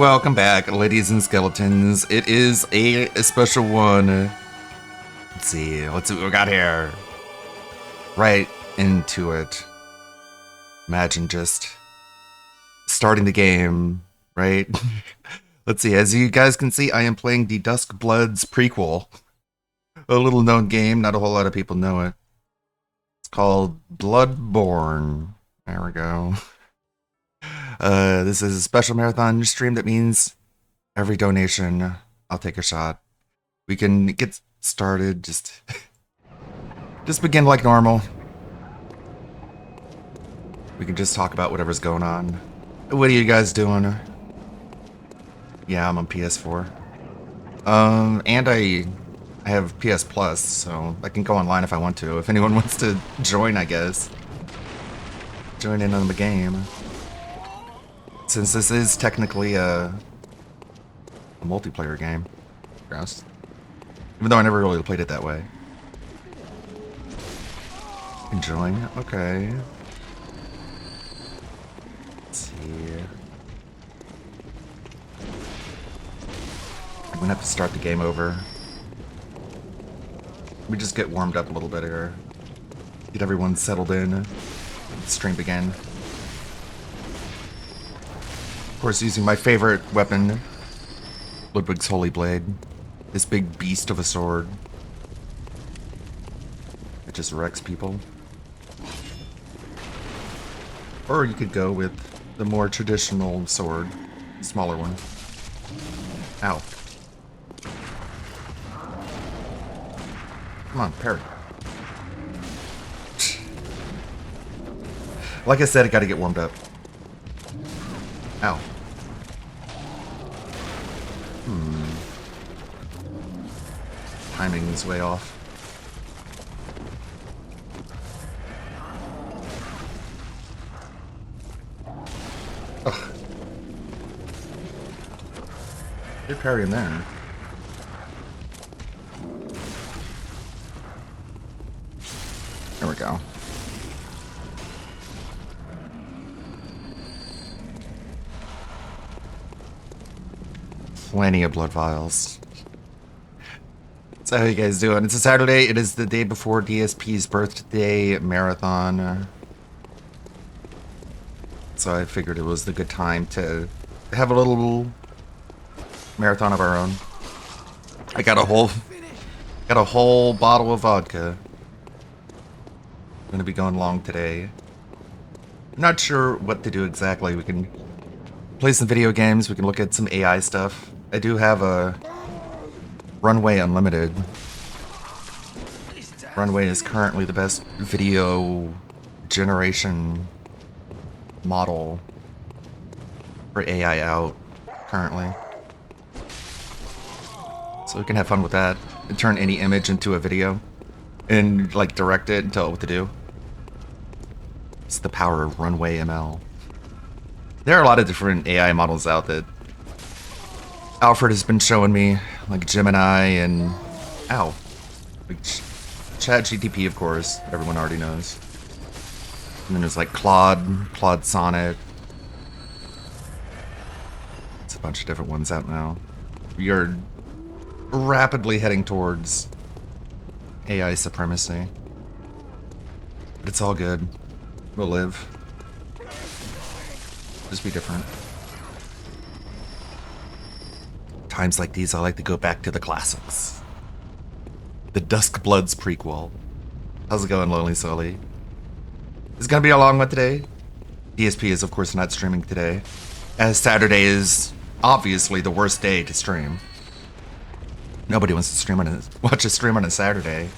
Welcome back, ladies and skeletons. It is a special one. Let's see what we got here. Right into it. Imagine just starting the game, right? Let's see, as you guys can see, I am playing the Dusk Bloods prequel. A little known game, not a whole lot of people know it. It's called Bloodborne. There we go. This is a special marathon stream. That means every donation, I'll take a shot. We can get started. Just begin like normal. We can just talk about whatever's going on. What are you guys doing? Yeah, I'm on PS4. And I have PS Plus, so I can go online if I want to. If anyone wants to join, I guess. Join in on the game. Since this is technically a multiplayer game. Gross. Even though I never really played it that way. Enjoying? Okay. Let's see. I'm gonna have to start the game over. We just get warmed up a little bit here. Get everyone settled in. Stream begin. Of course, using my favorite weapon, Ludwig's Holy Blade. This big beast of a sword. It just wrecks people. Or you could go with the more traditional sword, smaller one. Ow. Come on, parry. Like I said, I gotta get warmed up. Ow. Timing is way off. Ugh. You're parrying there. There we go. Plenty of blood vials. So how you guys doing? It's a Saturday. It is the day before DSP's birthday marathon. So I figured it was the good time to have a little marathon of our own. I got a whole bottle of vodka. I'm gonna be going long today. I'm not sure what to do exactly. We can play some video games. We can look at some AI stuff. I do have a Runway Unlimited. Runway is currently the best video generation model for AI out currently. So we can have fun with that and turn any image into a video and like direct it and tell it what to do. It's the power of Runway ML. There are a lot of different AI models out that Alfred has been showing me, like Gemini and like ChatGPT, of course, everyone already knows. And then there's like Claude Sonnet. It's a bunch of different ones out now. We are rapidly heading towards AI supremacy. But it's all good. We'll live. Just be different. Times like these, I like to go back to the classics. The Dusk Bloods prequel. How's it going, Lonely Sully? It's gonna be a long one today. DSP is, of course, not streaming today, as Saturday is obviously the worst day to stream. Nobody wants to watch a stream on a Saturday.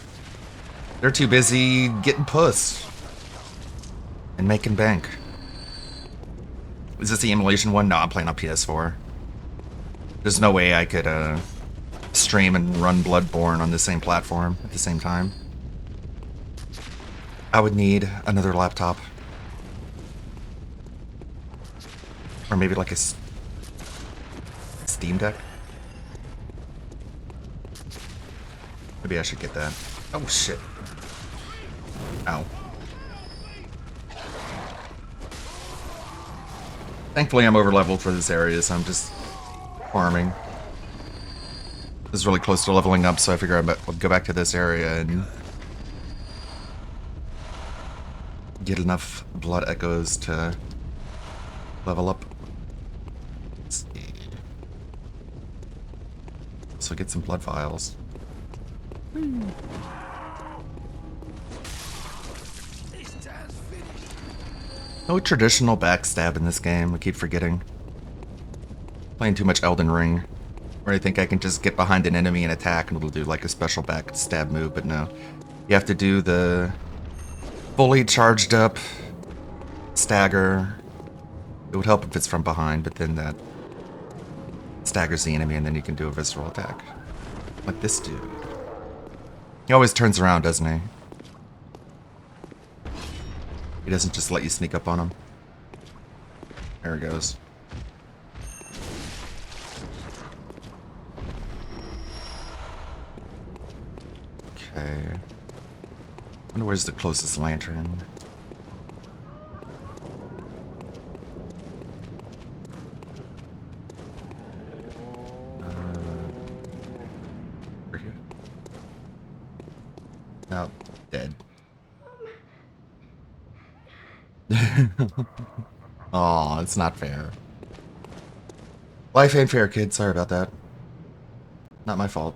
They're too busy getting puss and making bank. Is this the emulation one? No, I'm playing on PS4. There's no way I could stream and run Bloodborne on the same platform at the same time. I would need another laptop. Or maybe like a Steam Deck. Maybe I should get that. Oh shit. Ow. Thankfully I'm over leveled for this area, so I'm just farming. This is really close to leveling up, so I figure I'll go back to this area and get enough blood echoes to level up. Let's see. So get some blood vials. No traditional backstab in this game, I keep forgetting. Playing too much Elden Ring, where I think I can just get behind an enemy and attack and it'll do like a special backstab move, but no. You have to do the fully charged up stagger. It would help if it's from behind, but then that staggers the enemy and then you can do a visceral attack. Like this dude. He always turns around, doesn't he? He doesn't just let you sneak up on him. There he goes. Okay. Wonder where's the closest lantern. Over here. Oh, dead. Aw, it's not fair. Life ain't fair, kid. Sorry about that. Not my fault.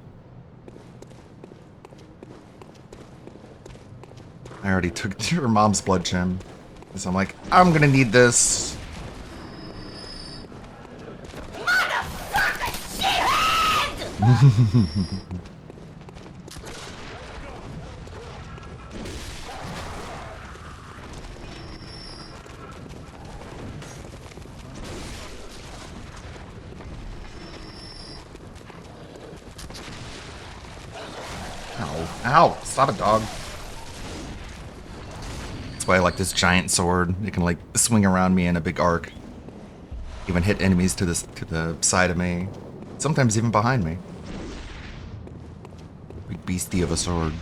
I already took your mom's blood gem. So I'm like, I'm gonna need this. Motherfucker, shithead! Ow. Ow! Stop it, dog. That's why I like this giant sword. It can like swing around me in a big arc. Even hit enemies to the side of me. Sometimes even behind me. Big beastie of a sword.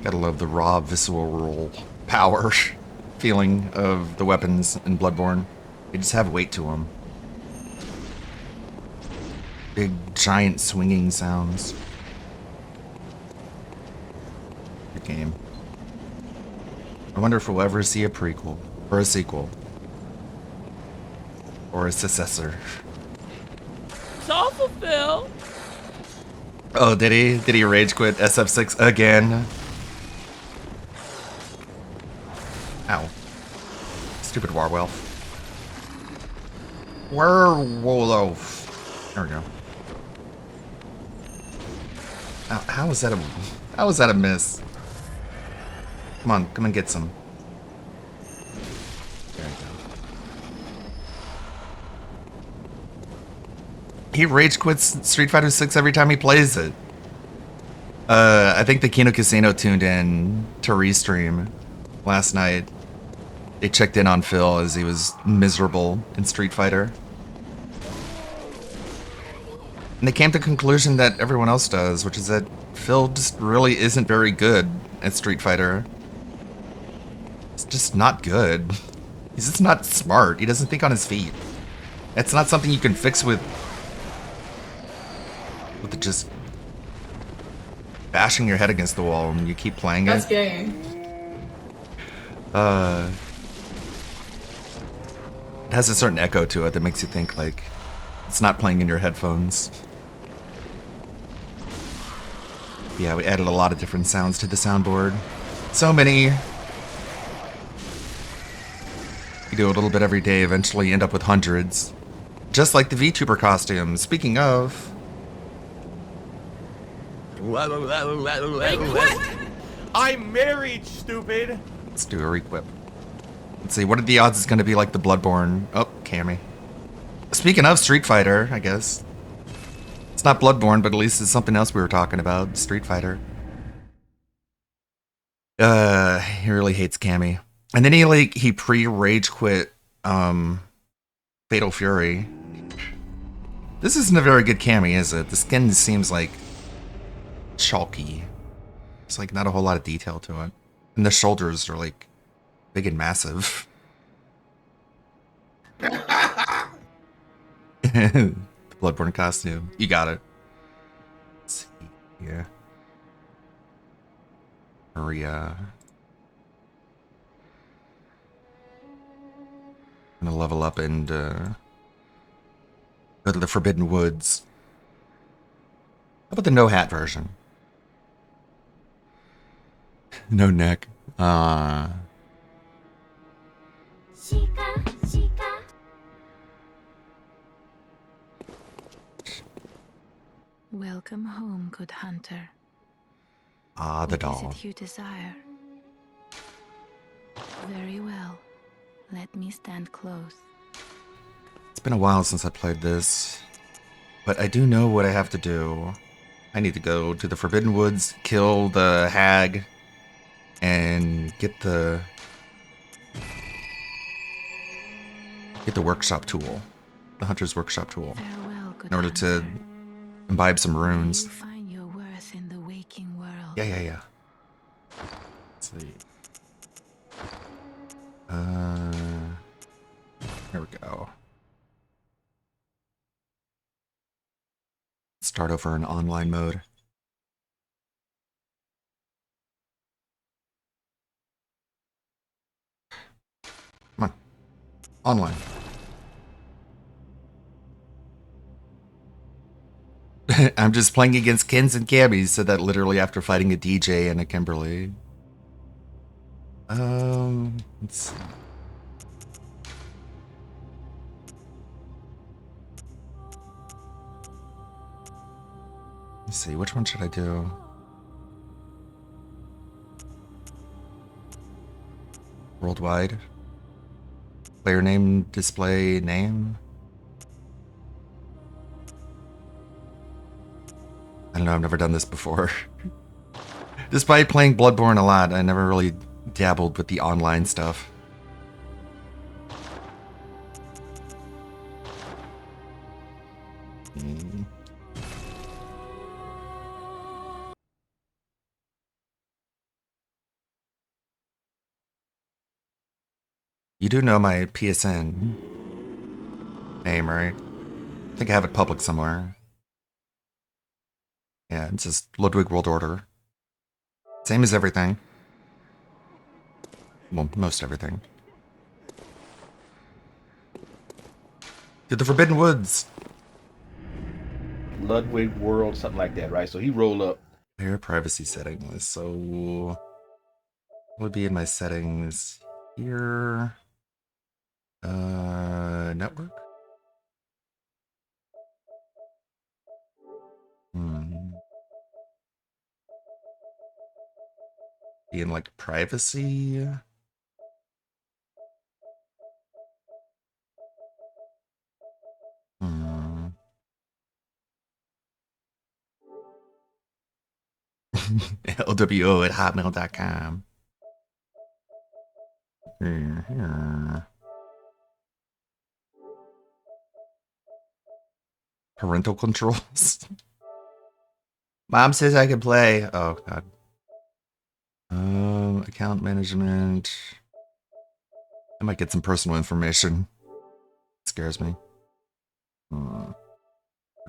Gotta love the raw visceral power feeling of the weapons in Bloodborne. They just have weight to them. Big, giant swinging sounds. Good game. I wonder if we'll ever see a prequel, or a sequel, or a successor. It's awful, Phil. Oh, did he? Did he rage quit SF6 again? Ow. Stupid Warwolf. Werewolf. There we go. Ow, how was that a miss? Come on, come and get some. There you go. He rage quits Street Fighter 6 every time he plays it. I think the Kino Casino tuned in to restream last night. They checked in on Phil as he was miserable in Street Fighter. And they came to the conclusion that everyone else does, which is that Phil just really isn't very good at Street Fighter. He's just not good. He's just not smart. He doesn't think on his feet. It's not something you can fix with just bashing your head against the wall when you keep playing it. That's gay. It has a certain echo to it that makes you think like it's not playing in your headphones. Yeah, we added a lot of different sounds to the soundboard. So many. You do a little bit every day, eventually you end up with hundreds. Just like the VTuber costume. Speaking of... Hey, quit! I'm married, stupid! Let's do a requip. Let's see, what are the odds it's going to be like the Bloodborne? Oh, Cammy. Speaking of Street Fighter, I guess. It's not Bloodborne, but at least it's something else we were talking about. Street Fighter. He really hates Cammy. And then he pre-rage quit, Fatal Fury. This isn't a very good Cammy, is it? The skin seems like chalky. There's like not a whole lot of detail to it. And the shoulders are like big and massive. The Bloodborne costume. You got it. Let's see here. Maria. Gonna level up and go to the Forbidden Woods. How about the no hat version? No neck. Welcome home, good hunter. The What doll. is it you desire? Very well. Let me stand close. It's been a while since I played this, but I do know what I have to do. I need to go to the Forbidden Woods, kill the hag, and get the workshop tool, the hunter's workshop tool, Farewell, good in order to hunter. imbibe some You runes. find your worth in the waking world. Yeah. Let's see. Here we go. Start over in online mode. Come on. Online. I'm just playing against Kens and Cammies, said that literally after fighting a DJ and a Kimberly. Let's see. Let's see, which one should I do? Worldwide. Player name, display name. I don't know, I've never done this before. Despite playing Bloodborne a lot, I never really dabbled with the online stuff. You do know my PSN name, right? I think I have it public somewhere. Yeah, it's just Ludwig World Order. Same as everything. Well, most everything. To the Forbidden Woods. Ludwig World, something like that, right? So he rolled up. Player privacy settings. So what would be in my settings here? Network. Be in like privacy. LWO at hotmail.com. Parental controls. Mom says I can play. Oh god. Account management. I might get some personal information. It scares me.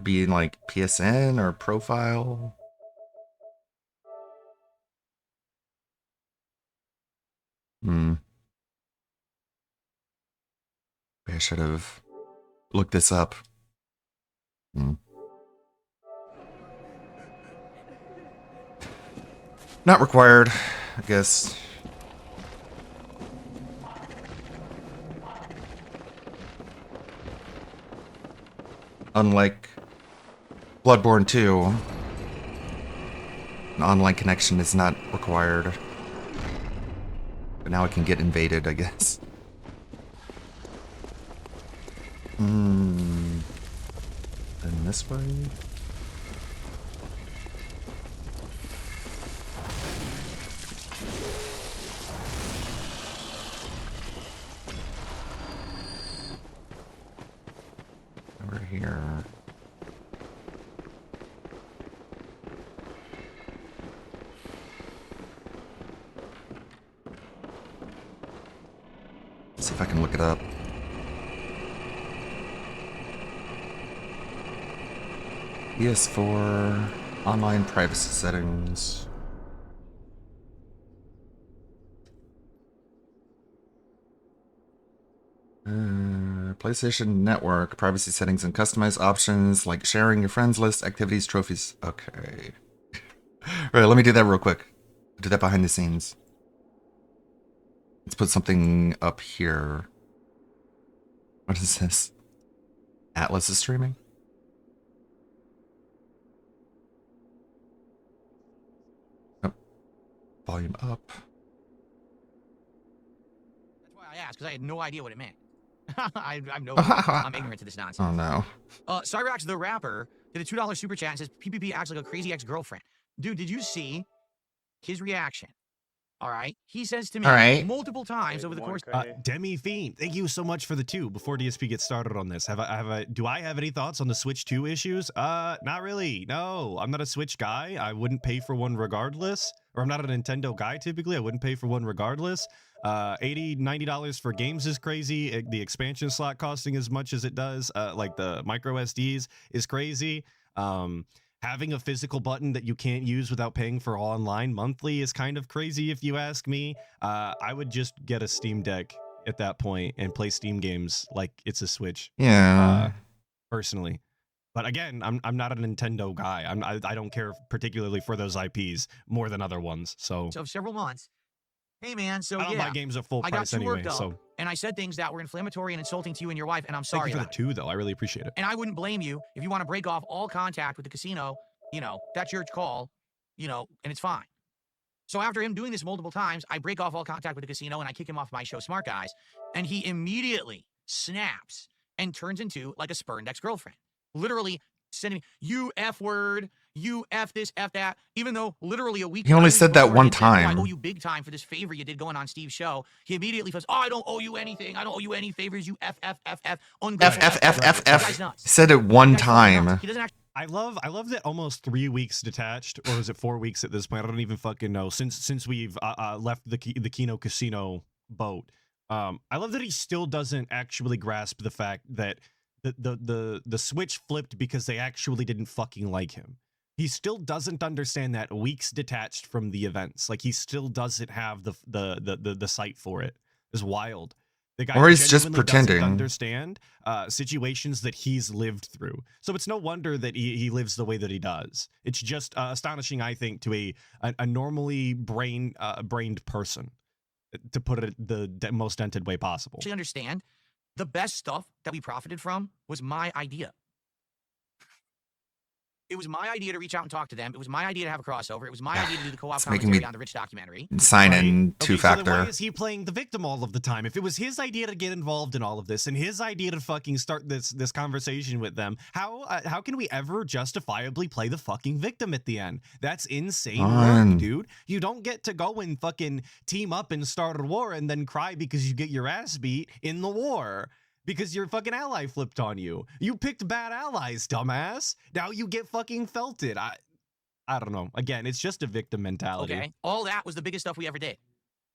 Be in like PSN or profile. I should have looked this up. Not required, I guess. Unlike Bloodborne 2, an online connection is not required. But now I can get invaded, I guess. Then this way? Over here. see if I can look it up. PS4 online privacy settings. PlayStation Network privacy settings and customized options like sharing your friends list, activities, trophies. Okay. Right, let me do that real quick. Do that behind the scenes. Let's put something up here. What is this? Atlas is streaming? Oh. Volume up. That's why I asked, because I had no idea what it meant. I'm ignorant to this nonsense. Oh no. Cyrax the rapper did a $2 super chat and says PPP acts like a crazy ex-girlfriend. Dude, did you see his reaction? All right. He says to me multiple times over the course. Demi Fiend, thank you so much for the 2. Before DSP gets started on this, do I have any thoughts on the Switch 2 issues? Not really. No, I'm not a Switch guy. I wouldn't pay for one regardless. Or I'm not a Nintendo guy typically. I wouldn't pay for one regardless. $80, $90 for games is crazy. The expansion slot costing as much as it does, like the micro SDs, is crazy. Having a physical button that you can't use without paying for online monthly is kind of crazy if you ask me. I would just get a Steam Deck at that point and play Steam games like it's a Switch. Yeah. Personally. But again, I'm not a Nintendo guy. I don't care particularly for those IPs more than other ones. So several months. Hey man, so I don't buy games at full price anyway. So and I said things that were inflammatory and insulting to you and your wife, and I'm sorry. Thank you for the 2, though. I really appreciate it. And I wouldn't blame you if you want to break off all contact with the casino. That's your call. And it's fine. So after him doing this multiple times, I break off all contact with the casino and I kick him off my show, Smart Guys, and he immediately snaps and turns into like a spurned ex-girlfriend. Literally sending me, you F word, you F this, F that, even though literally a week. He only said that one time. I owe you big time for this favor you did going on Steve's show. He immediately says, I don't owe you anything. I don't owe you any favors. You F, F, F, F. F. Said it one time. He doesn't actually. I love that almost 3 weeks detached, or is it 4 weeks at this point? I don't even fucking know. Since we've left the Kino Casino boat, I love that he still doesn't actually grasp the fact that the switch flipped because they actually didn't fucking like him. He still doesn't understand that weeks detached from the events. Like he still doesn't have the sight for it. It's wild. The guy or he's just genuinely pretending. doesn't understand situations that he's lived through. So it's no wonder that he lives the way that he does. It's just astonishing, I think, to a normally brained person, to put it the most dented way possible. Actually understand. The best stuff that we profited from was my idea. It was my idea to reach out and talk to them. It was my idea to have a crossover. It was my idea to do the co-op commentary on the Rich documentary. Sign in two-factor. So then why is he playing the victim all of the time? If it was his idea to get involved in all of this and his idea to fucking start this conversation with them, how can we ever justifiably play the fucking victim at the end? That's insane work, dude. You don't get to go and fucking team up and start a war and then cry because you get your ass beat in the war. Because your fucking ally flipped on you. You picked bad allies, dumbass. Now you get fucking felted. I don't know. Again, it's just a victim mentality. Okay. All that was the biggest stuff we ever did.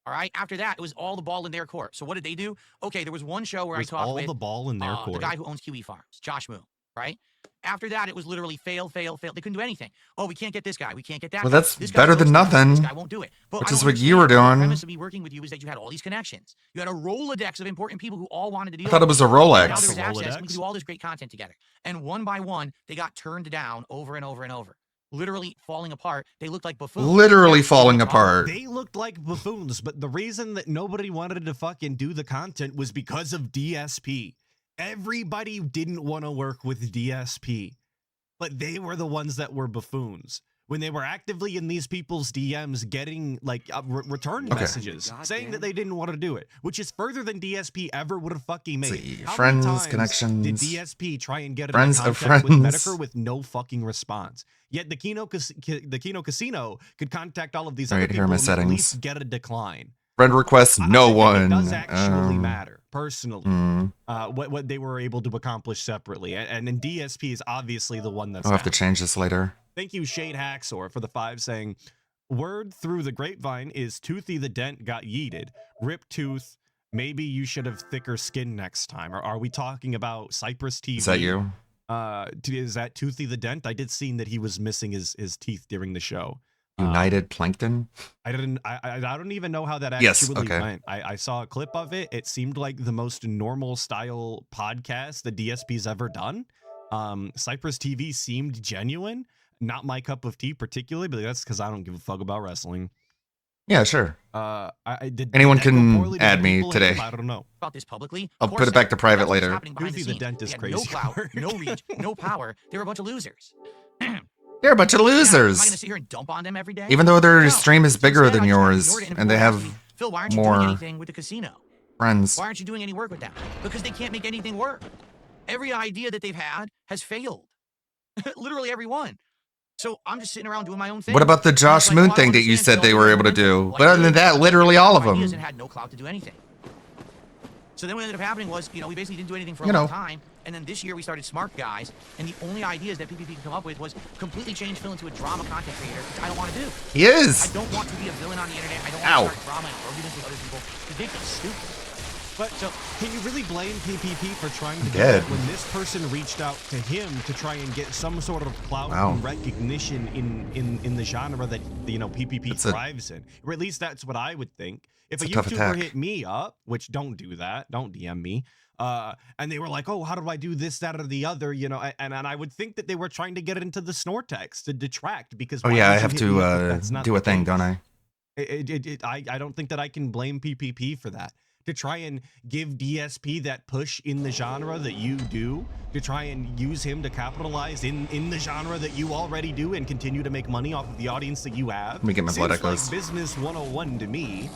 All right. After that, it was all the ball in their court. So what did they do? Okay, there was one show where I talked with all the ball in their court. The guy who owns Kiwi Farms, Josh Moon, right? After that, it was literally fail. They couldn't do anything. Oh, we can't get this guy. We can't get that. Well, guy. that's This guy better than nothing. This guy won't do it. But which is what you were doing. The premise of me working with you is that you had all these connections. You had a Rolodex of important people who all wanted to deal. I thought it was a Now Rolex. there was access. We could do all this great content together. And one by one, they got turned down over and over and over. Literally falling apart. They looked like buffoons. Literally falling apart. They looked like buffoons, but the reason that nobody wanted to fucking do the content was because of DSP. Everybody didn't want to work with DSP. But they were the ones that were buffoons. When they were actively in these people's DMs getting like return messages saying that they didn't want to do it, which is further than DSP ever would have fucking made. See, How friends, many times connections. did DSP try and get Friends in of contact with friends. Medicare with no fucking response? Yet the Kino Casino could contact all of these other Right, here people are my and at settings. least get a decline. Friend requests, no I think one. It does actually matter, personally, Mm. what they were able to accomplish separately. And then DSP is obviously the one that's I'll have to down. change this later. Thank you, Shade Haxor, for the 5 saying, word through the grapevine is Toothy the Dent got yeeted. Rip Tooth, maybe you should have thicker skin next time. Or are we talking about Cypress TV? Is that you? Is that Toothy the Dent? I did see that he was missing his teeth during the show. United Plankton? I don't even know how that actually Yes, okay. went. I saw a clip of it. It seemed like the most normal style podcast the DSP's ever done. Cypress TV seemed genuine. Not my cup of tea particularly, but that's because I don't give a fuck about wrestling. Yeah, sure. Did Anyone that go can poorly? Did add the me people hate today. him? I don't know. About this publicly. I'll Of put course it back not. to private That's what's later. happening behind the Goofy the scenes. Dent is They had crazy No clout, work. no reach, no power. They were a bunch of losers. They're a bunch of Am I going to losers. sit here and dump on them every day? Even though their No. stream is So bigger instead, than I just kinda yours, ignored it and they informed have me, Phil, why aren't you more doing anything with the casino? friends. Why aren't you doing any work with them? Because they can't make anything work. Every idea that they've had has failed. Literally every one. So I'm just sitting around doing my own thing. What about the And it's Josh like, Moon oh, I thing don't that you understand, said they Phil, were you're able to momentum. do? Like, But other than they that, literally all of ideas them. and had no clout to do anything. So then what ended up happening was, we basically didn't do anything for a You long know. time. And then this year we started Smart Guys, and the only ideas that PPP could come up with was completely change Phil into a drama content creator, which I don't want to do. He I is. don't want to be a villain on the internet. I don't Ow. want to start drama and arguments with other people. It's ridiculous, stupid. But So can you really blame PPP for trying to do Dead. that when this person reached out to him to try and get some sort of clout Wow. and recognition in the genre that PPP It's a- thrives in? Or at least that's what I would think. If a It's a tough YouTuber attack. hit me up, which don't do that, don't DM me, and they were like, "Oh, how do I do this, that, or the other?" And I would think that they were trying to get it into the Snortex to detract because. Oh why yeah, I would you have hit me up if to that's not do the a thing, case? don't I? I don't think that I can blame PPP for that. To try and give DSP that push in the genre that you do, to try and use him to capitalize in the genre that you already do and continue to make money off of the audience that you have. Let me get my blood Seems echoes. like business 101 to me.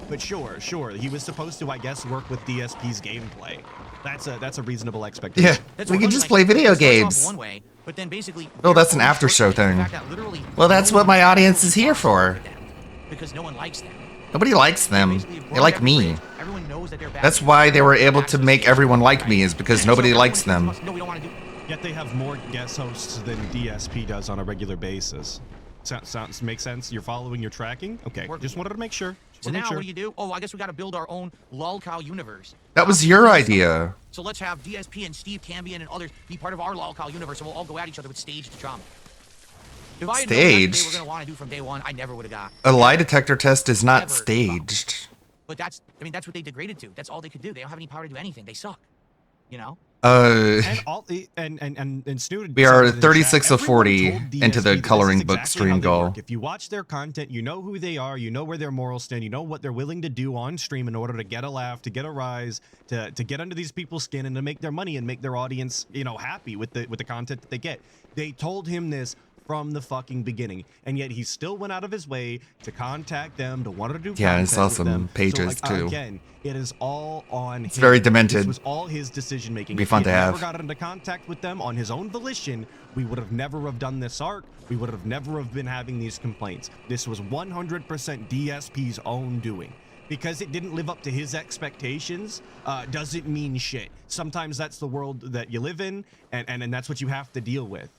But sure, he was supposed to, I guess, work with DSP's gameplay. That's a reasonable expectation. Yeah, that's we what can I'm just like, play video it starts off games. one way, but then basically Oh, that's an they're after show forcing the thing. fact that literally Well, that's no what my one audience is here for. because no one likes them. Nobody likes them. Basically, They like every me. bridge, everyone knows that they're bad. That's why they were able to make everyone like me, is because So nobody everyone likes thinks them. must- No, we don't want to do. Yet they have more guest hosts than DSP does on a regular basis. Sounds make sense? You're following, you're tracking? Okay, We're- just wanted to make sure. So now what do you do? Oh, I guess we got to build our own lolcow universe. That was your idea. So let's have DSP and Steve Cambion and others be part of our lolcow universe, and we'll all go at each other with staged drama. If I had known that's what they Staged? were going to want to do from day one, I never would have got. A lie detector test is not Never. staged. But that's what they degraded to. That's all they could do. They don't have any power to do anything. They suck. You know? And all and Snoot We said are it in chat, 36 of everyone 40 told into DSP the that this coloring is book exactly stream how they goal. work. If you watch their content, you know who they are, you know where their morals stand, you know what they're willing to do on stream in order to get a laugh, to get a rise, to get under these people's skin and to make their money and make their audience, happy with the content that they get. They told him this from the fucking beginning, and yet he still went out of his way to contact them, to want to do Yeah, I content saw with some them. pages, too. Again, it is all on It's him. very demented. This was all his decision making. Be fun If to he have. never got into contact with them on his own volition, we would have never have done this arc. We would have never have been having these complaints. This was 100% DSP's own doing. Because it didn't live up to his expectations, doesn't mean shit. Sometimes that's the world that you live in, and that's what you have to deal with.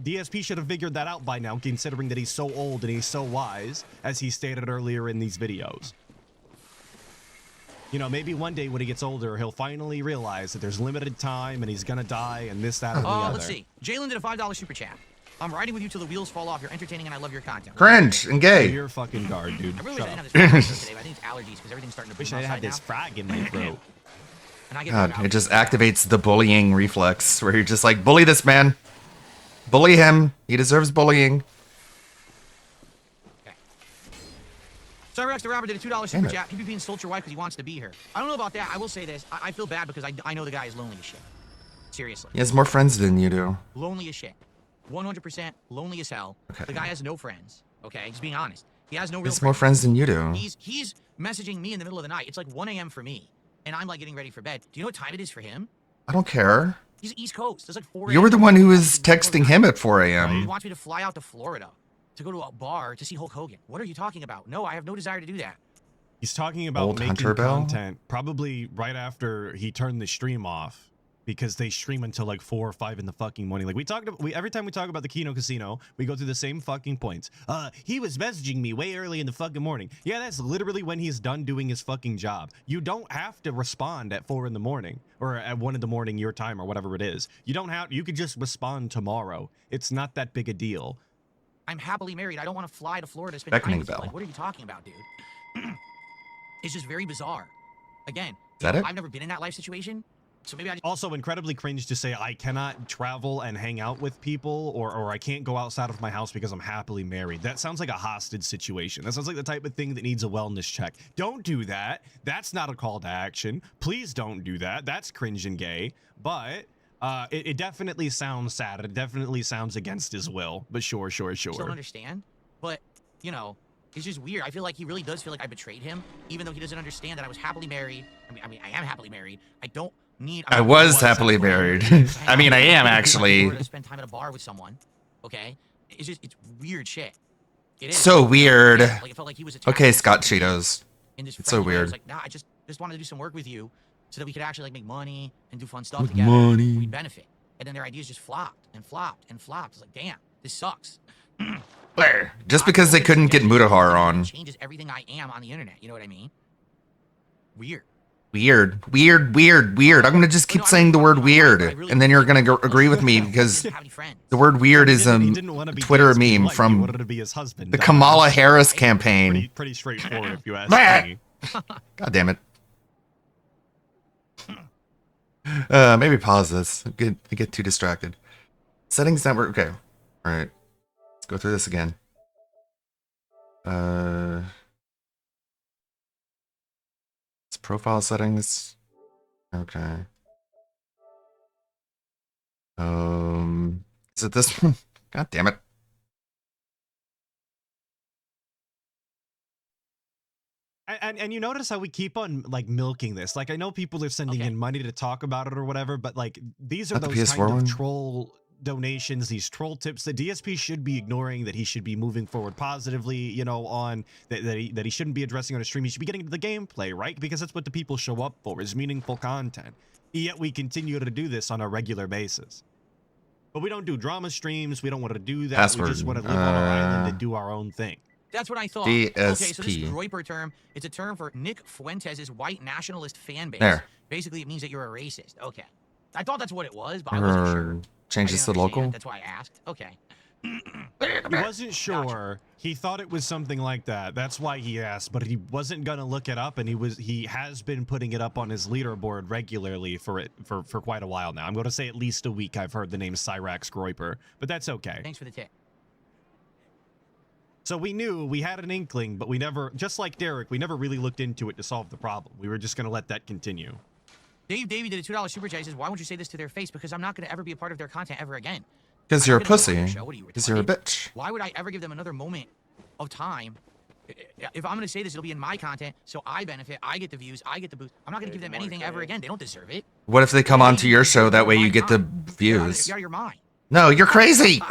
DSP should have figured that out by now, considering that he's so old and he's so wise, as he stated earlier in these videos. Maybe one day when he gets older, he'll finally realize that there's limited time and he's gonna die and this, that, and the other. Let's see. Jalen did a $5 super chat. I'm riding with you till the wheels fall off. You're entertaining and I love your content. Cringe and Hey, gay. you're a fucking guard, dude. I really Shut wish I up. didn't have this frog today, but I think it's allergies because everything's starting to Wish boom I had outside this now. frog in my throat. And I get God, nervous. it just activates the bullying reflex, where you're just like, bully this man. Bully him. He deserves bullying. Cyrex the Rapper did a $2 Damn super it. chat. PPP insults your wife because he wants to be here. I don't know about that. I will say this. I feel bad because I know the guy is lonely as shit. Seriously. He has more friends than you do. Lonely as shit. 100% lonely as hell. Okay. The guy has no friends. Okay? He's being honest. He has no He real has more friends than you do. He's messaging me in the middle of the night. It's like 1 a.m. for me. And I'm like getting ready for bed. Do you know what time it is for him? I don't care. He's East Coast. It's like 4 You were the one who was He's in the middle of the texting night. him at 4 He a.m. wants me to fly out to Florida to go to a bar to see Hulk Hogan. What are you talking about? No, I have no desire to do that. He's talking about Old making Hunter Bell? content probably right after he turned the stream off. because they stream until like 4 or 5 in the fucking morning. Like every time we talk about the Kino Casino, we go through the same fucking points. He was messaging me way early in the fucking morning. Yeah, that's literally when he's done doing his fucking job. You don't have to respond at 4 in the morning or at 1 in the morning your time or whatever it is. You could just respond tomorrow. It's not that big a deal. I'm happily married. I don't want to fly to Florida to spend Beckoning time with you. bell. Like, what are you talking about, dude? It's just very bizarre. Again, that it? I've never been in that life situation, so maybe I just... Also incredibly cringe to say I cannot travel and hang out with people or I can't go outside of my house because I'm happily married. That sounds like a hostage situation. That sounds like the type of thing that needs a wellness check. Don't do that. That's not a call to action. Please don't do that. That's cringe and gay. But it definitely sounds sad. It definitely sounds against his will. But sure. don't understand. But, you know, it's just weird. I feel like he really does feel like I betrayed him, even though he doesn't understand that I was happily married. I mean, I am happily married. I was happily married. I mean, I am actually. To spend time at a bar with someone, okay? It's weird shit. It is. So weird. Like, it felt like he was Okay, Scott Cheetos. It's so weird. I was like, nah, I just wanted to do some work with you so that we could actually like make money and do fun stuff together. We'd benefit. And then their ideas just flopped and flopped and flopped. It's like, damn, this sucks. Where? Just because they couldn't get Mutahar on. Changes everything I am on the internet. You know what I mean? Weird. Weird. I'm gonna just keep saying the word weird, and then you're gonna agree with me because the word weird is a Twitter meme from the Kamala Harris campaign. Pretty straightforward if you ask me. God damn it. Maybe pause this. I get too distracted. Settings network. Okay. All right. Let's go through this again. It's profile settings. Okay. Is it this one? God damn it. And you notice how we keep on like milking this. Like I know people are sending in money to talk about it or whatever, but like these are Not the those PS4 kind one? of troll donations, these troll tips that DSP should be ignoring, that he should be moving forward positively, you know, on that he shouldn't be addressing on a stream. He should be getting to the gameplay, right? Because that's what the people show up for, is meaningful content. Yet we continue to do this on a regular basis. But we don't do drama streams. We don't want to do that. Password. We just want to live on our island and do our own thing. That's what I thought. DSP. Okay, so this Groiper term, it's a term for Nick Fuentes' white nationalist fan base. There. Basically, it means that you're a racist. Okay. I thought that's what it was, but I wasn't sure. Change this to local. That's why I asked. Okay. He wasn't sure. Gotcha. He thought it was something like that. That's why he asked, but he wasn't gonna look it up, and he has been putting it up on his leaderboard regularly for quite a while now. I'm gonna say at least a week. I've heard the name Cyrax Groiper, but that's okay. Thanks for the tip. So we knew, we had an inkling, but we never, just like Derek, we never really looked into it to solve the problem. We were just gonna let that continue. Dave Davey did a $2 super chat. He says, why won't you say this to their face? Because I'm not going to ever be a part of their content ever again. Because you're a pussy. Because you're a bitch. Why would I ever give them another moment of time? If I'm going to say this, it'll be in my content, so I benefit, I get the views, I get the boost. I'm not going to give them anything ever again. They don't deserve it. What if they come onto your show? That way you get the views. You're out of your mind. No, you're crazy.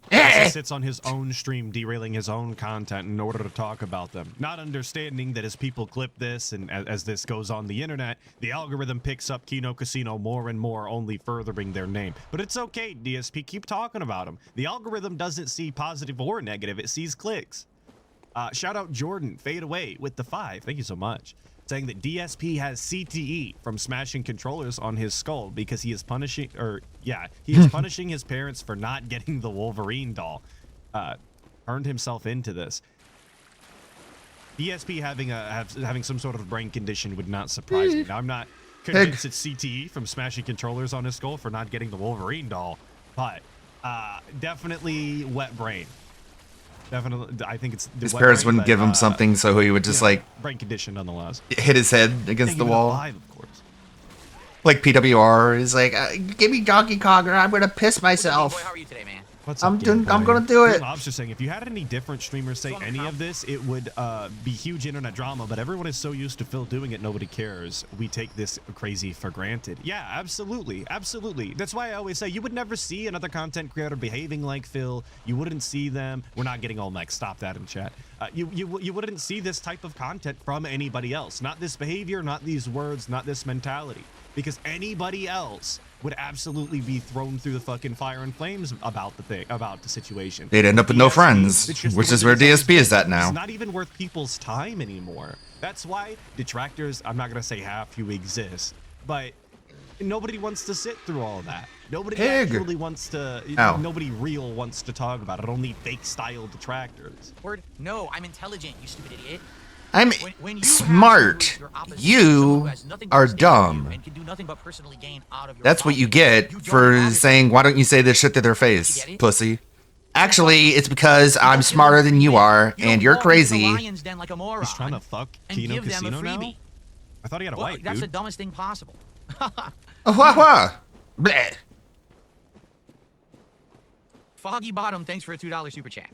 He sits on his own stream, derailing his own content in order to talk about them, not understanding that as people clip this and as this goes on the internet, the algorithm picks up Kino Casino more and more, only furthering their name. But it's okay, DSP, keep talking about them. The algorithm doesn't see positive or negative, it sees clicks. Shout out Jordan, Fade Away with the 5. Thank you so much. Saying that DSP has CTE from smashing controllers on his skull because he is punishing, he is punishing his parents for not getting the Wolverine doll. Turned himself into this. DSP having some sort of brain condition would not surprise me. Now, I'm not convinced it's CTE from smashing controllers on his skull for not getting the Wolverine doll, but definitely wet brain. Definitely, I think it's his parents wouldn't give him something, so he would just like brain condition nonetheless. Hit his head against the wall. 5, of course. Like PWR is like, give me Donkey Kong or I'm gonna piss myself. Boy, how are you today, man? I'm gonna do it. I was just saying, if you had any different streamers say any of this, it would be huge internet drama, but everyone is so used to Phil doing it, nobody cares. We take this crazy for granted. Yeah, absolutely. Absolutely. That's why I always say you would never see another content creator behaving like Phil. You wouldn't see them. We're not getting all mixed. Stop that in chat. You wouldn't see this type of content from anybody else. Not this behavior, not these words, not this mentality. because anybody else would absolutely be thrown through the fucking fire and flames about the situation. They'd end up with no DSP, friends, it's just which the is way where that it's DSP is at It's now. not even worth people's time anymore. That's why detractors, I'm not going to say half you exist, but nobody wants to sit through all of that. Nobody Pig. actually wants to, Ow. nobody real wants to talk about it. Only fake style detractors. Word, no, I'm intelligent, you stupid idiot. I'm When you smart. have your opposition, someone who You has nothing but are stake in you dumb. and can do nothing but personally gain out of your That's what you problem, get you don't for have it. saying, why don't you say this shit to their face, get it? pussy? Actually, it's because You don't I'm give smarter them than you freebie. are, You don't and you're walk into the crazy. lion's den like a moron He's trying to fuck and Kino give them a Casino now? freebie. I thought he had a Well, wife, that's the dude. dumbest thing possible. Oh, wah, wah. Bleh. Foggy Bottom, thanks for a $2 super chat.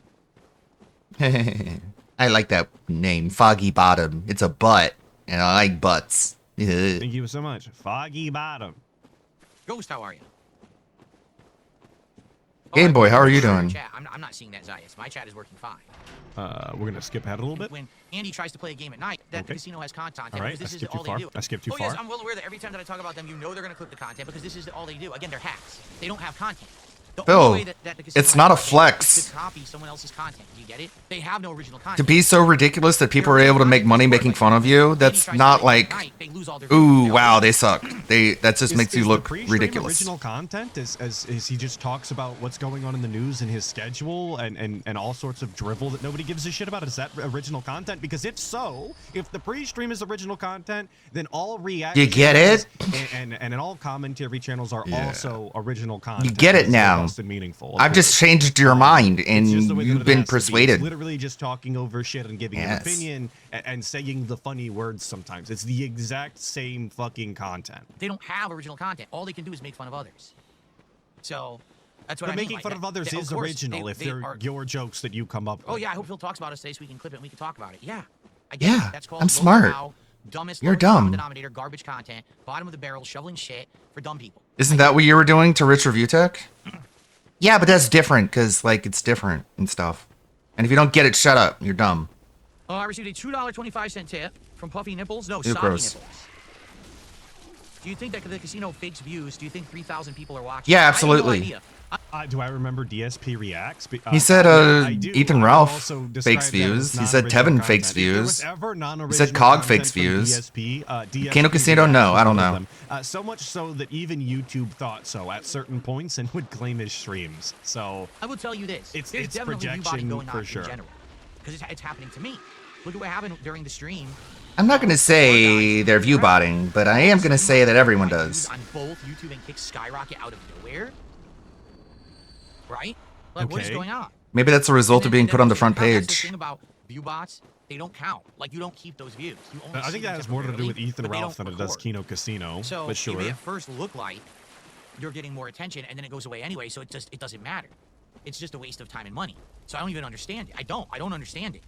I like that name, Foggy Bottom. It's a butt, and I like butts. Ugh. Thank you so much. Foggy Bottom. Ghost, how are you? Game Boy, how are you sorry, doing? Chat. I'm not seeing that, Zayas. My chat is working fine. We're gonna skip ahead a little bit. When Andy tries to play a game at night, that the Okay. casino has content. All right, because I this is skipped all too far. they do. I skipped too Oh, yes, far. I'm well aware that every time that I talk about them, you know they're going to clip the content because this is all they do. Again, they're hacks. They don't have content. The Phil, only way that the casino it's has not a content flex. is to copy someone else's content. Do you get it? They have no original content. To be so ridiculous that people are able to make money making fun of you, that's not like, ooh, wow, they suck. That just makes you the look pre-stream ridiculous. Original content as he just talks about what's going on in the news and his schedule and all sorts of drivel that nobody gives a shit about. Is that original content? Because if so, if the pre-stream is original content, then all reaction You get it? and all commentary channels are Yeah. also original content. You get it It's now. robust and meaningful. I've just changed your mind, and It's just the way that you've it been has to be. It's persuaded. literally just talking over shit and giving Yes. an opinion and saying the funny words sometimes. It's the exact same fucking content. They don't have original content. All they can do is make fun of others. So that's what But I mean making by fun that. of others They- is of course, original if they they're are- your jokes that you come up with. Oh yeah, I hope Phil talks about us today so we can clip it and we can talk about it. Yeah, I get Yeah, it. That's called I'm low smart. brow, dumbest, You're lowest common dumb. denominator, garbage content, bottom of the barrel, shoveling shit for dumb people. Isn't that what you were doing to Rich Review Tech? Yeah, but that's different, because, like, it's different and stuff. And if you don't get it, shut up. You're dumb. I received a $2.25 tip from Puffy Nipples. No, Ew, Soggy gross. Nipples. Do you think that the casino fakes views? Do you think 3,000 people are watching? Yeah, I have no absolutely. idea. Do I remember DSP reacts? He said, yeah, I do. Ethan I would Ralph also fakes describe them views. as He said non-original Tevin fakes content. If there was views. ever non-original He said Cog content fakes from views. DSP Kano Casino, no, reacts I don't was know. one of them. So much so that even YouTube thought so at certain points and would claim his streams. So I will tell you this. It's- There's it's definitely projection viewbotting going for on sure. in general. Because it's happening to me. Look at what happened during the stream. I'm not going to say they're view botting, but I am going to say that everyone My views does. on both YouTube and Kick skyrocket out of nowhere. Right? Like, what is Okay. going on? Maybe that's a result And of then- being and put then on the what's front that's the page. thing about view bots, they don't count. Like, you don't keep those views. You only I see think them that has more to do with temporarily, Ethan but they Ralph don't than it does record. Kino Casino. So but sure. it may at first look like you're getting more attention, and then it goes away anyway. So it doesn't matter. It's just a waste of time and money. So I don't even understand it. I don't understand it.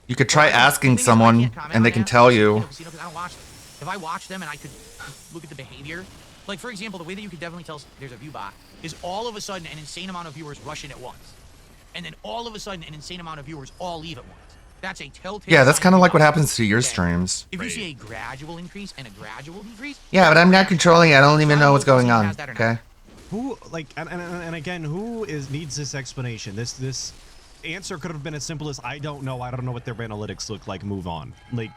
You could try Well, the asking thing is, I someone, can't comment and they on can that tell because, you. know, 'cause I don't watch them. If I watch them and I could look at the behavior, like for example, the way that you could definitely tell there's a view bot is all of a sudden an insane amount of viewers rush in at once, and then all of a sudden an insane amount of viewers all leave at once. That's a telltale. Yeah, that's sign kind of view like what bot. happens to your Okay. streams. If you see a gradual increase and a gradual decrease, Yeah, but I'm not controlling it. I don't even I don't know know what's if Casino going on. has that or not. Okay. Who like and again, who needs this explanation? This answer could have been as simple as I don't know what their analytics look like, move on. Like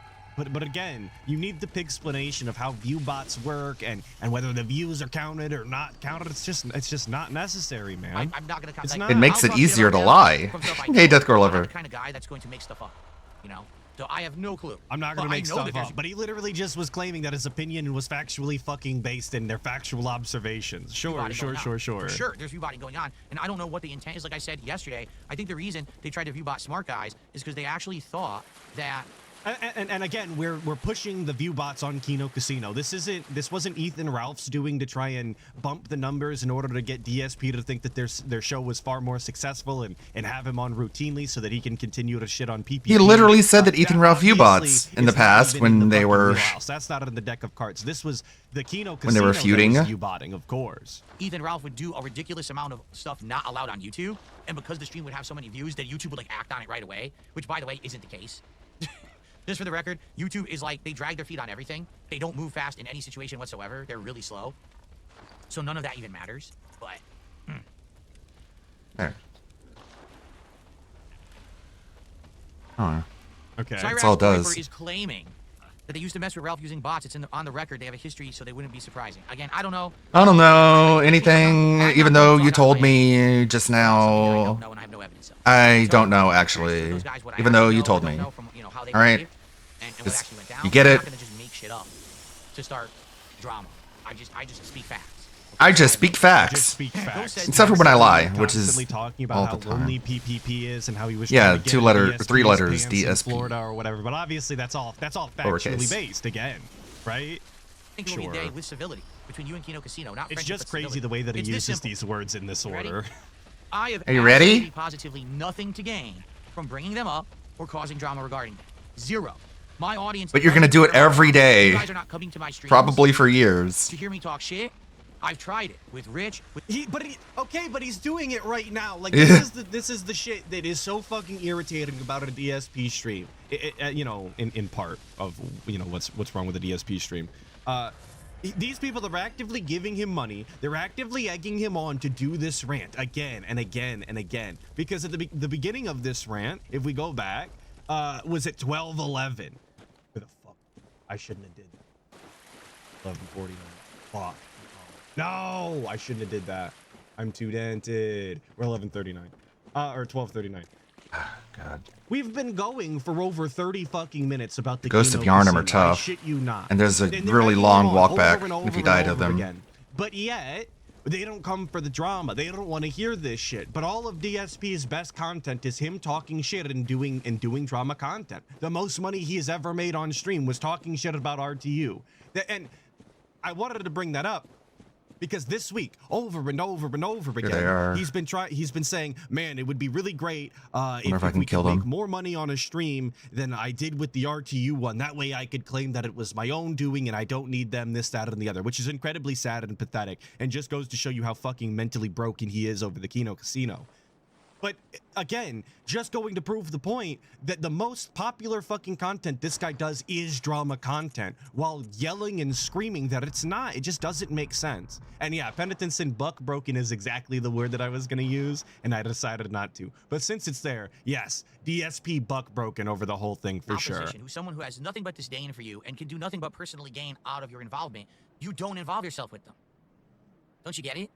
but again, you need the explanation of how view bots work and whether the views are counted or not counted. It's just not necessary, man. I'm not gonna. It's like, not. It makes I'll it talk shit easier about to them lie. from stuff I Hey, know. Death Girl I'm not Lover. the kind of guy that's going to make stuff up, you know. So I have no clue. I'm not But gonna I make know stuff that there's- up, but he literally just was claiming that his opinion was factually fucking based in their factual observations. Sure, viewbotting sure, going on. sure, sure. For sure, there's viewbotting going on, and I don't know what the intent is. Like I said yesterday, I think the reason they tried to viewbot smart guys is because they actually thought that. And again, we're pushing the view bots on Kino Casino. This wasn't Ethan Ralph's doing to try and bump the numbers in order to get DSP to think that their show was far more successful and have him on routinely so that he can continue to shit on PPP. He literally said that Ethan Ralph view bots obviously in the is not past even in when the they fucking were wheelhouse. That's not in the deck of cards. This was the Kino Casino when they were feuding. view botting, of course. Ethan Ralph would do a ridiculous amount of stuff not allowed on YouTube, and because the stream would have so many views, that YouTube would like act on it right away. Which, by the way, isn't the case. Just for the record, YouTube is like, they drag their feet on everything. They don't move fast in any situation whatsoever. They're really slow. So none of that even matters. But, There. Oh, Okay. Cyrax all it does. Viper is claiming that they used to mess with Ralph using bots. It's on the record. They have a history, so they wouldn't be surprising. Again, I don't know. I don't know anything, I'm even not though gonna you talk told about me just something here I now. don't know and I have no evidence of. I So, don't know I'm actually, curious to those guys what I even actually though you know, told don't me. know from, how they All right. behave and what Just- actually went down. you get I'm it? not gonna just make shit up to start drama. I just speak facts. I just speak Just facts. speak facts. Except for when I lie, which is Constantly talking all about the how time. lonely PPP is and how he was Yeah, trying to get 2 in letter- DSP's 3 letters, pants in DSP. Florida or whatever. But obviously that's all factually Lowercase. based again, right? I think it will be a day Sure. with civility between you and Kino Casino, not It's friendship, just but crazy civility. the way that he It's this uses simple. these words in this You ready? order. I have Are you ready? absolutely positively nothing to gain from bringing them up or causing drama regarding them. Zero. My audience. But you're gonna do it doesn't care every about day. You guys are not coming to my streams Probably for years. to hear me talk shit. I've tried it with Rich. With But he's doing it right now. Like Yeah. this is the shit that is so fucking irritating about a DSP stream. You know, in part of what's wrong with a DSP stream. These people are actively giving him money. They're actively egging him on to do this rant again and again and again. Because at the beginning of this rant, if we go back, was at 12:11. Where the fuck? I shouldn't have did that. 11:49. Fuck. No, I shouldn't have did that. I'm too dented. We're 11:39. Or 12:39. God. We've been going for over 30 fucking minutes about the Ghosts of Kino Yharnam are Casino. I tough. shit you not. And there's a they're really egging long on walk over back and if over you die and to over them. again. But yet, they don't come for the drama. They don't want to hear this shit. But all of DSP's best content is him talking shit and doing drama content. The most money he has ever made on stream was talking shit about RTU. And I wanted to bring that up because this week, over and over and over Here they are. again, he's been saying, man, it would be really great if I can we kill could make them. more money on a stream than I did with the RTU one. That way I could claim that it was my own doing and I don't need them, this, that, and the other, which is incredibly sad and pathetic and just goes to show you how fucking mentally broken he is over the Kino Casino. But again, just going to prove the point that the most popular fucking content this guy does is drama content while yelling and screaming that it's not. It just doesn't make sense. And yeah, penitence and buck broken is exactly the word that I was going to use, and I decided not to. But since it's there, yes, DSP buck broken over the whole thing for sure. opposition, who's someone who has nothing but disdain for you and can do nothing but personally gain out of your involvement, you don't involve yourself with them. Don't you get it?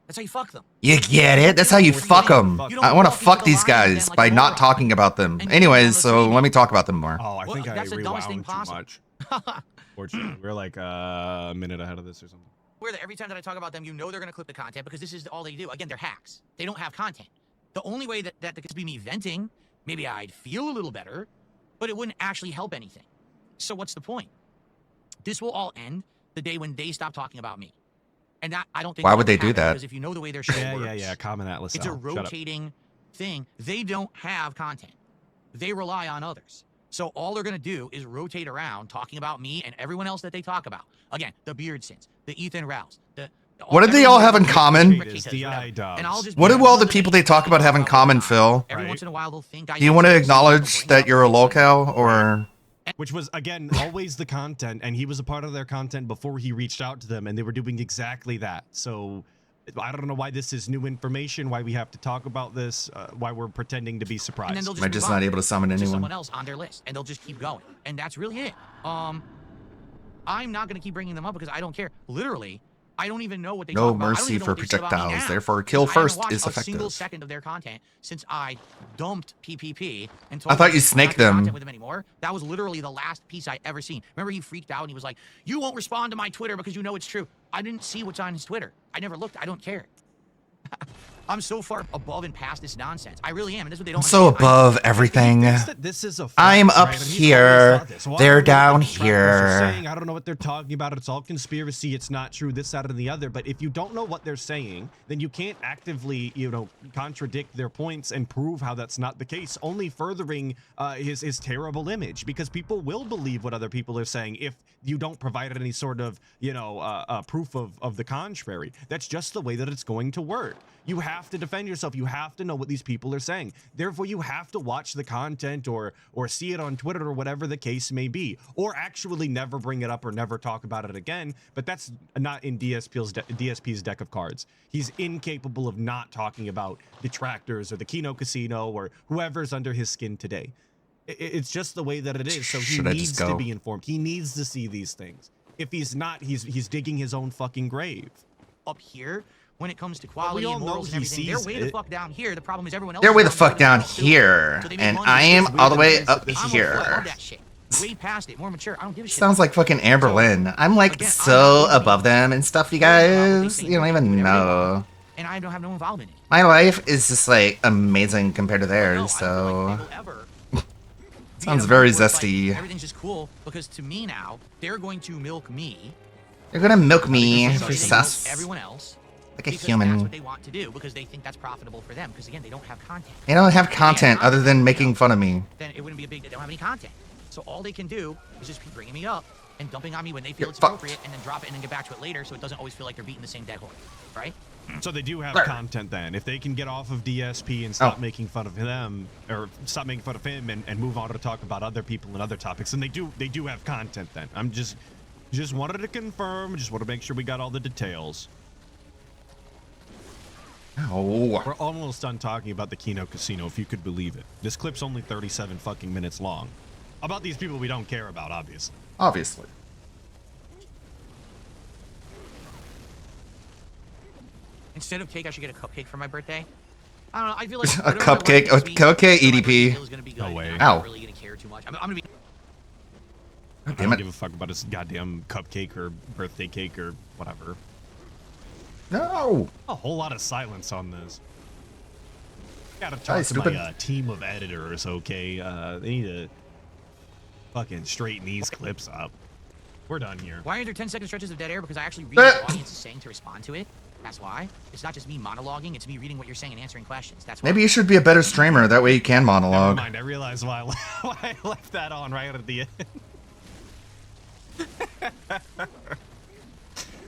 That's how you fuck them. You get it? That's how you fuck them. You don't I want to walk into fuck the these line with guys them like by a not moron. talking about them. And you Anyways, don't so wanna let me talk about them more. Oh, I Well, think I that's the dumbest thing rewound too possible. much. Fortunately, we're like a minute ahead of this or something. Where that every time that I talk about them, you know they're going to clip the content because this is all they do. Again, they're hacks. They don't have content. The only way that could be me venting, maybe I'd feel a little better, but it wouldn't actually help anything. So what's the point? This will all end the day when they stop talking about me. And that, I don't think. Why will would they ever do happen, that? Because if you know the way their show works, Yeah. Common Atlas. it's a Shut up. rotating thing. They don't have content. They rely on others. So all they're going to do is rotate around talking about me and everyone else that they talk about. Again, the Beardsons, the Ethan Rouse, What did they all have in common? Is the iDubbbz. And I'll just What be do all the really people they talk about have in common, Phil? Every Right. once in a while they'll think I Do you want to acknowledge that you're a lolcow, or Which was, again, always the content, and he was a part of their content before he reached out to them, and they were doing exactly that. So I don't know why this is new information, why we have to talk about this, why we're pretending to be and then surprised. they'll am I move just on not able to summon to anyone? someone else on their list, and they'll just keep going, and that's really it. I'm not gonna keep bringing them up because I don't care. Literally, I don't even know what they No talk about. I don't mercy even know for what they say about me projectiles, now, therefore kill because I haven't first watched is a single effective. second of their content since I dumped PPP and I thought told you them snaked not to do them. content with him anymore. That was literally the last piece I ever seen. Remember, he freaked out and he was like, "You won't respond to my Twitter because you know it's true." I didn't see what's on his Twitter. I never looked. I don't care. I'm so far above and past this nonsense. I really am, and this is what they don't. I'm so understand. above everything. This is a I'm flex, up right? And he's here, always thought this. Well, I they're don't know what down the trappers are here. saying. I don't know what they're talking about. It's all conspiracy. It's not true. This, that, and the other. But if you don't know what they're saying, then you can't actively, contradict their points and prove how that's not the case. Only furthering his terrible image, because people will believe what other people are saying if you don't provide any sort of, proof of the contrary. That's just the way that it's going to work. You have have to defend yourself. You have to know what these people are saying. Therefore, you have to watch the content or see it on Twitter or whatever the case may be, or actually never bring it up or never talk about it again. But that's not in DSP's deck of cards. He's incapable of not talking about detractors or the Kino Casino or whoever's under his skin today. It's just the way that it is. So he Should I needs just to go? be informed. He needs to see these things. If he's not, he's digging his own fucking grave. Up here, when it comes to quality all and know morals and he everything, they're sees way the it. fuck down here. The problem is everyone else. They're is way the down fuck there down too. here, So they make and money I because am we're all the the way business up that I'm here. I love that shit. Way past it, more mature. I don't give a shit. Sounds like fucking Amberlynn. I'm like Again, I'm so not above them and stuff, you They're about what they guys. say, You don't they even do whatever they know. want, and I don't have no involvement in it. My life is just like amazing compared to No, theirs, I don't feel like so they will ever sounds be very able to, like, zesty. everything's just cool because to me now they're going to milk me You're gonna milk me the for way they milk sus everyone else like a because that's human. what they want to do because they think that's profitable for them because again they don't have content. They don't have content other than making fun of me. Then it wouldn't be a big. They don't have any content, so all they can do is just keep bringing me up and dumping on me when they feel You're it's fucked. appropriate, and then drop it and then get back to it later, so it doesn't always feel like they're beating the same dead horse, right? So they do have There. content then. If they can get off of DSP and stop Oh. making fun of them, or stop making fun of him and move on to talk about other people and other topics, then they do have content then. I'm just wanted to confirm, just want to make sure we got all the details. Oh, We're almost done talking about the Kino Casino, if you could believe it. This clip's only 37 fucking minutes long. About these people we don't care about, obviously. obviously. Instead of cake, I should get a cupcake for my birthday. I don't know. I feel like A whatever I want cupcake? this week, Okay, so my EDP. birthday is gonna be No good, way. and I'm Ow. not really gonna care too much. I'm gonna be. I Damn don't it. give a fuck about his goddamn cupcake or birthday cake or whatever. No. A whole lot of silence on this. Gotta Hi, talk to stupid. my team of editors, okay? They need to fucking straighten these clips up. We're done here. Why are there 10-second stretches of dead air? Because I actually read what the audience is saying to respond to it. That's why. It's not just me monologuing. It's me reading what you're saying and answering questions. That's why. Maybe you should be a better streamer. That way you can Never monologue. mind, I realized why I left that on right at the end.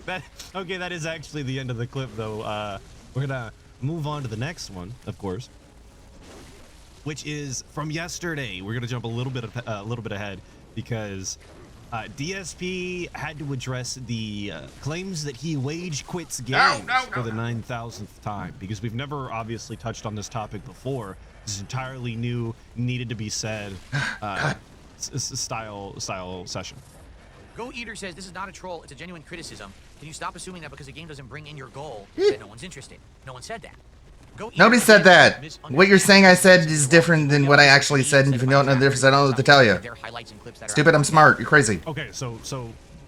That is actually the end of the clip, though. We're gonna move on to the next one, of course, which is from yesterday. We're gonna jump a little bit ahead because DSP had to address the claims that he wage quits games for the 9,000th time because we've never obviously touched on this topic before. This is entirely new, needed to be said style session. Go Eater says this is not a troll. It's a genuine criticism. Can you stop assuming that because a game doesn't bring in your goal that no one's interested? No one said that. Go Eater Nobody says said that. misunderstanding What you're saying I said is different than what I actually said, and if you don't know the difference, I don't know what to tell you. Their highlights and clips that are Stupid, I'm smart. You're crazy. Okay, so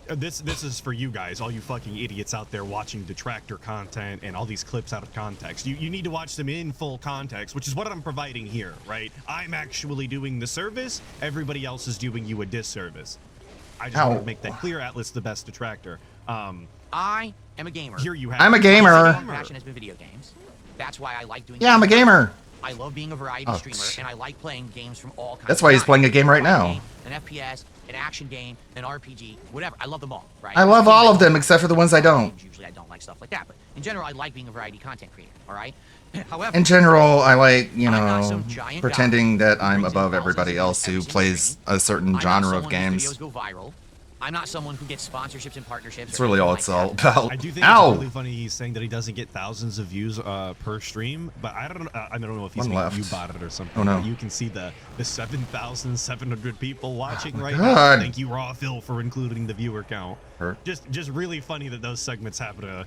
this is for you guys, all you fucking idiots out there watching detractor content and all these clips out of context. You need to watch them in full context, which is what I'm providing here, right? I'm actually doing the service. Everybody else is doing you a disservice. I just want Ow. to make that clear. Atlas, the best detractor. I am a gamer. Here you have. I'm a My gamer. passion has been video games. That's why I like doing. Yeah, I'm a gamer. I love being a variety Oh, streamer, and I like playing games from all kinds. That's of why he's genres. playing a game right Fighting now. game, An FPS, an action game, an RPG, whatever. I love them all. Right. I love Games all of I them like. except for the ones I don't. Games, usually I don't like stuff like that, but in general, I like being a variety content creator. All right. However, In general, I like, you I'm not know, some giant pretending guy that who I'm brings in above thousands everybody of else views who every single plays stream. a certain I'm not genre someone of whose games. videos go viral. I'm not someone who gets sponsorships and partnerships. It's or really all anything it's all like that. about. I do think Ow! it's really funny he's saying that he doesn't get thousands of views per stream, but I don't know if he's One saying left. you bought it or something. Oh, no. But you can see the 7,700 people watching my right God. now. Thank you, Raw Phil, for including the viewer count. Hurt. Just really funny that those segments happen to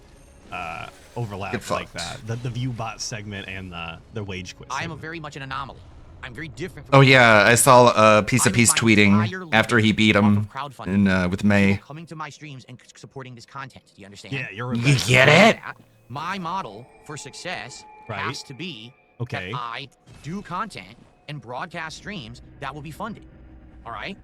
overlap Get like fucked. that. The view bot segment and the wage quit. I am a segment. very much an anomaly. I'm very different. From Oh yeah, I saw a piece of I piece make my entire tweeting living after he beat off him of crowdfunding. in with May. People coming to my streams and supporting this content. Do you understand? Yeah, you're a You veteran. get it? My model for success Right. has to be Okay. that I do content and broadcast streams that will be funded. All right?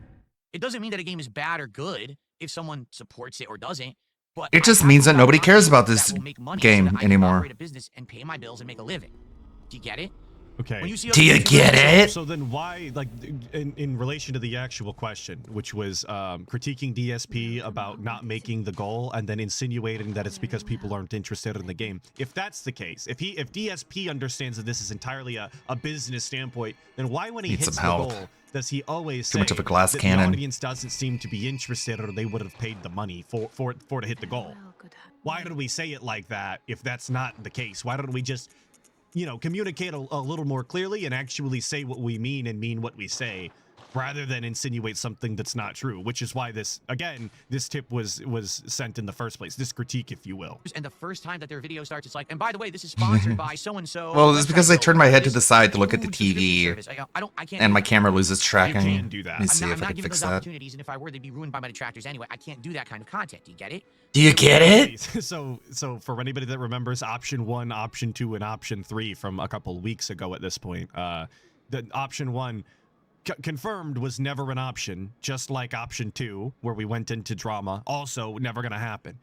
It doesn't mean that a game is bad or good if someone supports it or doesn't. But It I just have means to that put out nobody cares content about that this will make money game so that I can anymore. operate a business and pay my bills and make a living. Do you get it? Okay. When you see Do you other get YouTubers- it? So then why, like, in relation to the actual question, which was critiquing DSP about not making the goal and then insinuating that it's because people aren't interested in the game. If that's the case, if DSP understands that this is entirely a business standpoint, then why when he Need hits some the help. goal does he always Too say much of a glass that cannon. the audience doesn't seem to be interested or they would have paid the money for to hit the goal? Well, good ha- Why do we say it like that if that's not the case? Why don't we just, you know, communicate a little more clearly and actually say what we mean and mean what we say, rather than insinuate something that's not true? Which is why this tip was sent in the first place, this critique, if you will. And the first time that their video starts, it's like, and by the way, this is sponsored by so and so. Well, it's because I turned my head to the side to look at the TV, I can't. and my do that. camera loses You tracking. can do that. Let me see I'm if I not can giving fix those that. opportunities, and if I were, they'd be ruined by my detractors anyway. I can't do that kind of content. Do you get it? Do you get it? So for anybody that remembers option 1, option 2, and option 3 from a couple weeks ago at this point, the option 1 confirmed was never an option, just like option 2, where we went into drama, also never gonna happen.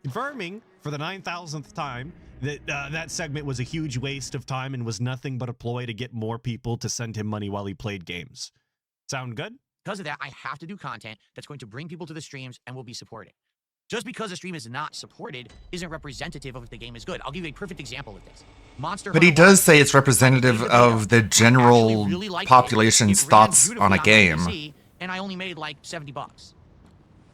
Confirming for the 9,000th time that that segment was a huge waste of time and was nothing but a ploy to get more people to send him money while he played games. Sound good? Because of that, I have to do content that's going to bring people to the streams and will be supported. Just because a stream is not supported isn't representative of if the game is good. I'll give you a perfect example of this. Monster But he Hunter does Wilds. say it's representative of the general Actually really liked it. population's It ran thoughts on a beautifully game. PC, and I only made like $70.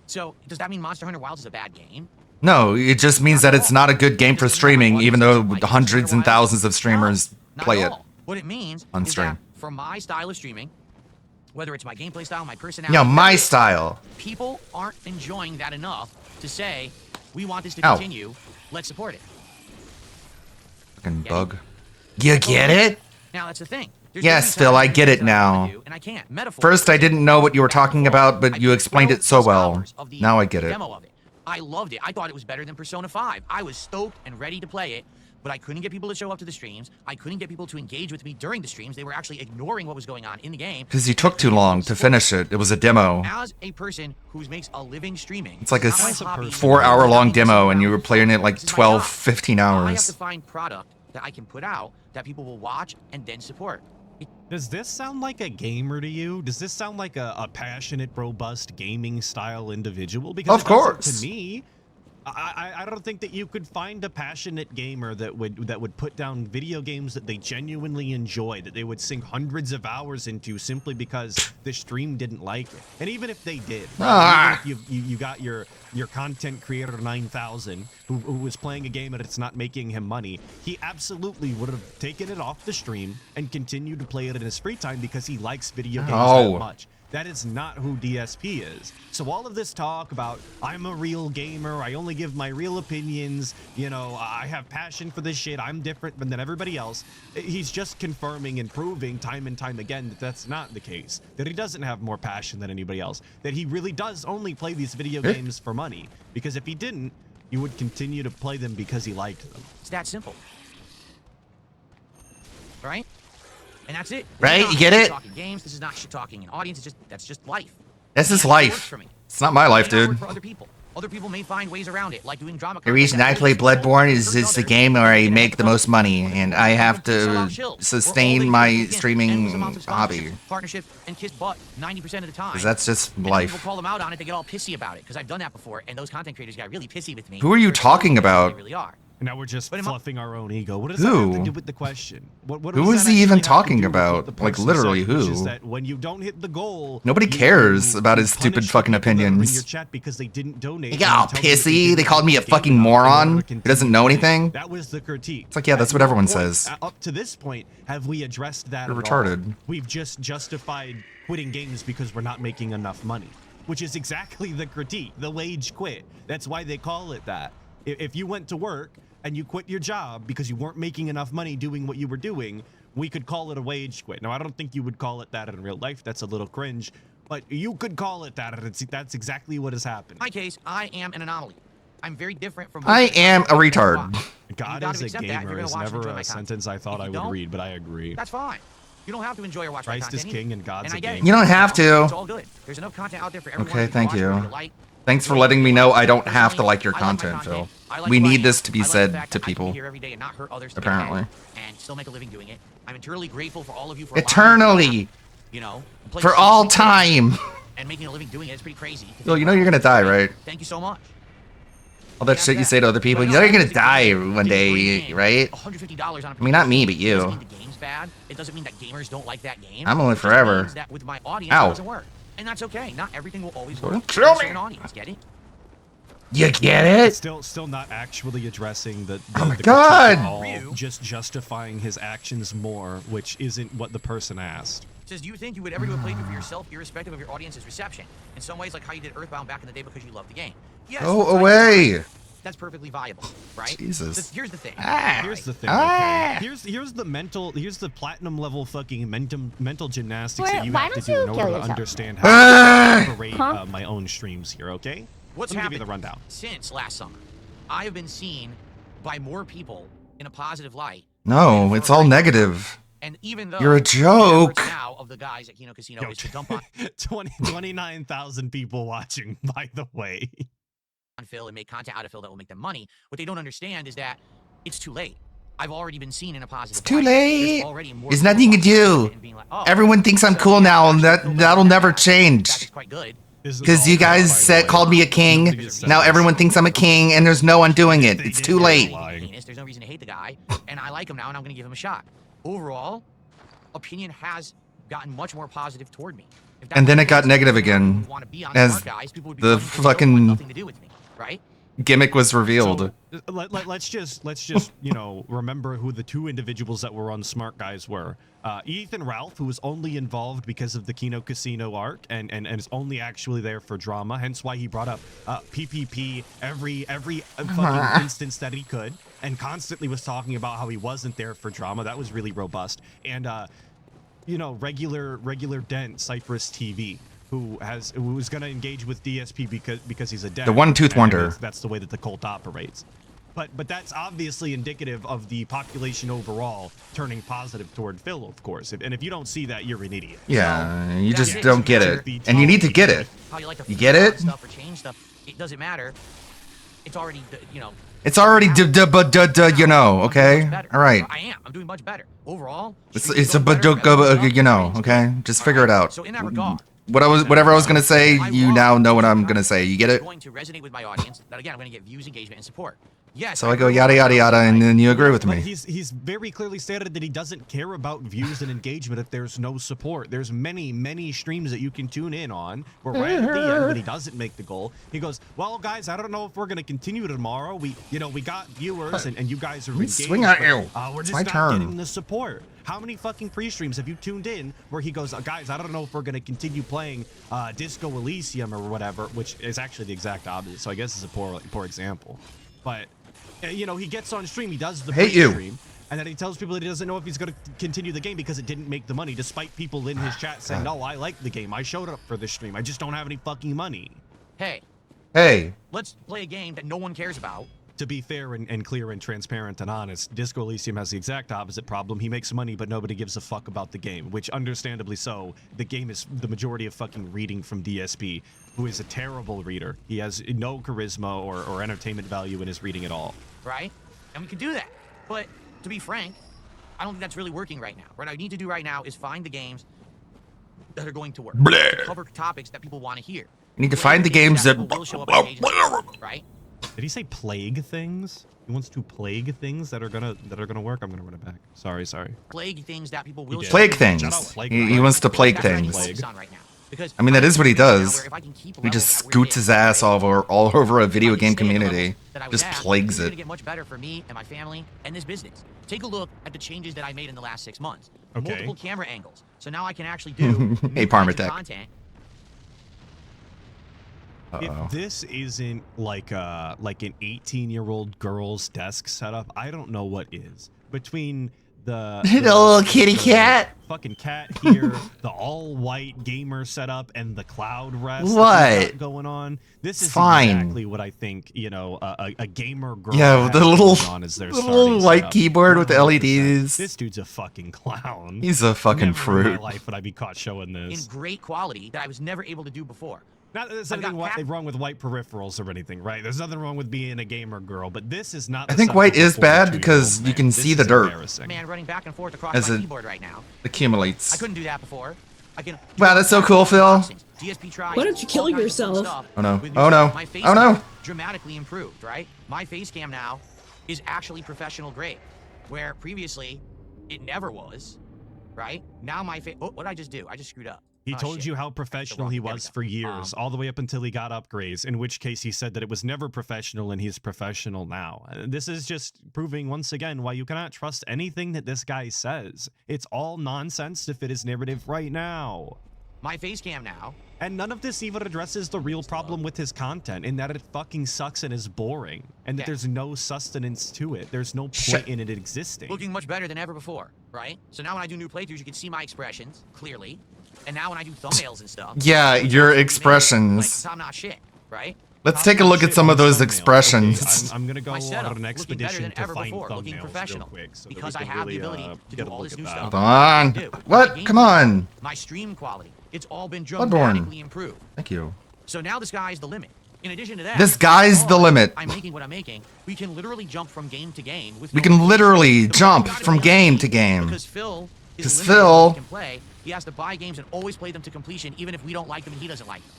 So does that mean Monster Hunter Wilds is a bad game? No, it just means that it's not a good game for streaming, even though hundreds and thousands of streamers Not play at it. all. What it means on is stream. that for my style of streaming, whether it's my gameplay style, my personality, Yeah, my whatever it is, style. people aren't enjoying that enough to say, we want this to Ow. continue, let's support it. Fucking Get it? bug. You get it? Now, that's the thing. There's Yes, gonna be Phil, times I when get there's it things I wanna now. do, and I can't. Metaphor. First, I didn't know what you were talking about, but you explained it so 12 well. hours of the Now I get it. Demo of it. I loved it. I thought it was better than Persona 5. I was stoked and ready to play it, but I couldn't get people to show up to the streams. I couldn't get people to engage with me during the streams. They were actually ignoring what was going on in the game. Because you took too long to finish it. It was a demo. As a person who makes a living streaming, It's like a not my hobby, 4-hour-long demo, and you were playing it like this is my 12, job. 15 I have to hours. find product that I can put out that people will watch and then support. Does this sound like a gamer to you? Does this sound like a passionate, robust gaming style individual? Because Of it doesn't course. to me. I don't think that you could find a passionate gamer that would put down video games that they genuinely enjoy, that they would sink hundreds of hours into simply because the stream didn't like it. And even if they did, Ah. even if you got your content creator 9,000 who was playing a game and it's not making him money, he absolutely would have taken it off the stream and continued to play it in his free time because he likes video games No. that much. That is not who DSP is. So all of this talk about I'm a real gamer, I only give my real opinions, you know, I have passion for this shit, I'm different than everybody else. He's just confirming and proving time and time again that that's not the case. That he doesn't have more passion than anybody else. That he really does only play these video games for money. Because if he didn't, he would continue to play them because he liked them. It's that simple. Right? And that's it. This Right? is not You get it? shit-talking games. This is not shit talking an audience. That's just life. This is And it works life. for me. It's not my life, It may not work dude. For other people. Other people may find ways around it, like doing drama. The reason I play Bloodborne is it's the game where I make the most money, and I have to sustain my streaming hobby. Partnership and kiss butt 90% of the time. 'Cause that's just And when life. people call them out on it, they get all pissy about it. Because I've done that before, and those content creators got really pissy with me. Who are you for talking exposing about? They really are. And now we're just But in my- fluffing our own ego. What does that have Who? to do with the question? What Who does is that he even actually have to talking do with about? what the Like, person literally said, which who? is that when you don't hit the goal, Nobody you cares about his punish stupid the fucking people that are in opinions. your chat because they didn't donate. They got and all you tell them that pissy. didn't They called me a donate fucking enough in order moron to who continue doesn't know playing. anything. That was the critique. It's like, yeah, that's At what no everyone point, says. Up to this point, have we addressed that You're at all? retarded. We've just justified quitting games because we're not making enough money, which is exactly the critique, the wage quit. That's why they call it that. If you went to work and you quit your job because you weren't making enough money doing what you were doing, we could call it a wage quit. Now, I don't think you would call it that in real life. That's a little cringe, but you could call it that, and that's exactly what has happened. In my case, I am an anomaly. I'm very different from. I most of the am a content creators retard. I watch. You God gotta is a accept that if you're gamer gonna is watch and never enjoy a my content. sentence I thought If I you would don't, read, but I agree. That's fine. You don't have to enjoy or watch my Christ content is either. king and God's And a I get it. gamer. You don't have to. It's all good. There's enough content out there for everyone. Okay, to thank watch you. whether like Thanks for letting me know I don't have to like your I love my content, Phil. I like We who I need am. this to be I like the said fact to that I can be people. here every day and not hurt others to get Apparently. ahead and still make a living doing it. I'm eternally grateful for all of you for allowing me to do Eternally. that, you know, and play For Sims all 3 time. and making a living doing it. It's pretty crazy. to Phil, think you know about. you're gonna die, right? Thank you so much. All that shit you say to other people, you know you're gonna die one day, right? $150 on a I mean, not me, but It doesn't you. mean the game's bad. It doesn't mean that gamers don't like that game. I'm only It just forever. means that with my audience, Ow. it doesn't work. And that's okay. Not everything will always work. Don't with kill a certain me. audience, get it? You get it? Still not actually addressing the Oh my critique God. at all, Ryu. just justifying his actions more, which isn't what the person asked. Says, do you think you would ever do a playthrough for yourself, irrespective of your audience's reception? In some ways, like how you did Earthbound back in the day because you loved the game. Yes. Go that's how you away. do it. That's perfectly viable, right? Jesus. Here's the thing. Ah. Here's the thing. Ah. Okay? Here's the platinum level fucking mental gymnastics Where- that you why have to don't do you in order kill to yourself? understand how Ah. to operate my own streams here. Okay. What's Let me give you happened the rundown. since last summer? I have been seen by more people in a positive light. No, it's all negative. And even though You're a the joke. efforts now of the guys at Kino Casino Yo, is to dump on 29,000 people watching, by the way. Phil and make content out of Phil that will make them money, what they don't understand is that it's too late. I've already been seen in a positive It's too light. late. There's already more There's people nothing you can watching do. it and being like, oh, Everyone thinks I'm so cool yeah, now, and actually, that'll Phil never does that. In fact, change. it's quite good. This is Because all you done, guys by the said way. called me a king. Nobody said Now this. everyone thinks I'm a king, and there's no undoing it. They It's did too that. late. Lying. There's no reason to hate the guy, and I like him now, and I'm going to give him a shot. Overall, opinion has gotten much more positive toward me. If that And then was it got the case, negative I again, would wanna be on as Smart Guys, people would be the running for show and want fucking nothing to do with me, right? Gimmick was revealed. So, let's just you know remember who the two individuals that were on Smart Guys were. Ethan Ralph, who was only involved because of the Kino Casino arc and is only actually there for drama, hence why he brought up PPP every fucking instance that he could, and constantly was talking about how he wasn't there for drama. That was really robust. And you know, regular Dent, Cypress TV, who was going to engage with DSP because he's a Dent. The one-tooth and wonder. That's the way that the cult operates. But that's obviously indicative of the population overall turning positive toward Phil, of course. And if you don't see that, you're an idiot. Yeah, you That's just it. don't get it. The And you need to get it. How you like to You get fix it? stuff or change stuff, it doesn't matter. It's already, you know. It's already you know, okay? All right. I am. I'm doing much better. Overall, It's streaming's a going better, revenue's up, you know, ratings okay? good. Just All figure it right? out. So in that regard, Whatever I was gonna say, I you want now know what this I'm content gonna say. You get is it? going to resonate with my audience. That again, I'm going to get views, engagement, and support. Yes. So I go yada yada yada, and then you agree with But me. he's very clearly stated that he doesn't care about views and engagement if there's no support. There's many streams that you can tune in on where right at the end when he doesn't make the goal, he goes, "Well, guys, I don't know if we're gonna continue tomorrow. We got viewers and you guys are Let me engaged. swing at but, you. We're It's just my not turn." getting the support." How many fucking pre-streams have you tuned in where he goes, "Guys, I don't know if we're gonna continue playing Disco Elysium or whatever," which is actually the exact opposite. So I guess it's a poor example, but. You know, he gets on stream, he does the Hate you. stream, and then he tells people that he doesn't know if he's going to continue the game because it didn't make the money, despite people in his chat saying, "No, I like the game. I showed up for this stream. I just don't have any fucking money." Hey, Hey, let's play a game that no one cares about. To be fair and clear and transparent and honest, Disco Elysium has the exact opposite problem. He makes money, but nobody gives a fuck about the game, which understandably so. The game is the majority of fucking reading from DSP, who is a terrible reader. He has no charisma or entertainment value in his reading at all. Right? And we can do that. But to be frank, I don't think that's really working right now. What I need to do right now is find the games that are going to work. To cover topics that people want to hear. you need to find the games that. people will show up and engage with, right? Did he say plague things? He wants to plague things that are gonna work. I'm gonna run it back. Sorry. Plague things that people will did. show Plague up things. and Shut up, plague He them. wants to plague That's what I need to things. focus on right now. Because I mean, that is what he does. where if I can keep He levels just that we're scoots in, his ass right? all over a video If I can game stay at the levels community. that I was Just at, plagues it's gonna it. get much better for me and my family and this business. Take a look at the changes that I made in the last 6 months. Okay. Multiple camera angles. So now I can actually do Hey, new kinds of Parmatech. content. Uh-oh. If this isn't like an 18-year-old girl's desk setup, I don't know what is. Between the little kitty cat. fucking cat here, the all-white gamer setup, and the cloud rest that What? we've got going on, this is Fine. exactly what I think. You know, a gamer girl. Yeah, has the little, going on as their the little starting white setup. keyboard with the 100%. LEDs. This dude's a fucking clown. He's a fucking Never in fruit. my life would I be caught showing In this. great quality that I was never able to do before. Not that there's I've got anything wrong with white peripherals or anything, right? There's nothing wrong with being a gamer girl, but this is not. I think white is bad because you can see the dirt Man running back and forth across as my it keyboard right now. accumulates. I couldn't do that before. I can. Wow, that's so cool, Phil. DSP tried Why don't you kill all kinds of yourself? fun stuff Oh, no. with new Oh, no. stuff. My face Oh, no. cam dramatically improved, right? My face cam now is actually professional grade, where previously it never was, right? Now my face. Oh, what did I just do? I just screwed up. He Oh, told shit. you how professional he There we was go. for years, all the way up until he got upgrades, in which case he said that it was never professional and he's professional now. This is just proving once again why you cannot trust anything that this guy says. It's all nonsense to fit his narrative right now. My face cam now. And none of this even addresses the real problem with his content, in that it fucking sucks and is boring, and that Yeah. there's no sustenance to it. There's no Shit. point in it existing. Looking much better than ever before, right? So now when I do new playthroughs, you can see my expressions clearly. And now when I do thumbnails and stuff, Yeah, your like expressions. top-notch shit, right? Let's take a look at some of those expressions. Okay, I'm gonna go My on setup an looking better expedition than to ever find before, looking thumbnails professional, real quick, so that because we I can have really, the ability to get do a all look this at new that. stuff. Come on. Do. My What? game Come on. My stream quality, it's all been Bloodborne. dramatically improved. Thank you. So now the sky's the limit. In addition to that, The sky's the because limit. I'm making what I'm making. We can literally jump from game to game. With We no can limitations. literally The jump problem from is game to game. Because Phil is 'Cause limited in what Phil- he can play. He has to buy games and always play them to completion, even if we don't like them and he doesn't like them.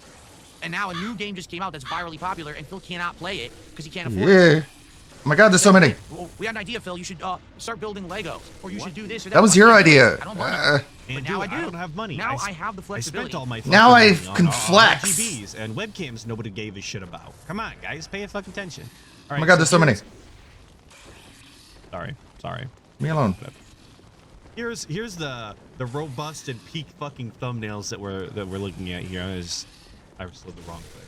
And now a new game just came out that's virally popular, and Phil cannot play it because he can't afford it. Yeah. Oh my god, there's so many. Well, we had an idea, Phil. You should start building Legos, or you should do this or that. That was Why your can't you do idea. it? I don't blame you. Uh, But And now dude, I do. don't have money. Now I I have the I flexibility. spent all my Now fucking I money can on flex. RGBs and webcams nobody gave a shit about. Come on, guys, pay fucking attention. All Oh my god, there's so many. Sorry. Leave me alone. Here's the robust and peak fucking thumbnails that we're looking at here. I slid the wrong thing.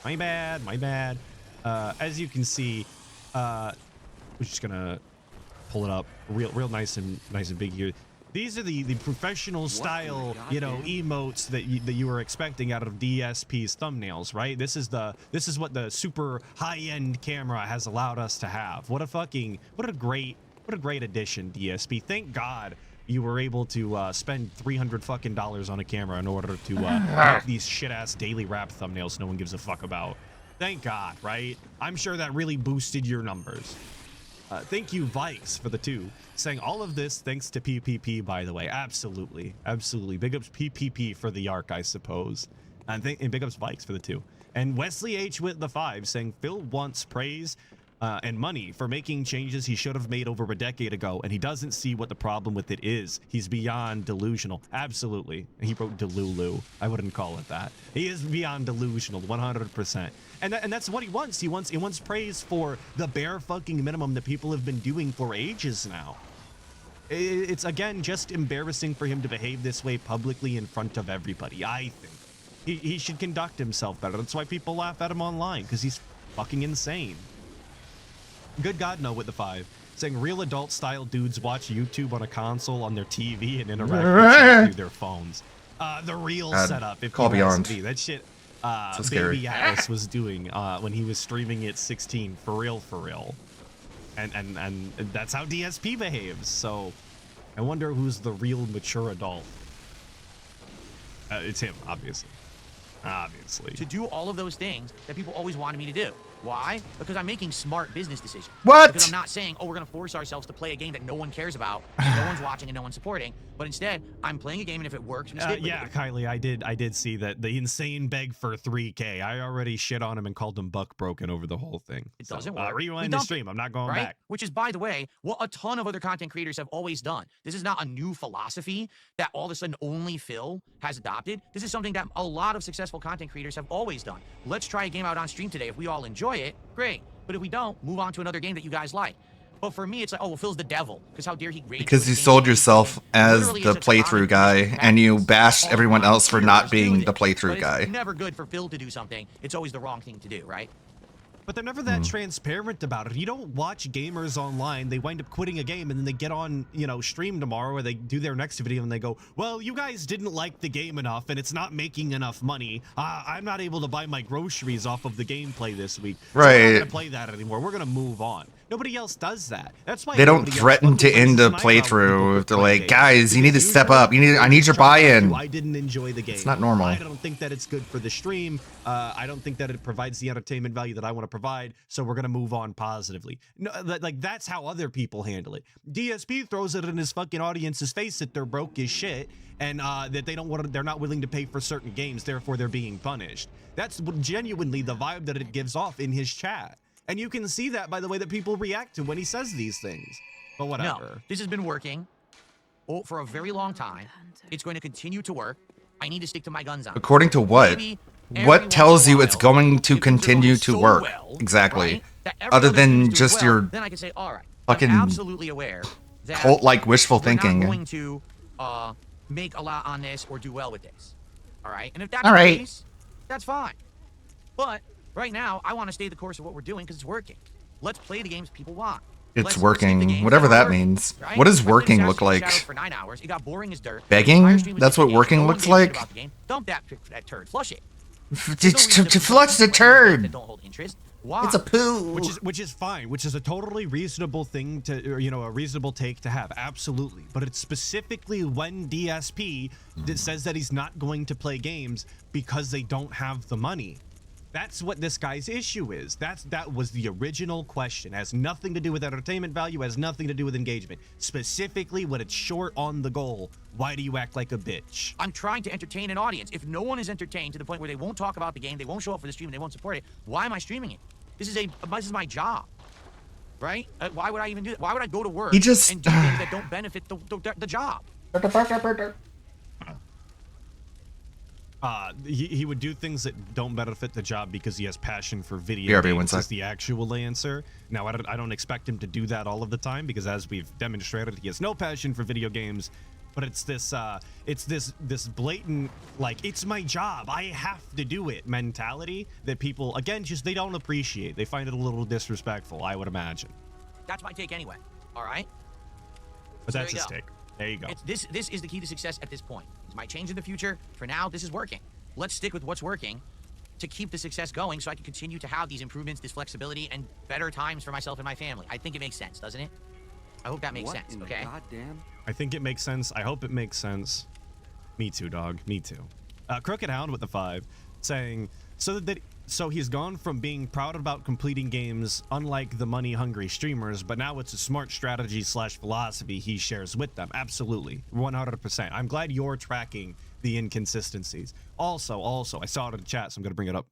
My bad. As you can see, we're just gonna pull it up real nice and big here. These are the professional style, emotes that you were expecting out of DSP's thumbnails, right? This is what the super high-end camera has allowed us to have. What a great addition, DSP. Thank God you were able to spend $300 fucking on a camera in order to make these shit-ass daily rap thumbnails no one gives a fuck about. Thank God, right? I'm sure that really boosted your numbers. Thank you, Vikes, for the 2. Saying all of this thanks to PPP, by the way. Absolutely. Big ups PPP for the arc, I suppose. And big ups Vikes for the 2. And Wesley H with the 5 saying Phil wants praise and money for making changes he should have made over a decade ago, and he doesn't see what the problem with it is. He's beyond delusional. Absolutely. He wrote Delulu. I wouldn't call it that. He is beyond delusional, 100%. And that's what he wants. He wants praise for the bare fucking minimum that people have been doing for ages now. It's, again, just embarrassing for him to behave this way publicly in front of everybody, I think. He should conduct himself better. That's why people laugh at him online, because he's fucking insane. Good God, no, with the 5. Saying real adult-style dudes watch YouTube on a console on their TV and interact with chat through their phones. The real setup, if Call you ask Beyond. me. That shit So scary. Baby Atlas was doing when he was streaming at 16, for real. And that's how DSP behaves. So I wonder who's the real mature adult. It's him, obviously. To do all of those things that people always wanted me to do. Why? Because I'm making smart business decisions. What? Because I'm not saying, oh, we're going to force ourselves to play a game that no one cares about, and no one's watching and no one's supporting. But instead, I'm playing a game, and if it works, we stick with Yeah, it. Kylie, I did see that the insane beg for 3K. I already shit on him and called him buck broken over the whole thing. It doesn't work. We Rewind the dump stream. I'm not going right? back. Which is, by the way, what a ton of other content creators have always done. This is not a new philosophy that all of a sudden only Phil has adopted. This is something that a lot of successful content creators have always done. Let's try a game out on stream today. If we all enjoy it, great. But if we don't, move on to another game that you guys like. But for me, it's like, oh, well, Phil's the devil. Because how dare he rage Because quit you games sold that he's yourself playing. as Literally, the it's a playthrough common guy, practice and you all bashed the everyone time. else for not Creators do being this, the playthrough but guy. It's never good for Phil to do something. It's always the wrong thing to do, right? But they're never that transparent about it. You don't watch gamers online. They wind up quitting a game and then they get on, stream tomorrow, or they do their next video and they go, well, you guys didn't like the game enough and it's not making enough money. I'm not able to buy my groceries off of the gameplay this week. So I'm not Right. going to play that anymore. We're going to move on. Nobody else does that. That's why They don't nobody else threaten to fucking end plays a my mouth when people playthrough quit if they're playing like, games. guys, you need to Because step up. usually I need your buy-in. I didn't enjoy the game. It's not normal. I don't think that it's good for the stream. I don't think that it provides the entertainment value that I want to provide. So we're gonna move on positively. No, like that's how other people handle it. DSP throws it in his fucking audience's face that they're broke as shit and that they're not willing to pay for certain games, therefore they're being punished. That's genuinely the vibe that it gives off in his chat. And you can see that by the way that people react to when he says these things. But whatever. No, this has been working for a very long time. It's going to continue to work. I need to stick to my guns on it. According to what? Maybe every What once tells in a you it's while, going to if things are continue going to so work? well, Exactly. right, that Other everyone than is doing just well, your then I can say, all right, fucking I'm absolutely aware that cult-like wishful we're thinking. not going to make a lot on this or do well with this. All right, and if that's All the right. case, that's fine. But right now, I want to stay the course of what we're doing because it's working. Let's play the games people want. It's Let's stick the working, games whatever that that are working, means. right? What does I played working Assassin's look Creed like? Shadows for 9 hours. It got boring as dirt. Begging? Entire stream was That's what just games. working No one looks gave a shit like? about the game. Dump that turd. Flush it. To flush the turd. That don't hold interest. Why? It's a poo. Which is fine, which is a totally reasonable thing to, or, a reasonable take to have, absolutely. But it's specifically when DSP that says that he's not going to play games because they don't have the money. That's what this guy's issue is. That was the original question. Has nothing to do with entertainment value, has nothing to do with engagement. Specifically when it's short on the goal, why do you act like a bitch? I'm trying to entertain an audience. If no one is entertained to the point where they won't talk about the game, they won't show up for the stream, they won't support it, why am I streaming it? This is my job, right? Why would I even do that? Why would I go to work He just- and do things that don't benefit the job? He would do things that don't benefit the job because he has passion for video BRB, one games sec. is the actual answer. Now, I don't expect him to do that all of the time because as we've demonstrated, he has no passion for video games. But it's this blatant, like, it's my job, I have to do it mentality that people, again, just they don't appreciate. They find it a little disrespectful, I would imagine. That's my take anyway. All right. But So that's there his you take. There you go. This is the key to success at this point. It might change in the future. For now, this is working. Let's stick with what's working to keep the success going so I can continue to have these improvements, this flexibility, and better times for myself and my family. I think it makes sense, doesn't it? I hope that makes sense, okay? Goddamn. I think it makes sense. I hope it makes sense. Me too, dog. Me too. Crooked Hound with the 5 saying, so he's gone from being proud about completing games, unlike the money-hungry streamers, but now it's a smart strategy / philosophy he shares with them. Absolutely. 100%. I'm glad you're tracking the inconsistencies. Also, I saw it in the chat, so I'm going to bring it up.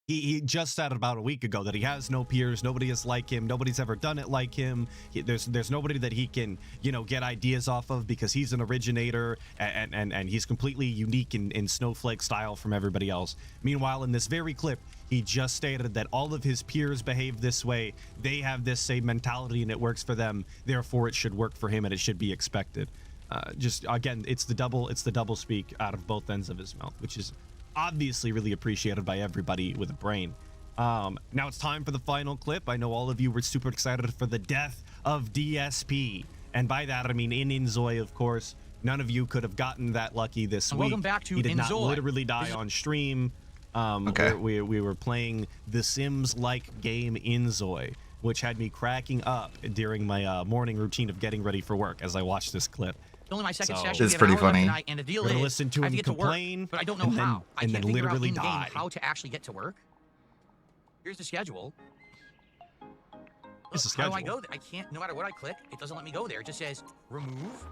He just said about a week ago that he has no peers, nobody is like him, nobody's ever done it like him. There's nobody that he can, get ideas off of because he's an originator and he's completely unique in snowflake style from everybody else. Meanwhile, in this very clip, he just stated that all of his peers behave this way, they have this same mentality and it works for them, therefore it should work for him and it should be expected. Just again, it's the double speak out of both ends of his mouth, which is obviously really appreciated by everybody with a brain. Now it's time for the final clip. I know all of you were super excited for the death of DSP, and by that I mean inZOI, of course. None of you could have gotten that lucky this And week. welcome back to He did not inZOI. literally die on stream. Okay. We were playing the Sims-like game inZOI, which had me cracking up during my morning routine of getting ready for work as I watched this clip. It's only my second So- session. It's We have pretty an hour left funny. tonight, and the deal We're gonna is, listen to I have him to get to complain, work, but I don't know and then- how. I and can't then figure out literally in-game die. how to actually get to work. Here's the schedule. It's the How do I schedule. go there? I can't, no matter what I click, it doesn't let me go there. It just says remove.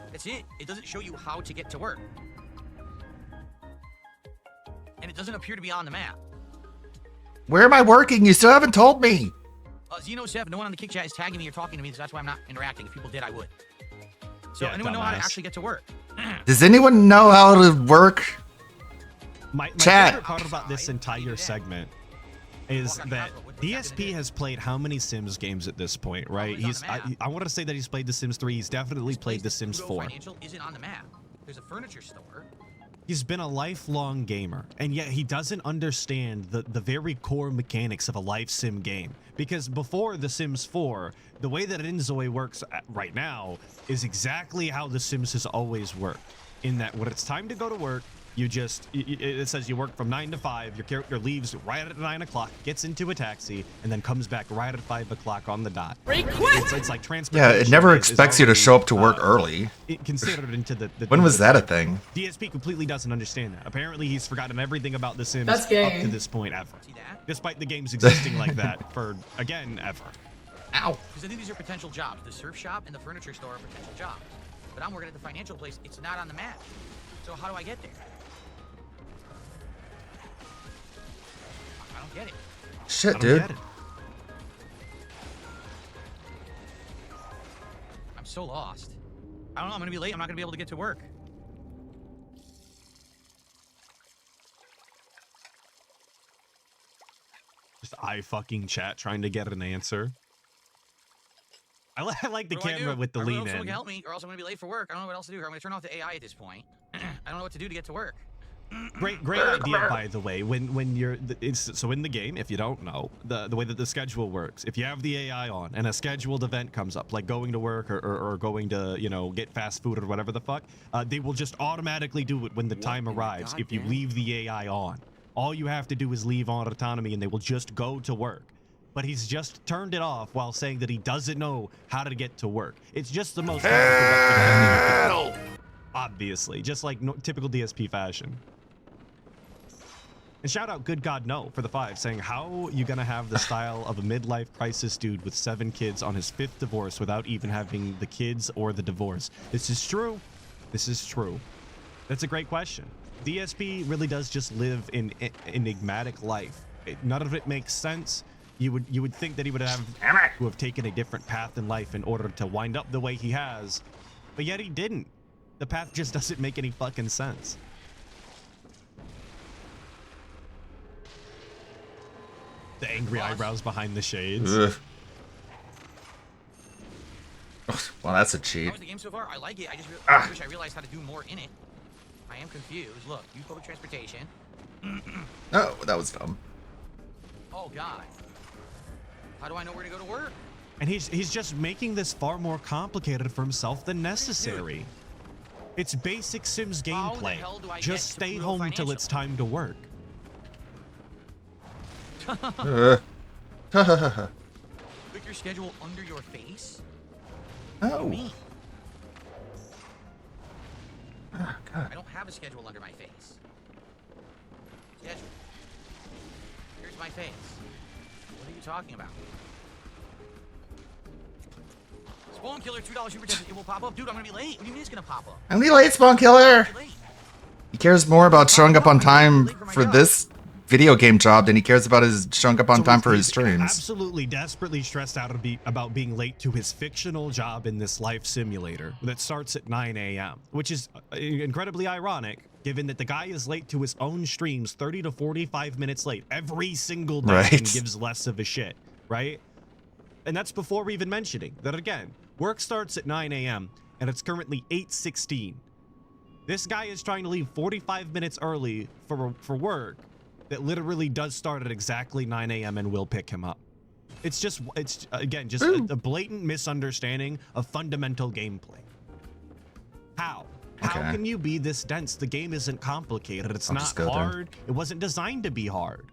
That's it. It doesn't show you how to get to work. And it doesn't appear to be on the map. Where am I working? You still haven't told me. Xeno7, no one on the Kick Chat is tagging me or talking to me, so that's why I'm not interacting. If people did, I would. So Yeah, anyone know how to dumbass. actually get to work? Does anyone know how to work? My Chat. favorite part about this entire segment is that DSP has played how many Sims games at this point, right? it's on the map. I want to say that he's played The Sims 3. He's definitely played The Sims 4. Financial isn't on the map. There's a furniture store. He's been a lifelong gamer, and yet he doesn't understand the very core mechanics of a life sim game. Because before The Sims 4, the way that inZOI works right now is exactly how The Sims has always worked. In that when it's time to go to work, You just, it says you work from 9 to 5. Your character leaves right at 9 o'clock, gets into a taxi, and then comes back right at 5 o'clock on the dot. It's like transportation. Yeah, it never is expects you to already, show up to work early. Considered into the When was that a thing? DSP completely doesn't understand that. Apparently, he's forgotten everything about The Sims That's up gay. to this point ever. See that? Despite the games existing like that for, again, ever. Ow. Because I think these are potential jobs. The surf shop and the furniture store are potential jobs. But I'm working at the financial place. It's not on the map. So how do I get there? I don't get it. Shit, I don't dude. get it. I'm so lost. I don't know. I'm gonna be late. I'm not gonna be able to get to work. Just I fucking chat trying to get an answer. I like the What do I camera do? with the I really lean hope someone in. can help me, or else I'm gonna be late for work. I don't know what else to do. I'm gonna turn off the AI at this point. I don't know what to do to get to work. Great idea, by the way. When you're, so in the game, if you don't know, the way that the schedule works, if you have the AI on and a scheduled event comes up, like going to work or going to, you know, get fast food or whatever the fuck, they will just automatically do it when the time arrives if you leave the AI on. All you have to do is leave on autonomy and they will just go to work. But he's just turned it off while saying that he doesn't know how to get to work. It's just the most counterproductive thing. Obviously, just like typical DSP fashion. And shout out Good God No for the 5, saying, how you gonna have the style of a midlife crisis dude with 7 kids on his 5th divorce without even having the kids or the divorce? This is true. This is true. That's a great question. DSP really does just live in enigmatic life. None of it makes sense. You would think that he would have to have taken a different path in life in order to wind up the way he has, but yet he didn't. The path just doesn't make any fucking sense. The angry eyebrows behind the shades. Ugh. Well, that's a cheat. How was the game so far? I like it. I just I wish I realized how to do more in it. I am confused. Look, use public transportation. Oh, that was dumb. Oh God. How do I know where to go to work? And he's just making this far more complicated for himself than necessary. It's basic Sims How the gameplay. hell do I Just get to stay Pluto home Financial? till it's time to work. Put your schedule under your face? Oh. Me. Oh, God. I don't have a schedule under my face. Schedule. Here's my face. What are you talking about? Spawn Killer, $2 super tip. It will pop up. Dude, I'm gonna be late. What do you mean it's gonna pop up? I'm the late Spawn Killer. I'm late. He cares more about showing up on time for this video game job than he cares about his showing up on time for his He's streams. absolutely desperately stressed out about being late to his fictional job in this life simulator that starts at 9 a.m., which is incredibly ironic given that the guy is late to his own streams 30 to 45 minutes late every single day Right. and gives less of a shit, right? And that's before even mentioning that, again, work starts at 9 a.m. and it's currently 8:16. This guy is trying to leave 45 minutes early for work that literally does start at exactly 9 a.m. and will pick him up. It's again, just a blatant misunderstanding of fundamental gameplay. How? How Okay. can you be this dense? The game isn't complicated. It's I'll not just go there. hard. It wasn't designed to be hard.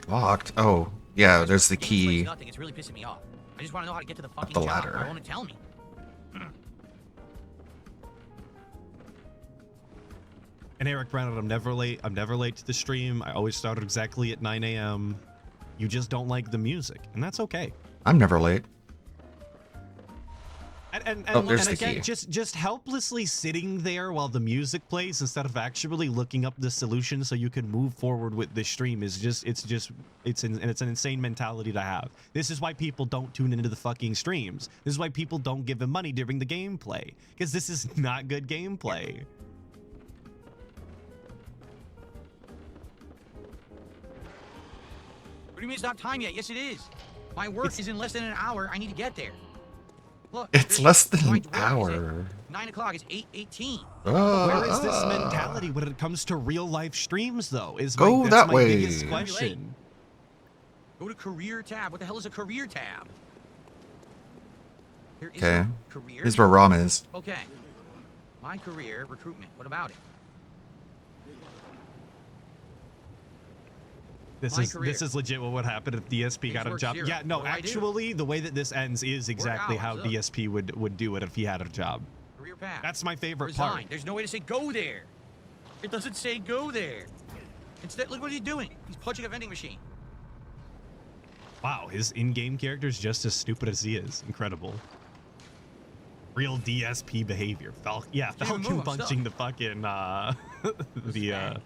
Locked. Oh, yeah, there's the Game's key. nothing. It's really pissing me off. I just want to know how to get to the fucking the job. ladder. I want to tell me. And Eric Brown, I'm never late. I'm never late to the stream. I always start exactly at 9 a.m. You just don't like the music, and that's okay. I'm never late. And there's the again, key. just helplessly sitting there while the music plays instead of actually looking up the solution so you can move forward with the stream is it's an insane mentality to have. This is why people don't tune into the fucking streams. This is why people don't give him money during the gameplay, because this is not good gameplay. What do you mean it's not time yet? Yes, it is. My work is in less than an hour. I need to get there. Look, It's there's- less than my an work is at hour. 9 o'clock. It's 8:18. Where is this mentality when it comes to real life streams, though? Go That's that my way. biggest question. Go to career tab. What the hell is a career tab? There is Okay. a career. Here's where ROM is. Okay. My career, recruitment. What about it? This My is career. this is legit what would happen if DSP got a Work job. zero. Yeah, no, What do I do? actually, the way that this ends is exactly how hours up. DSP would do it if he had a job. Career path. That's my favorite Resign. part. There's no way to say go there. It doesn't say go there. Instead, look what he's doing. He's punching a vending machine. Wow, his in-game character is just as stupid as he is. Incredible. Real DSP behavior. Yeah, Can't even Falcon move, I'm punching the fucking the bag?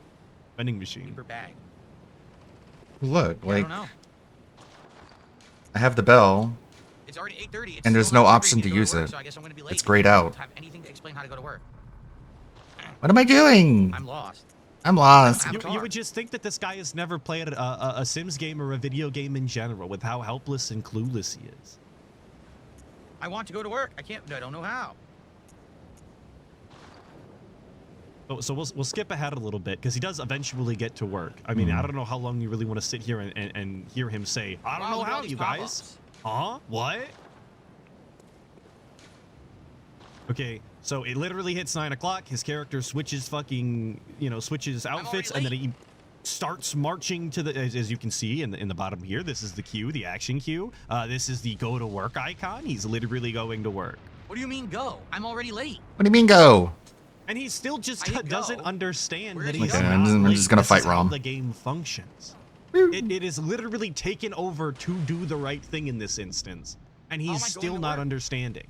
vending machine. Paper bag. Look, Yeah, I like don't know. I have the bell. It's already 8:30. It's And there's still no not option free to go use work, it. So I guess I'm gonna be late. It's grayed I out. don't have anything to explain how to go to work. What am I doing? I'm lost. I'm lost. I'm- You would just think that this guy has never played a Sims game or a video game in general with how helpless and clueless he is. I want to go to work. I can't. I don't know how. So we'll skip ahead a little bit because he does eventually get to work. I mean, I don't know how long you really want to sit here and hear him say, I don't Wow, know look at all how, these you guys. pop-ups. Huh? What? Okay, so it literally hits 9 o'clock. His character switches switches outfits, and then he starts marching to the, as you can see in the bottom here. This is the queue, the action queue. This is the go to work icon. He's literally going to work. What do you mean go? I'm already late. What do you mean go? And he still just I hit doesn't go. understand Where that did he he's go? not I'm late. just gonna This fight is how Rom. the game functions. It is literally taken over to do the right thing in this instance, and How am he's I going still to not work? understanding.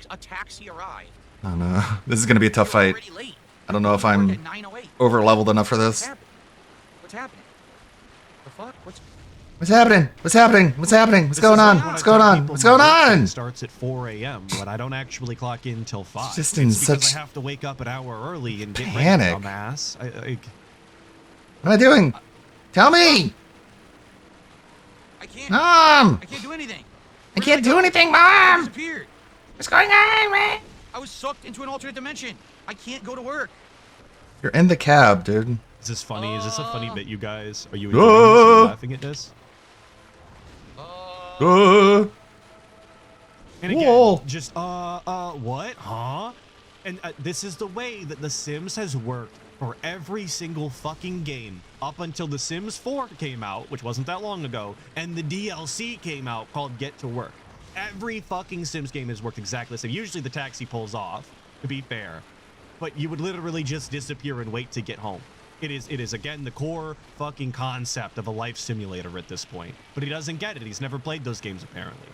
A taxi arrived. I don't know. This is gonna be a tough You're fight. already late. I don't know if Work I'm at 9:08. over leveled enough for What's this. happening? What's happening? The fuck? What's What's happening? What's happening? What's happening? What's This going is on? like when What's I going tell on? people What's my going work day on? starts at 4 a.m., but I don't actually clock in till 5. Just in it's because such I have to wake up an hour early and get panic. ready, dumbass. What am I doing? Tell me! I can't. Mom! I can't do anything. I can't do anything, I Mom! disappeared. What's going on, man? I was sucked into an alternate dimension. I can't go to work. You're in the cab, dude. Is this funny? Is this a funny bit, you guys? Are you Uh. enjoying this? Are you laughing at this? And again, Whoa. just, what? Huh? And this is the way that The Sims has worked for every single fucking game up until The Sims 4 came out, which wasn't that long ago, and the DLC came out called Get to Work. Every fucking Sims game has worked exactly the same. Usually the taxi pulls off, to be fair, but you would literally just disappear and wait to get home. It is again the core fucking concept of a life simulator at this point. But he doesn't get it. He's never played those games apparently.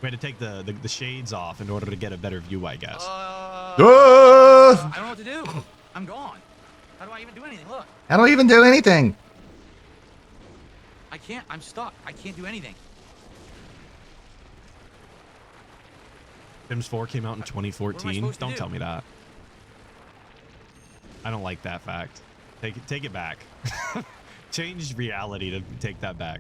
We had to take the shades off in order to get a better view, I guess. I Ah! don't know what to do. I'm gone. How do I even do anything? Look, I don't even do anything. I can't. I'm stuck. I can't do anything. Sims 4 came out in 2014. supposed to Don't do? tell me that. I don't like that fact. Take it back. Change reality to take that back.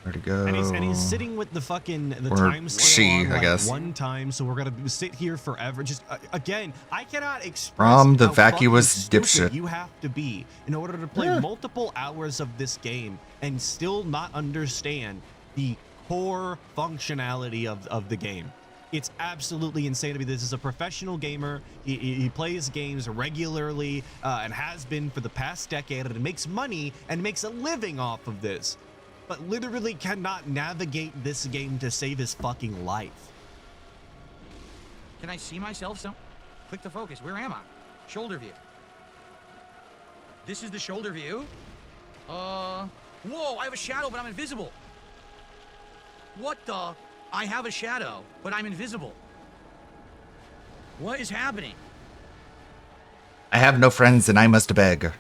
Where'd it go? And he's sitting with the fucking Or time scale she, on, I like, guess. one time, so we're gonna sit here forever. Just again, I cannot express From the how fucking vacuous stupid dipshit. you have to be in order to play Yeah. multiple hours of this game and still not understand the core functionality of the game. It's absolutely insane to me. This is a professional gamer. He plays games regularly and has been for the past decade and makes money and makes a living off of this, but literally cannot navigate this game to save his fucking life. Can I see myself? Click the focus. Where am I? Shoulder view. This is the shoulder view. Whoa! I have a shadow, but I'm invisible. What the? I have a shadow, but I'm invisible. What is happening? I have no friends and I must beg.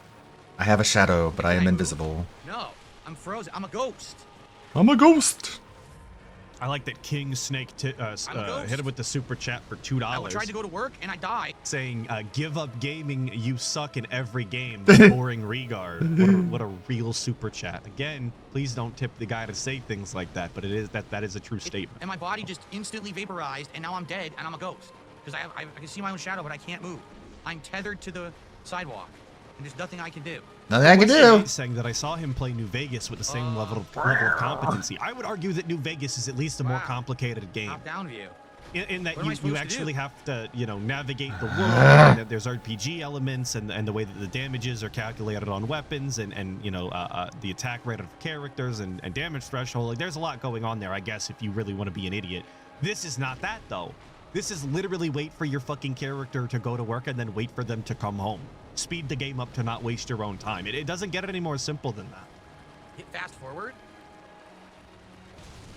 I have a shadow, but I Can am move? invisible. No, I'm frozen. I'm a ghost. I'm a ghost. I like that King Snake I'm a ghost. hit him with the super chat for $2, I tried to go to work and I died. saying, "Give up gaming. You suck in every game." Boring regard. What a real super chat. Again, please don't tip the guy to say things like that, but that is a true statement. And my body just instantly vaporized, and now I'm dead, and I'm a ghost. Because I can see my own shadow, but I can't move. I'm tethered to the sidewalk. and there's nothing I can do. Nothing I can do. Saying that I saw him play New Vegas with the same level of competency. I would argue that New Vegas is at least a more complicated game. Top-down view. In that What am I you supposed to actually do? have to, navigate the world, and that there's RPG elements and the way that the damages are calculated on weapons and the attack rate of characters and damage threshold. Like, there's a lot going on there, I guess, if you really want to be an idiot. This is not that, though. This is literally wait for your fucking character to go to work and then wait for them to come home. Speed the game up to not waste your own time. It doesn't get any more simple than that. Hit fast forward.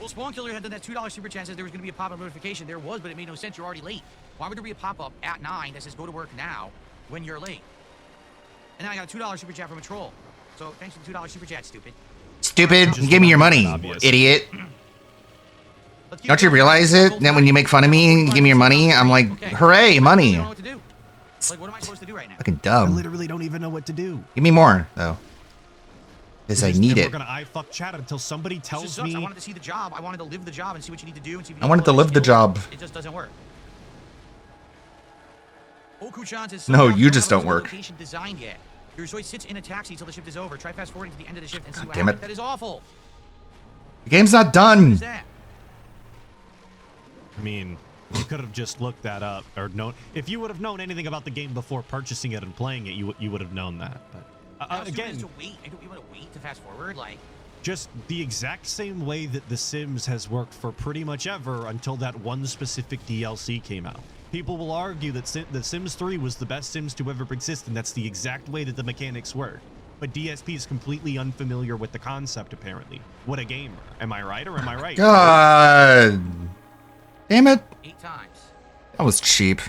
Well, Spawn Killer had done that $2 super chat says there was going to be a pop-up notification. There was, but it made no sense. You're already late. Why would there be a pop-up at 9 that says go to work now when you're late? And then I got a $2 super chat from a troll. So thanks for the $2 super chat, stupid. Stupid. Just Give me your one money, obvious. idiot. Let's keep Don't you going. realize it? That when you make fun of me and give me your money, I'm like, Okay. hooray, I money. don't know what to do. Like, what am I supposed to do right now? Fucking I dumb. literally don't even know what to do. Give me more, though. Because I need We're it. gonna fuck chat until somebody It just tells sucks. I me. wanted to see the job. I wanted to live the job and see what you need to do and see if you I need wanted to learn live the skills. job. It just doesn't work. Oku-chan says, No, "Sometimes you don't just have a don't work." location designed yet. Your choice sits in a taxi until the shift is over. Try fast forwarding to the end of the shift and see God what damn happens. it. That is awful. The game's not What done. is that? I mean, you could have just looked that up or known. If you would have known anything about the game before purchasing it and playing it, you would have known that. But How stupid is again, to wait. You want to wait to fast forward? Like, just the exact same way that The Sims has worked for pretty much ever until that one specific DLC came out. People will argue that The Sims 3 was the best Sims to ever exist, and that's the exact way that the mechanics work. But DSP is completely unfamiliar with the concept, apparently. What a gamer. Am I right or am I right? God. Damn it. 8 times. That was cheap.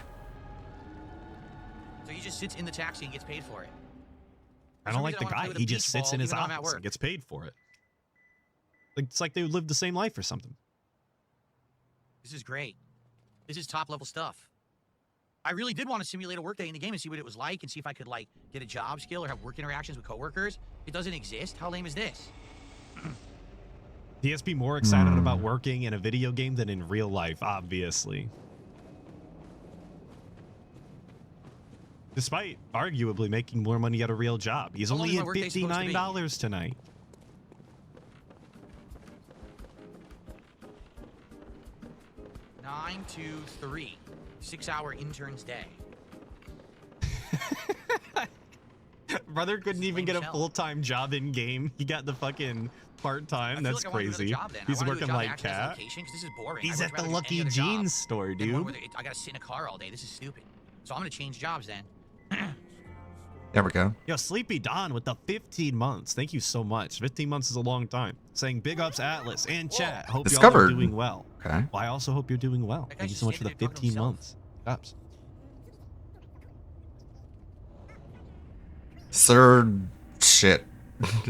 So he just sits in the taxi and gets paid for it. I For don't some like reason, the I wanna guy. play with He a just beach sits ball in his even though I'm at office and work. gets paid for it. Like, it's like they lived the same life or something. This is great. This is top level stuff. I really did want to simulate a workday in the game and see what it was like and see if I could like get a job skill or have work interactions with coworkers. It doesn't exist. How lame is this? DSP more excited about working in a video game than in real life, obviously. Despite arguably making more money at a real job. He's How long only is my at workday supposed to be? $59 tonight. Nine to 3. 6-hour intern's day. Brother couldn't even get a Himself. full-time job in game. He got the fucking part-time. I feel That's like I wanna do another crazy. job then. I He's wanna do a working job that like actually has a cat. location, 'cause this is boring. He's I at would the rather do Lucky any other job Jeans store, than one dude. where I gotta sit in a car all day. This is stupid. So I'm gonna change jobs then. There we go. Yo, Sleepy Don with the 15 months. Thank you so much. 15 months is a long time. Saying big ups Atlas and chat. Hope y'all Discovered. are doing well. Okay. Well, I also hope you're doing well. That guy's Thank you just so much for the standing there talking to 15 himself. months. Ups. Sir shit.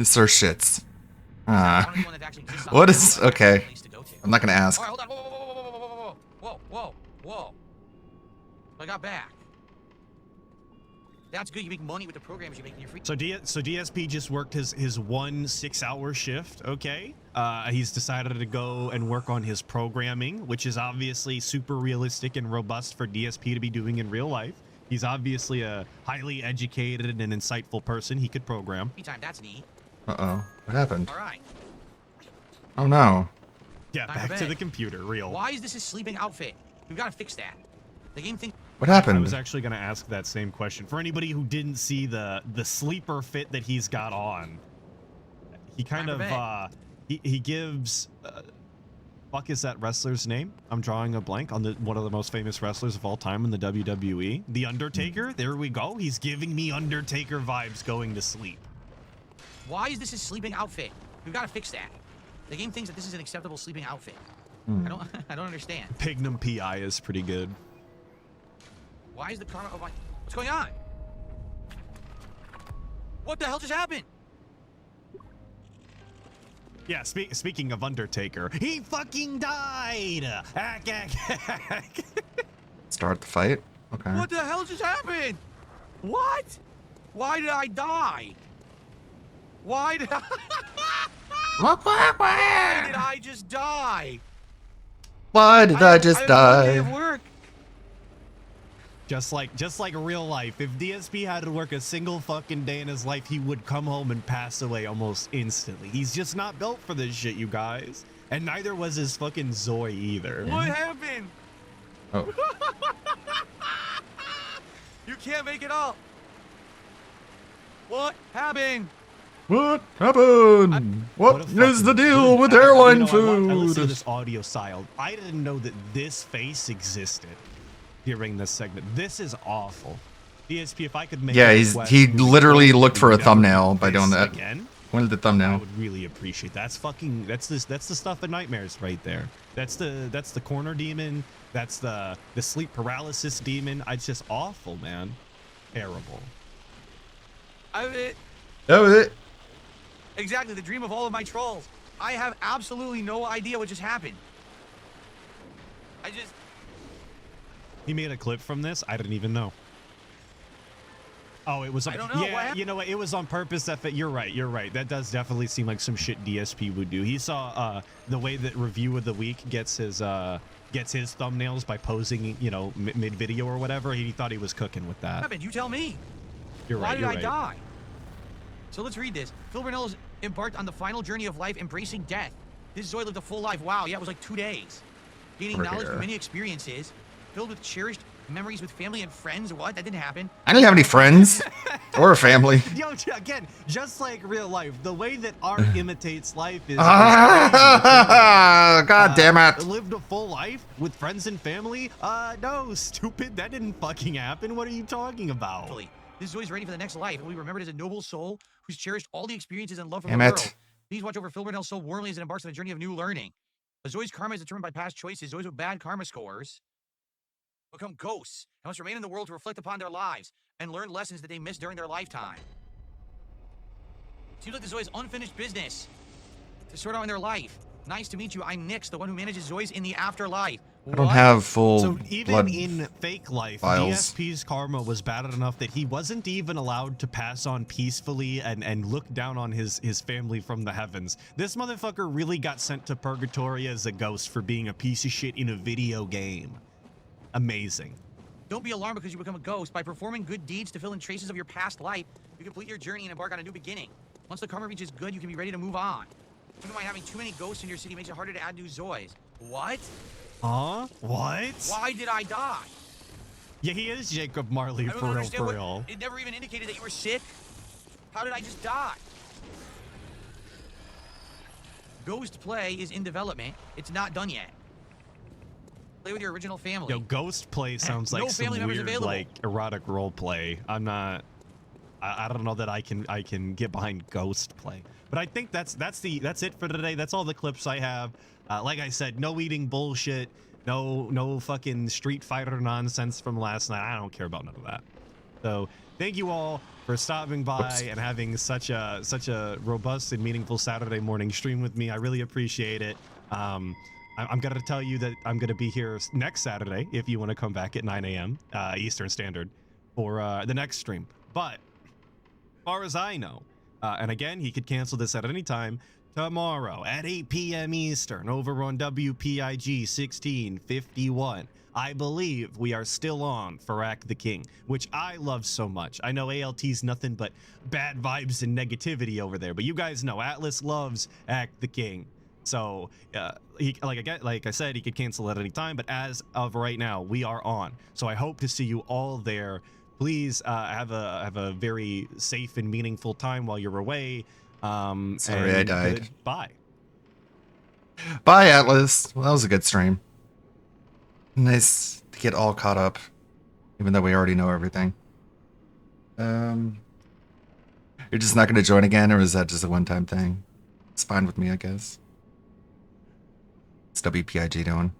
Sir shits. I wanna do one that actually exists on What the is- server, I have a okay. place to go to. I'm not gonna ask. All right, hold on. Whoa. I got back. That's good. You make money with the programs you make in your free. So DSP just worked his 1 6-hour shift. Okay. He's decided to go and work on his programming, which is obviously super realistic and robust for DSP to be doing in real life. He's obviously a highly educated and insightful person. He could program. Free time. That's neat. Uh-oh. What happened? All right. Oh, no. Yeah, Time for back to bed. the computer. Real. Why is this his sleeping outfit? We've got to fix that. The game thinks. What I happened? was actually going to ask that same question. For anybody who didn't see the sleeper fit that he's got on, he kind Time for of, he gives, fuck is that wrestler's name? I'm drawing a blank on one of the most famous wrestlers of all time in the WWE. The Undertaker? There we go. He's giving me Undertaker vibes going to sleep. Why is this his sleeping outfit? We've got to fix that. The game thinks that this is an acceptable sleeping outfit. I don't understand. Pignum PI is pretty good. Why is the car? Oh my! What's going on? What the hell just happened? Yeah, speaking of Undertaker, he fucking died! Hack, hack, hack. Start the fight? Okay. What the hell just happened? What? Why did I die? Why did Why did I just die? Why did I just have a good day of die? work. Just like real life. If DSP had to work a single fucking day in his life, he would come home and pass away almost instantly. He's just not built for this shit, you guys. And neither was his fucking Zoe either. What happened? Oh. You can't make it up. What happened? What happened? What a What is the fucking- deal with I- airline I listened to food? this audio style. I didn't know that this face existed during this segment. This is awful. DSP, if I could make Yeah, a he request, literally would looked for a never thumbnail do by doing this that. again. Wanted the I thumbnail. would really appreciate that. That's the stuff of nightmares right there. That's the corner demon. That's the sleep paralysis demon. It's just awful, man. Terrible. That was it. Exactly, the dream of all of my trolls. I have absolutely no idea what just happened. He made a clip from this. I didn't even know. Oh, it was. I don't know. What Yeah, happened? you know what? It was on purpose. You're right. You're right. That does definitely seem like some shit DSP would do. He saw the way that Review of the Week gets his thumbnails by posing, you know, mid video or whatever. He thought he was cooking with What that. happened? You tell me. You're Why right. did You're I right. die? So let's read this. Phil Burnell embarked on the final journey of life, embracing death. This Zoe lived a full life. Wow, yeah, it was like 2 days. Gaining Over knowledge here. from many experiences, filled with cherished memories with family and friends. What? That didn't happen. I didn't have any friends or a family. Yo, again, just like real life, the way that art imitates life is. God damn it. Lived a full life with friends and family? No, stupid. That didn't fucking happen. What are you talking about? Hopefully, this Zoe's ready for the next life, and we remembered as a noble soul who's cherished all the experiences and love from Damn the it. world. Please watch over Phil Burnell's soul warmly as it embarks on a journey of new learning. But Zoe's karma is determined by past choices. Zoe's with bad karma scores become ghosts and must remain in the world to reflect upon their lives and learn lessons that they missed during their lifetime. Seems like the Zoe's unfinished business to sort out in their life. Nice to meet you. I'm Nix, the one who manages Zoe's in the afterlife. I don't have full So even blood. in fake life, files. DSP's karma was bad enough that he wasn't even allowed to pass on peacefully and look down on his family from the heavens. This motherfucker really got sent to purgatory as a ghost for being a piece of shit in a video game. Amazing. Don't be alarmed because you become a ghost. By performing good deeds to fill in traces of your past life, you complete your journey and embark on a new beginning. Once the karma reaches good, you can be ready to move on. Keep in mind, having too many ghosts in your city makes it harder to add new Zoys. What? Huh? What? Why did I die? Yeah, he is Jacob Marley I don't for real, understand for what- real. It never even indicated that you were sick. How did I just die? Ghost Play is in development. It's not done yet. Play with your original family. Yo, Ghost Play sounds No like some family members weird, available. like erotic role play. I'm not. I don't know that I can get behind Ghost Play. But I think that's it for today. That's all the clips I have. Like I said, no eating bullshit. No fucking Street Fighter nonsense from last night. I don't care about none of that. So thank you all for stopping by and having such a robust and meaningful Saturday morning stream with me. I really appreciate it. I'm gonna tell you that I'm gonna be here next Saturday if you want to come back at 9 a.m. Eastern Standard for the next stream. But as far as I know, and again, he could cancel this at any time. Tomorrow at 8 p.m. Eastern over on WPIG 1651. I believe we are still on for Act the King, which I love so much. I know ALT's nothing but bad vibes and negativity over there, but you guys know Atlas loves Act the King. So, like I said, he could cancel at any time, but as of right now, we are on. So I hope to see you all there. Please have a very safe and meaningful time while you're away. Sorry I died. Bye. Bye, Atlas. Well, that was a good stream. Nice to get all caught up, even though we already know everything. You're just not going to join again, or is that just a one-time thing? It's fine with me, I guess. What's WPIG doing?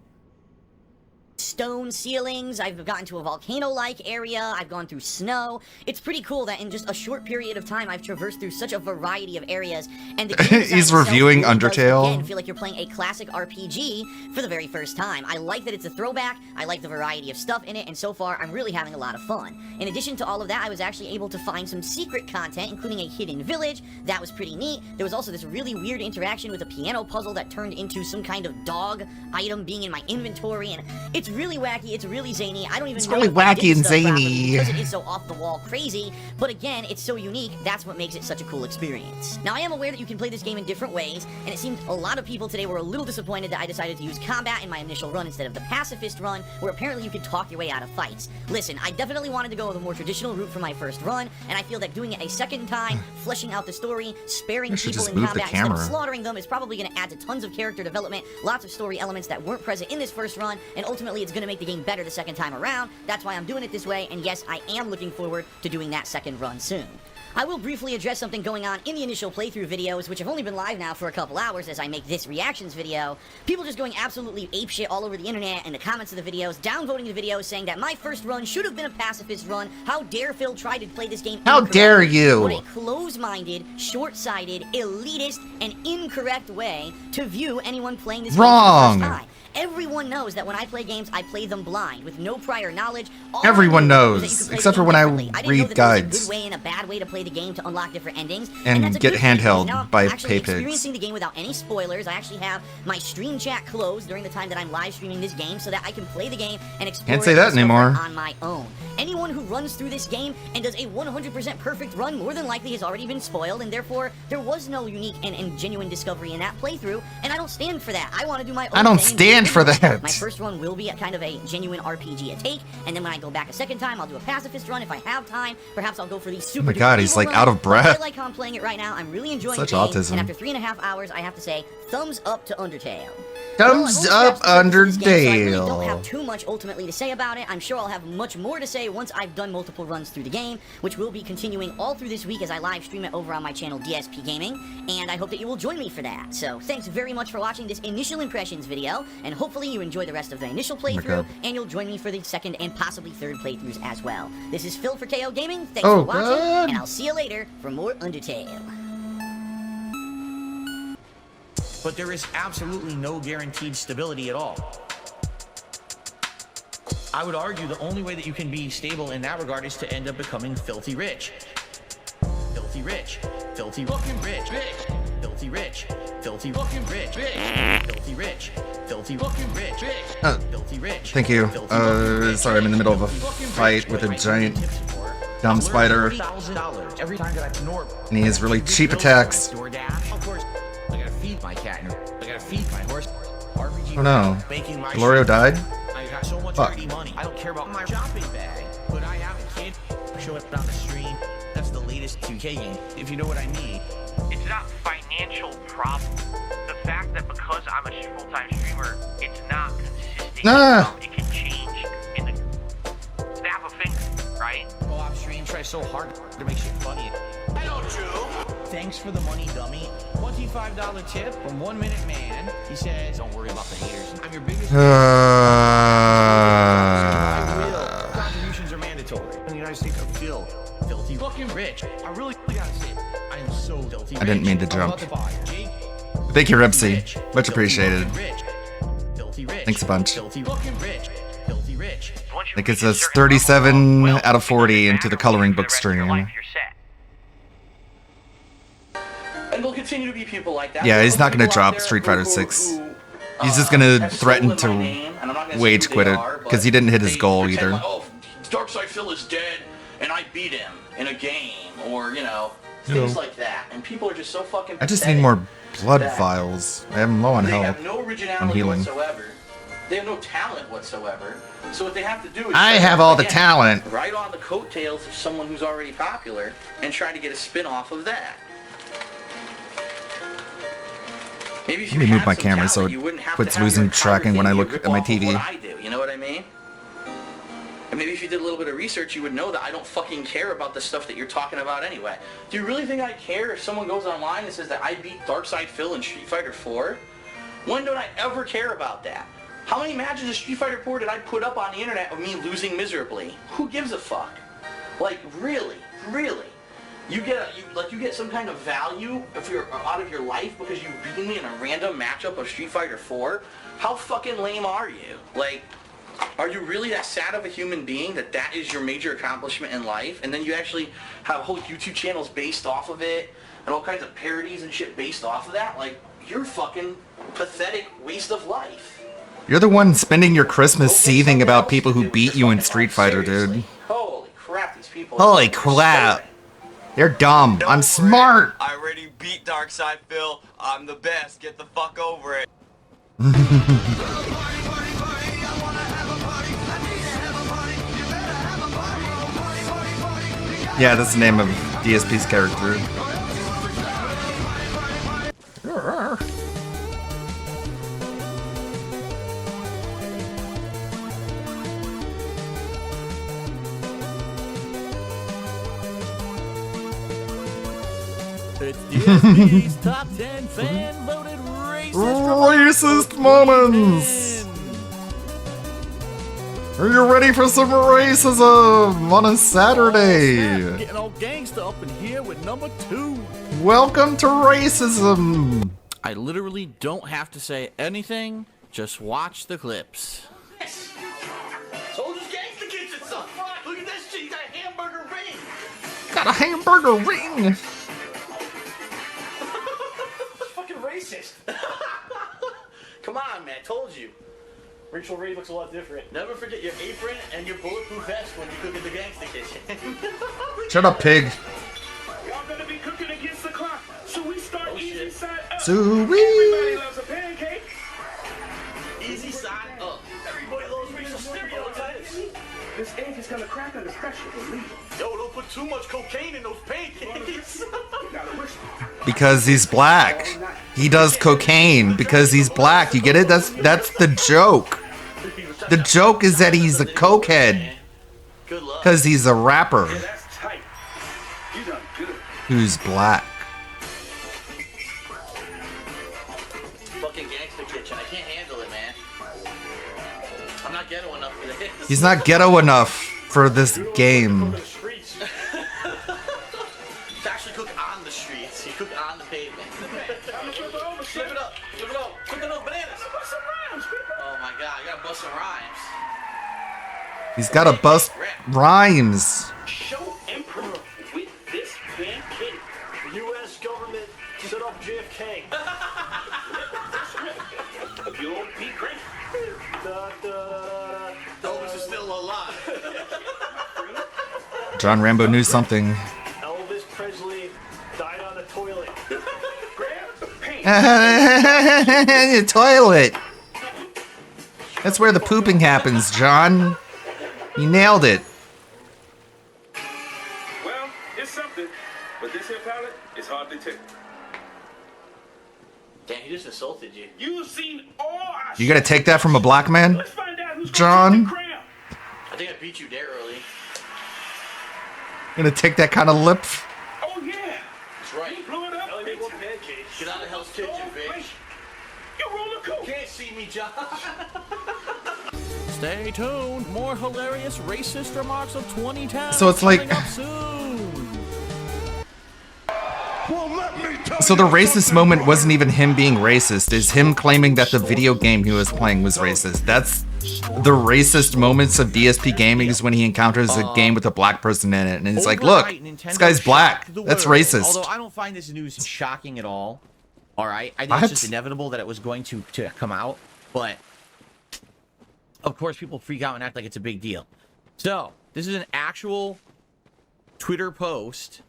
Stone ceilings, I've gotten to a volcano-like area, I've gone through snow. It's pretty cool that in just a short period of time I've traversed through such a variety of areas, and the game design He's itself reviewing really does, Undertale. again, feel like you're playing a classic RPG for the very first time. I like that it's a throwback, I like the variety of stuff in it, and so far I'm really having a lot of fun. In addition to all of that, I was actually able to find some secret content, including a hidden village. That was pretty neat. There was also this really weird interaction with a piano puzzle that turned into some kind of dog item being in my inventory, and it's really wacky, it's really zany. I don't even It's know really if I did wacky and stuff properly zany. because it is so off the wall crazy. But again, it's so unique. That's what makes it such a cool experience. Now, I am aware that you can play this game in different ways, and it seemed a lot of people today were a little disappointed that I decided to use combat in my initial run instead of the pacifist run, where apparently you could talk your way out of fights. Listen, I definitely wanted to go with a more traditional route for my first run, and I feel that doing it a second time, fleshing out the story, sparing I should people just in move the combat instead of camera. slaughtering them is probably going to add to tons of character development, lots of story elements that weren't present in this first run, and ultimately it's going to make the game better the second time around. That's why I'm doing it this way, and yes, I am looking forward to doing that second run soon. I will briefly address something going on in the initial playthrough videos, which have only been live now for a couple hours as I make this reactions video. People just going absolutely apeshit all over the internet and the comments of the videos, downvoting the videos, saying that my first run should have been a pacifist run. How dare Phil try to play this game How incorrectly? dare you? What a close-minded, short-sighted, elitist, and incorrect way to view anyone playing this Wrong. game for the first time. Everyone knows that when I play games, I play them blind, with no prior knowledge. All Everyone I knew was that you knows, could play except the for game when I differently. didn't know read that there was guides. a good way and a bad way to play the game to unlock different endings. And that's a get good thing, because handheld now I'm by actually Paypigs. experiencing the game without any spoilers. I actually have my stream chat closed during the time that I'm live streaming this game so that I can play the game and explore Can't say it that and discover anymore. it on my own. Anyone who runs through this game and does a 100% perfect run more than likely has already been spoiled, and therefore there was no unique and genuine discovery in that playthrough, and I don't stand for that. I want to do my own I don't thing and do stand it for anyway. that. My first run will be a kind of a genuine RPG a take, and then when I go back a second time, I'll do a pacifist run if I have time. Perhaps I'll go for these super. Oh my God, he's, evil like, runs. out of But breath. I like how I'm playing it right now. I'm really enjoying Such the game, autism. and after 3.5 hours, I have to say, thumbs up to Undertale. Thumbs Well, I've up, only scratched the surface of this game, so I really don't Undertale. have too much ultimately to say about it. I'm sure I'll have much more to say once I've done multiple runs through the game, which will be continuing all through this week as I live stream it over on my channel DSP Gaming, and I hope that you will join me for that. So thanks very much for watching this initial impressions video, and hopefully you enjoy the rest of the initial playthrough, God. and you'll join me for the second and possibly third playthroughs as well. This is Phil for KO Gaming. Thanks Oh, for watching, God. and I'll see you later for more Undertale. But there is absolutely no guaranteed stability at all. I would argue the only way that you can be stable in that regard is to end up becoming filthy rich. Filthy rich. Filthy fucking rich. Filthy rich. Filthy fucking rich. Filthy rich. Filthy fucking rich. Filthy rich. Thank you. Filthy fucking rich. Sorry, I'm in the middle of a Filthy fucking fight rich. with a Right, giant tips for. dumb I'm spider. learning $40,000 every time that I ignore. And he has really cheap attacks. DoorDash. Of course, I gotta feed my cat and I gotta feed my horse. RPG Oh no. making my Glorio shoes. died? I got so much Fuck. dirty money. I don't care about my shopping bag. But I have a kid. I show it on the stream. That's the latest 2K game, if you know what I mean. It's not financial problem. The fact that because I'm a full-time streamer, it's not consistent Ah. income. It can change in the snap of fingers, right? Co-op stream tries so hard to make shit funny. Hello, Drew. Thanks for the money, dummy. $25 tip from 1 Minute Man. He says, don't worry about the haters. I'm your biggest Contributions are mandatory. In the United States, I feel filthy fucking rich. I really gotta say, I am so filthy rich. I didn't mean to I'm jump. about to buy Jake. Thank you, Ripsy. Rich. Much Filthy appreciated. fucking rich. Filthy rich. Thanks a bunch. Filthy fucking rich. Filthy rich. Once you That gets reach a us certain 37 level of wealth, out of 40 it into the doesn't coloring matter book for the rest of your stream. life, you're set. And there'll continue to be people like that. Yeah, he's There'll not be gonna people out drop there Street Fighter who- 6. who, He's just gonna have threaten stolen my to name, and I'm not gonna say wage who quit they it, are, 'cause but he didn't hit his they goal pretend either. Like, oh, Darkside Phil is dead, and I beat him in a game, or things like that. And people are just so fucking. I just need pathetic more blood that vials. I am low on They health. have no I'm originality healing. whatsoever. They have no talent whatsoever. So what they have to do is I try to, have all the again, talent. right on the coattails of someone who's already popular and try to get a spin off of that. Maybe if Let you me move had my some camera talent, so it you wouldn't have quits to have losing your entire tracking when I thing be a look at my rip-off of TV. what I do, you know what I mean? And maybe if you did a little bit of research, you would know that I don't fucking care about the stuff that you're talking about anyway. Do you really think I care if someone goes online and says that I beat Darkside Phil in Street Fighter 4? When did I ever care about that? How many matches of Street Fighter 4 did I put up on the internet of me losing miserably? Who gives a fuck? Like, really? Really? You get some kind of value if you're out of your life because you beat me in a random matchup of Street Fighter 4? How fucking lame are you? Like, are you really that sad of a human being that that is your major accomplishment in life? And then you actually have whole YouTube channels based off of it and all kinds of parodies and shit based off of that? Like, you're a fucking pathetic waste of life. You're the one spending your Christmas seething about people who beat you in Street Fighter, dude. Holy crap, these people. Holy crap. They're dumb. I'm smart. I already beat Darkside Phil. I'm the best. Get the fuck over it. Yeah, that's the name of DSP's character. It's DSP's top 10 fan-voted Racist moments! Are you ready for some racism on a Saturday? Getting all gangsta up in here with number 2. Welcome to racism! I literally don't have to say anything, just watch the clips. Told you gangsta kitchen stuff. Look at this shit. You got a hamburger ring. Got a hamburger ring! Fucking racist. Come on, man. Told you. Rachel Ray looks a lot different. Never forget your apron and your bulletproof vest when you cook in the gangsta kitchen. Shut up, pig. Y'all gonna be cooking against the clock, so we start easy side up. Sweet. Everybody loves a pancake. Easy side up. Everybody loves racial stereotypes. This egg is gonna crack under pressure, believe me. Yo, don't put too much cocaine in those pancakes. Because he's black. He does cocaine because he's black. You get it? That's the joke. The joke is that he's a cokehead Good luck. because he's a rapper That's tight. You done good. who's black. Fucking gangsta kitchen. I can't handle it, man. I'm not ghetto enough for this. He's not ghetto enough for this game. The streets. To actually cook on the streets. You cook on the pavement. Flip it up. Flip it up. Cook those bananas. Oh my god, I gotta bust some rhymes. He's got to bust rhymes. Show emperor with this pancake. The U.S. government set up JFK. You'll be great. Elvis is still alive. John Rambo knew something. Elvis Presley died on the toilet. Grab the paint. The toilet. That's where the pooping happens, John. You nailed it. Well, it's something, but this here palette is hardly ticked. Damn, he just insulted you. You've seen all our You gonna take that from a black man? Let's find out who's John? gonna take the crown. I think I beat you there early. Gonna take that kind of lip? Oh yeah. That's right. You blew it up. Ellie made more pancakes. Get out of Hell's Kitchen, bitch. You roll a cool. Can't see me, John. Stay tuned. More hilarious racist remarks of 2010. So it's like- coming up soon. So the racist moment wasn't even him being racist, it's him claiming that the video game he was playing was racist. That's the racist moments of DSP gaming is when he encounters a game with a black person in it and it's like, look, Overnight, Nintendo this guy's black. shocked the That's world. racist. Although I don't find this news shocking at all. All right, I think What? it's just inevitable that it was going to come out. But of course, people freak out and act like it's a big deal. So this is an actual Twitter post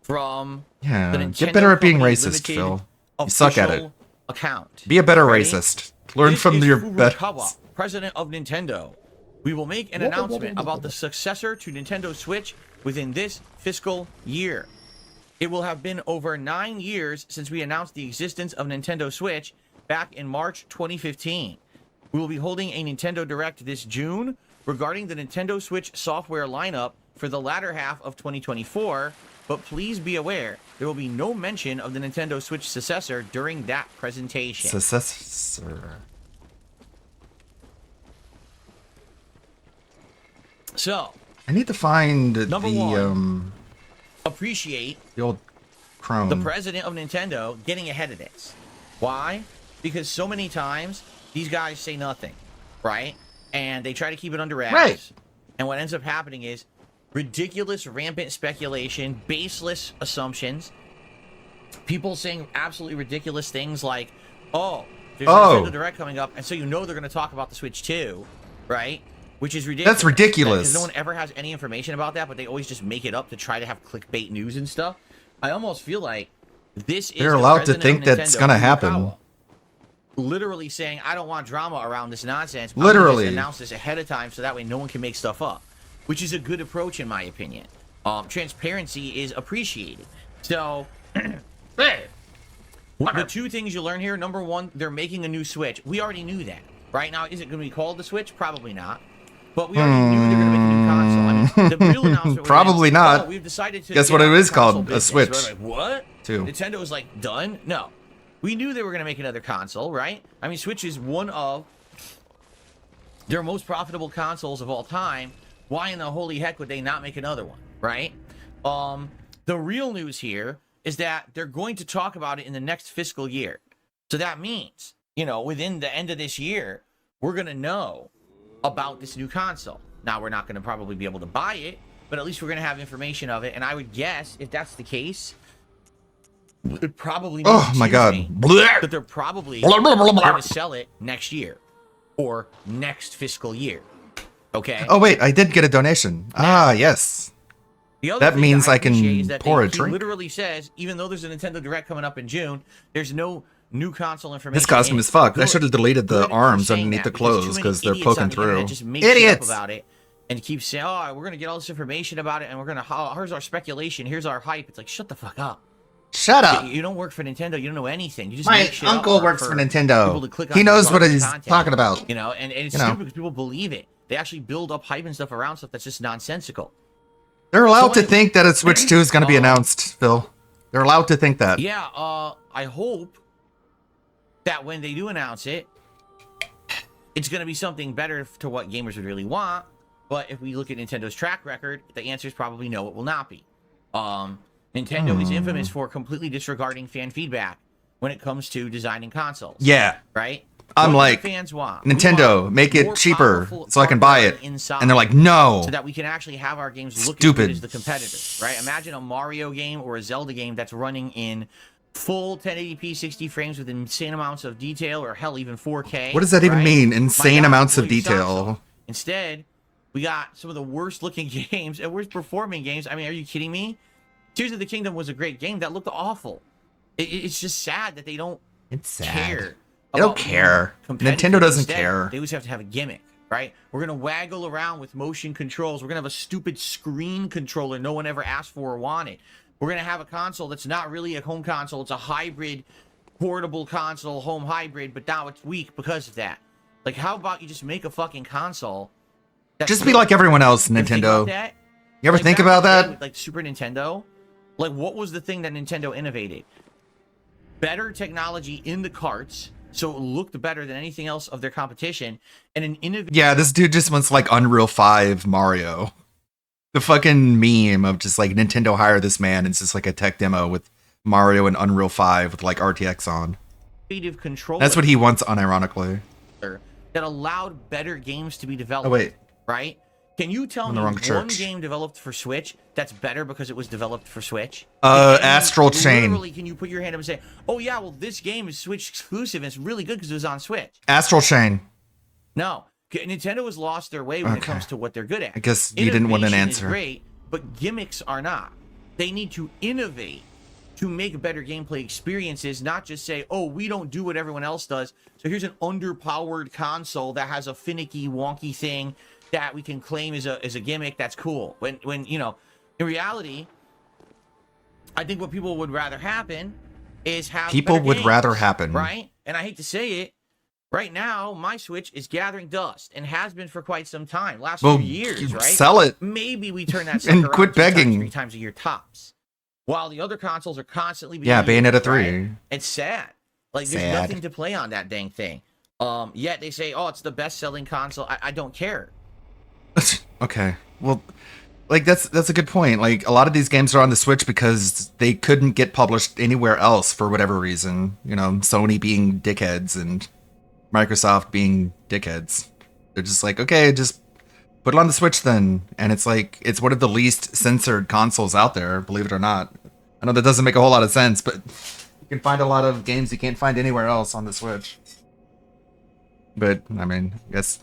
from Yeah, the get Nintendo better at being Company racist, Limited Phil. You suck at it. official Account. Be a better Ready? racist. Learn This from is your Furukawa, best. president of Nintendo. We will make an announcement about the successor to Nintendo Switch within this fiscal year. It will have been over 9 years since we announced the existence of Nintendo Switch back in March 2015. We will be holding a Nintendo Direct this June regarding the Nintendo Switch software lineup for the latter half of 2024, but please be aware, there will be no mention of the Nintendo Switch successor during that presentation. Successor. So, I need to find Number the one. appreciate the old Chrome. the president of Nintendo getting ahead of this. Why? Because so many times these guys say nothing, right? And they try to keep it under wraps. Right. And what ends up happening is ridiculous, rampant speculation, baseless assumptions. People saying absolutely ridiculous things like, oh, There's Oh. a Nintendo Direct coming up, and so you know they're going to talk about the Switch 2, right? Which is ridiculous. That's ridiculous. Because no one ever has any information about that, but they always just make it up to try to have clickbait news and stuff. I almost feel like this is They're the allowed to president think of that's Nintendo, gonna Yukawa, happen. literally saying, I don't want drama around this nonsense. I'm gonna Literally. just announce this ahead of time so that way no one can make stuff up, which is a good approach in my opinion. Transparency is appreciated. So, the two things you learn here, number one, they're making a new Switch. We already knew that. Right now, is it going to be called the Switch? Probably not. But we already knew they were going to make a new console. I mean, the real announcement was, Probably not. Oh, we've decided to Guess get what out it of is the console called? A business. Switch. We're like, what? Two. Nintendo was like, done? No. We knew they were going to make another console, right? I mean, Switch is one of their most profitable consoles of all time. Why in the holy heck would they not make another one, right? The real news here is that they're going to talk about it in the next fiscal year. So that means, within the end of this year, we're going to know about this new console. Now, we're not going to probably be able to buy it, but at least we're going to have information of it. And I would guess, if that's the case, it probably means, Oh my God. that they're probably going to sell it next year or next fiscal year. Okay? Oh wait, I did get a donation. Ah, yes. The other That thing means I can appreciate is that pour a he drink. literally says, even though there's a Nintendo Direct coming up in June, there's no new console information. This costume in is it. fucked. I Good- should have deleted the good for arms saying underneath that, the because too clothes many because they're idiots on poking the through. internet just make shit up Idiots! about it and keep saying, "Oh, we're gonna get all this information about it, and we're gonna here's our speculation, here's our hype." It's like, shut the fuck up. Shut up. You don't work for Nintendo. You don't know anything. You just My make shit up uncle works for people Nintendo. to click He on knows what garbage he's content. talking about. And it's You know. stupid because people believe it. They actually build up hype and stuff around stuff that's just nonsensical. They're allowed So to think that a Switch 2 is going to be announced, Phil. They're allowed to think that. Yeah, I hope that when they do announce it, it's going to be something better to what gamers would really want. But if we look at Nintendo's track record, the answer is probably no, it will not be. Nintendo is infamous for completely disregarding fan feedback when it comes to designing consoles. Yeah. Right? I'm What do like, the fans want? We Nintendo, want make it more cheaper powerful so I can buy it. hardware inside, And they're like, no. so that we can actually have our games look Stupid. as good as the competitors, right? Imagine a Mario game or a Zelda game that's running in full 1080p 60 frames with insane amounts of detail, or hell, even 4K. What does that even right? mean? My Insane God, amounts of completely sucks. detail. Instead, we got some of the worst looking games and worst performing games. I mean, are you kidding me? Tears of the Kingdom was a great game that looked awful. It's just sad that they don't It's sad. care. They don't about being care. competitive. Nintendo doesn't Instead, care. They always have to have a gimmick, right? We're gonna waggle around with motion controls. We're gonna have a stupid screen controller no one ever asked for or wanted. We're gonna have a console that's not really a home console. It's a hybrid, portable console, home hybrid, but now it's weak because of that. Like, how about you just make a fucking console? That's Just be like everyone else, You ever think Nintendo. about that? You ever Like, think back in about the day that? with, like, Super Nintendo? Like, what was the thing that Nintendo innovated? Better technology in the carts, so it looked better than anything else of their competition, and an innovative. Yeah, this dude just wants like Unreal 5 Mario. The fucking meme of just like Nintendo hire this man. It's just like a tech demo with Mario and Unreal 5 with like RTX on. Controller That's what he wants, unironically. that allowed better games to be developed. Oh, wait. Right? Can you tell I'm me in the wrong one church. game developed for Switch that's better because it was developed for Switch? Astral Chain. Literally, can you put your hand up and say, "Oh yeah, well this game is Switch exclusive and it's really good because it was on Switch"? Astral Chain. No, Nintendo has lost their way when it Okay. comes to what they're good at. I guess you didn't want an Innovation is answer. Great, but gimmicks are not. They need to innovate to make better gameplay experiences, not just say, "Oh, we don't do what everyone else does, so here's an underpowered console that has a finicky, wonky thing that we can claim as a gimmick that's cool." When in reality, I think what people would rather happen is have People better would games, rather happen. right? And I hate to say it, right now my Switch is gathering dust and has been for quite some time, last Well, few years, right? sell it. Maybe we turn that And sucker quit around 2 times, begging. 3 times a year tops, while the other consoles are constantly being Yeah, used, Bayonetta 3. right? It's sad. Like, there's Sad. nothing to play on that dang thing. Yet they say, "Oh, it's the best-selling console." I don't care. Okay. Well, like that's a good point. Like a lot of these games are on the Switch because they couldn't get published anywhere else for whatever reason. You know, Sony being dickheads and Microsoft being dickheads. They're just like, okay, just put it on the Switch then. And it's like it's one of the least censored consoles out there, believe it or not. I know that doesn't make a whole lot of sense, but you can find a lot of games you can't find anywhere else on the Switch. But I mean, I guess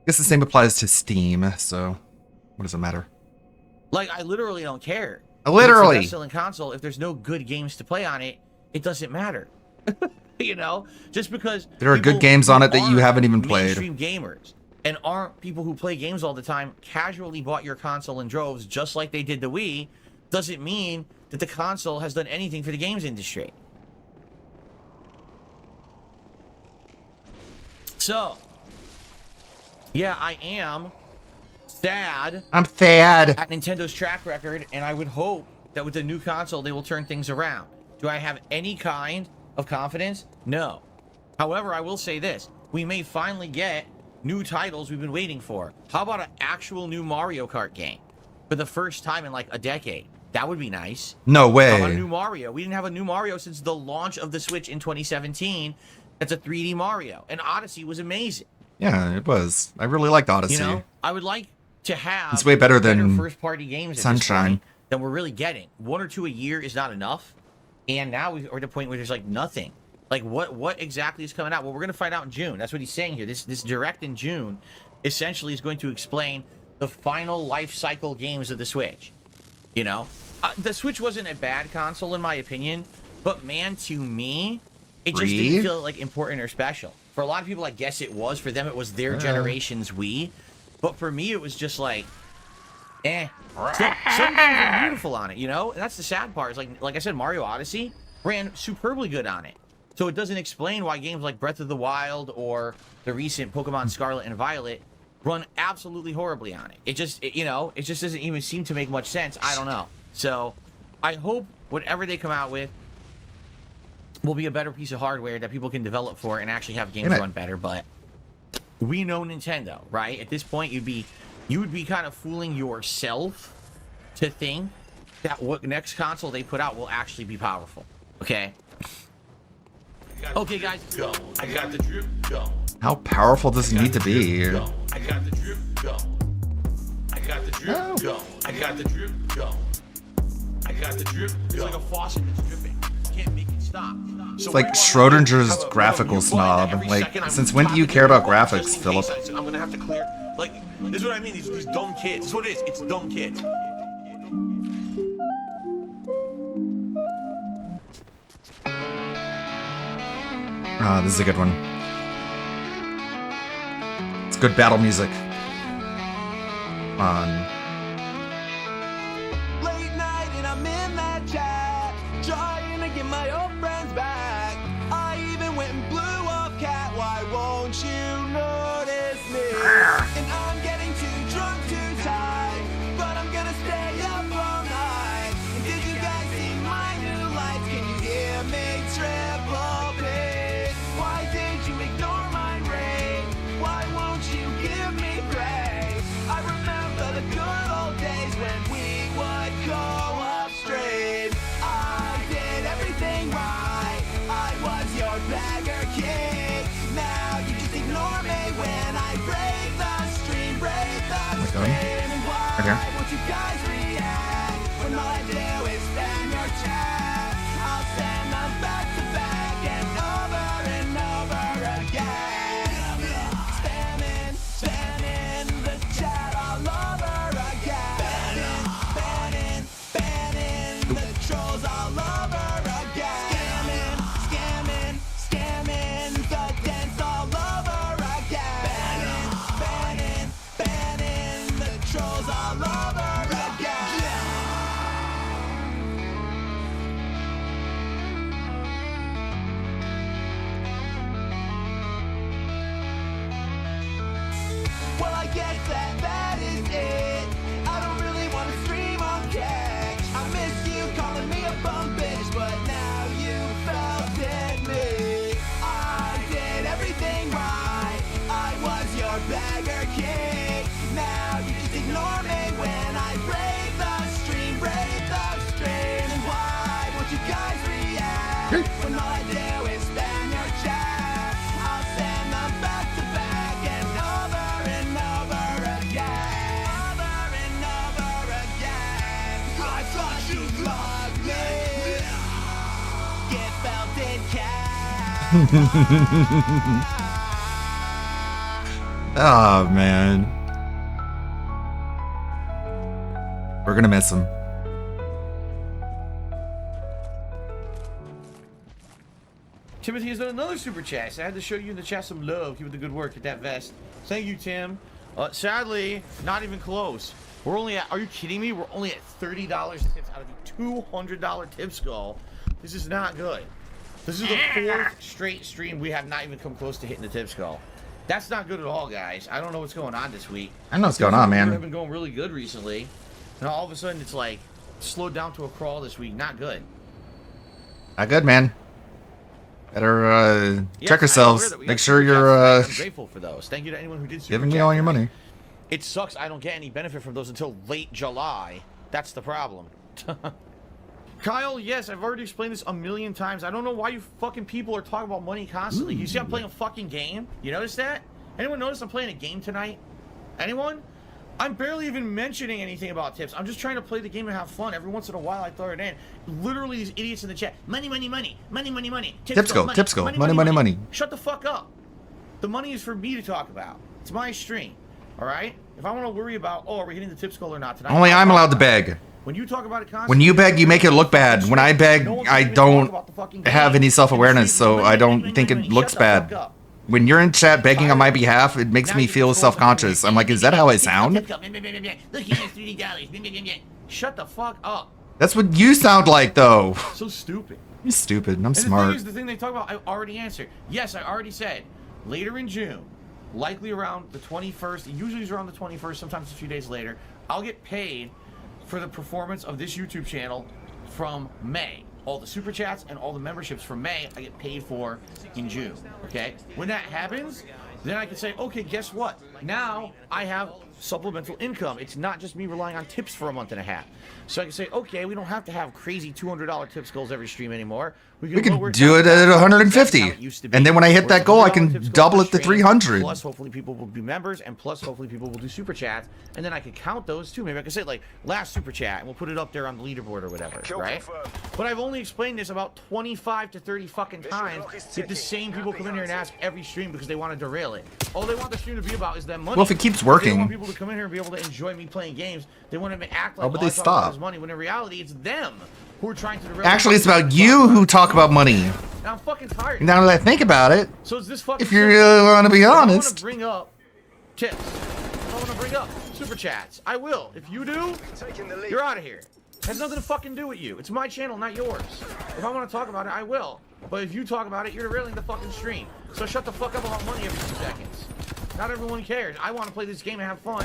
the same applies to Steam. So what does it matter? Like, I literally don't care. Literally. If it's the best-selling console, if there's no good games to play on it, it doesn't matter. You know, just because There are good people games on it that you aren't haven't even played. mainstream gamers and aren't people who play games all the time casually bought your console in droves, just like they did the Wii, doesn't mean that the console has done anything for the games industry. So, yeah, I am sad I'm sad. at Nintendo's track record, and I would hope that with the new console they will turn things around. Do I have any kind of confidence? No. However, I will say this. We may finally get new titles we've been waiting for. How about an actual new Mario Kart game for the first time in like a decade? That would be nice. No How about a way. new Mario? We didn't have a new Mario since the launch of the Switch in 2017. That's a 3D Mario. And Odyssey was amazing. Yeah, it was. I really liked Odyssey. You know, I would like to have It's way better than first-party games at Sunshine. this point than we're really getting. 1 or 2 a year is not enough, and now we're at the point where there's like nothing. Like what exactly is coming out? Well, we're gonna find out in June. That's what he's saying here. This direct in June, essentially, is going to explain the final life cycle games of the Switch. You know, the Switch wasn't a bad console in my opinion, but man, to me, it just didn't feel like important or special. For a lot of people, I guess it was. For them, it was their generation's Wii. But for me, it was just like, eh. Some games are beautiful on it, you know? And that's the sad part. Is like I said, Mario Odyssey ran superbly good on it. So it doesn't explain why games like Breath of the Wild or the recent Pokemon Scarlet and Violet run absolutely horribly on it. It just doesn't even seem to make much sense. I don't know. So I hope whatever they come out with will be a better piece of hardware that people can develop for and actually have games run better. But we know Nintendo, right? At this point, you would be kind of fooling yourself to think that what next console they put out will actually be powerful. Okay? Okay, guys. Go. I got the drip. Go. How powerful does it need to be? Go. I got the drip. Go. I got the drip. Oh. Go. I got the drip. Go. I got the drip. It's Go. like a faucet that's dripping. You can't make it stop. It's like Schrodinger's graphical snob. Like, since when do you care about graphics, Philip? I'm gonna have to clear. Like, this is what I mean. These dumb kids. This is what it is. It's dumb kids. Ah, this is a good one. It's good battle music. Late night and I'm in that chat, trying to get my old friends back. I even went and blew up Cat. Why won't you notice me? And I'm getting too drunk to type, but I'm gonna stay up all night. And did you guys see my new lights? Can you hear me triple P? Why did you ignore my ring? Why won't you give me praise? I remember the good old days when we would go upstream. I did everything right. I was your bagger king. Now you just ignore me when I break the stream, break the stream. And why won't you guys react when all I do is spam your chat? I'll send them back to back and over again. Spamming, spamming the chat all over again. Banning the trolls all over again. Scamming the dance all over again. Banning the trolls all over again. Well, I guess that is it. I don't really want to stream on catch. I miss you calling me a bum bitch, but now you felt it me. I did everything right. I was your bagger king. Now you just ignore me when I break the stream, break the stream. And why won't you guys react when all I do is spam your chat? I'll send them back to back and over again. Over and over again. I thought you loved me. Get felt in cash. Oh, man. We're gonna miss him. Timothy has done another super chat. So I had to show you in the chat some love. Keep up the good work. Get that vest. Thank you, Tim. Sadly, not even close. We're only at, are you kidding me? We're only at $30 tips out of the $200 tips goal. This is not good. This is the 4th straight stream we have not even come close to hitting the tips goal. That's not good at all, guys. I don't know what's going on this week. I know what's going on, man. I've been going really good recently. And all of a sudden, it's like slowed down to a crawl this week. Not good. Not good, man. Better Yes, check I'm yourselves. aware that we Make got sure super you're chats. I'm grateful for those. Thank you to anyone who did super giving me chat all your tonight. money. It sucks I don't get any benefit from those until late July. That's the problem. Kyle, yes, I've already explained this a million times. I don't know why you fucking people are talking about money constantly. You see I'm playing a fucking game? You notice that? Anyone notice I'm playing a game tonight? Anyone? I'm barely even mentioning anything about tips. I'm just trying to play the game and have fun. Every once in a while I throw it in. Literally these idiots in the chat. Money, money, money. Money, money, money. Tips go, money. tips go. Money, money, money. Shut the fuck up. The money is for me to talk about. It's my stream. Alright? If I want to worry about, oh, are we hitting the tips goal or not tonight? Only I'm allowed to beg. When you talk about it constantly, When you beg, you make it look bad. When I beg, no one's I gonna talk don't about the fucking have game. any self-awareness, so Money, I money, don't money, think money, it money. looks Shut the fuck bad. up. When you're in chat begging on my behalf, it makes Now me you feel control self-conscious. something. I'm like, is that how I sound? Look, here's $30. Shut the fuck up. That's what you sound like, though. So stupid. You're stupid. I'm And the smart. thing is, the thing they talk about, I already answered. Yes, I already said. Later in June, likely around the 21st, usually it's around the 21st, sometimes a few days later, I'll get paid for the performance of this YouTube channel from May. All the super chats and all the memberships from May, I get paid for in June. Okay? When that happens, then I can say, okay, guess what? Now I have supplemental income. It's not just me relying on tips for a month and a half. So I can say, okay, we don't have to have crazy $200 tips goals every stream anymore. We lower can it do down it to at 150. 150. That's how it used to be. And then when I hit Where that it's goal, I $100 can tips goals double per it to stream, 300. Plus, hopefully people will be members, and plus, hopefully people will do super chats. And then I could count those too. Maybe I could say, like, last super chat, and we'll put it up there on the leaderboard or whatever, right? But I've only explained this about 25 to 30 fucking times. Yet the same people come in here and ask every stream because they want to derail it. All they want the stream to be about is that money. Well, if it keeps They don't working. want people to come in here and be able to enjoy me playing games. They want to act like Oh, but all they I talk about stop. is money, when in reality it's them who are trying to derail. Actually, it's about you who talk about money. And I'm fucking tired. Now that I think about it, So is this fucking if you simple. really want to be If I want honest, to bring up tips, if I want to bring up super chats, I will. If you do, you're out of here. It has nothing to fucking do with you. It's my channel, not yours. If I want to talk about it, I will. But if you talk about it, you're derailing the fucking stream. So shut the fuck up about money every 2 seconds. Not everyone cares. I want to play this game and have fun.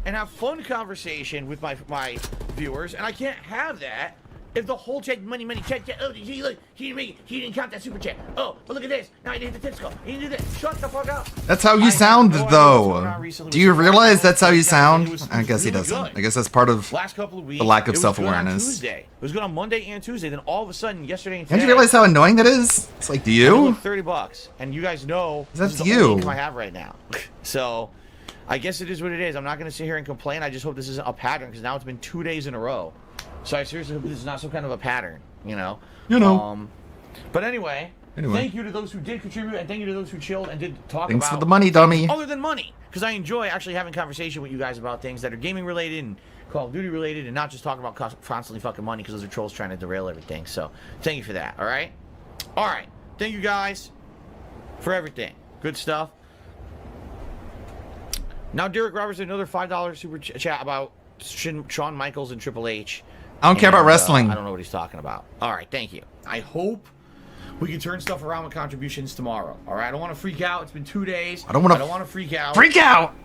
And have fun conversation with my viewers, and I can't have that if the whole chat money chat. Oh, look, he didn't count that super chat. Oh, but look at this. Now I didn't hit the tips goal. He didn't do this. Shut the fuck up. that's how I you have sound, no idea what's though. going on recently Do with you Super realize Mario. that's how you It sound? was I guess he really doesn't. good. I guess that's part of Last couple of weeks, the lack of it was good on self-awareness. Tuesday. It was good on Monday and Tuesday. Then all of a sudden, yesterday and Don't today, you realize how annoying that is? It's like, do I you? look $30, and you guys know That's this is the you. only income I have right now. So, I guess it is what it is. I'm not going to sit here and complain. I just hope this isn't a pattern because now it's been 2 days in a row. So I seriously hope this is not some kind of a pattern. You know. But anyway, thank you to those who did contribute, and thank you to those who chilled and did talk Thanks about for the money, dummy. other than money, because I enjoy actually having conversation with you guys about things that are gaming related and Call of Duty related, and not just talking about constantly fucking money because those are trolls trying to derail everything. So thank you for that. All right. Thank you guys for everything. Good stuff. Now Derek Roberts did another $5 super chat about Shawn Michaels and Triple H. I don't care about wrestling. I don't know what he's talking about. All right, thank you. I hope we can turn stuff around with contributions tomorrow. All right, I don't want to freak out. It's been 2 days. I don't want to freak out. Freak out!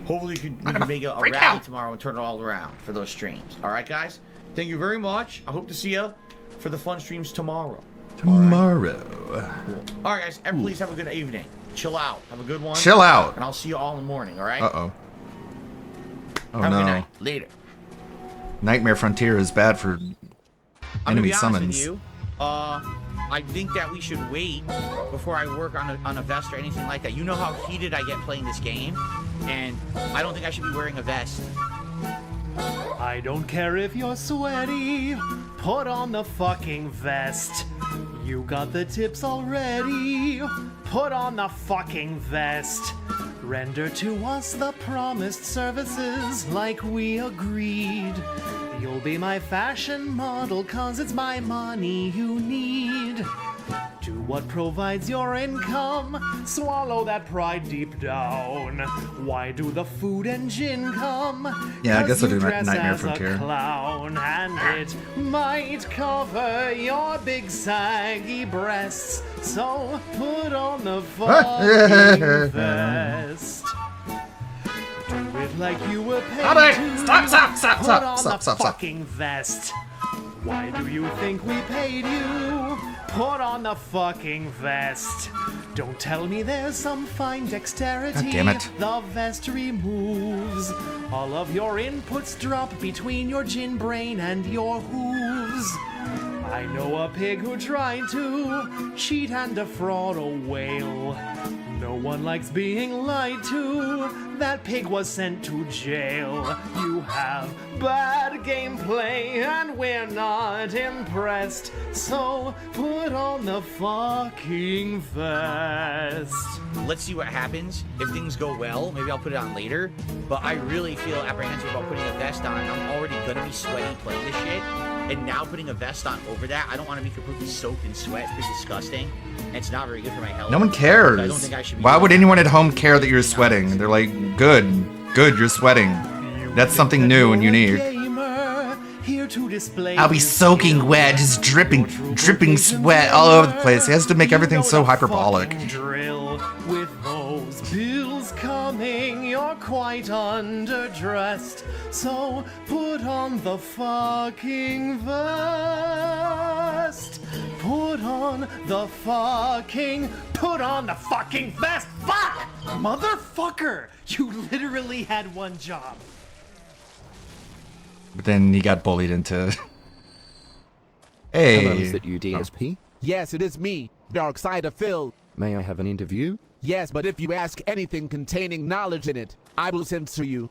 Hopefully, we can make a rally tomorrow and turn it all around for those streams. All right, guys. Thank you very much. I hope to see you for the fun streams tomorrow. Tomorrow. All right, guys. Please have a good evening. Chill out. Have a good one. Chill out. And I'll see you all in the morning. All right. Uh-oh. Oh, have a good no. night. Later. Nightmare Frontier is bad for I'm gonna enemy be honest summons. with you. I think that we should wait before I work on a vest or anything like that. You know how heated I get playing this game, and I don't think I should be wearing a vest. I don't care if you're sweaty, put on the fucking vest. You got the tips already, put on the fucking vest. Render to us the promised services like we agreed. You'll be my fashion model, cause it's my money you need. Do what provides your income, swallow that pride deep down. Why do the food and gin come? Yeah, I guess I'll do dress Nightmare as Frontier. a clown, and it might cover your big saggy breasts. So put on the fucking vest. Do it like you were paid to. Put on the fucking vest. Why do you think we paid you? Put on the fucking vest. Don't tell me there's some fine dexterity. God damn it. The vest removes. All of your inputs drop between your gin brain and your hooves. I know a pig who tried to cheat and defraud a whale. No one likes being lied to. That pig was sent to jail. You have bad gameplay and we're not impressed. So put on the fucking vest. Let's see what happens. If things go well, maybe I'll put it on later. But I really feel apprehensive about putting a vest on. I'm already gonna be sweaty playing this shit. And now putting a vest on over that, I don't want to be completely soaked in sweat. It's pretty disgusting. And it's not very good for my health. No one I don't cares. think I should be Why doing would that. anyone at home care that you're sweating? They're like, good, you're sweating. That's something new and unique. Here to display I'll be soaking wet, just dripping sweat all over the place. He has to make everything so hyperbolic. drill with those bills coming. You're quite underdressed, so put on the fucking vest. Put on the fucking vest. Fuck, motherfucker! You literally had one job. But then he got bullied into. Hey. Hello, is that you, DSP? Yes, it is me, Darksider Phil. May I have an interview? Yes, but if you ask anything containing knowledge in it, I will censor you.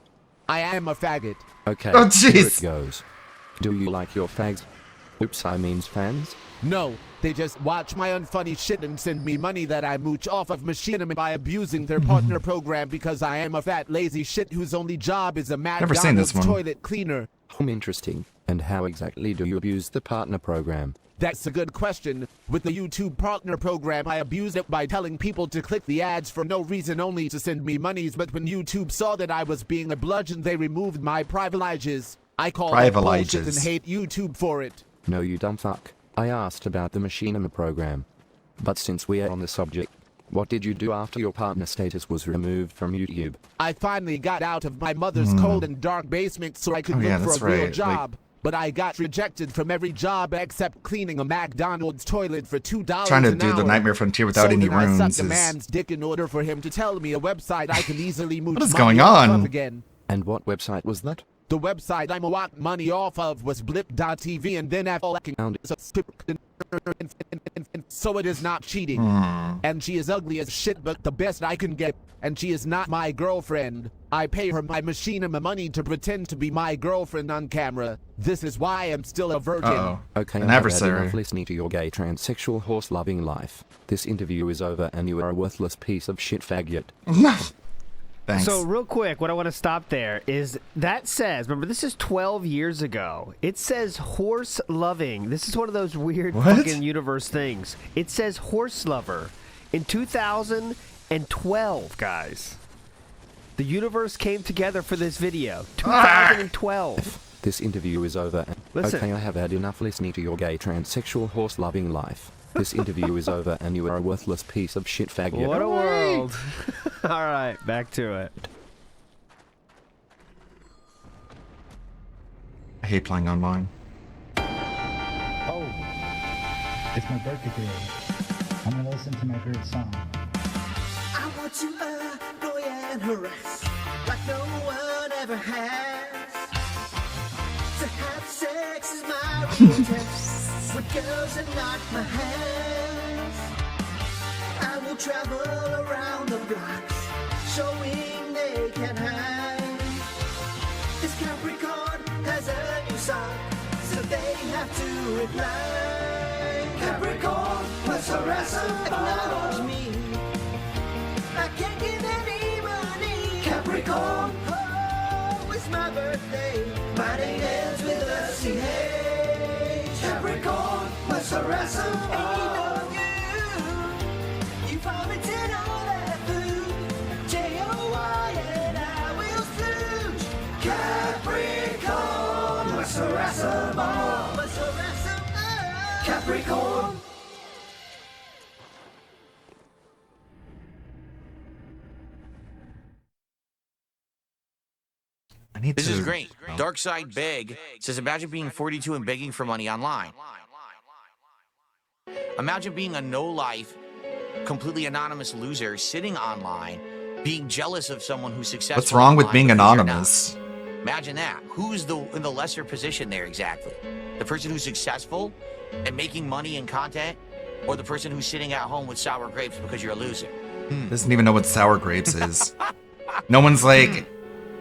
I am a faggot. Okay, Oh, here jeez. it goes. Do you like your fags? Oops, I means fans? No, they just watch my unfunny shit and send me money that I mooch off of Machinima by abusing their partner program because I am a fat lazy shit whose only job is a Never seen this McDonald's one. toilet cleaner. Interesting. And how exactly do you abuse the partner program? That's a good question. With the YouTube partner program, I abused it by telling people to click the ads for no reason only to send me monies, but when YouTube saw that I was being a bludgeon, they removed my privileges. I call that bullshit and hate YouTube for it. No, you dumb fuck. I asked about the Machinima program. But since we are on the subject, what did you do after your partner status was removed from YouTube? I finally got out of my mother's cold and dark basement so I could yeah, look that's for a real right. job. But I got rejected from every job except cleaning a McDonald's toilet for $2 Trying to an do the hour. Nightmare Frontier without So any then I rooms sucked a is. man's dick in order for him to tell me a website I can easily mooch What is money going off on? of again. And what website was that? The website I'm want money off of was blip.tv, and then after so it is not cheating. And she is ugly as shit, but the best I can get. And she is not my girlfriend. I pay her my Machinima money to pretend to be my girlfriend on camera. This is why I'm still a virgin. Uh-oh. Okay, An I've had adversary. enough listening to your gay transsexual horse-loving life. This interview is over and you are a worthless piece of shit faggot. Thanks. So real quick, what I want to stop there is that says, remember this is 12 years ago. It says horse loving. This is one of those weird What? fucking universe things. It says horse lover in 2012, guys. The universe came together for this video. 2012. This interview is over. Listen. Okay, I have had enough listening to your gay transsexual horse-loving life. This interview is over and you are a worthless piece of shit faggot. What a world. All right, back to it. I hate playing online. Oh, it's my birthday today. I'm gonna listen to my favorite song. I want to annoy and harass like no one ever has. To have sex is my real test with girls and not my hands. I will travel around the blocks showing they can hang. This Capricorn has a new song, so they have to reply. Capricorn was harassing, acknowledge me. I can't get any more You vomited all that food. J-O-Y and I will slooge. Capricorn, let's harass 'em all. Let's harass 'em all. Capricorn. I need This to. is great. Darkside Beg says, imagine being 42 and begging for money online. Imagine being a no-life, completely anonymous loser sitting online, being jealous of someone who's successful. What's wrong with online being because you're anonymous? not. Imagine that. Who's in the lesser position there exactly? The person who's successful and making money and content, or the person who's sitting at home with sour grapes because you're a loser? Doesn't even know what sour grapes is. No one's like,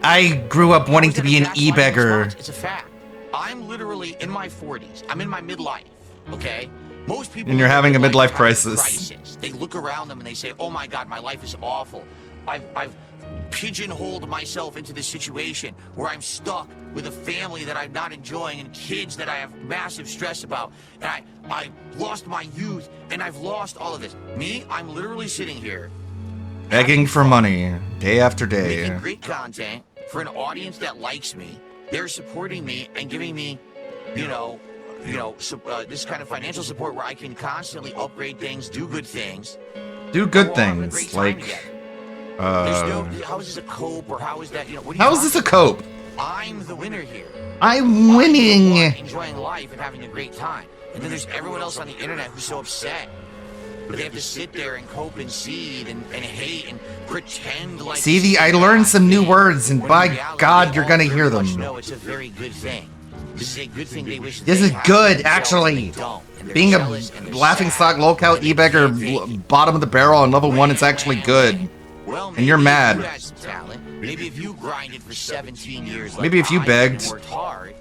I grew up wanting to be an e-beggar. It's a fact. I'm literally in my 40s. I'm in my midlife, okay? Most people... And you're having a in midlife crisis. crisis. They look around them and they say, oh my God, my life is awful. I've pigeonholed myself into this situation where I'm stuck with a family that I'm not enjoying and kids that I have massive stress about. And I lost my youth and I've lost all of this. Me, I'm literally sitting here Begging for money day after making day. great content for an audience that likes me. They're supporting me and giving me, this kind of financial support where I can constantly upgrade things, do good things. Do good things. Like, How is this a cope or how is that? How is this a cope? I'm the winner here. I'm winning. Enjoying life and having a great time. And then there's everyone else on the internet who's so upset. But they have to sit there and cope and seed and hate and pretend like... See, I learned some new words, and by God, you're gonna hear them. No, it's a very good thing. This is a good thing they wish This they is had good, themselves, actually. and they don't. And they're Being a jealous and they're laughingstock, sad. lolcow, e-beggar, bottom of the barrel on level 1 is actually good. Well, And you're maybe if mad. you had some talent, maybe if you grinded for 17 years, Maybe if you I begged. and worked hard,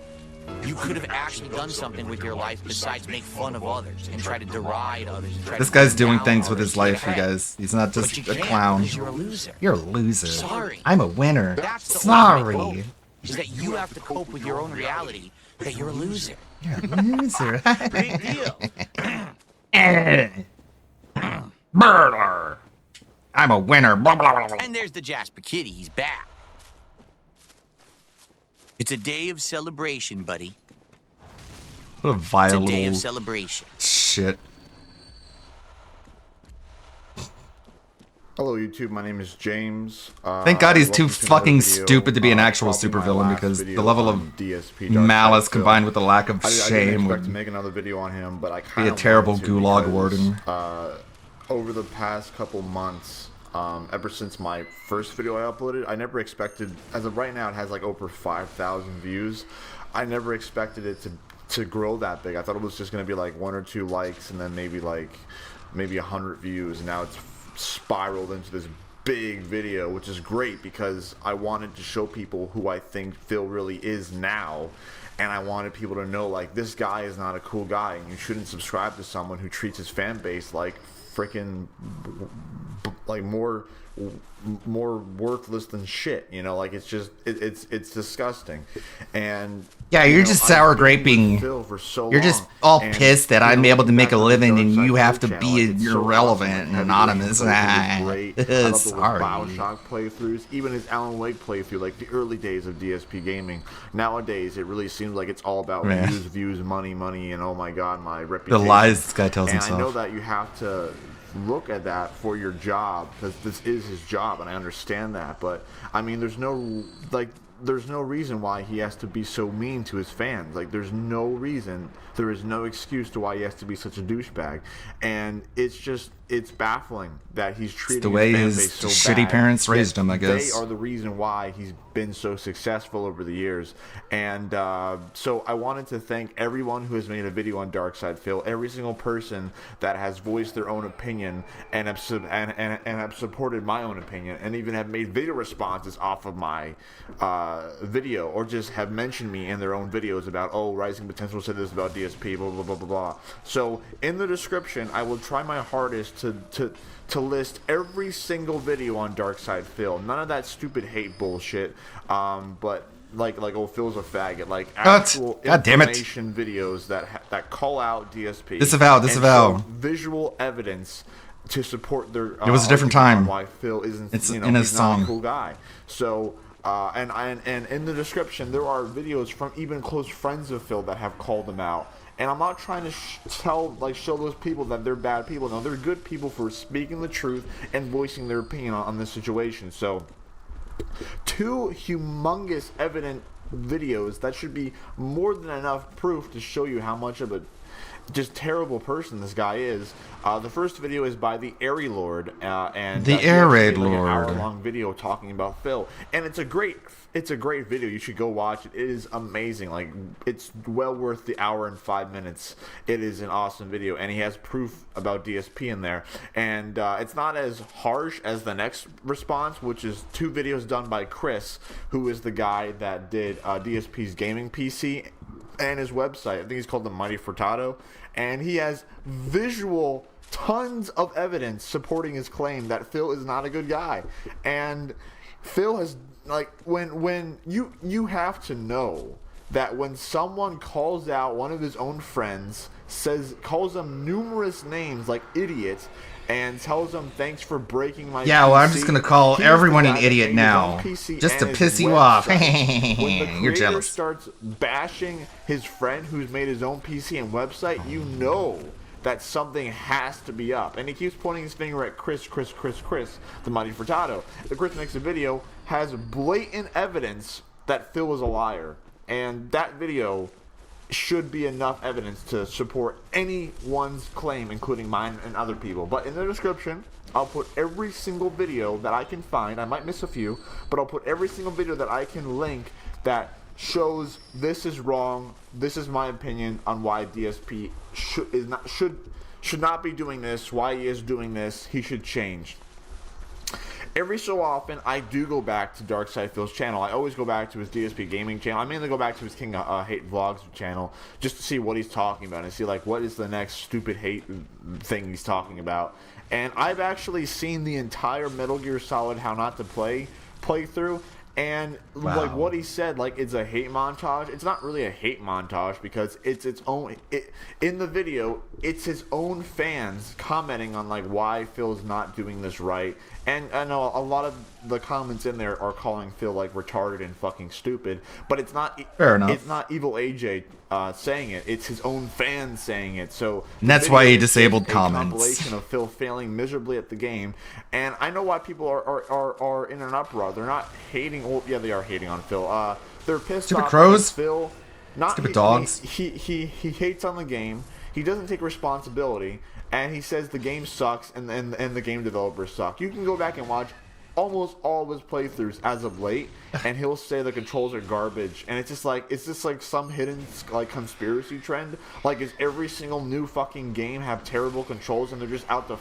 you could have actually done something with your life besides make fun of others and try to deride others. And try This to guy's put doing down things with others his to life, get you ahead. guys. He's not But just you a can't clown. because you're a loser. You're a loser. Sorry. I'm a winner. That's the ultimate Sorry. cope, is that you have to cope with your own reality that you're a loser. You're a loser. Big deal. Murder. I'm a winner. Blah, blah, blah, blah. And there's the Jasper Kitty. He's back. It's a day of celebration, buddy. What a vile It's a day of little celebration. shit. Hello YouTube, my name is James. Thank God he's too welcome to another fucking video. stupid to be an actual Probably my supervillain last because video the level on of DSP Dark malice Side combined Film. with the lack of I didn't shame expect would to make another video on him, but I be kind a of terrible wanted to gulag because, warden. Over the past couple months, ever since my first video I uploaded, I never expected, as of right now it has like over 5,000 views. I never expected it to grow that big. I thought it was just going to be like 1 or 2 likes and then maybe 100 views, and now it's spiraled into this big video, which is great because I wanted to show people who I think Phil really is now, and I wanted people to know like this guy is not a cool guy and you shouldn't subscribe to someone who treats his fan base like freaking like more worthless than shit, like it's just it's disgusting. And Yeah, you're just sour graping. You're just all pissed that I'm able to make a living and you have to be irrelevant and anonymous. Great. I love the Sorry. Bioshock playthroughs, even his Alan Wake playthrough, like the early days of DSP gaming. Nowadays, it really seems like it's all about Yeah. views, money, and oh my god, my The reputation. lies this guy tells and himself. I know that you have to look at that for your job because this is his job, and I understand that. But I mean, there's no reason why he has to be so mean to his fans. Like, there's no reason. There is no excuse to why he has to be such a douchebag. And it's baffling that he's treating the way his his fan base so shitty bad, parents yet raised him, I guess. They are the reason why he's been so successful over the years. And so I wanted to thank everyone who has made a video on Darkside Phil, every single person that has voiced their own opinion and have supported my own opinion, and even have made video responses off of my video, or just have mentioned me in their own videos about, oh, Rising Potential said this about DSP, blah blah blah blah blah. So in the description, I will try my hardest to list every single video on Darkside Phil. None of that stupid hate bullshit. But like oh, Phil's a faggot. Like What? actual God damn it. information videos that call out DSP. Disavow, and disavow. show visual evidence to support their. It was a different argument time. on why Phil isn't. It's you know, in his he's not song. a cool guy. So. And in the description, there are videos from even close friends of Phil that have called him out. And I'm not trying to show those people that they're bad people. No, they're good people for speaking the truth and voicing their opinion on this situation. So, 2 humongous evident videos that should be more than enough proof to show you how much of a just terrible person this guy is. The first video is by the Airy Lord, and The he Air actually Raid made, like, Lord. an hour-long video talking about Phil, and it's a great video. You should go watch it. It is amazing. Like, it's well worth the hour and 5 minutes. It is an awesome video, and he has proof about DSP in there. And it's not as harsh as the next response, which is 2 videos done by Chris, who is the guy that did DSP's gaming PC and his website. I think he's called the Mighty Furtado, and he has visual tons of evidence supporting his claim that Phil is not a good guy. And Phil has, like, when you have to know that when someone calls out one of his own friends, calls them numerous names like idiots, and tells them thanks for breaking my Yeah, well, I'm PC, just gonna call he's everyone the an guy that idiot made his own now, PC just to and piss his you off. website. When the You're creator jealous. starts bashing his friend who's made his own PC and website, you know that something has to be up. And he keeps pointing his finger at Chris, the Mighty Furtado. The Chris makes a video, has blatant evidence that Phil is a liar. And that video should be enough evidence to support anyone's claim, including mine and other people. But in the description, I'll put every single video that I can find. I might miss a few, but I'll put every single video that I can link that shows this is wrong. This is my opinion on why DSP should not be doing this. Why he is doing this. He should change. Every so often, I do go back to Darkside Phil's channel. I always go back to his DSP Gaming channel. I mainly go back to his King Hate Vlogs channel just to see what he's talking about and see, like, what is the next stupid hate thing he's talking about. And I've actually seen the entire Metal Gear Solid How Not to Play playthrough. And like what he said, like, it's a hate montage. It's not really a hate montage because it's its own. In the video, it's his own fans commenting on, like, why Phil's not doing this right. And I know a lot of the comments in there are calling Phil, like, retarded and fucking stupid, but it's not. Fair enough. It's not Evil AJ saying it. It's his own fans saying it. So And that's why he disabled comments. Compilation of Phil failing miserably at the game, and I know why people are in an uproar. They're not hating. Well, yeah, they are hating on Phil. They're pissed Stupid off crows. at Phil. Not Stupid dogs. He hates on the game. He doesn't take responsibility, and he says the game sucks and the game developers suck. You can go back and watch almost all of his playthroughs as of late, and he'll say the controls are garbage, and it's just like some hidden, like, conspiracy trend. Like, is every single new fucking game have terrible controls and they're just out to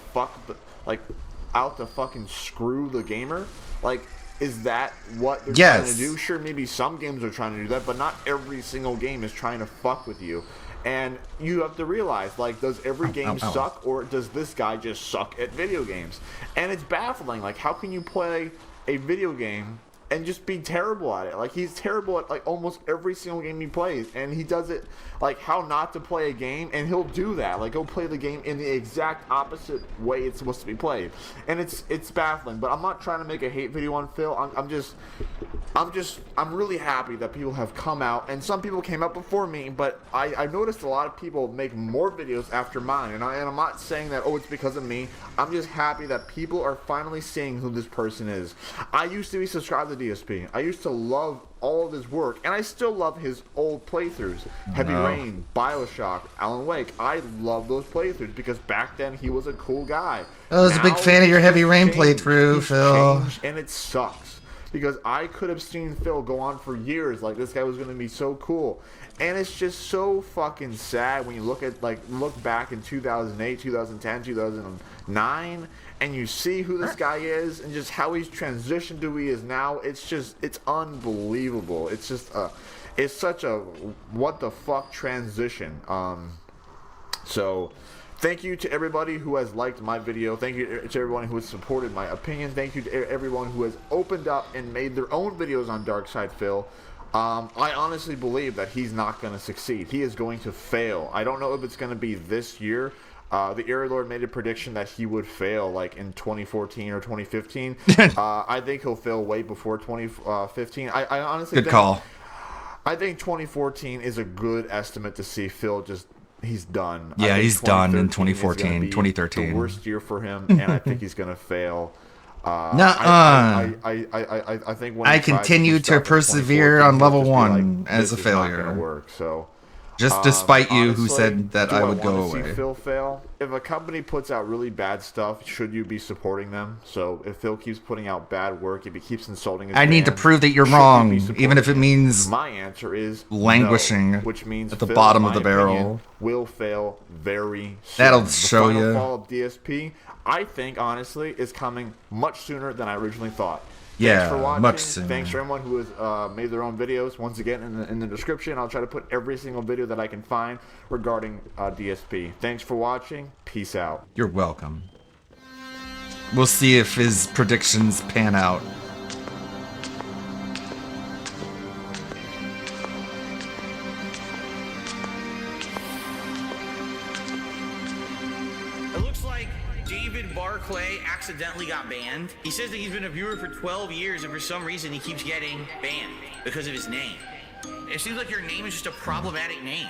out to fucking screw the gamer? Like, is that what they're trying to do? Sure, maybe some games are trying to do that, but not every single game is trying to fuck with you. And you have to realize, like, does every game suck, or does this guy just suck at video games? And it's baffling. Like, how can you play a video game and just be terrible at it? Like, he's terrible at, like, almost every single game he plays, and he does it, like, how not to play a game, and he'll do that. Like, he'll play the game in the exact opposite way it's supposed to be played, and it's baffling. But I'm not trying to make a hate video on Phil. I'm really happy that people have come out, and some people came out before me, but I noticed a lot of people make more videos after mine, and I'm not saying that, oh, it's because of me. I'm just happy that people are finally seeing who this person is. I used to be subscribed to DSP. I used to love all of his work, and I still love his old playthroughs. Heavy Rain, Bioshock, Alan Wake. I love those playthroughs because back then he was a cool guy. I was a big fan of your Heavy Rain playthrough, Phil. And it sucks because I could have seen Phil go on for years, like, this guy was going to be so cool. And it's just so fucking sad when you look back in 2008, 2010, 2009, and you see who this guy is and just how he's transitioned to who he is now. It's unbelievable. It's just it's such a what the fuck transition. So thank you to everybody who has liked my video. Thank you to everyone who has supported my opinion. Thank you to everyone who has opened up and made their own videos on Darkside Phil. I honestly believe that he's not going to succeed. He is going to fail. I don't know if it's going to be this year. The Eerie Lord made a prediction that he would fail like in 2014 or 2015. I think he'll fail way before 2015. I honestly Good call. I think 2014 is a good estimate to see Phil just, he's done. Yeah, he's done in 2014, 2013. The worst year for him, and I think he's going to fail. Nuh-uh. I think when I he tries continue to stuff in persevere 2014, on level he'll just be 1 as a this is not failure. gonna work. So, Just despite you who honestly, said that do I would go wanna away. See Phil fail. If a company puts out really bad stuff, should you be supporting them? So if Phil keeps putting out bad work, if he keeps insulting his I need to fans, prove that you're should you wrong, be supporting even if it him? means My answer is languishing no, which means at the Phil, bottom in of the my barrel. opinion, will fail very soon. That'll The show final ya. fall of DSP, I think honestly, is coming much sooner than I originally thought. Yeah, Thanks for watching. much sooner. Thanks for everyone who has made their own videos. Once again, in the description, I'll try to put every single video that I can find regarding DSP. Thanks for watching. Peace out. You're welcome. We'll see if his predictions pan out. It looks like David Barclay accidentally got banned. He says that he's been a viewer for 12 years and for some reason he keeps getting banned because of his name. It seems like your name is just a problematic name.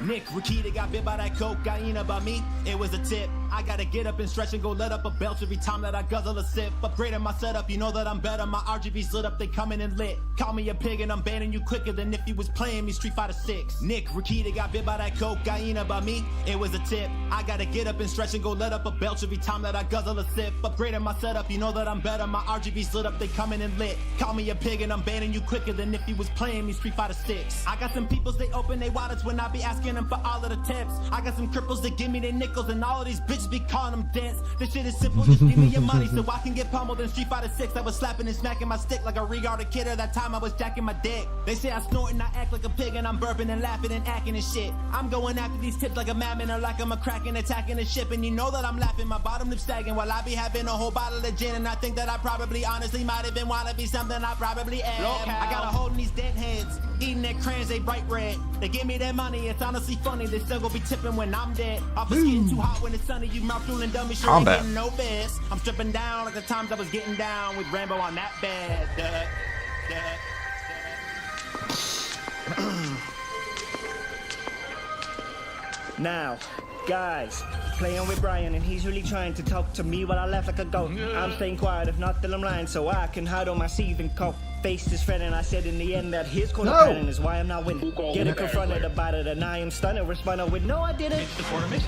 Nick Rakita got bit by that cocaine about me. It was a tip. I gotta get up and stretch and go let up a belch every time that I guzzle a sip. Upgrading my setup, you know that I'm better. My RGB's lit up, they coming in lit. Call me a pig and I'm banning you quicker than if you was playing me Street Fighter 6. Nick Rakita got bit by that cocaine about me. It was a tip. I gotta get up and stretch and go let up a belch every time that I guzzle a sip. Upgrading my setup, you know that I'm better. My RGB's lit up, they coming in lit. Call me a pig and I'm banning you quicker than if you was playing me Street Fighter 6. I got some peoples, they open their wallets when I be asking them for all of the tips. I got some cripples that give me their nickels and all of these bitches be calling them dents. This shit is simple, just give me your money so I can get pummeled in Street Fighter 6. I was slapping and smacking my stick like a retarded kid. At that time I was jacking my dick. They say I snort and I act like a pig and I'm burping and laughing and acting and shit. I'm going after these tips like a madman or like I'm a cracking attacking the ship. And you know that I'm laughing, my bottom lip sagging while I be having a whole bottle of gin. And I think that I probably honestly might have been wanna be something I probably am. I got a hold in these dead heads, eating their crayons, they bright red. They give me their money, it's honestly funny. They still gonna be tipping when I'm dead. Off it's getting too hot when it's sunny. You mouth fooling dummy, sure ain't Combat. getting no best. I'm stripping down like the times I was getting down with Rambo on that bed. Now, guys, playing with Brian and he's really trying to talk to me while I laugh like a goat. I'm staying quiet, if not then I'm lying, so I can hide on my seat and cope. Faced his friend and I said in the end that his corner planning is why I'm not winning. Getting confronted about it and I am stunned and responded with no I didn't.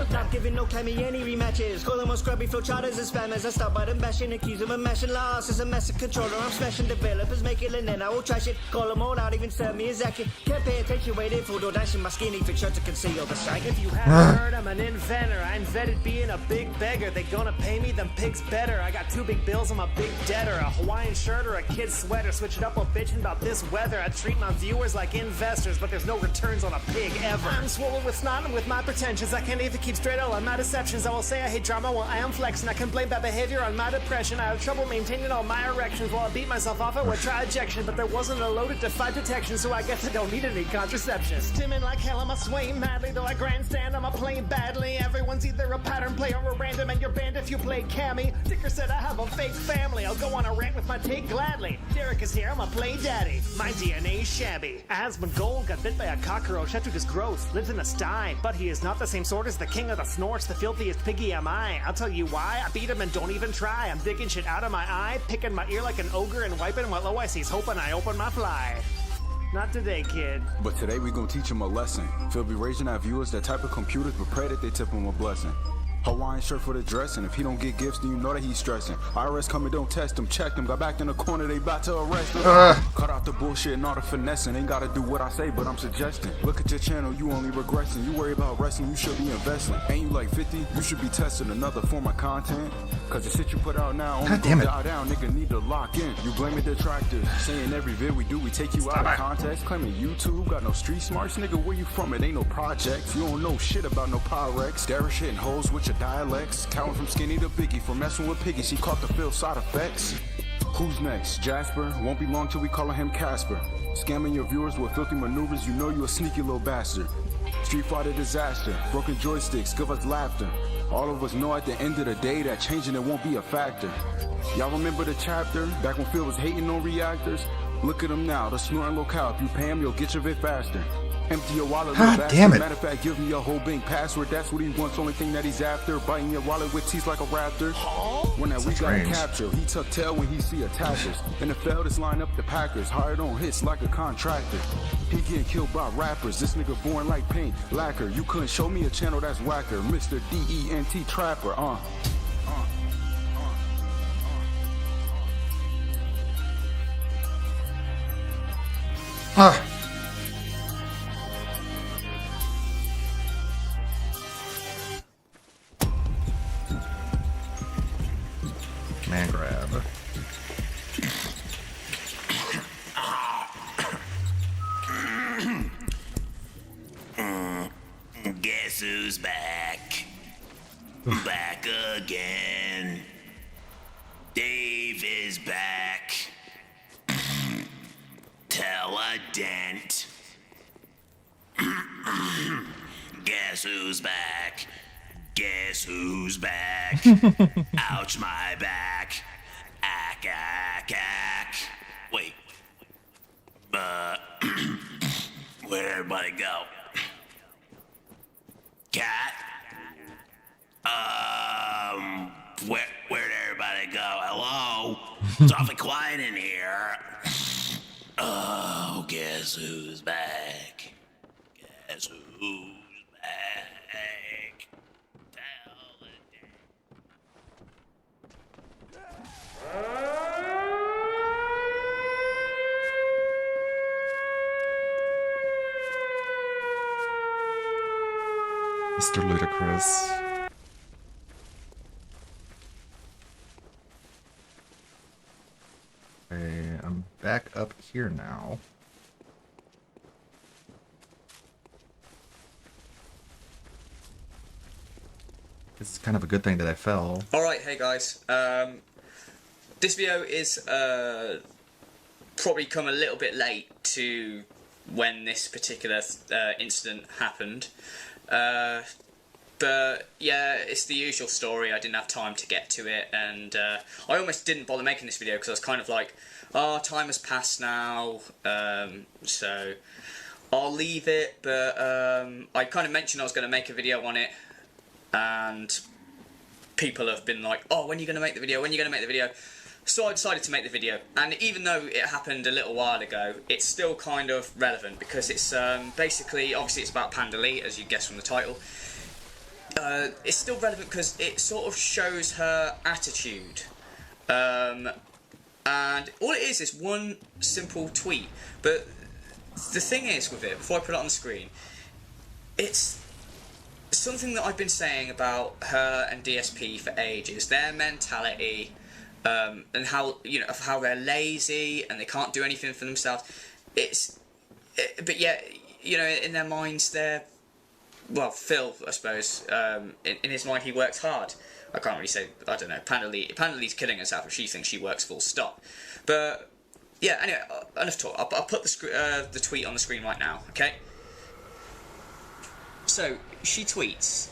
Not giving no Cammy any rematches. Call him on scrubby flow charters and spammers. I stop by them bashing, accuse him of mashing losses. A massive controller, I'm smashing developers, make it and then I will trash it. Call them all out, even sell me his action. Can't pay attention, waiting for door dashing my skinny fit shirt to conceal the sight. If you haven't heard, I'm an inventor. I invented being a big beggar. They gonna pay me, them pigs better. I got 2 big bills, I'm a big debtor. A Hawaiian shirt or a kid's sweater. Switch it up while bitching about this weather. I treat my viewers like investors, but there's no returns on a pig ever. I'm swollen with snot and with my pretensions. I can't even keep straight on my deceptions. I will say I hate drama while I am flexing. I can blame bad behavior on my depression. I have trouble maintaining all my erections while I beat myself off. I would try ejection, but there wasn't a load to defy detection, so I guess I don't need any contraception. Stimming like hell, I'm a swaying madly, though I grandstand, I'm a playing badly. Everyone's either a pattern player or a random, and you're banned if you play Cammy. Dicker said I have a fake family. I'll go on a rant with my take gladly. Derek is here, I'm a play daddy. My DNA's shabby. Asmund Gold got bit by a cockroach. That took his growth. Lives in a sty, but he is not the same sort as the king of the snorts. The filthiest piggy am I. I'll tell you why. I beat him and don't even try. I'm digging shit out of my eye, picking my ear like an ogre and wiping while OIC's hoping I open my fly. Not today, kid. But today we gon' teach him a lesson. Phil be raising our viewers that type of computers, but pray that they tip him a blessing. Hawaiian shirt for the dress, and if he don't get gifts, then you know that he's stressing. IRS come and don't test him, check him, got back in the corner, they about to arrest him. Cut out the bullshit and all the finessing, ain't gotta do what I say, but I'm suggesting. Look at your channel, you only regressing. You worry about wrestling, you should be investing. Ain't you like 50? You should be testing another form of content. Cause the shit you put out now only gon' die down, nigga need to lock in. You blaming detractors, saying every vid we do, we take you out of context. Claiming YouTube, got no street smarts, nigga, where you from? It ain't no projects. You don't know shit about no Pyrex. Darish hitting hoes with your dialects. Counting from skinny to biggie, from messing with Piggy, she caught the Phil side effects. Who's next? Jasper? Won't be long till we calling him Casper. Scamming your viewers with filthy maneuvers, you know you a sneaky little bastard. Street Fighter disaster, broken joysticks, give us laughter. All of us know at the end of the day that changing it won't be a factor. Y'all remember the chapter, back when Phil was hating on reactors? Look at him now, the snorting locale. If you pay him, you'll get your bit faster. Empty your wallet, God little damn bastard. it. Matter of fact, give me your whole bank password. That's what he wants, only thing that he's after. Biting your wallet with teeth like a raptor. When that we got range. captured, he tuck tail when he see attackers. In the field, it's line up the Packers. Hired on hits like a contractor. He getting killed by rappers. This nigga born like paint. Lacquer, you couldn't show me a channel that's whacker. Mr. DENT Trapper, Man grab. Guess who's back? Back again. Dave is back. Tell a dent. Guess who's back? Guess who's back? Ouch my back. Ack, ack, ack. Wait. Where'd everybody go? Cat? Where'd everybody go? Hello? It's awfully quiet in here. Oh, guess who's back? Guess who's back? Tell it. Mr. Ludacris. Okay, I'm back up here now. This is kind of a good thing that I fell. Alright, hey guys. This video is probably come a little bit late to when this particular incident happened. But yeah, it's the usual story. I didn't have time to get to it, and I almost didn't bother making this video because I was kind of like, oh, time has passed now, so I'll leave it. But I kind of mentioned I was going to make a video on it, and people have been like, oh, when are you going to make the video? When are you going to make the video? So I decided to make the video, and even though it happened a little while ago, it's still kind of relevant because it's basically, obviously it's about Panda Lee, as you guessed from the title. It's still relevant because it sort of shows her attitude, and all it is one simple tweet. But the thing is with it, before I put it on the screen, it's something that I've been saying about her and DSP for ages. Their mentality, and how, you know, how they're lazy and they can't do anything for themselves. But yet, you know, in their minds they're, well, Phil, I suppose, in his mind he works hard. I can't really say, I don't know, Panda Lee's killing herself if she thinks she works full stop. But yeah, anyway, enough talk. I'll put the tweet on the screen right now, okay? So, she tweets,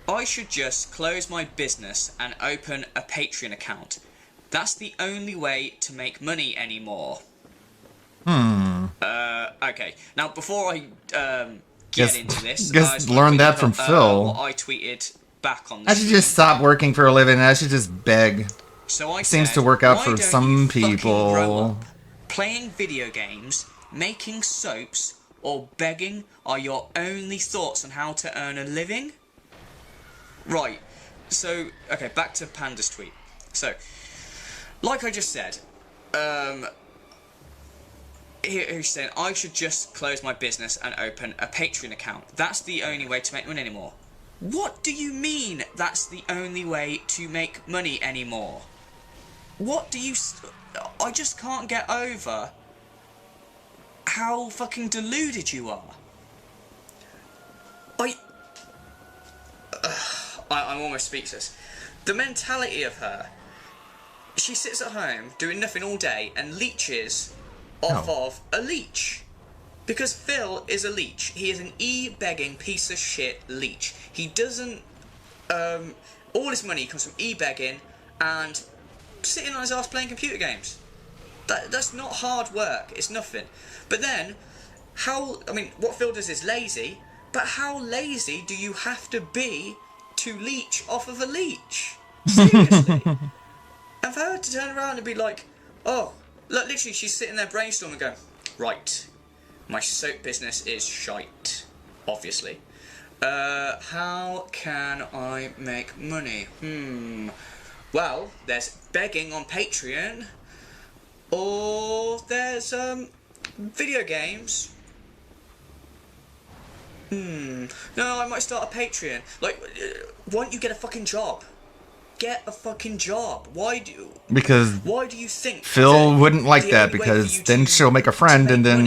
I should just close my business and open a Patreon account. That's the only way to make money anymore. Okay. Now, before I get into this, Guess learned that from Phil. What I tweeted back on the I should just stop working for a living. I should just beg. So I Seems said, to work out why for don't some you fucking grow people. up? Playing video games, making soaps, or begging are your only thoughts on how to earn a living? Right. So, okay, back to Panda's tweet. So, like I just said, he's saying, I should just close my business and open a Patreon account. That's the only way to make money anymore. What do you mean that's the only way to make money anymore? What do you... I just can't get over how fucking deluded you are. I'm almost speechless. The mentality of her she sits at home doing nothing all day and leeches off of a leech. Because Phil is a leech. He is an e-begging piece of shit leech. He doesn't... all his money comes from e-begging and sitting on his ass playing computer games. That's not hard work. It's nothing. But then, what Phil does is lazy, but how lazy do you have to be to leech off of a leech? Seriously. And for her to turn around and be like, oh, look, literally she's sitting there brainstorming going, right, my soap business is shite, obviously. How can I make money? Well, there's begging on Patreon, or there's, video games. No, I might start a Patreon. Like, why don't you get a fucking job? Get a fucking job. Why do you think Phil wouldn't like that, because then she'll make a friend and then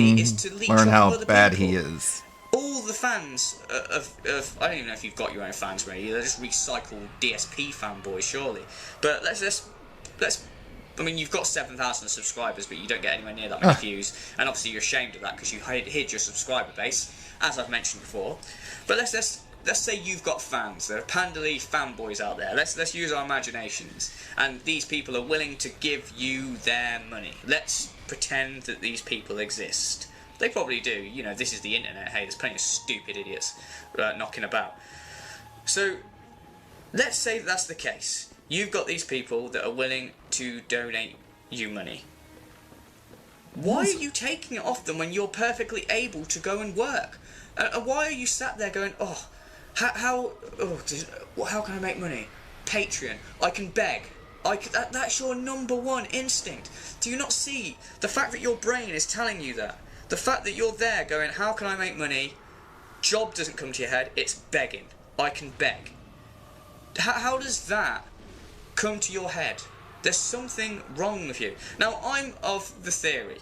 learn how bad he is. All the fans of I don't even know if you've got your own fans, really. They're just recycled DSP fanboys, surely. But let's. I mean, you've got 7,000 subscribers, but you don't get anywhere near that many views, and obviously you're ashamed of that because you hid your subscriber base, as I've mentioned before. But let's say you've got fans. There are Panda Leaf fanboys out there. Let's use our imaginations, and these people are willing to give you their money. Let's pretend that these people exist. They probably do. You know, this is the internet. Hey, there's plenty of stupid idiots knocking about. So, let's say that's the case. You've got these people that are willing to donate you money. Why are you taking it off them when you're perfectly able to go and work? And why are you sat there going, oh, how can I make money? Patreon. I can beg. That's your number one instinct. Do you not see the fact that your brain is telling you that? The fact that you're there going, how can I make money? Job doesn't come to your head. It's begging. I can beg. How does that come to your head? There's something wrong with you. Now, I'm of the theory.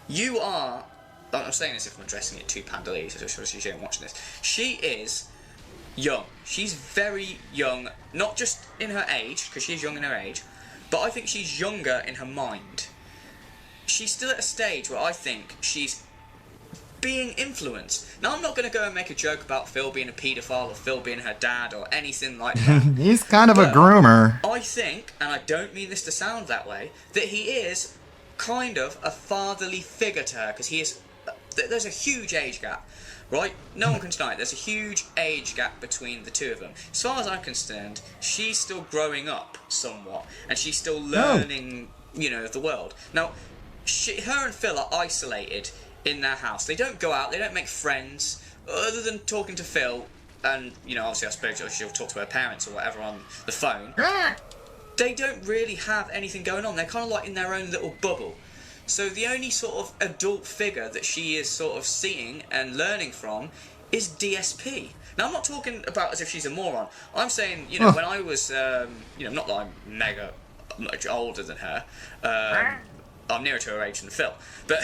You are... I'm saying this if I'm addressing it to Panda Lee, so she ain't watching this. She is young. She's very young, not just in her age, because she's young in her age, but I think she's younger in her mind. She's still at a stage where I think she's being influenced. Now, I'm not going to go and make a joke about Phil being a paedophile or Phil being her dad or anything like that. He's kind of a groomer. I think, and I don't mean this to sound that way, that he is kind of a fatherly figure to her, because he is... There's a huge age gap, right? No one can deny it. There's a huge age gap between the two of them. As far as I'm concerned, she's still growing up somewhat, and she's still learning, the world. Now, her and Phil are isolated in their house. They don't go out, they don't make friends, other than talking to Phil, and, obviously I suppose she'll talk to her parents or whatever on the phone. They don't really have anything going on. They're kind of like in their own little bubble. So the only sort of adult figure that she is sort of seeing and learning from is DSP. Now, I'm not talking about as if she's a moron. I'm saying, when I was, not that I'm mega much older than her, I'm nearer to her age than Phil, but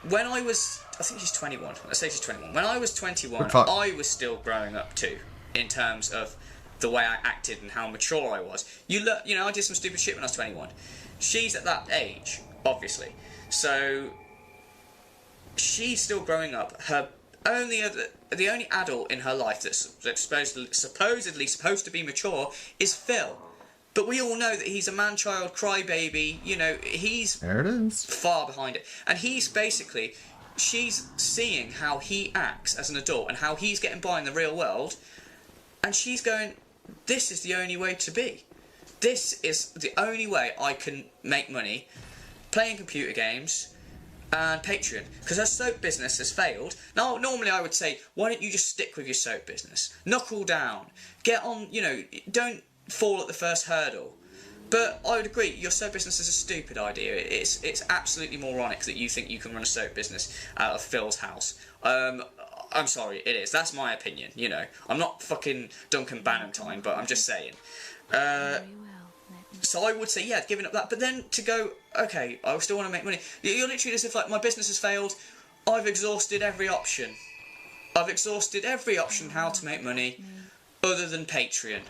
when I was, I think she's 21, let's say she's 21, when I was 21, I was still growing up too, in terms of the way I acted and how mature I was. I did some stupid shit when I was 21. She's at that age, obviously, so she's still growing up. The only adult in her life that's supposedly supposed to be mature is Phil. But we all know that he's a man-child crybaby. He's there it is. Far behind it. And she's seeing how he acts as an adult and how he's getting by in the real world. And she's going, this is the only way to be. This is the only way I can make money playing computer games and Patreon. Because her soap business has failed. Now, normally I would say, why don't you just stick with your soap business? Knuckle down. Get on, don't fall at the first hurdle. But I would agree, your soap business is a stupid idea. It's absolutely moronic that you think you can run a soap business out of Phil's house. I'm sorry, it is. That's my opinion, I'm not fucking Duncan Bannatyne, but I'm just saying. So I would say, yeah, giving up that. But then to go, okay, I still want to make money. You're literally as if, like, my business has failed. I've exhausted every option. I've exhausted every option how to make money other than Patreon.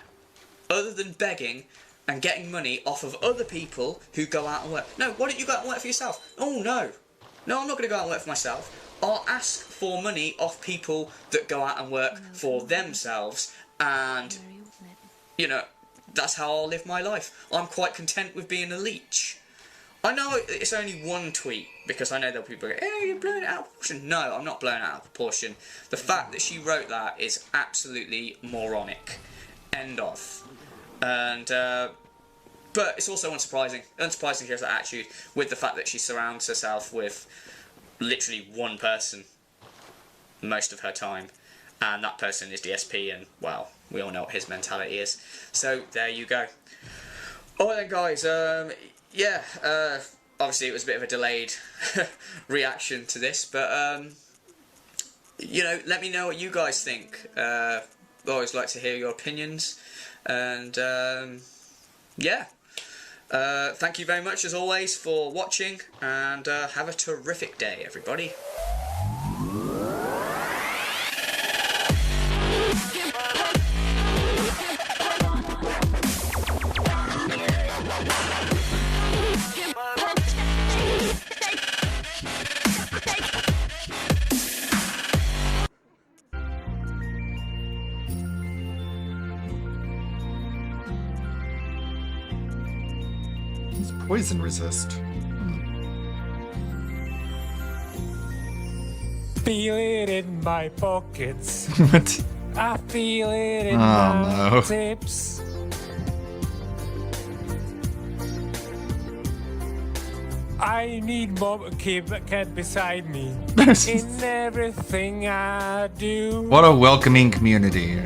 Other than begging and getting money off of other people who go out and work. No, why don't you go out and work for yourself? Oh, no. No, I'm not going to go out and work for myself. I'll ask for money off people that go out and work for themselves, and, you know, that's how I'll live my life. I'm quite content with being a leech. I know it's only one tweet, because I know there'll be people go, hey, you're blowing it out of proportion. No, I'm not blowing it out of proportion. The fact that she wrote that is absolutely moronic. End of. And, but it's also unsurprising. Unsurprising she has that attitude, with the fact that she surrounds herself with literally one person most of her time, and that person is DSP, and, well, we all know what his mentality is. So, there you go. Alright then, guys, obviously it was a bit of a delayed reaction to this, but, you know, let me know what you guys think. I always like to hear your opinions, and, yeah. Thank you very much, as always, for watching, and have a terrific day, everybody. Poison resist. Feel it in my pockets. What? I feel it in Oh, my no. tips. I need Bob Cat beside me in everything I do. What a welcoming community.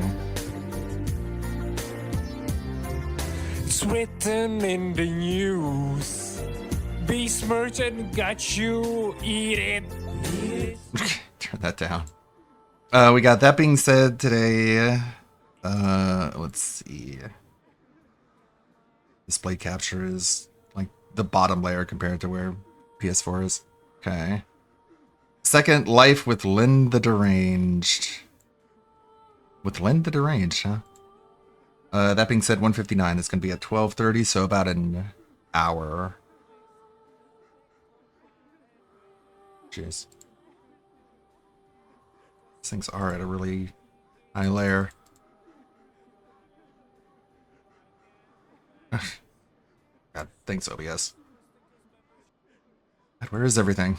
It's written in the news. Besmirch and got you, eat it. Turn that down. We got that being said today. Let's see. Display capture is like the bottom layer compared to where PS4 is. Okay. Second Life with Lynn the Deranged. With Lynn the Deranged, huh? That being said, 159 is going to be at 12:30, so about an hour. Jeez. These things are at a really high layer. God, thanks, OBS. God, where is everything?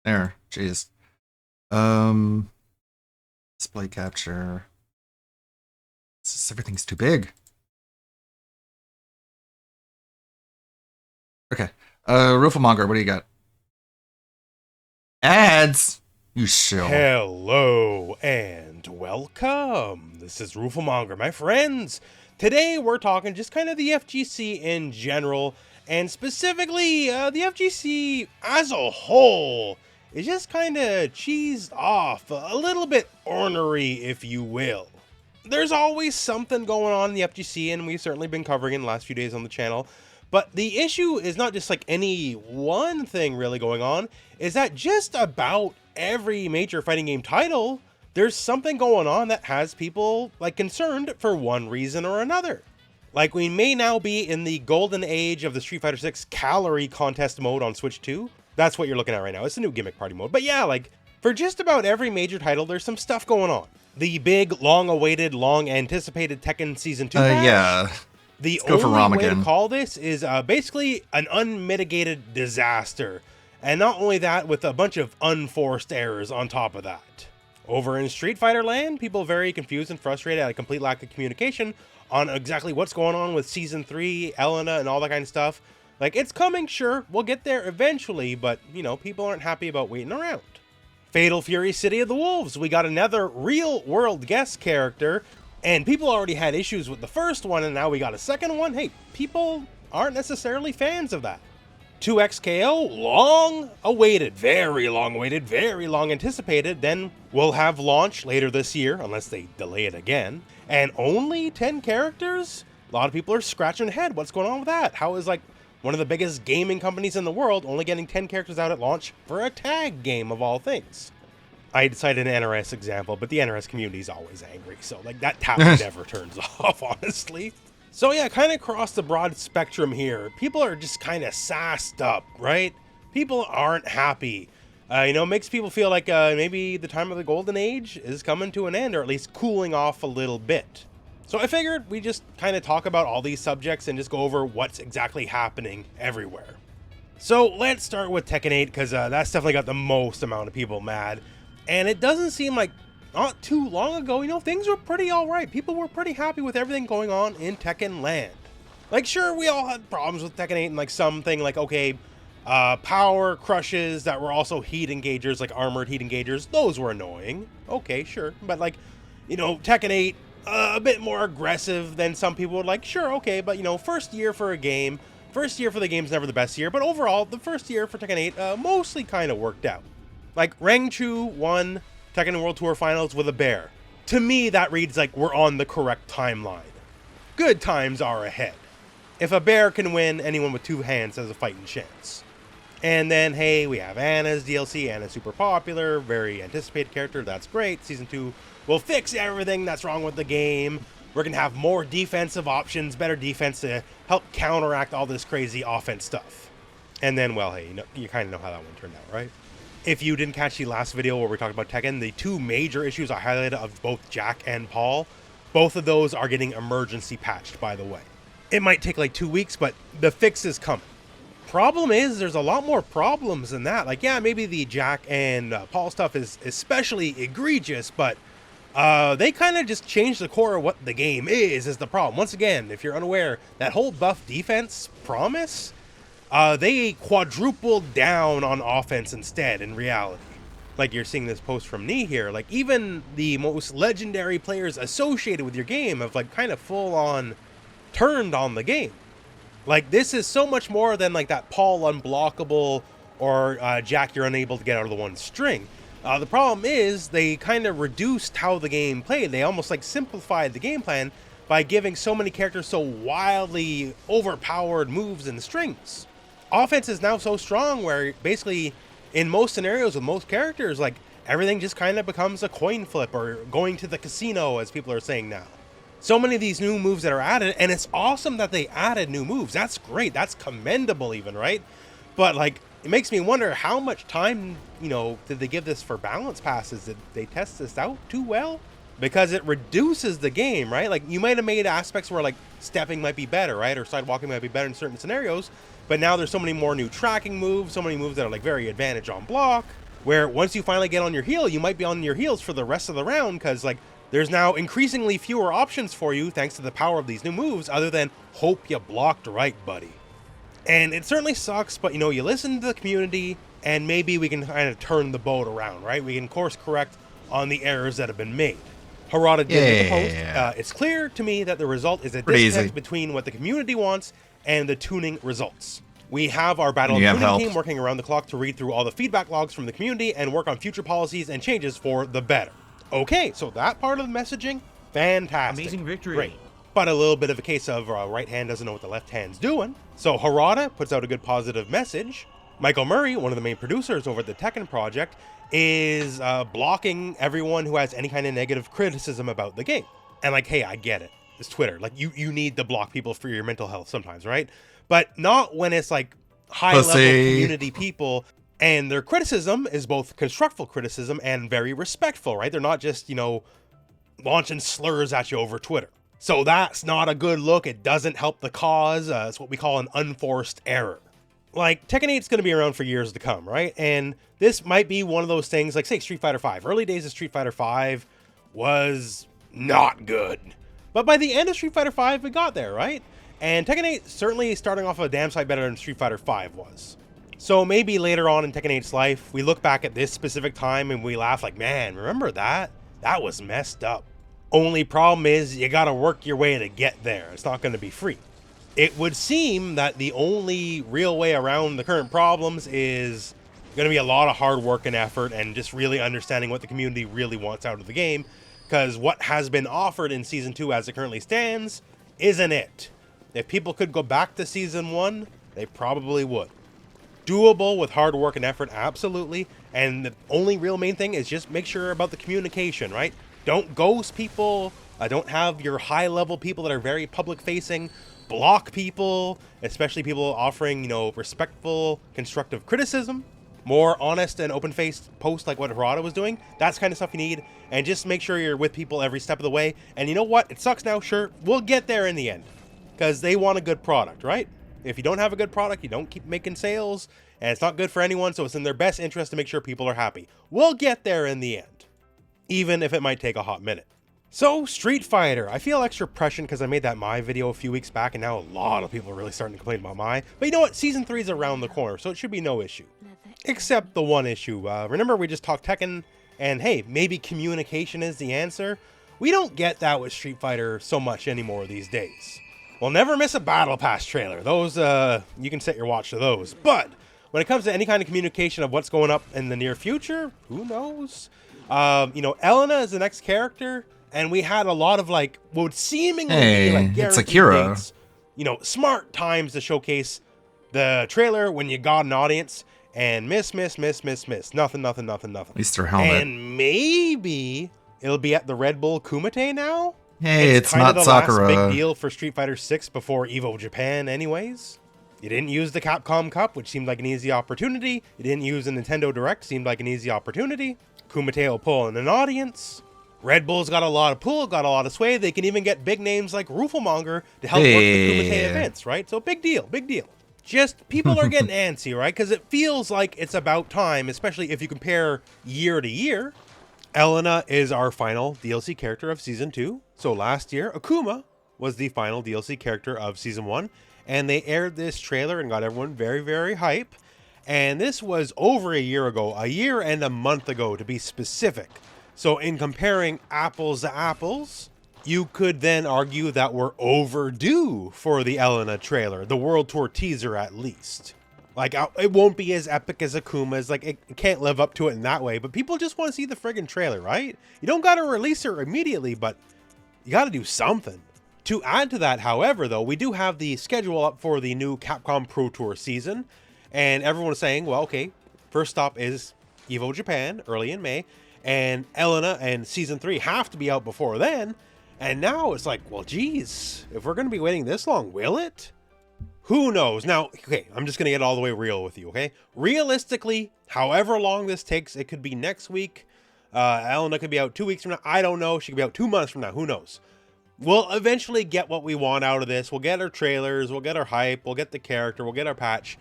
There, jeez. Display capture. Everything's too big. Okay. Rooflemonger, what do you got? Ads! You shill. Hello and welcome. This is Rooflemonger, my friends. Today we're talking just kind of the FGC in general, and specifically the FGC as a whole is just kind of cheesed off, a little bit ornery, if you will. There's always something going on in the FGC, and we've certainly been covering it in the last few days on the channel. But the issue is not just like any one thing really going on, is that just about every major fighting game title, there's something going on that has people like concerned for one reason or another. Like, we may now be in the golden age of the Street Fighter 6 calorie contest mode on Switch 2. That's what you're looking at right now. It's a new gimmick party mode. But yeah, like, for just about every major title, there's some stuff going on. The big, long-awaited, long-anticipated Tekken Season 2 patch. Yeah. The Let's go for Rom only way again. to call this is basically an unmitigated disaster. And not only that, with a bunch of unforced errors on top of that. Over in Street Fighter land, people are very confused and frustrated at a complete lack of communication on exactly what's going on with Season 3, Elena, and all that kind of stuff. Like, it's coming, sure, we'll get there eventually, but, you know, people aren't happy about waiting around. Fatal Fury City of the Wolves, we got another real-world guest character, and people already had issues with the first one, and now we got a second one. Hey, people aren't necessarily fans of that. 2XKO, long awaited, very long awaited, very long anticipated, then we'll have launch later this year, unless they delay it again. And only 10 characters? A lot of people are scratching their head. What's going on with that? How is, like, one of the biggest gaming companies in the world only getting 10 characters out at launch for a tag game of all things? I cited an NRS example, but the NRS community is always angry, so, like, that tap never turns off, honestly. So yeah, kind of across the broad spectrum here, people are just kind of sassed up, right? People aren't happy. You know, makes people feel like maybe the time of the golden age is coming to an end, or at least cooling off a little bit. So I figured we just kind of talk about all these subjects and just go over what's exactly happening everywhere. So let's start with Tekken 8, because that's definitely got the most amount of people mad. And it doesn't seem like not too long ago, you know, things were pretty alright. People were pretty happy with everything going on in Tekken Land. Like, sure, we all had problems with Tekken 8 and like something like, okay, power crushes that were also heat engagers, like armored heat engagers. Those were annoying. Okay, sure. But like, you know, Tekken 8, a bit more aggressive than some people would like. Sure, okay, but you know, first year for a game. First year for the game's never the best year, but overall, the first year for Tekken 8 mostly kind of worked out. Like, Rangchu won Tekken World Tour Finals with a bear. To me, that reads like we're on the correct timeline. Good times are ahead. If a bear can win, anyone with two hands has a fighting chance. And then, hey, we have Anna's DLC. Anna's super popular, very anticipated character. That's great. Season 2 will fix everything that's wrong with the game. We're going to have more defensive options, better defense to help counteract all this crazy offense stuff. And then, well, hey, you kind of know how that one turned out, right? If you didn't catch the last video where we talked about Tekken, the two major issues I highlighted of both Jack and Paul, both of those are getting emergency patched, by the way. It might take like 2 weeks, but the fix is coming. Problem is, there's a lot more problems than that. Like, yeah, maybe the Jack and Paul stuff is especially egregious, but they kind of just changed the core of what the game is the problem. Once again, if you're unaware, that whole buff defense promise, they quadrupled down on offense instead in reality. Like, you're seeing this post from Nee here. Like, even the most legendary players associated with your game have like kind of full on turned on the game. Like, this is so much more than like that Paul unblockable or Jack you're unable to get out of the one string. The problem is they kind of reduced how the game played. They almost like simplified the game plan by giving so many characters so wildly overpowered moves and strings. Offense is now so strong where basically in most scenarios with most characters, like everything just kind of becomes a coin flip or going to the casino, as people are saying now. So many of these new moves that are added, and it's awesome that they added new moves. That's great. That's commendable even, right? But like, it makes me wonder how much time, you know, did they give this for balance passes? Did they test this out too well? Because it reduces the game, right? Like, you might have made aspects where like stepping might be better, right? Or sidewalking might be better in certain scenarios. But now there's so many more new tracking moves, so many moves that are like very advantage on block, where once you finally get on your heel, you might be on your heels for the rest of the round because like there's now increasingly fewer options for you thanks to the power of these new moves other than hope you blocked right, buddy. And it certainly sucks, but you know, you listen to the community and maybe we can kind of turn the boat around, right? We can course correct on the errors that have been made. Harada did the post. It's clear to me that the result is a disconnect between what the community wants and the tuning results. We have our battle tuning team working around the clock to read through all the feedback logs from the community and work on future policies and changes for the better. Okay, so that part of the messaging, fantastic. Amazing victory. Great. But a little bit of a case of right hand doesn't know what the left hand's doing. So Harada puts out a good positive message. Michael Murray, one of the main producers over at the Tekken project, is blocking everyone who has any kind of negative criticism about the game. And like, hey, I get it. It's Twitter. Like, you need to block people for your mental health sometimes, right? But not when it's like high-level community people. And their criticism is both constructive criticism and very respectful, right? They're not just, you know, launching slurs at you over Twitter. So that's not a good look. It doesn't help the cause. It's what we call an unforced error. Like, Tekken 8 is going to be around for years to come, right? And this might be one of those things, like, say, Street Fighter V. Early days of Street Fighter V was not good. But by the end of Street Fighter V, we got there, right? And Tekken 8 certainly starting off a damn sight better than Street Fighter V was. So maybe later on in Tekken 8's life, we look back at this specific time and we laugh like, man, remember that? That was messed up. Only problem is you gotta work your way to get there. It's not gonna be free. It would seem that the only real way around the current problems is gonna be a lot of hard work and effort and just really understanding what the community really wants out of the game, because what has been offered in Season 2 as it currently stands isn't it. If people could go back to Season 1, they probably would. Doable with hard work and effort, absolutely. And the only real main thing is just make sure about the communication, right? Don't ghost people Don't have your high-level people that are very public-facing block people, especially people offering, you know, respectful, constructive criticism. More honest and open-faced posts like what Harada was doing. That's kind of stuff you need. And just make sure you're with people every step of the way. And you know what? It sucks now, sure. We'll get there in the end. Because they want a good product, right? If you don't have a good product, you don't keep making sales. And it's not good for anyone, so it's in their best interest to make sure people are happy. We'll get there in the end. Even if it might take a hot minute. So, Street Fighter. I feel extra prescient because I made that Mai video a few weeks back, and now a lot of people are really starting to complain about Mai. But you know what? Season 3 is around the corner, so it should be no issue. Except the one issue. Remember we just talked Tekken, and hey, maybe communication is the answer? We don't get that with Street Fighter so much anymore these days. We'll never miss a Battle Pass trailer. Those, you can set your watch to those. But when it comes to any kind of communication of what's going up in the near future, who knows? You know, Elena is the next character, and we had a lot of like what would seemingly be like it's guaranteed Akira. dates, you know, smart times to showcase the trailer when you got an audience, and miss. Nothing. At least their helmet. And maybe it'll be at the Red Bull Kumite now. Hey, it's kinda not the Sakura. last big deal for Street Fighter 6 before EVO Japan anyways. You didn't use the Capcom Cup, which seemed like an easy opportunity. You didn't use the Nintendo Direct, seemed like an easy opportunity. Kumite will pull in an audience. Red Bull's got a lot of pull, got a lot of sway. They can even get big names like Rufelmonger to help work the Kumite events, right? So big deal. Just people are getting antsy, right? Because it feels like it's about time, especially if you compare year to year. Elena is our final DLC character of Season 2. So last year, Akuma was the final DLC character of Season 1. And they aired this trailer and got everyone very, very hype. And this was over a year ago, a year and a month ago to be specific. So in comparing apples to apples, you could then argue that we're overdue for the Elena trailer, the World Tour teaser at least. Like, it won't be as epic as Akuma's, like, it can't live up to it in that way, but people just want to see the friggin' trailer, right? You don't gotta release it immediately, but you gotta do something. To add to that, however, though, we do have the schedule up for the new Capcom Pro Tour season, and everyone is saying, well, okay, first stop is EVO Japan, early in May, and Elena and Season 3 have to be out before then, and now it's like, well, geez, if we're going to be waiting this long, will it? Who knows? Now, okay, I'm just going to get all the way real with you, okay? Realistically, however long this takes, it could be next week. Elena could be out 2 weeks from now. I don't know. She could be out 2 months from now. Who knows? We'll eventually get what we want out of this. We'll get our trailers. We'll get our hype. We'll get the character. We'll get our patch.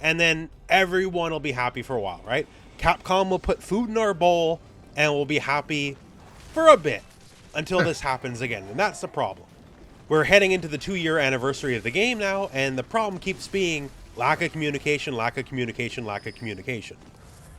And then everyone will be happy for a while, right? Capcom will put food in our bowl, and we'll be happy for a bit until this happens again. And that's the problem. We're heading into the 2-year anniversary of the game now, and the problem keeps being lack of communication,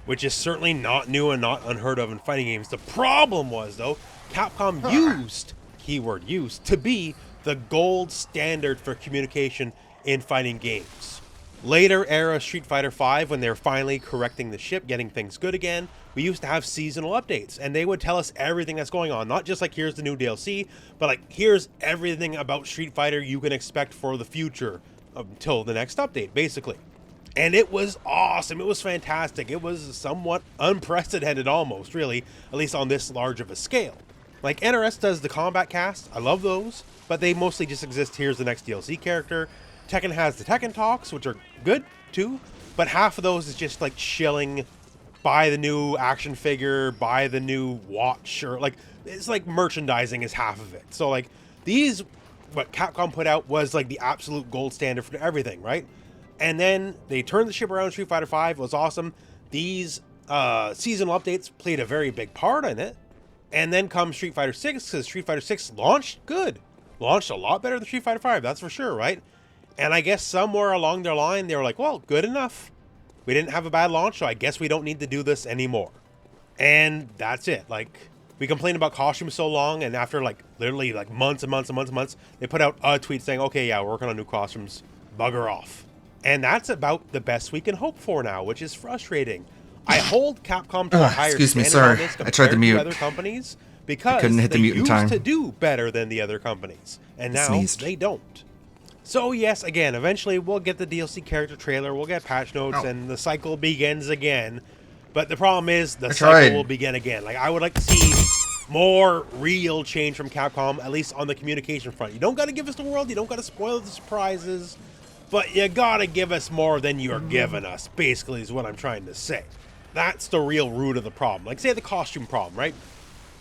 which is certainly not new and not unheard of in fighting games. The problem was, though, Capcom used, keyword used, to be the gold standard for communication in fighting games. Later era Street Fighter V, when they're finally correcting the ship, getting things good again, we used to have seasonal updates, and they would tell us everything that's going on. Not just like, here's the new DLC, but like, here's everything about Street Fighter you can expect for the future until the next update, basically. And it was awesome. It was fantastic. It was somewhat unprecedented almost, really, at least on this large of a scale. Like, NRS does the combat cast. I love those, but they mostly just exist, here's the next DLC character. Tekken has the Tekken Talks, which are good, too, but half of those is just, like, chilling, buy the new action figure, buy the new watch, or, like, it's like merchandising is half of it. So, like, these, what Capcom put out was, like, the absolute gold standard for everything, right? And then they turned the ship around in Street Fighter V. It was awesome. These seasonal updates played a very big part in it. And then comes Street Fighter 6, because Street Fighter 6 launched good. Launched a lot better than Street Fighter 5, that's for sure, right? And I guess somewhere along their line, they were like, well, good enough. We didn't have a bad launch, so I guess we don't need to do this anymore. And that's it. Like, we complained about costumes so long, and after, like, literally, like, months and months and months and months, they put out a tweet saying, okay, yeah, we're working on new costumes. Bugger off. And that's about the best we can hope for now, which is frustrating. I hold Capcom to a higher excuse me, standard on sorry. this I tried to compared mute. other companies because I couldn't hit the they mute in used time. to do better than the other companies, and now Sneezed. they don't. So yes, again, eventually we'll get the DLC character trailer, we'll get patch notes, and the cycle begins again. But the problem is the cycle will begin again. Like, I would like to see more real change from Capcom, at least on the communication front. You don't got to give us the world, you don't got to spoil the surprises, but you got to give us more than you're giving us, basically is what I'm trying to say. That's the real root of the problem. Like, say the costume problem, right?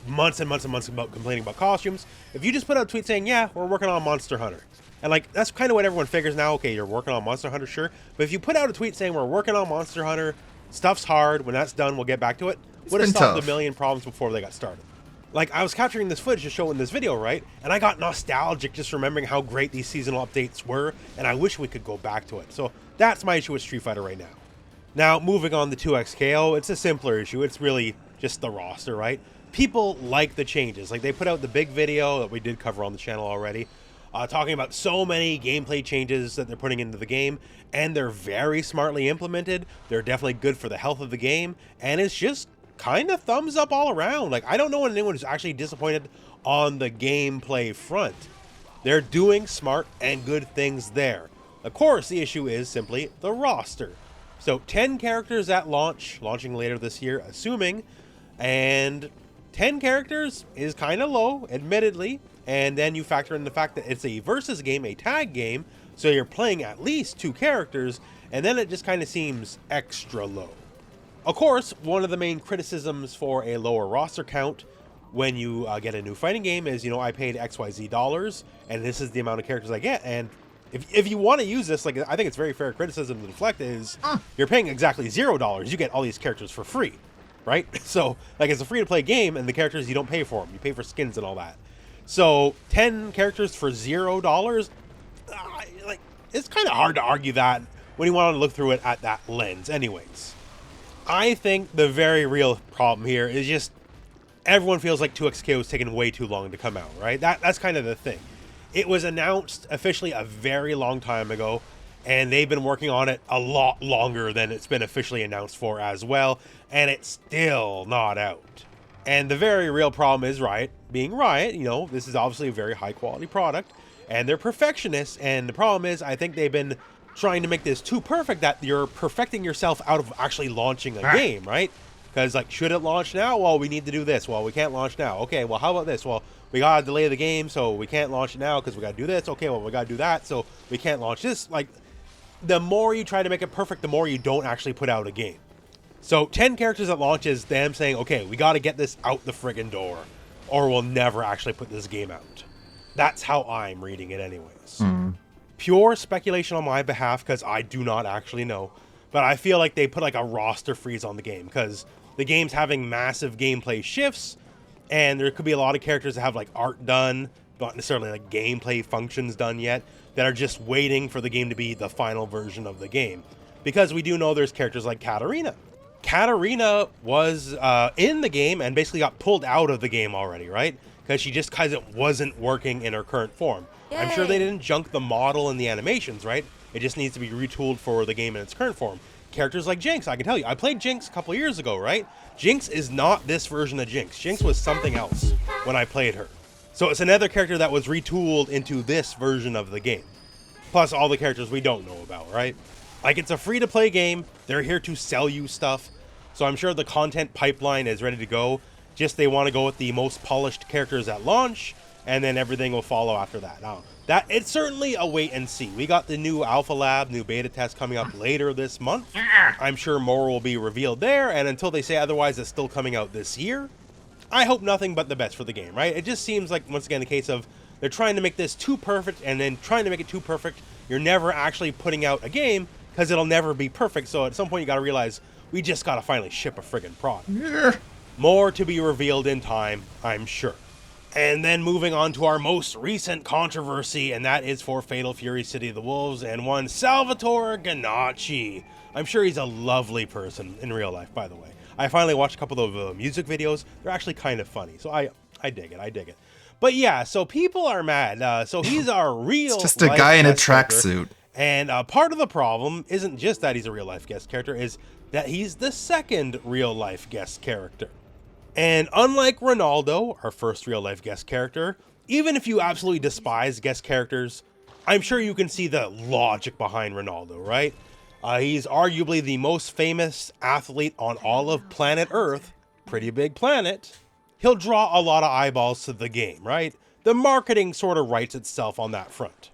Months and months and months about complaining about costumes. If you just put out a tweet saying, yeah, we're working on Monster Hunter, and like, that's kind of what everyone figures now. Okay, you're working on Monster Hunter, sure. But if you put out a tweet saying we're working on Monster Hunter, stuff's hard, when that's done, we'll get back to it, would have been solved tough. a million problems before they got started. Like, I was capturing this footage to show in this video, right? And I got nostalgic just remembering how great these seasonal updates were, and I wish we could go back to it. So that's my issue with Street Fighter right now. Now, moving on to 2XKO, it's a simpler issue. It's really just the roster, right? People like the changes. Like, they put out the big video that we did cover on the channel already, talking about so many gameplay changes that they're putting into the game, and they're very smartly implemented. They're definitely good for the health of the game, and it's just kind of thumbs up all around. Like, I don't know anyone who's actually disappointed on the gameplay front. They're doing smart and good things there. Of course, the issue is simply the roster. So 10 characters at launch, launching later this year, assuming, and 10 characters is kind of low, admittedly, and then you factor in the fact that it's a versus game, a tag game, so you're playing at least 2 characters, and then it just kind of seems extra low. Of course, one of the main criticisms for a lower roster count when you get a new fighting game is, you know, I paid XYZ dollars, and this is the amount of characters I get, and if you want to use this, like, I think it's very fair criticism to deflect is, you're paying exactly $0, you get all these characters for free, right? So, like, it's a free-to-play game, and the characters, you don't pay for them, you pay for skins and all that. So, 10 characters for $0, like, it's kind of hard to argue that when you want to look through it at that lens anyways. I think the very real problem here is just everyone feels like 2XKO is taking way too long to come out, right? That's kind of the thing. It was announced officially a very long time ago, and they've been working on it a lot longer than it's been officially announced for as well, and it's still not out. And the very real problem is Riot being Riot. You know, this is obviously a very high quality product, and they're perfectionists, and the problem is I think they've been trying to make this too perfect that you're perfecting yourself out of actually launching a game, right? Because, like, should it launch now? Well, we need to do this. Well, we can't launch now. Okay, well, how about this? Well, we gotta delay the game, so we can't launch it now because we gotta do this. Okay, well, we gotta do that, so we can't launch this. Like, the more you try to make it perfect, the more you don't actually put out a game. So 10 characters at launch is them saying, okay, we gotta get this out the friggin' door, or we'll never actually put this game out. That's how I'm reading it anyways. Pure speculation on my behalf, because I do not actually know, but I feel like they put like a roster freeze on the game, because the game's having massive gameplay shifts, and there could be a lot of characters that have like art done, not necessarily like gameplay functions done yet, that are just waiting for the game to be the final version of the game. Because we do know there's characters like Katarina. Katarina was in the game and basically got pulled out of the game already, right? Because she just wasn't working in her current form. I'm sure they didn't junk the model and the animations, right? It just needs to be retooled for the game in its current form. Characters like Jinx, I can tell you. I played Jinx a couple years ago, right? Jinx is not this version of Jinx. Jinx was something else when I played her. So it's another character that was retooled into this version of the game. Plus all the characters we don't know about, right? Like, it's a free-to-play game. They're here to sell you stuff. So I'm sure the content pipeline is ready to go. Just they want to go with the most polished characters at launch, and then everything will follow after that. Now, it's certainly a wait and see. We got the new Alpha Lab, new beta test coming up later this month. I'm sure more will be revealed there, and until they say otherwise, it's still coming out this year. I hope nothing but the best for the game, right? It just seems like, once again, the case of they're trying to make this too perfect, and then trying to make it too perfect, you're never actually putting out a game, because it'll never be perfect. So at some point, you got to realize, we just got to finally ship a friggin' product. More to be revealed in time, I'm sure. And then moving on to our most recent controversy, and that is for Fatal Fury City of the Wolves and one Salvatore Ganacci. I'm sure he's a lovely person in real life, by the way. I finally watched a couple of music videos. They're actually kind of funny, so I dig it. But yeah, so people are mad. So he's our real It's just a guy in a guest character. tracksuit. And part of the problem isn't just that he's a real-life guest character, is that he's the second real-life guest character. And unlike Ronaldo, our first real-life guest character, even if you absolutely despise guest characters, I'm sure you can see the logic behind Ronaldo, right? He's arguably the most famous athlete on all of planet Earth, pretty big planet, he'll draw a lot of eyeballs to the game, right? The marketing sort of writes itself on that front.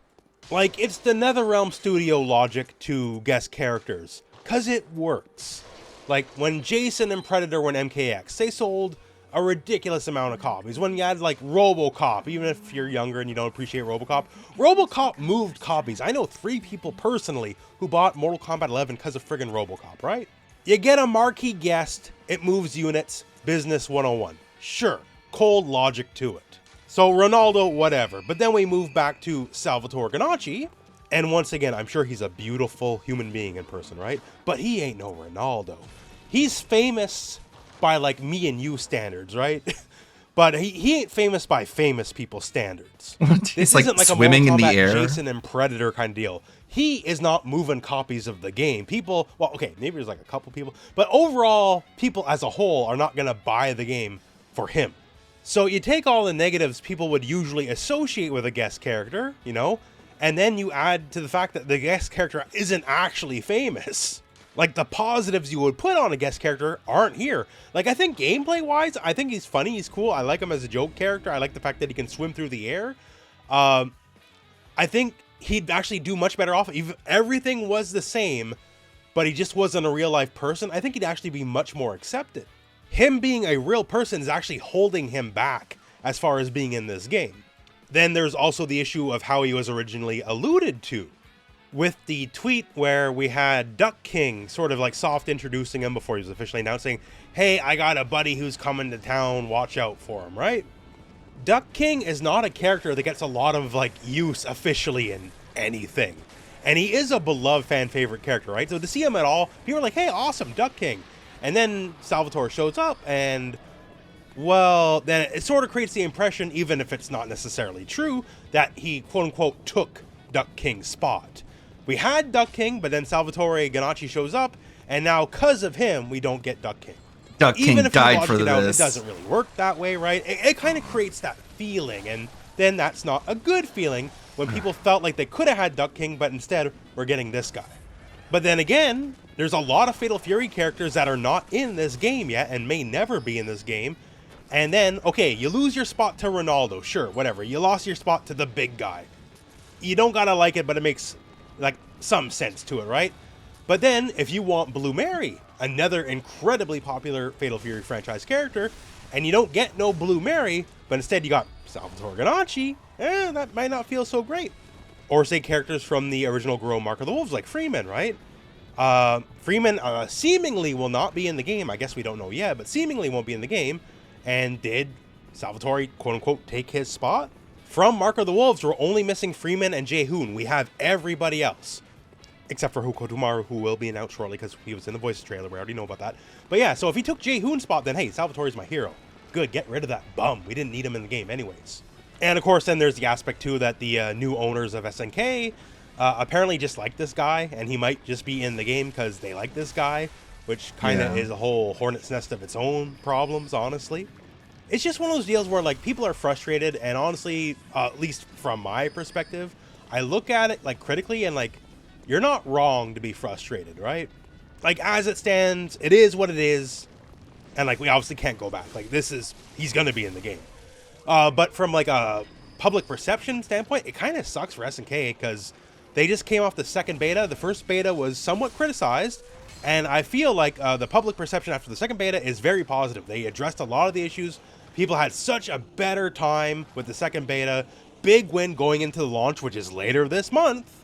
Like, it's the NetherRealm studio logic to guest characters, because it works. Like, when Jason and Predator went MKX, they sold a ridiculous amount of copies. When you had, like, RoboCop, even if you're younger and you don't appreciate RoboCop moved copies. I know 3 people personally who bought Mortal Kombat 11 because of friggin' RoboCop, right? You get a marquee guest, it moves units, business 101. Sure, cold logic to it. So Ronaldo, whatever. But then we move back to Salvatore Ganacci. And once again, I'm sure he's a beautiful human being in person, right? But he ain't no Ronaldo. He's famous by like me and you standards, right? But he ain't famous by famous people standards. He's like swimming in the air. Jason and Predator kind of deal. He is not moving copies of the game. People, well, okay, maybe there's like a couple people, but overall, people as a whole are not going to buy the game for him. So you take all the negatives people would usually associate with a guest character, you know, and then you add to the fact that the guest character isn't actually famous. Like, the positives you would put on a guest character aren't here. Like, I think gameplay-wise, I think he's funny, he's cool. I like him as a joke character. I like the fact that he can swim through the air. I think he'd actually do much better off if everything was the same, but he just wasn't a real-life person. I think he'd actually be much more accepted. Him being a real person is actually holding him back as far as being in this game. Then there's also the issue of how he was originally alluded to, with the tweet where we had Duck King sort of like soft introducing him before he was officially announcing, hey, I got a buddy who's coming to town, watch out for him, right? Duck King is not a character that gets a lot of like use officially in anything. And he is a beloved fan favorite character, right? So to see him at all, people are like, hey, awesome, Duck King. And then Salvatore shows up and, well, then it sort of creates the impression, even if it's not necessarily true, that he quote unquote took Duck King's spot. We had Duck King, but then Salvatore Ganacci shows up, and now because of him, we don't get Duck King. Duck King Even if died you for logic it out, this. it doesn't really work that way, right? It kind of creates that feeling, and then that's not a good feeling when people felt like they could have had Duck King, but instead we're getting this guy. But then again, there's a lot of Fatal Fury characters that are not in this game yet and may never be in this game. And then, okay, you lose your spot to Ronaldo, sure, whatever. You lost your spot to the big guy. You don't gotta like it, but it makes like some sense to it, right? But then if you want Blue Mary, another incredibly popular Fatal Fury franchise character, and you don't get no Blue Mary, but instead you got Salvatore Ganacci, that might not feel so great. Or say characters from the original Goro Mark of the Wolves, like Freeman, right? Freeman seemingly will not be in the game. I guess we don't know yet, but seemingly won't be in the game. And did Salvatore, quote-unquote, take his spot? From Mark of the Wolves, we're only missing Freeman and Jae-hoon. We have everybody else. Except for Hukotumaru, who will be announced shortly because he was in the voice trailer. We already know about that. But yeah, so if he took Jae-hoon's spot, then hey, Salvatore's my hero. Good, get rid of that bum. We didn't need him in the game anyways. And of course, then there's the aspect too that the new owners of SNK apparently just like this guy, and he might just be in the game because they like this guy, which kind of is a whole hornet's nest of its own problems, honestly. It's just one of those deals where like people are frustrated, and honestly, at least from my perspective, I look at it like critically and like, you're not wrong to be frustrated, right? Like as it stands, it is what it is, and like we obviously can't go back. Like he's gonna be in the game. But from like a public perception standpoint, it kind of sucks for SNK because they just came off the second beta. The first beta was somewhat criticized, and I feel like the public perception after the second beta is very positive. They addressed a lot of the issues. People had such a better time with the second beta. Big win going into the launch, which is later this month.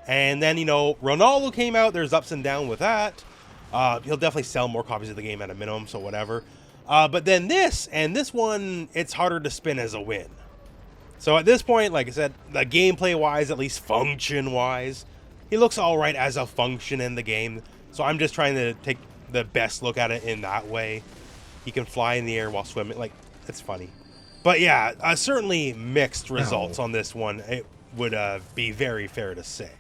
And then, you know, Ronaldo came out. There's ups and downs with that. He'll definitely sell more copies of the game at a minimum, so whatever. But then this one, it's harder to spin as a win. So at this point, like I said, the gameplay-wise, at least function-wise, he looks all right as a function in the game. So I'm just trying to take the best look at it in that way. He can fly in the air while swimming. Like, it's funny. But yeah, certainly mixed results on this one. It would be very fair to say.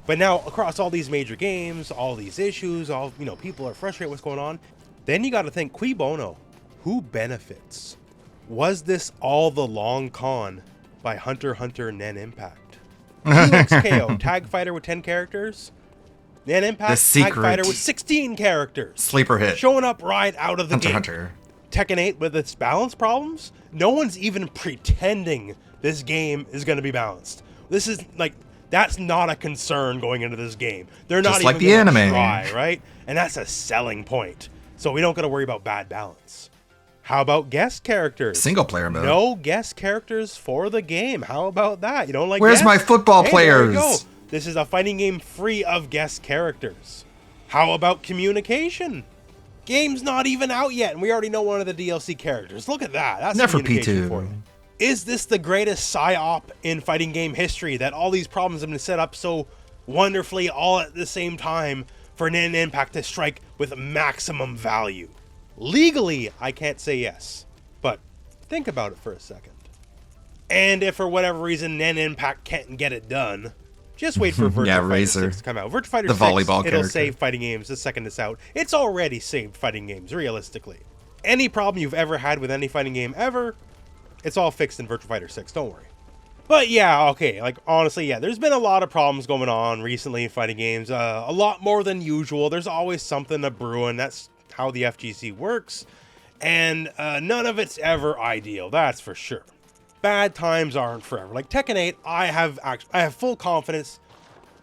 But now, across all these major games, all these issues, people are frustrated with what's going on. Then you got to think, cui bono? Who benefits? Was this all the long con by Hunter x Hunter Nen Impact? Helix KO, tag fighter with 10 characters. Nen Impact, tag fighter with 16 characters. Sleeper hit. Showing up right out of the Hunter game. Hunter. Tekken 8 with its balance problems, no one's even pretending this game is going to be balanced. This is like, that's not a concern going into this game. They're not Just like even the gonna anime. try, right? And that's a selling point. So we don't got to worry about bad balance. How about guest characters? Single player mode. No guest characters for the game. How about that? You don't like Where's guests? my football Hey, there you players? go. This is a fighting game free of guest characters. How about communication? Game's not even out yet, and we already know one of the DLC characters. Look at that. That's communication Neferpitou. for you. Is this the greatest psyop in fighting game history, that all these problems have been set up so wonderfully all at the same time for Nen Impact to strike with maximum value? Legally, I can't say yes, but think about it for a second. And if for whatever reason Nen Impact can't get it done, just wait for Virtua Yeah, Fighter Razor. 6 to come out. Virtua Fighter The 6, volleyball it'll character. save fighting games the second it's out. It's already saved fighting games, realistically. Any problem you've ever had with any fighting game ever, it's all fixed in Virtua Fighter 6, don't worry. But yeah, okay, like honestly, yeah, there's been a lot of problems going on recently in fighting games. A lot more than usual. There's always something to brewing. That's how the FGC works. And none of it's ever ideal, that's for sure. Bad times aren't forever. Like Tekken 8, I have full confidence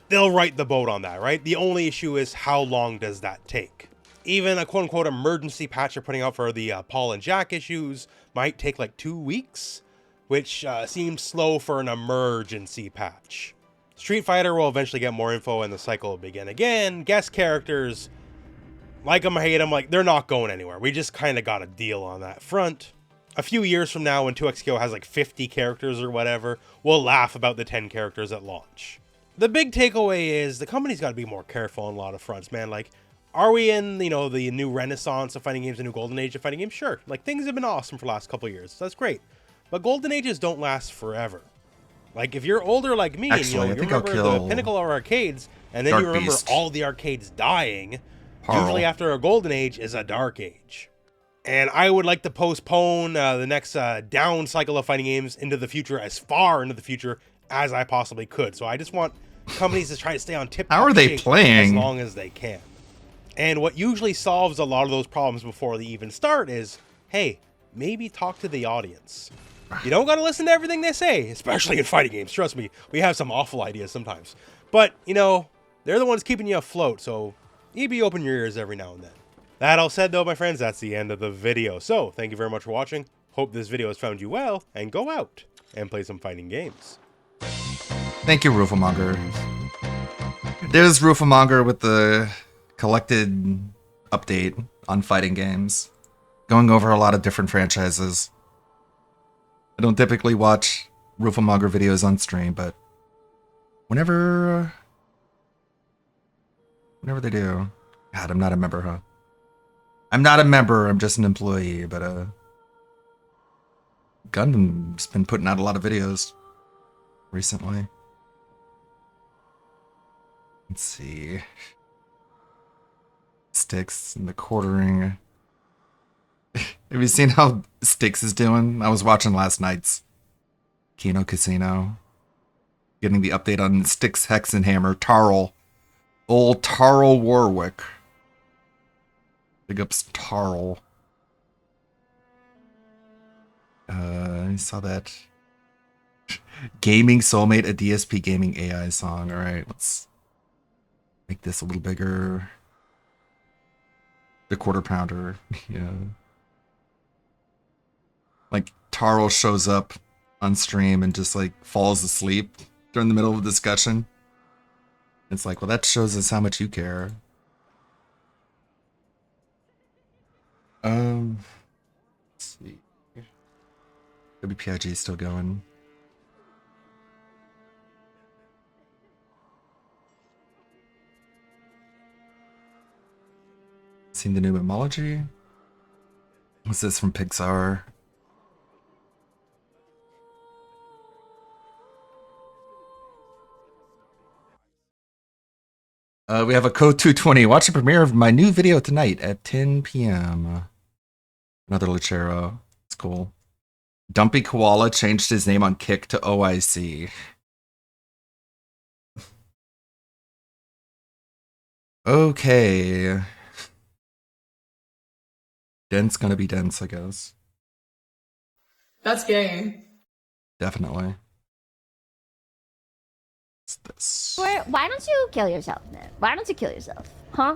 they'll right the boat on that, right? The only issue is how long does that take? Even a quote-unquote emergency patch they're putting out for the Paul and Jack issues might take like 2 weeks, which seems slow for an emergency patch. Street Fighter will eventually get more info and the cycle will begin again. Guest characters, like them or hate them, like they're not going anywhere. We just kind of got a deal on that front. A few years from now, when 2XKO has like 50 characters or whatever, we'll laugh about the 10 characters at launch. The big takeaway is the company's got to be more careful on a lot of fronts, man. Like, are we in, you know, the new renaissance of fighting games, the new golden age of fighting games? Sure. Like, things have been awesome for the last couple of years. That's great. But golden ages don't last forever. Like, if you're older like me, Actually, I and you think I'll remember the kill pinnacle of arcades, and then Dark you remember Beast. all the arcades dying, Harl. usually after a golden age is a dark age. And I would like to postpone the next down cycle of fighting games into the future, as far into the future as I possibly could. So I just want companies to try to stay on tip. How are they shape playing? as long as they can? And what usually solves a lot of those problems before they even start is, hey, maybe talk to the audience. You don't got to listen to everything they say, especially in fighting games. Trust me, we have some awful ideas sometimes. But, you know, they're the ones keeping you afloat, so you be open your ears every now and then. That all said, though, my friends, that's the end of the video. So, thank you very much for watching. Hope this video has found you well, and go out and play some fighting games. Thank you, Roofamonger. There's Roofamonger with the collected update on fighting games, going over a lot of different franchises. I don't typically watch Roofamonger videos on stream, but whenever they do. God, I'm not a member, huh? I'm not a member, I'm just an employee, but Gundam's been putting out a lot of videos recently. Let's see. Sticks and the quartering. Have you seen how Sticks is doing? I was watching last night's Kino Casino. Getting the update on Sticks, Hex, and Hammer. Tarl. Old Tarl Warwick. Big ups Tarl. I saw that. Gaming Soulmate, a DSP Gaming AI song. Alright, let's make this a little bigger. The quarter pounder. Yeah. Like, Tarl shows up on stream and just like falls asleep during the middle of a discussion. It's like, well, that shows us how much you care. Let's see. WPIG is still going. Seen the new Memology? What's this from Pixar? We have a code 220. Watch the premiere of my new video tonight at 10 p.m. Another Luchero. It's cool. Dumpy Koala changed his name on Kick to OIC. Okay. Dense gonna be dense, I guess. That's gay. Definitely. What's this? Why don't you kill yourself, then? Why don't you kill yourself? Huh?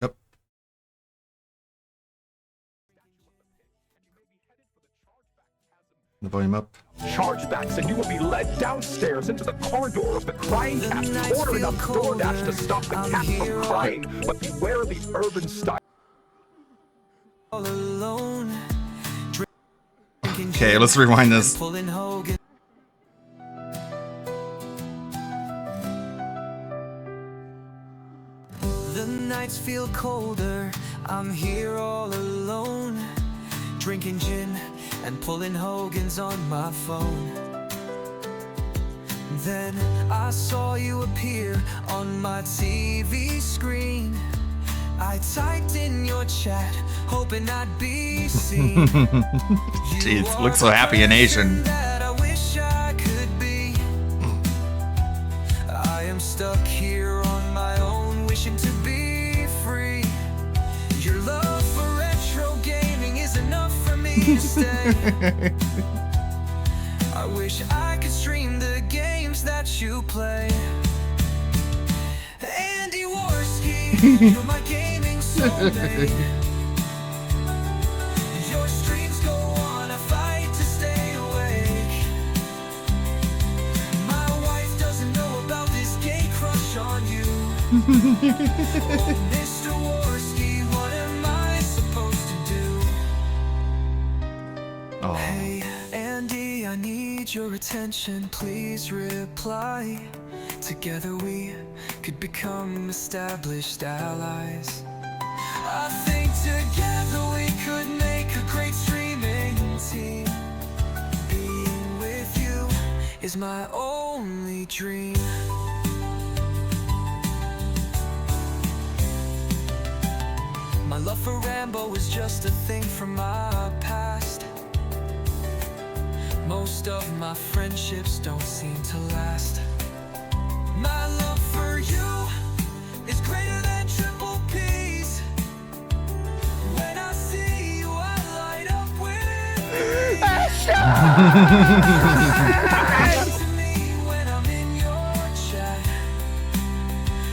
Yep. The volume up. Chargebacks, and you will be led downstairs into the corridor of the Crying Cat, ordering up DoorDash to stop the cat from crying. But beware the urban style. Okay, let's rewind this. The nights feel colder, I'm here all alone, drinking gin and pulling Hogan's on my phone. Then I saw you appear on my TV screen. I typed in your chat, hoping I'd be seen. Jeez, looks so happy in Asian. That I wish I could be. I am stuck here on my own, wishing to be free. Your love for retro gaming is enough for me to stay. I wish I could stream the games that you play. Andy Warski, you're my gaming soulmate. Your streams go on, I fight to stay awake. My wife doesn't know about this gay crush on you. Oh, Mr. Warski, what am I supposed to do? Oh. Hey, Andy, I need your attention, please reply. Together we could become established allies. I think together we could make a great streaming team. Being with you is my only dream. My love for Rambo is just a thing from my past. Most of my friendships don't seem to last. My love for you is greater than triple P's. When I see you, I light up with to me when I'm in your chat.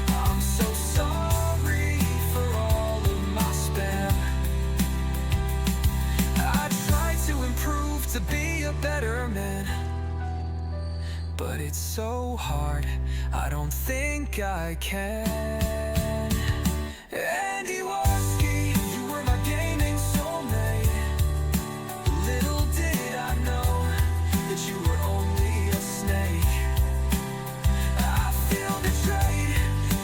I'm so sorry for all of my spam. I try to improve to be a better man, but it's so hard, I don't think I can. Andy Warski, you were my gaming soulmate. Little did I know that you were only a snake. I feel betrayed,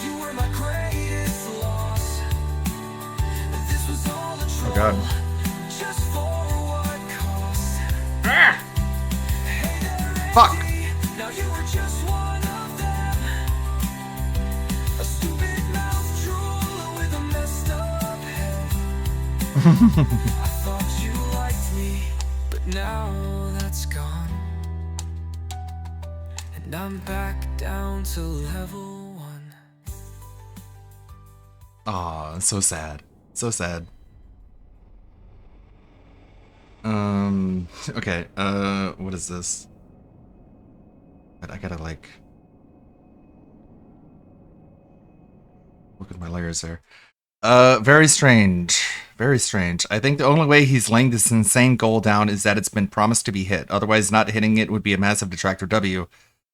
you were my greatest loss. This was all a troll, God. just for what cost. Fuck. Now you were just one of them. A stupid mouth drooler with a messed up head. I thought you liked me, but now that's gone. And I'm back down to level 1. Aw, so sad. So sad. Okay, what is this? I gotta like look at my layers there. Very strange. Very strange. I think the only way he's laying this insane goal down is that it's been promised to be hit. Otherwise, not hitting it would be a massive detractor W.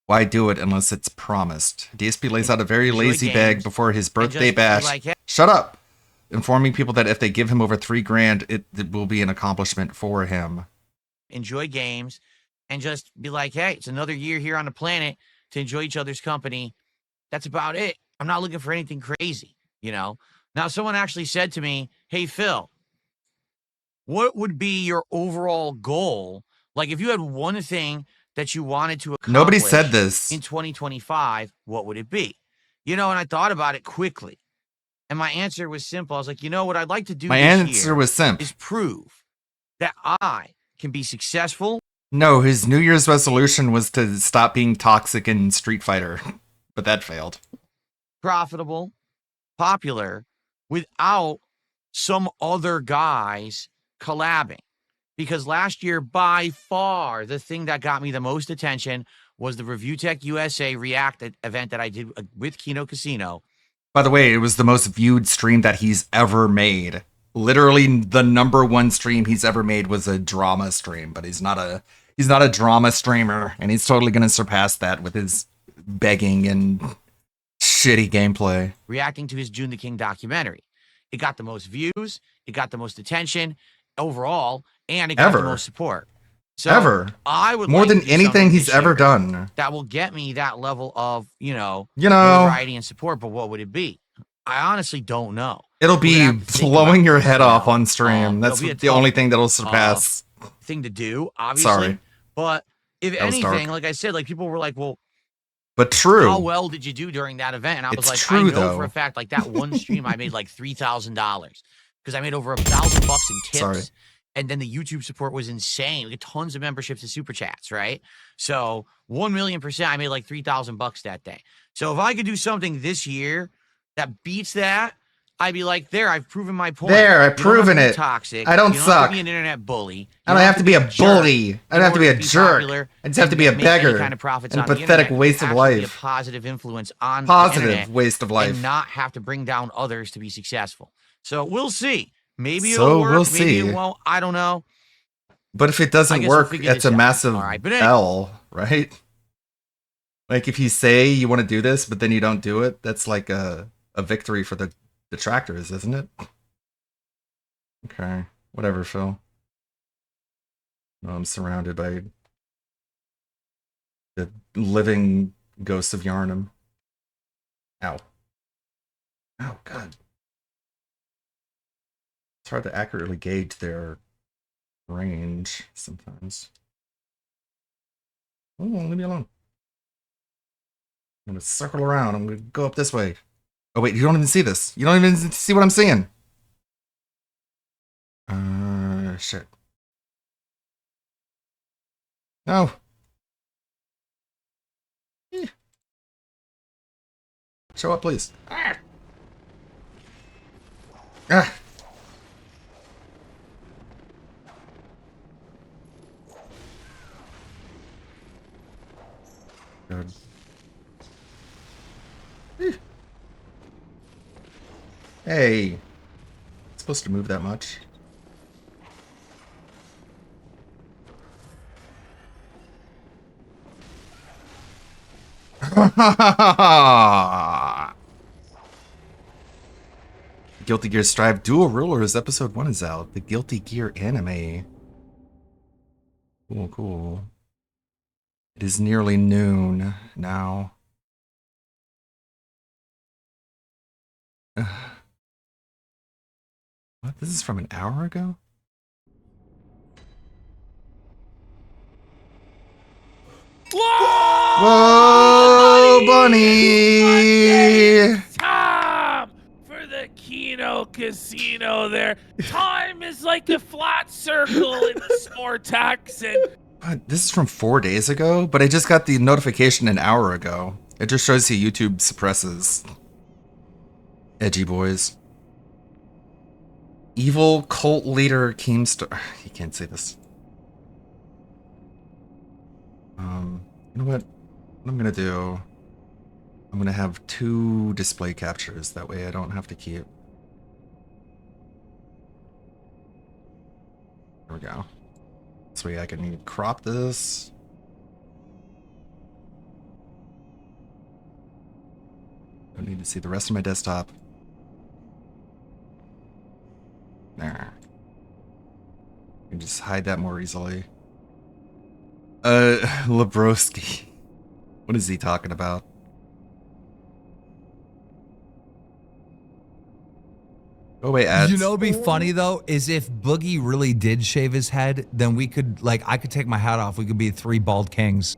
Why do it unless it's promised? DSP lays out a very lazy bag before his birthday bash. Shut up! Informing people that if they give him over $3,000, it will be an accomplishment for him. Enjoy games, and just be like, hey, it's another year here on the planet to enjoy each other's company. That's about it. I'm not looking for anything crazy, you know? Now, someone actually said to me, hey, Phil, what would be your overall goal? Like, if you had one thing that you wanted to accomplish Nobody said this. in 2025, what would it be? You know, and I thought about it quickly. And my answer was simple. I was like, you know what I'd like to do My this answer year was simple. is prove that I can be successful. No, his New Year's resolution was to stop being toxic in Street Fighter, but that failed. Profitable, popular, without some other guys collabing. Because last year, by far, the thing that got me the most attention was the Review Tech USA React event that I did with Kino Casino. By the way, it was the most viewed stream that he's ever made. Literally, the #1 stream he's ever made was a drama stream, but he's not a drama streamer, and he's totally going to surpass that with his begging and shitty gameplay. Reacting to his June the King documentary. It got the most views, it got the most attention overall, and it got the most support. So I would more like than to do anything something he's this ever year done. that will get me that level of, know, notoriety and support, but what would it be? I honestly don't know. It'll be blowing your head off on stream. That's it'll be a the only tough, thing that'll surpass. Thing to do, obviously. Sorry. But if That was anything, dark. like I said, like people were like, well, But true. how well did you do during that event? And I was It's like, true, I know though. for a fact, like that one stream, I made like $3,000 because I made over $1,000 in tips. Sorry. And then the YouTube support was insane. We get tons of memberships and super chats, right? So 1,000,000%, I made like $3,000 that day. So if I could do something this year that beats that, I'd be like, there, I've proven my point. There, I've You don't have proven to be it. Toxic. I don't You don't have suck. to be an internet bully. You I don't have to be a jerk bully. I don't have to be in a order to jerk. popular I just have to and be a make any beggar kind of profits and a on the pathetic internet. waste You of have to be life. a positive influence on the Positive internet waste of life. and not have to bring down others to be successful. So we'll see. Maybe So it'll work. we'll Maybe see. it won't. I don't know. But if it I doesn't guess we'll work, figure it's this a out. massive All right, but anyway. L, right? Like if you say you want to do this, but then you don't do it, that's like a victory for the detractors, isn't it? Okay. Whatever, Phil. No, I'm surrounded by the living ghosts of Yarnum. Ow. Oh, God. It's hard to accurately gauge their range sometimes. Oh, leave me alone. I'm gonna circle around. I'm gonna go up this way. Oh wait, you don't even see this. You don't even see what I'm seeing. Shit. No. Eh. Show up, please. Ah. Ah. Good. Hey. It's supposed to move that much. Guilty Gear Strive Dual Rulers Episode 1 is out. The Guilty Gear anime. Cool, cool. It is nearly noon now. What? This is from an hour ago? Whoa, bunny! Time for the Kino Casino there. Time is like a flat circle in Sportax and What? This is from 4 days ago, but I just got the notification an hour ago. It just shows you YouTube suppresses edgy boys. Evil cult leader Keemstar. You can't say this. You know what? What I'm gonna do? I'm gonna have 2 display captures. That way I don't have to keep. There we go. This way I can crop this. Don't need to see the rest of my desktop. There. You can just hide that more easily. Lebroski. What is he talking about? Oh wait, ads. You know, what'd be funny though is if Boogie really did shave his head, then we could I could take my hat off. We could be 3 bald kings.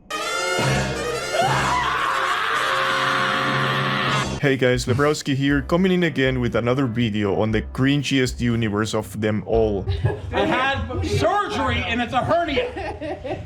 Hey guys, Lebrowski here, coming in again with another video on the cringiest universe of them all. I had surgery and it's a hernia.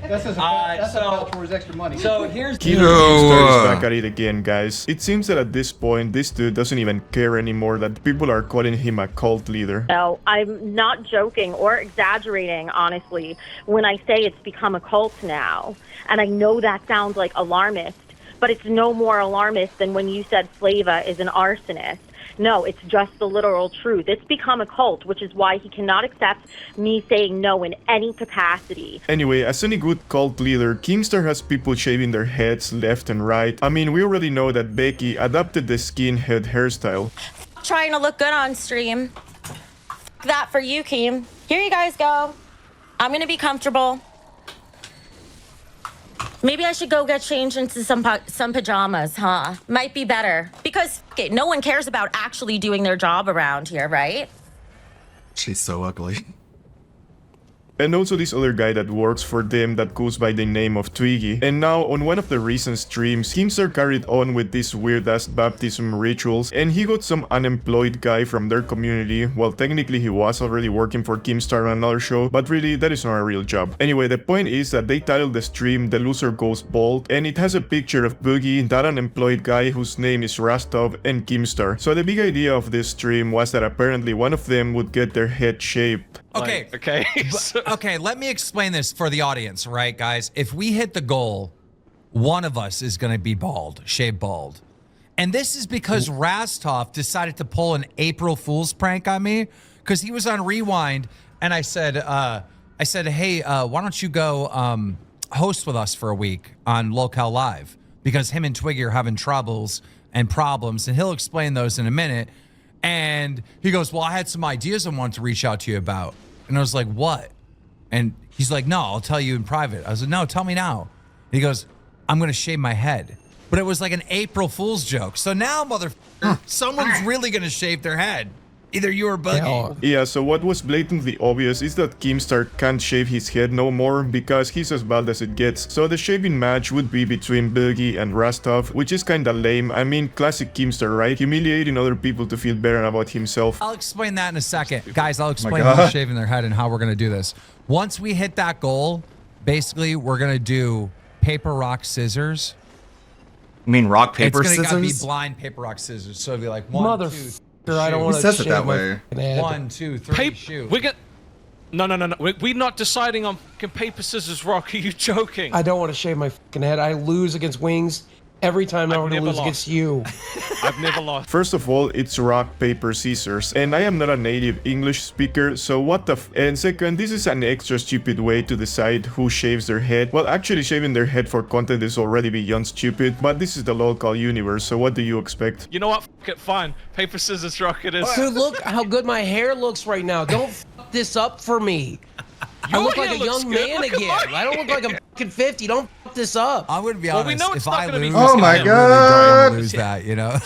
That's towards extra money. So here's Keemstar is back at it again, guys. It seems that at this point, this dude doesn't even care anymore that people are calling him a cult leader. No, I'm not joking or exaggerating, honestly, when I say it's become a cult now. And I know that sounds like alarmist, but it's no more alarmist than when you said Flava is an arsonist. No, it's just the literal truth. It's become a cult, which is why he cannot accept me saying no in any capacity. Anyway, as any good cult leader, Keemstar has people shaving their heads left and right. I mean, we already know that Becky adopted the skinhead hairstyle. Trying to look good on stream. That for you, Keem. Here you guys go. I'm gonna be comfortable. Maybe I should go get changed into some pajamas, huh? Might be better. Because no one cares about actually doing their job around here, right? She's so ugly. And also this other guy that works for them that goes by the name of Twiggy. And now, on one of the recent streams, Keemstar carried on with these weird-ass baptism rituals, and he got some unemployed guy from their community. Well, technically he was already working for Keemstar on another show, but really, that is not a real job. Anyway, the point is that they titled the stream "The Loser Goes Bald," and it has a picture of Boogie, that unemployed guy whose name is Rastov, and Keemstar. So the big idea of this stream was that apparently one of them would get their head shaved. Okay. Okay. Okay, let me explain this for the audience, right, guys? If we hit the goal, one of us is going to be bald, shaved bald. And this is because Rastov decided to pull an April Fool's prank on me because he was on Rewind, and I said, hey, why don't you go host with us for a week on Locale Live? Because him and Twiggy are having troubles and problems, and he'll explain those in a minute. And he goes, well, I had some ideas I wanted to reach out to you about. And I was like, what? And he's like, no, I'll tell you in private. I was like, no, tell me now. And he goes, I'm going to shave my head. But it was like an April Fool's joke. So now, motherfucker, someone's really going to shave their head. Either you or Boogie. Yeah, so what was blatantly obvious is that Keemstar can't shave his head no more because he's as bald as it gets. So the shaving match would be between Boogie and Rastov, which is kinda lame. I mean, classic Keemstar, right? Humiliating other people to feel better about himself. I'll explain that in a second. Guys, I'll explain who's shaving their head and how we're going to do this. Once we hit that goal, basically, we're going to do paper, rock, scissors. You mean rock, paper, it's scissors? It's going to be blind paper, rock, scissors. So it'll be like 1, 2, 3. I don't want to says it that way. 1, 2, 3, shoot. We're get. No. We're not deciding on fucking paper, scissors, rock. Are you joking? I don't want to shave my fucking head. I lose against Wings every time. I want to lose against you. I've never lost. First of all, it's rock, paper, scissors. And I am not a native English speaker, so what the f... And second, this is an extra stupid way to decide who shaves their head. Well, actually shaving their head for content is already beyond stupid, but this is the local universe, so what do you expect? You know what? Fuck it, fine. Paper, scissors, rock it is. Dude, look how good my hair looks right now. Don't fuck this up for me. I look like a young man again. I don't look like I'm fucking 50. Don't fuck this up. I'm gonna be honest. We know it's if not I gonna lose, be. Oh my I god! really lose that, you know.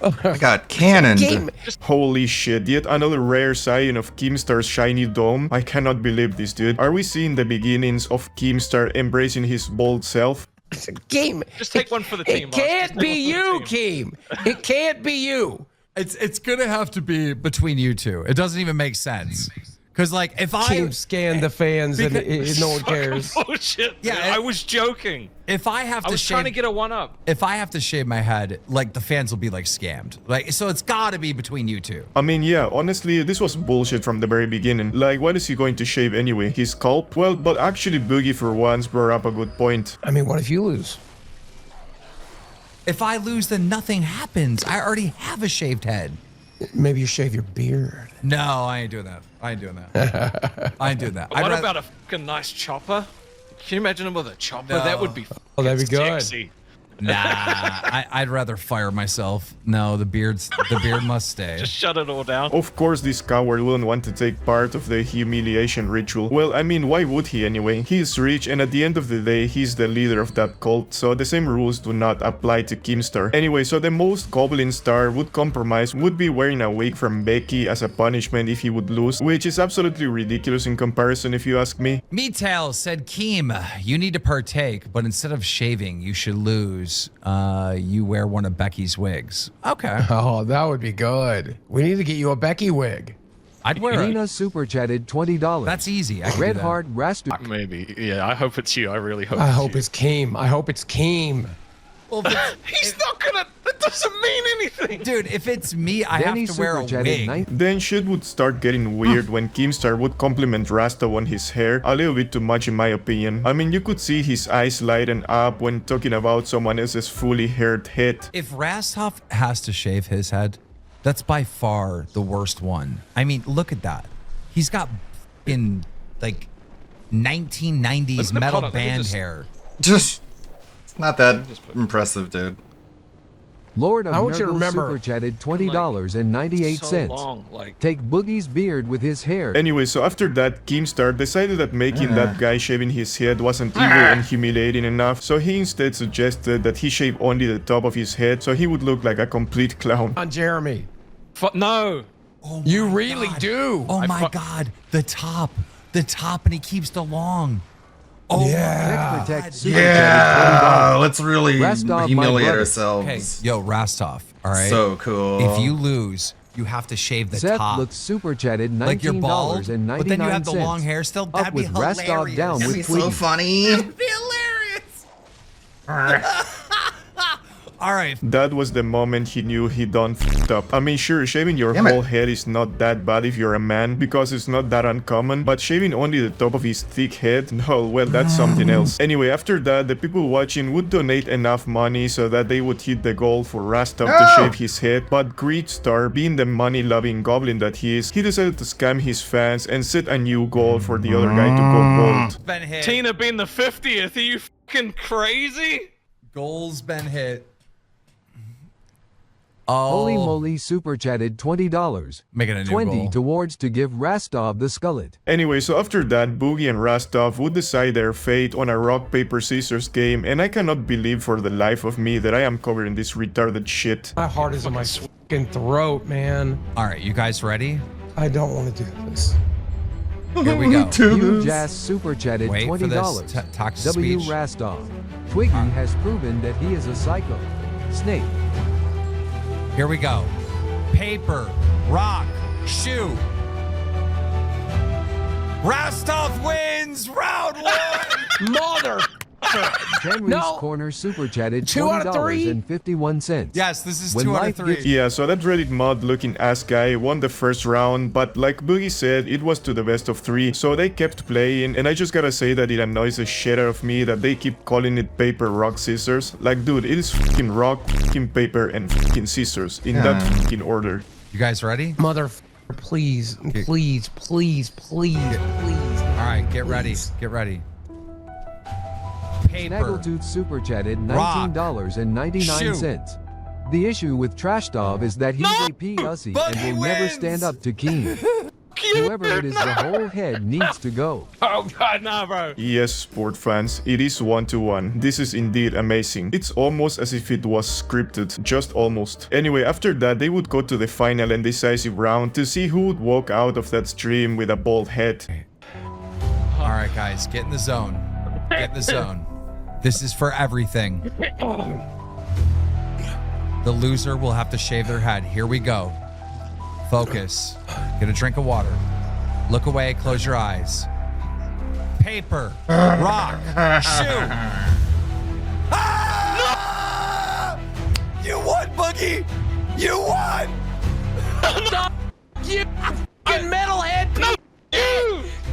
I got cannoned. Holy shit, yet another rare sign of Keemstar's shiny dome. I cannot believe this, dude. Are we seeing the beginnings of Keemstar embracing his bold self? Keem, Just take one for the team. It can't be you, Keem. It can't be you. It's gonna have to be between you two. It doesn't even make sense. Because, like, if Keem scanned the fans and no one cares. Bullshit. Yeah, I was joking. If I have to I was trying to get a one-up. If I have to shave my head, like, the fans will be, like, scammed. Like, so it's gotta be between you two. I mean, yeah, honestly, this was bullshit from the very beginning. Like, what is he going to shave anyway? His scalp? Well, but actually Boogie for once brought up a good point. I mean, what if you lose? If I lose, then nothing happens. I already have a shaved head. Maybe you shave your beard. No, I ain't doing that. I ain't doing that. I ain't doing that. What about a fucking nice chopper? Can you imagine him with a chopper? No. That would be that'd be good. sexy. Nah, I'd rather fire myself. No, the beard must stay. Just shut it all down. Of course this coward wouldn't want to take part of the humiliation ritual. Well, I mean, why would he anyway? He is rich and at the end of the day, he's the leader of that cult, so the same rules do not apply to Keemstar. Anyway, so the most Goblin Star would compromise would be wearing a wig from Becky as a punishment if he would lose, which is absolutely ridiculous in comparison if you ask me. Meatail said, Keem, you need to partake, but instead of shaving, you should lose. lose, you wear one of Becky's wigs. Okay. Oh, that would be good. We need to get you a Becky wig. I'd wear it. Nina super chatted $20. That's easy. I can Red do that. Heart Rastu. Maybe. Yeah, I hope it's you. I really hope. I hope it's Keem. I hope it's Keem. Well, He's not gonna. That doesn't mean anything. Dude, if it's me, I Danny have to wear a super chatted wig. Then shit would start getting weird when Keemstar would compliment Rasta on his hair, a little bit too much in my opinion. I mean, you could see his eyes lighten up when talking about someone else's fully haired head. If Rastov has to shave his head, that's by far the worst one. I mean, look at that. He's got in like 1990s metal band hair. Just, it's not that impressive, dude. Lord of I want you to Nurgle remember- super chatted $20.98. So long, like. Take Boogie's beard with his hair. Anyway, so after that, Keemstar decided that making that guy shaving his head wasn't evil and humiliating enough, so he instead suggested that he shave only the top of his head so he would look like a complete clown. On Jeremy. No. Oh You my really God. do. Oh my God. The top, and he keeps the long. Oh Yeah. Tech Protect super Yeah, chatted let's really Rastov, my humiliate brother. ourselves. Okay, yo, Rastov. All right. So cool. If you lose, you have to shave the Seth top. looks super chatted Like you're bald, $19.99. but then you have the long hair still. That'd Up be with Rastov hilarious. down That'd with be so Twiggy. funny. It'd be hilarious. All right. That was the moment he knew he done f***ed up. I mean, sure, shaving your Damn it. whole head is not that bad if you're a man, because it's not that uncommon, but shaving only the top of his thick head, no, well, that's something else. Anyway, after that, the people watching would donate enough money so that they would hit the goal for Rastov to shave his head, but Greedstar, being the money-loving goblin that he is, he decided to scam his fans and set a new goal for the other guy to go bald. Been hit. Tina being the 50th. Are you fucking crazy? Goal's been hit. Holy Oh, moly super chatted $20. making a new 20 goal. towards to give Rastov the skullet. Anyway, so after that, Boogie and Rastov would decide their fate on a rock, paper, scissors game, and I cannot believe for the life of me that I am covering this retarded shit. My heart is in my fucking throat, man. All right, you guys ready? I don't want to do this. Here we go. Hugh Jazz super chatted Wait for $20. this talk to W. speech. Rastov. Twiggy has proven that he is a psycho. Snake. Here we go. Paper, rock, shoot. Rastov wins round one. Mother. Henry's No. Corner super chatted 2 out of 3? $20.51. Yes, this is When 2 out of life 3. gets- Yeah, so that Reddit mod looking ass guy won the first round, but like Boogie said, it was to the best of 3, so they kept playing, and I just gotta say that it annoys the shit out of me that they keep calling it paper, rock, scissors. Like, dude, it is fucking rock, fucking paper, and fucking scissors, in that fucking order. You guys ready? Mother, please, please, please, please, please. All right, get ready. Get ready. Paper. Snaggletooth super chatted Rock. $19.99. The issue with Trashtov is that he's a P-ussy but and he will never wins. stand up to Keen. Whoever it is, the whole head needs to go. Oh god, nah, bro. Yes, sport fans, it is 1-1. This is indeed amazing. It's almost as if it was scripted, just almost. Anyway, after that, they would go to the final and decisive round to see who would walk out of that stream with a bald head. All right, guys, get in the zone. Get in the zone. This is for everything. The loser will have to shave their head. Here we go. Focus. Get a drink of water. Look away, close your eyes. Paper, rock, shoot. Ah! You won, Boogie! You won! You fucking metalhead piece.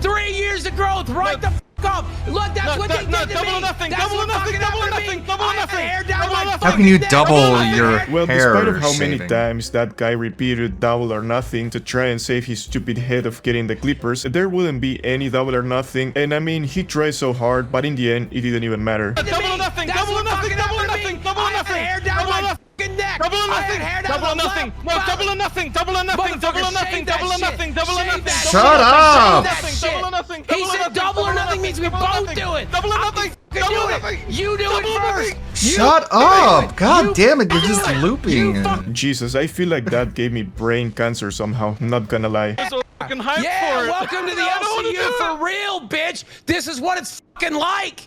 3 years of growth, right the fuck up. Look, that's what they did to double me. or nothing, That's double or what nothing, fucking double or happened to nothing, me. double or I have nothing, hair down double or my nothing. How can you fucking neck. double your Well, hair despite of how many shaving? times that guy repeated double or nothing to try and save his stupid head of getting the clippers, there wouldn't be any double or nothing, and I mean, he tried so hard, but in the end, it didn't even matter. Double or nothing, That's double or what nothing, fucking double or happened to me. nothing, double or I have nothing. hair down Double or my nothing. fucking neck. Double or I have nothing, hair down double or my nothing, left no, mouth. double or nothing, double or nothing, double or Motherfucker, nothing, shave double or that nothing, shit. double or Shave nothing. that Shut shit. up. Shave that shit. Double or nothing, He double or said nothing, double or double or nothing means we nothing, double or both nothing, do it. double or I nothing, can double do or it. nothing, You do double it or first. nothing. Shut up! God damn it, you're just looping. Jesus, I feel like that gave me brain cancer somehow, not gonna lie. Fucking hype Yeah, for it. welcome to the I don't wanna LCU do it. for real, bitch. This is what it's fucking like.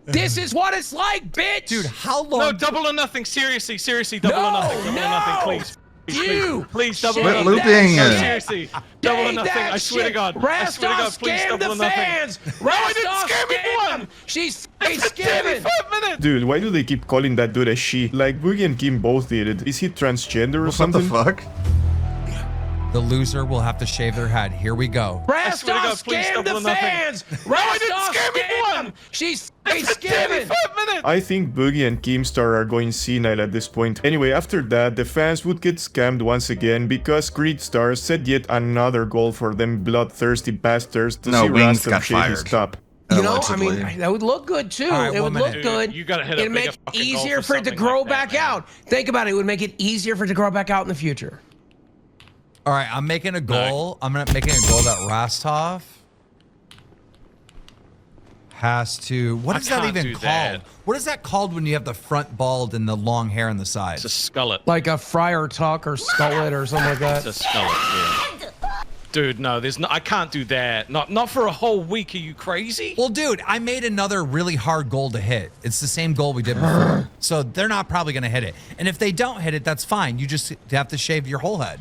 This is what it's like, bitch. Dude, how long? No, double or nothing. Seriously, double or nothing. Double or nothing, please. Please, double or Quit nothing. looping. No, seriously, double or Shave nothing. that I swear to shit. God. I swear to God, Rastov please, scammed double the or nothing. fans. No, I didn't Rastov scam anyone. scammed them. She's fucking scamming. 5 minutes. Dude, why do they keep calling that dude a she? Like, Boogie and Kim both did it. Is he transgender or something? What the fuck? The loser will have to shave their head. Here we go. Rastov scammed the fans. Rastov scammed them. She's fucking scamming. 5 minutes. I think Boogie and Keemstar are going senile at this point. Anyway, after that, the fans would get scammed once again because Greedstar set yet another goal for them bloodthirsty bastards to No, see Wings Rastov got shave his fired. top. You know, I Allegedly. mean, that would look good too. All right, it one would look minute. good. Dude, you gotta hit a It'd bigger make it fucking goal easier for for it to something grow like that, back man. out. Think about it. It would make it easier for it to grow back out in the future. All right, I'm making a goal. I'm making a goal that Rastov has to. What I is that can't even do called? that. What is that called when you have the front bald and the long hair on the sides? It's a skullet. Like a Friar Tuck or Skullet or something like that. It's a skullet, yeah. Dude, no, there's no. I can't do that. Not for a whole week. Are you crazy? Well, dude, I made another really hard goal to hit. It's the same goal we did before. So they're not probably going to hit it. And if they don't hit it, that's fine. You just have to shave your whole head.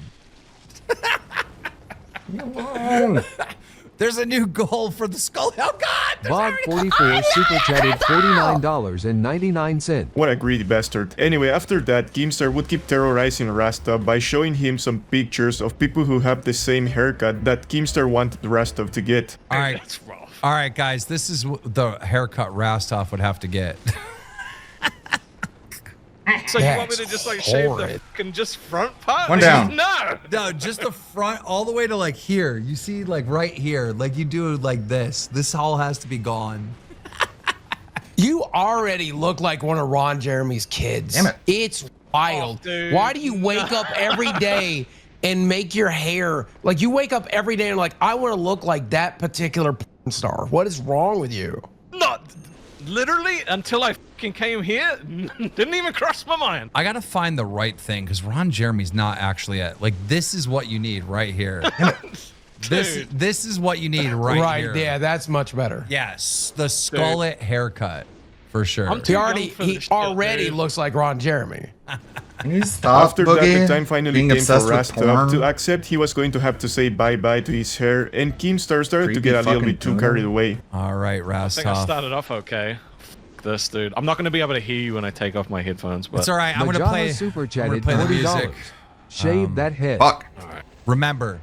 There's a new goal for the skull. Oh, God! Bob44 super chatted $49.99. What a greedy bastard. Anyway, after that, Keemstar would keep terrorizing Rastov by showing him some pictures of people who have the same haircut that Keemstar wanted Rastov to get. All right. That's rough. All right, guys. This is the haircut Rastov would have to get. So you want me to just like shave the horrid. fucking just front part? One Like, down. No. No, just the front all the way to like here. You see like right here. Like you do it like this. This all has to be gone. You already look like one of Ron Jeremy's kids. Damn it. It's wild. Oh, dude. Why do you wake up every day and make your hair like you wake up every day and like I want to look like that particular porn star? What is wrong with you? Not literally until I fucking came here. Didn't even cross my mind. I gotta find the right thing because Ron Jeremy's not actually at like this is what you need right here. This is what you need right here. Yeah, that's much better. Yes, the skullet haircut for sure. I'm too He young already for he this shit, already dude. looks like Ron Jeremy. Can you stop, After that, Boogie? the time finally Being came for obsessed with Rastov porn? to accept he was going to have to say bye-bye to his hair, and Keemstar started to Creepy get a little fucking bit too tuna. carried away. All right, I think I Rastov. started off okay. F this, dude. I'm not gonna be able to hear you when I take off my headphones, but It's all right. I'm gonna Majama play. super I'm gonna chatted play the $40. music. Shave that head. Fuck. Remember,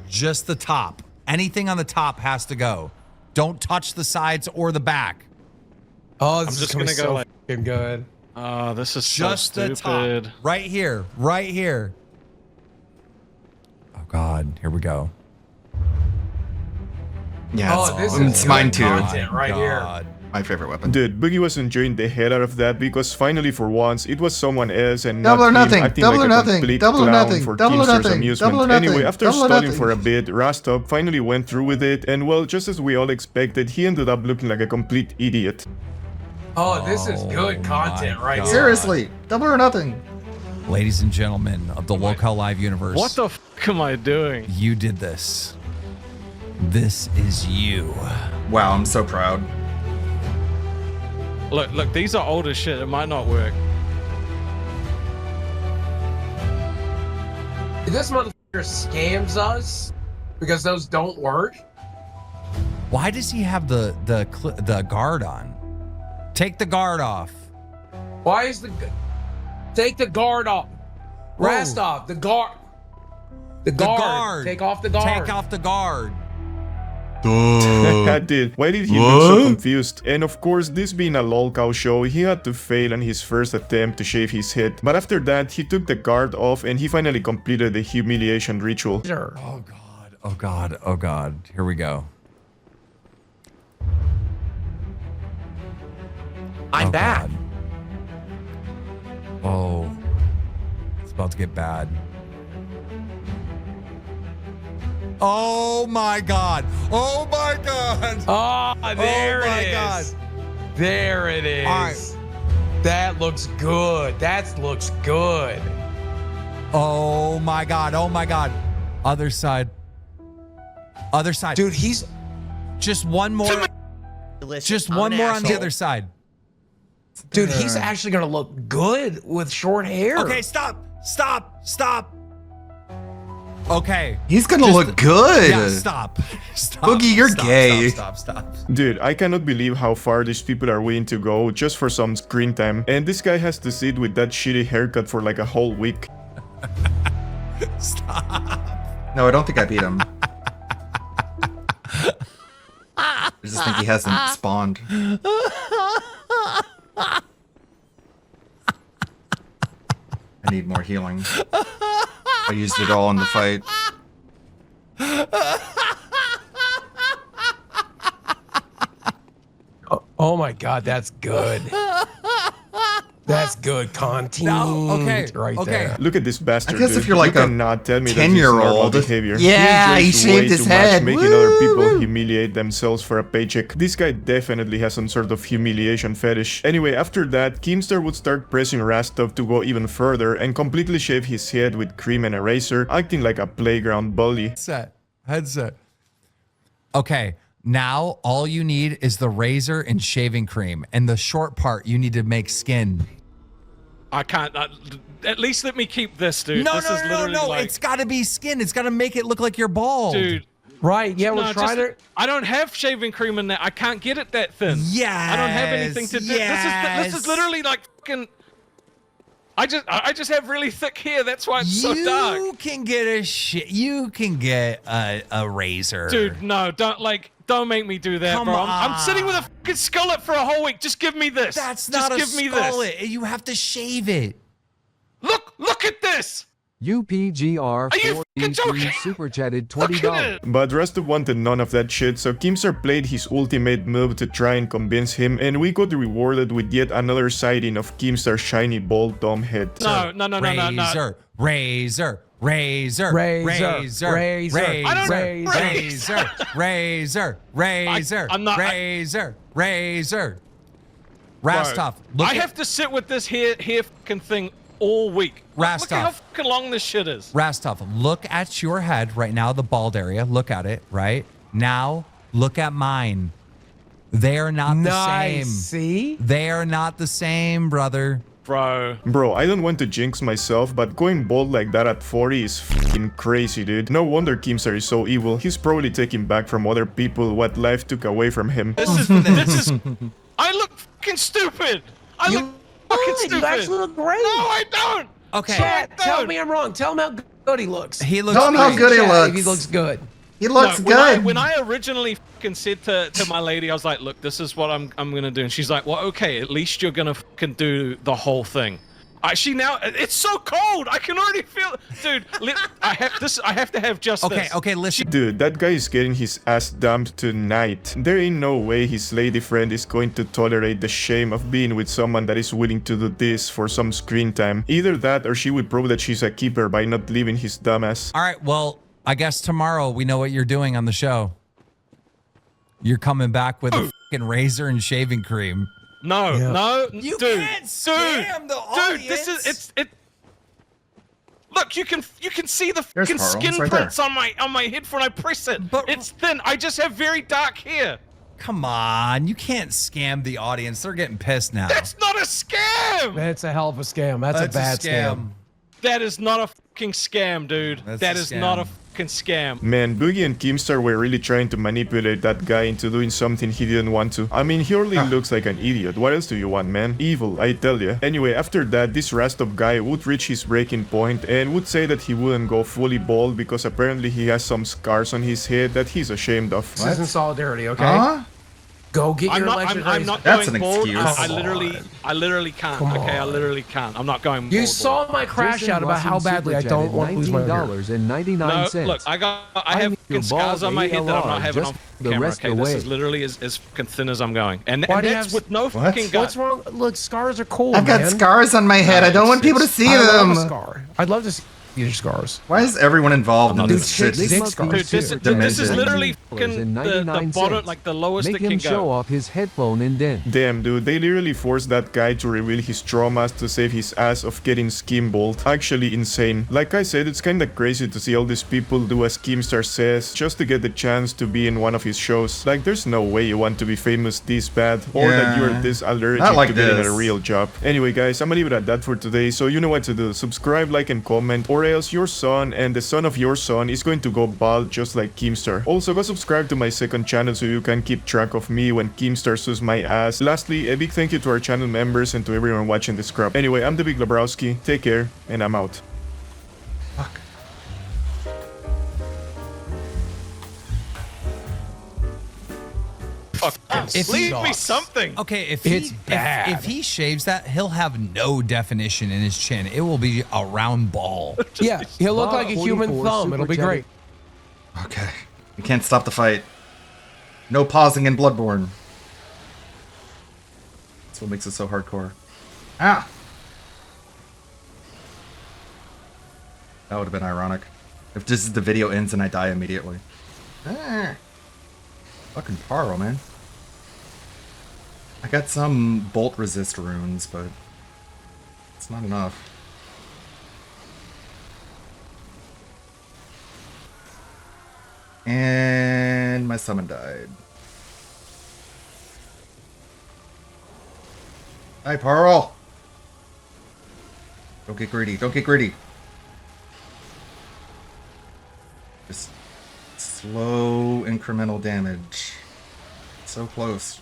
just the top. Anything on the top has to go. Don't touch the sides or the back. Oh, I'm this is just gonna be gonna go so like- fucking good. oh, this is Just so the stupid. top. Right here. Right here. Oh God. Here we go. Yeah, Oh, it's, this awesome. is It's mine good too. content right here. God. My favorite weapon. Dude, Boogie was enjoying the head out of that because finally for once it was someone else and Double or not him nothing, acting double like or a nothing, complete double or clown nothing, for double or Keemstar's nothing, amusement. double or Anyway, nothing, after double or stalling nothing. for a bit, Rastov finally went through with it, and well, just as we all expected, he ended up looking like a complete idiot. Oh, this is good content my right God. here. Seriously, double or nothing. Ladies and gentlemen of the Locale Live universe. What the fuck am I doing? You did this. This is you. Wow, I'm so proud. Look, these are old as shit. It might not work. This motherfucker scams us because those don't work. Why does he have the guard on? Take the guard off. Why is take the guard off? Whoa. Rastov, the guard. The guard. Take off the guard. Take off the guard. Dude, why did he look so confused? And of course, this being a lolcow show, he had to fail on his first attempt to shave his head. But after that, he took the guard off and he finally completed the humiliation ritual. Sure. Oh God. Oh God. Oh God. Here we go. I'm back. God. Oh. It's about to get bad. Oh my God. Oh my God. Oh, there my it is. God. There it is. All right. That looks good. That looks good. Oh my God. Oh my God. Other side. Other side. Dude, he's just one more. Listen, Just I'm one an more on the asshole. other side. Dude, he's actually gonna look good with short hair. Okay, stop. Okay. He's gonna Just- look good. Yeah, stop. Boogie, you're gay. Stop. Dude, I cannot believe how far these people are willing to go just for some screen time. And this guy has to sit with that shitty haircut for like a whole week. Stop. No, I don't think I beat him. I just think he hasn't spawned. I need more healing. I used it all in the fight. Oh my god, that's good. That's good content. No, okay, right okay. there. Look at this bastard. I guess dude. if you're like you a cannot tell me that this is normal 10-year-old. behavior. Yeah, he enjoys shaved way his too much head. making other people humiliate themselves for a paycheck. This guy definitely has some sort of humiliation fetish. Anyway, after that, Keemstar would start pressing Rastov to go even further and completely shave his head with cream and a razor, acting like a playground bully. Headset. Okay, now all you need is the razor and shaving cream, and the short part you need to make skin. I can't. At least let me keep this, dude. No, This is no, literally like, it's got to be skin. It's got to make it look like you're bald. dude. Right, yeah, we're No, trying to... I don't have shaving cream in there. I can't get it that thin. Yes, I don't have anything to do. This is literally like fucking. I just have really thick hair. That's why it's so dark. You can get You can get a razor, Dude, no, don't make me do that, Come bro. on. I'm sitting with a fucking skullet for a whole week. Just give me this. That's just not give a me skullet. this. You have to shave it. Look at this. UPGR Are you fucking 4D3 joking? super chatted Look $20. at it. But Rastov wanted none of that shit, so Keemstar played his ultimate move to try and convince him, and we got rewarded with yet another sighting of Keemstar's shiny bald dumb head. No. Razor. Razor. Rastov, I have to sit with this hair fucking thing all week. Look at how Rastov. fucking long this shit is. Rastov, look at your head right now, the bald area. Look at it, right? Now, look at mine. They are not the same. See? They are not the same, brother. Bro, I don't want to jinx myself, but going bald like that at 40 is fucking crazy, dude. No wonder Keemstar is so evil. He's probably taking back from other people what life took away from him. This is. I look fucking stupid. I look fucking stupid. You actually look great. No, I don't. Okay. Chat, tell me I'm wrong. Tell him how good he looks. He looks Tell him how good he Chat, looks. if he looks good. He looks No, good. When I originally fucking said to my lady, I was like, look, this is what I'm gonna do. And she's like, well, okay, at least you're gonna fucking do the whole thing. It's so cold. I can already feel it. Dude, I have to have just this. Okay, listen. Dude, that guy is getting his ass dumped tonight. There ain't no way his lady friend is going to tolerate the shame of being with someone that is willing to do this for some screen time. Either that or she would prove that she's a keeper by not leaving his dumbass. All right, well, I guess tomorrow we know what you're doing on the show. You're coming back with a fucking razor and shaving cream. No, You dude, can't scam the audience. Dude, it. Look, you can see the There's fucking Carl, skin it's right prints on my head when I press it. But- It's thin. I just have very dark hair. Come on, you can't scam the audience. They're getting pissed now. That's not a scam. That's a hell of a scam. That's a bad scam. That is not a fucking scam, dude. That's That a is not a scam. fucking scam. Man, Boogie and Keemstar were really trying to manipulate that guy into doing something he didn't want to. I mean, he only looks like an idiot. What else do you want, man? Evil, I tell ya. Anyway, after that, this Rastov guy would reach his breaking point and would say that he wouldn't go fully bald because apparently he has some scars on his head that he's ashamed of. This isn't solidarity, okay? Huh? Go get I'm your not, electric I'm razor. not That's going an bald. excuse. I literally can't. Come Okay, I on. literally can't. I'm not going bald. You saw my crash Jason out about how Russell badly I super don't chatted want to lose my hair. $19.99. No, look, I have need fucking your scars on my head that I'm ALR not having just on the camera. rest Okay, this away. is literally as fucking thin as I'm going, and Why do you that's have- with no fucking What's guts. wrong? Look, scars are cool, I've got man. scars on my head. I don't want people to see I love a them. scar. I'd love to see. Your scars. Why is everyone involved in Dude, this shit? Zig scars Dude, this dimension? is literally fucking the bottom, like the lowest Make it can him go. show off his headphone and then. Damn, dude, they literally forced that guy to reveal his traumas to save his ass of getting skimbolt. Actually insane. Like I said, it's kinda crazy to see all these people do as Keemstar says, just to get the chance to be in one of his shows. Like, there's no way you want to be famous this bad, or that you're this allergic Not like to getting this. a real job. Anyway, guys, I'm gonna leave it at that for today, so you know what to do. Subscribe, like, and comment, or else your son and the son of your son is going to go bald just like Keemstar. Also, go subscribe to my second channel so you can keep track of me when Keemstar sues my ass. Lastly, a big thank you to our channel members and to everyone watching this crap. Anyway, I'm the Big Lebrowski. Take care, and I'm out. Leave me something. Okay, if It's he bad. if he shaves that, he'll have no definition in his chin. It will be a round ball. Yeah, he'll look Bob like a human 44 thumb. It'll be super great. Okay. You can't stop the fight. No pausing in Bloodborne. That's what makes it so hardcore. Ah! That would have been ironic. If just the video ends and I die immediately. Ah. Fucking Paro, man. I got some bolt resist runes, but it's not enough. And my summon died. Hi, Parl! Don't get greedy. Don't get greedy. Just slow incremental damage. So close.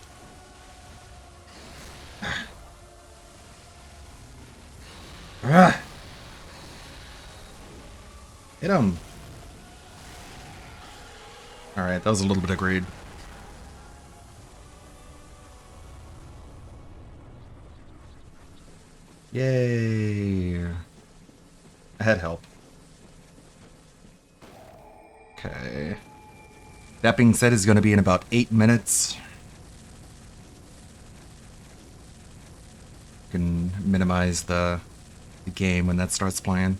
Ah. Hit him. Alright, that was a little bit of greed. Yay. I had help. Okay. That being said, is going to be in about 8 minutes. You can minimize the game when that starts playing.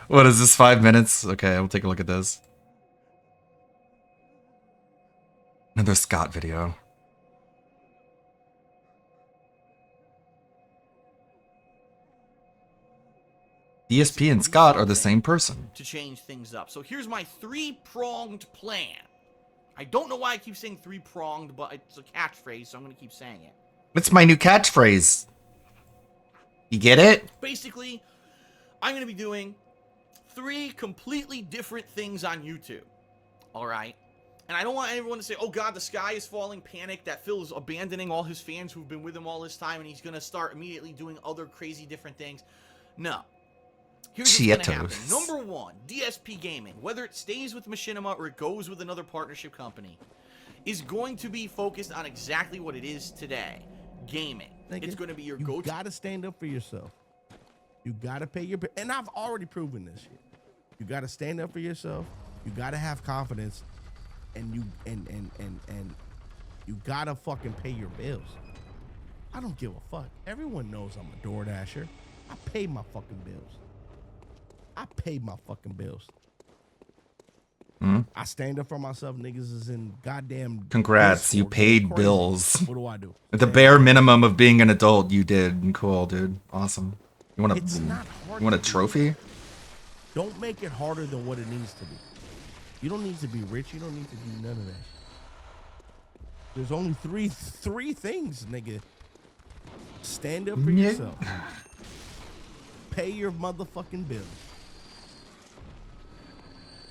What is this, 5 minutes? Okay, I'll take a look at this. Another Scott video. DSP and Scott are the same person. To change things up. So here's my three-pronged plan. I don't know why I keep saying three-pronged, but it's a catchphrase, so I'm going to keep saying it. It's my new catchphrase. You get it? Basically, I'm going to be doing 3 completely different things on YouTube. All right? And I don't want everyone to say, oh God, the sky is falling, panic, that Phil's abandoning all his fans who've been with him all this time and he's going to start immediately doing other crazy different things. No. Here's what's going to happen. Number 1, DSP Gaming, whether it stays with Machinima or it goes with another partnership company, is going to be focused on exactly what it is today. Gaming. It's going to be your go-to. You gotta stand up for yourself. You gotta pay your bill. And I've already proven this shit. You gotta stand up for yourself. You gotta have confidence. And you gotta fucking pay your bills. I don't give a fuck. Everyone knows I'm a DoorDasher. I pay my fucking bills. I pay my fucking bills. Hmm? I stand up for myself. Niggas is in goddamn. Congrats, you Discord. paid Crazy. bills. What do I do? The bare minimum of being an adult, you did. Cool, dude. Awesome. You want It's not hard you want a to do. trophy? Don't make it harder than what it needs to be. You don't need to be rich. You don't need to do none of that. There's only three things, nigga. Stand up for Yeah. yourself. Pay your motherfucking bills.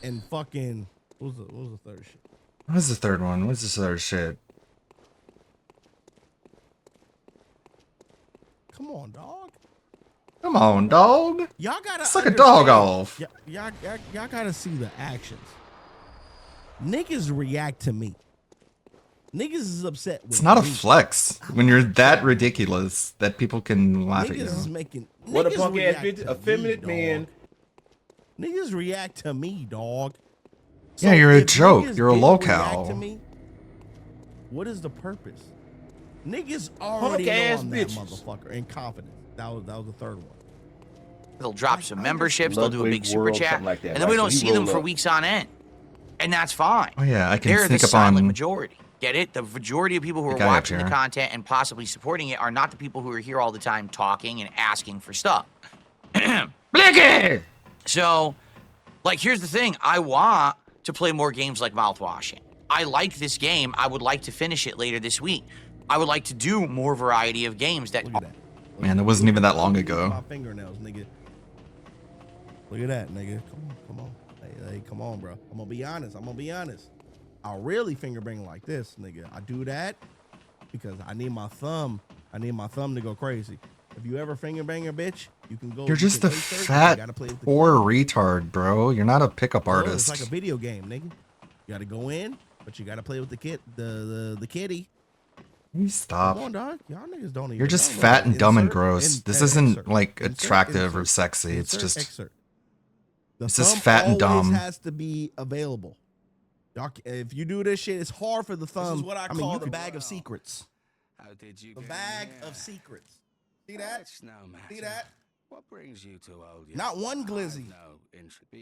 And fucking what was the third shit? What's the third one? What's this other shit? Come on, dog. Come on, dog. Y'all gotta Suck a dog understand. off. Y'all gotta see the actions. Niggas react to me. Niggas is upset with It's not a me. flex when you're that ridiculous that people can laugh at you. Niggas is making. What a niggas punk ass react bitch, to effeminate me, man. dog. Niggas react to me, dog. Yeah, you're a if joke. niggas You're a didn't locale. react to me, what is the purpose? Niggas already know Punk-ass I'm that bitches. motherfucker and confident. That was the third one. They'll drop some memberships. They'll do a Ludwig big super World, chat, something like that, and then right? we So don't he see them rolled for up. weeks on end, and that's fine. Oh yeah, I can They're sneak the up silent on majority. Get it? The majority of people who the are guy up watching the here. content and possibly supporting it are not the people who are here all the time talking and asking for stuff. Blicky! So, like, here's the thing. I want to play more games like Mouthwashing. I like this game. I would like to finish it later this week. I would like to do more variety of games that. Man, that wasn't even that long ago. My fingernails, nigga. Look at that, nigga. Come on. Hey, come on, bro. I'm gonna be honest. I'll really finger bang like this, nigga. I do that because I need my thumb. To go crazy. If you ever finger bang a bitch, you can go. You're you just can a play search, you fat, gotta play with the poor retard, bro. You're not a pickup Bro, artist. It's like a video game, nigga. You gotta go in, but you gotta play with the kitty. You stop. Come on, dog. Y'all niggas don't even. You're just know. fat and dumb and Insert, gross. This insert, isn't like insert, attractive or insert, sexy. It's insert, just excerpt. The it's just thumb fat and always dumb. has to be available. Y'all, if you do this shit, it's hard for the thumb. This is what I mean, call you the could- bag of secrets. How did you The get bag here? of secrets. See that? It's no matter. See that? What brings you to old? Not one glizzy,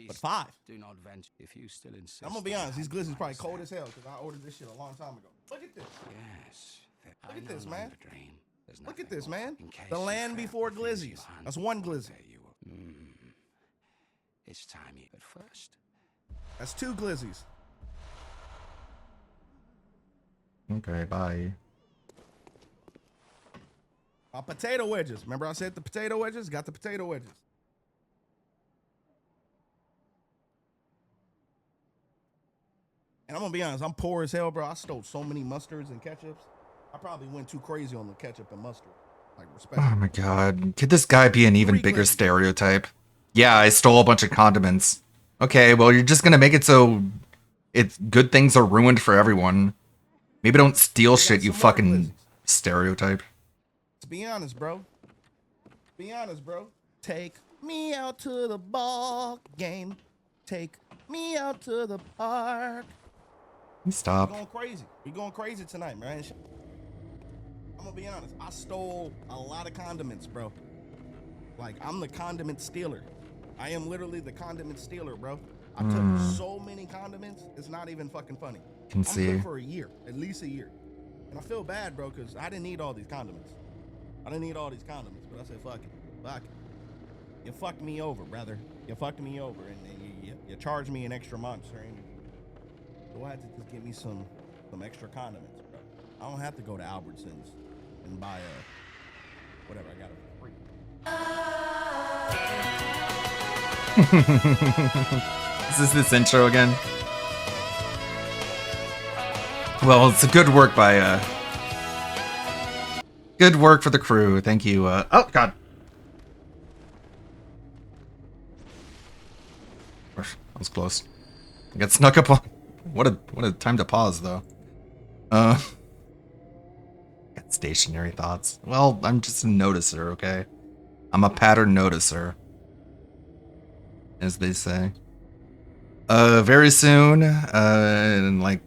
but 5. Do not venture if you still insist. I'm gonna be honest. These glizzies probably cold as hell because I ordered this shit a long time ago. Look at this. Yes. Look at this, man. Look at this, man. The land before glizzies. That's one glizzy. It's time you. But first, That's 2 glizzies. Okay, bye. Potato wedges. Remember I said the potato wedges? Got the potato wedges. And I'm gonna be honest, I'm poor as hell, bro. I stole so many mustards and ketchups. I probably went too crazy on the ketchup and mustard. Like, respect. Oh my god. Could this guy be an even bigger stereotype? Yeah, I stole a bunch of condiments. Okay, well, you're just gonna make it so it's good things are ruined for everyone. Maybe don't steal shit, you fucking stereotype. Let's be honest, bro. Be honest, bro. Take me out to the ball game. Take me out to the park. Stop. We going crazy. We going crazy tonight, man. I'm gonna be honest. I stole a lot of condiments, bro. Like, I'm the condiment stealer. I am literally the condiment stealer, bro. I took so many condiments. It's not even fucking funny. Can I'm see. good for a year, at least a year. And I feel bad, bro, because I didn't need all these condiments. But I said, fuck it. Fuck it. You fucked me over, brother. You fucked me over, and then you charged me an extra monster. And so I had to just get me some extra condiments, bro. I don't have to go to Albertsons and buy whatever. I got it for free. Is this intro again? Well, it's a good work by good work for the crew. Thank you. Oh god. That was close. I got snuck up on. What a time to pause though. Got stationary thoughts. Well, I'm just a noticer, okay? I'm a pattern noticer, as they say. Very soon, in like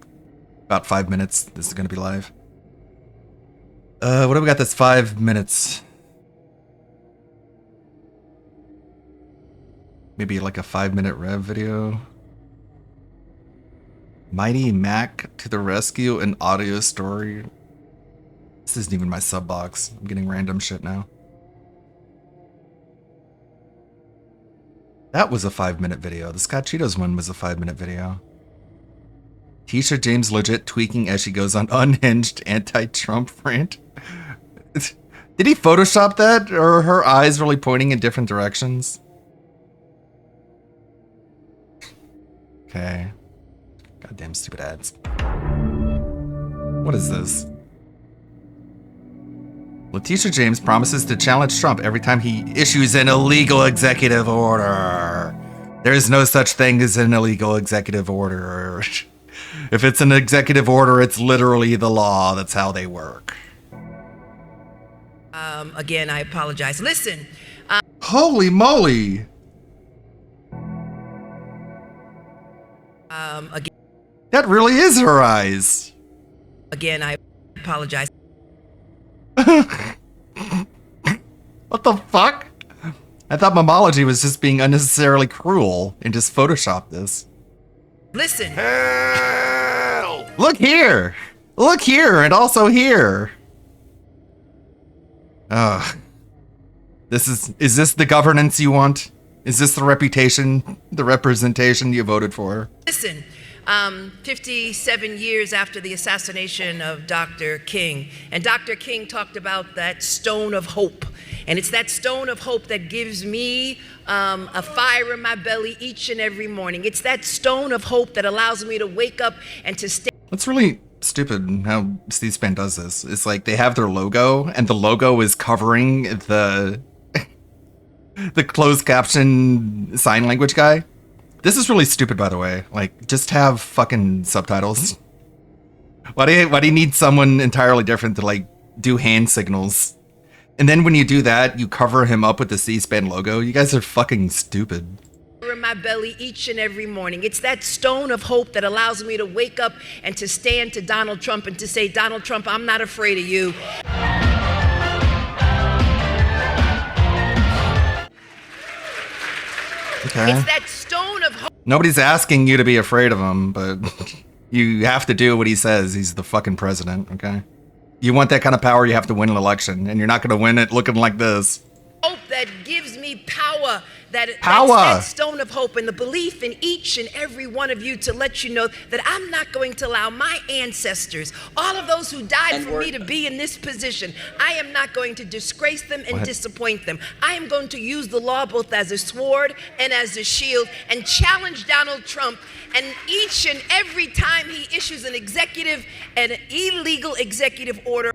about 5 minutes, this is gonna be live. What do we got that's 5 minutes? Maybe like a 5-minute rev video. Mighty Mac to the rescue, an audio story. This isn't even my sub box. I'm getting random shit now. That was a 5-minute video. The Scott Cheetos one was a 5-minute video. Tisha James legit tweaking as she goes on unhinged anti-Trump rant. Did he Photoshop that? Or are her eyes really pointing in different directions? Okay. Goddamn stupid ads. What is this? Letitia James promises to challenge Trump every time he issues an illegal executive order. There is no such thing as an illegal executive order. If it's an executive order, it's literally the law. That's how they work. Again, I apologize. Listen. Holy moly! Again. That really is her eyes. Again, I apologize. What the fuck? I thought Momology was just being unnecessarily cruel and just photoshopped this. Listen. Look here! Look here, and also here! Ugh. Is this the governance you want? Is this the representation you voted for? Listen, 57 years after the assassination of Dr. King, and Dr. King talked about that stone of hope. And it's that stone of hope that gives me a fire in my belly each and every morning. It's that stone of hope that allows me to wake up and to stay. That's really stupid how C-SPAN does this. It's like they have their logo, and the logo is covering the closed caption sign language guy. This is really stupid, by the way. Like, just have fucking subtitles. Why do you need someone entirely different to, like, do hand signals? And then when you do that, you cover him up with the C-SPAN logo. You guys are fucking stupid. In my belly each and every morning. It's that stone of hope that allows me to wake up and to stand to Donald Trump and to say, Donald Trump, I'm not afraid of you. Okay. It's that stone of hope. Nobody's asking you to be afraid of him, but you have to do what he says. He's the fucking president, okay? You want that kind of power, you have to win an election, and you're not going to win it looking like this. Hope that gives me power. That's Power. that stone of hope and the belief in each and every one of you to let you know that I'm not going to allow my ancestors, all of those who died for me to be in this position, I am not going to disgrace them and disappoint them. I am going to use the law both as a sword and as a shield and challenge Donald Trump. And each and every time he issues an illegal executive order,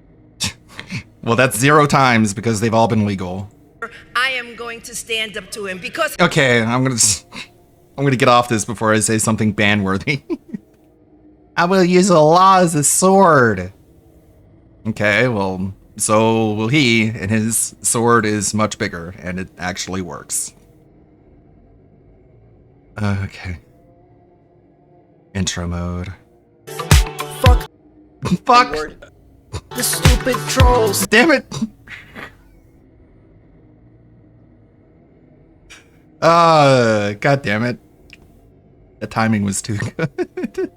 Well, that's 0 times because they've all been legal. I am going to stand up to him because Okay, I'm gonna get off this before I say something ban-worthy. I will use the law as a sword. Okay, well, so will he, and his sword is much bigger, and it actually works. Okay. Intro mode. Fuck. Fuck. The stupid trolls. Damn it. God damn it. The timing was too good.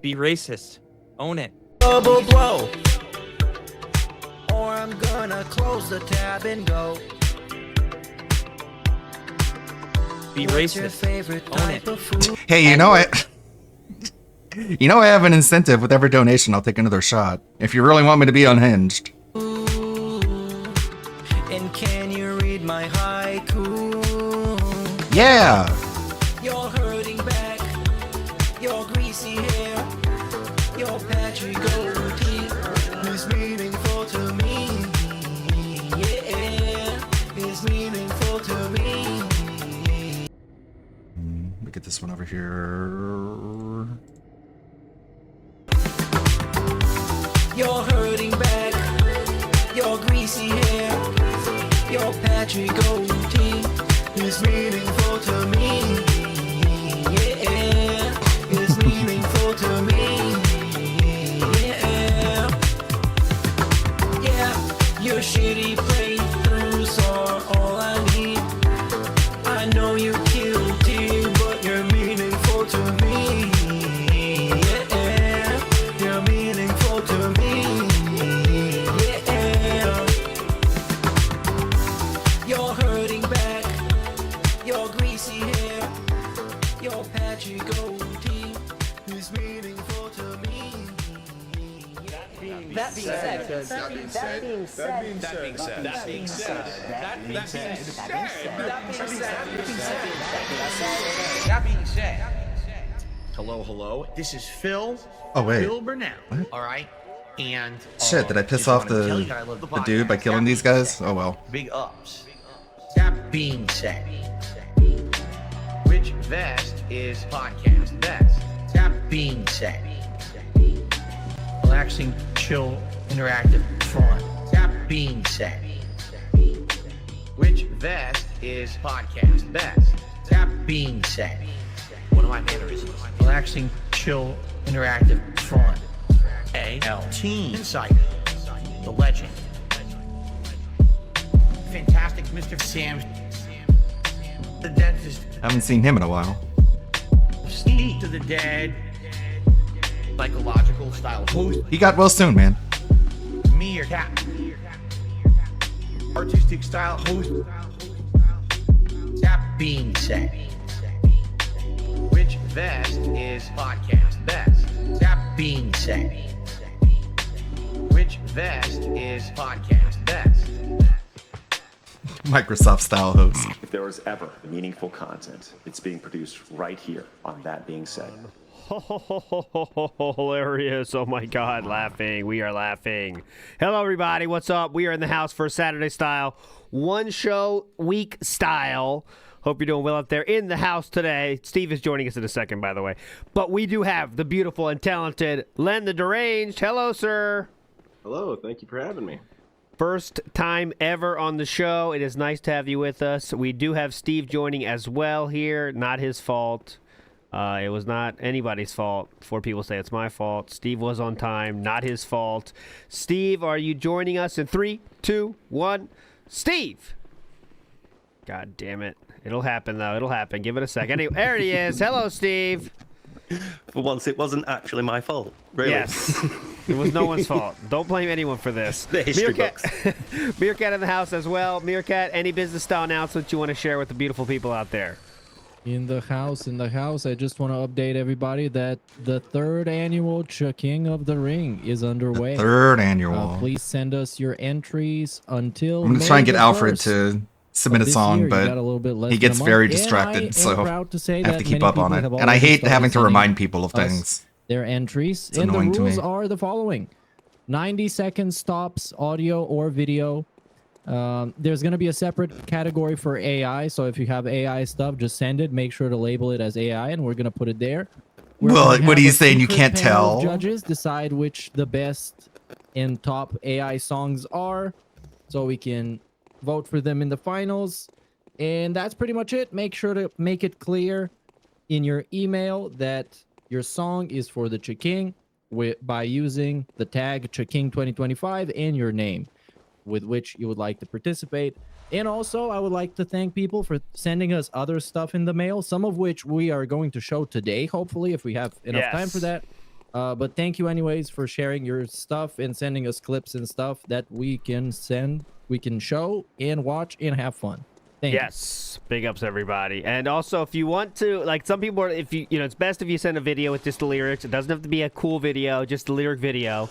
Be racist. Own it. Bubble blow. Or I'm gonna close the tab and go. Be What's your racist. favorite Own type it. of food? Hey, you know I have an incentive. With every donation, I'll take another shot. If you really want me to be unhinged. And can you read my haiku? Yeah! You're hurting back, your greasy hair, your patchy goatee is meaningful to me. Yeah, is meaningful to me. Let me get this one over here. You're hurting back, your greasy hair, your patchy goatee is meaningful to me. Yeah, is meaningful to me. Yeah, yeah, your shitty playthroughs are all I need. I know you're guilty, but you're meaningful to me. Yeah, you're meaningful to me. Yeah, you're hurting back, your greasy hair, your patchy goatee is meaningful to me. That being said, Hello. This is Phil. Oh, wait. Phil Burnell. What? All right. And Shit, did I piss just off wanted to tell you that I the love the dude by podcast. killing these guys? Oh well. Big ups. That being said, which vest is podcast vest? That being said, relaxing, chill, interactive, fun. That being said, which vest is podcast best? That being said, one of my mannerisms. Relaxing, chill, interactive, fun. A.L. Team Insider, the legend. Fantastic Mr. Sam, the dentist, Haven't seen him in a while. Steve to the dead, psychological style host, He got well soon, man. Meerkat, artistic style host. That being said, which vest is podcast best? That being said, which vest is podcast best? Microsoft style host. If there was ever meaningful content, it's being produced right here on That Being Said. Hilarious. Oh my God, laughing. We are laughing. Hello, everybody. What's up? We are in the house for Saturday style, one show week style. Hope you're doing well out there in the house today. Steve is joining us in a second, by the way. But we do have the beautiful and talented Len the Deranged. Hello, sir. Hello. Thank you for having me. First time ever on the show. It is nice to have you with us. We do have Steve joining as well here. Not his fault. It was not anybody's fault. Before people say it's my fault. Steve was on time. Not his fault. Steve, are you joining us in 3, 2, 1? Steve! God damn it. It'll happen, though. It'll happen. Give it a second. Anyway, there he is. Hello, Steve. For once, it wasn't actually my fault. Really. Yes. It was no one's fault. Don't blame anyone for this. The history books. Meerkat in the house as well. Meerkat, any business style announcements you want to share with the beautiful people out there? In the house, I just want to update everybody that the 3rd annual King of the Ring is underway. Third annual. Please send us your entries until I'm gonna May try and get the Alfred 1st. to submit a This song, year, you but got a little bit less he than gets a month. very And I distracted, am so proud to say I have that to keep many up on people it. have And I already hate started having to sending remind people of us things. their entries. It's And the annoying to rules me. are the following: 90-second stops, audio or video. There's going to be a separate category for AI, so if you have AI stuff, just send it. Make sure to label it as AI, and we're going to put it there. We're Well, gonna what are have you a saying? You secret can't panel of tell? Judges decide which the best and top AI songs are, so we can vote for them in the finals. And that's pretty much it. Make sure to make it clear in your email that your song is for the Chiking by using the tag Chiking 2025 and your name with which you would like to participate. And also, I would like to thank people for sending us other stuff in the mail, some of which we are going to show today, hopefully, if we have enough time for that. But thank you anyways for sharing your stuff and sending us clips and stuff that we can show and watch and have fun. Thank you. Yes, big ups everybody. And also, if you want to, like some people are, if you know, it's best if you send a video with just the lyrics. It doesn't have to be a cool video, just a lyric video.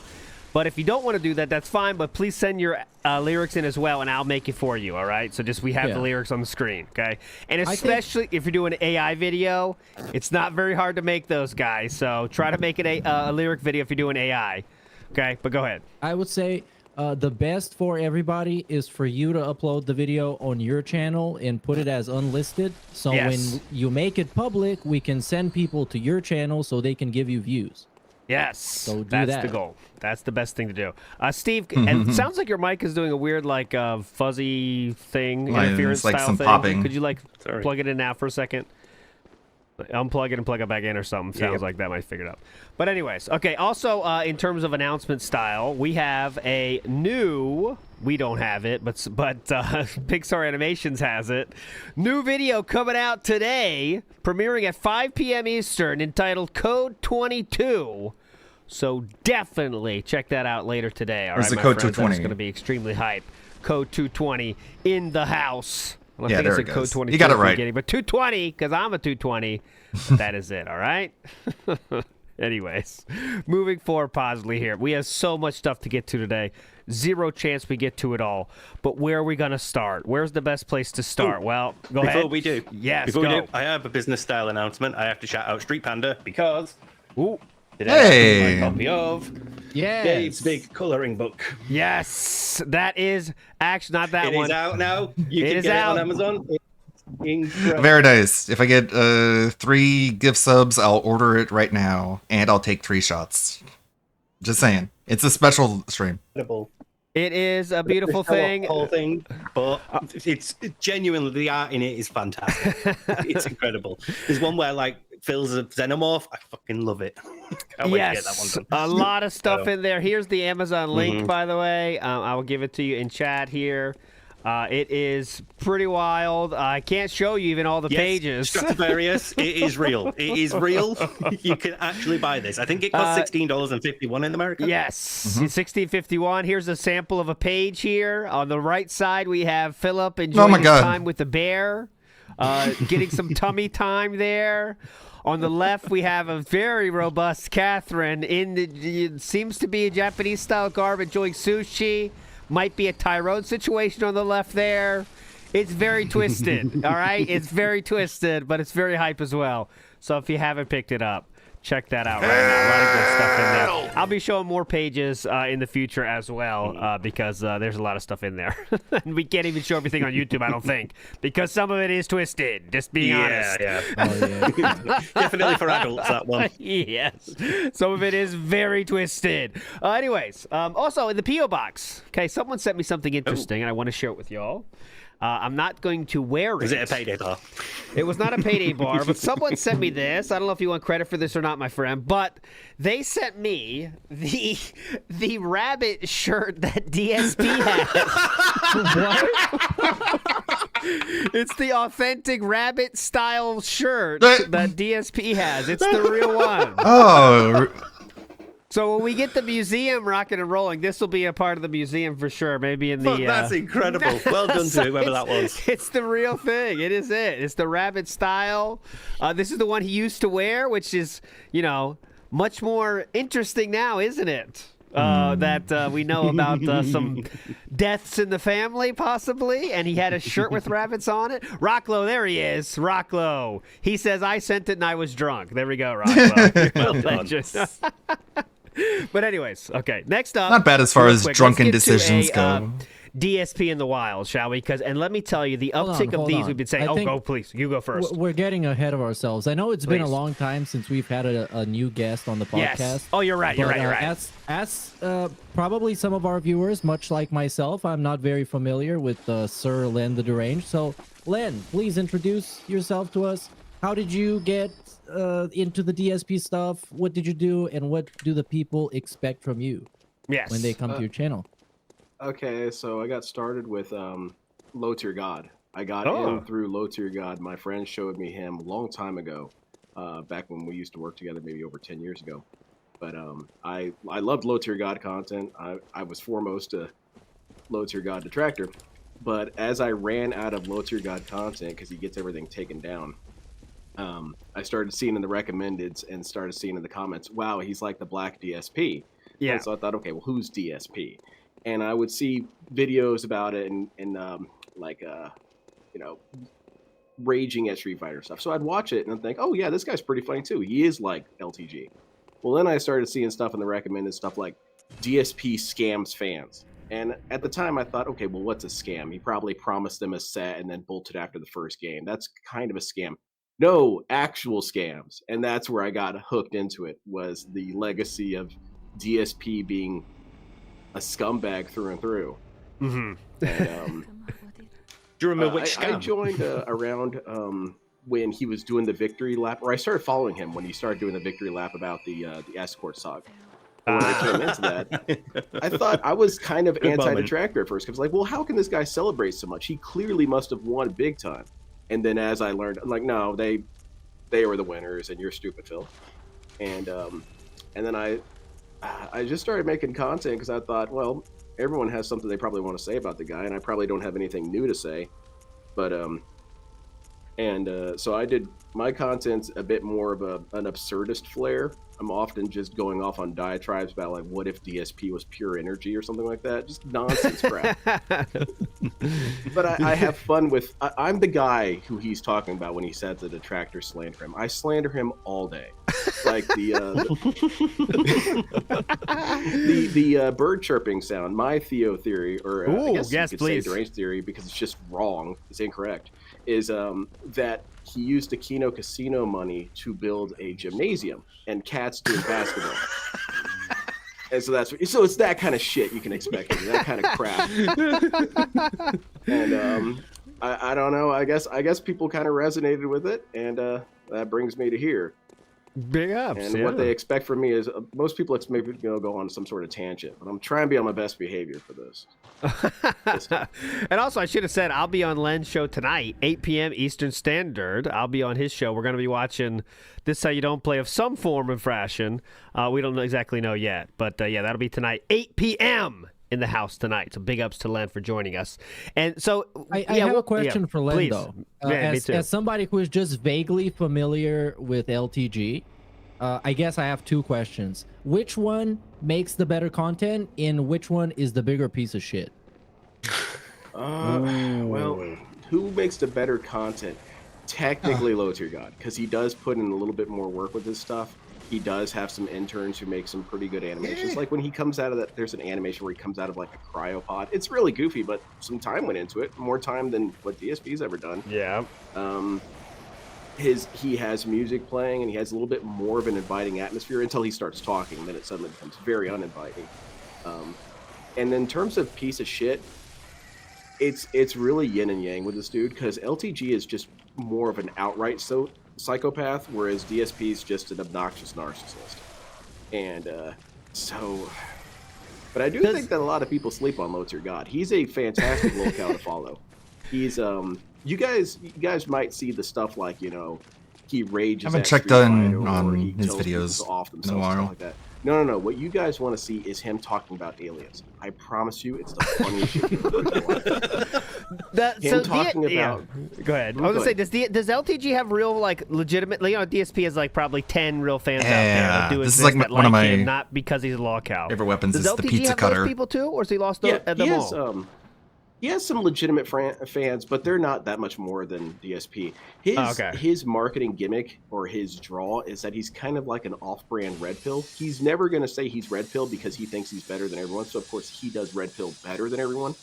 But if you don't want to do that, that's fine. But please send your lyrics in as well, and I'll make it for you. All right. So just we have the lyrics on the screen, okay? And especially if you're doing an AI video, it's not very hard to make those, guys. So try to make it a lyric video if you're doing AI, okay? But go ahead. I would say the best for everybody is for you to upload the video on your channel and put it as unlisted. So when you make it public, we can send people to your channel so they can give you views. Yes, so do that's that. the goal. That's the best thing to do. Steve, and it sounds like your mic is doing a weird, like, fuzzy thing, interference like style some thing. popping. Could you, like, plug it in now for a second? Unplug it and plug it back in or something. Sounds like that might figure it out. But anyways, okay. Also, in terms of announcement style, we have a new. We don't have it, but Pixar Animations has it. New video coming out today, premiering at 5 p.m. Eastern, entitled Code 22. So definitely check that out later today. All Where's right, the my Code friends, 220? That's going to be extremely hype. Code 220 in the house. Well, Yeah, I think there I it said Code goes. 22 You got it at the right. beginning, but 220 because I'm a 220. That is it. All right. Anyways, moving forward positively here. We have so much stuff to get to today. Zero chance we get to it all. But where are we going to start? Where's the best place to start? Well, go ahead. Before we do, Yes, Before go. we do, I have a business style announcement. I have to shout out Street Panda because today Hey. I have my copy of Yes. Dave's Big Coloring Book. Yes, that is actually not that It one. is out now. You It can is get out. it on Amazon. It's incredible. Very nice. If I get 3 gift subs, I'll order it right now, and I'll take 3 shots. Just saying. It's a special stream. It is a beautiful The thing. whole thing, but it's genuinely, the art in it is fantastic. It's incredible. There's one where like Phil's a xenomorph. I fucking love it. Can't wait to get that Yes, one done. a lot of stuff So- in there. Here's the Amazon link, Mhm. by the way. I will give it to you in chat here. It is pretty wild. I can't show you even all the pages. Stradivarius, it is real. It is real. You can actually buy this. I think it costs $16.51 in America. Yes, $16.51. Here's a sample of a page here. On the right side, we have Philip enjoying his time with the bear, getting some tummy time there. On the left, we have a very robust Catherine in the seems to be a Japanese-style garb enjoying sushi. Might be a Tyrone situation on the left there. It's very twisted, all right? It's very twisted, but it's very hype as well. So if you haven't picked it up, check that out right now. A lot of good stuff in there. I'll be showing more pages in the future as well because there's a lot of stuff in there. And we can't even show everything on YouTube, I don't think, because some of it is twisted, just being honest. Yeah. Definitely for adults, that one. Yes. Some of it is very twisted. Anyways, also in the P.O. Box, okay, someone sent me something interesting, and I want to share it with y'all. I'm not going to wear it. Was it a payday bar? It was not a payday bar, but someone sent me this. I don't know if you want credit for this or not, my friend, but they sent me the rabbit shirt that DSP has. It's the authentic rabbit style shirt that DSP has. It's the real one. Oh. So when we get the museum rocking and rolling, this will be a part of the museum for sure. Maybe in the. Fuck, that's incredible. Well done to whoever that was. It's the real thing. It is it. It's the rabbit style. This is the one he used to wear, which is, much more interesting now, isn't it? That we know about some deaths in the family, possibly, and he had a shirt with rabbits on it. Rocklo, there he is. Rocklo. He says, I sent it and I was drunk. There we go, Rocklo. Well done. But anyways, okay. Next up. Not bad as far as quick, drunken let's get to decisions go. DSP in the wild, shall we? And let me tell you, the uptick of these, we've been saying, go, please. You go first. We're getting ahead of ourselves. I know it's been a long time since we've had a new guest on the podcast. Yes. Oh, you're right. You're right. As probably some of our viewers, much like myself, I'm not very familiar with Sir Len the Deranged. So, Len, please introduce yourself to us. How did you get into the DSP stuff? What did you do? And what do the people expect from you when they come to your channel? Okay, so I got started with Low Tier God. I got in through Low Tier God. My friend showed me him a long time ago, back when we used to work together, maybe over 10 years ago. But I loved Low Tier God content. I was foremost a Low Tier God detractor. But as I ran out of Low Tier God content, because he gets everything taken down, I started seeing in the recommendeds and started seeing in the comments, wow, he's like the Black DSP. Yeah. And so I thought, okay, well, who's DSP? And I would see videos about it and raging at Street Fighter stuff. So I'd watch it and I'd think, oh yeah, this guy's pretty funny too. He is like LTG. Well, then I started seeing stuff in the recommended stuff like DSP scams fans. And at the time I thought, okay, well, what's a scam? He probably promised them a set and then bolted after the first game. That's kind of a scam. No, actual scams. And that's where I got hooked into it, was the legacy of DSP being a scumbag through and through. Mm-hmm. And, do you remember which scam? I joined around when he was doing the victory lap, or I started following him when he started doing the victory lap about the escort saga. And when I came into that, I thought I was kind of anti-detractor at first. Because like, well, how can this guy celebrate so much? He clearly must have won big time. And then as I learned, I'm like, no, they were the winners, and you're stupid, Phil. And then I just started making content because I thought, well, everyone has something they probably want to say about the guy, and I probably don't have anything new to say. But so I did my content's a bit more of an absurdist flair. I'm often just going off on diatribes about like, what if DSP was pure energy or something like that? Just nonsense crap. But I have fun with. I'm the guy who he's talking about when he said the detractor slander him. I slander him all day. Like the bird chirping sound. My Theo theory, or I guess you could say deranged theory, because it's just wrong. It's incorrect. Is that he used the Kino Casino money to build a gymnasium and cats doing basketball. And so it's that kind of shit you can expect, that kind of crap. And I don't know. I guess people kind of resonated with it, and that brings me to here. Big ups. And what they expect from me is most people expect me to go on some sort of tangent, but I'm trying to be on my best behavior for this. And also, I should have said I'll be on Len's show tonight, 8 p.m. Eastern Standard. I'll be on his show. We're going to be watching This Is How You Don't Play of some form of fashion. We don't exactly know yet, but yeah, that'll be tonight, 8 p.m. in the house tonight. So big ups to Len for joining us. And so I have a question for Len, though. Me too. As somebody who is just vaguely familiar with LTG, I guess I have two questions. Which one makes the better content, and which one is the bigger piece of shit? Well, who makes the better content? Technically, Low Tier God, because he does put in a little bit more work with his stuff. He does have some interns who make some pretty good animations. Like when he comes out of that, there's an animation where he comes out of like a cryopod. It's really goofy, but some time went into it. More time than what DSP's ever done. Yeah. He has music playing, and he has a little bit more of an inviting atmosphere until he starts talking. Then it suddenly becomes very uninviting. And in terms of piece of shit, it's really yin and yang with this dude, because LTG is just more of an outright psychopath, whereas DSP is just an obnoxious narcissist. And but I do think that a lot of people sleep on Low Tier God. He's a fantastic locale to follow. He's you guys might see the stuff like, he rages. I haven't at checked Street on Fighter, or he his tells people videos to off in a themselves, while. stuff like that. No. What you guys want to see is him talking about aliens. I promise you, it's the funniest shit you've ever heard. Him talking about. Go ahead. I was gonna say, does LTG have real legitimate? DSP has probably 10 real fans out there that do this is exist like that one of my him, not because he's a lolcow. favorite weapons Does is LTG the pizza have cutter. Those people too, or has he lost Yeah, them he has, all? he has some legitimate fans, but they're not that much more than DSP. His marketing gimmick or his draw is that he's kind of like an off-brand Red Pill. He's never going to say he's Red Pill because he thinks he's better than everyone. So, of course, he does Red Pill better than everyone.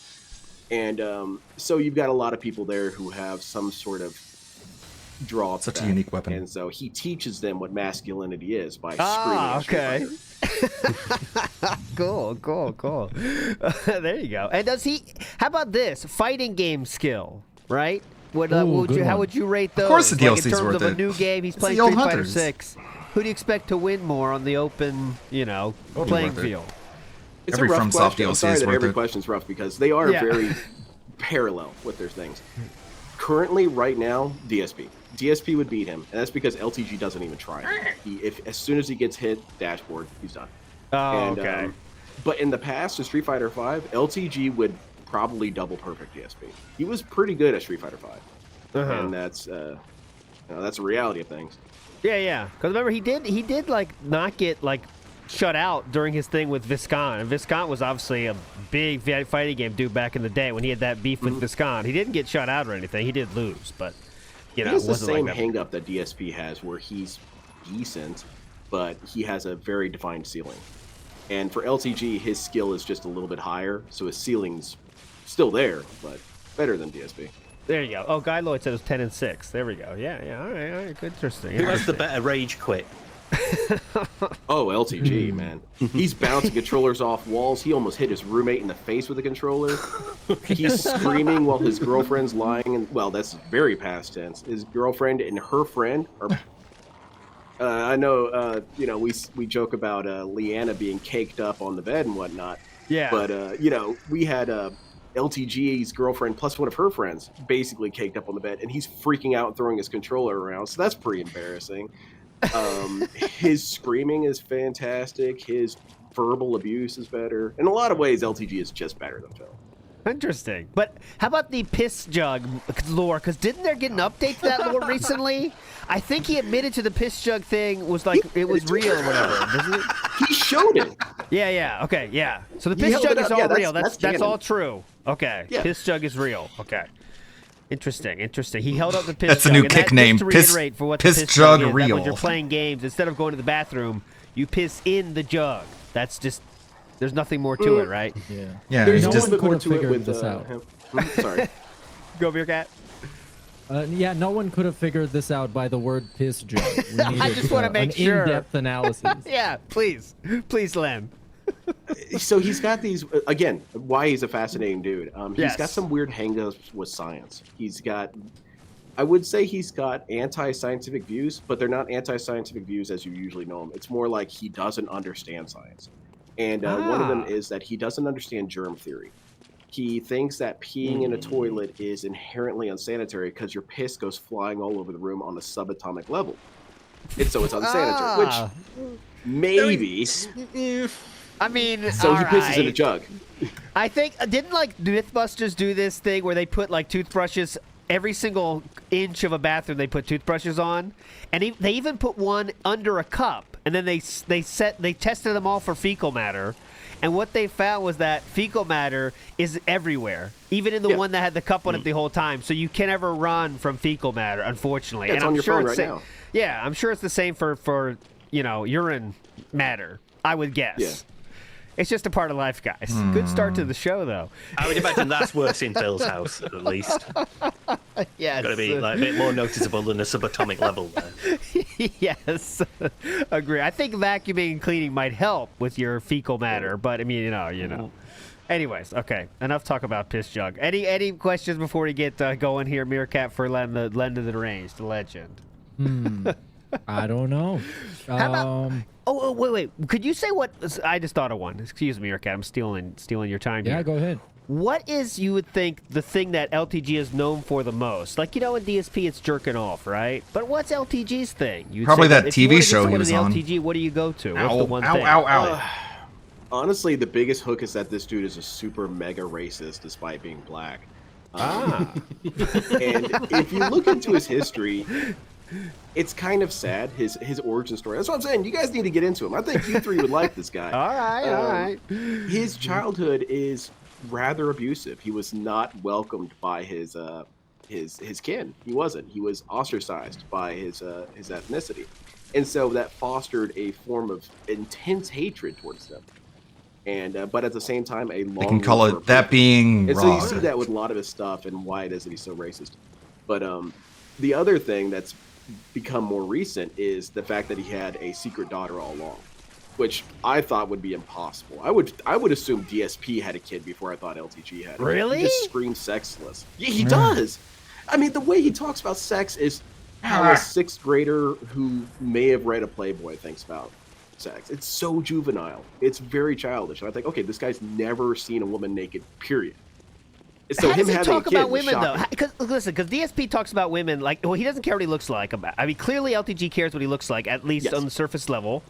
And so you've got a lot of people there who have some sort of draw to Such a that. unique weapon. And so he teaches them what masculinity is by screaming at Street Fighter. Cool. There you go. And how about this? Fighting game skill, right? How would you rate those? Of course the DLC's in terms worth of a it. new game, he's It's playing the old Street Fighter Hunters. 6. Who do you expect to win more on the open, playing worth it. field? It's Every a rough FromSoft question. I'm DLC sorry is that worth every it. question's rough because they are very parallel with their things. Currently, right now, DSP. DSP would beat him, and that's because LTG doesn't even try. As soon as he gets hit, dashboard, he's done. Okay. But in the past, in Street Fighter V, LTG would probably double perfect DSP. He was pretty good at Street Fighter V, and that's a reality of things. Yeah. Because remember, he did not get shut out during his thing with Viscount. And Viscount was obviously a big fighting game dude back in the day when he had that beef with Viscount. He didn't get shut out or anything. He did lose, but He it has the wasn't same that. hang up that DSP has, where he's decent, but he has a very defined ceiling. And for LTG, his skill is just a little bit higher, so his ceiling's still there, but better than DSP. There you go. Oh, Guy Lloyd said it was 10 and 6. There we go. Yeah. All right. Good. Interesting. Who has the better rage quit? Oh, LTG, man. He's bouncing controllers off walls. He almost hit his roommate in the face with a controller. He's screaming while his girlfriend's lying. And well, that's very past tense. His girlfriend and her friend are... I know, we joke about Leanna being caked up on the bed and whatnot. Yeah. But, we had LTG's girlfriend plus one of her friends basically caked up on the bed, and he's freaking out and throwing his controller around. So that's pretty embarrassing. His screaming is fantastic. His verbal abuse is better. In a lot of ways, LTG is just better than Phil. Interesting. But how about the piss jug lore? Because didn't there get an update to that lore recently? I think he admitted to the piss jug thing was it was real or whatever. Doesn't it? He showed it. Yeah. Okay. Yeah. So the He piss held jug it is up. all Yeah, real. that's That's all canon. true. Okay. Yeah. Piss jug is real. Okay. Interesting. He held up the piss That's a jug. new and kick just name, to Piss- reiterate for what Piss the piss Jug is, that Real. when you're playing games, instead of going to the bathroom, you piss in the jug. That's just. There's nothing more to it, right? Yeah, There's you a just- little bit more could've to it figured with this out. him. Sorry. Go, Beer Cat. Yeah, no one could have figured this out by the word piss jug. We I needed, just want to make an sure. in-depth analysis. Yeah, please, Len. So he's got these again. Why he's a fascinating dude. He's Yes. got some weird hang-ups with science. He's got I would say he's got anti-scientific views, but they're not anti-scientific views as you usually know him. It's more like he doesn't understand science. And one of them is that he doesn't understand germ theory. He thinks that peeing in a toilet is inherently unsanitary because your piss goes flying all over the room on a subatomic level. And so it's unsanitary, which maybe... I mean, So he pisses in a alright. jug. I think didn't like Mythbusters do this thing where they put like toothbrushes every single inch of a bathroom they put toothbrushes on, and they even put one under a cup, and then they tested them all for fecal matter, and what they found was that fecal matter is everywhere, even in the one that had the cup on it the whole time. So you can never run from fecal matter, unfortunately. Yeah, it's and on I'm your sure phone it's right now. Yeah, I'm sure it's the same for urine matter. I would guess. Yeah. It's just a part of life, guys. Good start to the show, though. I would imagine that's worse in Phil's house, at least. Yes. Got to be like a bit more noticeable than a subatomic level there. Yes, agree. I think vacuuming and cleaning might help with your fecal matter, but I mean, you know. Anyways, okay. Enough talk about piss jug. Any questions before we get going here, Meerkat, for Len of the Range, the legend? I don't know. How about? Oh, wait. Could you say what? I just thought of one. Excuse me, Meerkat. I'm stealing your time here. Yeah, go ahead. What is, you would think, the thing that LTG is known for the most? Like, in DSP, it's jerking off, right? But what's LTG's thing? You'd Probably say that if you TV wanna get show he someone was in the on. LTG, what do you go to? What's Ow, the one ow, thing? ow, ow. Honestly, the biggest hook is that this dude is a super mega racist despite being black. And if you look into his history, it's kind of sad, his origin story. That's what I'm saying. You guys need to get into him. I think you three would like this guy. All right. His childhood is rather abusive. He was not welcomed by his kin. He wasn't. He was ostracized by his ethnicity, and so that fostered a form of intense hatred towards them. And but at the same time, a long. I can call it that being and wrong. so you see that with a lot of his stuff and why it is that he's so racist. But the other thing that's become more recent is the fact that he had a secret daughter all along, which I thought would be impossible. I would assume DSP had a kid before I thought LTG had. Really? He just screams sexless. Yeah, he does. I mean, the way he talks about sex is how a sixth grader who may have read a Playboy thinks about sex. It's so juvenile. It's very childish. And I think, okay, this guy's never seen a woman naked, period. So How him does he having talk a kid about was women, though? shocking. Because DSP talks about women like, well, he doesn't care what he looks like. I mean, clearly LTG cares what he looks like, at least on the surface level.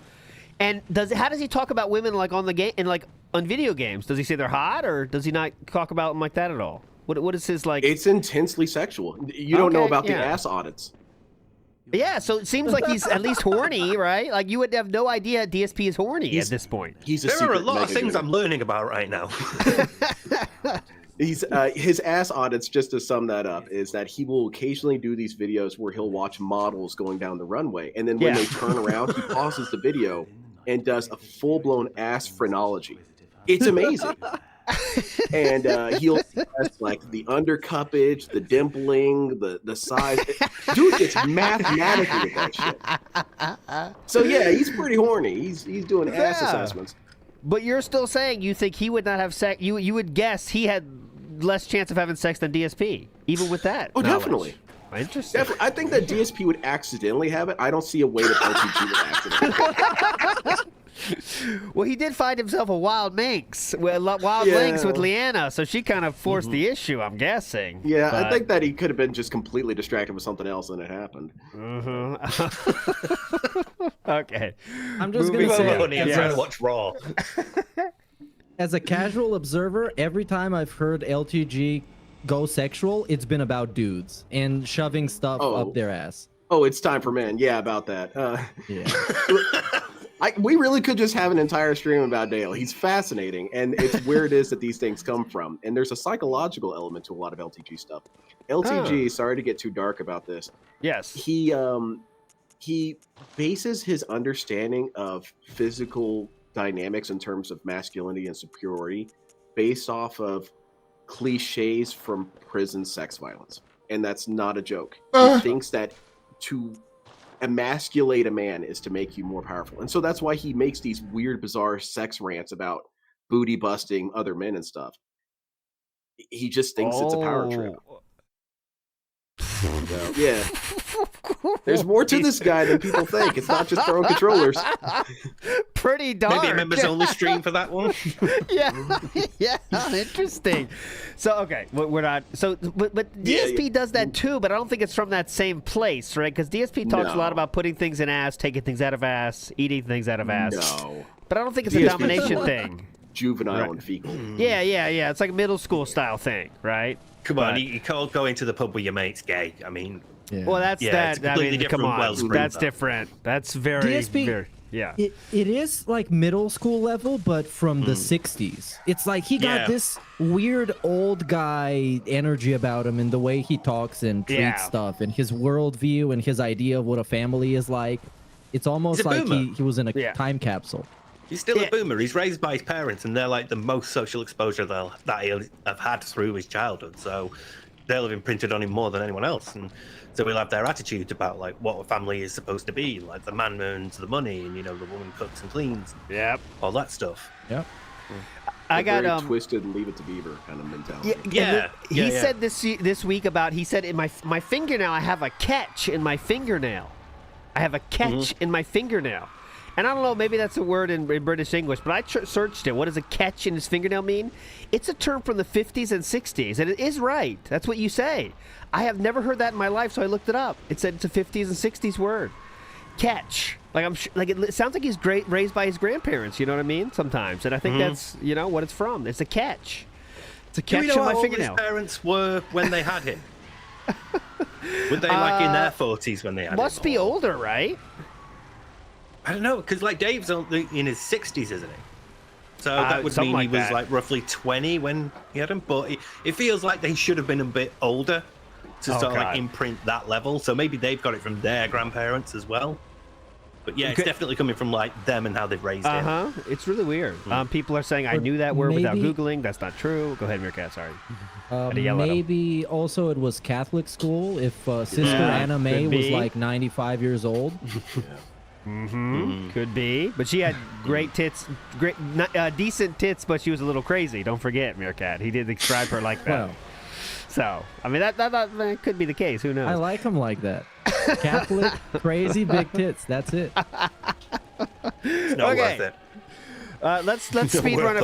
And how does he talk about women like on the game and like on video games? Does he say they're hot, or does he not talk about them like that at all? What is his like? It's intensely sexual. You don't know Okay, about the yeah. ass audits. Yeah, so it seems like he's at least horny, right? Like you would have no idea DSP is horny at this point. There are a lot of things I'm learning about right now. He's his ass audits, just to sum that up, is that he will occasionally do these videos where he'll watch models going down the runway, and then when they turn around, he pauses the video and does a full-blown ass phrenology. It's amazing. And he'll test like the undercuppage, the dimpling, the size. Dude gets mathematically with that shit. So yeah, he's pretty horny. He's doing ass assessments. But you're still saying you think he would not have sex. You would guess he had less chance of having sex than DSP, even with that. Oh, knowledge. definitely. Interesting. Definitely. I think that DSP would accidentally have it. I don't see a way that LTG would accidentally. Well, he did find himself a wild minx, lynx with Leanna, so she kind of forced the issue, I'm guessing. Yeah, But- I think that he could have been just completely distracted with something else and it happened. Okay. I'm just Moving gonna say, on. I'm trying to watch Raw. as a casual observer, every time I've heard LTG go sexual, it's been about dudes and shoving stuff up their ass. Oh, it's time for men. Yeah, about that. Yeah. We really could just have an entire stream about Dale. He's fascinating, and it's where it is that these things come from. And there's a psychological element to a lot of LTG stuff. LTG, sorry to get too dark about this. Yes. He bases his understanding of physical dynamics in terms of masculinity and superiority based off of cliches from prison sex violence. And that's not a joke. He thinks that to emasculate a man is to make you more powerful. And so that's why he makes these weird, bizarre sex rants about booty busting other men and stuff. He just thinks it's a power trip. No, yeah. There's more to this guy than people think. It's not just throwing controllers. Pretty dark. Maybe a members only stream for that one. Yeah, yeah, interesting. So okay, we're not. So, but DSP does that too, but I don't think it's from that same place, right? Because DSP talks a lot about putting things in ass, taking things out of ass, eating things out of ass. No, but I don't think it's a DSP domination thing. Juvenile and fecal. Yeah. It's like a middle school style thing, right? Come on, you can't go into the pub with your mates gay. I mean, well, that's that. It's a I completely mean, come different on, wellspring, that's though. different. That's very, DSP very, yeah. It is like middle school level, but from the 60s. It's like he got this weird old guy energy about him in the way he talks and treats stuff and his worldview and his idea of what a family is like. It's almost He's a like boomer. he was in a time capsule. He's still a boomer. He's raised by his parents, and they're like the most social exposure that he'll have had through his childhood. So they'll have imprinted on him more than anyone else. And so we'll have their attitude about like what a family is supposed to be, like the man earns the money, and the woman cooks and cleans. Yep. All that stuff. Yep. I got very twisted Leave It to Beaver kind of mentality. He said this week about he said in my fingernail I have a catch in my fingernail. I have a catch in my fingernail. And I don't know, maybe that's a word in British English, but I searched it. What does a catch in his fingernail mean? It's a term from the 50s and 60s, and it is right. That's what you say. I have never heard that in my life, so I looked it up. It said it's a 50s and 60s word. Catch. Like it sounds like he's raised by his grandparents, you know what I mean? Sometimes. And I think that's, what it's from. It's a catch. It's a catch Do we know in my how old fingernail. his parents were when they had him? Were they like in their 40s when they had him? Must be older, right? I don't know, because like Dave's in his 60s, isn't he? So that would mean he was like roughly 20 when he had him. But it feels like they should have been a bit older to sort of like imprint that level. So maybe they've got it from their grandparents as well. But yeah, it's definitely coming from like them and how they've raised him. It's really weird. People are saying I knew that word without Googling. That's not true. Go ahead, Meerkat. Sorry. Maybe also it was Catholic school if Sister Anna May was like 95 years old. Could be, but she had great tits, decent tits, but she was a little crazy. Don't forget, Meerkat. He did describe her like that. Well, so, I mean, that could be the case. Who knows? I like him like that. Catholic, crazy, big tits. That's it. It's not worth it. Let's speed run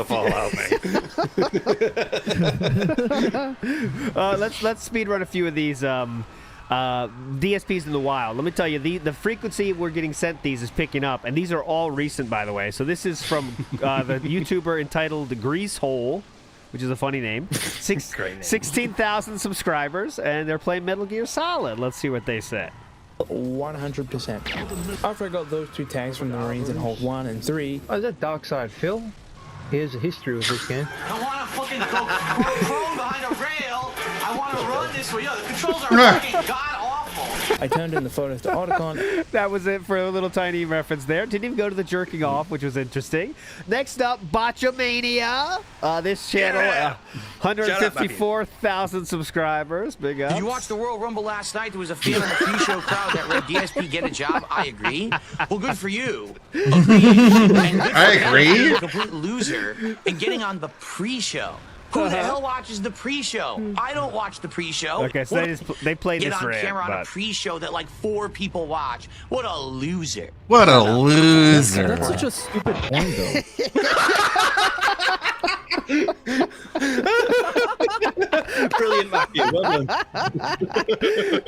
let's speed run a few of these DSPs in the wild. Let me tell you, the frequency we're getting sent these is picking up, and these are all recent, by the way. So this is from the YouTuber entitled Greasehole, which is a funny name. 16,000 subscribers, and they're playing Metal Gear Solid. Let's see what they say. 100%. After I got those 2 tanks from the Marines in Hold 1 and 3. Oh, is that Darkside Phil? Here's a history of this game. I want to fucking go prone behind a rail. I want to run this way. Yo, the controls are fucking god awful. I turned in the photos to Otacon. That was it for a little tiny reference there. Didn't even go to the jerking off, which was interesting. Next up, Botchamania. This channel, 154,000 154,000 subscribers. Big ups. Did you watch the World Rumble last night? There was a fan in the pre-show crowd that read DSP get a job. I agree. Well, good for you. I agree. You're a complete loser and getting on the pre-show. Who the hell watches the pre-show? I don't watch the pre-show. Okay, so they played Get this on rant, camera on a but- pre-show that like 4 people watch. What a loser. What a loser. That's such a stupid point, though. Brilliant, Matthew. Well done.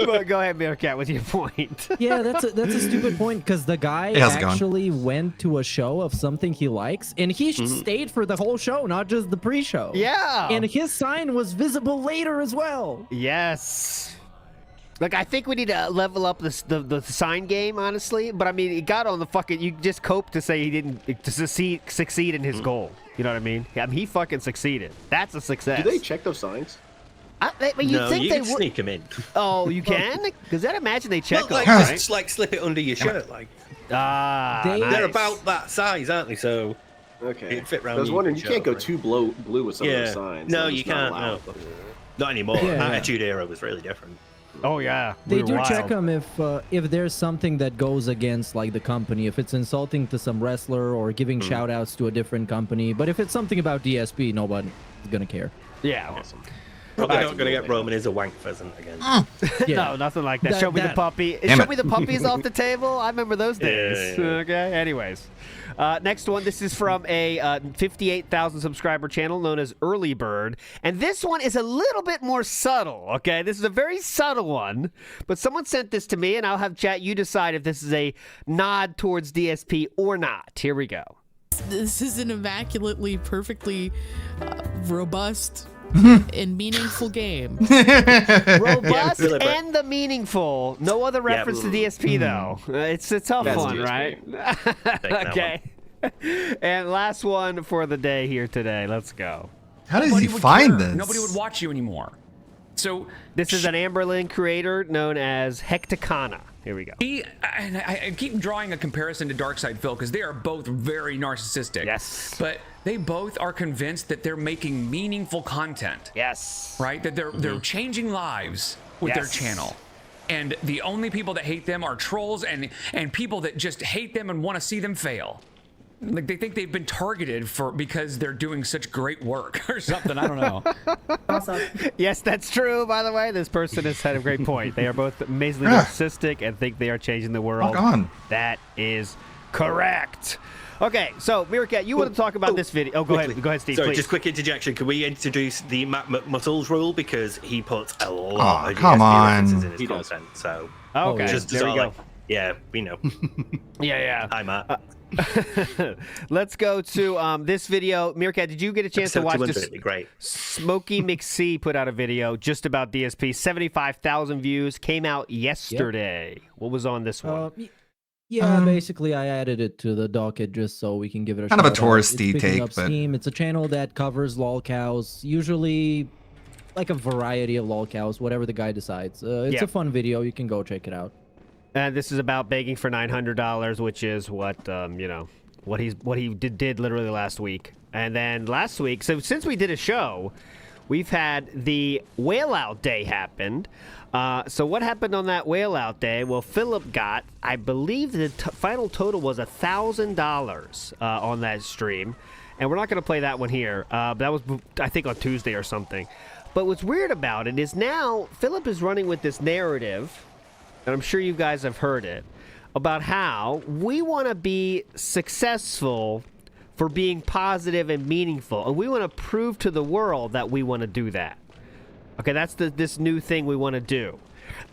Well, go ahead, Meerkat, with your point. Yeah, that's a stupid point because the guy Hey, how's it going? actually went to a show of something he likes, and he stayed for the whole show, not just the pre-show. Yeah. And his sign was visible later as well. Yes. Look, I think we need to level up the sign game, honestly. But I mean, he got on the fucking. You just cope to say he didn't succeed in his goal. You know what I mean? I mean, he fucking succeeded. That's a success. Do they check those signs? But you No, think you they can would? sneak them in. Oh, you can? Because I'd imagine they check Well, like, them, right? just like slip it under your shirt, like. Nice. They're about that size, aren't they? So Okay. it'd fit round I was your wondering, you shirt, can't go right? too blue with some of those signs. No, They're you just not can't. No. allowed. Not anymore. Yeah. Attitude Era was really different. Oh yeah, They do check them if there's something that goes against like the company, if it's insulting to some wrestler or giving shout outs to a different company. But if it's something about DSP, nobody is gonna care. Yeah. Awesome. Probably not going to get Roman as a wank pheasant again. No, nothing like that. Show me the puppy. Damn Show it. me the puppies off the table. I remember those days. Yeah. Okay. Anyways, next one. This is from a 58,000 subscriber channel known as Early Bird, and this one is a little bit more subtle. Okay, this is a very subtle one, but someone sent this to me, and I'll have chat. You decide if this is a nod towards DSP or not. Here we go. This is an immaculately, perfectly robust and meaningful game. Robust and the meaningful. No other reference to DSP though. It's a tough That's one, DSP. right? Okay. And last one for the day here today. Let's go. How does Nobody he would find care. this? Nobody would watch you anymore. So This is an Amberlin creator known as Hecticana. Here we go. I keep drawing a comparison to Darkside Phil because they are both very narcissistic. Yes. But they both are convinced that they're making meaningful content. Yes. Right? That they're changing lives with their Yes. channel. And the only people that hate them are trolls and people that just hate them and want to see them fail. Like they think they've been targeted because they're doing such great work or something. I don't know. Awesome. Yes, that's true, by the way. This person has had a great point. They are both amazingly narcissistic and think they are changing the world. Rock on. That is correct. Okay, so Meerkat, you want to talk about this video? Oh, go ahead, Steve. Sorry, please. just quick interjection. Can we introduce the Matt McMuscles rule because he puts a lot of come DSP on. references in his content. So Okay, just there we sort of go. like, yeah, we know. Yeah. Hi, Matt. Let's go to this video. Meerkat, did you get a chance to Episode watch 200 this? would be great. Smokey McSee put out a video just about DSP. 75,000 views. Came out yesterday. What was on this one? Yeah, basically I added it to the docket just so we can give it a Kind of a shout out. It's touristy picking take, up but- steam. It's a channel that covers lolcows, usually like a variety of lolcows, whatever the guy decides. It's Yeah. a fun video. You can go check it out. And this is about begging for $900, which is what what he did literally last week. And then last week, so since we did a show, we've had the whale out day happened. So what happened on that whale out day? Well, Philip got, I believe the final total was $1,000 on that stream. And we're not going to play that one here. But that was, I think, on Tuesday or something. But what's weird about it is now Philip is running with this narrative, and I'm sure you guys have heard it, about how we want to be successful for being positive and meaningful. And we want to prove to the world that we want to do that. Okay, that's this new thing we want to do.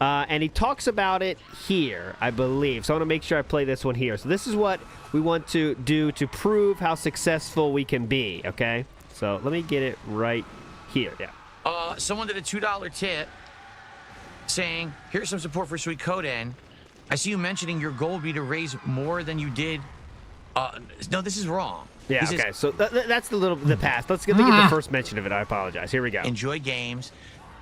And he talks about it here, I believe. So I want to make sure I play this one here. So this is what we want to do to prove how successful we can be, okay? So let me get it right here. Yeah. Someone did a $2 tip saying, here's some support for Sweet Coden. I see you mentioning your goal would be to raise more than you did. No, this is wrong. Yeah, This is- okay. So that's the past. Let's get the first mention of it. I apologize. Here we go. Enjoy games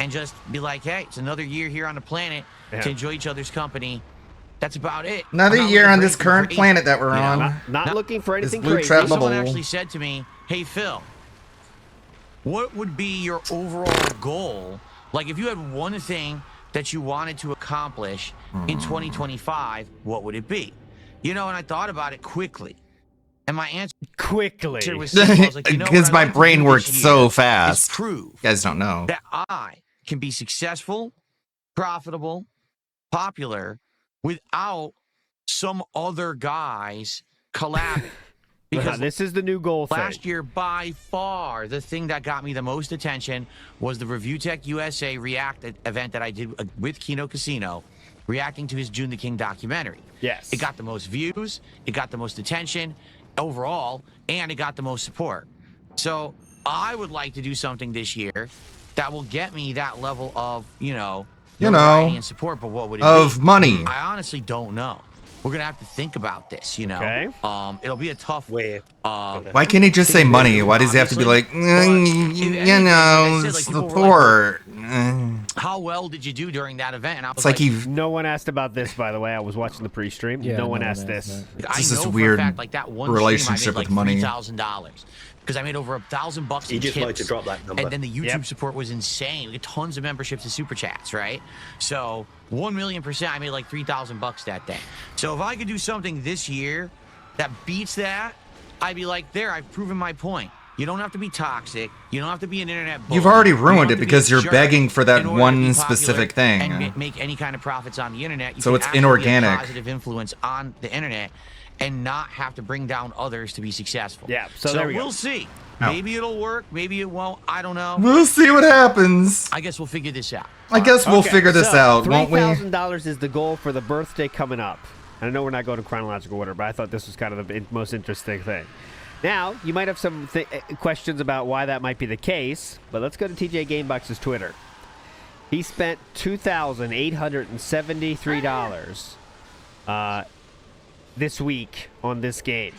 and just be like, hey, it's another year here on the planet to enjoy each other's company. That's about it. Another I'm not year looking on for this anything current crazy, planet that we're you know? on. Not looking for anything Blue crazy. trap Someone bubble. actually said to me, hey, Phil, what would be your overall goal? Like, if you had one thing that you wanted to accomplish in 2025, what would it be? You know, and I thought about it quickly. And my answer was simple. I was like, you know what Because I'd my like to brain do works this so year fast. is prove You guys don't know. that I can be successful, profitable, popular without some other guys collabing. Because this is the new goal thing. Last year, by far, the thing that got me the most attention was the Review Tech USA React event that I did with Kino Casino, reacting to his June the King documentary. Yes. It got the most views, it got the most attention overall, and it got the most support. So I would like to do something this year that will get me that level of, notoriety and support, but what would it of be? money. I honestly don't know. We're gonna have to think about this, Okay. It'll be a tough way. Why can't he just say money? Why does he have to be like, support? How well did you do during that event? And I was It's like he. No one asked about this, by the way. I was watching the pre-stream. Yeah, no one no one asked asked this. I This know is for weird a fact, like that one relationship stream, I made with money. like $3,000 because I made over $1,000 You in just tips. like to drop that number. And then the YouTube Yep. support was insane. We had tons of memberships and super chats, right? So 1,000,000%, I made like $3,000 that day. So if I could do something this year that beats that, I'd be like, there, I've proven my point. You don't have to be toxic. You don't have to be an internet bully. You've already You don't ruined have it to be because a you're jerk begging for that in order to one be popular specific thing. and make any kind of profits on the internet. You So can it's actually be a inorganic. positive influence on the internet and not have to bring down others to be successful. Yeah, so there we go. we'll see. Oh. Maybe it'll work. Maybe it won't. I don't know. We'll see what happens. I guess we'll figure this out. I guess we'll figure this out, won't we? $3,000 is the goal for the birthday coming up. And I know we're not going in chronological order, but I thought this was kind of the most interesting thing. Now, you might have some questions about why that might be the case, but let's go to TJ Gamebox's Twitter. He spent $2,873 this week on this game.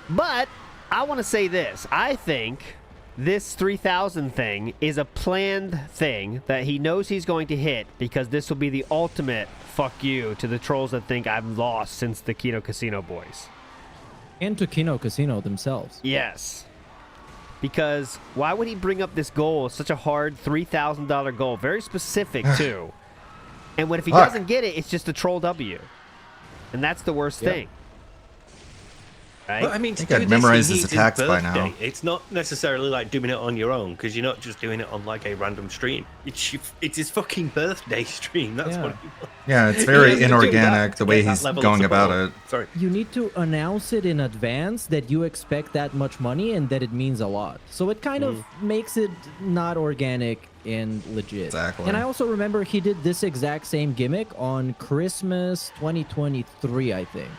But I want to say this. I think this 3,000 thing is a planned thing that he knows he's going to hit because this will be the ultimate fuck you to the trolls that think I'm lost since the Kino Casino boys. And to Kino Casino themselves. Yes. Because why would he bring up this goal? It's such a hard $3,000 goal. Very specific, too. And if he doesn't get it, it's just a troll W. And that's the worst thing. Right? But I mean, to think do I'd this, memorize he his needs attacks his by birthday. now. It's not necessarily like doing it on your own because you're not just doing it on like a random stream. It's his fucking birthday stream. That's what he wants. Yeah, it's He very has to do inorganic that the to way get that he's level of going about support. it. Sorry. You need to announce it in advance that you expect that much money and that it means a lot. So it kind of makes it not organic and legit. Exactly. And I also remember he did this exact same gimmick on Christmas 2023, I think,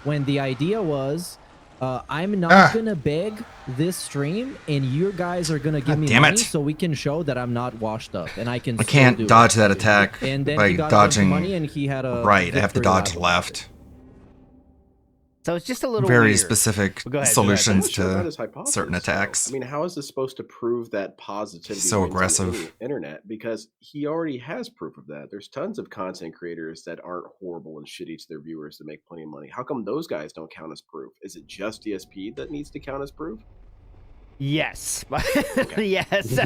when the idea was, I'm not gonna beg this stream, and you guys are gonna give me damn money it. so we can show that I'm not washed up, and I can. I still can't do dodge it. that attack And then by he got a bunch of dodging money, and he had a right. I have to victory dodge lap. left. So it's just a little Very weird. specific Go ahead, solutions I'm not sure about to his hypothesis, certain though. attacks. I mean, how is this supposed to prove that positivity So wins on aggressive. the internet? Because he already has proof of that. There's tons of content creators that aren't horrible and shitty to their viewers that make plenty of money. How come those guys don't count as proof? Is it just DSP that needs to count as proof? Yes. Yes.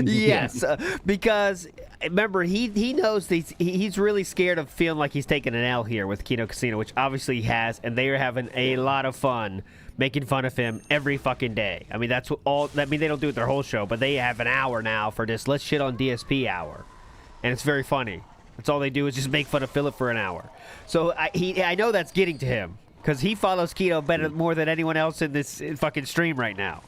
Yes. Because remember, he knows he's really scared of feeling like he's taking an L here with Kino Casino, which obviously he has, and they are having a lot of fun making fun of him every fucking day. I mean, that's what I mean, they don't do it their whole show, but they have an hour now for this let's shit on DSP hour. And it's very funny. That's all they do is just make fun of Philip for an hour. So I know that's getting to him because he follows Kino more than anyone else in this fucking stream right now.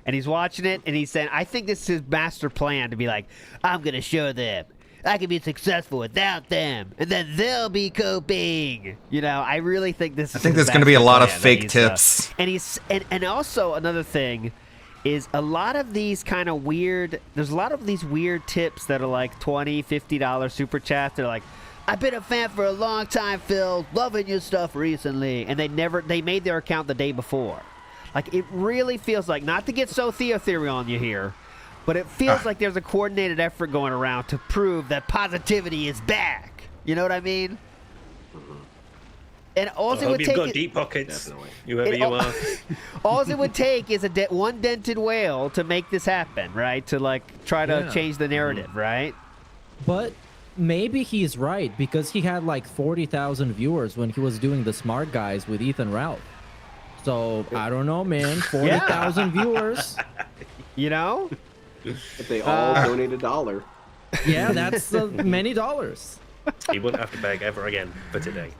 And he's watching it, and he's saying, I think this is his master plan to be like, I'm going to show them. I can be successful without them, and then they'll be coping. You know, I really think this is I think his there's going to be a master lot of plan that fake he's, tips. And also another thing is a lot of these kind of weird, there's a lot of these weird tips that are like $20, $50 super chats. They're like, I've been a fan for a long time, Phil, loving your stuff recently. And they made their account the day before. Like, it really feels like, not to get so Theothery on you here, but it feels like there's a coordinated effort going around to prove that positivity is back. You know what I mean? And all I it hope would you've take got is, deep pockets, whoever you are. all it would take is one dented whale to make this happen, right? To like try to change the narrative, right? But maybe he's right because he had like 40,000 viewers when he was doing the Smart Guys with Ethan Ralph. So I don't know, man. 40,000 viewers. You know? If they all donate $1. Yeah, that's many dollars. He wouldn't have to beg ever again for today.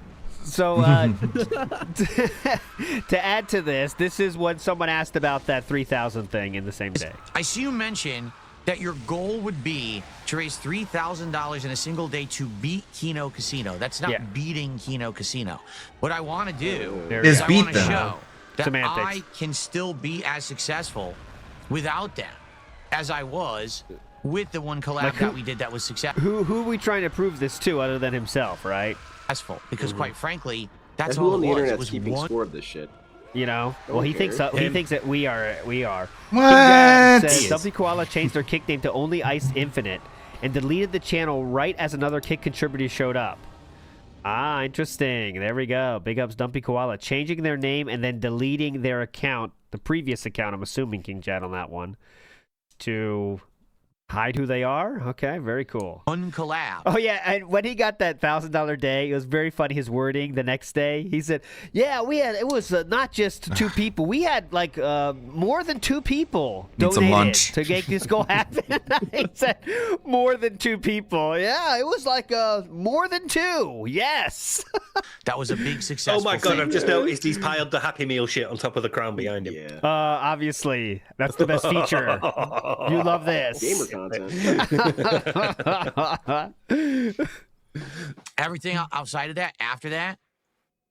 So to add to this, this is what someone asked about that 3,000 thing in the same day. I see you mention that your goal would be to raise $3,000 in a single day to beat Kino Casino. That's not beating Kino Casino. What I want to do Is I beat want to them. show that Semantics. I can still be as successful without them as I was with the one collab Like who- that we did that was successful. Who are we trying to prove this to other than himself, right? Because quite frankly, that's And who all on the it was. It internet's was keeping one. score of this shit? You know? No Well, one he thinks cares. he thinks that we are. What? King Dad says He is. Dumpy Koala changed their kick name to Only Ice Infinite and deleted the channel right as another kick contributor showed up. Ah, interesting. There we go. Big ups Dumpy Koala. Changing their name and then deleting their account, the previous account, I'm assuming King Jad on that one, to Hide who they are? Okay, very cool. Uncollab. Oh, yeah, and when he got that $1,000 day, it was very funny, his wording the next day. He said, yeah, it was not just 2 people. We had, like, more than 2 people Need some donated lunch. to make this go happen. He said, more than 2 people. Yeah, it was like more than 2. Yes. That was a big success. Oh my god, I've just noticed he's piled the Happy Meal shit on top of the crown behind him. Yeah. Obviously, that's the best feature. You love this. Gamer content. Everything outside of that, after that,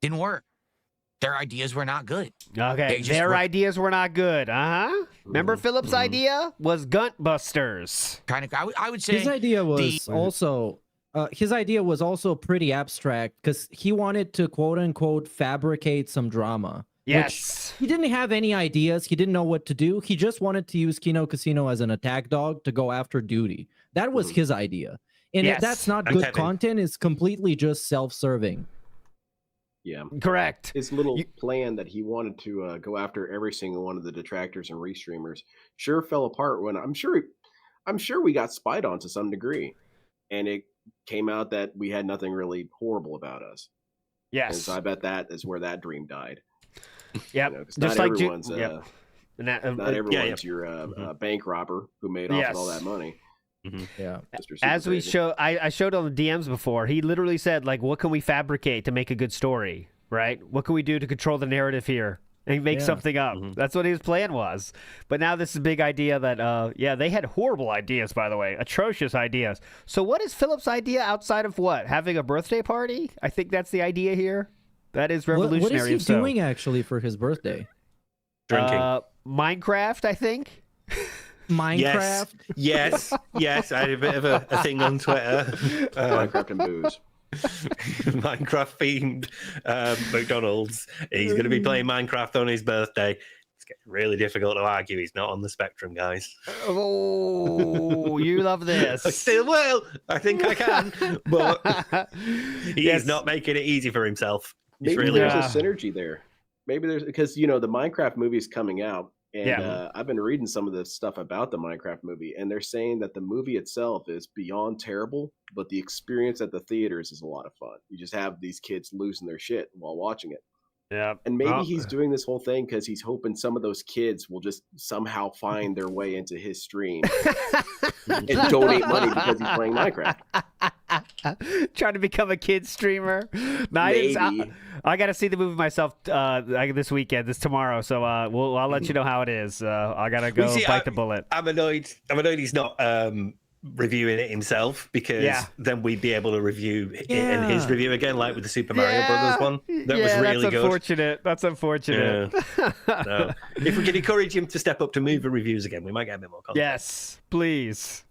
didn't work. Their ideas were not good. Okay, their ideas were not good. Remember Philip's idea was Guntbusters. Kind of, I would say His idea was also pretty abstract because he wanted to quote unquote fabricate some drama. Yes. He didn't have any ideas. He didn't know what to do. He just wanted to use Kino Casino as an attack dog to go after duty. That was his idea. And if that's not good content, it's completely just self-serving. Yeah. Correct. His little plan that he wanted to go after every single one of the detractors and restreamers sure fell apart when I'm sure we got spied on to some degree. And it came out that we had nothing really horrible about us. Yes. And so I bet that is where that dream died. Yep. You know, 'cause Just not like everyone's, yep. not everyone's your bank robber who made off with all that money. Yeah. As we show, I showed on the DMs before. He literally said, like, "What can we fabricate to make a good story? Right? What can we do to control the narrative here and make something up?" That's what his plan was. But now this is a big idea that, they had horrible ideas, by the way, atrocious ideas. So what is Philip's idea outside of what? Having a birthday party? I think that's the idea here. That is revolutionary. What is he doing actually for his birthday? Drinking. Minecraft, I think. Minecraft? Yes. I had a bit of a thing on Twitter. Minecraft and booze. Minecraft themed McDonald's. He's going to be playing Minecraft on his birthday. It's getting really difficult to argue. He's not on the spectrum, guys. Oh, you love this. I still will. I think I can. But he's not making it easy for himself. Maybe there's a synergy there. Maybe there's because the Minecraft movie is coming out, and I've been reading some of the stuff about the Minecraft movie, and they're saying that the movie itself is beyond terrible, but the experience at the theaters is a lot of fun. You just have these kids losing their shit while watching it. Yeah, and maybe he's doing this whole thing because he's hoping some of those kids will just somehow find their way into his stream and donate money because he's playing Minecraft. Trying to become a kid streamer. Maybe. I got to see the movie myself this weekend, tomorrow. So I'll let you know how it is. I got to go bite the bullet. I'm annoyed he's not reviewing it himself because then we'd be able to review it in his review again, like with the Super Mario Brothers one. That was really good. That's unfortunate. Yeah. No. If we can encourage him to step up to movie reviews again, we might get a bit more content. Yes, please.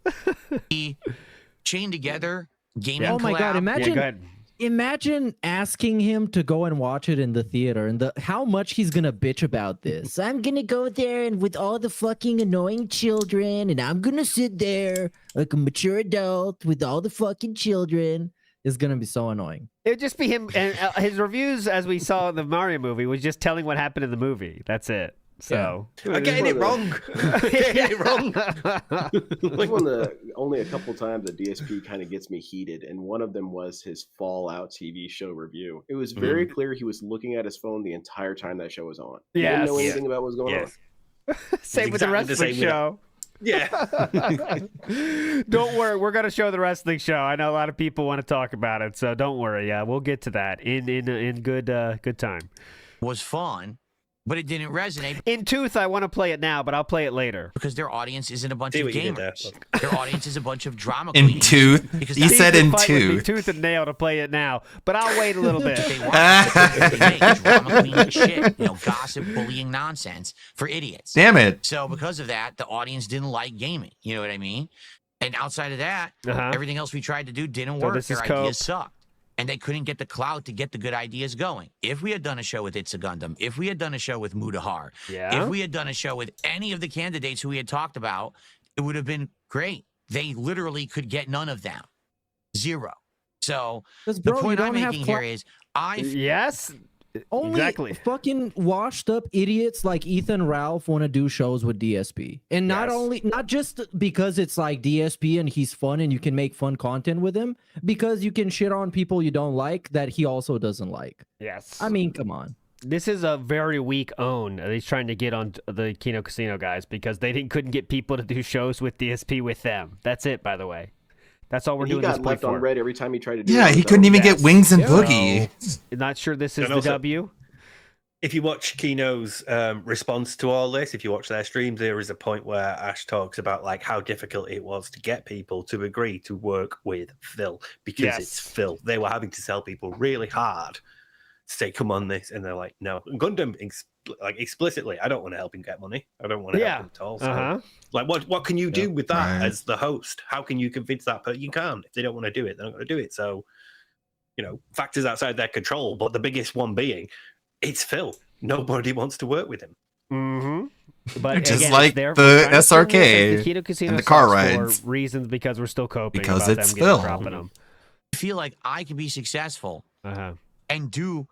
He chained together gaming. Oh my god! collab. Imagine asking him to go and watch it in the theater and how much he's gonna bitch about this. I'm gonna go there and with all the fucking annoying children, and I'm gonna sit there like a mature adult with all the fucking children. It's gonna be so annoying. It would just be him and his reviews, as we saw in the Mario movie, was just telling what happened in the movie. That's it. So I'm getting it wrong. Getting it wrong. This one, only a couple times the DSP kind of gets me heated, and one of them was his Fallout TV show review. It was very clear he was looking at his phone the entire time that show was on. He didn't know anything about what was going on. Same with the wrestling show. Yeah. Don't worry, we're gonna show the wrestling show. I know a lot of people want to talk about it, so don't worry. Yeah, we'll get to that in good time. Was fun, but it didn't resonate. In Tooth, I want to play it now, but I'll play it later. Because their audience isn't a bunch of gamers. Their audience is a bunch of drama In queens. Tooth? He said in Tooth. Tooth and Nail to play it now, but I'll wait a little bit. They make drama queen shit, gossip, bullying nonsense for idiots. Damn it. So because of that, the audience didn't like gaming. You know what I mean? And outside of that, everything else we tried to do didn't work. Their ideas sucked. And they couldn't get the clout to get the good ideas going. If we had done a show with It's a Gundam, if we had done a show with Mutahar, if we had done a show with any of the candidates who we had talked about, it would have been great. They literally could get none of them. Zero. So the point I'm making here is Only fucking washed up idiots like Ethan Ralph want to do shows with DSP. And not just because it's like DSP and he's fun and you can make fun content with him, because you can shit on people you don't like that he also doesn't like. Yes. I mean, come on. This is a very weak own that he's trying to get on the Kino Casino guys because they couldn't get people to do shows with DSP with them. That's it, by the way. That's all we're doing. He this got play left for. on red every time he tried to do. Yeah, he couldn't even get Wings and Boogie. Not sure this is And the also, W. If you watch Kino's response to all this, if you watch their streams, there is a point where Ash talks about like how difficult it was to get people to agree to work with Phil because it's Phil. They were having to sell people really hard to say, "Come on, this," and they're like, "No." And Gundam, like explicitly, I don't want to help him get money. I don't want to help him at all. So, like, what can you do with that as the host? How can you convince that person? You can't. If they don't want to do it, they're not going to do it. So, factors outside their control. But the biggest one being, it's Phil. Nobody wants to work with him. Mm-hmm. But just again, like they're the trying to fill SRK the Kino Casino and the car sucks rides. for reasons because we're still coping Because about it's them Phil. dropping them. I feel like I can be successful and do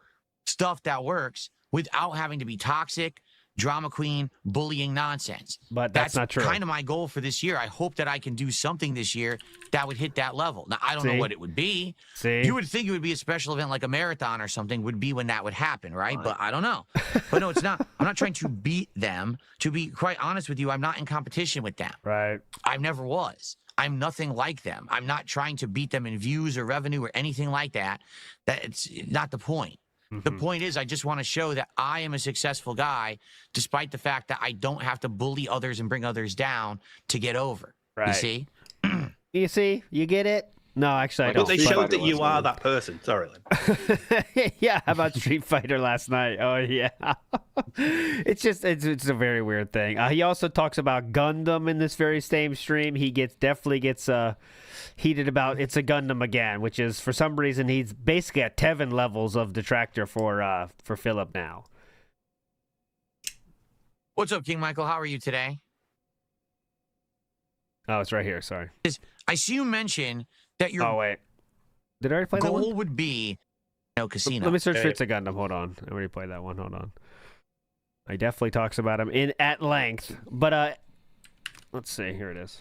stuff that works without having to be toxic, drama queen, bullying nonsense. But that's not true. Kind of my goal for this year. I hope that I can do something this year that would hit that level. Now, I don't know what it would be. You would think it would be a special event like a marathon or something would be when that would happen, right? But I don't know. But no, it's not. I'm not trying to beat them. To be quite honest with you, I'm not in competition with them. Right. I never was. I'm nothing like them. I'm not trying to beat them in views or revenue or anything like that. That's not the point. The point is, I just want to show that I am a successful guy, despite the fact that I don't have to bully others and bring others down to get over. Right. You see? You see? You get it? No, actually, I But don't. they showed that you are that person. Sorry, Lynn. Yeah, how about Street Fighter last night? Oh, yeah. it's a very weird thing. He also talks about Gundam in this very same stream. He definitely gets heated about It's a Gundam again, which is, for some reason, he's basically at Tevin levels of detractor for Philip now. What's up, King Michael? How are you today? Oh, it's right here. Sorry. I see you mention that your Oh, wait. Did I already play that goal one? would be casino. Let me search for It's a Gundam. Hold on. I already played that one. Hold on. He definitely talks about him at length. But let's see. Here it is.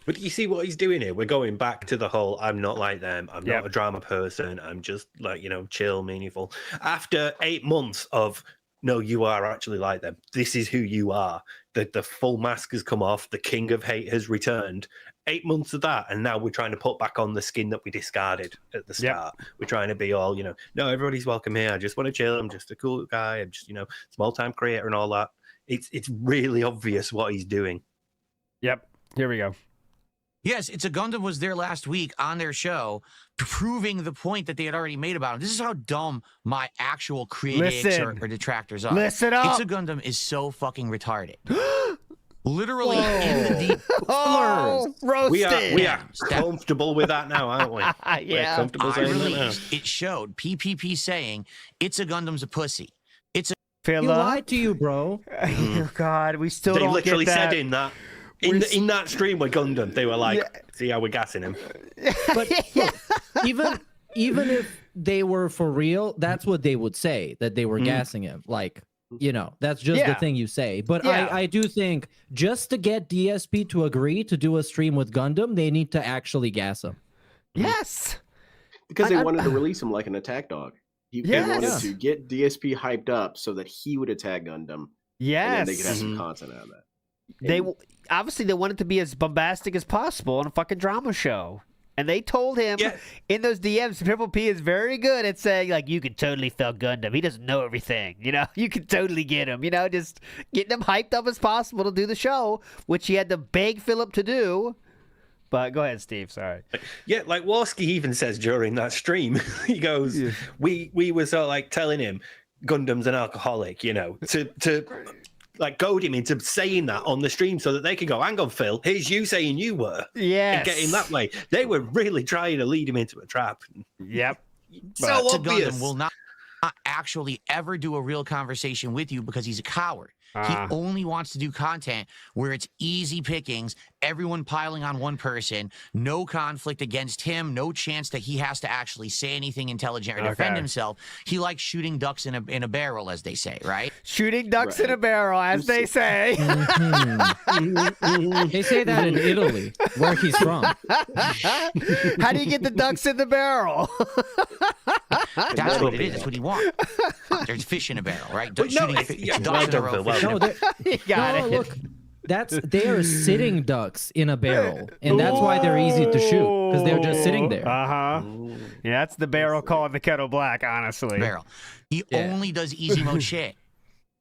But you see what he's doing here? We're going back to the whole, I'm not like them. I'm not a drama person. I'm just like, chill, meaningful. After 8 months of, no, you are actually like them. This is who you are. The full mask has come off. The king of hate has returned. 8 months of that. And now we're trying to put back on the skin that we discarded at the start. We're trying to be all, no, everybody's welcome here. I just want to chill. I'm just a cool guy. I'm just, small time creator and all that. It's really obvious what he's doing. Yep. Here we go. Yes, It's a Gundam was there last week on their show, proving the point that they had already made about him. This is how dumb my actual critics or detractors are. Listen up. It's a Gundam is so fucking retarded. Literally in the deep. Roasted. We are comfortable with that now, aren't we? Yeah. We're comfortable saying that now. Released, it showed PPP saying It's a Gundam's a pussy. It's a You lied to you, bro. Oh, God, we still They don't literally get that. said in that. In that stream with Gundam, they were like, see how we're gassing him. But look, even if they were for real, that's what they would say, that they were gassing him. Like, that's just the thing you say. But I do think just to get DSP to agree to do a stream with Gundam, they need to actually gas him. Yes. Because they wanted to release him like an attack dog. They wanted to get DSP hyped up so that he would attack Gundam. Yes. And then they could have some content out of that. They obviously they want it to be as bombastic as possible on a fucking drama show. And they told him in those DMs, Triple P is very good at saying, like, you could totally fail Gundam. He doesn't know everything. You could totally get him. Just getting him hyped up as possible to do the show, which he had to beg Philip to do. But go ahead, Steve. Sorry. Yeah, like Warski even says during that stream, he goes, we were sort of like telling him Gundam's an alcoholic, to like goad him into saying that on the stream so that they could go, hang on, Phil, here's you saying you were. Yeah. And get him that way. They were really trying to lead him into a trap. Yep. So obvious. Gundam will not actually ever do a real conversation with you because he's a coward. He only wants to do content where it's easy pickings, everyone piling on one person, no conflict against him, no chance that he has to actually say anything intelligent or defend himself. He likes shooting ducks in a barrel, as they say, right? Shooting ducks in a barrel, as they say. They say that in Italy, where he's from. How do you get the ducks in the barrel? That's what it is. That's what he wants. There's fish in a barrel, right? But no, Shooting yeah, ducks in a row. No, look, they are sitting ducks in a barrel, and that's why they're easy to shoot because they're just sitting there. Yeah, that's the barrel called the kettle black. Honestly, barrel. He only does easy mode shit.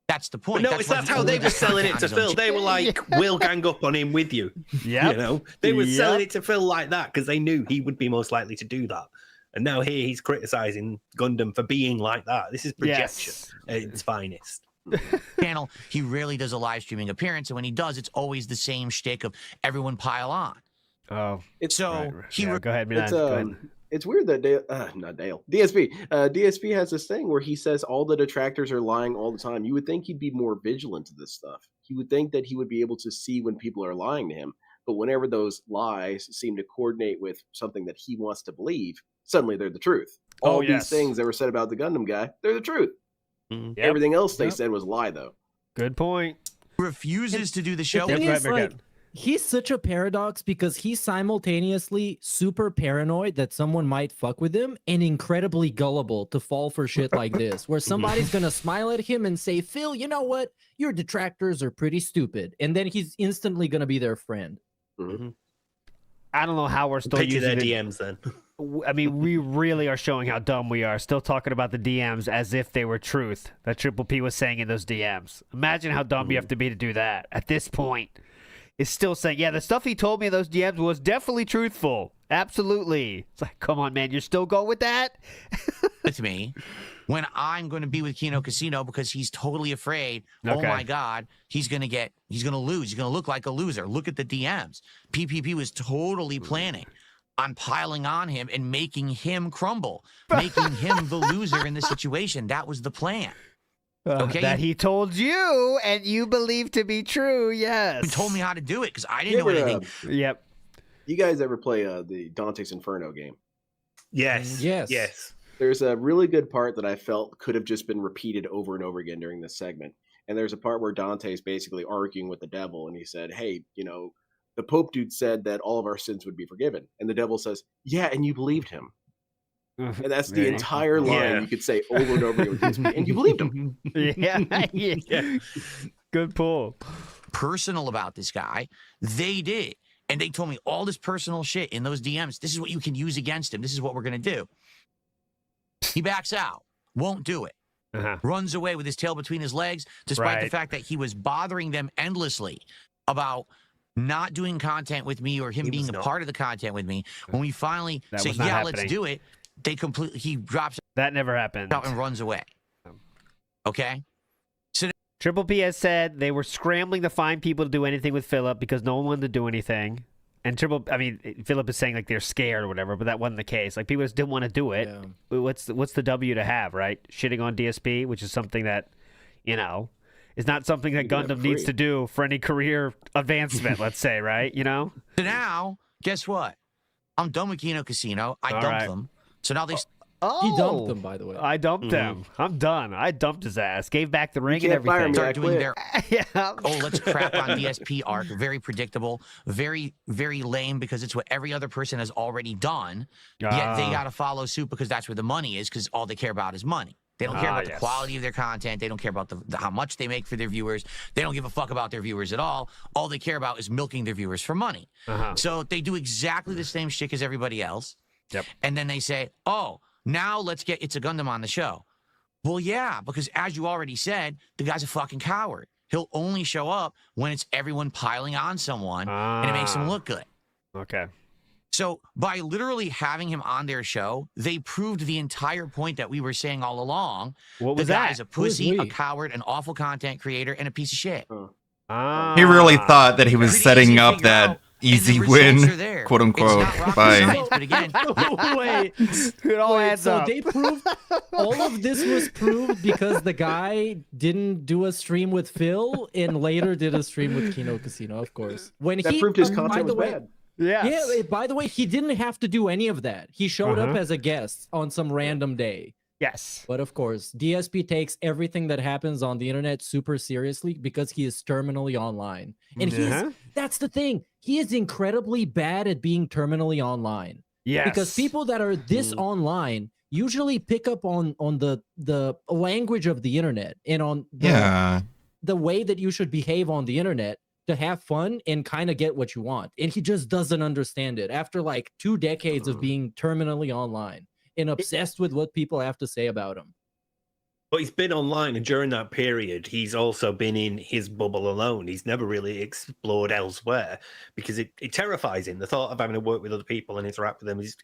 That's the point. But no, that's how they were selling it to Phil. They were like, "We'll gang up on him with you." Yeah, you know, they were selling it to Phil like that because they knew he would be most likely to do that. And now here he's criticizing Gundam for being like that. This is projection at its finest. Channel, he rarely does a live streaming appearance, and when he does, it's always the same shtick of everyone pile on. Oh, so go ahead, Milan. It's weird that DSP. DSP has this thing where he says all the detractors are lying all the time. You would think he'd be more vigilant to this stuff. You would think that he would be able to see when people are lying to him. But whenever those lies seem to coordinate with something that he wants to believe, suddenly they're the truth. All these things that were said about the Gundam guy, they're the truth. Everything else they said was lie, though. Good point. Refuses to do the show. The thing is, like, he's such a paradox because he's simultaneously super paranoid that someone might fuck with him and incredibly gullible to fall for shit like this, where somebody's gonna smile at him and say, "Phil, you know what? Your detractors are pretty stupid," and then he's instantly gonna be their friend. I don't know how we're still Picture using their DMs then. I mean, we really are showing how dumb we are. Still talking about the DMs as if they were truth. That Triple P was saying in those DMs. Imagine how dumb you have to be to do that. At this point, is still saying, yeah, the stuff he told me in those DMs was definitely truthful. Absolutely. It's like, come on, man, you're still going with that? It's me. When I'm going to be with Kino Casino because he's totally afraid. Oh my God, he's going to lose. He's going to look like a loser. Look at the DMs. PPP was totally planning on piling on him and making him crumble, making him the loser in the situation. That was the plan. Okay, that he told you and you believe to be true. Yes, he told me how to do it because I didn't know anything. Yep. You guys ever play the Dante's Inferno game? Yes. There's a really good part that I felt could have just been repeated over and over again during this segment. And there's a part where Dante's basically arguing with the devil, and he said, "Hey, you know, the Pope dude said that all of our sins would be forgiven," and the devil says, "Yeah, and you believed him." And that's the entire line you could say over and over again, and you believed him. Yeah. Good pull. Personal about this guy, they did. And they told me all this personal shit in those DMs. This is what you can use against him. This is what we're going to do. He backs out. Won't do it. Runs away with his tail between his legs, despite the fact that he was bothering them endlessly about not doing content with me or him being a part of the content with me. When we finally say, yeah, let's do it, he drops that never happened out and runs away. Okay? So Triple P has said they were scrambling to find people to do anything with Philip because no one wanted to do anything. And Philip is saying like they're scared or whatever, but that wasn't the case. Like people just didn't want to do it. Yeah. What's the W to have, right? Shitting on DSP, which is something that, you know, is not something that Gundam needs to do for any career advancement, let's say, right? You know? So now, guess what? I'm done with Kino Casino. I dumped them. So now they... He dumped them, by the way. I dumped him. I'm done. I dumped his ass. Gave back the ring and everything. Start doing their let's crap on DSP arc. Very predictable. Very, very lame because it's what every other person has already done. Yet they got to follow suit because that's where the money is because all they care about is money. They don't care about the quality of their content. They don't care about how much they make for their viewers. They don't give a fuck about their viewers at all. All they care about is milking their viewers for money. So they do exactly the same shit as everybody else. And then they say, oh, now let's get It's a Gundam on the show. Well, yeah, because as you already said, the guy's a fucking coward. He'll only show up when it's everyone piling on someone and it makes him look good. Okay. So by literally having him on their show, they proved the entire point that we were saying all along. What was the that? guy's a pussy, a coward, an awful content creator, and a piece of shit. He really thought that he was setting up that easy the win, results are there. quote unquote. It's not rocket By science, but again, Wait, it all wait, adds so up. they proved all of this was proved because the guy didn't do a stream with Phil and later did a stream with Kino Casino, of course. When That he proved his by content the was way- bad. Yeah, by the way, he didn't have to do any of that. He showed up Uh-huh. as a guest on some random day. Yes. But of course, DSP takes everything that happens on the internet super seriously because he is terminally online. And Uh-huh. that's the thing. He is incredibly bad at being terminally online. Yes. Because people that are this online usually pick up on the language of the internet and on the way that you should behave on the internet to have fun and kind of get what you want. And he just doesn't understand it after like 2 decades of being terminally online and obsessed with what people have to say about him. But he's been online, and during that period, he's also been in his bubble alone. He's never really explored elsewhere because it terrifies him. The thought of having to work with other people and interact with them is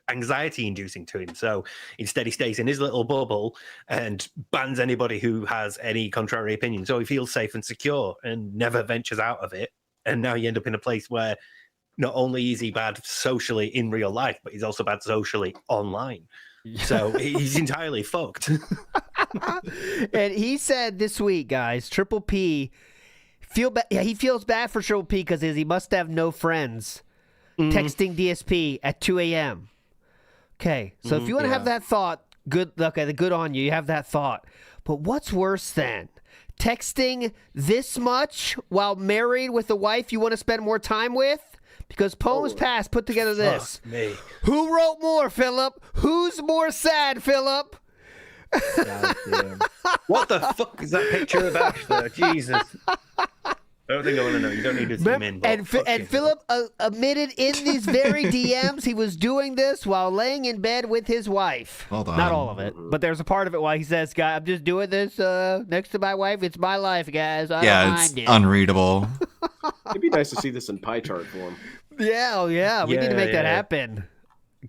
anxiety-inducing to him. So instead, he stays in his little bubble and bans anybody who has any contrary opinion. So he feels safe and secure and never ventures out of it. And now you end up in a place where not only is he bad socially in real life, but he's also bad socially online. So he's entirely fucked. And he said this week, guys, Triple P he feels bad for Triple P because he must have no friends texting DSP at 2 a.m. Okay, so if you want to have that thought, good on you. You have that thought. But what's worse than texting this much while married with a wife you want to spend more time with? Because Poems Past put together this. Fuck me. Who wrote more, Philip? Who's more sad, Philip? What the fuck is that picture of Ash there? Jesus. I don't think I want to know. You don't need to zoom in. And Philip admitted in these very DMs he was doing this while laying in bed with his wife. Hold on. Not all of it, but there's a part of it why he says, "Guy, I'm just doing this next to my wife. It's my life, guys. I don't it's mind it." unreadable. It'd be nice to see this in pie chart form. Yeah. We need to make that happen.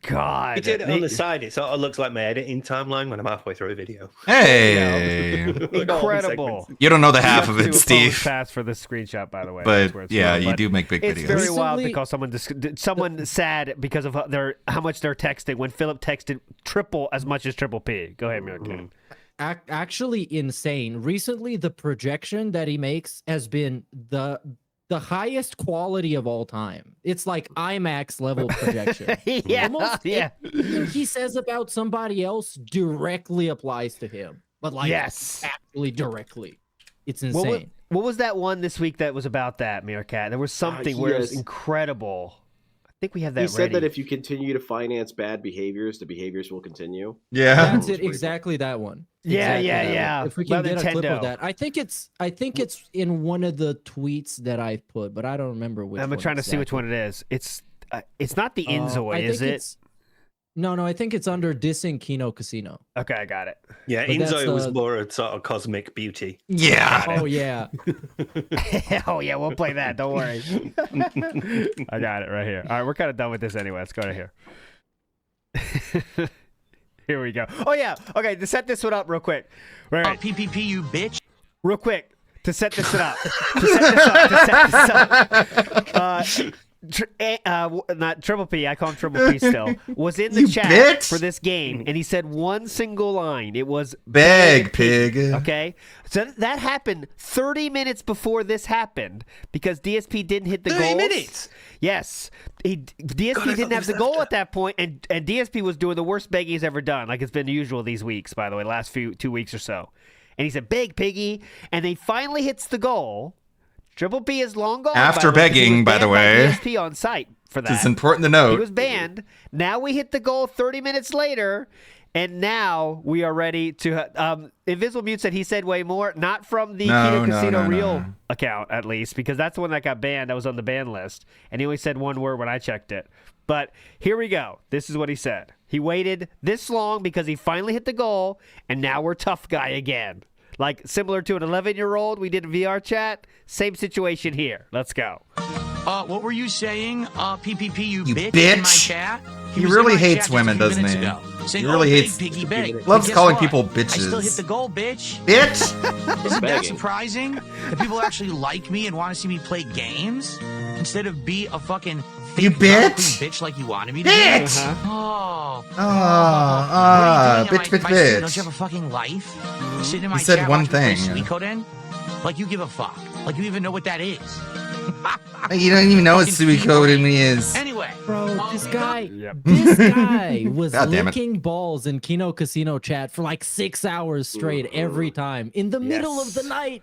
God. He did it on the side. It sort of looks like my editing timeline when I'm halfway through a video. Hey. Incredible. You don't know the half of Do it, a Steve. Pass for this screenshot, by the way. But, That's where it's yeah, from. you But do make big it's videos. very wild Recently- because someone sad because of how much they're texting when Philip texted triple as much as Triple P. Go ahead, American. Actually insane. Recently, the projection that he makes has been the highest quality of all time. It's like IMAX level projection. Yeah, yeah. Anything he says about somebody else directly applies to him. But like, actually directly. It's insane. What was that one this week that was about that, Meerkat? There was something where it was incredible. I think we have that He said ready. that if you continue to finance bad behaviors, the behaviors will continue. That's it. Exactly that one. Yeah, Exactly that yeah. one. If we can About get a clip Nintendo. of that, I think it's in one of the tweets that I put, but I don't remember which. I'm one trying to see which one it is. It's not the Inzoid, is it? No, I think it's under Dissing Kino Casino. Okay, I got it. Yeah, But that's Inzo was the- more a sort of cosmic beauty. Oh yeah. Hell yeah, we'll play that. Don't worry. I got it right here. All right, we're kind of done with this anyway. Let's go to here. Here we go. Oh yeah. Okay, to set this one up real quick. Right. PPP, you bitch. Real quick to set this up. To set this up. Not Triple P, I call him Triple P still, was in the You chat bitch! for this game, and he said one single line. It was Beg pig. Okay, so that happened 30 minutes before this happened because DSP didn't hit the goal. 30 minutes? Yes. DSP God, I didn't thought have the this goal after. at that point, and DSP was doing the worst begging he's ever done, like it's been usual these weeks, by the way, last 2 weeks or so. And he said, "Beg, piggy," and he finally hits the goal. Triple P is long gone. After by the way, 'cause he begging, was by the banned way. DSP on site for that. It's important to note. He was banned. Now we hit the goal 30 minutes later, and now we are ready to. Invisible Mute said he said way more, not from the Kino Casino Real account at least, because that's the one that got banned. That was on the ban list, and he only said one word when I checked it. But here we go. This is what he said. He waited this long because he finally hit the goal, and now we're tough guy again. Like similar to an 11-year-old, we did a VR chat. Same situation here. Let's go. What were you saying, PPP, you You bitch, in my bitch. chat? He was in really my hates chat just women, a few doesn't minutes he? ago. saying, He really "Oh, hates- big piggy big." loves But guess calling what? people I still hit bitches. the goal, bitch. Bitch! Isn't that Begging. surprising? That people actually like me and want to see me play games instead of be a fucking You fake drama queen bitch! bitch like you wanted me to Bitch! be. Oh. Ah, ah, What are you bitch, doing in bitch, my city? Don't bitch. you have a fucking life? You sitting in my He said chat one watching me play thing. Suikoden? Like you give a fuck. Like you even know what that is. You don't even know what Fucking Suikoden is. Anyway. Bro, this guy, Yep. this guy was God damn it. licking balls in Kino Casino chat for like 6 hours straight every time in the middle of the Yes. night.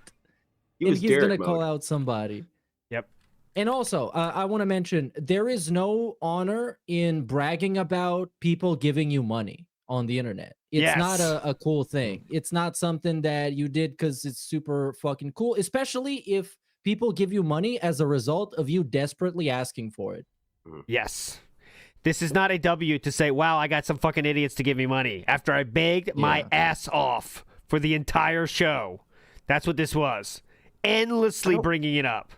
He And was he's Derek gonna call mode. out somebody. Yep. And also, I want to mention there is no honor in bragging about people giving you money on the internet. It's not Yes. a cool thing. It's not something that you did because it's super fucking cool, especially if people give you money as a result of you desperately asking for it. Yes. This is not a W to say, wow, I got some fucking idiots to give me money after I begged my ass off for the entire show. That's what this was. Endlessly bringing it up.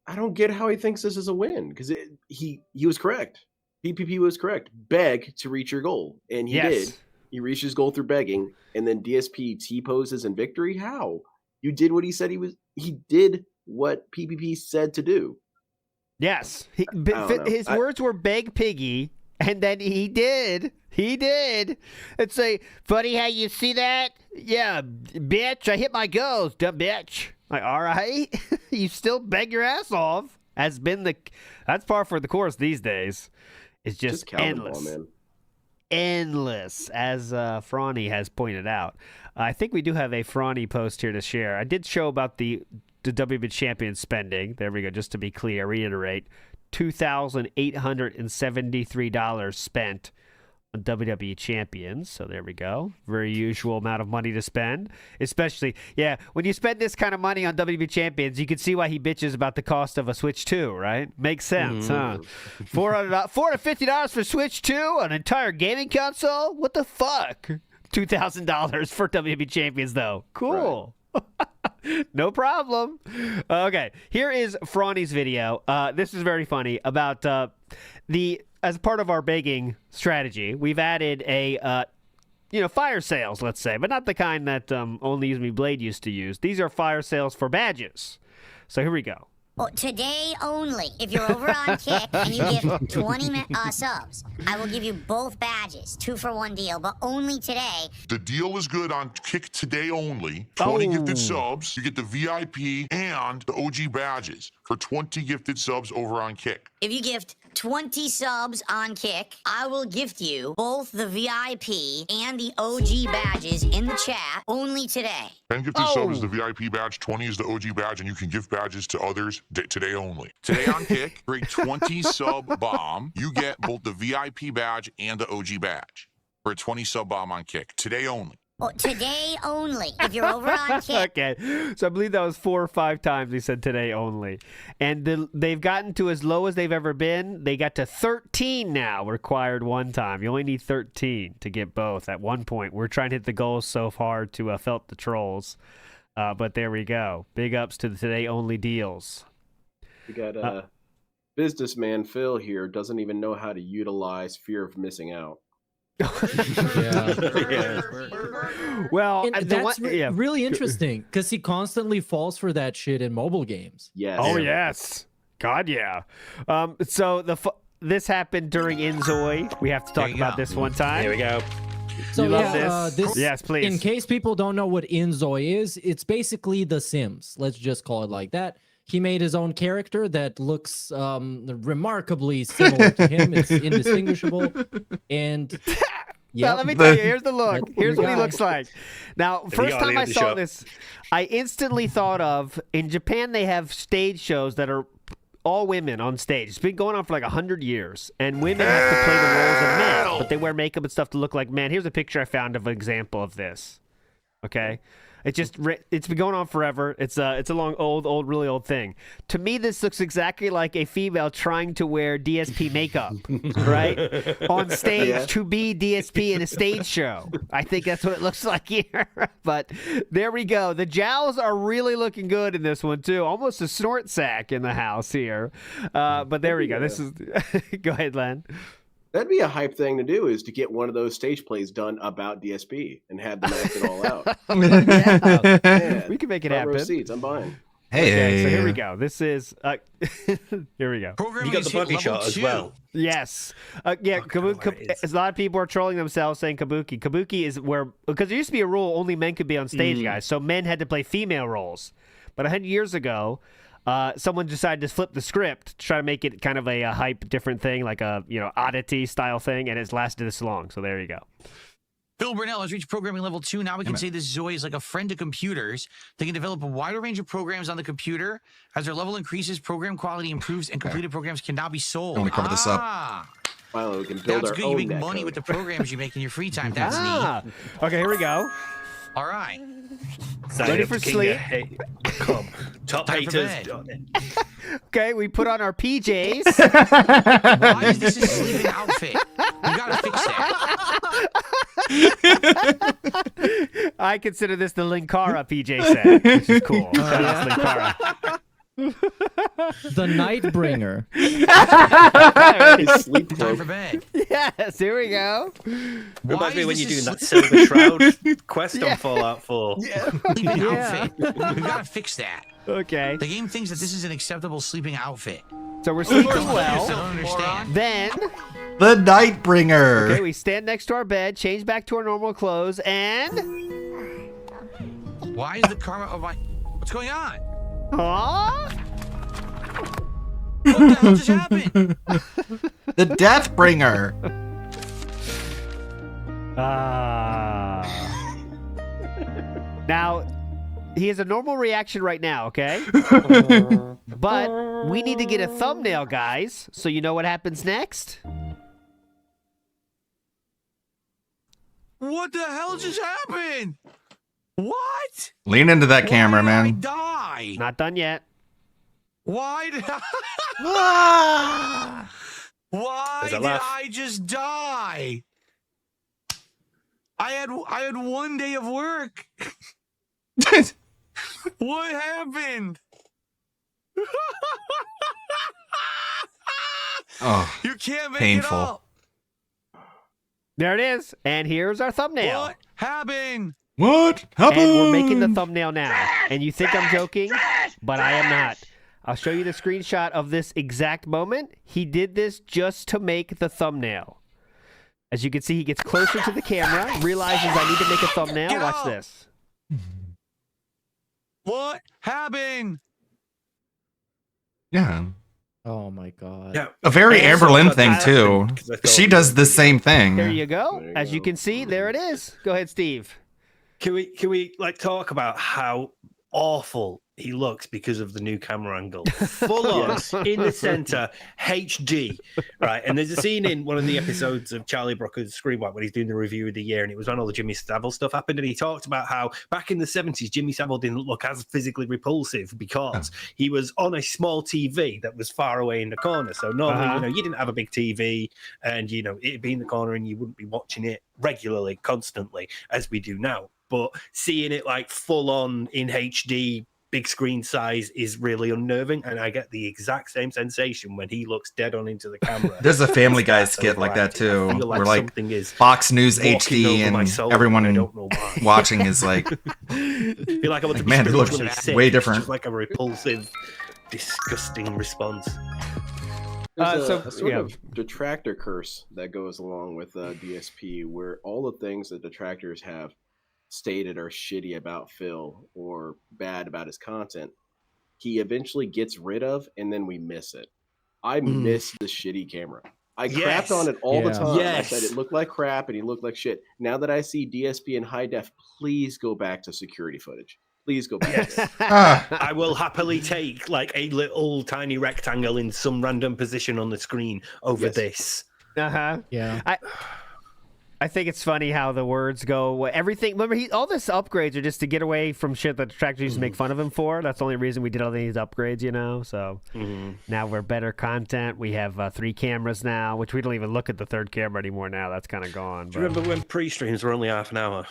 I don't get how he thinks this is a win because he was correct. PPP was correct. Beg to reach your goal, and he Yes. did. He reached his goal through begging, and then DSP T poses in victory. How? You did what he said he was. He did what PPP said to do. Yes. don't know. His words were beg piggy, and then he did. He did. And say, funny how you see that? Yeah, bitch, I hit my goals, dumb bitch. Like, all right. You still beg your ass off. That's par for the course these days. It's just Calvin endless. Ball, man. Endless, as Frawny has pointed out. I think we do have a Frawny post here to share. I did show about the WB champion spending. There we go. Just to be clear, reiterate, $2,873 spent on WWE champions. So there we go. Very usual amount of money to spend. Especially, yeah, when you spend this kind of money on WWE champions, you can see why he bitches about the cost of a Switch 2, right? Makes sense, huh? $450 for Switch 2, an entire gaming console? What the fuck? $2,000 for WWE champions, though. Cool. No problem. Okay, here is Frawny's video. This is very funny about as part of our begging strategy, we've added a fire sales, let's say, but not the kind that Only Use Me Blade used to use. These are fire sales for badges. So here we go. Well, today only. If you're over on Kick and you give 20 subs, I will give you both badges, 2-for-1 deal, but only today. The deal is good on Kick today only. 20 Oh. gifted subs, you get the VIP and the OG badges for 20 gifted subs over on Kick. If you gift 20 subs on Kick, I will gift you both the VIP and the OG badges in the chat only today. 10 gifted subs is the VIP badge, 20 is the OG badge, and you can gift badges to others today only. Today on Kick, for a 20 sub bomb, you get both the VIP badge and the OG badge for a 20 sub bomb on Kick. Today only. Well, today only. If you're over on Kick. Okay, so I believe that was 4 or 5 times he said today only. And they've gotten to as low as they've ever been. They got to 13 now, required one time. You only need 13 to get both at one point. We're trying to hit the goals so hard to felt the trolls. But there we go. Big ups to the today only deals. We got businessman Phil here doesn't even know how to utilize fear of missing out. Well, And that's really interesting because he constantly falls for that shit in mobile games. Yes. Oh yes. God yeah. So this happened during Inzoi. We have to talk about this one time. Here we go. So You love this? Yes, please. In case people don't know what Inzoi is, it's basically The Sims. Let's just call it like that. He made his own character that looks remarkably similar to him. It's indistinguishable. And Well, let me tell you, here's the look. Here's what he looks like. Now, first time I saw this, I instantly thought of, in Japan, they have stage shows that are all women on stage. It's been going on for like 100 years. And women have to play the roles of men, but they wear makeup and stuff to look like men. Here's a picture I found of an example of this. Okay? It's been going on forever. It's a long, really old thing. To me, this looks exactly like a female trying to wear DSP makeup, right? On stage to be DSP in a stage show. I think that's what it looks like here. But there we go. The jowls are really looking good in this one too. Almost a snort sack in the house here. But there we go. This is. Go ahead, Len. That'd be a hype thing to do, is to get one of those stage plays done about DSP and have them act it all out. Yeah, we can make it front row happen. Seats, I'm buying. Okay, so here we go. This is here we go. You got the buggy shot as well. Yes. Yeah, Kabuki, a lot of people are trolling themselves saying Kabuki. Kabuki is where, because there used to be a rule only men could be on stage, guys. So men had to play female roles. But 100 years ago, someone decided to flip the script to try to make it kind of a hype, different thing, like a oddity style thing, and it's lasted this long. So there you go. Phil Burnell has reached programming level 2. Now we can say this Zoe is like a friend to computers. They can develop a wider range of programs on the computer. As their level increases, program quality improves, and completed programs can now be sold. I'm gonna cover this up. Finally, we can build That's our good. own You make net money code. with the programs you make in your free time. That's neat. Okay, here we go. All right. Ready for sleep? Come. Top Time for haters. bed. Okay, we put on our PJs. Why is this a sleeping outfit? You gotta fix that. I consider this the Linkara PJ set, which is cool. Shout out to Linkara. The Nightbringer. Sleep Time for bed. Yes, here we go. Reminds me is when this you're doing a that Silver Shroud quest on Fallout 4. Sleeping outfit. We gotta fix that. Okay. The game thinks that this is an acceptable sleeping outfit. So we're sleeping I don't well. understand. Then, The Nightbringer. okay, we stand next to our bed, change back to our normal clothes, and... Why is the karma of my... What's going on? Aww. What the hell just happened? The Deathbringer. Now, he has a normal reaction right now, okay? But we need to get a thumbnail, guys, so you know what happens next. What the hell just happened? What? Lean into that camera, man. Die. Not done yet. Why did Why There's a did laugh. I just die? I had 1 day of work. What happened? Oh, You can't make painful. it up. There it is. And here's our thumbnail. What happened? What happened? And we're making the thumbnail now. And you think I'm joking, but I am not. I'll show you the screenshot of this exact moment. He did this just to make the thumbnail. As you can see, he gets closer to the camera, realizes I need to make a thumbnail. Get Watch out. this. What happened? Yeah. Oh my god. Yeah. A very I Amber also Lynn thought thing that too. happened 'cause I thought She it does was- the same thing. There you go. There you As you go. can see, there it is. Go ahead, Steve. Can we like talk about how awful he looks because of the new camera angle? Full on in the center, HD, right? And there's a scene in one of the episodes of Charlie Brooker's Screenwrite when he's doing the review of the year, and it was when all the Jimmy Savile stuff happened, and he talked about how back in the 70s, Jimmy Savile didn't look as physically repulsive because he was on a small TV that was far away in the corner. So normally, you didn't have a big TV, and it'd be in the corner, and you wouldn't be watching it regularly, constantly, as we do now. But seeing it like full on in HD, big screen size is really unnerving, and I get the exact same sensation when he looks dead on into the camera. There's a Family Guy That's skit like that overacting. I too, feel where like something is Fox News walking HD over my and soul, everyone and I don't know why. watching is like, I feel like I want to be man, it looks spiritually sick. way It's different. just like a repulsive, disgusting response. There's so- a sort yeah. of detractor curse that goes along with DSP, where all the things that detractors have stated are shitty about Phil or bad about his content, he eventually gets rid of, and then we miss it. I miss the shitty camera. I crapped on it all the time. Yes. I said it looked like crap and he looked like shit. Now that I see DSP in high def, please go back to security footage. Please go back. Yes. there. I will happily take like a little tiny rectangle in some random position on the screen over this. Yeah. I think it's funny how the words go. Everything. Remember, all this upgrades are just to get away from shit that detractors used to make fun of him for. That's the only reason we did all these upgrades, So now we're better content. We have 3 cameras now, which we don't even look at the 3rd camera anymore now. That's kind of gone. Do you remember when pre-streams were only half an hour?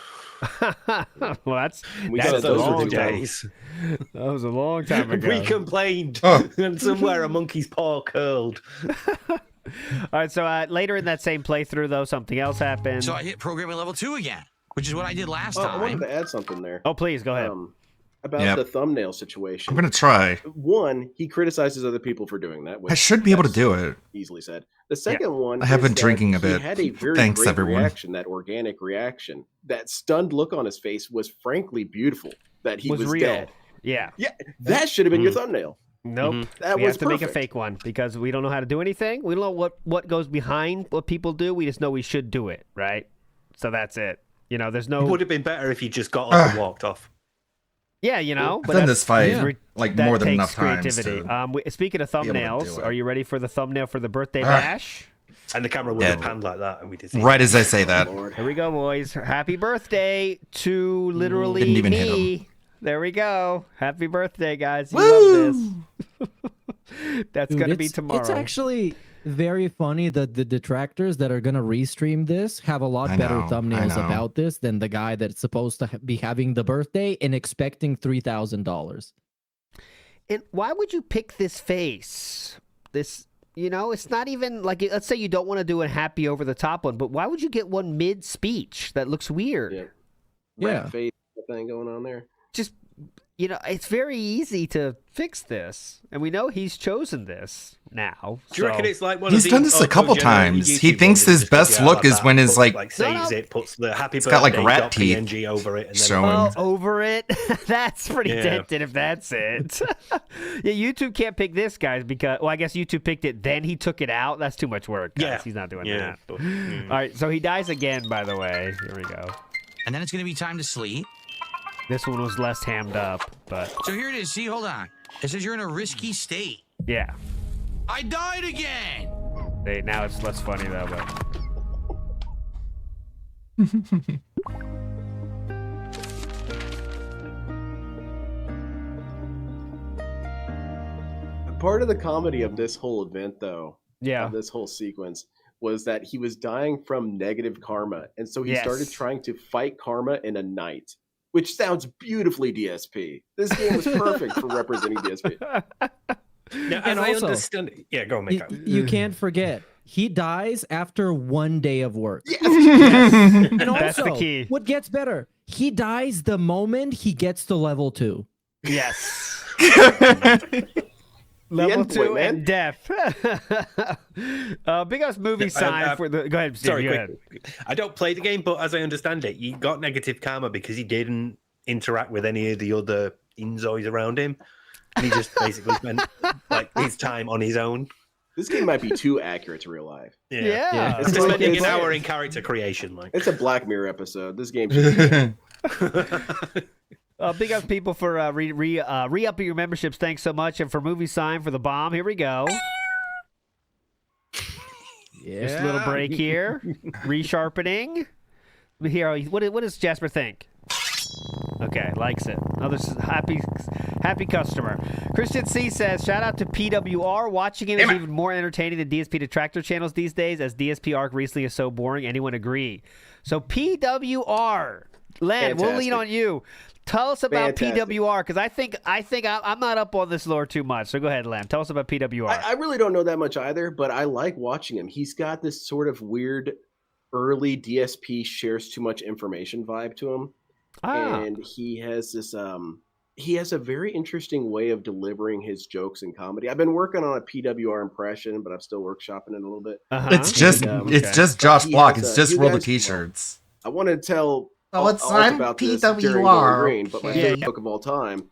Well, that's Those a were long the time. days. That was a long time ago. We complained, and somewhere a monkey's paw curled. All right, so later in that same playthrough, though, something else happened. So I hit programming level 2 again, which is what I did last I time. wanted to add something there. Oh, please, go ahead. About the thumbnail situation. I'm gonna try. One, he criticizes other people for doing that. I should be able to do it. Easily said. The second one, I have is been that drinking a he bit. had a very Thanks, great everyone. reaction. That organic reaction, that stunned look on his face was frankly beautiful. That he was real. dead. Yeah. Yeah, that should have been your thumbnail. Nope. That we was have to make a perfect. fake one because we don't know how to do anything. We don't know what goes behind what people do. We just know we should do it, right? So that's it. You know, there's no. It would have been better if you just got up and walked off. Yeah, you know. I've done that's- this fight yeah. like that more than takes enough times. creativity. To Speaking of able to do thumbnails, it. are you ready for the thumbnail for the birthday Ah. bash? And the camera would have panned like that, and we did see Right as I say that. Here we go, boys. Happy birthday to literally Didn't even hit me. There we go. Happy birthday, guys. You love this. That's Dude, going to be it's- tomorrow. It's actually very funny that the detractors that are gonna restream this have a lot I better know, I thumbnails know. about this than the guy that's supposed to be having the birthday and expecting $3,000. And why would you pick this face? This, you know, it's not even like, let's say you don't want to do a happy over the top one, but why would you get one mid speech? That looks weird. Rat face thing going on there. Just, you know, it's very easy to fix this, and we know he's chosen this now. Do you reckon so- it's like one He's of done these this a couple times. He thinks his best look is when his like saves it, puts the happy it's got like birthday rat dot teeth PNG over it, and then showing. Oh, over it. That's pretty Yeah. dented if that's it. Yeah, YouTube can't pick this, guys, because, well, I guess YouTube picked it, then he took it out. That's too much work, guys. Yeah. He's not doing Yeah. that. All right, so he dies again, by the way. Here we go. And then it's going to be time to sleep. This one was less hammed up, but So here it is. See, hold on. It says you're in a risky state. yeah. I died again. Now it's less funny, though, but... Part of the comedy of this whole event, though, Yeah. of this whole sequence, was that he was dying from negative karma, and so he started Yes. trying to fight karma in a night, which sounds beautifully DSP. This game was perfect for representing DSP. Now, And as I also, understand it, yeah, go on, Miko. You can't forget, he dies after 1 day of work. And And also, That's the key. what gets better, he dies the moment he gets to level 2. Yes. The Level endpoint, 2 man. and death. Big ass movie sign for the... Go ahead, Steve. Sorry, Go quick. ahead. I don't play the game, but as I understand it, he got negative karma because he didn't interact with any of the other Inzoids around him. And he just basically spent like his time on his own. This game might be too accurate to real life. Yeah. It's It's like- spending it's an like- hour in character creation. Like It's a Black Mirror episode. This game should be Big up people for re-upping your memberships. Thanks so much. And for movie sign for the bomb. Here we go. Just a little break here. Resharpening. Here, what does Jasper think? Okay, likes it. Oh, this is happy customer. Christian C says, shout out to PWR. Watching him is even more entertaining than DSP detractor channels these days, as DSP arc recently is so boring. Anyone agree? So PWR. Len, we'll lean Fantastic. on you. Tell us about Fantastic. PWR, because I think I'm not up on this lore too much. So go ahead, Len. Tell us about PWR. I really don't know that much either, but I like watching him. He's got this sort of weird early DSP shares too much information vibe to him. And he has this he has a very interesting way of delivering his jokes and comedy. I've been working on a PWR impression, but I'm still workshopping it a little bit. It's just it's just Josh he Block. has It's a- just you roll the guys- t-shirts. I want to tell Oh, it's all I'm about this during Going PWR. Green, but my Yeah. favorite book of all time.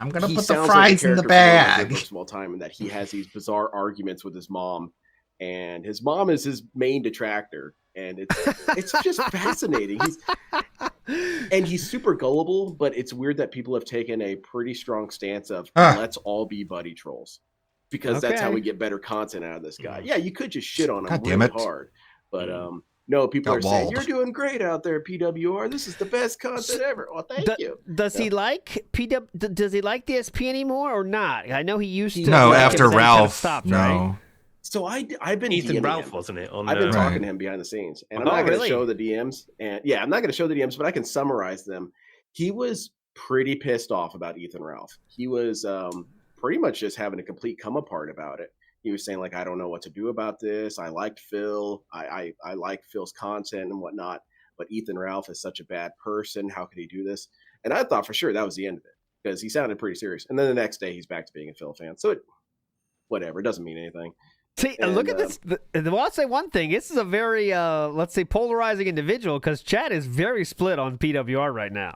I'm gonna he put the sounds fries like a in the character from one of my favorite bag. books of all time, and that he has these bizarre arguments with his mom, and his mom is his main detractor, and it's just fascinating. He's super gullible, but it's weird that people have taken a pretty strong stance of let's all be buddy trolls, because that's how Okay. we get better content out of this guy. Yeah, you could just shit on him God damn really it. hard, but no, people Got are saying walled. you're doing great out there, PWR. This is the best content ever. Well, thank you. Does he like Does he like DSP anymore or not? I know he used to. No, like it, after but then he kinda Ralph. stopped, No. right? So I've been Ethan DMing Ralph, him. wasn't it? On, I've been talking Right. to him behind the scenes, and I'm Oh, not going to really? show the DMs. And yeah, I'm not going to show the DMs, but I can summarize them. He was pretty pissed off about Ethan Ralph. He was pretty much just having a complete come apart about it. He was saying like, I don't know what to do about this. I liked Phil. I like Phil's content and whatnot. But Ethan Ralph is such a bad person. How could he do this? And I thought for sure that was the end of it because he sounded pretty serious. And then the next day he's back to being a Phil fan. So whatever, it doesn't mean anything. See, look at this. Well, I'll say one thing. This is a very, let's say, polarizing individual because Chad is very split on PWR right now.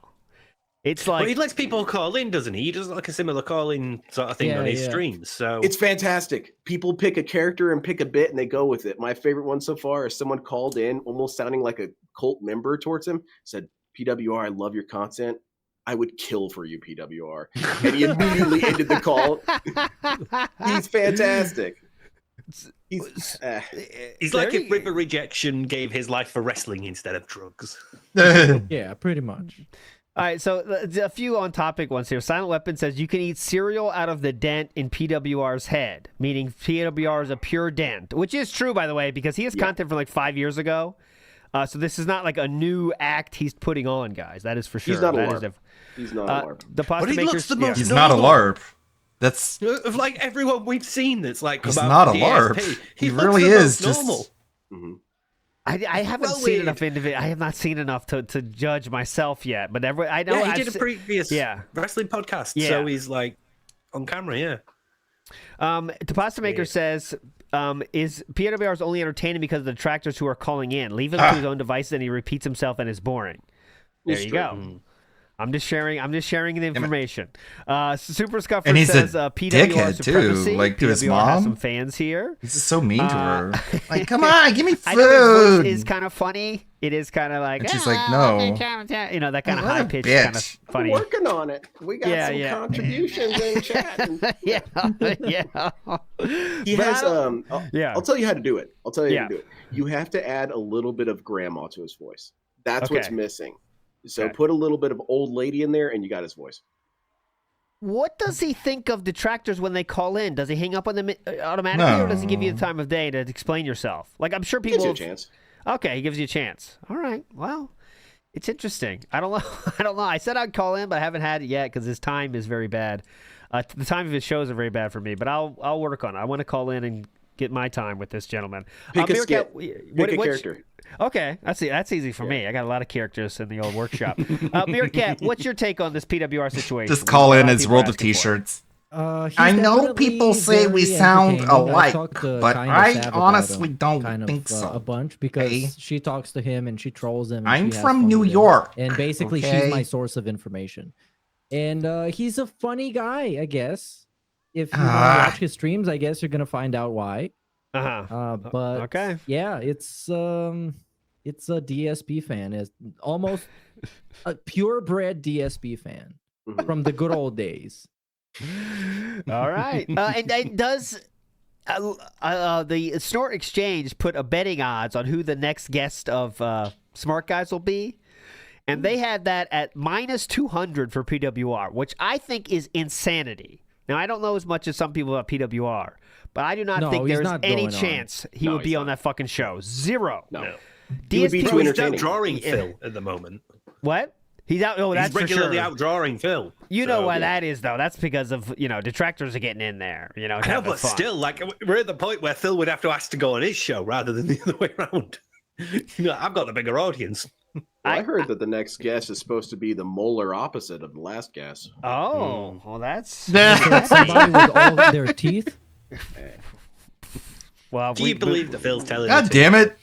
It's like he lets people call in, doesn't he? He does like a similar call-in sort of thing on his streams. So it's fantastic. People pick a character and pick a bit, and they go with it. My favorite one so far is someone called in, almost sounding like a cult member towards him. Said, "PWR, I love your content. I would kill for you, PWR." And he immediately ended the call. He's fantastic. He's like if River Rejection gave his life for wrestling instead of drugs. Yeah, pretty much. All right, so a few on topic ones here. Silent Weapon says you can eat cereal out of the dent in PWR's head, meaning PWR is a pure dent, which is true, by the way, because he has content from like 5 years ago. So this is not like a new act he's putting on, guys. That is for sure. He's not a That LARP. is He's not a LARP. The pasta But he makers, looks the most He's not a LARP. That's of like everyone we've seen that's like he's about not a DSP. LARP. He He looks really the is most just normal. I haven't Well, seen weird. enough I have not seen enough to judge myself yet, but I know Yeah, he I've did a se- previous wrestling podcast, Yeah. so he's like on camera, yeah. The pasta maker says, is PWR's only entertaining because of the detractors who are calling in? Leave him to his own devices and he repeats himself and is boring. There It's you true. go. I'm just sharing the information. Super Scuffer And he's a says PWR dickhead, too, supremacy. like, to his PWR has mom. some fans here. He's just so mean to her. Like, come on, give me I know his food. voice is kind of funny. It is kind of like, And she's like, no. you know, that kind of What a high pitched kind of bitch. funny. We're working on it. We got some contributions in chat. And- yeah. He But has I don't- I'll tell you how to do it. I'll tell you Yeah. how to do it. You have to add a little bit of grandma to his voice. That's what's Okay. missing. So Okay. put a little bit of old lady in there and you got his voice. What does he think of detractors when they call in? Does he hang up on them automatically, or does he give you the time of day to explain yourself? Like, I'm sure people Gives you a chance. Okay, he gives you a chance. All right. Well, it's interesting. I don't know. I don't know. I said I'd call in, but I haven't had it yet because his time is very bad. The time of his shows are very bad for me, but I'll work on it. I want to call in and get my time with this gentleman. Pick a Meerkat, skit. Pick a what's- character. Okay, that's easy for me. I got a lot of characters in the old workshop. Meerkat, what's your take on this PWR situation? Just call in A lot of his people roll of asking for it. t-shirts. He's I know definitely people say we very sound entertaining. I alike, talked to but Kinda I Sav about honestly him don't think so. a bunch because okay? she talks to him and she trolls him. And I'm she has from fun New with him. York, and basically okay? she's my source of information. And he's a funny guy, I guess. If you wanna watch his streams, I guess you're gonna find out why. But okay, yeah, it's a DSP fan. It's almost a purebred DSP fan from the good old days. All right. And does the Snort Exchange put a betting odds on who the next guest of Smart Guys will be? And they had that at -200 for PWR, which I think is insanity. Now, I don't know as much as some people about PWR, but I do not No, think he's there's not any going on. chance he No, would be he's on that fucking show. Zero. No. He would be DSP too was entertaining. Outdrawing Phil at the moment. What? He's out. Oh, that's He's regularly for sure. outdrawing Phil. You know So, why yeah. that is, though. That's because of, detractors are getting in there, I know, having but fun. still, like, we're at the point where Phil would have to ask to go on his show rather than the other way around. I've got the bigger audience. I heard that the next guest is supposed to be the molar opposite of the last guest. Oh, well, that's Somebody with all their teeth. Well, Do you believe that Phil's telling God the damn truth? it!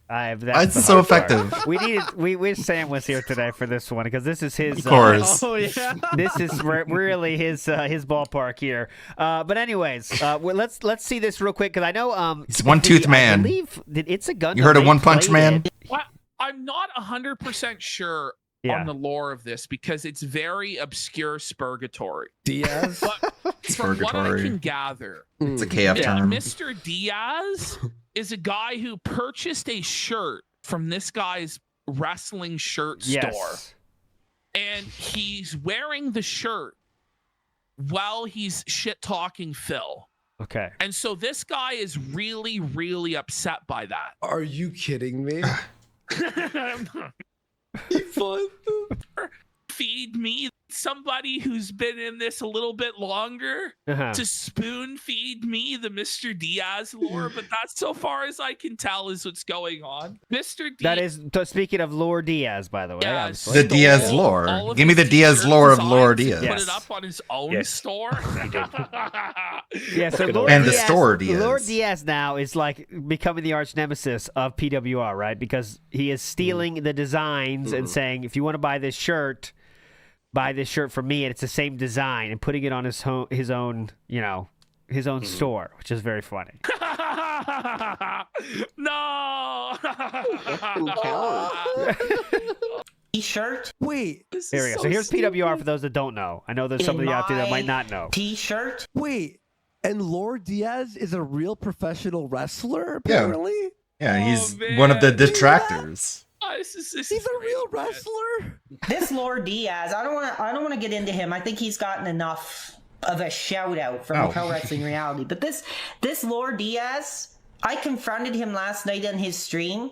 That's That's so effective. We wish Sam was here today for this one because this is his. Of course. Oh yeah. This is really his ballpark here. But anyways, let's see this real quick because I know He's one tooth man. I believe that It's a Gun. You heard of One Punch Man? Well, I'm not 100% sure Yeah. on the lore of this because it's very obscure spurgatory. Diaz? But from what I Spurgatory. can gather, It's a KF term. Mr. Diaz is a guy who purchased a shirt from this guy's wrestling shirt store. Yes. And he's wearing the shirt while he's shit talking Phil. Okay. And so this guy is really, really upset by that. Are you kidding me? Feed me somebody who's been in this a little bit longer to spoon feed me the Mr. Diaz lore, but that's so far as I can tell is what's going on. Mr. Diaz. That is speaking of Lore Diaz, by the way. Yeah, The Diaz lore. Give me the Diaz lore of Lore Diaz. Put it up on his own store. Yeah, so Lord And Diaz, the store Diaz. Lord Diaz now is like becoming the arch nemesis of PWR, right? Because he is stealing the designs and saying, if you want to buy this shirt from me, and it's the same design, and putting it on his own, his own store, which is very funny. No. T-shirt. Wait. Here we go. So here's PWR for those that don't know. I know there's somebody out there that might not know. T-shirt. Wait. And Lord Diaz is a real professional wrestler, apparently? Yeah, he's one of the detractors. He's a real wrestler. This Lord Diaz, I don't want to get into him. I think he's gotten enough of a shout out from Pro Wrestling Reality. But this Lord Diaz, I confronted him last night on his stream,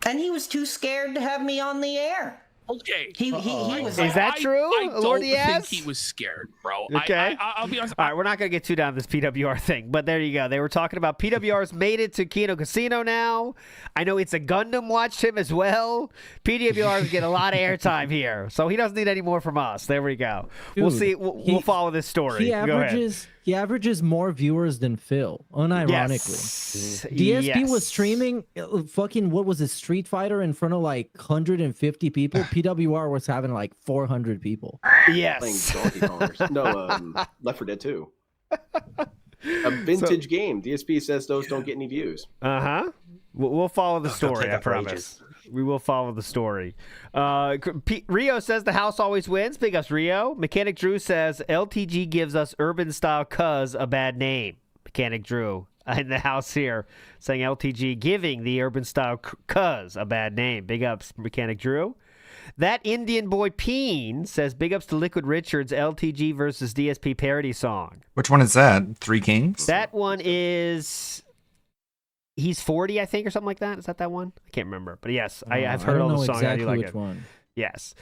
and he was too scared to have me on the air. Okay. He was. Is that true, I Lord don't Diaz? think he was scared, bro. Okay. I'll be honest. All right, we're not going to get too down this PWR thing, but there you go. They were talking about PWR's made it to Kino Casino now. I know It's a Gundam watched him as well. PWR's getting a lot of airtime here, so he doesn't need any more from us. There we go. Dude, we'll see. We'll follow this story. He averages more viewers than Phil, unironically. DSP was streaming fucking, what was it, Street Fighter in front of like 150 people. PWR was having like 400 people. Yes. Playing Donkey Kongers. No, Left 4 Dead 2. A vintage game. DSP says those don't get any views. We'll follow the story, I promise. We will follow the story. Rio says the house always wins. Big ups, Rio. Mechanic Drew says LTG gives us urban style cuz a bad name. Mechanic Drew in the house here saying LTG giving the urban style cuz a bad name. Big ups, Mechanic Drew. That Indian boy Peen says big ups to Liquid Richards LTG versus DSP parody song. Which one is that? Three Kings? That one is... He's 40, I think, or something like that. Is that one? I can't remember. But yes, I've heard all the songs. I do like it. One. Yes.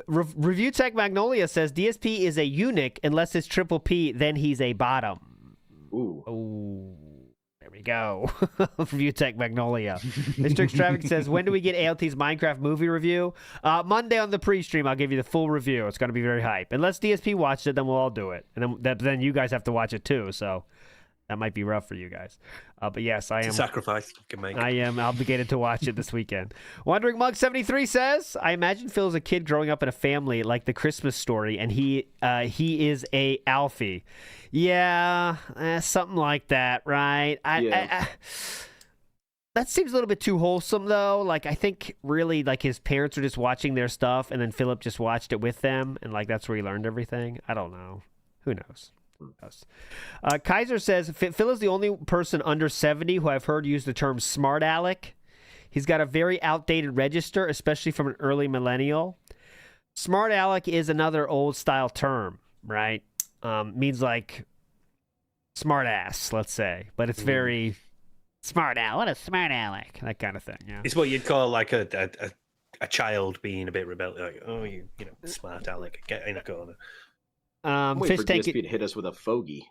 Review Tech Magnolia says DSP is a eunuch unless it's Triple P, then he's a bottom. Ooh. There we go. Review Tech Magnolia. Mr. Extravagant says, when do we get ALT's Minecraft movie review? Monday on the pre-stream, I'll give you the full review. It's going to be very hype. Unless DSP watched it, then we'll all do it. And then you guys have to watch it too, so... That might be rough for you guys. But yes, I am. It's a sacrifice you can make. I am obligated to watch it this weekend. Wandering Mug 73 says, I imagine Phil's a kid growing up in a family like the Christmas Story, and he is a Alfie. Yeah, something like that, right? I that seems a little bit too wholesome, though. Like, I think really, like, his parents were just watching their stuff, and then Philip just watched it with them, and, like, that's where he learned everything. I don't know. Who knows? Kaiser says Phil is the only person under 70 who I've heard use the term smart aleck. He's got a very outdated register, especially from an early millennial. Smart aleck is another old style term, right? Means like smart ass, let's say, but it's very smart aleck. What a smart aleck, that kind of thing. Yeah, it's what you'd call like a child being a bit rebellious, like, oh, you know, smart aleck, get in a corner. Wait for DSP to hit us with a fogey.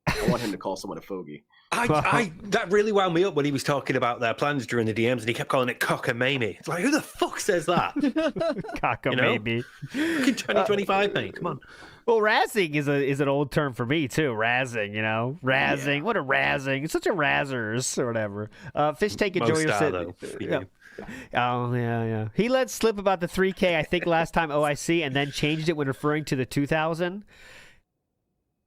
I want him to call someone a fogey. That really wound me up when he was talking about their plans during the DMs, and he kept calling it cockamamie. It's like, who the fuck says that? Cockamamie. Fucking 2025, mate. Come on. Well, razzing is an old term for me too. Razzing, you know, razzing. Yeah. What a razzing! It's such a razzers or whatever. Fish Tank Enjoyer said. Oh yeah. He let slip about the 3K. I think last time OIC, and then changed it when referring to the 2000.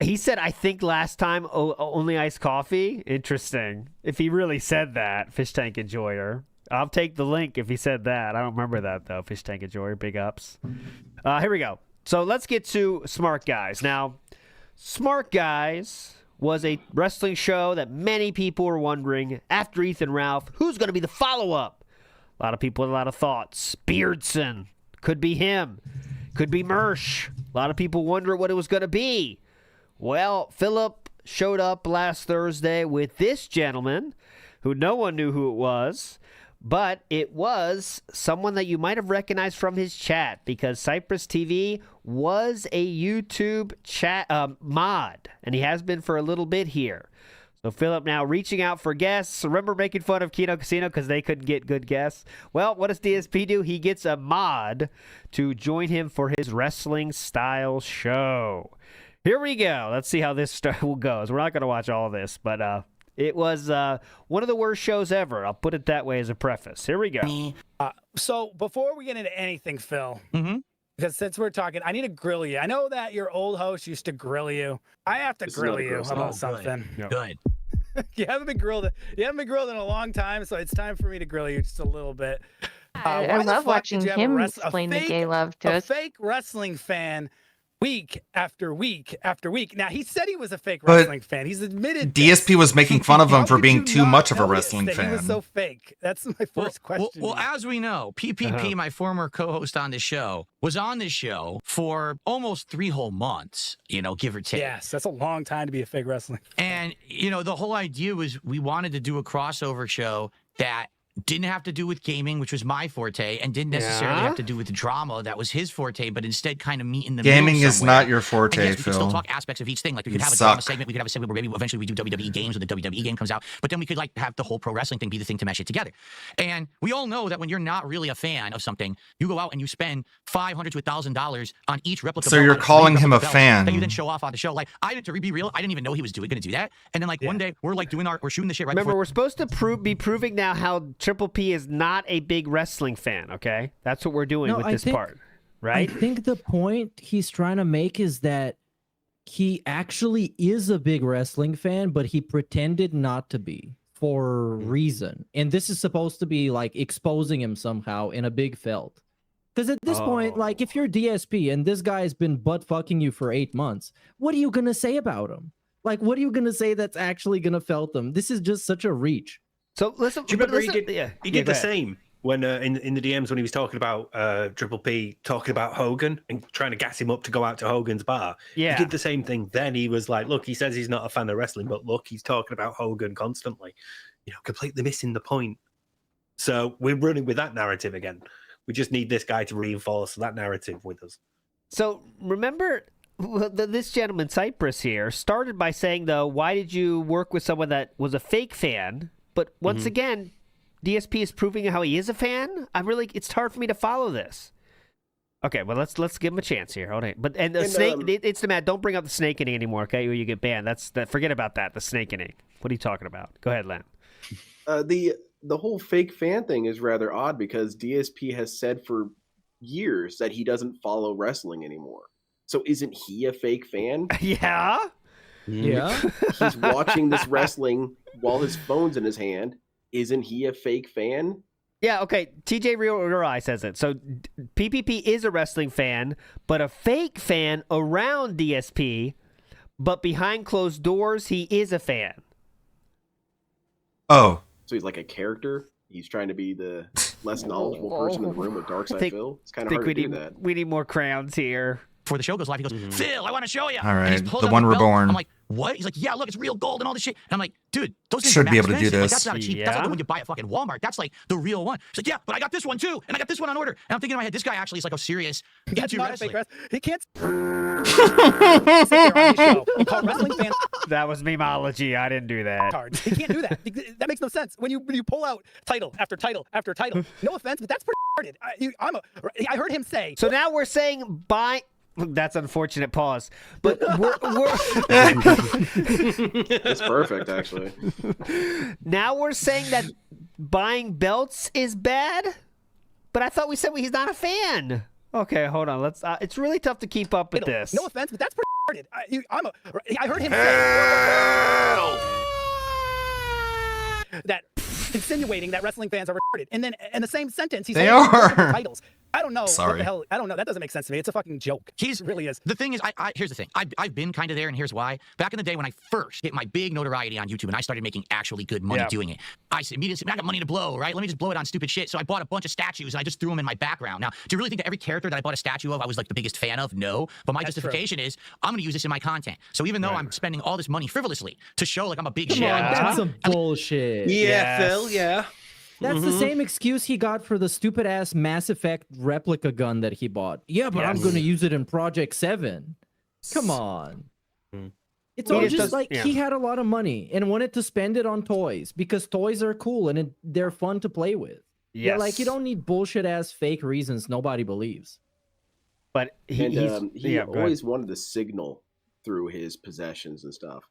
He said, I think last time only iced coffee. Interesting. If he really said that, Fish Tank Enjoyer. I'll take the link if he said that. I don't remember that though. Fish Tank Enjoyer. Big ups. Here we go. So let's get to Smart Guys. Now, Smart Guys was a wrestling show that many people were wondering after Ethan Ralph, who's going to be the follow-up? A lot of people had a lot of thoughts. Beardson. Could be him. Could be Mersh. A lot of people wonder what it was going to be. Well, Philip showed up last Thursday with this gentleman who no one knew who it was. but it was someone that you might have recognized from his chat because Cypress TV was a YouTube chat mod, and he has been for a little bit here. So Philip now reaching out for guests. Remember making fun of Kino Casino because they couldn't get good guests? Well, what does DSP do? He gets a mod to join him for his wrestling style show. Here we go. Let's see how this goes. We're not going to watch all this, but it was one of the worst shows ever. I'll put it that way as a preface. Here we go. So before we get into anything, Phil, because since we're talking, I need to grill you. I know that your old host used to grill you. I have to grill you about something. Good. You haven't been grilled. You haven't been grilled in a long time, so it's time for me to grill you just a little bit. I Why the love fuck watching did you have him a explain the fake- gay love to a us. fake wrestling fan week after week after week. Now, he said he was a fake But wrestling fan. He's admitted DSP was making fun of him for being too much of a tell us wrestling that he was fan. so fake. That's my first question. Well, as we know, PPP, my former co-host on the show, was on this show for almost 3 whole months, give or take. Yes, that's a long time to be a fake wrestling. And, the whole idea was we wanted to do a crossover show that didn't have to do with gaming, which was my forte, and didn't necessarily have to do with drama. That was his forte, but instead kind of meet in the Gaming middle is somewhere. not your forte, And yes, we could still Phil. talk aspects of each thing. Like we You could have a suck. drama segment. We could have a segment where maybe eventually we do WWE games when the WWE game comes out. But then we could have the whole pro wrestling thing be the thing to mesh it together. And we all know that when you're not really a fan of something, you go out and you spend $500 to $1,000 on each replica. So belt you're out of calling three him a replica belts fan. that you then show off on the show. Like to be real, I didn't even know he was going to do that. And then one day we're like we're shooting the shit right Remember, before. we're supposed to be proving now how Triple P is not a big wrestling fan, okay? That's what we're doing with this part, right? I think the point he's trying to make is that he actually is a big wrestling fan, but he pretended not to be for a reason. And this is supposed to be like exposing him somehow in a big felt. Because at this point, like if you're DSP and this guy's been butt fucking you for 8 months, what are you going to say about him? Like, what are you going to say that's actually going to felt them? This is just such a reach. So listen, Do you remember he did go the ahead. same when in the DMs when he was talking about Triple P talking about Hogan and trying to gas him up to go out to Hogan's bar. Yeah. He did the same thing. Then he was like, "Look, he says he's not a fan of wrestling, but look, he's talking about Hogan constantly. Completely missing the point." So we're running with that narrative again. We just need this guy to reinforce that narrative with us. So remember, this gentleman, Cypress here, started by saying, though, why did you work with someone that was a fake fan? But once again, DSP is proving how he is a fan. It's hard for me to follow this. Okay, well let's give him a chance here. Hold on. But the snake, it's the Matt. Don't bring up the snake inning anymore, okay? Or you get banned. Forget about that. The snake inning. What are you talking about? Go ahead, Len. The whole fake fan thing is rather odd because DSP has said for years that he doesn't follow wrestling anymore. So isn't he a fake fan? Yeah. Yeah. He's watching this wrestling while his phone's in his hand. Isn't he a fake fan? Yeah, okay. TJ Real Eye says it. So PPP is a wrestling fan, but a fake fan around DSP, but behind closed doors, he is a fan. Oh. So he's like a character. He's trying to be the less knowledgeable person in the room with Darkside Phil. It's kind of hard to do that. We need more crowns here. Before the show goes live, he goes, Phil, I want to show you. All And he's right, pulled the out one belt. reborn. I'm like, what? He's like, yeah, look, it's real gold and all this shit. And I'm like, dude, those things Should are be mad able to do expensive. Like, this. that's not a cheap. That's like the one you buy at fucking Walmart. That's like the real one. He's like, yeah, but I got this one too, and I got this one on order. And I'm thinking in my head, this guy actually is like a serious That's YouTube not a wrestler. fake wrestler. He can't sit there on his show and call wrestling fans That was memology. I didn't do that. cards. He can't do that. That makes no sense. When you pull out title after title after title, no offense, but that's pretty retarded. I heard him say. So now we're saying buy. That's unfortunate pause. But we're It's perfect, actually. now we're saying that buying belts is bad. But I thought we said he's not a fan. Okay, hold on. Let's. It's really tough to keep up with this. No offense, but that's pretty retarded. I heard him say that insinuating that wrestling fans are retarded, and then in the same sentence he said They are. titles. I don't know what Sorry. the hell. I don't know. That doesn't make sense to me. It's a fucking joke. It really is. The thing is, here's the thing. I've been kind of there, and here's why. Back in the day when I first hit my big notoriety on YouTube and I started making actually good money doing it, I said immediately, I got money to blow, right? Let me just blow it on stupid shit. So I bought a bunch of statues and I just threw them in my background. Now, do you really think that every character that I bought a statue of I was like the biggest fan of? No. But my justification is I'm going to use this in my content. So even though I'm spending all this money frivolously to show like I'm a big Come shit, on, that's some bullshit. Yeah, Phil. Yeah. That's the same excuse he got for the stupid ass Mass Effect replica gun that he bought. Yeah, but I'm going to use it in Project 7. Come on. It's all just like he had a lot of money and wanted to spend it on toys because toys are cool and they're fun to play with. Yeah, like you don't need bullshit ass fake reasons nobody believes. But he always wanted to signal through his possessions and stuff.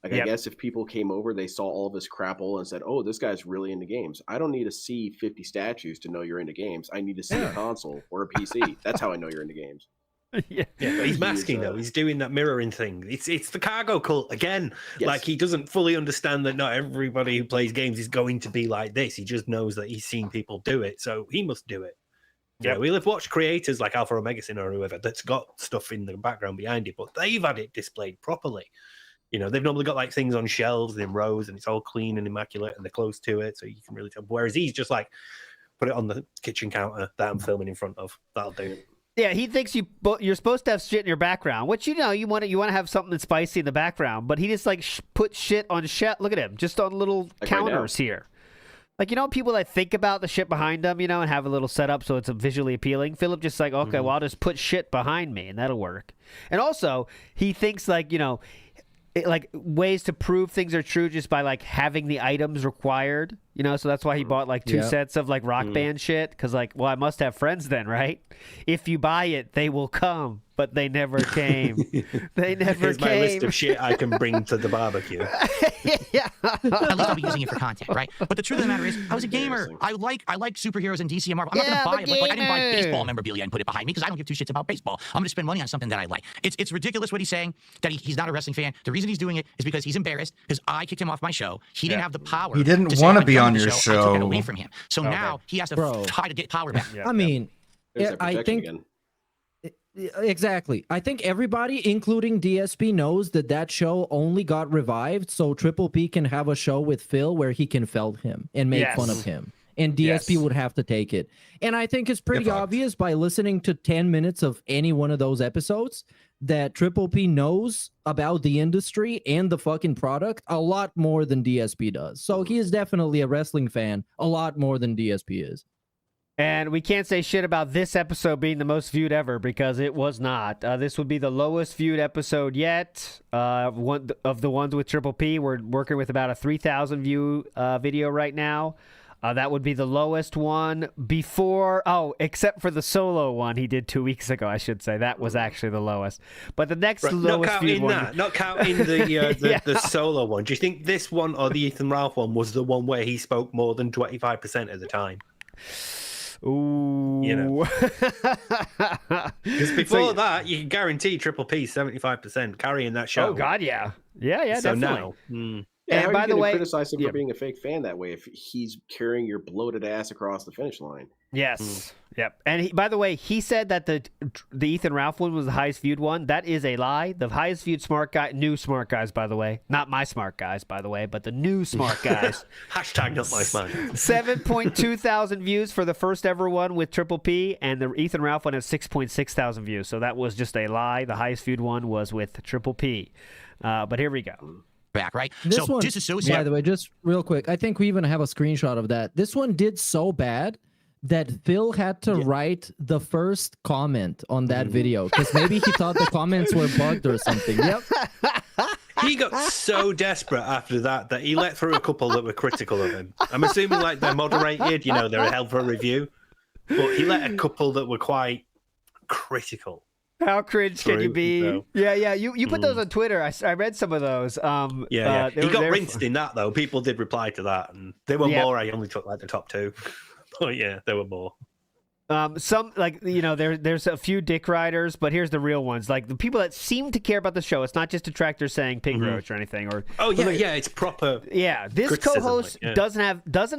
Like, I guess if people came over, they saw all of his crapple and said, oh, this guy's really into games. I don't need to see 50 statues to know you're into games. I need to see a console or a PC. That's how I know you're into games. Yeah, but he's masking though. He's doing that mirroring thing. It's the cargo cult again. Yes. Like, he doesn't fully understand that not everybody who plays games is going to be like this. He just knows that he's seen people do it, so he must do it. Yeah, we'll have watched creators like Alpha Omega Sin or whoever that's got stuff in the background behind it, but they've had it displayed properly. You know, they've normally got like things on shelves and in rows, and it's all clean and immaculate, and they're close to it, so you can really tell. Whereas he's just like, put it on the kitchen counter that I'm filming in front of. That'll do. Yeah, he thinks you're supposed to have shit in your background, which you want to have something that's spicy in the background, but he just like put shit on shit. Look at him, just on little like counters right here. Like, people that think about the shit behind them, and have a little setup so it's visually appealing. Philip just like, okay, well, I'll just put shit behind me and that'll work. And also, he thinks like, like ways to prove things are true just by like having the items required, so that's why he bought like 2 sets of like Rock Band shit, because like, well, I must have friends then, right? If you buy it, they will come, but they never came. They never Here's came. my list of shit I can bring to the barbecue. Yeah. At least I'll be using it for content, right? But the truth of the matter is, I was a gamer. I like superheroes in DC and Marvel. I'm not going to buy it. Like, I didn't buy baseball memorabilia and put it behind me because I don't give 2 shits about baseball. I'm going to spend money on something that I like. It's ridiculous what he's saying, that he's not a wrestling fan. The reason he's doing it is because he's embarrassed because I kicked him off my show. He didn't have the power. He didn't want to be on your show. I took it away from him. So now he has to try to get power back. I mean, I think exactly. I think everybody, including DSP, knows that show only got revived so Triple P can have a show with Phil where he can feld him and make fun of him. And DSP would have to take it. And I think it's pretty obvious by listening to 10 minutes of any one of those episodes that Triple P knows about the industry and the fucking product a lot more than DSP does. So he is definitely a wrestling fan a lot more than DSP is. And we can't say shit about this episode being the most viewed ever because it was not. This would be the lowest viewed episode yet. One of the ones with Triple P. We're working with about a 3,000 view video right now. That would be the lowest one before, except for the solo one he did 2 weeks ago, I should say. That was actually the lowest. But the next lowest viewed one... Not counting the solo one. Do you think this one or the Ethan Ralph one was the one where he spoke more than 25% of the time? Ooh. Because before that, you can guarantee Triple P 75% carrying that show. Oh, God, yeah. Yeah, so definitely. Now, Yeah, and by the way, criticize him for being a fake fan that way if he's carrying your bloated ass across the finish line. Yes. Yep. And by the way, he said that the Ethan Ralph one was the highest viewed one. That is a lie. The highest viewed new smart guys, by the way. Not my smart guys, by the way, but the new smart guys. Hashtag not my smart. 7.2 thousand views for the first ever one with Triple P, and the Ethan Ralph one has 6.6 thousand views. So that was just a lie. The highest viewed one was with Triple P. But here we go. Back, right? This so one, disassociate. by the way, just real quick, I think we even have a screenshot of that. This one did so bad that Phil had to write the first comment on that video because maybe he thought the comments were bugged or something. Yep. He got so desperate after that he let through a couple that were critical of him. I'm assuming like they're moderated, they're held for a review, but he let a couple that were quite critical. How cringe can you be? So. Yeah. You put those on Twitter. I read some of those. He got rinsed in that though. People did reply to that, and there were more. I only took like the top 2. But yeah, there were more. Some there's a few dick riders, but here's the real ones. Like the people that seem to care about the show. It's not just detractors saying pig roach or anything. Or it's proper. Yeah, this co-host doesn't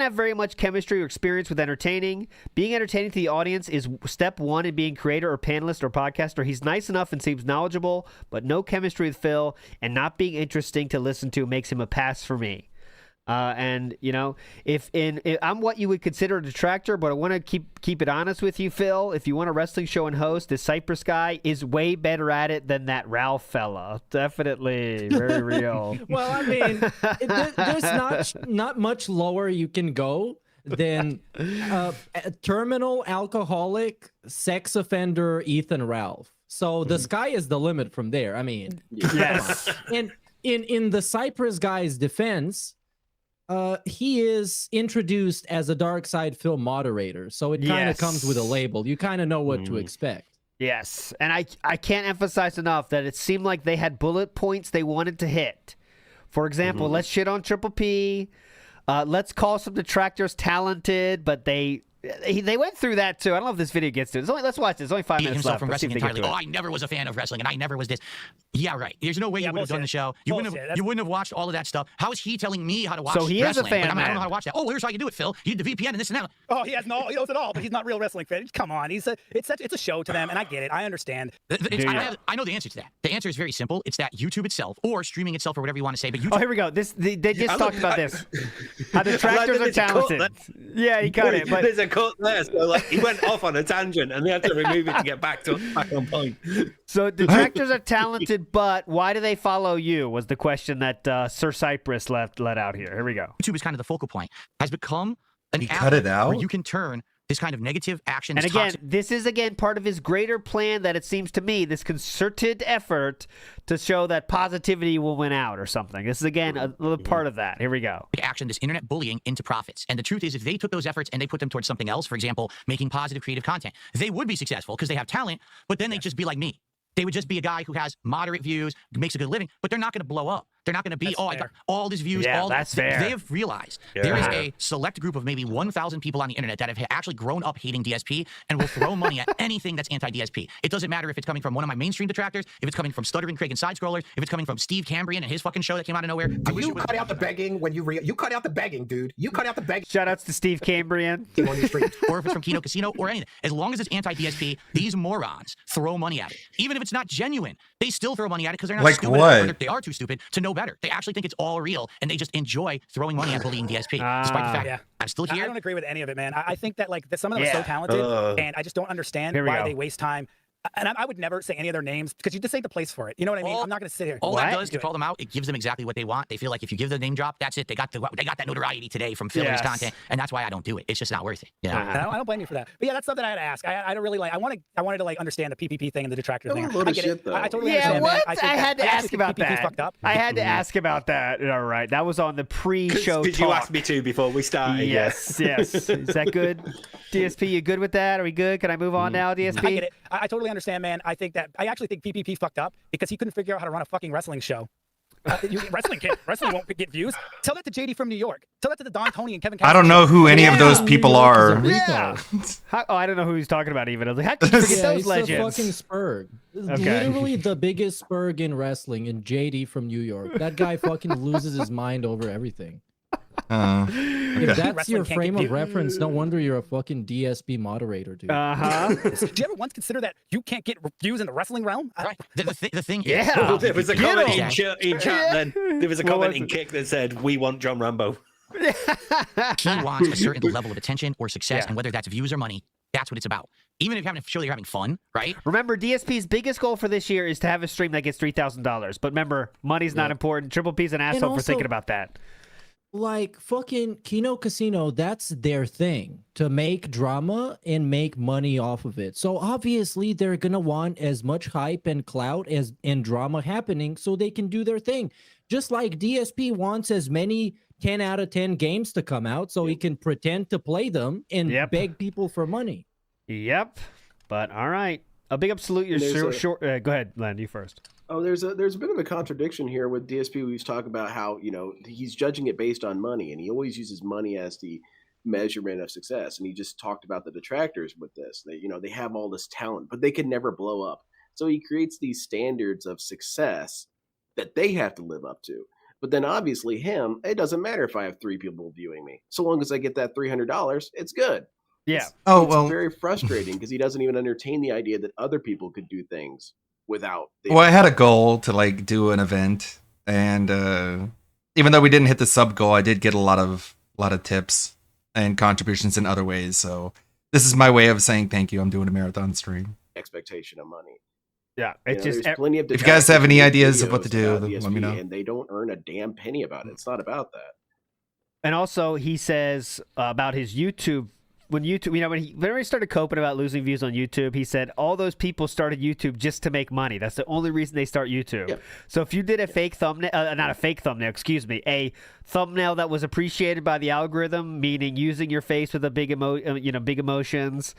have very much chemistry or experience with entertaining. Being entertaining to the audience is step 1 in being creator or panelist or podcaster. He's nice enough and seems knowledgeable, but no chemistry with Phil, and not being interesting to listen to makes him a pass for me. And if I'm what you would consider a detractor, but I want to keep it honest with you, Phil. If you want a wrestling show and host, this Cypress guy is way better at it than that Ralph fella. Definitely, very real. Well, I mean, there's not much lower you can go than a terminal alcoholic sex offender Ethan Ralph. So the sky is the limit from there. I mean, Yes. and in the Cypress guy's defense, he is introduced as a dark side film moderator, so it kind of comes with a label. You kind of know what to expect. Yes, and I can't emphasize enough that it seemed like they had bullet points they wanted to hit. For example, let's shit on Triple P. Let's call some detractors talented, but they went through that too. I don't know if this video gets to it. Let's watch this. There's only 5 minutes himself left. from Let's see wrestling if they get entirely. to Oh, it. I never was a fan of wrestling, and I never was this. Yeah, right. There's no way you would have done the show. You wouldn't have watched all of that stuff. How is he telling me how to watch? So he is a wrestling? fan, Like, I don't know man. how to watch that. Oh, here's how you do it, Phil. You need the VPN and this and that. Oh, he knows it all, but he's not a real wrestling fan. Come on, it's a show to them, and I get it. I understand. I know the answer to that. The answer is very simple. It's that YouTube itself or streaming itself or whatever you want to say. But YouTube. Oh, here we go. They just talked about this. How detractors are talented. Yeah, he got it. But There's a cut there, so like he went off on a tangent, and they had to remove it to get back on point. So detractors are talented, but why do they follow you? Was the question that Sir Cypress let out here. Here we go. YouTube is kind of the focal point. Has become an cut it outlet out? where you can turn this kind of negative action. And this again, toxic- this is part of his greater plan that it seems to me, this concerted effort to show that positivity will win out or something. This is again a little part of that. Here we go. action, this internet bullying into profits. And the truth is, if they took those efforts and they put them towards something else, for example, making positive creative content, they would be successful because they have talent, but then they'd just be like me. They would just be a guy who has moderate views, makes a good living, but they're not going to blow up. They're not going to be, I got all these views. Yeah, all that's fair. They have realized there is a select group of maybe 1,000 people on the internet that have actually grown up hating DSP and will throw money at anything that's anti-DSP. It doesn't matter if it's coming from one of my mainstream detractors, if it's coming from Stuttering Craig and Side Scrollers, if it's coming from Steve Cambrian and his fucking show that came out of nowhere. You cut out the begging when you cut out the begging, dude. You cut out the begging. Shout outs to Steve Cambrian. Or if it's from Kino Casino or anything. As long as it's anti-DSP, these morons throw money at it. Even if it's not genuine, they still throw money at it because they're not Like stupid. what? Or they are too stupid to know better. They actually think it's all real, and they just enjoy throwing money at bullying DSP, despite the fact I'm still here. I don't agree with any of it, man. I think that some of them are so talented, and I just don't understand Here we why go. they waste time. And I would never say any of their names because this ain't the place for it. You know what I mean? I'm not going to sit here. All that does to call them out, it gives them exactly what they want. They feel like if you give the name drop, that's it. They got that notoriety today from Philly's content, and that's why I don't do it. It's just not worth it. You know? I don't blame you for that. But yeah, that's something I had to ask. I don't really like. I wanted to like understand the PPP thing and the detractor thing. load I of get shit, it. though. I totally Yeah, understand. what? Man. I had to ask about PPP's that. fucked up. I had to ask about that. All right, that was on the pre-show Because talk. you asked me to before we started. Yes, yes. Is that good? DSP, you good with that? Are we good? Can I move on now, DSP? I get it. I totally understand, man. I actually think PPP fucked up because he couldn't figure out how to run a fucking wrestling show. Wrestling won't get views. Tell that to JD from New York. Tell that to the Don Tony and Kevin. I don't know who any of those people are. Yeah. I don't know who he's talking about even. I was like, how can you forget those he's legends? a fucking spurg. Okay. Literally the biggest spurg in wrestling, in JD from New York. That guy fucking loses his mind over everything. If that's Wrestling your can't frame get of reference, no wonder you're a fucking DSP moderator, dude. Did you ever once consider that you can't get views in the wrestling realm? Right. The thing Yeah. is, There was a comment in chat Yeah. then. There was a What comment was in it? Kick that said, "We want John Rambo." he wants a certain level of attention or success, and whether that's views or money, that's what it's about. Even if you're having a show, you're having fun, right? Remember, DSP's biggest goal for this year is to have a stream that gets $3,000. But remember, money's not important. Triple P's an asshole for also- thinking about that. Like fucking Kino Casino, that's their thing, to make drama and make money off of it. So obviously they're gonna want as much hype and clout and drama happening so they can do their thing. Just like DSP wants as many 10 out of 10 games to come out so he can pretend to play them and beg people for money. Yep. But all right. A big salute. You're short. Go ahead, Len. You first. Oh, there's a bit of a contradiction here with DSP. We was talking about how he's judging it based on money, and he always uses money as the measurement of success. And he just talked about the detractors with this. They have all this talent, but they can never blow up. So he creates these standards of success that they have to live up to. But then obviously it doesn't matter if I have 3 people viewing me, so long as I get that $300, it's good. Yeah. It's very frustrating because he doesn't even entertain the idea that other people could do things without. Well, I had a goal to do an event, and even though we didn't hit the sub goal, I did get a lot of tips and contributions in other ways. So this is my way of saying thank you. I'm doing a marathon stream. Expectation of money. Yeah, it's just there's plenty of. If you guys have any detractors ideas with of what to videos do, about then DSP, let me know. And they don't earn a damn penny about it. It's not about that. And also, he says about his YouTube. When YouTube, when he started coping about losing views on YouTube, he said all those people started YouTube just to make money. That's the only reason they start YouTube. Yep. So if you did a fake thumbnail, not a fake thumbnail, excuse me, a thumbnail that was appreciated by the algorithm, meaning using your face with a big big emotions,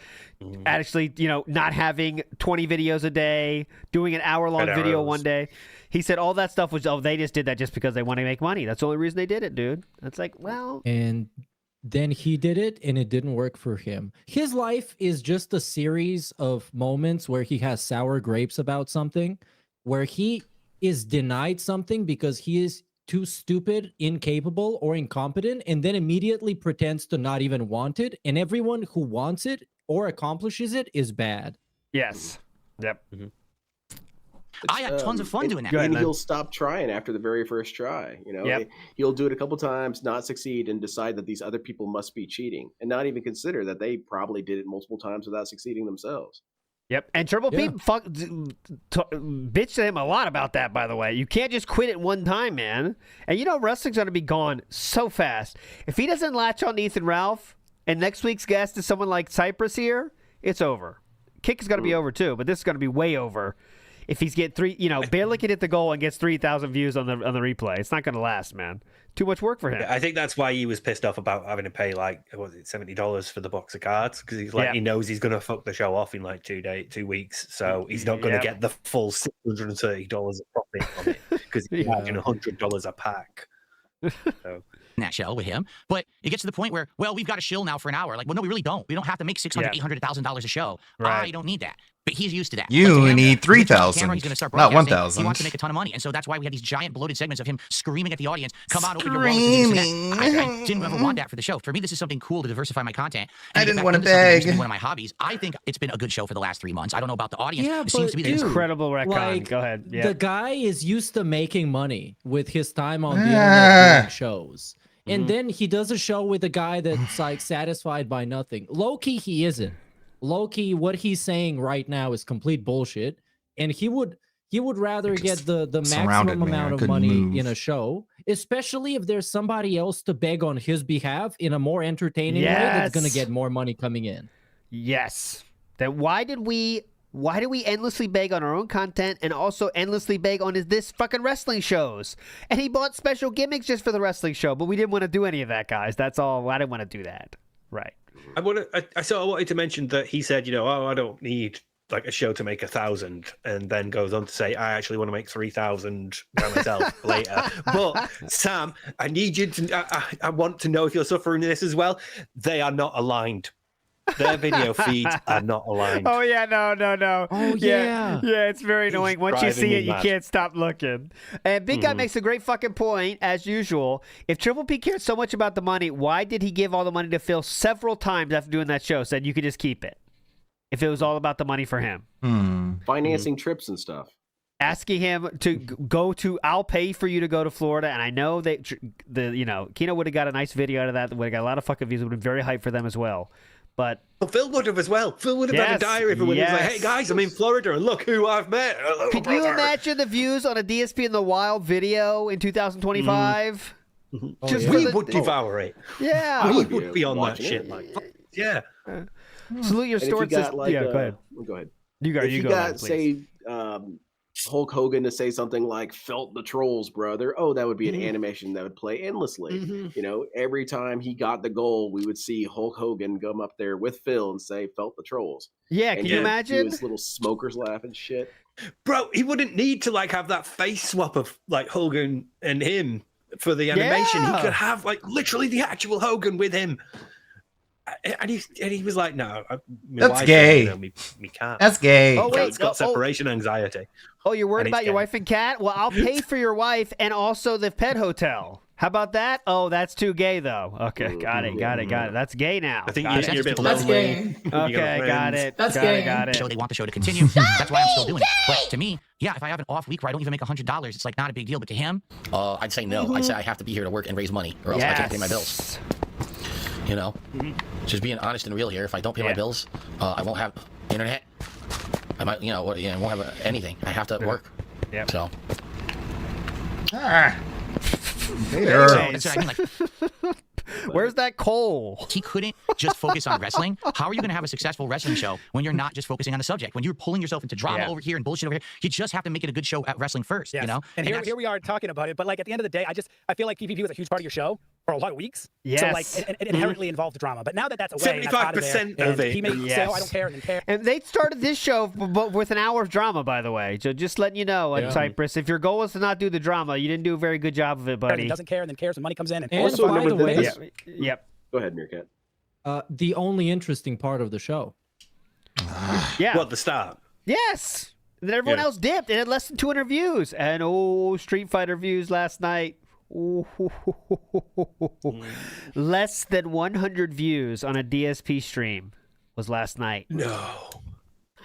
actually, not having 20 videos a day, doing an hour-long video one day. He said all that stuff was, they just did that just because they want to make money. That's the only reason they did it, dude. That's like, well. And then he did it and it didn't work for him. His life is just a series of moments where he has sour grapes about something, where he is denied something because he is too stupid, incapable, or incompetent, and then immediately pretends to not even want it. And everyone who wants it or accomplishes it is bad. Yes. Yep. I had tons of fun doing that. And he'll stop trying after the very first try. He'll do it a couple times, not succeed, and decide that these other people must be cheating, and not even consider that they probably did it multiple times without succeeding themselves. Yep, and Triple P bitched to him a lot about that, by the way. You can't just quit it one time, man. And wrestling's going to be gone so fast. If he doesn't latch on to Ethan Ralph, and next week's guest is someone like Cypress here, it's over. Kick is going to be over too, but this is going to be way over. If he's get barely can hit the goal and gets 3,000 views on the replay, it's not going to last, man. Too much work for him. I think that's why he was pissed off about having to pay $70 for the box of cards, because he knows he's going to fuck the show off in 2 weeks, so he's not going to get the full $630 of profit on it because he's charging $100 a pack. So. That show with him, but it gets to the point where, we've got a shill now for an hour. No, we really don't. We don't have to make $600,000, $800,000 a show. Right. I don't need that. But he's used to that. You need 3,000, not 1,000. He wants to make a ton of money, and so that's why we had these giant bloated segments of him screaming at the audience, "Come on, open your wallet." I didn't ever want that for the show. For me, this is something cool to diversify my content. I didn't want to beg. One of my hobbies. I think it's been a good show for the last 3 months. I don't know about the audience. Yeah, it seems to be incredible retcon. Go ahead. Yeah. The guy is used to making money with his time on the internet doing shows. And then he does a show with a guy that's satisfied by nothing. Low-key, he isn't. Low-key, what he's saying right now is complete bullshit. And he would rather get the maximum amount of money in a show, especially if there's somebody else to beg on his behalf in a more entertaining way that's going to get more money coming in. Yes. Then why did we endlessly beg on our own content and also endlessly beg on this fucking wrestling shows? And he bought special gimmicks just for the wrestling show, but we didn't want to do any of that, guys. That's all. I didn't want to do that. Right. I wanted to mention that he said, I don't need a show to make 1,000, and then goes on to say, I actually want to make 3,000 by myself later. But Sam, I need you to. I want to know if you're suffering this as well. They are not aligned. Their video feeds are not aligned. Oh yeah, no. Oh yeah, it's very annoying. Once you see it, you can't stop looking. And Big Guy makes a great fucking point, as usual. If Triple P cared so much about the money, why did he give all the money to Phil several times after doing that show? Said you could just keep it if it was all about the money for him. Financing trips and stuff. Asking him to go to, I'll pay for you to go to Florida, and I know that Kino would have got a nice video out of that. Would have got a lot of fucking views. It would have been very hyped for them as well. But Phil would have as well. Phil would have had a diary for when he was like, "Hey guys, I'm in Florida, and look who I've met." Could you imagine the views on a DSP in the Wild video in 2025? We would devour it. Yeah, we would be on that shit. Salute your store. Go ahead. Go ahead. You If go. Got say Hulk Hogan to say something like "Felt the trolls, brother." Oh, that would be an animation that would play endlessly. Every time he got the goal, we would see Hulk Hogan come up there with Phil and say "Felt the trolls." Yeah, can you imagine? Do his little smokers laugh and shit. Bro, he wouldn't need to have that face swap of Hogan and him for the animation. He could have literally the actual Hogan with him. And he was like, "No, that's gay. Me can't. That's gay. Oh wait, it's got separation anxiety." Oh, you're worried about your wife and cat? Well, I'll pay for your wife and also the pet hotel. How about that? Oh, that's too gay though. Okay, got it. That's gay now. I think you're a bit That's lonely. gay. Okay, got it. That's gay. Got it. So they want the show to continue. That's why I'm still doing it. But to me, if I have an off week where I don't even make $100, it's not a big deal. But to him, I'd say no. I'd say I have to be here to work and raise money, or else I can't pay my bills. Just being honest and real here. If I don't pay my bills, I won't have internet. I might, won't have anything. I have to work. Yeah. So. Later. So that's what I mean. Where's that coal? He couldn't just focus on wrestling. How are you going to have a successful wrestling show when you're not just focusing on the subject? When you're pulling yourself into drama over here and bullshit over here, you just have to make it a good show at wrestling first, you know? And here we are talking about it, but like at the end of the day, I feel like PvP was a huge part of your show for a lot of weeks. Yes. So like it inherently involved drama. But now that that's away, 75% of it. He may say, "Oh, I don't care," and then care. And they started this show with an hour of drama, by the way. So just letting you know, Cypress, if your goal is to not do the drama, you didn't do a very good job of it, buddy. He doesn't care and then cares when money comes in. And Also, by the remember way, this. Yep. Go ahead, Meerkat. The only interesting part of the show. Yeah. What, the start? Yes. And then everyone else dipped. It had less than 200 views. And Street Fighter views last night. Less than 100 views on a DSP stream was last night. No.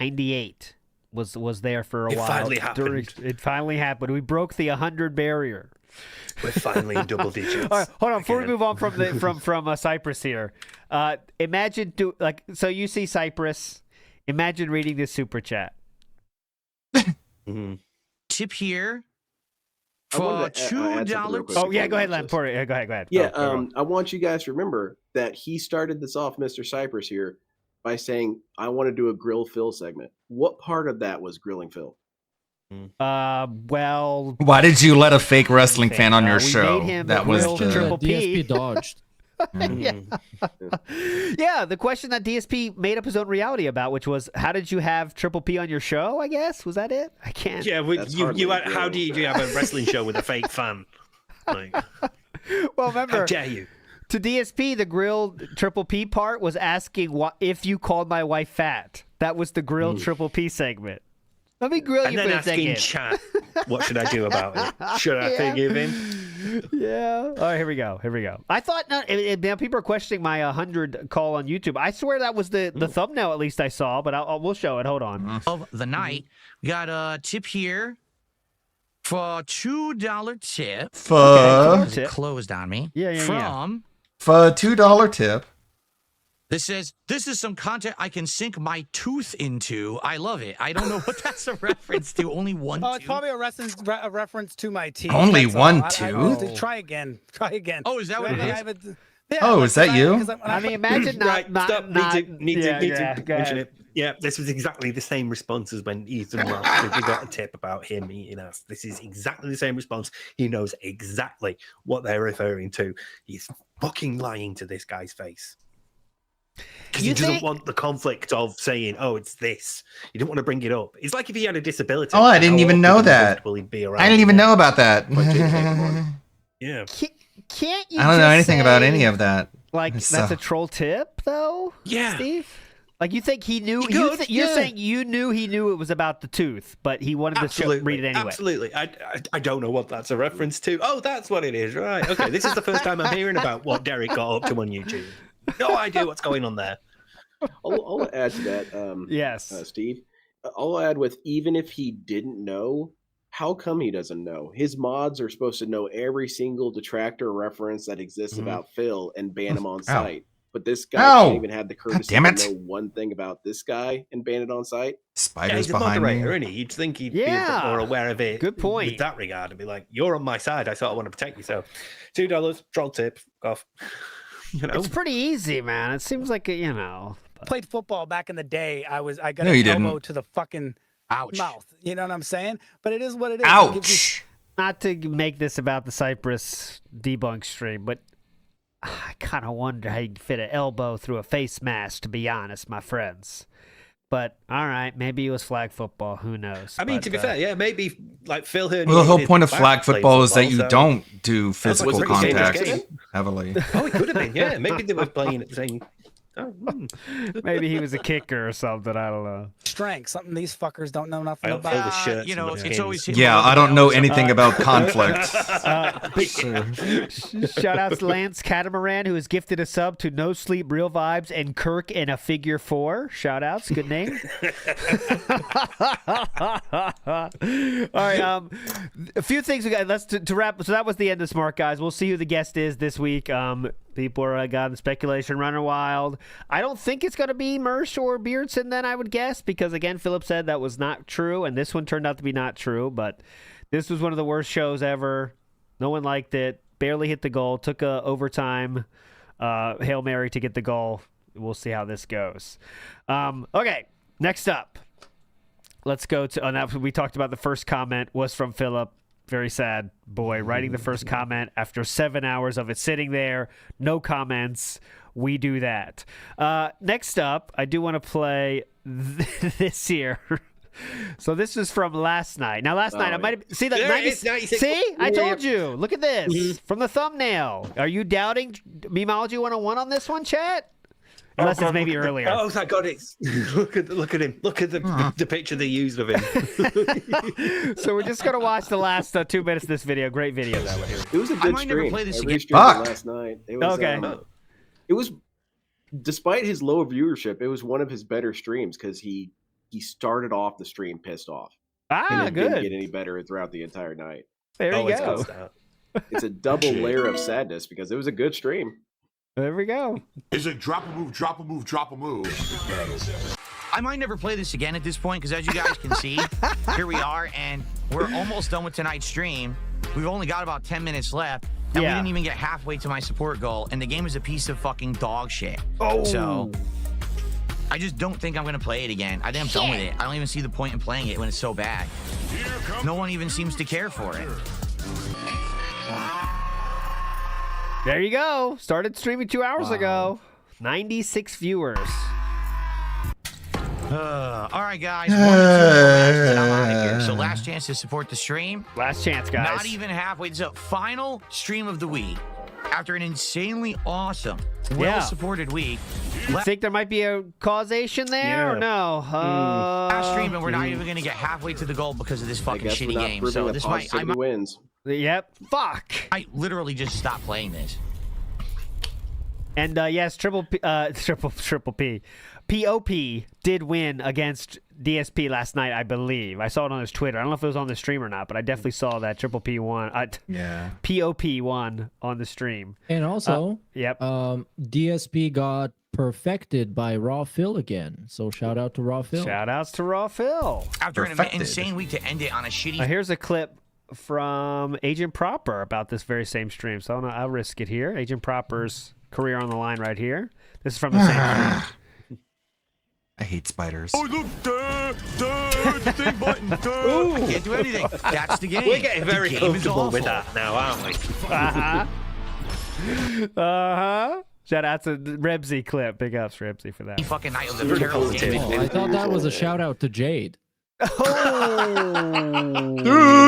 98 was there for a It while. finally happened. It finally happened. We broke the 100 barrier. We're finally in double digits. All right, hold on. Before we move on from Cypress here, imagine so you see Cypress. Imagine reading this super chat. Tip here I for wanted to add something real $2. quick Oh yeah, before go ahead, we Len. launch Go ahead. Yeah, Go. I want you guys to remember that he started this off, Mr. Cypress here, by saying, I want to do a Grill Phil segment. What part of that was grilling Phil? Well, Why did you let a fake wrestling fan on your we show? made him That was grill the Triple P. DSP dodged. Yeah, the question that DSP made up his own reality about, which was, how did you have Triple P on your show? I guess was that it? I can't. Yeah, how do you have a wrestling show with a fake fan? Like, well, remember, how dare you? To DSP, the grilled Triple P part was asking if you called my wife fat. That was the grilled Triple P segment. Let me grill And you then for a asking second. chat, what should I do about it? Should I forgive him? Yeah. All right, here we go. I thought now people are questioning my 100 call on YouTube. I swear that was the thumbnail at least I saw, but we'll show it. Hold on. Of the night, we got a tip here for $2 tip. For It closed on me. Yeah. From for $2 tip. this says, this is some content I can sink my tooth into. I love it. I don't know what that's a reference to. Only one Oh, it's tooth. probably a reference to my teeth. Only That's one all. tooth? Try again. Oh, is that what it is? Oh, is that you? I mean, imagine Right, not. stop. Need to go mention ahead. it. Yeah, this was exactly the same response as when Ethan Ross, we got a tip about him eating us. This is exactly the same response. He knows exactly what they're referring to. He's fucking lying to this guy's face. Because he doesn't want the conflict of saying, oh, it's this. You don't want to bring it up. It's like if he had a disability. Oh, I didn't even know that. He'd be I around didn't even know about that. Yeah. Can't you? I don't know just anything about say, any of that. Like that's a troll tip, though. Yeah, Steve. Like you think he knew? You're saying you knew he knew it was about the tooth, but he wanted to read it anyway. Absolutely. I don't know what that's a reference to. Oh, that's what it is, right? Okay, this is the first time I'm hearing about what Derek got up to on YouTube. No idea what's going on there. I'll add to that. Yes, Steve. I'll add with even if he didn't know, how come he doesn't know? His mods are supposed to know every single detractor reference that exists about Phil and ban him on site. But this guy can't even have the courtesy to know one thing about this guy and ban it on site. Spiders he's a behind moderator, me. isn't he? You'd think he'd be a bit more aware of it. Good point. With that regard, and be like, "You're on my side. I sort of want to protect you." So, $2 troll tip off. You know, it's pretty easy, man. It seems like Played football back in the day. I got No, an you elbow didn't. to the fucking mouth. You know what I'm saying? But it is what it is. Ouch. Not to make this about the Cypress debunk stream, but I kind of wonder how you can fit an elbow through a face mask, to be honest, my friends. But all right, maybe it was flag football. Who knows? I mean, to be fair, yeah, maybe like Phil Hearn. Well, the whole point of flag football is that you don't do That's physical what's really contact dangerous game. heavily. Oh, it could have been. Yeah, maybe they were playing at the same. Maybe he was a kicker or something. I don't know. Strength, something these fuckers don't know nothing I'll about. fill the shirts you know, and the it's always skins. Yeah, I don't know anything about conflict. Shout out to Lance Catamaran, who has gifted a sub to No Sleep, Real Vibes, and Kirk in a Figure 4. Shout outs, good name. All right, a few things we got. Let's to wrap. So that was the end of Smart Guys. We'll see who the guest is this week. People are got the speculation running wild. I don't think it's going to be Mersh or Beardson. Then I would guess because again, Philip said that was not true, and this one turned out to be not true. But this was one of the worst shows ever. No one liked it. Barely hit the goal. Took a overtime Hail Mary to get the goal. We'll see how this goes. Okay, next up. Let's go to, oh, now we talked about the first comment was from Philip. Very sad boy writing the first comment after 7 hours of it sitting there. No comments. We do that. Next up, I do want to play this here. So this is from last night. Now, last night I might have see that 96. See, I told you. Look at this from the thumbnail. Are you doubting Memology 101 on this one, chat? Unless it's maybe earlier. Oh my God! It's look at him. Look at the picture they used of him. So we're just gonna watch the last 2 minutes of this video. Great video that way. It was a good stream. Never play this again. Last night. It was, okay. It was, despite his low viewership, it was one of his better streams because he started off the stream pissed off. And it good. Didn't get any better throughout the entire night. There you go. It's a double layer of sadness because it was a good stream. There we go. It's a drop a move, drop a move, drop a move. I might never play this again at this point because, as you guys can see, here we are, and we're almost done with tonight's stream. We've only got about 10 minutes left, and we didn't even get halfway to my support goal, and the game is a piece of fucking dog shit. Oh. So I just don't think I'm going to play it again. I think I'm done with it. I don't even see the point in playing it when it's so bad. No one even seems to care for it. There you go. Started streaming 2 hours ago. 96 viewers. All right, guys. 1 to 2 and I'm out of here. So last chance to support the stream. Last chance, guys. Not even halfway. So final stream of the week. After an insanely awesome, well-supported week. You think there might be a causation there or no? Last stream, and we're not even going to get halfway to the goal because of this fucking shitty game. So this might wins. Yep. Fuck. I literally just stopped playing this. And yes, Triple P, POP did win against DSP last night, I believe. I saw it on his Twitter. I don't know if it was on the stream or not, but I definitely saw that Triple P won. POP won on the stream. And also, DSP got perfected by Raw Phil again. So shout out to Raw Phil. Shout outs to Raw Phil. After an insane week to end it on a shitty. Here's a clip from Agent Proper about this very same stream. So I'll risk it here. Agent Proper's career on the line right here. This is from the same stream. I hate spiders. Oh, look, the thing button. I can't do anything. That's the game. We're getting very comfortable with that now, aren't we? Shout out to the Rebsy clip. Big ups, Rebsy, for that. Fucking night of the terrible game. Oh, I thought that was a shout out to Jade. Oh.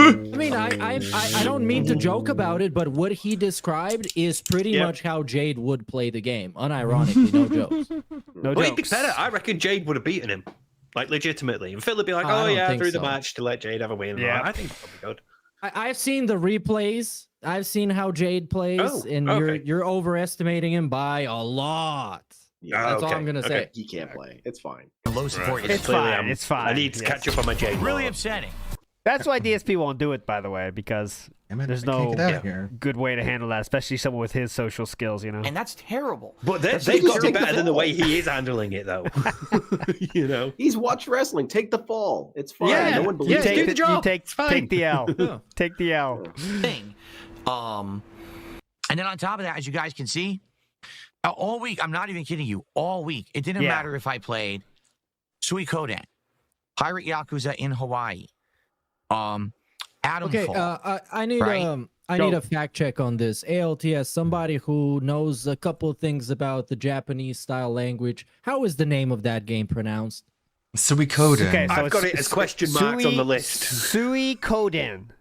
I mean, I don't mean to joke about it, but what he described is pretty much how Jade would play the game. Unironically, no jokes. No Well, jokes. he'd be better. I reckon Jade would have beaten him, like legitimately. And Phil would be like, "Oh yeah, through the match to let Jade have a win." Yeah, I think it's probably good. I've seen the replays. I've seen how Jade plays, and you're overestimating him by a lot. That's all I'm gonna say. He can't play. It's fine. Low support. It's fine. It's fine. I need to catch up on my Jade. Really upsetting. That's why DSP won't do it, by the way, because there's no good way to handle that, especially someone with his social skills, you know. And that's terrible. But they've got to be better than the way he is handling it, though. You know, he's watched wrestling. Take the fall. It's fine. Yeah, no one believes take it. You take the L. Take the L. Thing. And then on top of that, as you guys can see, all week, I'm not even kidding you, all week, it didn't matter if I played Suikoden, Pirate Yakuza in Hawaii, Adam Fall. I need I need a fact check on this. ALTS, somebody who knows a couple things about the Japanese style language. How is the name of that game pronounced? Suikoden. Okay, so I've got it as question marks on the list. Suikoden.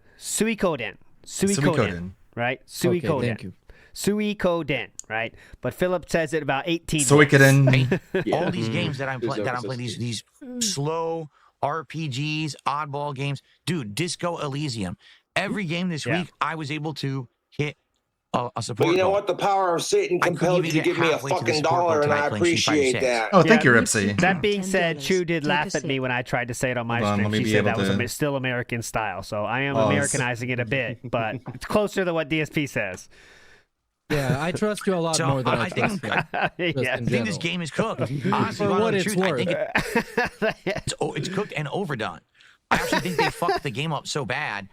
Right? Suikoden. Okay, thank you. Suikoden, right? But Philip says it about 18 Suikoden. All these games that I'm playing, these slow RPGs, oddball games. Dude, Disco Elysium. Every game this week, I was able to hit a support. Well, you know goal. what? The power of Satan compelled you to give me a fucking $1, and I appreciate that. Oh, thank you, Ripsy. That being said, Chu did laugh at me when I tried to say it on my stream. She said that was still American style. So I am Americanizing it a bit, but it's closer to what DSP says. Yeah, I trust you a lot more than I trust you. I think this game is cooked. Honestly, For what it's truth, worth. I think it's cooked and overdone. I actually think they fucked the game up so bad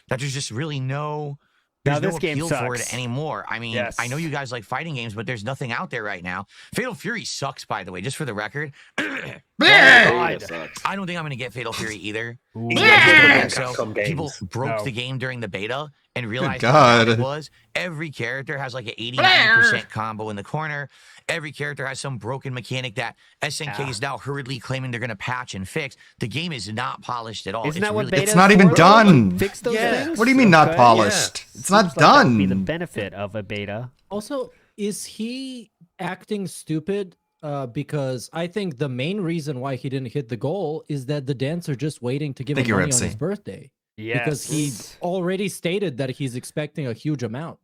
that there's just really no There's Now, no this game appeal for sucks. it anymore. I mean, Yes. I know you guys like fighting games, but there's nothing out there right now. Fatal Fury sucks, by the way, just for the record. God. I don't think I'm going to get Fatal Fury either. So people broke the game during the beta and realized how bad it was. Every character has like an 89% combo in the corner. Every character has some broken mechanic that SNK is now hurriedly claiming they're going to patch and fix. The game is not polished at all. Isn't that what really, beta It's not even done. Fix those things? What do you mean not Okay. polished? It's not Seems like that would be the done. benefit of a beta. Also, is he acting stupid? Because I think the main reason why he didn't hit the goal is that the Dents are just waiting to give him Thank you, money on Ripsy. his birthday. Yes. Because he already stated that he's expecting a huge amount.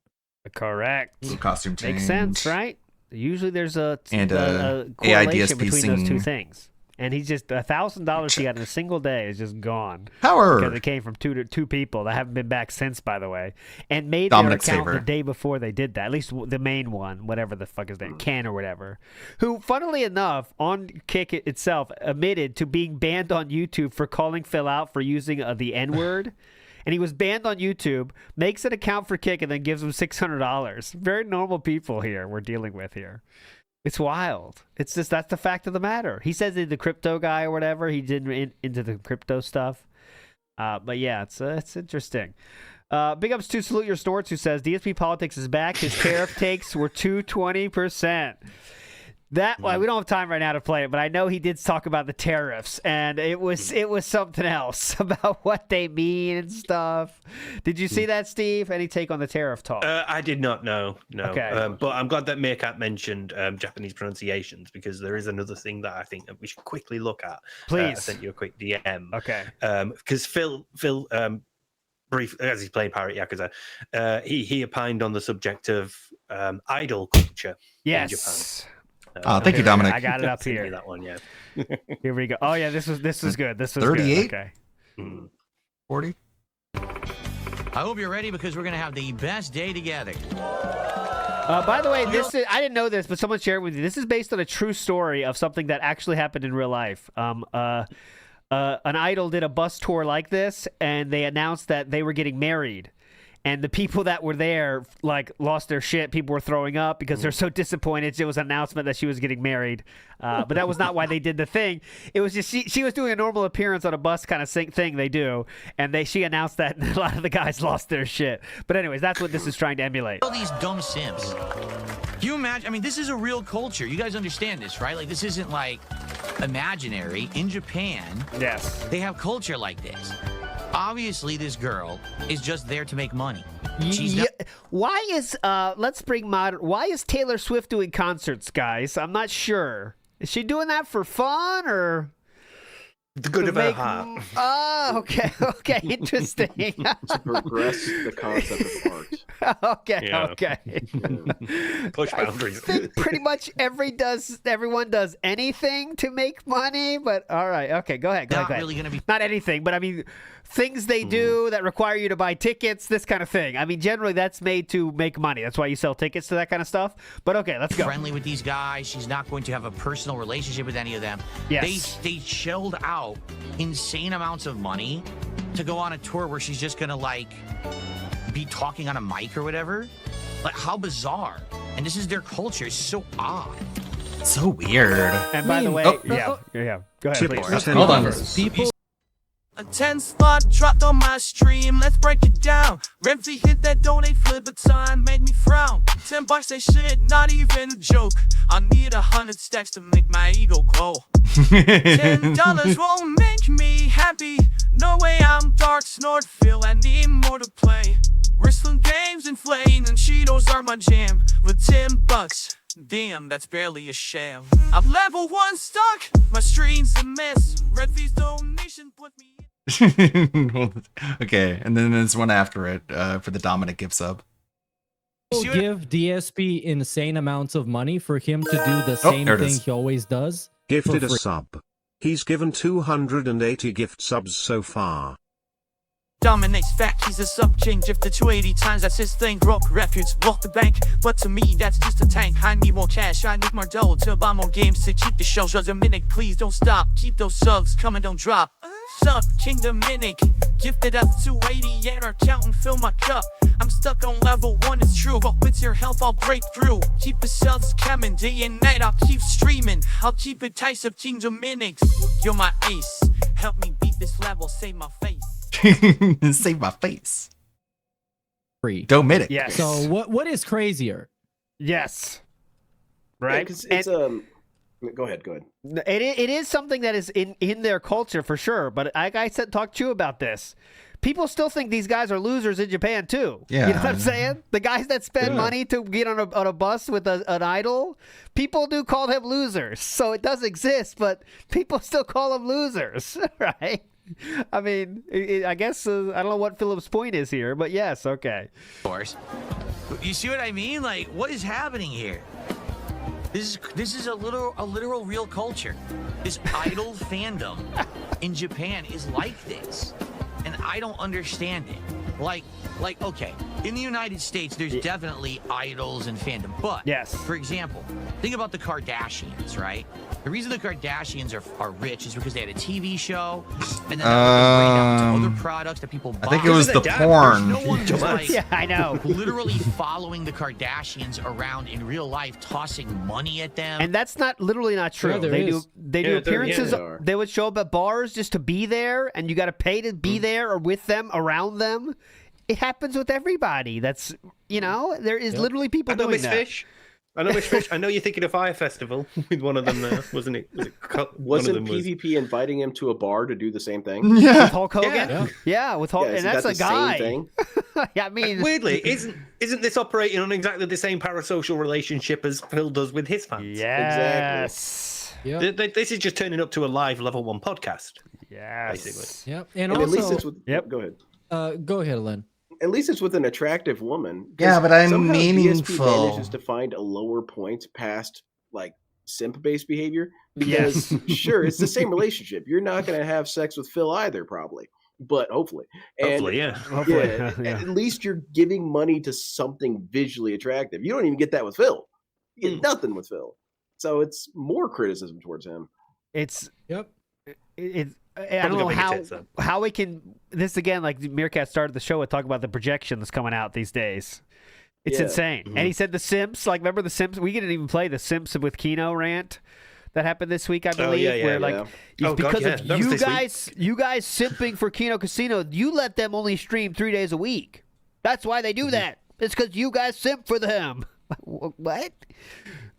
Correct. Little costume change. Makes sense, right? Usually there's a And, a AI correlation between those two DSP things. And he's just $1,000 he got in a single day is just gone. Power. Because it came from two people that haven't been back since, by the way, and made Dominic their account Saver. the day before they did that. At least the main one, whatever the fuck his name, Ken or whatever, who, funnily enough, on Kick itself, admitted to being banned on YouTube for calling Phil out for using the N-word. And he was banned on YouTube, makes an account for Kick, and then gives him $600. Very normal people here we're dealing with here. It's wild. It's just, that's the fact of the matter. He says he's the crypto guy or whatever. He didn't into the crypto stuff. But yeah, it's interesting. Big ups to Salute Your Snorts, who says DSP Politics is back. His tariff takes were 220%. That well, we don't have time right now to play it, but I know he did talk about the tariffs, and it was something else about what they mean and stuff. Did you see that, Steve? Any take on the tariff talk? I did not know. No. Okay. But I'm glad that Meerkat mentioned Japanese pronunciations, because there is another thing that I think that we should quickly look at. I Please. sent you a quick DM. Okay. Because Phil, brief as he's playing Pirate Yakuza, he opined on the subject of idol culture in Japan. Yes. Thank you, Dominic. I got it up Send me here. that one, yeah. Here we go. Oh yeah, this is good. This is 38? good. Okay. 40? I hope you're ready because we're going to have the best day together. By the way, I didn't know this, but someone shared it with you. This is based on a true story of something that actually happened in real life. An idol did a bus tour like this, and they announced that they were getting married. And the people that were there, like, lost their shit. People were throwing up because they're so disappointed. It was an announcement that she was getting married. But that was not why they did the thing. It was just she was doing a normal appearance on a bus kind of thing they do. And she announced that, and a lot of the guys lost their shit. But anyways, that's what this is trying to emulate. All these dumb simps. Can you imagine? I mean, this is a real culture. You guys understand this, right? Like, this isn't, like, imaginary. In Japan, yes, they have culture like this. Obviously, this girl is just there to make money. Why is why is Taylor Swift doing concerts, guys? I'm not sure. Is she doing that for fun or the good of her heart? Oh, okay, interesting. To progress the concept of art. Okay. Push boundaries. I think pretty much everyone does anything to make money, but all right, okay, go ahead. Not really gonna be not anything, but I mean things they do that require you to buy tickets, this kind of thing. I mean, generally that's made to make money. That's why you sell tickets to that kind of stuff. But okay, let's go. Friendly with these guys. She's not going to have a personal relationship with any of them. Yes. They shelled out insane amounts of money to go on a tour where she's just gonna like be talking on a mic or whatever. Like, how bizarre. And this is their culture. It's so odd. So weird. And by the way, yeah. Go ahead, please. Hold on. People. A 10 slot dropped on my stream, let's break it down. Ramsey hit that donate flip, but time made me frown. $10 ain't shit, not even a joke. I need 100 stacks to make my ego grow. $10 won't make me happy. No way, I'm Dark Snort, feel I need more to play. Wrestling games and flaying and Cheetos are my jam. With $10, damn, that's barely a sham. I'm level 1 stuck, my stream's a mess. Red V's donation put me. Okay, and then there's one after it for the Dominic gift sub. Give DSP insane amounts of money for him to do the same there it thing is. he always does. Gifted for a free. sub. He's given 280 gift subs so far. Dominates fact, he's a sub-king. Gifted 280 times, that's his thing. Broke records, broke the bank. But to me, that's just a tank. I need more cash, I need more dough to buy more games to keep the show. Just a minute, please don't stop. Keep those subs coming, don't drop. Sup, King Dominic, gifted up 280 and our accountant fill my cup. I'm stuck on level 1, it's true, but with your help I'll break through. Keep the cells coming, day and night I'll keep streaming. I'll keep it tight of King Dominic. You're my ace, help me beat this level, save my face. Save my face. Free. Dominic. Yes. So what is crazier? Yes. Yeah, Right? 'cause it's Go ahead. It is something that is in their culture for sure. But like I said, talk to you about this. People still think these guys are losers in Japan too. Yeah. You know what I'm saying? The guys that spend money to get on a bus with an idol, people do call them losers. So it does exist, but people still call them losers, right? I mean, I guess I don't know what Philip's point is here, but yes, okay. Of course. You see what I mean? Like, what is happening here? This is a literal real culture. This idol fandom in Japan is like this, and I don't understand it. Like, okay, in the United States, there's definitely idols and fandom, but for example, think about the Kardashians, right? The reason the Kardashians are rich is because they had a TV show, and then that bring out to other products that people buy. I think it was the porn. There's no one who's like, yeah, I know. literally following the Kardashians around in real life, tossing money at them. And that's literally not true. Yeah, there they is. do appearances. They would show up at bars just to be there, and you got to pay to be there or with them, around them. It happens with everybody. That's, there is literally people I know doing Miss that. Fish. I know Miss Fish. I know you're thinking of Fire Festival with one of them there, wasn't it? Wasn't PvP inviting him to a bar to do the same thing? With Hulk Hogan. Yeah, with Hulk, Yeah, and isn't that's that a the guy. same thing? Yeah, I mean, weirdly, isn't this operating on exactly the same parasocial relationship as Phil does with his fans? Yes. Exactly. This is just turning up to a live level 1 podcast. Yes. Basically. Yep. And at also, least it's with. Go ahead. Go ahead, Len. At least it's with an attractive woman. 'Cause Yeah, but I'm somehow DSP meaningful. manages to find a lower point past like simp-based behavior. Because sure, it's the same relationship. You're not going to have sex with Phil either, probably. But hopefully. Hopefully. At least you're giving money to something visually attractive. You don't even get that with Phil. You get nothing with Phil. So it's more criticism towards him. It's Yep. I don't know how we can. This again, like Meerkat started the show with talking about the projection that's coming out these days. It's insane. And he said The Simps. Like, remember The Simps? We didn't even play The Simps with Kino rant that happened this week, I believe. It's because of you guys simping for Kino Casino. You let them only stream 3 days a week. That's why they do that. It's because you guys simp for them. What?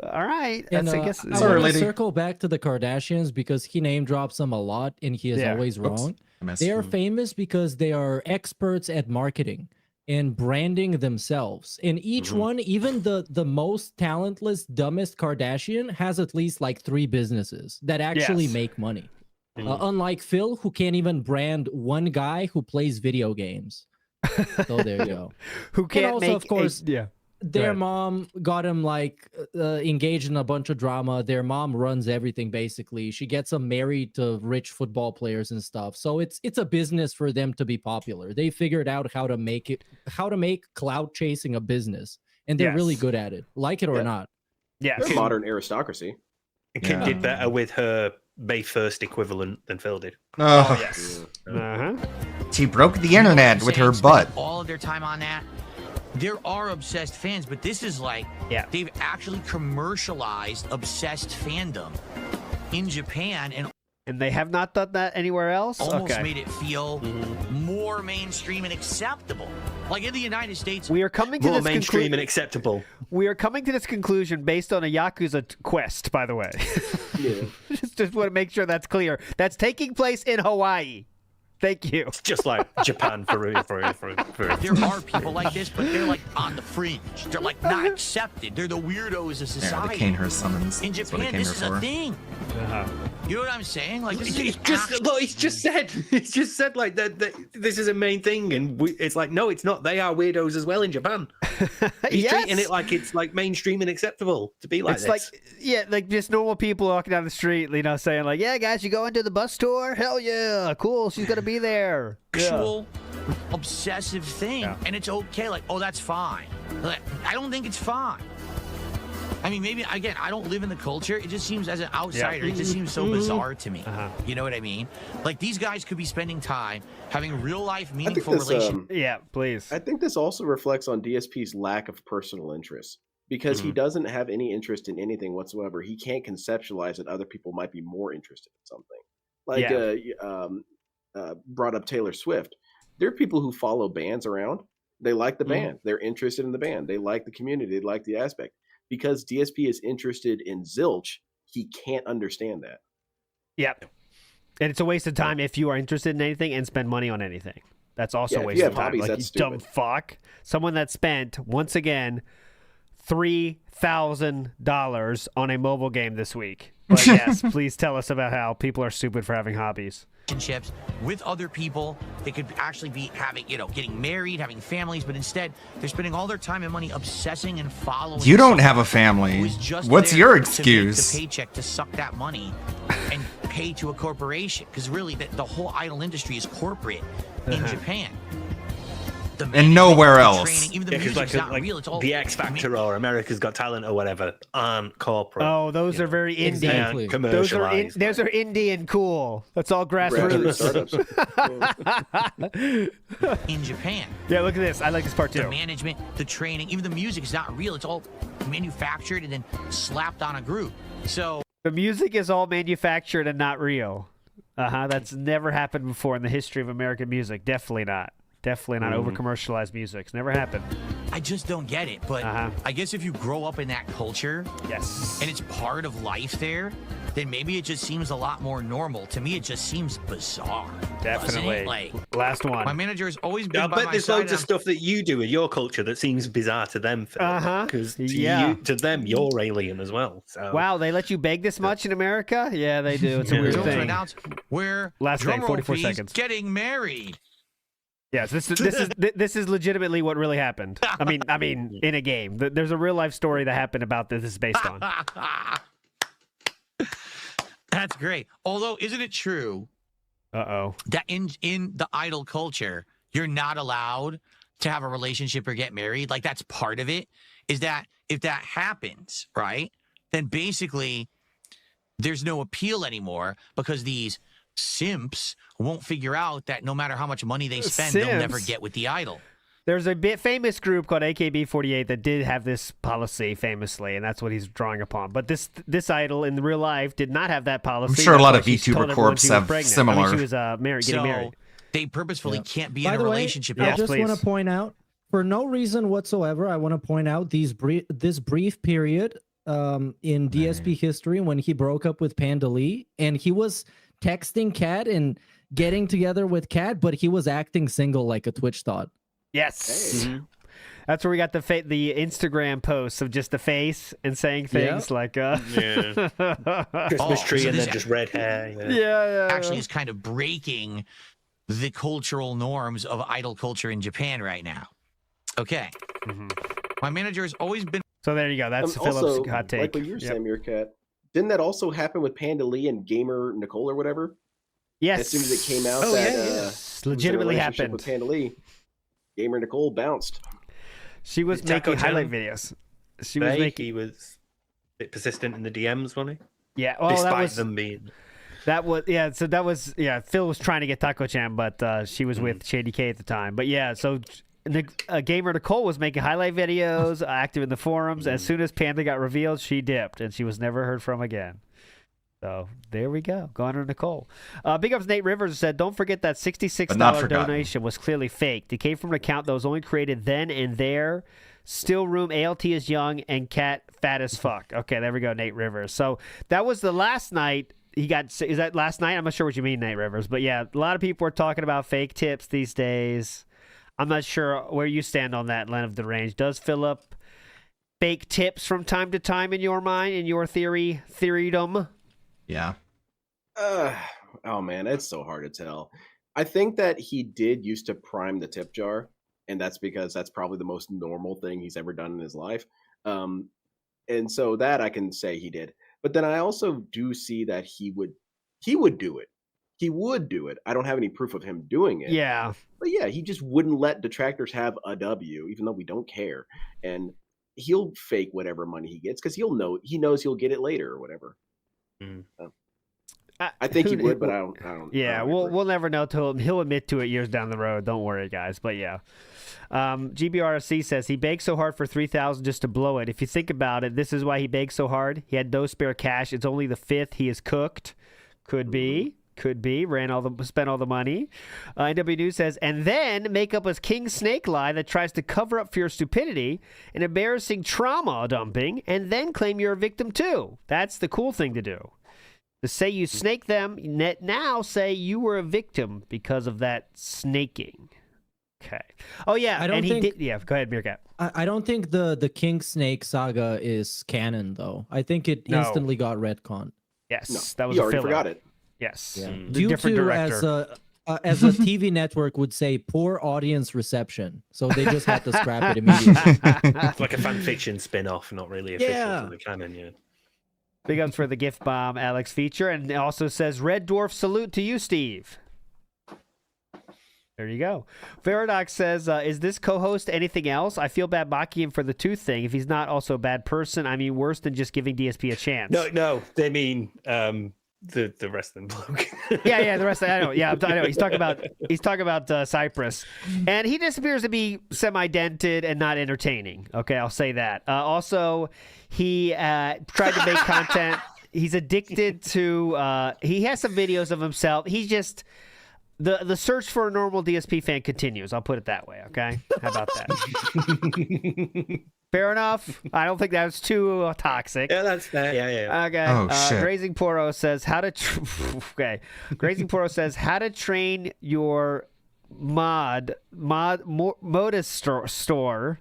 All right. And, I guess. I want to circle back to the Kardashians because he name drops them a lot and he is always wrong. They are famous because they are experts at marketing and branding themselves. And each one, even the most talentless, dumbest Kardashian has at least like 3 businesses that actually make money. Unlike Phil, who can't even brand one guy who plays video games. So there you go. Who can't and also, make of course, their mom got him like engaged in a bunch of drama. Their mom runs everything basically. She gets them married to rich football players and stuff. So it's a business for them to be popular. They figured out how to make clout chasing a business, and they're really good at it, like it or not. Yeah, they're modern aristocracy. Kim did better with her May 1st equivalent than Phil did. Oh, yes. She broke the internet with her butt. All of their time on that. There are obsessed fans, but this is like they've actually commercialized obsessed fandom in Japan, and they have not done that anywhere else. Almost made it feel more mainstream and acceptable. Like in the United States, we are coming to more this mainstream and acceptable. We are coming to this conclusion based on a Yakuza quest, by the way. just want to make sure that's clear. That's taking place in Hawaii. Thank you. It's just like Japan for There are people like this, but they're like on the fringe. They're like not accepted. They're the weirdos of society. The Kanehurst summons. In Japan, this is a thing. You know what I'm saying? Like this is He's just said like that this is a main thing, and it's like no, it's not. They are weirdos as well in Japan. He's treating it like it's like mainstream and acceptable to be like this. Like just normal people walking down the street, saying like, "Yeah, guys, you going to the bus tour? Hell yeah, cool. She's gonna be there." Actual obsessive thing, and it's okay. Like, oh, that's fine. Like, I don't think it's fine. I mean, maybe again, I don't live in the culture. It just seems as an outsider, it just seems so bizarre to me. You know what I mean? Like these guys could be spending time having real life, meaningful relations. Yeah, please. I think this also reflects on DSP's lack of personal interest because he doesn't have any interest in anything whatsoever. He can't conceptualize that other people might be more interested in something. Like brought up Taylor Swift. There are people who follow bands around. They like the band. They're interested in the band. They like the community. They like the aspect. Because DSP is interested in zilch, he can't understand that. Yep. And it's a waste of time if you are interested in anything and spend money on anything. That's also a waste of time. Hobbies, like, that's you dumb fuck. Someone that spent, once again, $3,000 on a mobile game this week. But yes, please tell us about how people are stupid for having hobbies. Relationships with other people. They could actually be having, getting married, having families, but instead they're spending all their time and money obsessing and following. You don't have a family. What's your To excuse? make the paycheck to suck that money and pay to a corporation, because really the whole idol industry is corporate in Japan. And nowhere else. Training, even the Yeah, 'cause music's like, not like real. It's all the X Factor or America's Got Talent or whatever aren't corporate. Oh, those are very Exactly. Indian. Commercialized. Those are Indian cool. That's all grassroots. in Japan. Yeah, look at this. I like this part too. The management, the training, even the music is not real. It's all manufactured and then slapped on a group. So the music is all manufactured and not real. That's never happened before in the history of American music. Definitely not. Definitely not over-commercialized music. It's never happened. I just don't get it. But I guess if you grow up in that culture, yes, and it's part of life there, then maybe it just seems a lot more normal. To me, it just seems bizarre. Definitely. Like, last one. my manager has always been I by bet my there's side. loads of stuff that you do in your culture that seems bizarre to them. Because to them, you're alien as well. So. Wow, they let you beg this much in America? Yeah, they do. It's a weird To thing. announce we're Last name, drumroll 44 please, seconds. getting married. Yes, this is legitimately what really happened. I mean, in a game. There's a real life story that happened about this is based on. That's great. Although, isn't it true? That in the idol culture, you're not allowed to have a relationship or get married. Like that's part of it. Is that if that happens, right? Then basically, there's no appeal anymore because these simps won't figure out that no matter how much money they spend, they'll never get with the idol. There's a famous group called AKB48 that did have this policy famously, and that's what he's drawing upon. But this idol in real life did not have that policy. I'm sure a lot of That's why she told VTuber everyone corps she was have pregnant. similar. I mean, she was getting married. They purposefully can't be By in a the relationship. way, I just want to point out, for no reason whatsoever, I want to point out this brief period in DSP history when he broke up with Panda Lee, and he was texting Cat and getting together with Cat, but he was acting single like a Twitch thought. Yes. That's where we got the Instagram posts of just the face and saying things like Christmas tree and then just red hair. Yeah. Actually, is kind of breaking the cultural norms of idol culture in Japan right now. Okay. My manager has always been. So there you go. That's also, Philip's hot take. Like what you're saying, Meerkat. Didn't that also happen with Panda Lee and Gamer Nicole or whatever? Yes. As soon as it came out, legitimately was in a relationship happened. with Panda Lee. Gamer Nicole bounced. She was Taco making highlight Chan, videos. She was making. He was a bit persistent in the DMs, wasn't he? Yeah. Well, Despite that was them being. That was So that was Phil was trying to get Taco Chan, but she was with Shady K at the time. But yeah, so Gamer Nicole was making highlight videos, active in the forums. As soon as Panda got revealed, she dipped, and she was never heard from again. So there we go. Go on to Nicole. Big ups Nate Rivers said, don't forget that $66 donation was clearly faked. It came from an account that was only created then and there. Still room, ALT is young, and Cat fat as fuck. Okay, there we go, Nate Rivers. So that was the last night. Is that last night? I'm not sure what you mean, Nate Rivers. But yeah, a lot of people are talking about fake tips these days. I'm not sure where you stand on that, Len of the Range. Does Philip fake tips from time to time in your mind, in your theorydom? Yeah. Oh man, it's so hard to tell. I think that he did used to prime the tip jar, and that's because that's probably the most normal thing he's ever done in his life. And so that I can say he did. But then I also do see that he would do it. He would do it. I don't have any proof of him doing it. Yeah. But yeah, he just wouldn't let detractors have a W, even though we don't care. And he'll fake whatever money he gets because he knows he'll get it later or whatever. I think he would, but I don't. Yeah, we'll never know till he'll admit to it years down the road. Don't worry, guys. But yeah, GBRC says he begged so hard for 3,000 just to blow it. If you think about it, this is why he begged so hard. He had no spare cash. It's only the 5th he is cooked. Could be. Spent all the money. NW News says, and then make up a king snake lie that tries to cover up for your stupidity and embarrassing trauma dumping, and then claim you're a victim too. That's the cool thing to do. To say you snaked them, now say you were a victim because of that snaking. Okay. Oh yeah, I don't think. Yeah, go ahead, Meerkat. I don't think the King Snake saga is canon though. I think it instantly got retconned. Yes, that was you a already filler. forgot it. Yes, Due to as a TV network would say, poor audience reception, so they just had to scrap it immediately. It's like a fan fiction spin-off, not really official to the canon. Yeah. Big ups for the gift bomb, Alex feature, and it also says Red Dwarf salute to you, Steve. There you go. Paradox says, is this co-host anything else? I feel bad mocking him for the tooth thing. If he's not also a bad person, I mean worse than just giving DSP a chance. No, they mean the wrestling bloke. yeah, the rest. I know. Yeah, I know. He's talking about Cypress, and he just appears to be semi-dented and not entertaining. Okay, I'll say that. Also, he tried to make content. He's addicted to. He has some videos of himself. He's just. The search for a normal DSP fan continues. I'll put it that way, okay? How about that? Fair enough. I don't think that's too toxic. Yeah, that's fair. Yeah. Okay. Oh, shit. Grazing Poro says how to. Okay. Grazing Poro says how to train your modest store.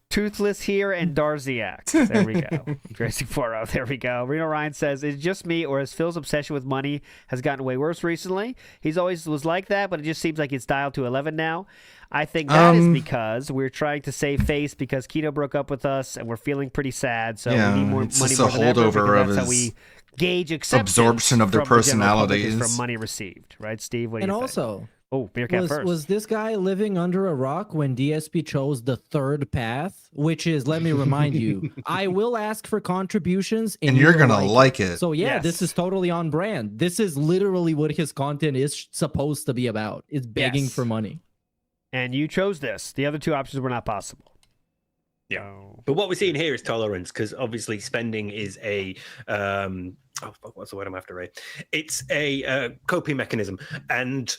Toothless here and Darziak. There we go. Grazing Poro. There we go. Reno Ryan says, is it just me or has Phil's obsession with money has gotten way worse recently? He's always was like that, but it just seems like it's dialed to 11 now. I think that is because we're trying to save face because Keto broke up with us and we're feeling pretty sad. So we need more it's money just more a than ever holdover because of that's how his we gauge acceptance absorption of their from the general public personalities. is from money received, right, Steve? What do And you think? also, oh, Beercat first. was this guy living under a rock when DSP chose the third path? Which is, let me remind you, I will ask for contributions, and you're gonna like it. So yeah, Yes. this is totally on brand. This is literally what his content is supposed to be about. It's begging Yes. for money. And you chose this. The other two options were not possible. Yeah. But what we're seeing here is tolerance, because obviously spending is a what's the word I'm after, Ray? It's a coping mechanism, and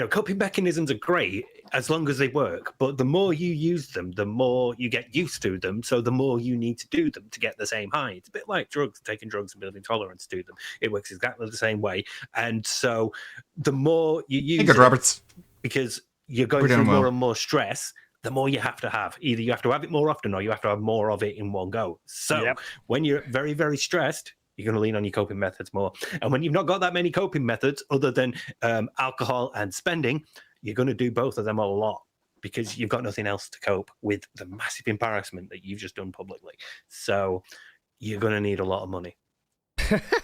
coping mechanisms are great as long as they work. But the more you use them, the more you get used to them. So the more you need to do them to get the same high. It's a bit like drugs, taking drugs and building tolerance to them. It works exactly the same way. And so the more you use Good, it, Roberts. because you're going We're through doing more well. and more stress, the more you have to have. Either you have to have it more often or you have to have more of it in one go. So when you're very, very stressed, you're going to lean on your coping methods more. And when you've not got that many coping methods other than alcohol and spending, you're going to do both of them a lot because you've got nothing else to cope with the massive embarrassment that you've just done publicly. So you're going to need a lot of money.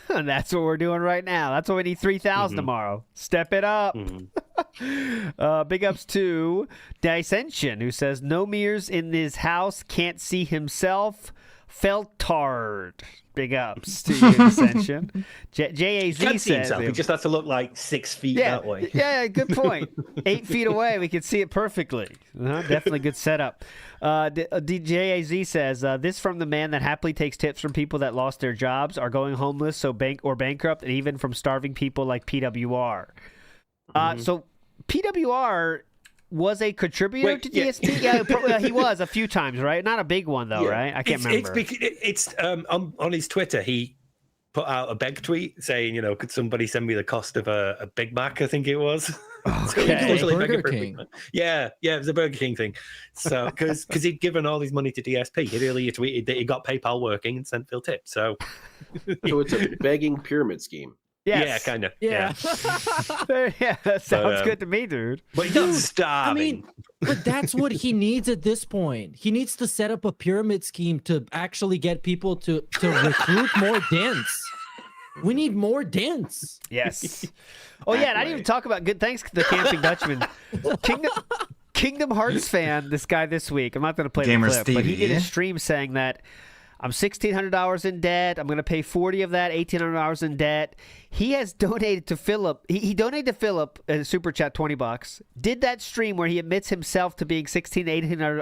And that's what we're doing right now. That's why we need 3,000 tomorrow. Step it up. Big ups to Dissension, who says, no mirrors in this house, can't see himself. Feltard. Big ups to you, Dissension. JAZ Can't see says, himself. He just has to look like 6 feet yeah, that way. Yeah, good point. 8 feet away, we can see it perfectly. Definitely good setup. DJAZ says, this from the man that happily takes tips from people that lost their jobs, are going homeless, or bankrupt, and even from starving people like PWR. So PWR was a contributor to DSP. Yeah, he was a few times, right? Not a big one though, right? I can't remember. It's on his Twitter. He put out a beg tweet saying, could somebody send me the cost of a Big Mac? I think it was. Okay. Burger King. Yeah, it was a Burger King thing. So because he'd given all his money to DSP, he earlier tweeted that he got PayPal working and sent Phil tips. So it's a begging pyramid scheme. Yes. Yeah, kind of. Yeah. Yeah, that sounds good to me, dude. But he's not starving. But that's what he needs at this point. He needs to set up a pyramid scheme to actually get people to recruit more dents. We need more dents. Yes. Oh, yeah, and I didn't even talk about good. Thanks to the Camping Dutchman. Kingdom Hearts fan, this guy this week. I'm not going to play Gamer the clip, but he did a Stevie. stream saying that I'm $1,600 in debt. I'm going to pay 40 of that, $1,800 in debt. He has donated to Philip. He donated to Philip a super chat $20. Did that stream where he admits himself to being $1,600 to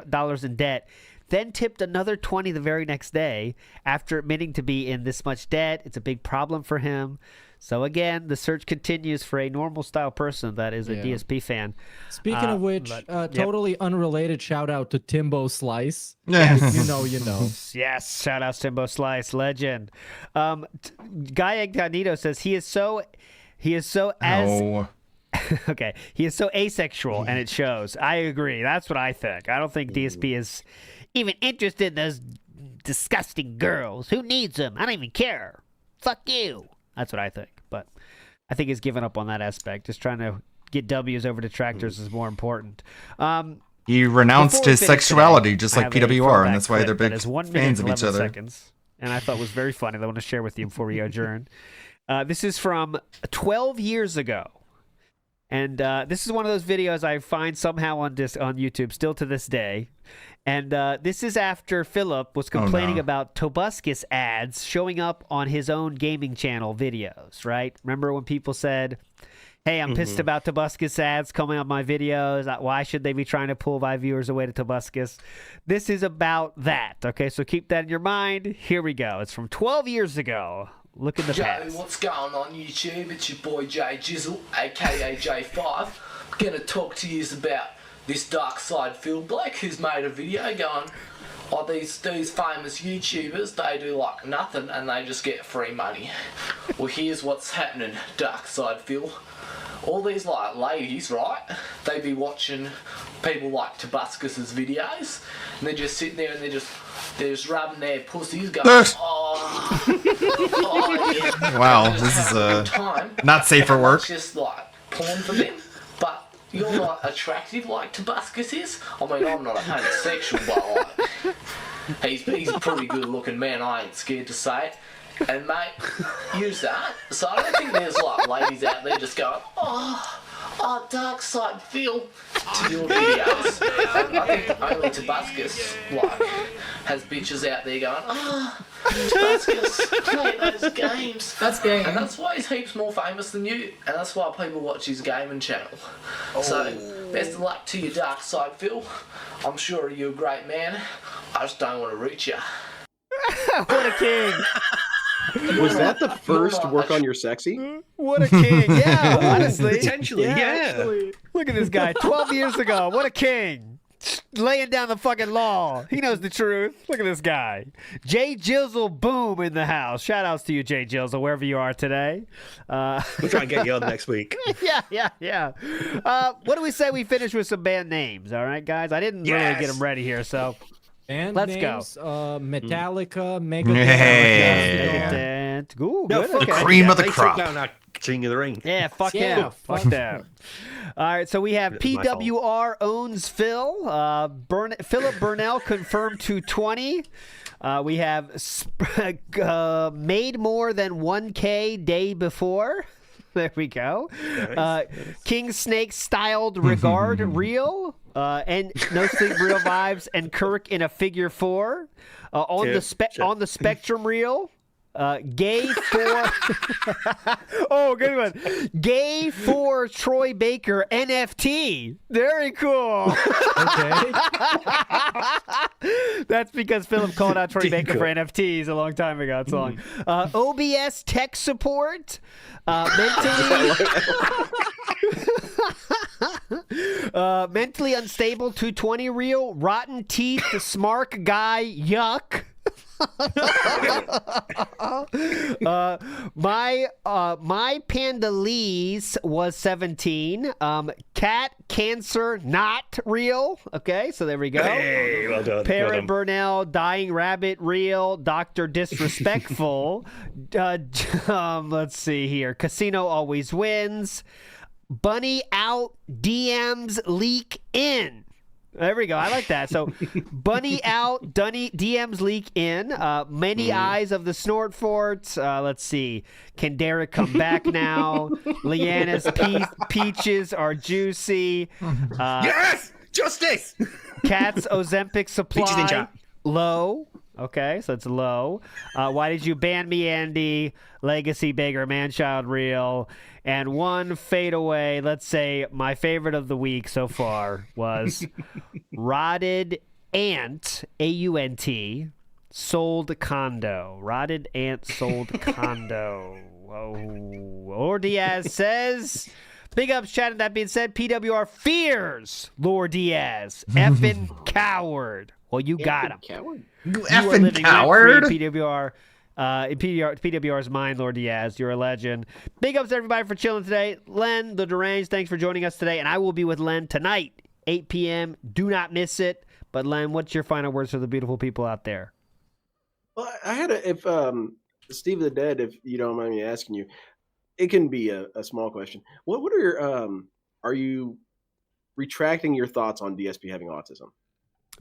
$1,800 in debt. Then tipped another 20 the very next day after admitting to be in this much debt. It's a big problem for him. So again, the search continues for a normal style person that is a DSP fan. Speaking of which, totally unrelated shout out to Timbo Slice. Yeah. If you know, you know. Yes, shout out Timbo Slice, legend. Guy Agnito says he is so okay, he is so asexual and it shows. I agree. That's what I think. I don't think DSP is even interested in those disgusting girls. Who needs them? I don't even care. Fuck you. That's what I think. But I think he's given up on that aspect. Just trying to get W's over detractors is more important. He renounced Before we his finish sexuality, today, just I like have a PWR, throwback and that's why clip they're big that is 1 minute fans and of each 11 other. seconds, and I thought was very funny. that I want to share with you before we adjourn. This is from 12 years ago. And this is one of those videos I find somehow on YouTube still to this day. And this is after Philip was complaining about Tobuscus ads showing up on his own gaming channel videos, right? Remember when people said, hey, I'm pissed about Tobuscus ads coming on my videos. Why should they be trying to pull my viewers away to Tobuscus? This is about that, okay? So keep that in your mind. Here we go. It's from 12 years ago. Look in the past. What's going on YouTube? It's your boy Jay Jizzle, aka J5. I'm gonna talk to you about this Dark Side Phil bloke who's made a video going, oh, these famous YouTubers, they do like nothing and they just get free money. Well, here's what's happening, Dark Side Phil. All these like ladies, right? They be watching people like Tobuscus's videos, and they're just sitting there and they're just rubbing their pussies, going, oh yeah. Wow, They're this just is having a good time. not safe for And work. it's just like porn for them, but you're not attractive like Tobuscus is. I mean, I'm not a homosexual, but like, he's a pretty good looking man. I ain't scared to say it. And mate, use that. So I don't think there's like ladies out there just going, oh, Dark Side Phil to your videos. I think only Tobuscus like has bitches out there going, Tobuscus, play those games. That's game. And that's why he's heaps more famous than you, and that's why people watch his gaming channel. So best of luck to you, Dark Side Phil. I'm sure you're a great man. I just don't want to reach you. What a king! Was that the first work on your sexy? What a king! Yeah, honestly, Potentially, yeah. actually. Look at this guy. 12 years ago, what a king! Laying down the fucking law. He knows the truth. Look at this guy. Jay Jizzle, boom, in the house. Shout outs to you, Jay Jizzle, wherever you are today. We'll try and get you on next week. Yeah. What do we say we finish with some band names? All right, guys. I didn't really get them ready here, so. And let's names, go. Metallica, Megadeth. Ooh, No, good. fuck Okay. that. Cream of the They took crop. down our King of the Ring. Yeah, fuck that. All right, so we have It's my fault. PWR owns Phil. Philip Burnell confirmed 220. We have made more than 1K day before. There we go. King Snake styled regard real. And No Sleep Real Vibes and Kirk in a figure 4. On the Spectrum reel. Gay for oh, good one. Gay for Troy Baker NFT. Very cool. Okay. That's because Philip called out Troy Baker for NFTs a long time ago. That's long. OBS tech support. Mentally unstable 220 reel. Rotten teeth. The smart guy. Yuck. My Pandalese was 17. Cat cancer not real. Okay, so there we go. Hey, well done. Parrot Burnell dying rabbit real. Doctor disrespectful. Let's see here. Casino always wins. Bunny out. DMs leak in. There we go. I like that. So, Bunny out, DMs leak in. Many eyes of the Snort Fort. Let's see. Can Derek come back now? Leanna's peaches are juicy. Yes! Justice! Cat's Ozempic supply. Peaches in chat. Low. Okay, so it's low. Why did you ban me, Andy? Legacy Beggar, Manchild Real. And one fadeaway, let's say my favorite of the week so far was Rotted Ant, A-U-N-T, sold condo. Rotted Ant sold condo. Whoa. Or Diaz says, big ups, chat. That being said, PWR fears Lord Diaz. Effing coward. Well, you got him. Coward. You are effing living coward. rent-free in PWR. In PWR's mind, Lord Diaz, you're a legend. Big ups to everybody for chilling today. Len, the Deranged, thanks for joining us today. And I will be with Len tonight, 8 p.m. Do not miss it. But Len, what's your final words for the beautiful people out there? Well, I had if Steve the Dead, if you don't mind me asking you, it can be a small question. What are your are you retracting your thoughts on DSP having autism?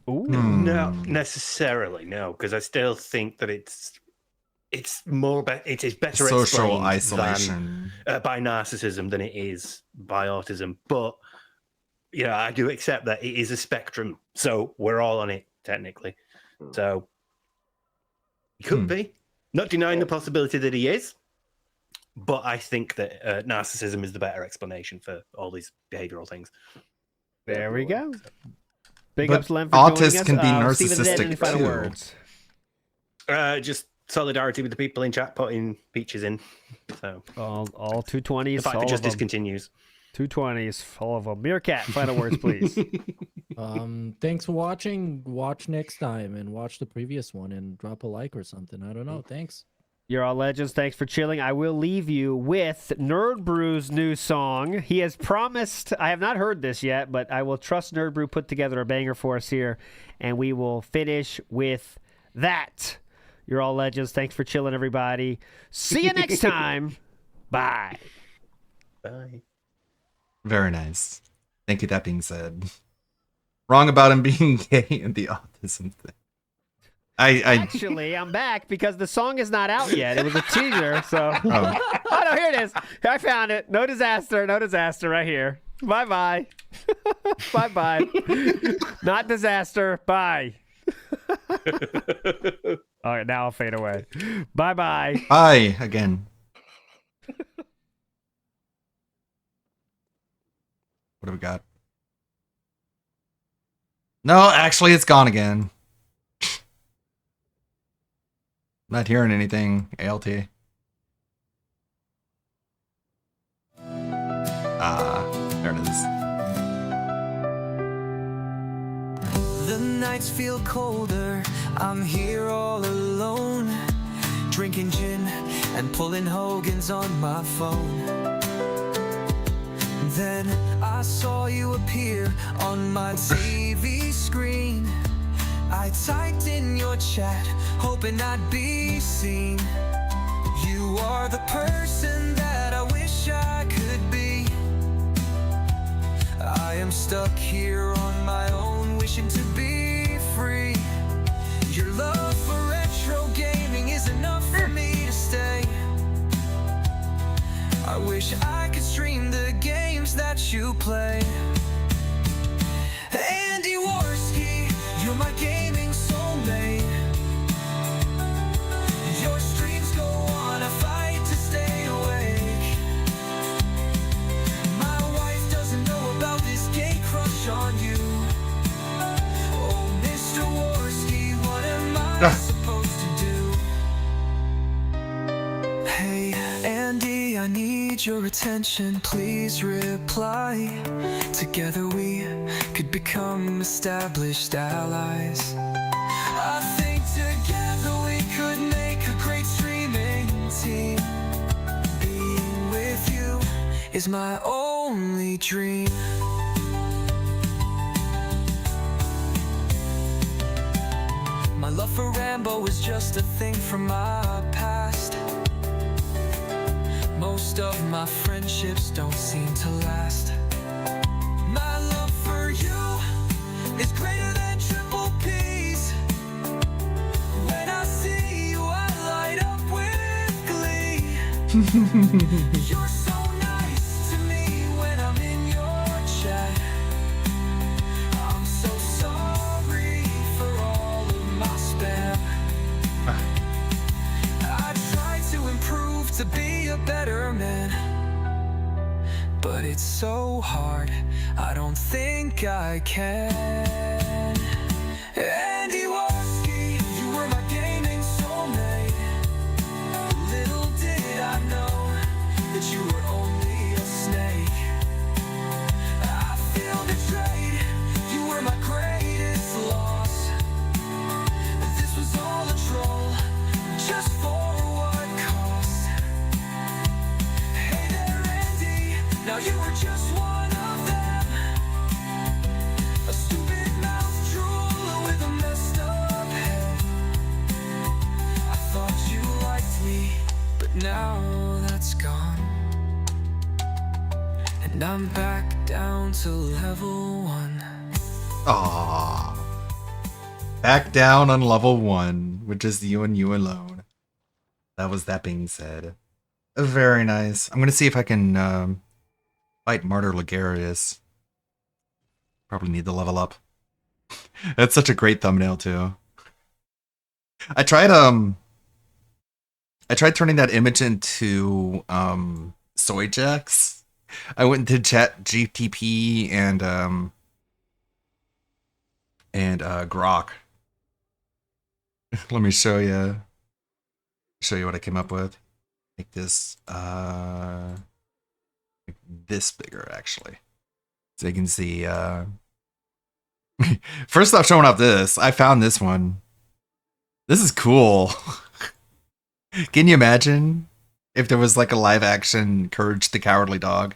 Ooh. Not necessarily, no, because I still think that it's more it is better Social explained isolation by narcissism than it is by autism. But yeah, I do accept that it is a spectrum, so we're all on it technically. So he could be, not denying the possibility that he is, but I think that narcissism is the better explanation for all these behavioral things. There we go. Big But ups, Len, for autists joining can us. be Steven, narcissistic any final too. words? Just solidarity with the people in chat putting Peaches in. So all 220s. The fight for justice continues. 220s, all of them. Meerkat, final words, please. Thanks for watching. Watch next time and watch the previous one and drop a like or something. I don't know. Thanks. You're all legends. Thanks for chilling. I will leave you with Nerd Brew's new song. He has promised, I have not heard this yet, but I will trust Nerd Brew put together a banger for us here, and we will finish with that. You're all legends. Thanks for chilling, everybody. See you next time. Bye. Bye. Very nice. Thank you. That being said, wrong about him being gay and the autism thing. Actually, I'm back because the song is not out yet. It was a teaser, so. Oh, no, here it is. I found it. No disaster right here. Bye-bye. Bye-bye. Not disaster. Bye. All right, now I'll fade away. Bye-bye. Bye again. What do we got? No, actually, it's gone again. Not hearing anything, ALT. There it is. The nights feel colder, I'm here all alone, drinking gin and pulling Hogan's on my phone. Then I saw you appear on my TV screen. I typed in your chat, hoping I'd be seen. You are the person that I wish I could be. I am stuck here on my own, wishing to be free. Your love for retro gaming is enough for me to stay. I wish I could stream the games that you play. Andy Warski, you're my gaming soulmate. Your streams go on, I fight to stay awake. My wife doesn't know about this gay crush on you. Oh, Mr. Warski, what am I supposed to do? Hey, Andy, I need your attention, please reply. Together we could become established allies. I think together we could make a great streaming team. Being with you is my only dream. My love for Rambo was just a thing from my past. Most of my friendships don't seem to last. My love for you is greater than triple P's. When I see you, I light up with glee. You're so nice to me when I'm in your chat. but it's so hard. I don't think I can. Andy Warsky, you were my gaming soulmate. Little did I know that you were only a snake. I feel betrayed. You were my greatest loss. This was all a troll, just for what cost. Hey there, Andy. Now you were just one of them. A stupid mouth drool with a messed up head. I thought you liked me, but now that's gone. And I'm back down to level 1. Aww. Back down on level 1, which is you and you alone. That was that being said. Very nice. I'm gonna see if I can fight Martyr Ligarius. Probably need to level up. That's such a great thumbnail too. I tried turning that image into Soyjax. I went into Chat GTP and Grok. Let me show you what I came up with. Make this make this bigger actually, so you can see. First off, showing off this, I found this one. This is cool. Can you imagine if there was like a live action Courage the Cowardly Dog?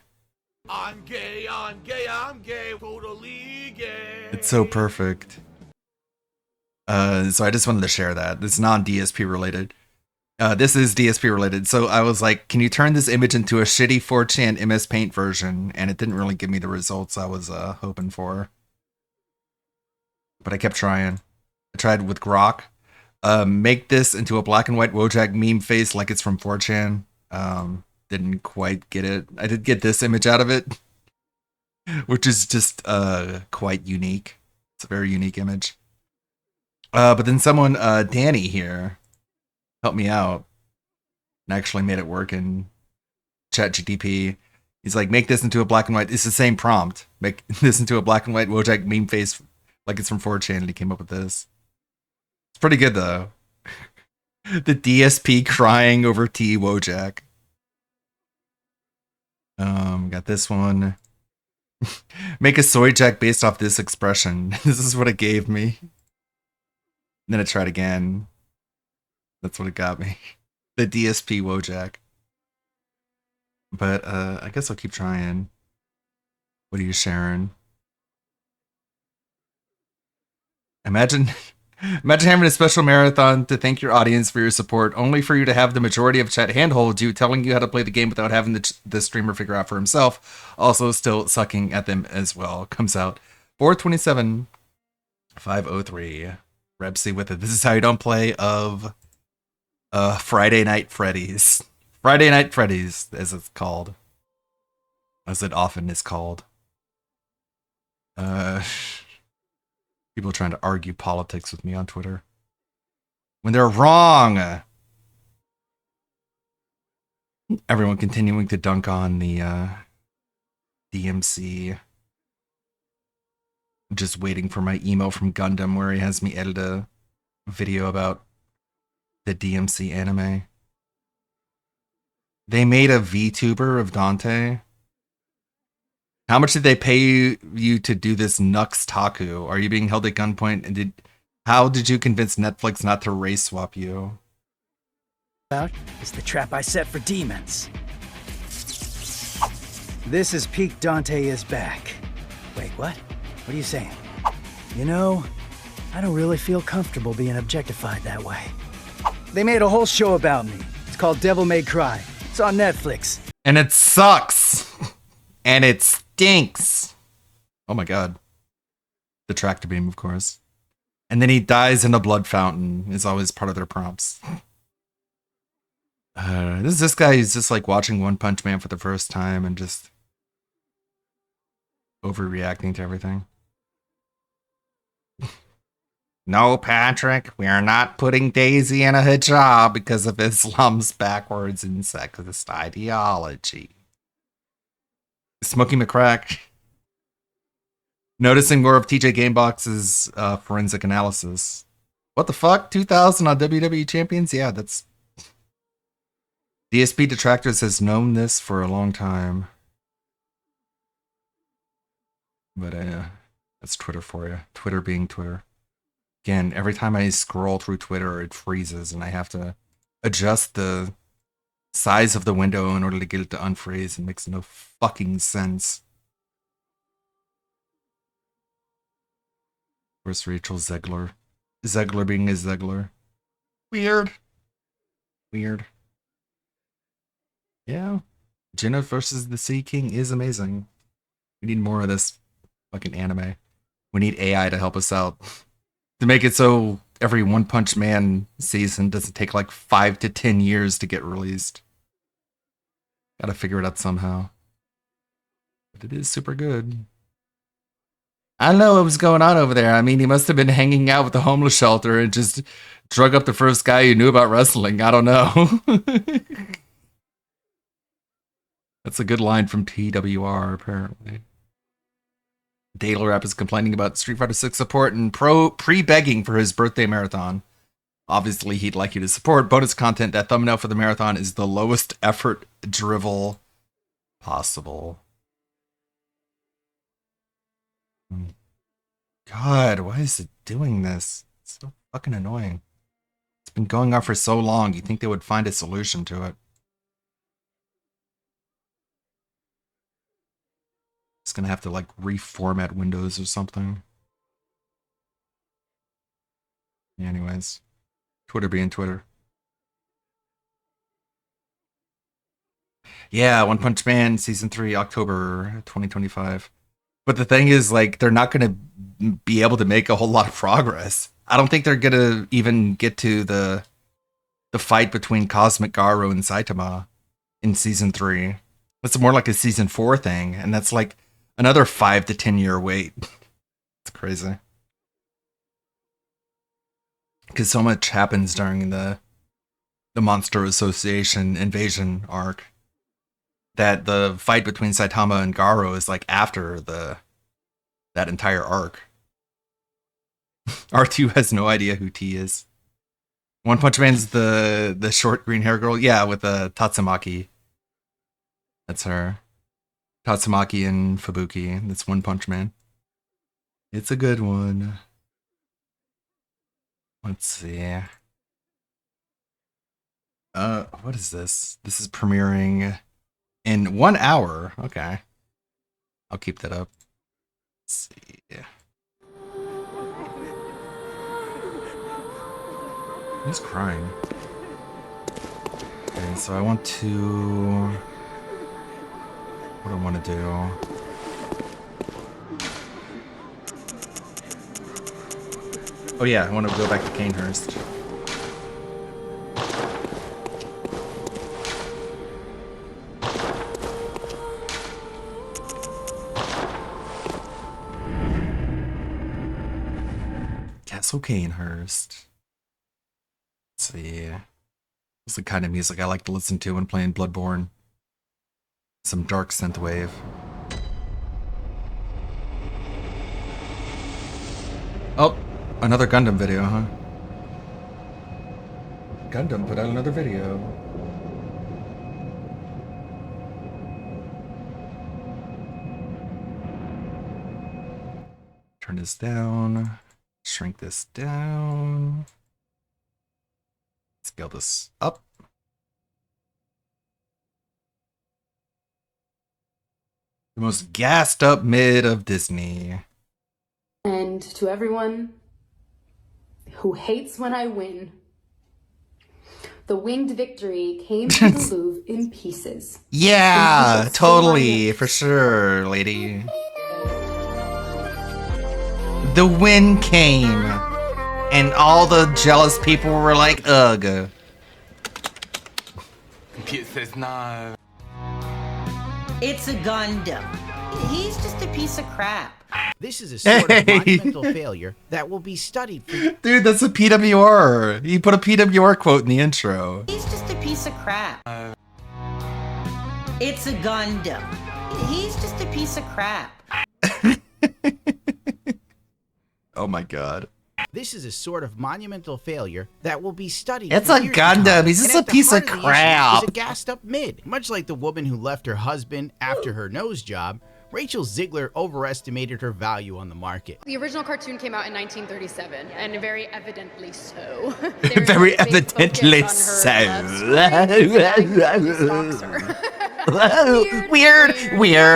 I'm gay, I'm gay, I'm gay, totally gay. It's so perfect. So I just wanted to share that. It's non-DSP related. This is DSP related. So I was like, can you turn this image into a shitty 4chan MS Paint version? And it didn't really give me the results I was hoping for. But I kept trying. I tried with Grok. Make this into a black and white Wojak meme face like it's from 4chan. Didn't quite get it. I did get this image out of it, which is just quite unique. It's a very unique image. But then someone, Danny here, helped me out and actually made it work in ChatGPT. He's like, make this into a black and white. It's the same prompt. Make this into a black and white Wojak meme face like it's from 4chan, and he came up with this. It's pretty good though. The DSP crying over T Wojak. Got this one. Make a Soyjack based off this expression. This is what it gave me. Then I tried again. That's what it got me. The DSP Wojak. But I guess I'll keep trying. What are you sharing? Imagine having a special marathon to thank your audience for your support, only for you to have the majority of chat handhold you, telling you how to play the game without having the streamer figure out for himself, also still sucking at them as well. Comes out 4/27/503. Rebsy with it. This is how you don't play of Friday Night Freddy's. Friday Night Freddy's, as it's called. As it often is called. People trying to argue politics with me on Twitter when they're wrong. Everyone continuing to dunk on the DMC. Just waiting for my email from Gundam where he has me edit a video about the DMC anime. They made a VTuber of Dante. How much did they pay you to do this Nux Taku? Are you being held at gunpoint? And how did you convince Netflix not to race swap you? Is the trap I set for demons. This is peak Dante is back. Wait, what? What are you saying? You know, I don't really feel comfortable being objectified that way. They made a whole show about me. It's called Devil May Cry. It's on Netflix. And it sucks. And it stinks. Oh my god. The tractor beam, of course. And then he dies in a blood fountain is always part of their prompts. This guy who's just like watching One Punch Man for the first time and just overreacting to everything. No, Patrick, we are not putting Daisy in a hijab because of Islam's backwards and sexist ideology. Smoking the crack. Noticing more of TJ Gamebox's forensic analysis. What the fuck? 2000 on WWE Champions? Yeah, that's... DSP Detractors has known this for a long time. But that's Twitter for you. Twitter being Twitter. Again, every time I scroll through Twitter, it freezes and I have to adjust the size of the window in order to get it to unfreeze. It makes no fucking sense. Where's Rachel Zegler? Zegler being a Zegler. Weird. Weird. Yeah. Jenna versus the Sea King is amazing. We need more of this fucking anime. We need AI to help us out. To make it so every One Punch Man season doesn't take like 5 to 10 years to get released. Gotta figure it out somehow. But it is super good. I don't know what was going on over there. I mean, he must have been hanging out with the homeless shelter and just drug up the first guy who knew about wrestling. I don't know. That's a good line from TWR, apparently. Dale Rap is complaining about Street Fighter 6 support and pre-begging for his birthday marathon. Obviously, he'd like you to support bonus content. That thumbnail for the marathon is the lowest effort drivel possible. God, why is it doing this? It's so fucking annoying. It's been going on for so long. You'd think they would find a solution to it. It's gonna have to like reformat Windows or something. Anyways, Twitter being Twitter. Yeah, One Punch Man Season 3, October 2025. But the thing is, like, they're not gonna be able to make a whole lot of progress. I don't think they're gonna even get to the fight between Cosmic Garo and Saitama in Season 3. That's more like a Season 4 thing, and that's like another 5 to 10 year wait. It's crazy. Because so much happens during the Monster Association invasion arc that the fight between Saitama and Garo is like after that entire arc. R2 has no idea who T is. One Punch Man's the short green hair girl. Yeah, with Tatsumaki. That's her. Tatsumaki and Fubuki. That's One Punch Man. It's a good one. Let's see. What is this? This is premiering in 1 hour. Okay. I'll keep that up. Let's see. Who's crying? Okay, so I want to... What do I want to do? Oh yeah, I want to go back to Canehurst. Castle Canehurst. Let's see. It's the kind of music I like to listen to when playing Bloodborne. Some dark synthwave. Oh, another Gundam video, huh? Gundam put out another video. Turn this down. Shrink this down. Scale this up. The most gassed up mid of Disney. And to everyone who hates when I win, the winged victory came to the Louvre in pieces. Yeah, totally, for sure, lady. The win came, and all the jealous people were like, ugh. Computer says no. It's a Gundam. He's just a piece of crap. This is a sort of monumental failure that will be studied for... Dude, that's a PWR. He put a PWR quote in the intro. He's just a piece of crap. It's a Gundam. He's just a piece of crap. Oh my god. This is a sort of monumental failure that will be studied. It's for a years to come. Gundam. He's And just at a the piece heart of the issue crap. Is a gassed up mid. Much like the woman who left her husband after her nose job, Rachel Ziegler overestimated her value on the market. The original cartoon came out in 1937, and very evidently so. Very evidently so. Weird.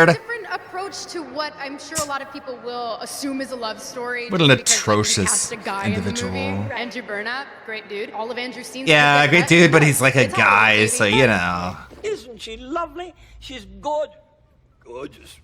Different approach to what I'm sure a lot of people will assume is a love story. What an just because, atrocious cast a guy in the individual. movie. Andrew Burnap, great dude. All of Andrew's scenes. Yeah, with great Burnap. dude, but he's like a It's how guy, it is, so baby. you know. Isn't she lovely? She's good. Gorgeous.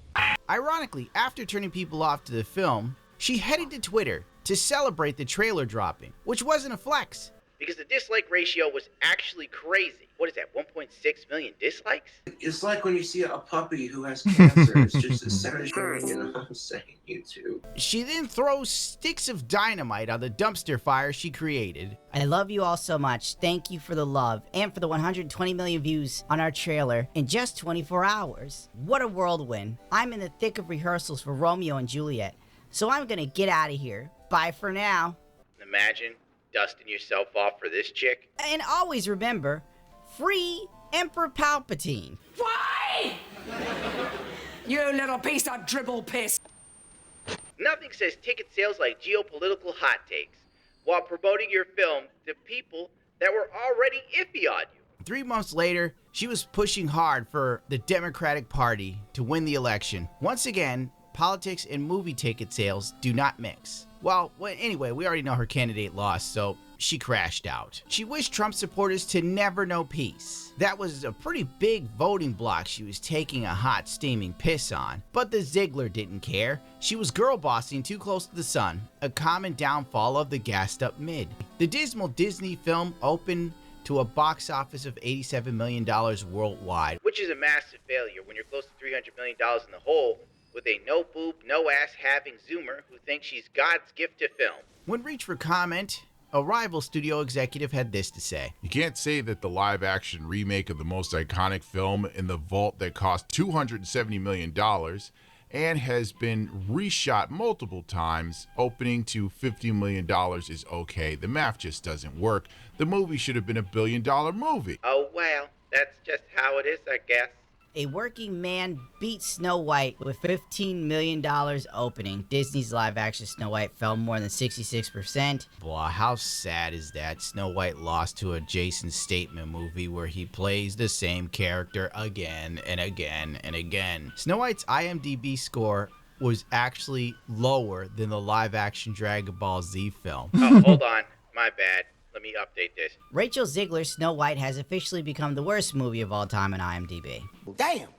Ironically, after turning people off to the film, she headed to Twitter to celebrate the trailer dropping, which wasn't a flex. Because the dislike ratio was actually crazy. What is that, 1.6 million dislikes? It's like when you see a puppy who has cancer. It's just a satisfying, you know what I'm saying, YouTube. She then throws sticks of dynamite on the dumpster fire she created. I love you all so much. Thank you for the love and for the 120 million views on our trailer in just 24 hours. What a whirlwind. I'm in the thick of rehearsals for Romeo and Juliet, so I'm gonna get out of here. Bye for now. Imagine dusting yourself off for this chick. And always remember, free Emperor Palpatine. Why? You little piece of dribble piss. Nothing says ticket sales like geopolitical hot takes while promoting your film to people that were already iffy on you. 3 months later, she was pushing hard for the Democratic Party to win the election. Once again, politics and movie ticket sales do not mix. Well, anyway, we already know her candidate lost, so she crashed out. She wished Trump supporters to never know peace. That was a pretty big voting block she was taking a hot steaming piss on. But the Ziegler didn't care. She was girl bossing too close to the sun, a common downfall of the gassed up mid. The dismal Disney film opened to a box office of $87 million worldwide. Which is a massive failure when you're close to $300 million in the hole with a no boob, no ass having Zoomer who thinks she's God's gift to film. When reached for comment, a rival studio executive had this to say. You can't say that the live-action remake of the most iconic film in the vault that cost $270 million and has been reshot multiple times, opening to $50 million is okay. The math just doesn't work. The movie should have been $1 billion movie. Oh well, that's just how it is, I guess. A working man beat Snow White with $15 million opening. Disney's live-action Snow White fell more than 66%. Boy, how sad is that? Snow White lost to a Jason Statham movie where he plays the same character again and again and again. Snow White's IMDb score was actually lower than the live-action Dragon Ball Z film. Oh, hold on. My bad. Let me update this. Rachel Ziegler's Snow White has officially become the worst movie of all time on IMDb. Damn!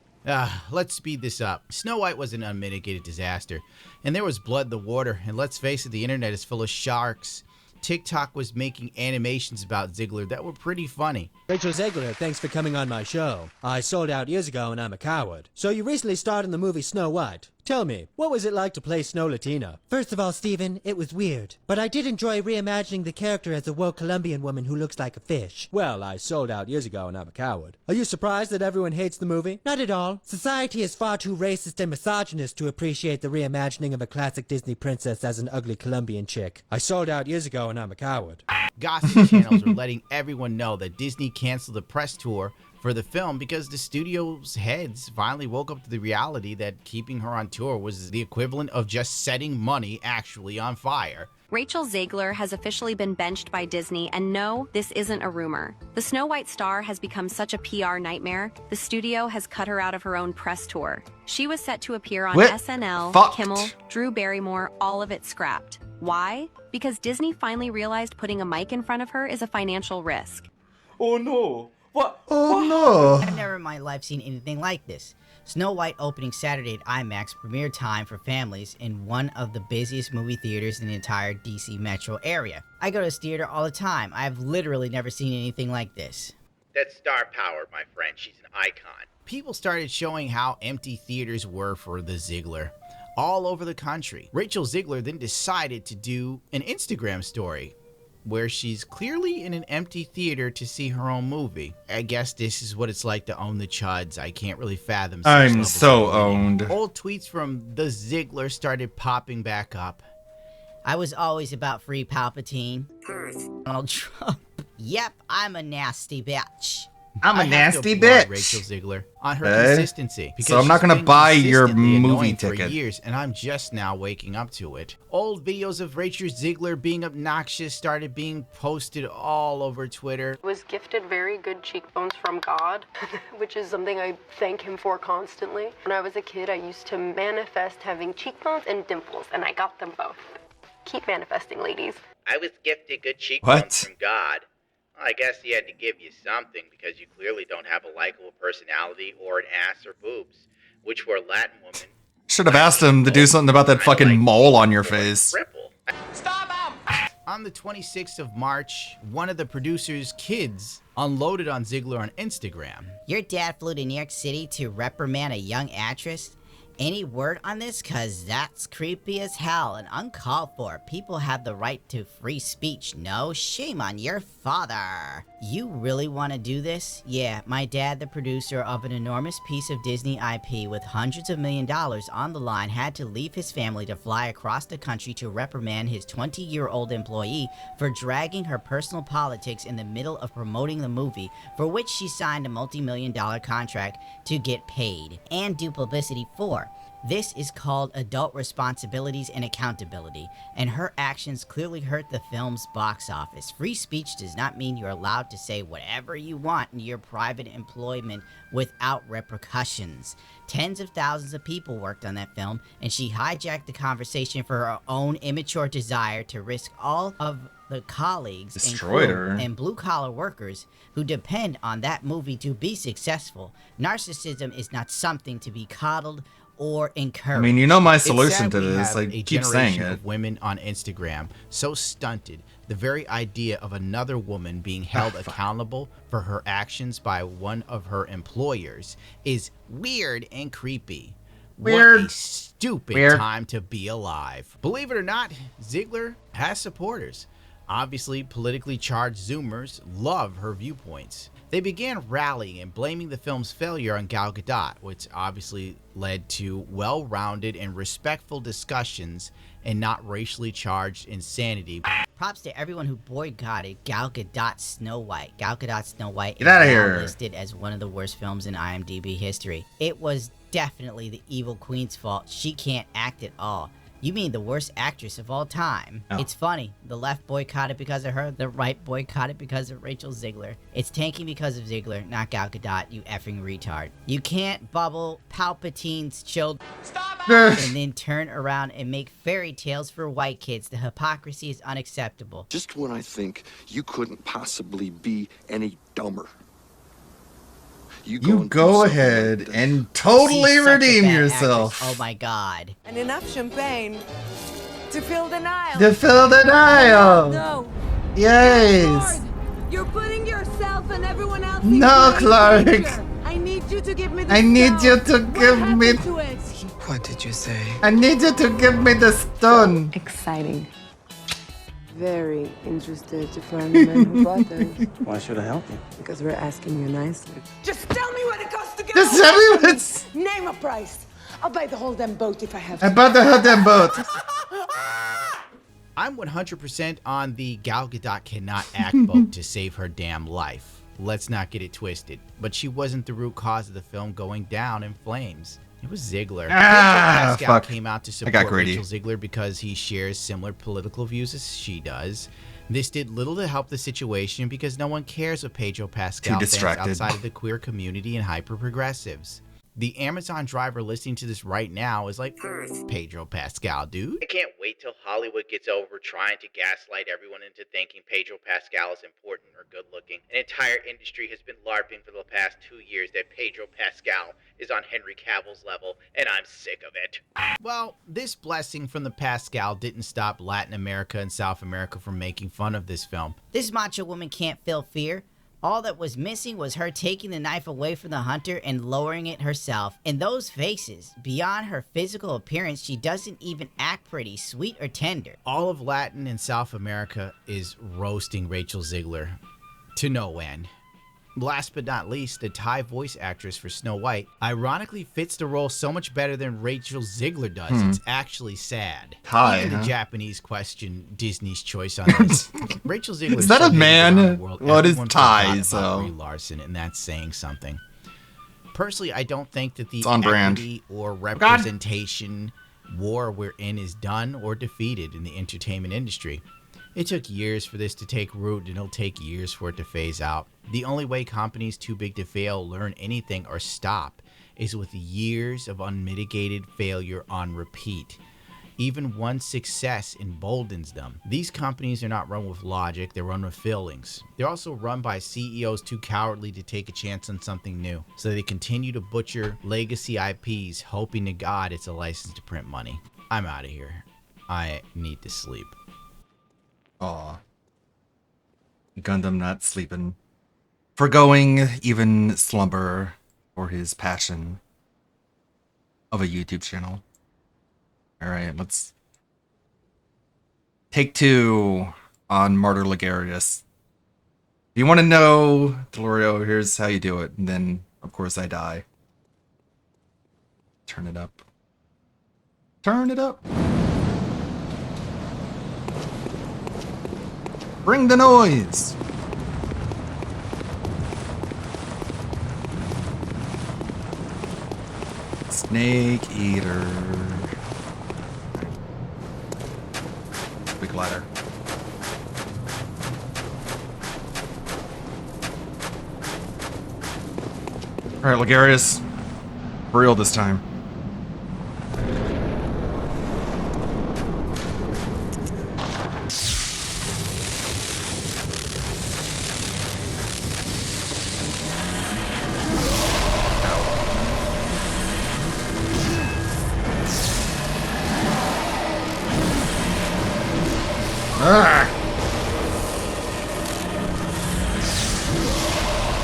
Let's speed this up. Snow White was an unmitigated disaster, and there was blood in the water, and let's face it, the internet is full of sharks. TikTok was making animations about Ziegler that were pretty funny. Rachel Ziegler, thanks for coming on my show. I sold out years ago and I'm a coward. So you recently starred in the movie Snow White. Tell me, what was it like to play Snow Latina? First of all, Steven, it was weird. But I did enjoy reimagining the character as a woke Colombian woman who looks like a fish. Well, I sold out years ago and I'm a coward. Are you surprised that everyone hates the movie? Not at all. Society is far too racist and misogynist to appreciate the reimagining of a classic Disney princess as an ugly Colombian chick. I sold out years ago and I'm a coward. Gossip channels are letting everyone know that Disney canceled the press tour for the film because the studio's heads finally woke up to the reality that keeping her on tour was the equivalent of just setting money actually on fire. Rachel Ziegler has officially been benched by Disney, and no, this isn't a rumor. The Snow White star has become such a PR nightmare, the studio has cut her out of her own press tour. She was set to appear on SNL, Kimmel, Drew Barrymore, all of it scrapped. Why? Because Disney finally realized putting a mic in front of her is a financial risk. Oh no! What? Oh no! I've never in my life seen anything like this. Snow White opening Saturday at IMAX premiere time for families in one of the busiest movie theaters in the entire DC metro area. I go to this theater all the time. I've literally never seen anything like this. That's star power, my friend. She's an icon. People started showing how empty theaters were for the Ziegler all over the country. Rachel Ziegler then decided to do an Instagram story where she's clearly in an empty theater to see her own movie. I guess this is what it's like to own the chuds. I can't really fathom. I'm so owned. Old tweets from the Ziggler started popping back up. I was always about free Palpatine. Donald Trump. Yep, I'm a nasty bitch. I'm a I have to nasty applaud bitch. Rachel Ziegler on her Okay. consistency. So I'm not she's gonna been buy your consistently movie annoying ticket. for years, and I'm just now waking up to it. Old videos of Rachel Ziegler being obnoxious started being posted all over Twitter. Was gifted very good cheekbones from God, which is something I thank him for constantly. When I was a kid, I used to manifest having cheekbones and dimples, and I got them both. Keep manifesting, ladies. I was gifted good cheekbones What? from God. Well, I guess he had to give you something because you clearly don't have a likable personality or an ass or boobs, which for a Latin woman. Should have asked him to do something about that fucking mole on your face. On the 26th of March, one of the producer's kids unloaded on Ziegler on Instagram. Your dad flew to New York City to reprimand a young actress? Any word on this? Cause that's creepy as hell and uncalled for. People have the right to free speech. No shame on your father. You really want to do this? Yeah, my dad, the producer of an enormous piece of Disney IP with hundreds of $1 million on the line, had to leave his family to fly across the country to reprimand his 20-year-old employee for dragging her personal politics in the middle of promoting the movie, for which she signed a multi-million-dollar contract to get paid and do publicity for. This is called adult responsibilities and accountability, and her actions clearly hurt the film's box office. Free speech does not mean you're allowed to say whatever you want in your private employment without repercussions. Tens of thousands of people worked on that film, and she hijacked the conversation for her own immature desire to risk all of the colleagues Destroyed her. and blue-collar workers who depend on that movie to be successful. Narcissism is not something to be coddled or encouraged. I mean, you know my It's solution sad to we this. have I a keep saying generation it. of women on Instagram so stunted, the very idea of another woman being held accountable for her actions by one of her employers is weird and creepy. What Weird. a stupid Weird. time to be alive. Believe it or not, Ziegler has supporters. Obviously, politically charged Zoomers love her viewpoints. They began rallying and blaming the film's failure on Gal Gadot, which obviously led to well-rounded and respectful discussions and not racially charged insanity. Props to everyone who boycotted Gal Gadot's Snow White. Gal Gadot's Snow White Get is outta now here. listed as one of the worst films in IMDb history. It was definitely the evil queen's fault. She can't act at all. You mean the worst actress of all time? Oh. It's funny. The left boycotted because of her. The right boycotted because of Rachel Ziegler. It's tanking because of Ziegler, not Gal Gadot, you effing retard. You can't bubble Palpatine's children and then turn around and make fairy tales for white kids. The hypocrisy is unacceptable. Just when I think you couldn't possibly be any dumber. You go ahead and totally She's such a redeem bad yourself. actress. Oh my god. And enough champagne to fill the Nile. To fill the Nile. No. Yes. You're putting yourself and everyone else No, in Clark. danger. I need you to give me the I need you stone. to give me. What happened to it? What did you say? I need you to give me the stone. Exciting. Very interested to find the man who bought those. Why should I help you? Because we're asking you nicely. Just tell me what it costs to get Just all tell me this. Name a price. I'll buy the whole damn boat if I have to. I bought the whole damn boat. I'm 100% on the Gal Gadot cannot act boat to save her damn life. Let's not get it twisted. But she wasn't the root cause of the film going down in flames. It was Ziegler. Ah, Pedro Pascal fuck. came out to I got support greedy. Rachel Ziegler because he shares similar political views as she does. This did little to help the situation because no one cares what Pedro Pascal Too thinks distracted. outside of the queer community and hyper-progressives. The Amazon driver listening to this right now is like, Pedro Pascal, dude. I can't wait till Hollywood gets over trying to gaslight everyone into thinking Pedro Pascal is important or good looking. An entire industry has been LARPing for the past 2 years that Pedro Pascal is on Henry Cavill's level, and I'm sick of it. Well, this blessing from the Pascal didn't stop Latin America and South America from making fun of this film. This macho woman can't feel fear. All that was missing was her taking the knife away from the hunter and lowering it herself. And those faces, beyond her physical appearance, she doesn't even act pretty, sweet or tender. All of Latin and South America is roasting Rachel Ziegler to no end. Last but not least, the Thai voice actress for Snow White ironically fits the role so much better than Rachel Ziegler does. It's actually sad. Thai, Even the huh? Japanese question Disney's choice on this. Rachel Ziegler. Is that a man? Well, Well, it is everyone Thai, forgot about so. Brie Larson, and that's saying something. Personally, I don't think that the It's on brand. equity or representation war we're in is done or defeated in the entertainment industry. It took years for this to take root, and it'll take years for it to phase out. The only way companies too big to fail learn anything or stop is with years of unmitigated failure on repeat. Even one success emboldens them. These companies are not run with logic, they're run with feelings. They're also run by CEOs too cowardly to take a chance on something new. So they continue to butcher legacy IPs, hoping to God it's a license to print money. I'm out of here. I need to sleep. Aw. Gundam not sleeping. Forgoing even slumber for his passion of a YouTube channel. Alright, let's take 2 on Martyr Ligarius. If you want to know, Delorio, here's how you do it. And then, of course, I die. Turn it up. Turn it up. Bring the noise! Snake Eater. Big ladder. Alright, Ligarius. For real this time. Ah!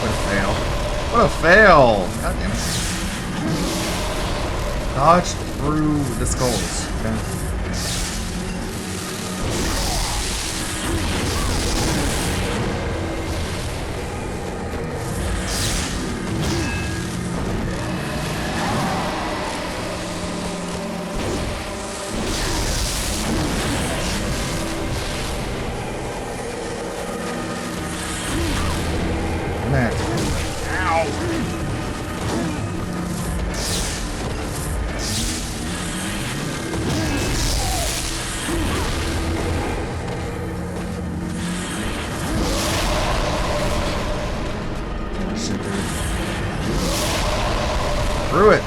What a fail. What a fail! God damn it. Dodge through the skulls. Okay. Through it.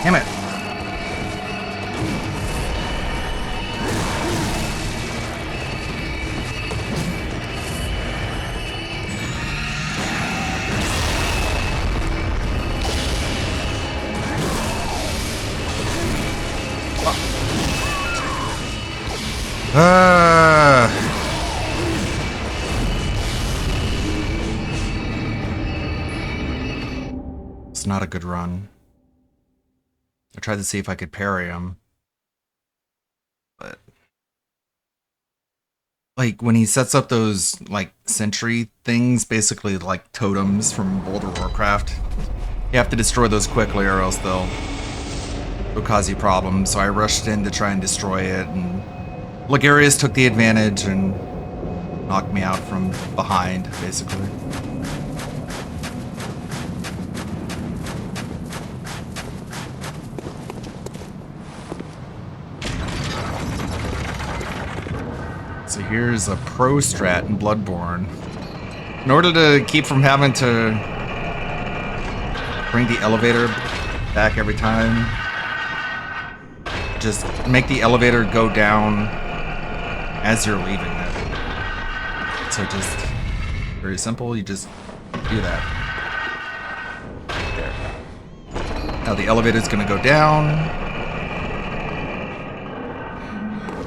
Damn it. It's not a good run. I tried to see if I could parry him. But like when he sets up those like sentry things, basically like totems from World of Warcraft, you have to destroy those quickly or else they'll cause you problems. So I rushed in to try and destroy it, and Ligarius took the advantage and knocked me out from behind, basically. So here's a pro strat in Bloodborne. In order to keep from having to bring the elevator back every time, just make the elevator go down as you're leaving it. So just very simple, you just do that. There. Now the elevator's gonna go down,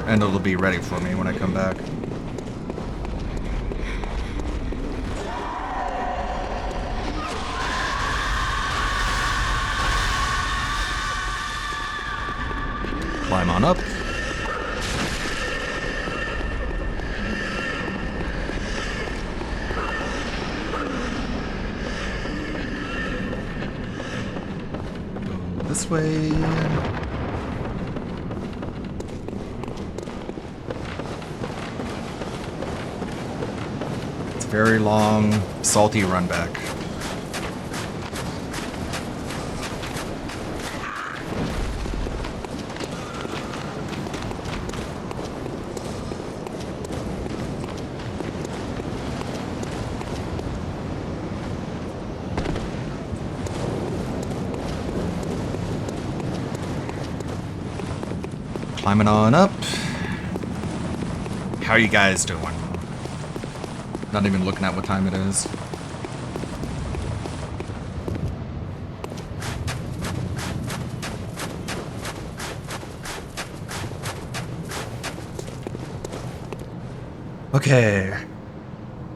and it'll be ready for me when I come back. Climb on up. Go this way. It's a very long, salty run back. Climbing on up. How are you guys doing? Not even looking at what time it is. Okay.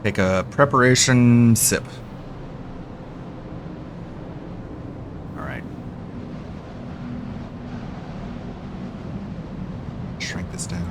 Take a preparation sip. Alright. Shrink this down.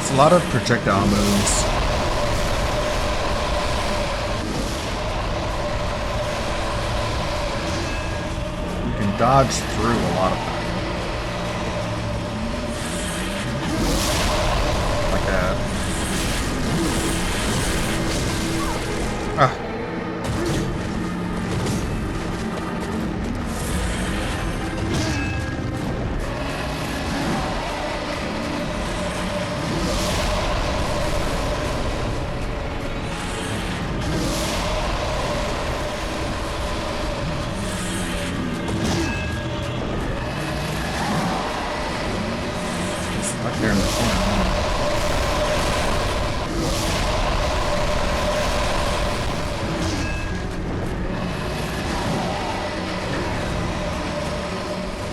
A lot of projectile moves. You can dodge through a lot of them. Like that. Ah. There in the corner.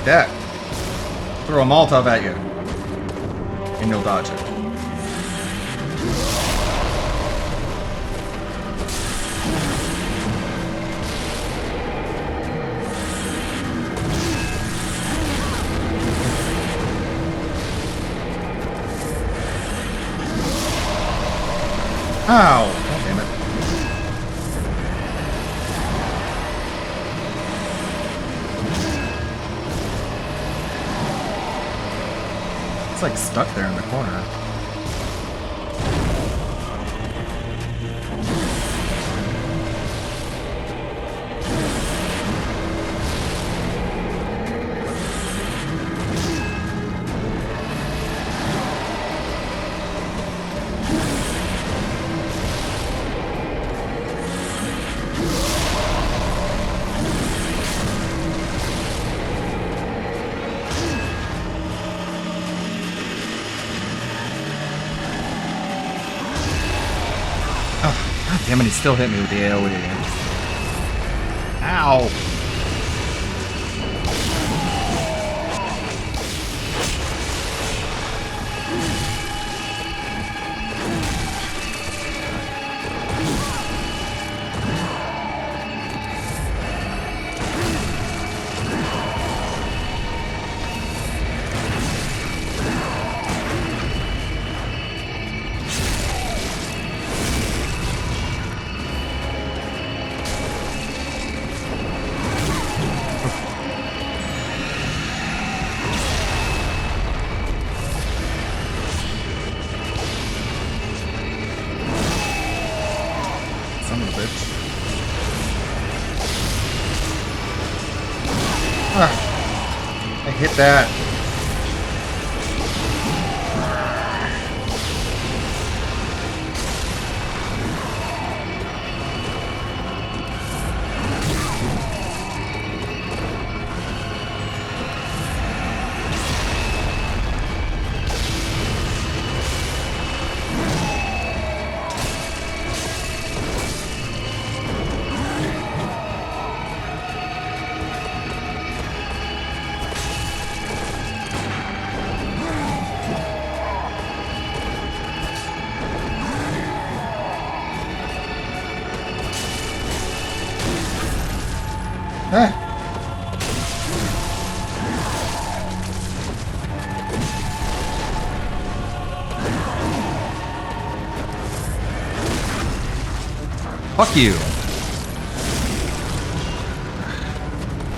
That. Throw a Molotov at you. And you'll dodge it. Ow! God damn it. It's like stuck there in the corner. Damn it, he still hit me with the AoE. Ow! I hit that. Fuck you.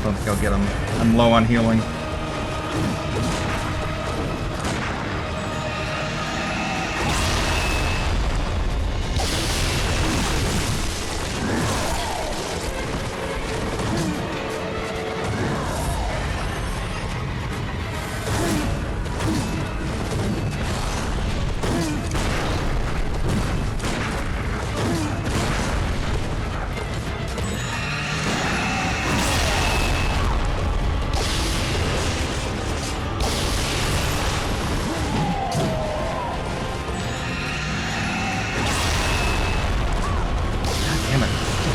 Don't think I'll get him. I'm low on healing.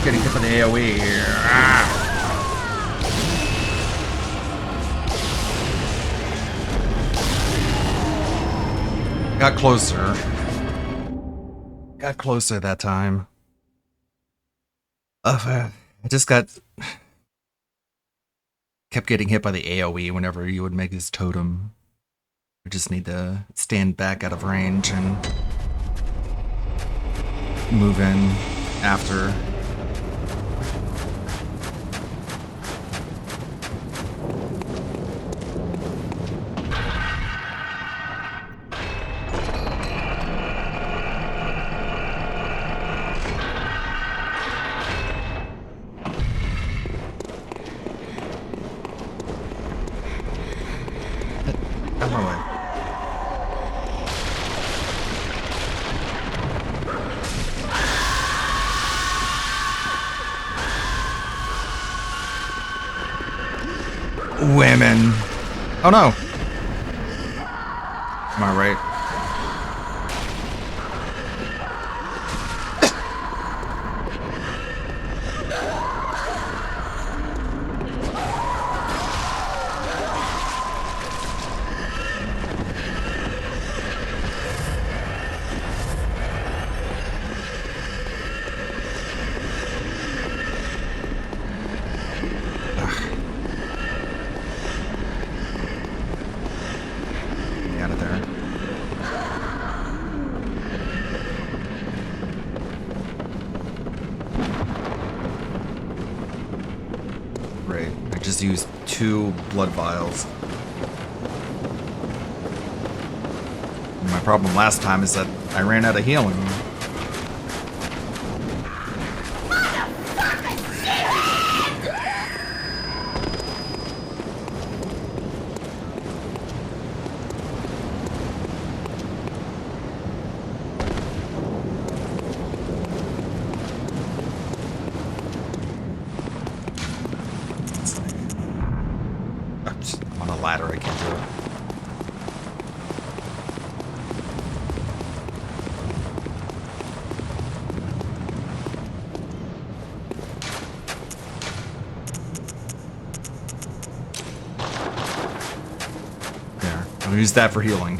Getting hit by the AoE here. Got closer. Got closer that time. I just kept getting hit by the AoE whenever you would make this totem. We just need to stand back out of range and move in after. Women. Oh no. Am I right? just used 2 blood vials. My problem last time is that I ran out of healing. I'm on a ladder, I can't do it. There. I'll use that for healing.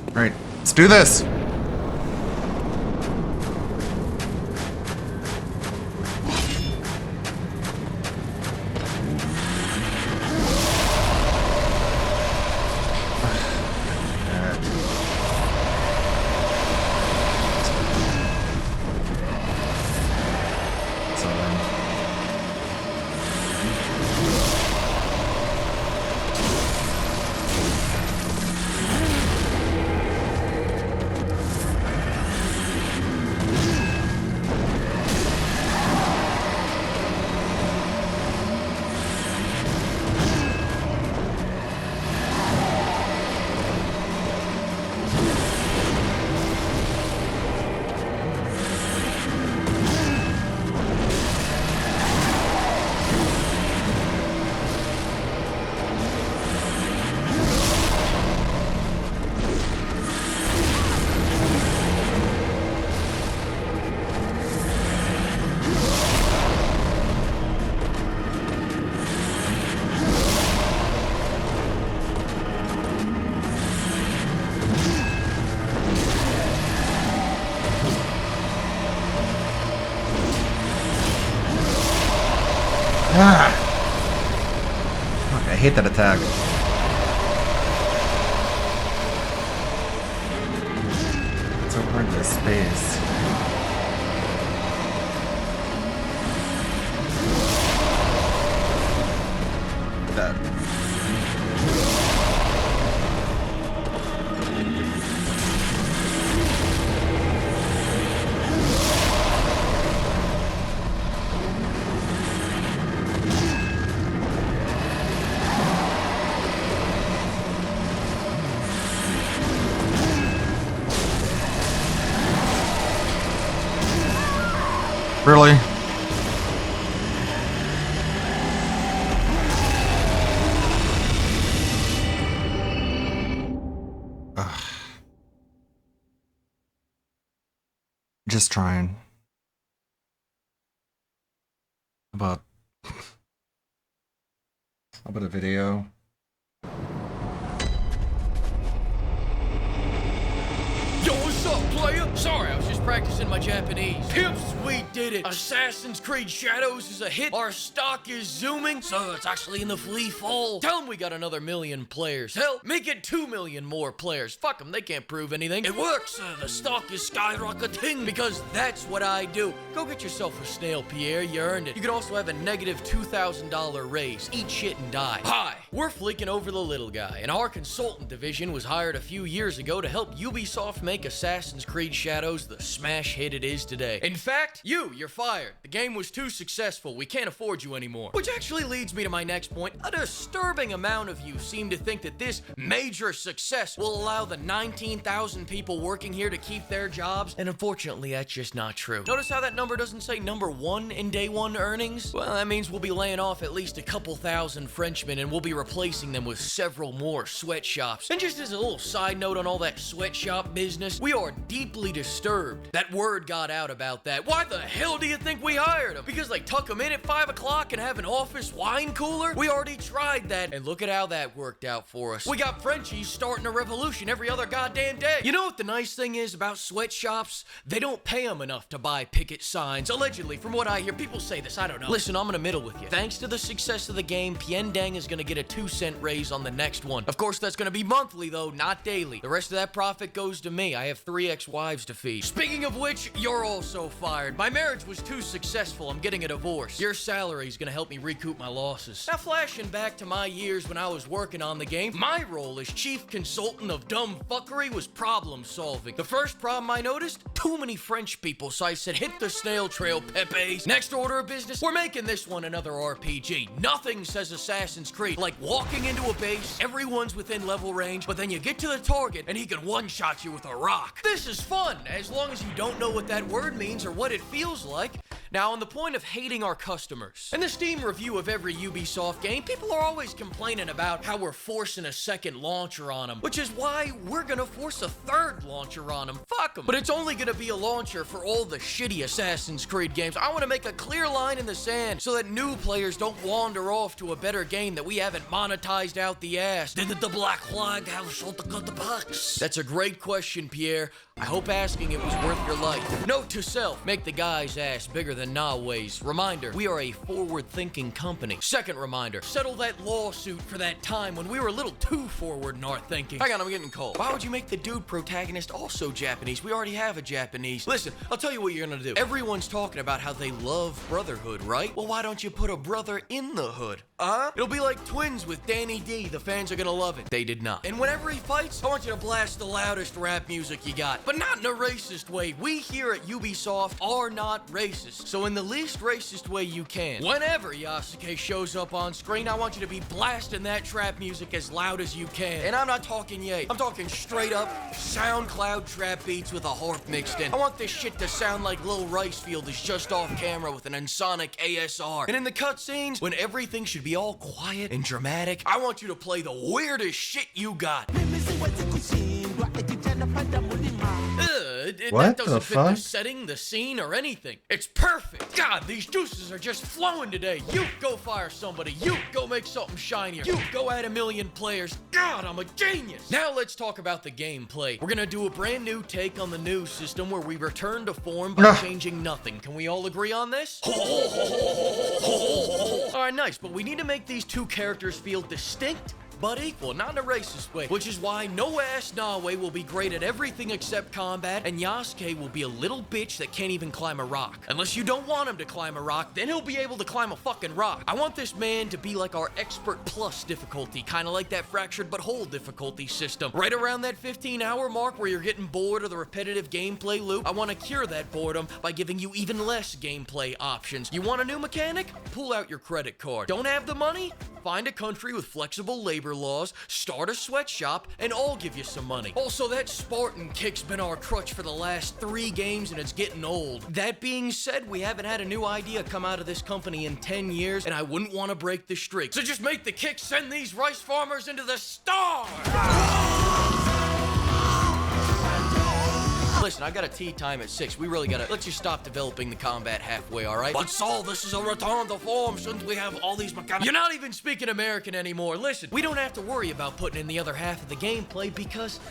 Alright, let's do this! Fuck, I hate that attack. It's so hard to space. That. Really? Ugh. Just trying. How about a video? Yo, what's up, player? Sorry, I was just practicing my Japanese. Pimps, we did it. Assassin's Creed Shadows is a hit. Our stock is zooming, so it's actually in the free fall. Tell them we got another 1 million players. Hell, make it 2 million more players. Fuck them, they can't prove anything. It works. The stock is skyrocketing because that's what I do. Go get yourself a snail, Pierre. You earned it. You could also have a negative $2,000 raise. Eat shit and die. Hi, we're fleeking over the little guy, and our consultant division was hired a few years ago to help Ubisoft make Assassin's Creed Shadows the smash hit it is today. In fact, you're fired. The game was too successful. We can't afford you anymore. Which actually leads me to my next point. A disturbing amount of you seem to think that this major success will allow the 19,000 people working here to keep their jobs, and unfortunately, that's just not true. Notice how that number doesn't say number 1 in day 1 earnings? Well, that means we'll be laying off at least a couple thousand Frenchmen, and we'll be replacing them with several more sweatshops. And just as a little side note on all that sweatshop business, we are deeply disturbed that word got out about that. Why the hell do you think we hired them? Because they tuck them in at 5 o'clock and have an office wine cooler? We already tried that, and look at how that worked out for us. We got Frenchies starting a revolution every other goddamn day. You know what the nice thing is about sweatshops? They don't pay them enough to buy picket signs. Allegedly, from what I hear, people say this, I don't know. Listen, I'm in the middle with you. Thanks to the success of the game, Piendang is gonna get a 2-cent raise on the next one. Of course, that's gonna be monthly though, not daily. The rest of that profit goes to me. me. I have 3 ex-wives to feed. Speaking of which, you're also fired. My marriage was too successful. I'm getting a divorce. Your salary is gonna help me recoup my losses. Now, flashing back to my years when I was working on the game, my role as chief consultant of dumb fuckery was problem solving. The first problem I noticed? Too many French people, so I said, hit the snail trail, Pepe's. Next order of business, we're making this one another RPG. Nothing says Assassin's Creed like walking into a base, everyone's within level range, but then you get to the target and he can one-shot you with a rock. This is fun, as long as you don't know what that word means or what it feels like. Now, on the point of hating our customers, in the Steam review of every Ubisoft game, people are always complaining about how we're forcing a second launcher on them, which is why we're gonna force a third launcher on them. Fuck them. But it's only gonna be a launcher for all the shitty Assassin's Creed games. I wanna make a clear line in the sand so that new players don't wander off to a better game that we haven't monetized out the ass. Did the Black Flag have sold the cut the box? That's a great question, Pierre. I hope asking it was worth your life. Note to self, make the guy's ass bigger than Nawe's. Reminder, we are a forward-thinking company. Second reminder, settle that lawsuit for that time when we were a little too forward in our thinking. Hang on, I'm getting cold. Why would you make the dude protagonist also Japanese? We already have a Japanese. Listen, I'll tell you what you're gonna do. Everyone's talking about how they love brotherhood, right? Well, why don't you put a brother in the hood? It'll be like Twins with Danny D. The fans are gonna love it. They did not. And whenever he fights, I want you to blast the loudest rap music you got. But not in a racist way. We here at Ubisoft are not racist. So in the least racist way you can, whenever Yasuke shows up on screen, I want you to be blasting that trap music as loud as you can. And I'm not talking yay. I'm talking straight up SoundCloud trap beats with a harp mixed in. I want this shit to sound like Lil Ricefield is just off camera with an Ensoniq ASR. And in the cutscenes, when everything should be all quiet and dramatic, I want you to play the weirdest shit you got. That doesn't fit the setting, the scene, or anything. It's perfect. God, these juices are just flowing today. You go fire somebody. You go make something shinier. You go add 1 million players. God, I'm a genius. Now let's talk about the gameplay. We're gonna do a brand new take on the new system where we return to form by changing nothing. Can we all agree on this? Alright, nice, but we need to make these two characters feel distinct but equal, not in a racist way, which is why no-ass Nawe will be great at everything except combat, and Yasuke will be a little bitch that can't even climb a rock. Unless you don't want him to climb a rock, then he'll be able to climb a fucking rock. I want this man to be like our Expert Plus difficulty, kind of like that Fractured But Whole difficulty system. Right around that 15-hour mark where you're getting bored of the repetitive gameplay loop, I want to cure that boredom by giving you even less gameplay options. You want a new mechanic? Pull out your credit card. Don't have the money? Find a country with flexible labor laws, start a sweatshop, and I'll give you some money. Also, that Spartan kick's been our crutch for the last 3 games and it's getting old. That being said, we haven't had a new idea come out of this company in 10 years, and I wouldn't want to break the streak. So just make the kick send these rice farmers into the stars! Listen, I got a tea time at 6. We really gotta, let's just stop developing the combat halfway, alright? But Saul, this is a return to form. Shouldn't we have all these mechanics? You're not even speaking American anymore. Listen, we don't have to worry about putting in the other half of the gameplay because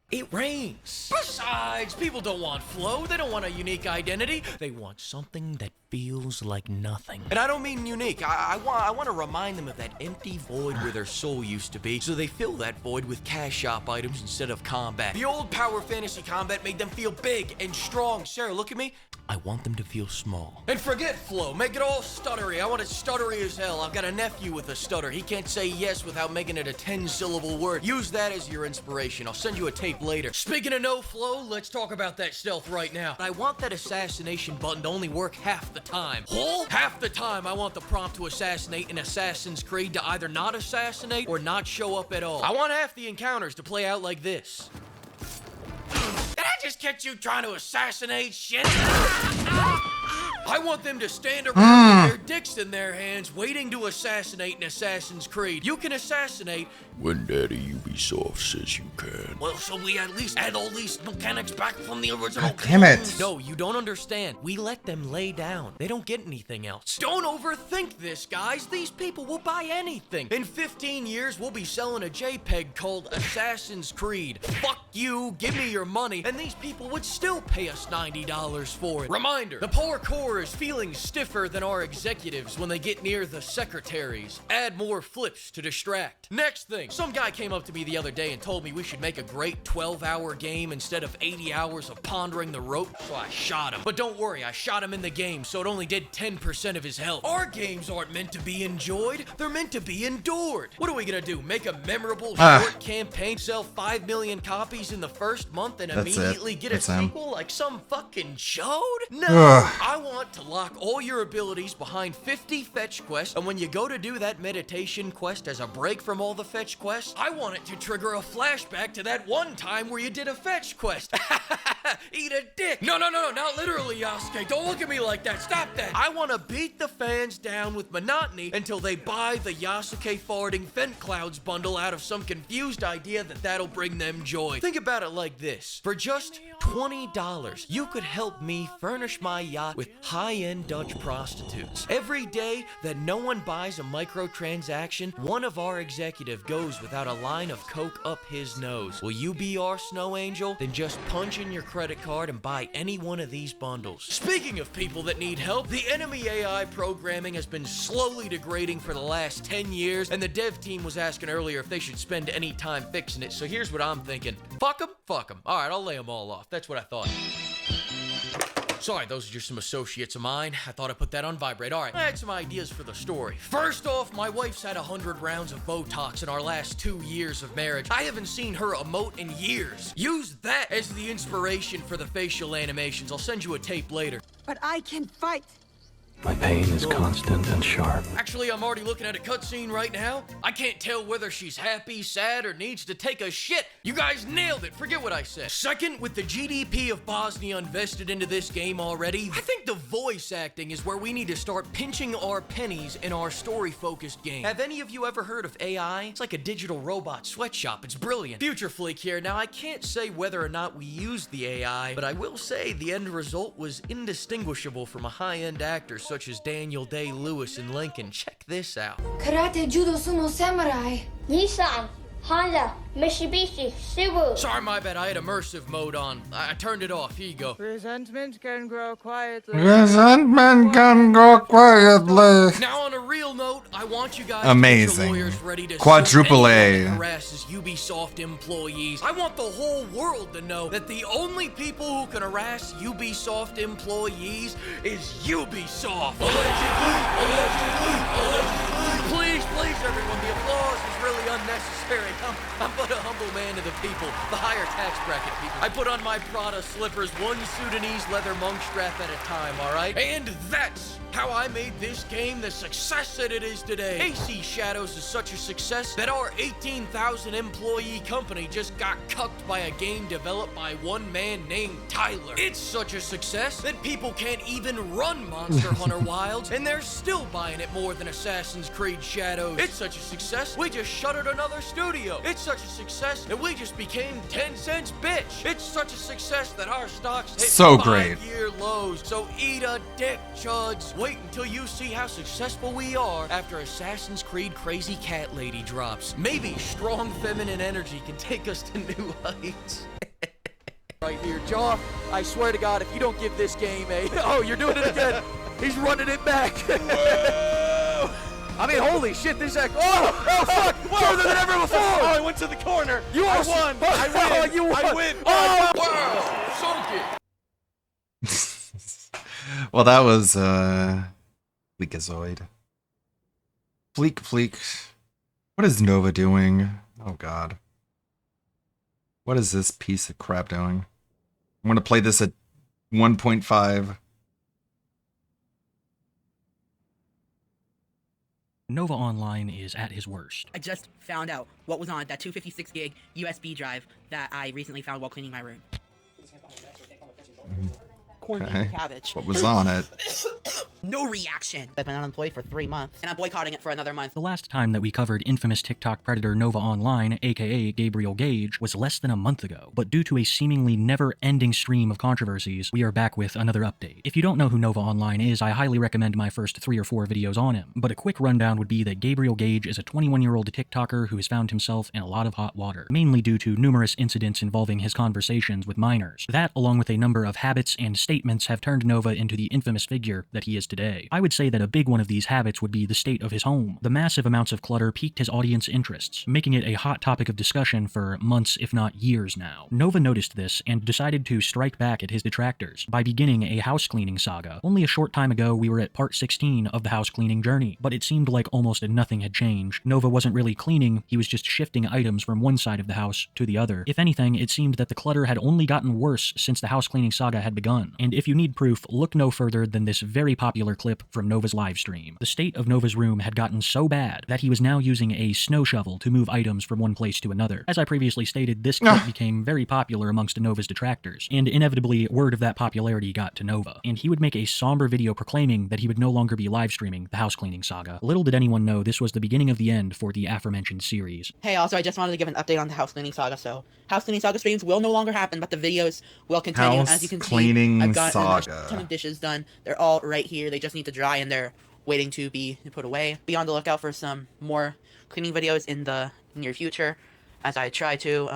it rains. Besides, people don't want flow. They don't want a unique identity. They want something that feels like nothing. And I don't mean unique. I want to remind them of that empty void where their soul used to be, so they fill that void with cash shop items instead of combat. The old Power Fantasy combat made them feel big and strong. Sarah, look at me. I want them to feel small. And forget flow. Make it all stuttery. I want it stuttery as hell. I've got a nephew with a stutter. He can't say yes without making it a 10-syllable word. Use that as your inspiration. I'll send you a tape later. Speaking of no flow, let's talk about that stealth right now. I want that assassination button to only work half the time. Huh? Half the time I want the prompt to assassinate in Assassin's Creed to either not assassinate or not show up at all. I want half the encounters to play out like this. Did I just catch you trying to assassinate shit? I want them to stand around with their dicks in their hands waiting to assassinate in Assassin's Creed. You can assassinate when Daddy Ubisoft says you can. Well, so we at least add all these mechanics back from the original God damn it. games? No, you don't understand. We let them lay down. They don't get anything else. Don't overthink this, guys. These people will buy anything. In 15 years, we'll be selling a JPEG called Assassin's Creed. Fuck you, give me your money, and these people would still pay us $90 for it. Reminder, the parkour viewer is feeling stiffer than our executives when they get near the secretaries. Add more flips to distract. Next thing, some guy came up to me the other day and told me we should make a great 12-hour game instead of 80 hours of pondering the rope, so I shot him. But don't worry, I shot him in the game, so it only did 10% of his health. Our games aren't meant to be enjoyed, they're meant to be endured. What are we gonna do, make a memorable short campaign, sell 5 million copies in the first month, and That's immediately it. get a That's him. sequel like some fucking chode? No! Ugh. I want to lock all your abilities behind 50 fetch quests, and when you go to do that meditation quest as a break from all the fetch quests, I want it to trigger a flashback to that one time where you did a fetch quest. Eat a dick! No, not literally, Yasuke. Don't look at me like that. Stop that. I want to beat the fans down with monotony until they buy the Yasuke farting Fent Clouds bundle out of some confused idea that that'll bring them joy. Think about it like this. For just $20, you could help me furnish my yacht with high-end Dutch prostitutes. Every day that no one buys a microtransaction, one of our executive goes without a line of coke up his nose. Will you be our snow angel? Then just punch in your credit card and buy any one of these bundles. Speaking of people that need help, the enemy AI programming has been slowly degrading for the last 10 years, and the dev team was asking earlier if they should spend any time fixing it, so here's what I'm thinking. Fuck them? Fuck them. Alright, I'll lay them all off. That's what I thought. Sorry, those are just some associates of mine. I thought I'd put that on vibrate. Alright, I had some ideas for the story. First off, my wife's had 100 rounds of Botox in our last 2 years of marriage. I haven't seen her emote in years. Use that as the inspiration for the facial animations. I'll send you a tape later. But I can fight. My pain is constant and sharp. Actually, I'm already looking at a cutscene right now. I can't tell whether she's happy, sad, or needs to take a shit. You guys nailed it. Forget what I said. Second, with the GDP of Bosnia invested into this game already, I think the voice acting is where we need to start pinching our pennies in our story-focused game. Have any of you ever heard of AI? It's like a digital robot sweatshop. It's brilliant. Future Fleek here. Now, I can't say whether or not we used the AI, but I will say the end result was indistinguishable from a high-end actor such as Daniel Day-Lewis in Lincoln. Check this out. Karate, judo, sumo, samurai. Nissan, Honda, Mitsubishi, Subaru. Sorry, my bad. I had immersive mode on. I turned it off. Here you go. Resentment can grow quietly. Resentment can go quietly. Now, on a real note, I want you guys Amazing. to get your lawyers ready to Quadruple sue A. anyone that harasses Ubisoft employees. I want the whole world to know that the only people who can harass Ubisoft employees is Ubisoft. Please, everyone, the applause is really unnecessary. I'm but a humble man to the people, the higher tax bracket people. I put on my Prada slippers, one Sudanese leather monk strap at a time, alright? And that's how I made this game the success that it is today. AC Shadows is such a success that our 18,000 employee company just got cucked by a game developed by one man named Tyler. It's such a success that people can't even run Monster Hunter Wilds, and they're still buying it more than Assassin's Creed Shadows. It's such a success, we just shuttered another studio. It's such a success that we just became 10 cents bitch. It's such a success that our stocks hit So great. 5-year lows. So eat a dick, chuds. Wait until you see how successful we are after Assassin's Creed Crazy Cat Lady drops. Maybe strong feminine energy can take us to new heights. Right here, Jaw, I swear to God, if you don't give this game a... Oh, you're doing it again. He's running it back. Whoa! I mean, holy shit, this is... Oh, fuck! Further than ever before! Oh, I went to the corner. You I won. I win. Oh, you won. I win. Oh, wow! Sunk it. Well, that was Fleekazoid. Fleek. What is Nova doing? Oh god. What is this piece of crap doing? I'm gonna play this at 1.5. Nova Online is at his worst. I just found out what was on that 256 gig USB drive that I recently found while cleaning my room. Corned beef and cabbage. What was on it? no reaction. I've been unemployed for 3 months, and I'm boycotting it for another month. The last time that we covered infamous TikTok predator Nova Online, aka Gabriel Gage, was less than a month ago. But due to a seemingly never-ending stream of controversies, we are back with another update. If you don't know who Nova Online is, I highly recommend my first 3 or 4 videos on him. But a quick rundown would be that Gabriel Gage is a 21-year-old TikToker who has found himself in a lot of hot water, mainly due to numerous incidents involving his conversations with minors. That, along with a number of habits and statements, have turned Nova into the infamous figure that he is today. I would say that a big one of these habits would be the state of his home. The massive amounts of clutter piqued his audience interests, making it a hot topic of discussion for months if not years now. Nova noticed this and decided to strike back at his detractors by beginning a house cleaning saga. Only a short time ago we were at part 16 of the house cleaning journey, but it seemed like almost nothing had changed. Nova wasn't really cleaning, he was just shifting items from one side of the house to the other. If anything, it seemed that the clutter had only gotten worse since the house cleaning saga had begun. And if you need proof, look no further than this very popular clip from Nova's livestream. The state of Nova's room had gotten so bad that he was now using a snow shovel to move items from one place to another. As I previously stated, this clip became very popular amongst Nova's detractors, and inevitably word of that popularity got to Nova, and he would make a somber video proclaiming that he would no longer be live streaming the house cleaning saga. Little did anyone know this was the beginning of the end for the aforementioned series. Hey, also, I just wanted to give an update on the house cleaning saga. So, house cleaning saga streams will no longer happen, but the videos will continue. As you can see, I've got a ton of dishes done. They're all right here. They just need to dry, and they're waiting to be put away. Be on the lookout for some more cleaning videos in the near future, as I try to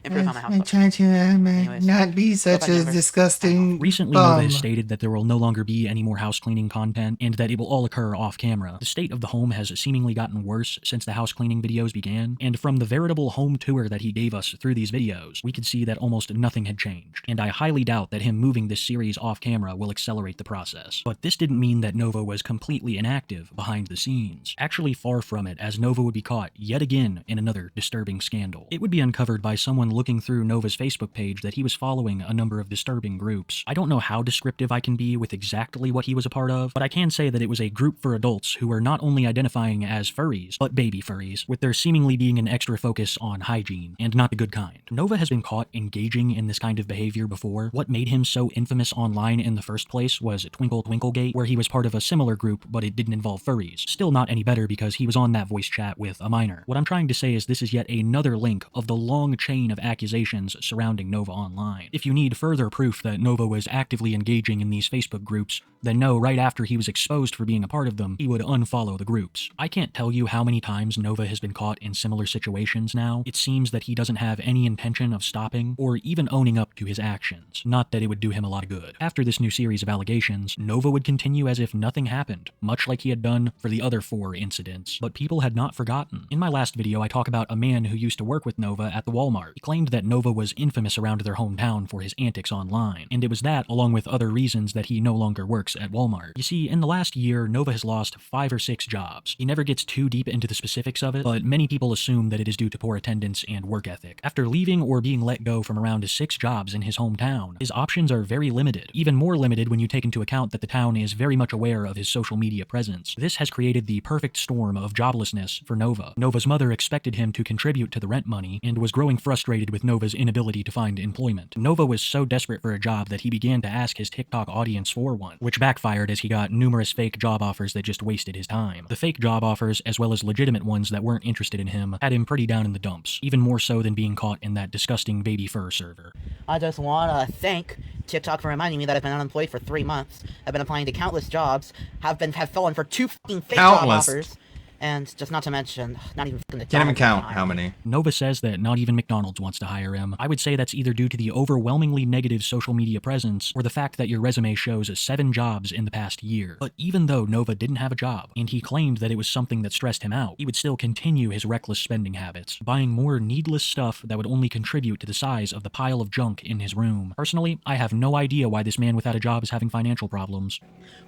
improve on my house. I try to not be such a disgusting Recently, Nova has stated that there will no longer be any more house cleaning content, and that it will all occur off camera. The state of the home has seemingly gotten worse since the house cleaning videos began, and from the veritable home tour that he gave us through these videos, we could see that almost nothing had changed, and I highly doubt that him moving this series off camera will accelerate the process. But this didn't mean that Nova was completely inactive behind the scenes. Actually, far from it, as Nova would be caught yet again in another disturbing scandal. It would be uncovered by someone looking through Nova's Facebook page that he was following a number of disturbing groups. I don't know how descriptive I can be with exactly what he was a part of, but I can say that it was a group for adults who were not only identifying as furries, but baby furries, with there seemingly being an extra focus on hygiene, and not the good kind. Nova has been caught engaging in this kind of behavior before. What made him so infamous online in the first place was Twinkle Twinklegate, where he was part of a similar group, but it didn't involve furries. Still not any better because he was on that voice chat with a minor. What I'm trying to say is this is yet another link of the long chain of accusations surrounding Nova Online. If you need further proof that Nova was actively engaging in these Facebook groups, then know right after he was exposed for being a part of them, he would unfollow the groups. I can't tell you how many times Nova has been caught in similar situations now. It seems that he doesn't have any intention of stopping or even owning up to his actions. Not that it would do him a lot of good. After this new series of allegations, Nova would continue as if nothing happened, much like he had done for the other 4 incidents. But people had not forgotten. In my last video, I talk about a man who used to work with Nova at the Walmart. He claimed that Nova was infamous around their hometown for his antics online, and it was that, along with other reasons, that he no longer works at Walmart. You see, in the last year, Nova has lost 5 or 6 jobs. He never gets too deep into the specifics of it, but many people assume that it is due to poor attendance and work ethic. After leaving or being let go from around 6 jobs in his hometown, his options are very limited, even more limited when you take into account that the town is very much aware of his social media presence. This has created the perfect storm of joblessness for Nova. Nova's mother expected him to contribute to the rent money and was growing frustrated with Nova's inability to find employment. Nova was so desperate for a job that he began to ask his TikTok audience for one, which backfired as he got numerous fake job offers that just wasted his time. The fake job offers, as well as legitimate ones that weren't interested in him, had him pretty down in the dumps, even more so than being caught in that disgusting baby fur server. I just want to thank TikTok for reminding me that I've been unemployed for 3 months. I've been applying to countless jobs, have fallen for 2 fucking fake job offers. And just not to mention, not even the can't even count how many. Nova says that not even McDonald's wants to hire him. I would say that's either due to the overwhelmingly negative social media presence or the fact that your resume shows 7 jobs in the past year. But even though Nova didn't have a job, and he claimed that it was something that stressed him out, he would still continue his reckless spending habits, buying more needless stuff that would only contribute to the size of the pile of junk in his room. Personally, I have no idea why this man without a job is having financial problems.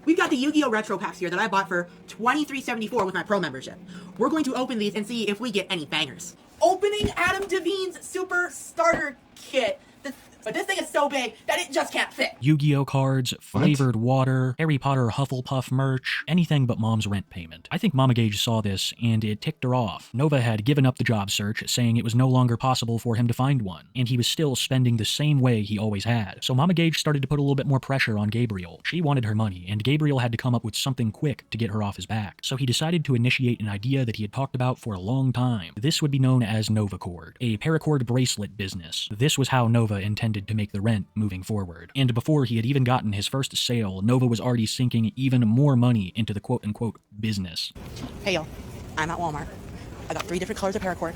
We've got the Yu-Gi-Oh! Retro packs here that I bought for $23.74 with my pro membership. We're going to open these and see if we get any bangers. Opening Adam Devine's Super Starter Kit. but this thing is so big that it just can't fit. Yu-Gi-Oh cards, flavored water, Harry Potter Hufflepuff merch, anything but Mom's rent payment. I think Mama Gage saw this, and it ticked her off. Nova had given up the job search, saying it was no longer possible for him to find one, and he was still spending the same way he always had. So Mama Gage started to put a little bit more pressure on Gabriel. She wanted her money, and Gabriel had to come up with something quick to get her off his back. So he decided to initiate an idea that he had talked about for a long time. This would be known as NovaCord, a paracord bracelet business. This was how Nova intended to make the rent moving forward. And before he had even gotten his first sale, Nova was already sinking even more money into the quote-unquote business. Hey y'all, I'm at Walmart. I got 3 different colors of paracord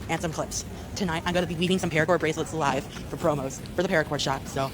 and some clips. Tonight I'm going to be weaving some paracord bracelets live for promos for the paracord shop, so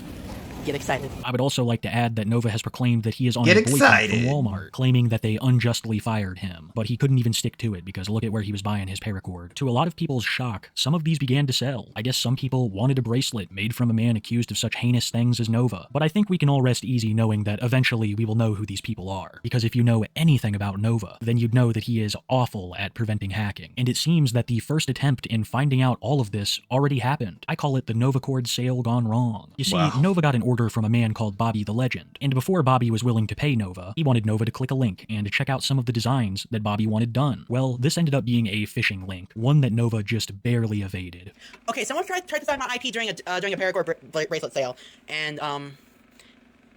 get excited. I would also like to add that Nova has proclaimed that he is on a boycott from Walmart, claiming that they unjustly fired him. But he couldn't even stick to it because look at where he was buying his paracord. To a lot of people's shock, some of these began to sell. I guess some people wanted a bracelet made from a man accused of such heinous things as Nova. But I think we can all rest easy knowing that eventually we will know who these people are. Because if you know anything about Nova, then you'd know that he is awful at preventing hacking. And it seems that the first attempt in finding out all of this already happened. I call it the NovaCord sale gone wrong. You see, Nova got an order from a man called Bobby the Legend, and before Bobby was willing to pay Nova, he wanted Nova to click a link and check out some of the designs that Bobby wanted done. Well, this ended up being a phishing link, one that Nova just barely evaded. Okay, someone tried to find my IP during a paracord bracelet sale, and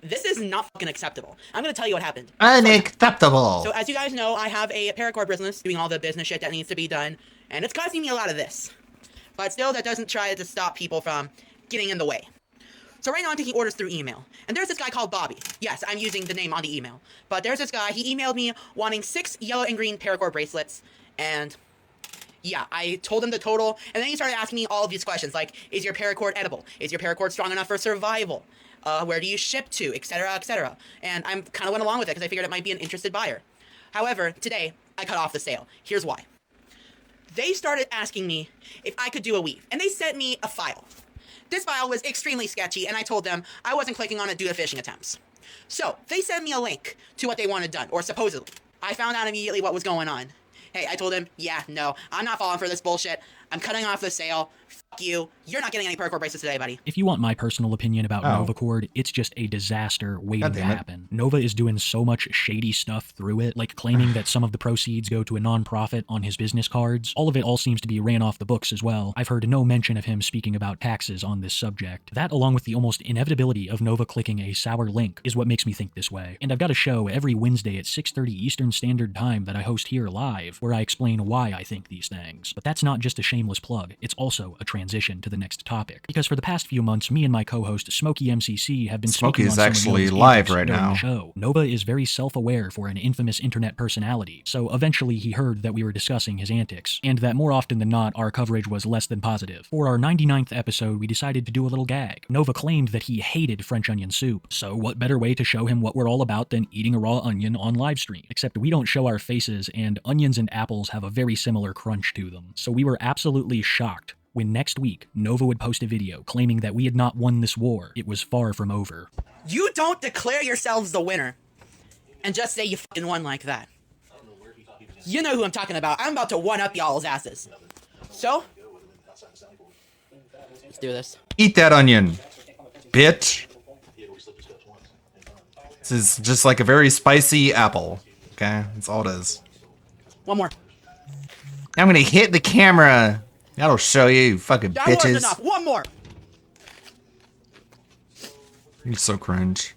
this is not fucking acceptable. I'm gonna tell you what happened. Unacceptable. So as you guys know, I have a paracord business doing all the business shit that needs to be done, and it's costing me a lot of this. But still, that doesn't try to stop people from getting in the way. So right now I'm taking orders through email. And there's this guy called Bobby. Yes, I'm using the name on the email. But there's this guy, he emailed me wanting 6 yellow and green paracord bracelets. And yeah, I told him the total. And then he started asking me all of these questions like, is your paracord edible? Is your paracord strong enough for survival? Where do you ship to? Etc, etc. And I kind of went along with it because I figured it might be an interested buyer. However, today, I cut off the sale. Here's why. They started asking me if I could do a weave. And they sent me a file. This file was extremely sketchy, and I told them I wasn't clicking on it due to phishing attempts. So, they sent me a link to what they wanted done, or supposedly. I found out immediately what was going on. Hey, I told them, yeah, no, I'm not falling for this bullshit. I'm cutting off the sale. Fuck you. You're not getting any paracord bracelets today, buddy. If you want my personal opinion about NovaCord, it's just a disaster waiting to happen. Nova is doing so much shady stuff through it, like claiming that some of the proceeds go to a non-profit on his business cards. All of it all seems to be ran off the books as well. I've heard no mention of him speaking about taxes on this subject. That, along with the almost inevitability of Nova clicking a sour link, is what makes me think this way. And I've got a show every Wednesday at 6:30 Eastern Standard Time that I host here live, where I explain why I think these things. But that's not just a shameless plug, it's also a transition to the next topic. Because for the past few months, me and my co-host Smokey MCC have been Smokey speaking is on actually some of live Nova's right during now. The show. Nova is very self-aware for an infamous internet personality, so eventually he heard that we were discussing his antics, and that more often than not, our coverage was less than positive. For our 99th episode, we decided to do a little gag. Nova claimed that he hated French onion soup, so what better way to show him what we're all about than eating a raw onion on livestream? Except we don't show our faces, and onions and apples have a very similar crunch to them. So we were absolutely shocked when next week, Nova would post a video claiming that we had not won this war. It was far from over. You don't declare yourselves the winner and just say you fucking won like that. You know who I'm talking about. I'm about to one-up y'all's asses. So, let's do this. Eat that onion, bitch. This is just like a very spicy apple. Okay, that's all it is. One more. I'm gonna hit the camera. That'll show you, fucking That bitches. wasn't enough. One more. You're so cringe.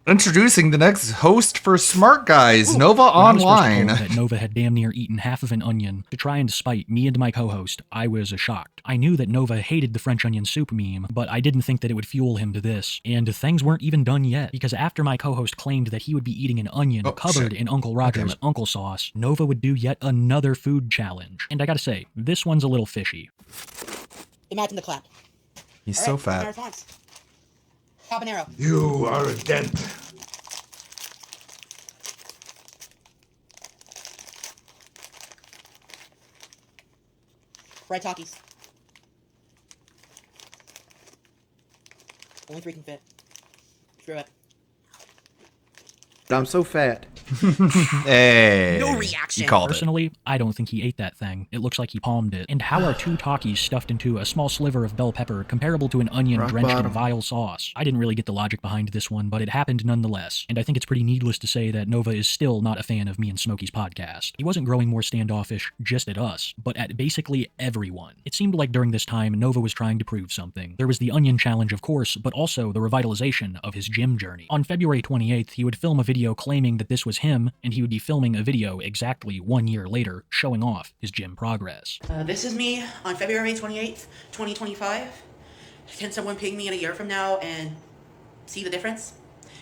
Introducing the next host for Smart Guys, Nova Online. When I was first told that Nova had damn near eaten half of an onion to try and spite me and my co-host, I was shocked. I knew that Nova hated the French onion soup meme, but I didn't think that it would fuel him to this. And things weren't even done yet, because after my co-host claimed that he would be eating an onion covered in Uncle Roger's uncle sauce, Nova would do yet another food challenge. And I gotta say, this one's a little fishy. Imagine the clap. He's All so right, fat. my response. Habanero. You are a dent. Fried Takis. Only 3 can fit. Screw it. I'm so fat. Hey, No reaction. You called it. Personally, I don't think he ate that thing. It looks like he palmed it. And how are 2 Takis stuffed into a small sliver of bell pepper comparable to an onion Rock drenched bottom. in vile sauce? I didn't really get the logic behind this one, but it happened nonetheless. And I think it's pretty needless to say that Nova is still not a fan of me and Smokey's podcast. He wasn't growing more standoffish just at us, but at basically everyone. It seemed like during this time, Nova was trying to prove something. There was the onion challenge, of course, but also the revitalization of his gym journey. On February 28th, he would film a video claiming that this was him, and he would be filming a video exactly 1 year later, showing off his gym progress. This is me on February 28th, 2025. Can someone ping me in a year from now and see the difference?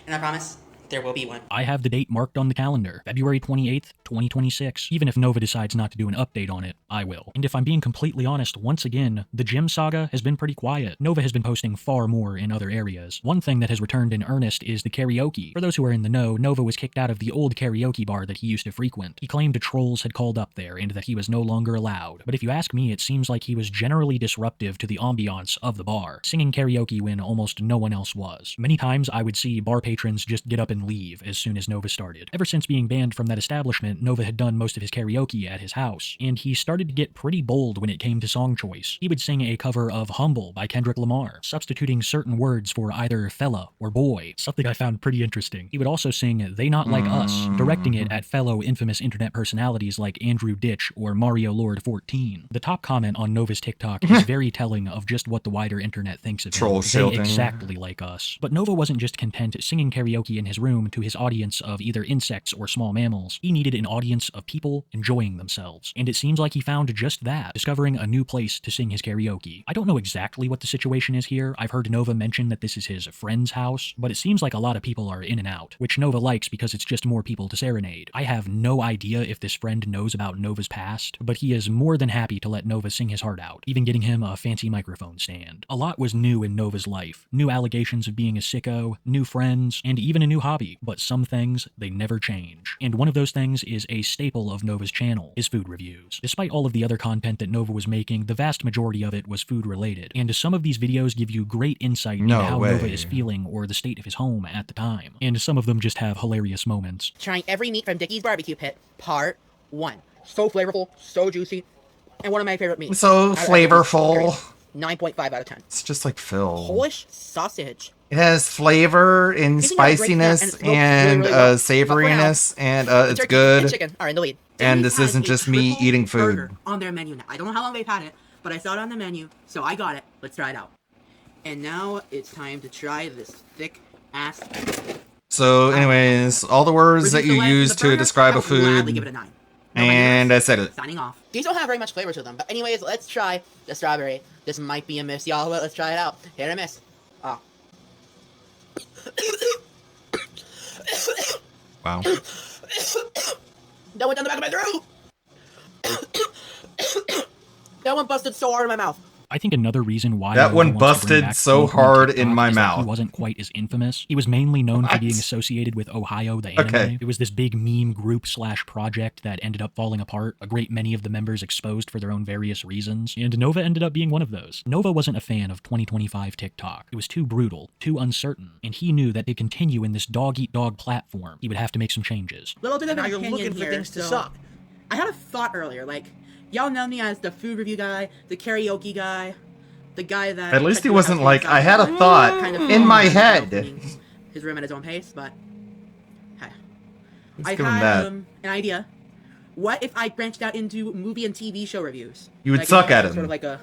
And I promise there will be one. I have the date marked on the calendar, February 28th, 2026. Even if Nova decides not to do an update on it, I will. And if I'm being completely honest, once again, the gym saga has been pretty quiet. Nova has been posting far more in other areas. One thing that has returned in earnest is the karaoke. For those who are in the know, Nova was kicked out of the old karaoke bar that he used to frequent. He claimed trolls had called up there and that he was no longer allowed. But if you ask me, it seems like he was generally disruptive to the ambiance of the bar, singing karaoke when almost no one else was. Many times I would see bar patrons just get up and leave as soon as Nova started. Ever since being banned from that establishment, Nova had done most of his karaoke at his house, and he started to get pretty bold when it came to song choice. He would sing a cover of Humble by Kendrick Lamar, substituting certain words for either fella or boy, something I found pretty interesting. He would also sing They Not Like Us, directing it at fellow infamous internet personalities like Andrew Ditch or Mario Lord 14. The top comment on Nova's TikTok is very telling of just what the wider internet thinks of him. Troll They shielding. exactly like us. But Nova wasn't just content singing karaoke in his room to his audience of either insects or small mammals. He needed an audience of people enjoying themselves. And it seems like he found just that, discovering a new place to sing his karaoke. I don't know exactly what the situation is here. I've heard Nova mention that this is his friend's house, but it seems like a lot of people are in and out, which Nova likes because it's just more people to serenade. I have no idea if this friend knows about Nova's past, but he is more than happy to let Nova sing his heart out, even getting him a fancy microphone stand. A lot was new in Nova's life. New allegations of being a sicko, new friends, and even a new hobby. But some things, they never change. And one of those things is a staple of Nova's channel, his food reviews. Despite all of the other content that Nova was making, the vast majority of it was food related. And some of these videos give you great insight into how Nova is feeling or the state of his home at the time. And some of them just have hilarious moments. Trying every meat from Dickie's Barbecue Pit, part 1. So flavorful, so juicy, and one of my favorite meats. So flavorful. 9.5 out of 10. It's just like Phil. Polish sausage. It has flavor and spiciness and savoriness, and it's Turkey good. and chicken are in the lead. And Denny's this has isn't a just me triple eating food. burger on their menu now. I don't know how long they've had it, but I saw it on the menu, so I got it. Let's try it out. And now it's time to try this thick ass. So, anyways, all the words that you use to describe a food, give it a 9. and I said it. Signing off. These don't have very much flavor to them, but anyways, let's try the strawberry. This might be a miss, y'all, but let's try it out. Hit or miss. Oh. Wow. That went down the back of my throat. That one busted so hard in my mouth. I think another reason why That Nova one wants to bring busted back so food on hard TikTok in my is that mouth. He wasn't quite as infamous. He was mainly known for What? being associated with Ohio the anime. Okay. It was this big meme group / project that ended up falling apart. A great many of the members exposed for their own various reasons, and Nova ended up being one of those. Nova wasn't a fan of 2025 TikTok. It was too brutal, too uncertain, and he knew that to continue in this dog-eat-dog platform, he would have to make some changes. Little bit of Now an you're opinion looking for here, things to so suck. I had a thought earlier, like, y'all know me as the food review guy, the karaoke guy, the guy that... At least he checked me wasn't out like, I had a outside, thought kind of in my fun, head. opening his room at his own pace, but hey. Let's I give him had that. an idea. What if I branched out into movie and TV show reviews? You would Like, suck at some him. Sort of like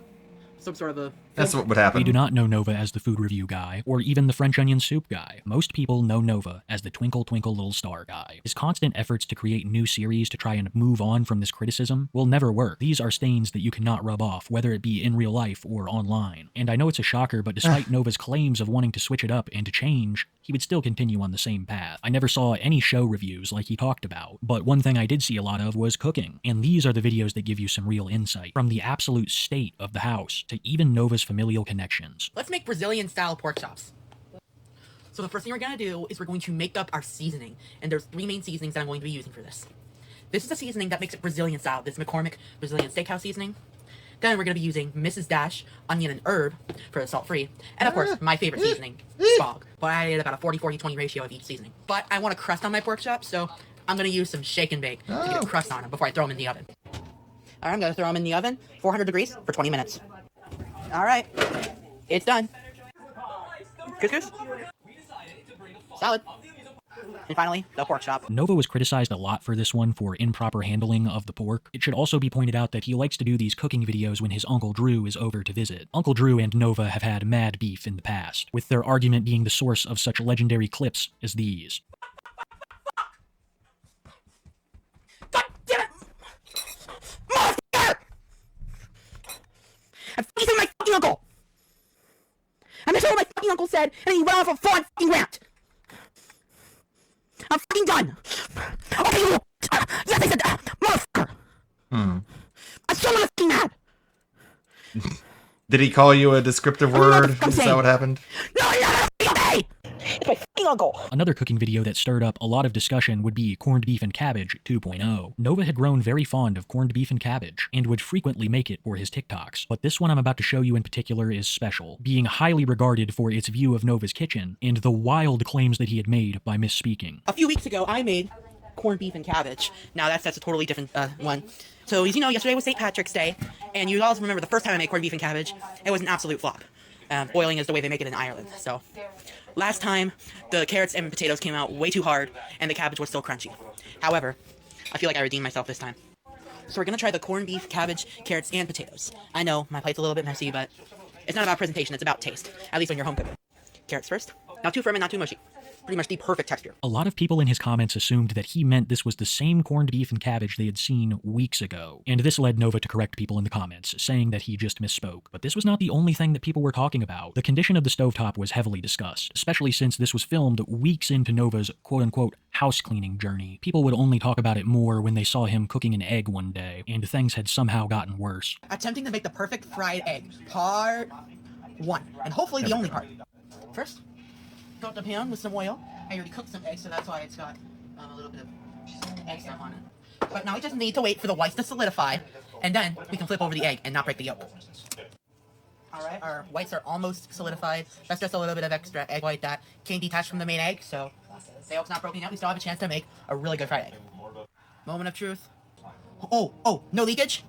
some sort of a... That's what would happen. We do not know Nova as the food review guy, or even the French onion soup guy. Most people know Nova as the Twinkle Twinkle Little Star guy. His constant efforts to create new series to try and move on from this criticism will never work. These are stains that you cannot rub off, whether it be in real life or online. And I know it's a shocker, but despite Nova's claims of wanting to switch it up and to change, he would still continue on the same path. I never saw any show reviews like he talked about, but one thing I did see a lot of was cooking. And these are the videos that give you some real insight, from the absolute state of the house to even Nova's familial connections. Let's make Brazilian-style pork chops. So the first thing we're going to do is we're going to make up our seasoning. And there's 3 main seasonings that I'm going to be using for this. This is a seasoning that makes it Brazilian-style. This McCormick Brazilian Steakhouse seasoning. Then we're going to be using Mrs. Dash onion and herb for the salt-free. And of course, my favorite seasoning, SPOG. But I added about a 40-40-20 ratio of each seasoning. But I want a crust on my pork chop, so I'm gonna use some shake and bake to get a crust on them before I throw them in the oven. All right, I'm gonna throw them in the oven, 400 degrees for 20 minutes. All right, it's done. Couscous, salad, and finally, the pork chop. Nova was criticized a lot for this one for improper handling of the pork. It should also be pointed out that he likes to do these cooking videos when his Uncle Drew is over to visit. Uncle Drew and Nova have had mad beef in the past, with their argument being the source of such legendary clips as these. I'm fucking my fucking uncle! I missed what my fucking uncle said, and he went off a fucking rant! I'm fucking done! Okay, you... yes, I said that! Motherfucker! I'm so fucking mad! Did he call you a descriptive word? Is that what happened? No, you're not okay! It's my fucking uncle! Another cooking video that stirred up a lot of discussion would be Corned Beef and Cabbage 2.0. Nova had grown very fond of corned beef and cabbage, and would frequently make it for his TikToks. But this one I'm about to show you in particular is special, being highly regarded for its view of Nova's kitchen, and the wild claims that he had made by misspeaking. A few weeks ago, I made corned beef and cabbage. Now, that's a totally different one. So, as you know, yesterday was St. Patrick's Day, and you all remember the first time I made corned beef and cabbage, it was an absolute flop. Boiling is the way they make it in Ireland, so... Last time, the carrots and potatoes came out way too hard, and the cabbage was still crunchy. However, I feel like I redeemed myself this time. So we're gonna try the corned beef, cabbage, carrots, and potatoes. I know, my plate's a little bit messy, but it's not about presentation, it's about taste. At least when you're home cooking. Carrots first. Not too firm and not too mushy. Pretty much the perfect texture. A lot of people in his comments assumed that he meant this was the same corned beef and cabbage they had seen weeks ago, and this led Nova to correct people in the comments, saying that he just misspoke. But this was not the only thing that people were talking about. The condition of the stovetop was heavily discussed, especially since this was filmed weeks into Nova's quote-unquote house cleaning journey. People would only talk about it more when they saw him cooking an egg one day, and things had somehow gotten worse. Attempting to make the perfect fried egg. Part 1, and hopefully the only part. First, fill up the pan with some oil. I already cooked some eggs, so that's why it's got a little bit of egg stuff on it. But now we just need to wait for the whites to solidify, and then we can flip over the egg and not break the yolk. Alright, our whites are almost solidified. That's just a little bit of extra egg white that came detached from the main egg, so the yolk's not broken yet. We still have a chance to make a really good fried egg. Moment of truth. Oh, no leakage?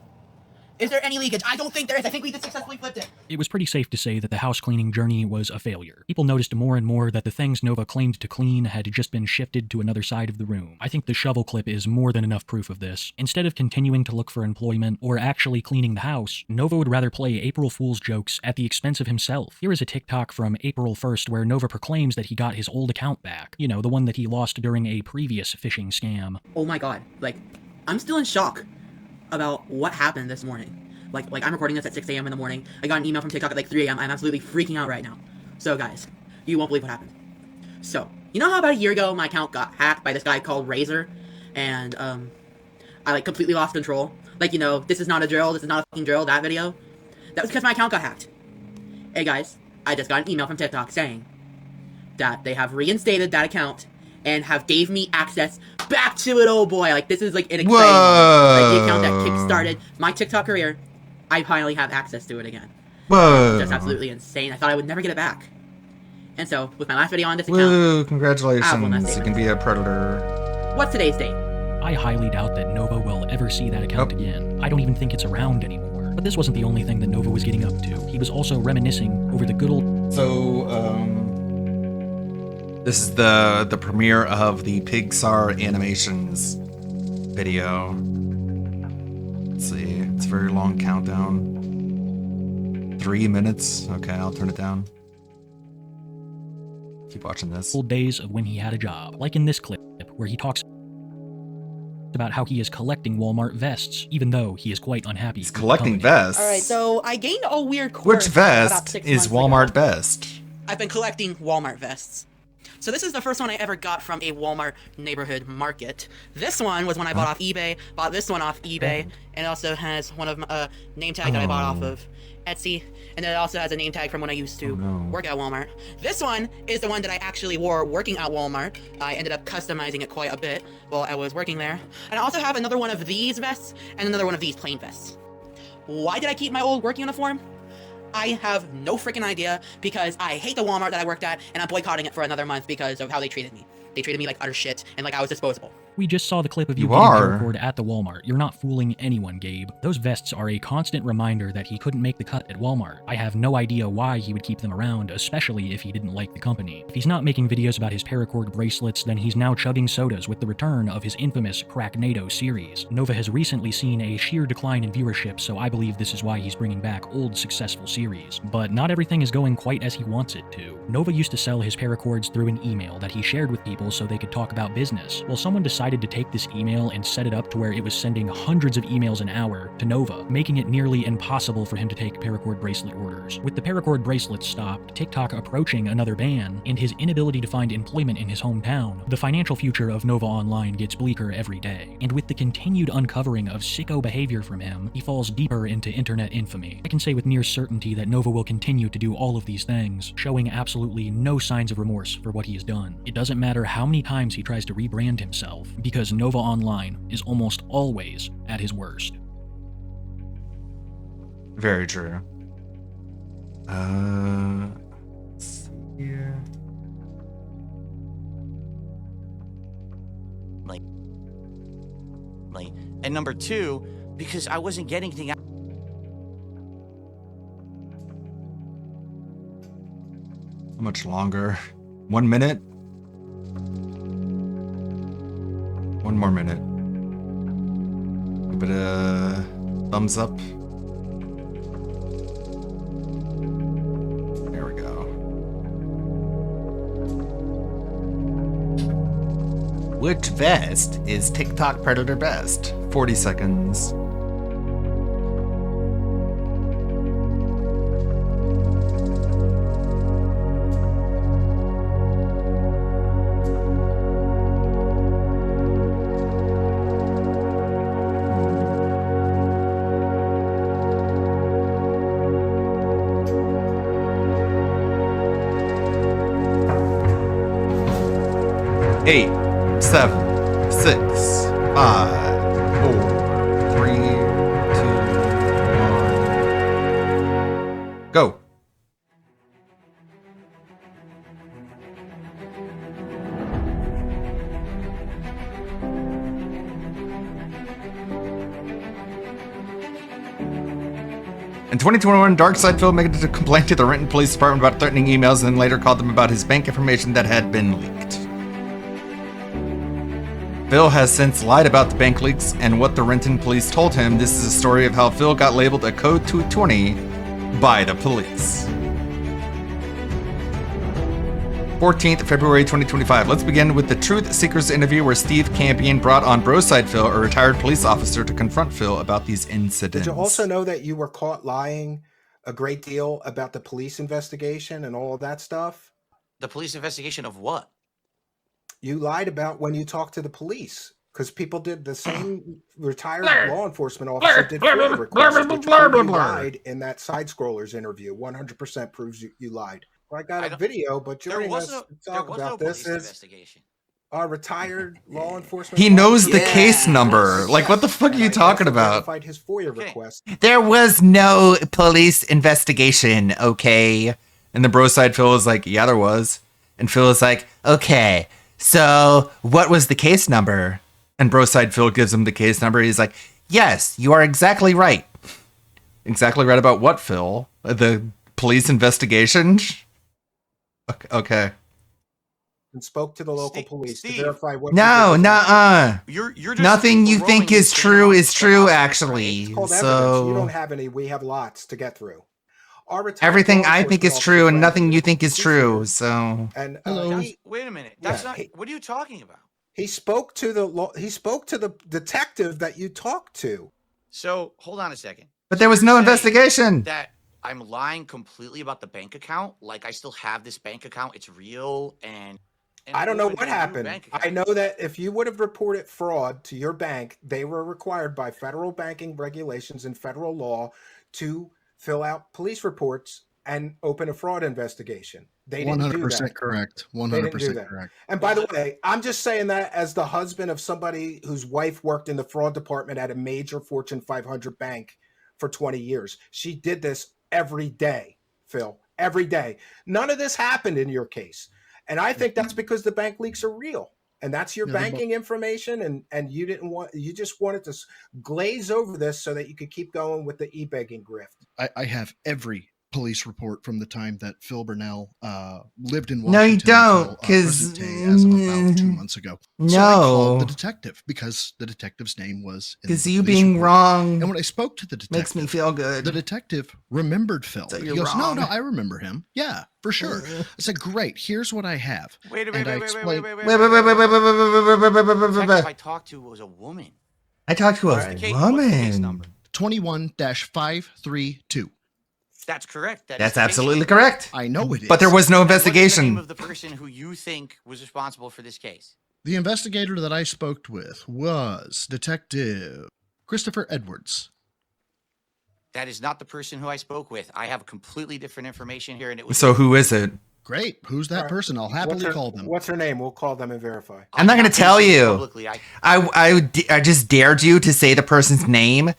Is there any leakage? I don't think there is. I think we just successfully flipped it. It was pretty safe to say that the house cleaning journey was a failure. People noticed more and more that the things Nova claimed to clean had just been shifted to another side of the room. I think the shovel clip is more than enough proof of this. Instead of continuing to look for employment or actually cleaning the house, Nova would rather play April Fool's jokes at the expense of himself. Here is a TikTok from April 1st where Nova proclaims that he got his old account back. You know, the one that he lost during a previous phishing scam. Oh my god, I'm still in shock about what happened this morning. Like I'm recording this at 6 a.m. in the morning. I got an email from TikTok at 3 a.m. I'm absolutely freaking out right now. So guys, you won't believe what happened. So, you know how about a year ago my account got hacked by this guy called Razor? And, I completely lost control? This is not a drill, this is not a fucking drill, that video? That was because my account got hacked. Hey guys, I just got an email from TikTok saying that they have reinstated that account and have gave me access back to it, oh boy. This is an exciting the account that kickstarted my TikTok career. I finally have access to it again. Whoa. It's just absolutely insane. I thought I would never get it back. And so, with my last video on this account... Woo, congratulations. You can be a predator. What's today's date? I highly doubt that Nova will ever see that account again. I don't even think it's around anymore. But this wasn't the only thing that Nova was getting up to. He was also reminiscing over the good old... So, this is the premiere of the Pixar Animations video. Let's see, it's a very long countdown. 3 minutes. Okay, I'll turn it down. Keep watching this. Old days of when he had a job. Like in this clip, where he talks about how he is collecting Walmart vests, even though he is quite unhappy. He's collecting vests? Alright, so I gained a weird quirk. Which vest is Walmart vest? I've been collecting Walmart vests. So this is the first one I ever got from a Walmart neighborhood market. This one was one I bought off eBay. Bought this one off eBay. And it also has one of my name tag that I bought off of Etsy. And then it also has a name tag from when I used to work at Walmart. This one is the one that I actually wore working at Walmart. I ended up customizing it quite a bit while I was working there. And I also have another one of these vests and another one of these plain vests. Why did I keep my old work uniform? I have no freaking idea, because I hate the Walmart that I worked at, and I'm boycotting it for another month because of how they treated me. They treated me like utter shit, and like I was disposable. We just saw the clip of you You getting are. paracord at the Walmart. You're not fooling anyone, Gabe. Those vests are a constant reminder that he couldn't make the cut at Walmart. I have no idea why he would keep them around, especially if he didn't like the company. If he's not making videos about his paracord bracelets, then he's now chugging sodas with the return of his infamous Cracknado series. Nova has recently seen a sheer decline in viewership, so I believe this is why he's bringing back old successful series. But not everything is going quite as he wants it to. Nova used to sell his paracords through an email that he shared with people so they could talk about business. Well, someone decided to take this email and set it up to where it was sending hundreds of emails an hour to Nova, making it nearly impossible for him to take paracord bracelet orders. With the paracord bracelets stopped, TikTok approaching another ban, and his inability to find employment in his hometown, the financial future of Nova Online gets bleaker every day. And with the continued uncovering of sicko behavior from him, he falls deeper into internet infamy. I can say with near certainty that Nova will continue to do all of these things, showing absolutely no signs of remorse for what he has done. It doesn't matter how many times he tries to rebrand himself, because Nova Online is almost always at his worst. Very true. Let's see here. And number two, because I wasn't getting anything out. How much longer? 1 minute? 1 more minute. Give it a thumbs up. There we go. Which vest is TikTok Predator best? 40 seconds. Eight, 7, 6, 5, 4, 3, 2, 1. Go. In 2021, Darkseid Phil made a complaint to the Renton Police Department about threatening emails and then later called them about his bank information that had been leaked. Phil has since lied about the bank leaks and what the Renton police told him. This is a story of how Phil got labeled a Code 220 by the police. 14th February 2025. Let's begin with the Truth Seekers interview where Steve Campion brought on Broside Phil, a retired police officer, to confront Phil about these incidents. Did you also know that you were caught lying a great deal about the police investigation and all of that stuff? The police investigation of what? You lied about when you talked to the police, because people did the same. Retired law enforcement officer did FOIA requests, which proved you lied in that side scrollers interview. 100% proves you lied. Well, I got a video, but joining us to talk about this is our retired law enforcement. He knows the case number. Like, what the fuck are you talking about? His FOIA request. There was no police investigation, okay? And the Broside Phil is like, yeah, there was. And Phil is like, okay. So, what was the case number? And Broside Phil gives him the case number. He's like, yes, you are exactly right. Exactly right about what, Phil? The police investigation? Okay. And spoke to the local police to verify what. No, nuh-uh. You're just nothing you think is true, actually. It's called evidence. So You don't have any. We have lots to get through. everything I think is true and nothing you think is true. So And wait a minute. That's not. What are you talking about? he spoke to the detective that you talked to. So hold on a second. But there was no investigation. That I'm lying completely about the bank account. Like I still have this bank account. It's real and I don't know opened what a new happened. bank account. I know that if you would have reported fraud to your bank, they were required by federal banking regulations and federal law to fill out police reports and open a fraud investigation. They didn't do that. 100% correct. They didn't do 100% that. correct. And by the way, I'm just saying that as the husband of somebody whose wife worked in the fraud department at a major Fortune 500 bank for 20 years. She did this every day, Phil, every day. None of this happened in your case. And I think that's because the bank leaks are real. and that's your banking information, and you just wanted to glaze over this so that you could keep going with the e-begging grift. I have every police report from the time that Phil Burnell lived in Washington. No, you don't, because as of about 2 months ago. No, so I called the detective because the detective's name was because you being report. Wrong. And when I spoke to the detective, makes me feel good. The detective remembered Phil. So he you're goes, wrong. No, I remember him. Yeah, for sure. I said, great. Here's what I have. Wait. Detective I talked to was a woman. I talked to a woman. 21-532. That's correct. That's absolutely correct. I know it is. But there was no investigation. What's the name of the person who you think was responsible for this case? The investigator that I spoke with was Detective Christopher Edwards. That is not the person who I spoke with. I have completely different information here, and it was. So who is it? Great. Who's that person? I'll happily call them. What's her name? We'll call them and verify. I'm not going to tell you. Publicly, I just dared you to say the person's name.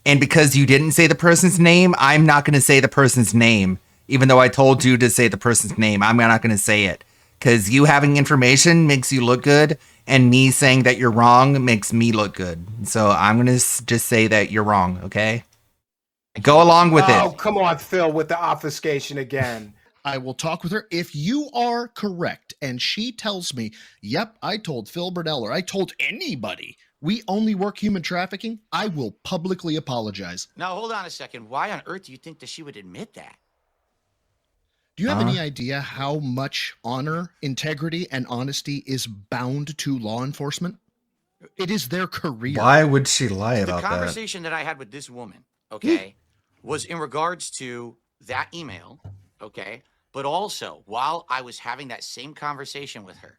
And because you didn't say the person's name, I'm not going to say the person's name. Even though I told you to say the person's name, I'm not going to say it. Because you having information makes you look good. And me saying that you're wrong makes me look good. So I'm going to just say that you're wrong, okay? Go along with it. Oh, come on, Phil, with the obfuscation again. I will talk with her. If you are correct and she tells me, yep, I told Phil Burnell or I told anybody we only work human trafficking, I will publicly apologize. Now, hold on a second. Why on earth do you think that she would admit that? Do you have any idea how much honor, integrity, and honesty is bound to law enforcement? It is their career. Why would she lie about that? The conversation that I had with this woman, okay, was in regards to that email, okay, but also while I was having that same conversation with her,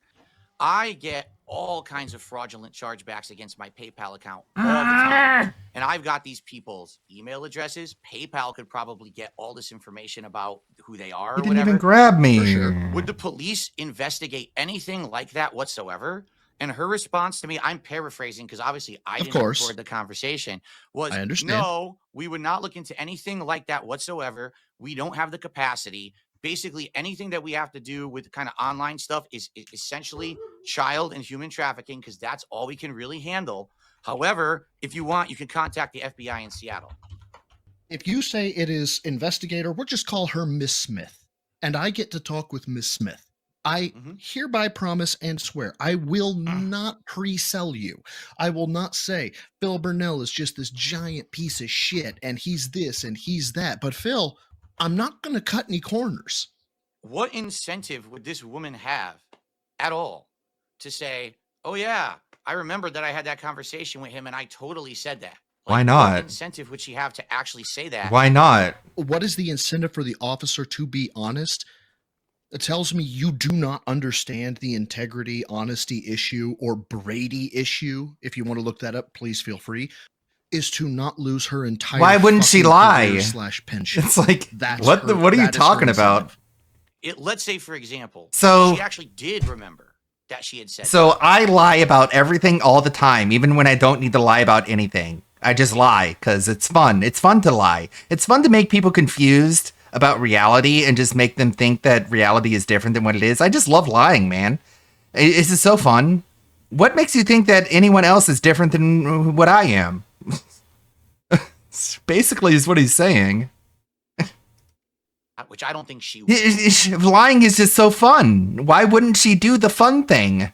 I get all kinds of fraudulent chargebacks against my PayPal account all the time. And I've got these people's email addresses. PayPal could probably get all this information about who they are or You didn't whatever. even grab me. For sure. Would the police investigate anything like that whatsoever? And her response to me, I'm paraphrasing because obviously I didn't record the conversation, was I understand. No, we would not look into anything like that whatsoever. We don't have the capacity. Basically, anything that we have to do with kind of online stuff is essentially child and human trafficking because that's all we can really handle. However, if you want, you can contact the FBI in Seattle. If you say it is investigator, we'll just call her Miss Smith. And I get to talk with Miss Smith. I hereby promise and swear I will not pre-sell you. I will not say Phil Burnell is just this giant piece of shit and he's this and he's that. But Phil, I'm not going to cut any corners. What incentive would this woman have at all to say, oh, yeah, I remember that I had that conversation with him and I totally said that? Why not? What incentive would she have to actually say that? Why not? What is the incentive for the officer to be honest? It tells me you do not understand the integrity, honesty issue or Brady issue. If you want to look that up, please feel free. Is to not lose her entire. Why wouldn't she lie? / pension. It's like, That's what are you talking about? Let's say, for example, So- she actually did remember that she had said So that. I lie about everything all the time, even when I don't need to lie about anything. I just lie because it's fun. It's fun to lie. It's fun to make people confused about reality and just make them think that reality is different than what it is. I just love lying, man. It's just so fun. What makes you think that anyone else is different than what I am? Basically is what he's saying. Which I don't think she Lying is just so fun. Why wouldn't she do the fun thing?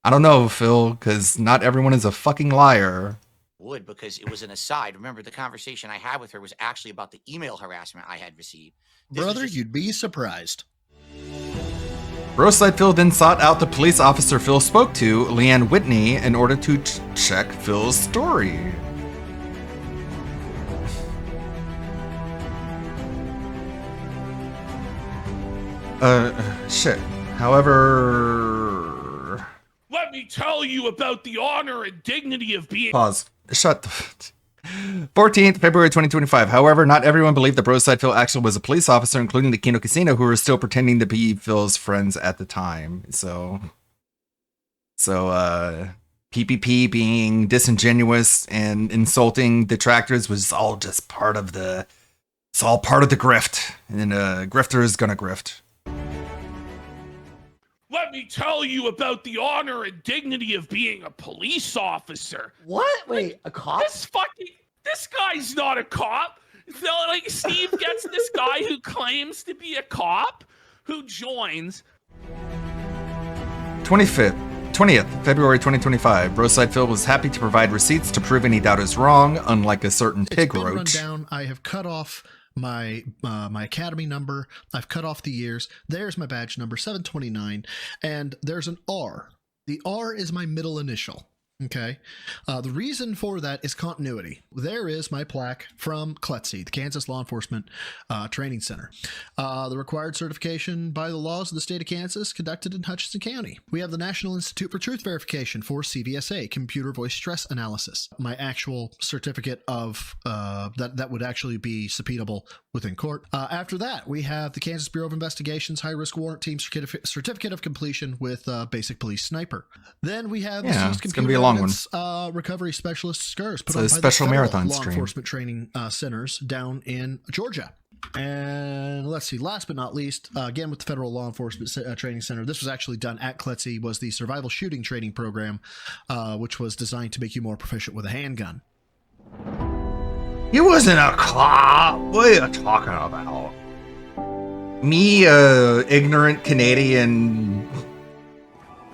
I don't know, Phil, because not everyone is a fucking liar. would, because it was an aside. Remember, the conversation I had with her was actually about the email harassment I had received. Brother, you'd be surprised. Broside Phil then sought out the police officer Phil spoke to, Leanne Whitney, in order to check Phil's story. Shit. However... Let me tell you about the honor and dignity of being... Pause. Shut the... 14th February 2025. However, not everyone believed that Broside Phil actually was a police officer, including the Kino Casino, who were still pretending to be Phil's friends at the time. So PPP being disingenuous and insulting detractors was all just part of the... It's all part of the grift. And a grifter is gonna grift. let me tell you about the honor and dignity of being a police officer. What? Wait, a cop? This guy's not a cop. So, like, Steve gets this guy who claims to be a cop who joins. 20th, February 2025. Roadside Phil was happy to provide receipts to prove any doubt is wrong, unlike a certain pig It's been wrote. run down. I have cut off my my academy number. I've cut off the years. There's my badge number, 729, and there's an R. The R is my middle initial. Okay. The reason for that is continuity. There is my plaque from CLETC, the Kansas Law Enforcement Training Center. The required certification by the laws of the state of Kansas conducted in Hutchinson County. We have the National Institute for Truth Verification for CVSA, Computer Voice Stress Analysis. My actual certificate of that would actually be subpoenable within court. After that, we have the Kansas Bureau of Investigation's High Risk Warrant Team Certificate of Completion with Basic Police Sniper. Then we have the Seized it's gonna Computer be a long Evidence Recovery Specialist SCURS put It's on a by special the Federal marathon Law stream. Enforcement Training Centers down in Georgia. And let's see, last but not least, again with the Federal Law Enforcement Training Center, this was actually done at CLETC, was the Survival Shooting Training Program, which was designed to make you more proficient with a handgun. He wasn't a cop. What are you talking about? Me, ignorant Canadian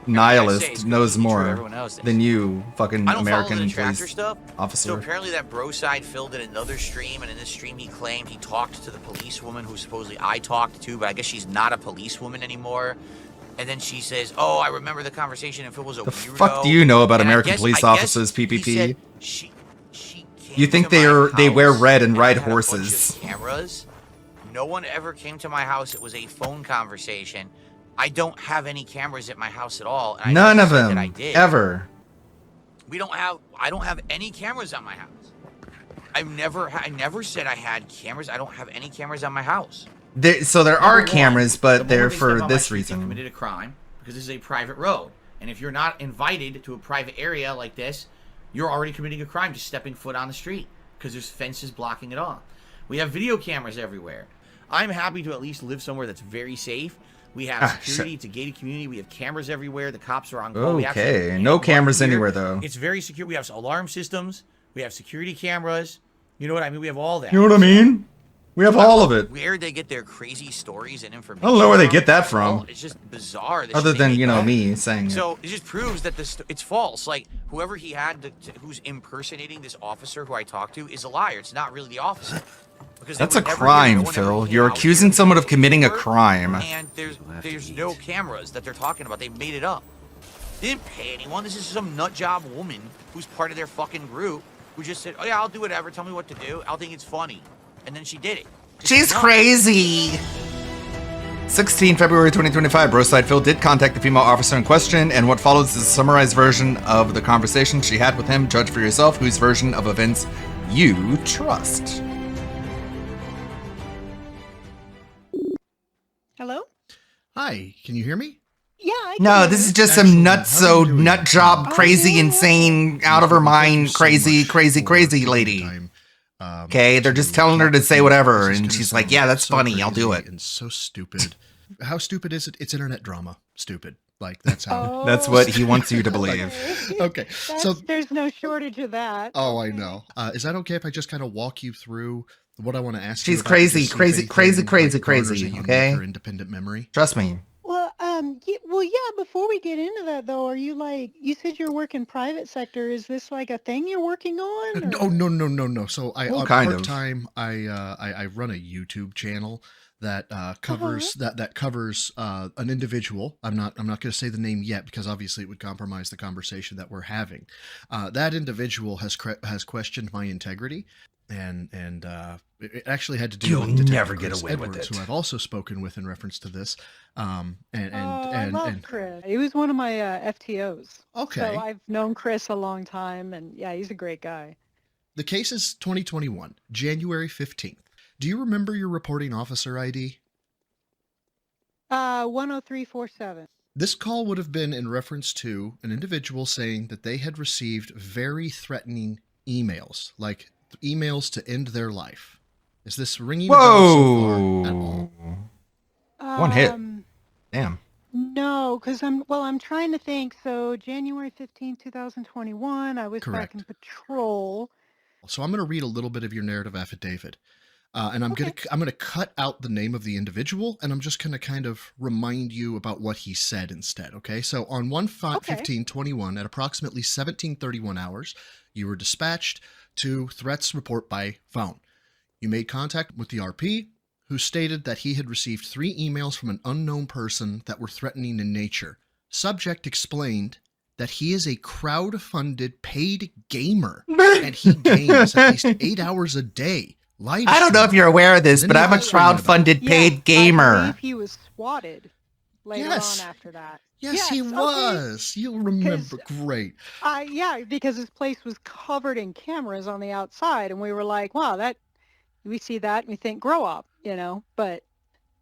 nihilist, knows more than you, fucking I don't follow American the tractor police stuff. officer. So apparently that Broside filled in another stream, and in this stream he claimed he talked to the policewoman who supposedly I talked to, but I guess she's not a policewoman anymore. And then she says, "Oh, I remember the conversation. If it was a The weirdo." fuck do you know about And I American guess- police I guess officers, he PPP? said You think they wear red and ride horses? Cameras. No one ever came to my house. It was a phone conversation. I don't have any cameras at my house at all. And I None never of said that them, I did. ever. I don't have any cameras on my house. I never said I had cameras. I don't have any cameras on my house. So there are cameras, but they're moment they for step on my this street, they reason. committed a crime because this is a private road, and if you're not invited to a private area like this, you're already committing a crime just stepping foot on the street because there's fences blocking it off. We have video cameras everywhere. I'm happy to at least live somewhere that's very safe. We have security. It's a gated community. We have cameras everywhere. The cops are on call. We actually Okay, have no one cameras here. anywhere though. It's very secure. We have alarm systems. We have security cameras. You know what I mean? We have all that. You know what I mean? We have all of it. Where they get their crazy stories and information. I don't know where they get that from. Well, it's just bizarre. the Other shit they than, make you know, up. me saying it. So it just proves that it's false. Like whoever he had who's impersonating this officer who I talked to is a liar. It's not really the officer. Because they That's a would never do it. crime, No one ever Phil. came You're out accusing here someone of to committing a report, crime. And there's no cameras that they're talking about. They made it up. They didn't pay anyone. This is some nut job woman who's part of their fucking group who just said, "Oh yeah, I'll do whatever. Tell me what to do. I'll think it's funny," and then she did it. She's crazy. 16 February 2025, Broside Phil did contact the female officer in question, and what follows is a summarized version of the conversation she had with him. Judge for yourself whose version of events you trust. Hello? Hi, can you hear me? Yeah, I can No, hear this you. is just some nutso, nut job, crazy, insane, out of her mind, crazy lady. Okay, they're just telling her to say whatever, and she's like, "Yeah, that's funny. I'll do it." And so stupid. How stupid is it? It's internet drama. Stupid. Like that's how. That's what he wants you to believe. Okay, so There's no shortage of that. oh, I know. Is that okay if I just kind of walk you through what I want to ask you? She's about, crazy, just see if crazy, anything, crazy, like, crazy, garners crazy. a unique Okay, or independent memory. trust me. Well, before we get into that though, are you like, you said you're working private sector. Is this like a thing you're working on? or- Oh no. So I Well, on kind of. part time I run a YouTube channel that covers that covers an individual. I'm not going to say the name yet because obviously it would compromise the conversation that we're having. That individual has questioned my integrity, and it actually had to do You'll with Detective never get Chris away with Edwards, it. who I've also spoken with in reference to this. I love Chris. He was one of my FTOs. Okay. So I've known Chris a long time, and yeah, he's a great guy. The case is 2021, January 15th. Do you remember your reporting officer ID? 10347. This call would have been in reference to an individual saying that they had received very threatening emails, like emails to end their life. Is this ringing a bell so far at all? One hit. Damn. No, because I'm trying to think. So January 15th, 2021, I was Correct. back in patrol. So I'm going to read a little bit of your narrative affidavit. And I'm gonna cut out the name of the individual, and I'm just gonna kind of remind you about what he said instead. Okay. So on 1/15/21 at approximately 17:31 hours, you were dispatched to threats report by phone. You made contact with the RP, who stated that he had received 3 emails from an unknown person that were threatening in nature. Subject explained that he is a crowd-funded paid gamer, and he games at least 8 hours a day. I don't know if you're aware of this, but I'm a crowd-funded paid gamer. I believe he was swatted later on after that. Yes, he was. You remember. Great. Yeah, because his place was covered in cameras on the outside, and we were like, wow, we see that and we think, grow up, but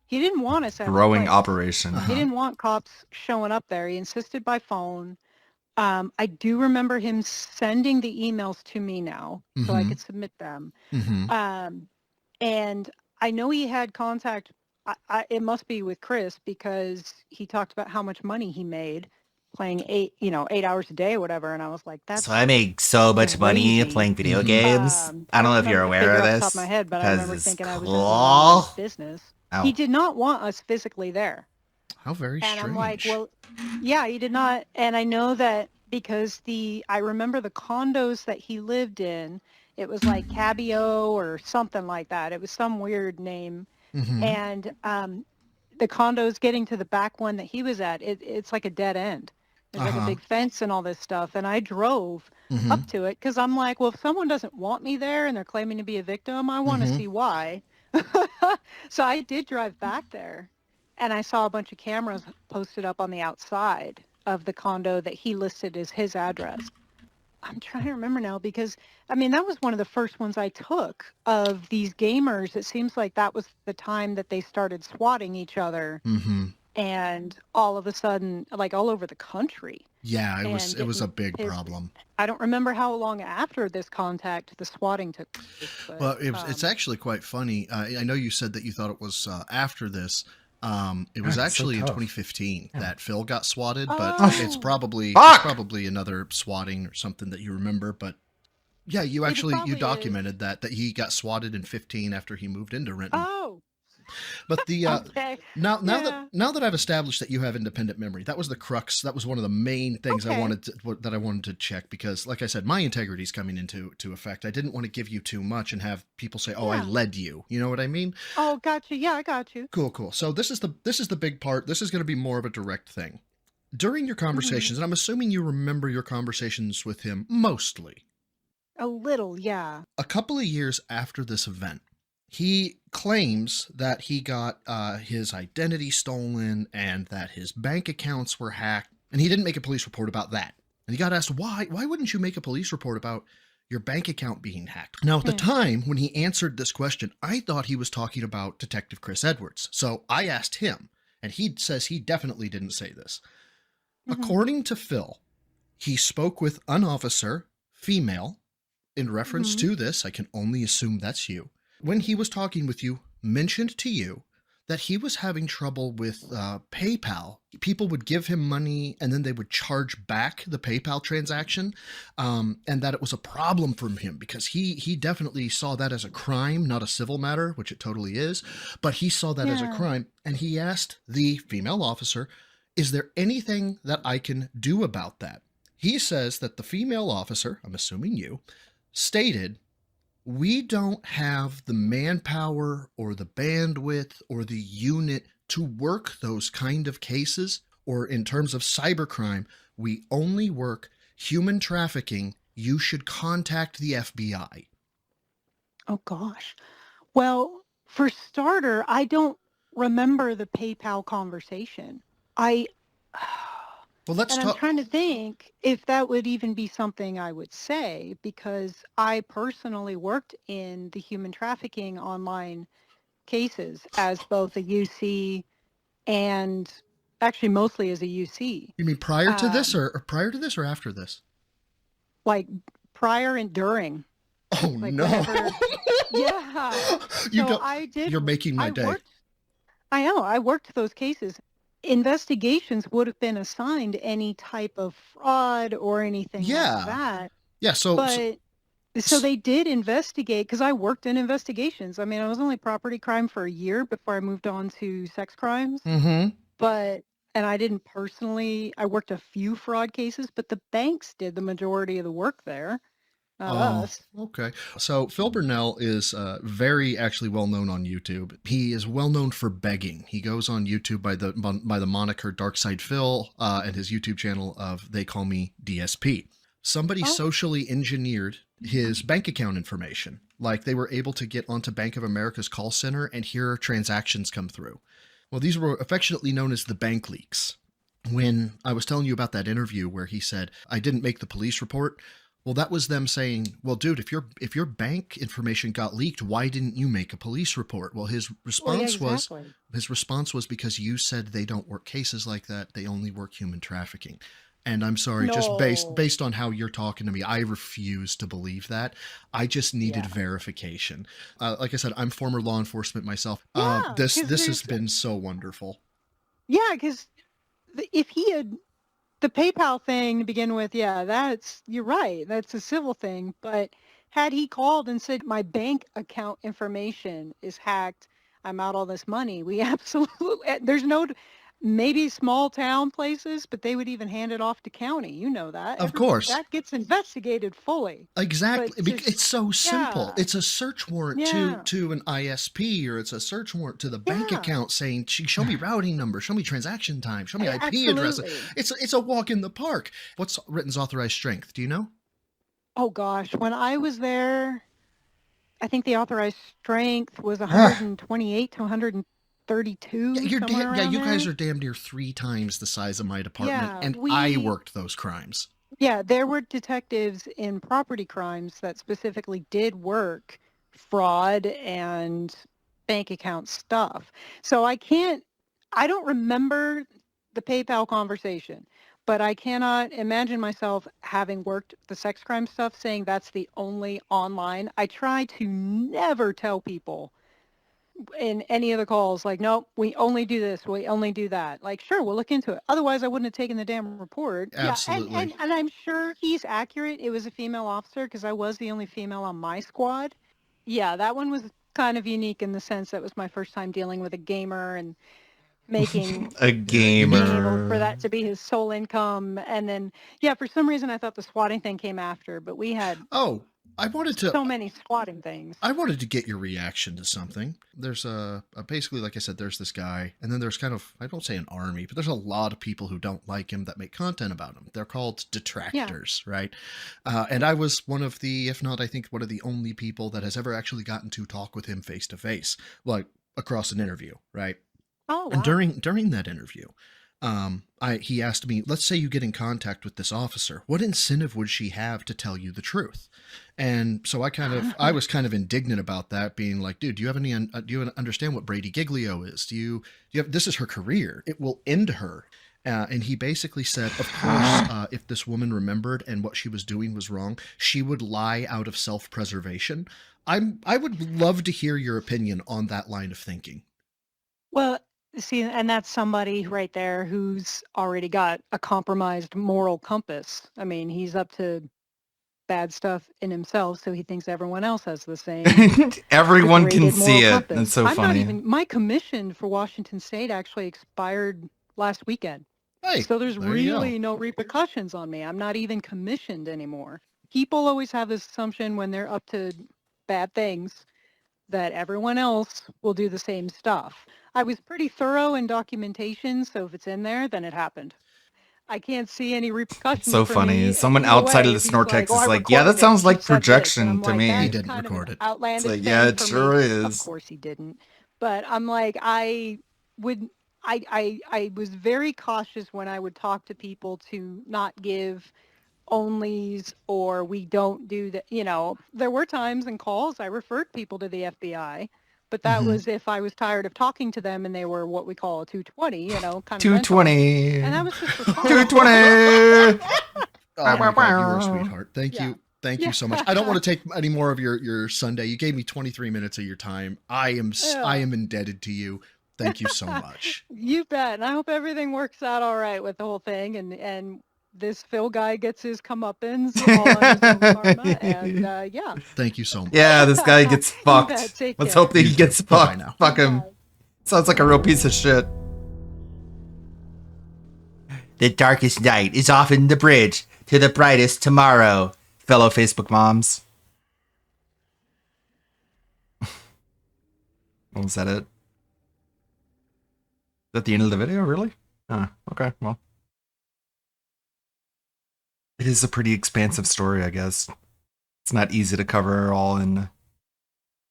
he didn't want us at Growing the place. operation. He didn't want cops showing up there. He insisted by phone. I do remember him sending the emails to me now so I could submit them. And I know he had contact. It must be with Chris, because he talked about how much money he made playing 8 hours a day or whatever. And I was like, that's So I make so much money playing video games. I don't know if you're aware of this. Off the top of my head, but I remember thinking I was in cool. business. Ow. He did not want us physically there. How very strange. And I'm like, well, yeah, he did not. And I know that because I remember the condos that he lived in, it was like Cabio or something like that. It was some weird name. And the condos getting to the back one that he was at, it's like a dead end. There's like a big fence and all this stuff. And I drove up to it because I'm like, well, if someone doesn't want me there and they're claiming to be a victim, I want to see why. So I did drive back there. And I saw a bunch of cameras posted up on the outside of the condo that he listed as his address. I'm trying to remember now because, that was one of the first ones I took of these gamers. It seems like that was the time that they started swatting each other. And all of a sudden, like all over the country. Yeah, it was a big problem. I don't remember how long after this contact the swatting took place. But, well, it's actually quite funny. I know you said that you thought it was after this. It was actually in 2015 that Phil got swatted, but it's probably another swatting or something that you remember. But yeah, you documented that he got swatted in 15 after he moved into Renton. Oh. But the okay. now that I've established that you have independent memory, that was the crux. That was one of the main things I wanted to check, because, like I said, my integrity is coming into effect. I didn't want to give you too much and have people say, "Oh, I led you." You know what I mean? Oh, gotcha. Yeah, I got you. Cool. So this is the big part. This is going to be more of a direct thing. During your conversations, and I'm assuming you remember your conversations with him mostly. A little, yeah. A couple of years after this event, he claims that he got his identity stolen and that his bank accounts were hacked, and he didn't make a police report about that. And he got asked, why wouldn't you make a police report about your bank account being hacked? Now, at the time when he answered this question, I thought he was talking about Detective Chris Edwards. So I asked him, and he says he definitely didn't say this. According to Phil, he spoke with an officer, female, in reference to this. I can only assume that's you. When he was talking with you, mentioned to you that he was having trouble with PayPal. People would give him money and then they would charge back the PayPal transaction, and that it was a problem from him because he definitely saw that as a crime, not a civil matter, which it totally is, but he saw that as a crime. And he asked the female officer, is there anything that I can do about that? He says that the female officer, I'm assuming you, stated, we don't have the manpower or the bandwidth or the unit to work those kind of cases, or in terms of cybercrime, we only work human trafficking. You should contact the FBI. Oh, gosh. Well, for starter, I don't remember the PayPal conversation. Well, let's talk. I'm trying to think if that would even be something I would say, because I personally worked in the human trafficking online cases as both a UC and actually mostly as a UC. You mean prior to this or after this? Like prior and during. Oh, like no. Whenever, yeah. You're making my day. I know. I worked those cases. investigations would have been assigned any type of fraud or anything Yeah. like that. Yeah, So they did investigate because I worked in investigations. I mean, I was only property crime for a year before I moved on to sex crimes. Mm-hmm. And I didn't personally, I worked a few fraud cases, but the banks did the majority of the work there, not us. Okay. So Phil Burnell is very actually well known on YouTube. He is well known for begging. He goes on YouTube by the moniker Darkside Phil and his YouTube channel of They Call Me DSP. Somebody socially engineered his bank account information. Like they were able to get onto Bank of America's call center and hear transactions come through. Well, these were affectionately known as the bank leaks. When I was telling you about that interview where he said, I didn't make the police report. Well, that was them saying, well, dude, if your bank information got leaked, why didn't you make a police report? Well, his response was because you said they don't work cases like that. They only work human trafficking. And I'm sorry, just based on how you're talking to me, I refuse to believe that. I just needed verification. Like I said, I'm former law enforcement myself. This has been so wonderful. Yeah, because if he had the PayPal thing to begin with, you're right. That's a civil thing. But had he called and said, my bank account information is hacked, I'm out all this money, we absolutely, there's no... Maybe small town places, but they would even hand it off to county. You know that. Of course. That gets investigated fully. Exactly. It's so simple. It's a search warrant to an ISP, or it's a search warrant to the bank account saying, show me routing number, show me transaction time, show me IP address. It's a walk in the park. What's Ritten's authorized strength? Do you know? Oh, gosh. When I was there, I think the authorized strength was 128 to 132. You guys are damn near 3 times the size of my department, I worked those crimes. Yeah, there were detectives in property crimes that specifically did work fraud and bank account stuff. So I don't remember the PayPal conversation, but I cannot imagine myself having worked the sex crime stuff saying that's the only online. I try to never tell people in any of the calls, like, nope, we only do this, we only do that. Like, sure, we'll look into it. Otherwise, I wouldn't have taken the damn report. Absolutely. Yeah, and I'm sure he's accurate. It was a female officer because I was the only female on my squad. Yeah, that one was kind of unique in the sense that was my first time dealing with a gamer and making a gamer being able for that to be his sole income. And then, for some reason, I thought the swatting thing came after, but we had so many swatting things. I wanted to get your reaction to something. There's basically, like I said, there's this guy, and then there's kind of, I don't say an army, but there's a lot of people who don't like him that make content about him. They're called detractors, right? And I was one of the, if not, I think one of the only people that has ever actually gotten to talk with him face to face, like across an interview, right? Oh, wow. And during that interview, he asked me, let's say you get in contact with this officer, what incentive would she have to tell you the truth? And so I was kind of indignant about that, being like, dude, do you understand what Brady Giglio is? This is her career. It will end her. And he basically said, of course, if this woman remembered and what she was doing was wrong, she would lie out of self-preservation. I would love to hear your opinion on that line of thinking. Well, see, and that's somebody right there who's already got a compromised moral compass. I mean, he's up to bad stuff in himself, so he thinks everyone else has the same. Everyone can see it. Compass. That's so funny. My commission for Washington State actually expired last weekend. Hey, so there's really no repercussions on me. I'm not even commissioned anymore. People always have this assumption when they're up to bad things that everyone else will do the same stuff. I was pretty thorough in documentation, so if it's in there, then it happened. I can't see any repercussions. So for funny. me Someone either outside way. of the He's Snortex like, is I like, yeah, that recorded sounds it. like She said this. And projection I'm to like, me. that's He didn't kind of record an it. outlandish It's like, thing yeah, it for sure me. is. Of course he didn't. But I'm like, I was very cautious when I would talk to people to not give onlys or we don't do that. You know, there were times in calls I referred people to the FBI, but that was if I was tired of talking to them and they were what we call a 220, you know, kind of 220. mental. And that was just for 220. Oh my God, you're a sweetheart. Thank you. Thank you so much. I don't want to take any more of your Sunday. You gave me 23 minutes of your time. I am indebted to you. Thank you so much. You bet. And I hope everything works out all right with the whole thing. And this Phil guy gets his comeuppance all on his own karma. And yeah. Thank you so much. Yeah, this guy gets fucked. Take Let's care. hope that he gets Bye-bye fucked. now. Fuck him. Sounds like a real piece of shit. The darkest night is often the bridge to the brightest tomorrow, fellow Facebook moms. Was that it? Is that the end of the video, really? Okay, well. It is a pretty expansive story, I guess. It's not easy to cover all in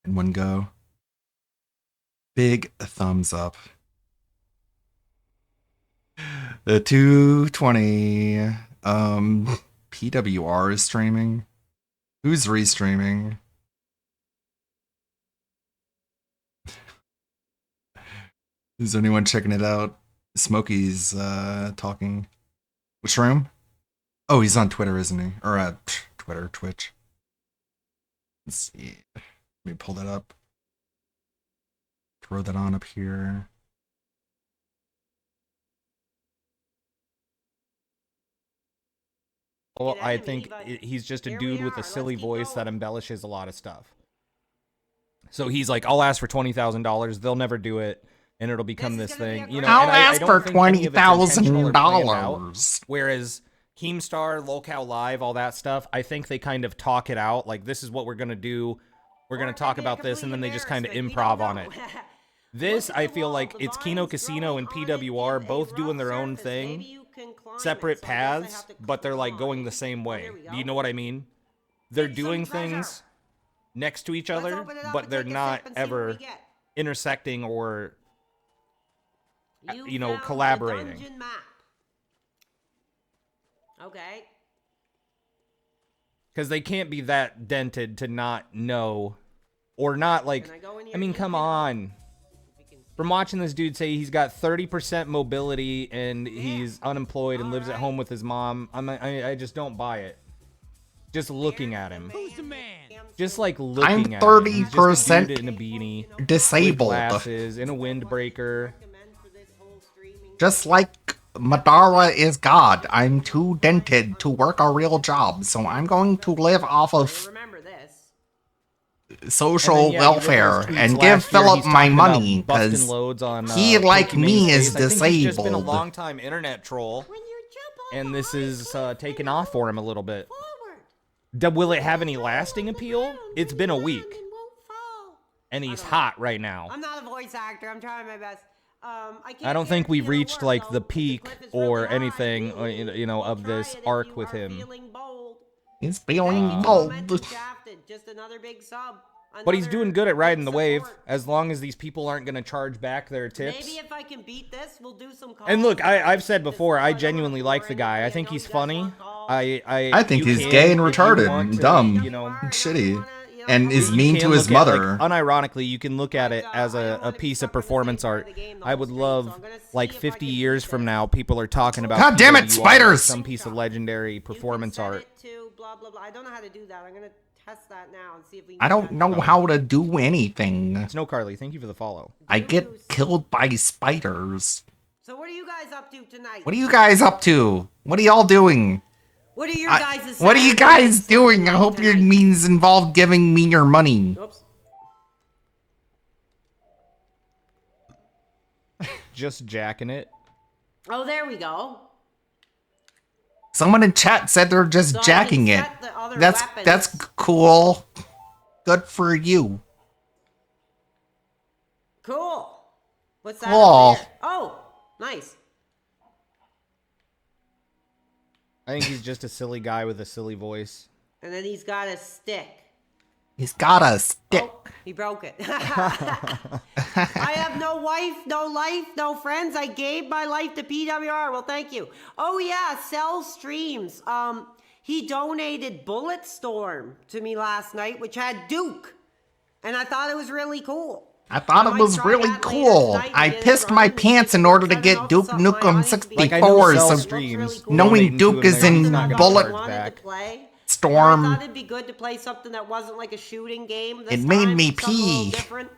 one go. Big thumbs up. The 220 PWR is streaming. Who's restreaming? Is anyone checking it out? Smokey's talking. Which room? Oh, he's on Twitter, isn't he? Or Twitter, Twitch. Let's see. Let me pull that up. Throw that on up here. Well, I think he's just a dude with a silly voice that embellishes a lot of stuff. So he's like, I'll ask for $20,000. They'll never do it. And it'll become this thing. You know, I'll and I ask don't for think any of it's intentional or planned out. $20,000. Whereas Keemstar, Lolcow Live, all that stuff, I think they kind of talk it out. Like, this is what we're going to do. We're going to talk about this. And then they just kind of improv on it. This, I feel like it's Kino Casino and PWR both doing their own thing. Separate paths, but they're like going the same way. Do you know what I mean? They're doing things next to each other, but they're not ever intersecting or, you know, collaborating. Okay. Because they can't be that dented to not know, or not like, I mean, come on. From watching this dude say he's got 30% mobility and he's unemployed and lives at home with his mom, I just don't buy it. Just looking at him. Just like looking at him. I'm He's just a 30% dude in a beanie, disabled. with glasses, in a windbreaker. Just like Madara is God, I'm too dented to work a real job, so I'm going to live off of social welfare and give Philip my money because he, like me, is disabled. He's just been a long-time internet troll, and this is taking off for him a little bit. Will it have any lasting appeal? It's been a week, and he's hot right now. I'm not a voice actor. I'm trying my best. I don't think we've reached like the peak or anything, you know, of this arc with him. He's feeling bold. Just another big sub. But he's doing good at riding the wave, as long as these people aren't going to charge back their tips. Maybe if I can beat this, we'll do some And look, I've said before, I genuinely like the guy. I think he's funny. I think he's gay and retarded and dumb, you know, shitty, and is you mean can to his look at, mother. like, unironically, you can look at it as a piece of performance art. I would love, like, 50 years from now, people are talking about God damn it, PWR, spiders! some piece of legendary performance art. Blah, blah, blah. I don't know how to do that. I'm gonna test that now and see if we. I don't know how to do anything. Snow Carly, thank you for the follow. I get killed by spiders. So what are you guys up to tonight? What are you guys up to? What are y'all doing? What are your guys' What are you guys doing? I hope your means involve giving me your money. Oops. Just jacking it. Oh, there we go. Someone in chat said they're just So I jacking can it. set the other That's weapons. cool. Good for you. Cool. What's that? Cool. Up there? Oh, nice. I think he's just a silly guy with a silly voice. And then he's got a stick. He's got a stick. Oh, he broke it. I have no wife, no life, no friends. I gave my life to PWR. Well, thank you. Oh yeah, Cell Streams. He donated Bulletstorm to me last night, which had Duke, and I thought it was really cool. I thought it was really cool. I pissed my pants in order to get Duke Nukem 64. So knowing Duke is in Storm, I thought it'd be good to play something that wasn't like a shooting game. This it made time, me something a little pee. different.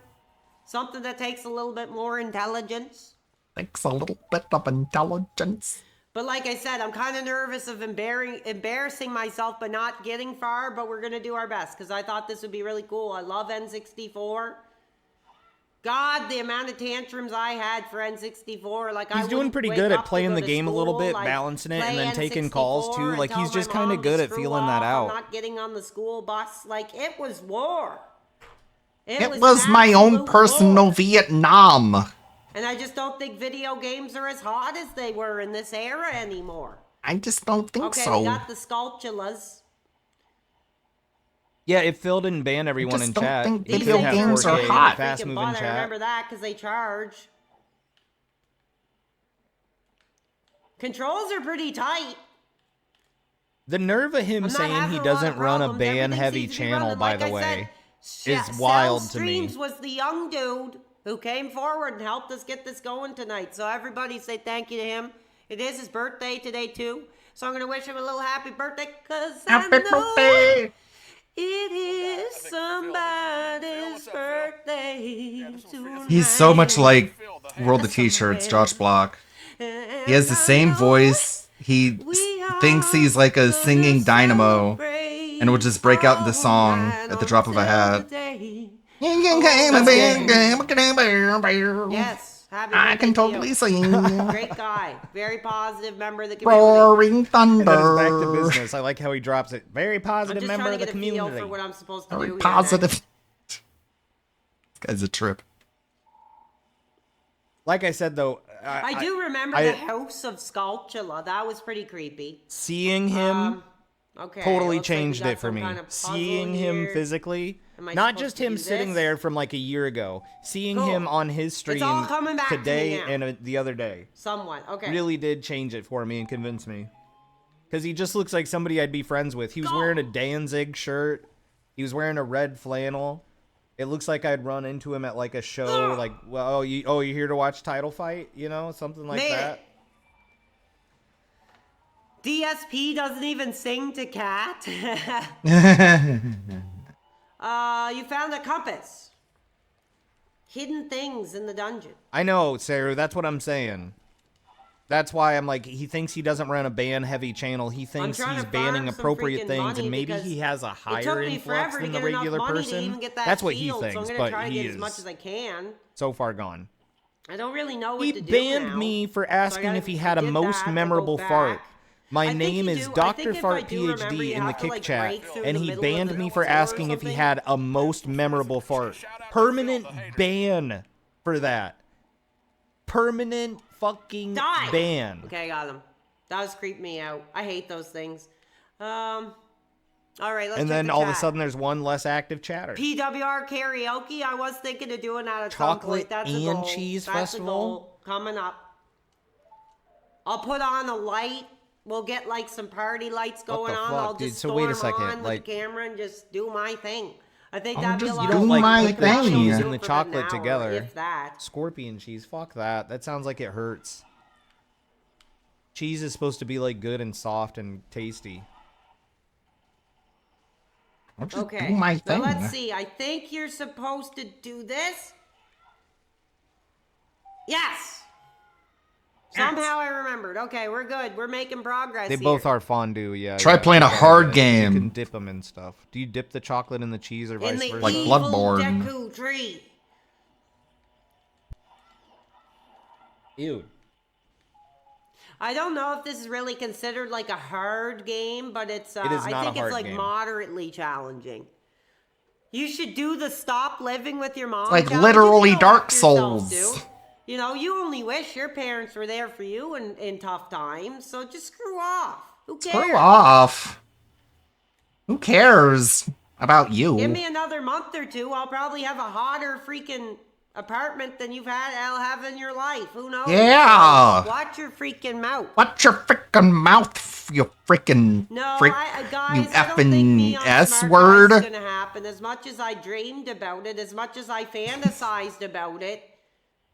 Something that takes a little bit more intelligence. Takes a little bit of intelligence. But like I said, I'm kind of nervous of embarrassing myself but not getting far, but we're going to do our best because I thought this would be really cool. I love N64. God, the amount of tantrums I had for N64. Like He's doing pretty good at playing the game a little bit, balancing it, and then taking calls too. Like he's just kind of good at feeling that out. I'm not getting on the school bus. Like it was war. It was my own personal Vietnam. And I just don't think video games are as hot as they were in this era anymore. I just don't think so. Okay, we got the Sculptulas. Yeah, if Phil didn't ban everyone in chat, think he video could have games 4K are hot. fast moving I chat. remember that because they charge. Controls are pretty tight. The nerve of him saying he doesn't run a ban-heavy channel, by the way, is wild to me. Streams was the young dude who came forward and helped us get this going tonight. So everybody say thank you to him. It is his birthday today too. So I'm going to wish him a little happy birthday because Happy birthday! It is somebody's birthday tonight. He's so much like World of T-Shirts, Josh Block. He has the same voice. He thinks he's like a singing dynamo and will just break out into song at the drop of a hat. Yes, happy I can birthday to totally you. sing. Great guy, very positive member of the community. Roaring And then it's back thunder. to business. I like how he drops it. Very positive I'm just member trying of to the get a feel community. for what I'm supposed to Very do here positive. next. This guy's a trip. Like I said, though, I do remember the House of Sculptula. That was pretty creepy. seeing him Okay, totally looks like we changed got it for some me. kind of puzzle Seeing him here. physically, Am I not supposed just to him do sitting this? there from like a year ago. Seeing Cool. him on his stream all coming back to me today now. and the other day Somewhat. Okay. really did change it for me and convince me. Because he just looks like somebody I'd be friends with. He was wearing a Danzig shirt. He was wearing a red flannel. It looks like I'd run into him at like a show, like, well, you're here to watch Title Fight, you know, something like Made that. DSP doesn't even sing to Cat. You found a compass. Hidden things in the dungeon. I know, Sarah, that's what I'm saying. That's why I'm like, he thinks he doesn't run a ban-heavy channel. He thinks trying he's to banning farm some appropriate freaking things, money and maybe because he has a It higher took me influx forever to than the get enough regular money to person. even get that That's what he field, so I'm thinks, gonna but try to he get as much is as I can. so far gone. I don't really know what He to do banned now. me for So I asking gotta if he had a get most that, memorable go fart. back. My I think name you is do. I Dr. think if I Fart do remember, PhD you in the have to, kick like, chat, break through and the he middle of banned the me for door or asking if he something. had a most memorable fart. Permanent ban for that. Permanent fucking Die. ban. Okay, I got him. That was creeping me out. I hate those things. All right, let's And check then the all of a chat. sudden there's one less active chatter. PWR karaoke. I was thinking of doing that at some Chocolate point. That's a and goal. cheese That's festival? a goal coming up. I'll put on a light. We'll get like some party lights What going the on. fuck, I'll dude? just So wait a storm second, on like- with the camera and just do my thing. I think I'll that'd be a just lot You do of don't like my put the thing. cheese Do and the it for chocolate an hour, together. if that. Scorpion cheese, fuck that. That sounds like it hurts. Cheese is supposed to be like good and soft and tasty. I'll just Okay. do my Now thing. let's see. I think you're supposed to do this. Yes. Somehow I remembered. Okay, we're good. We're making progress. They here. both are fondue, yeah. Try yeah. playing a hard You game. can dip them in stuff. Do you dip the chocolate in the cheese or in vice the versa? Like evil Bloodborne. Deku tree. Ew. I don't know if this is really considered like a hard game, but it's. It is I not a think it's hard like game. moderately challenging. You should do the stop living with your mom. Like challenge. literally You know Dark what yourself Souls. do. You know, you only wish your parents were there for you in tough times. So just screw off. Who cares? Screw off. Who cares about you? Give me another month or two. I'll probably have a hotter freaking apartment than I'll have in your life. Who knows? Yeah. So watch your freaking mouth. Watch your freaking mouth, you freaking No, freak, guys, you I don't think me effing on S Smart word. Guy's gonna happen. As much as I dreamed about it, as much as I fantasized about it,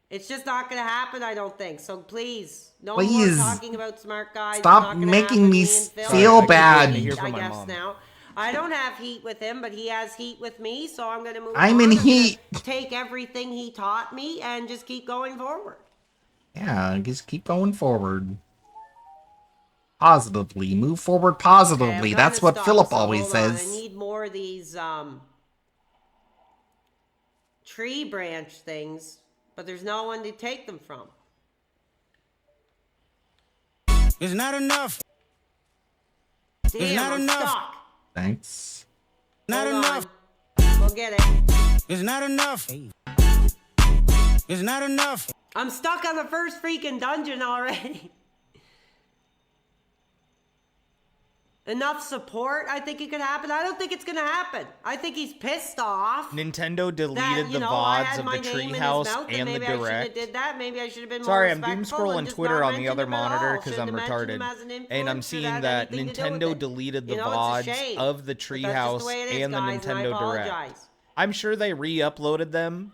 it's just not gonna happen. I don't think. So please, no Please. more talking about Smart Guys. Stop It's not gonna making happen. me and Phil feel are bad. agreed, Hear from I my guess mom. now. I don't have heat with him, but he has heat with me, so I'm going to move I'm on. in gonna heat. Take everything he taught me and just keep going forward. Yeah, just keep going forward. Positively. Move forward positively. Okay, That's what stop, Philip so always hold on. I says. need more of these tree branch things, but there's no one to take them from. It's not enough. Damn, It's not I'm enough. stuck. Thanks. Not Hold enough. on. We'll get it. It's not enough. It's not enough. I'm stuck on the first freaking dungeon already. Enough support, I think it could happen. I don't think it's gonna happen. I think he's pissed off. Nintendo deleted that, the I VODs had of my the name in his Treehouse mouth, and the maybe I should have Direct. did that. Maybe I should have been more Sorry, I'm doom respectful and scrolling just Twitter not on the mentioned other him at all. monitor because Shouldn't I'm have mentioned him retarded. as an And I'm influencer seeing had that anything to do with Nintendo it. deleted the You know, it's a VODs shame. of the But that's just Treehouse the way it is, and the guys, and I Nintendo Direct. apologize. I'm sure they re-uploaded them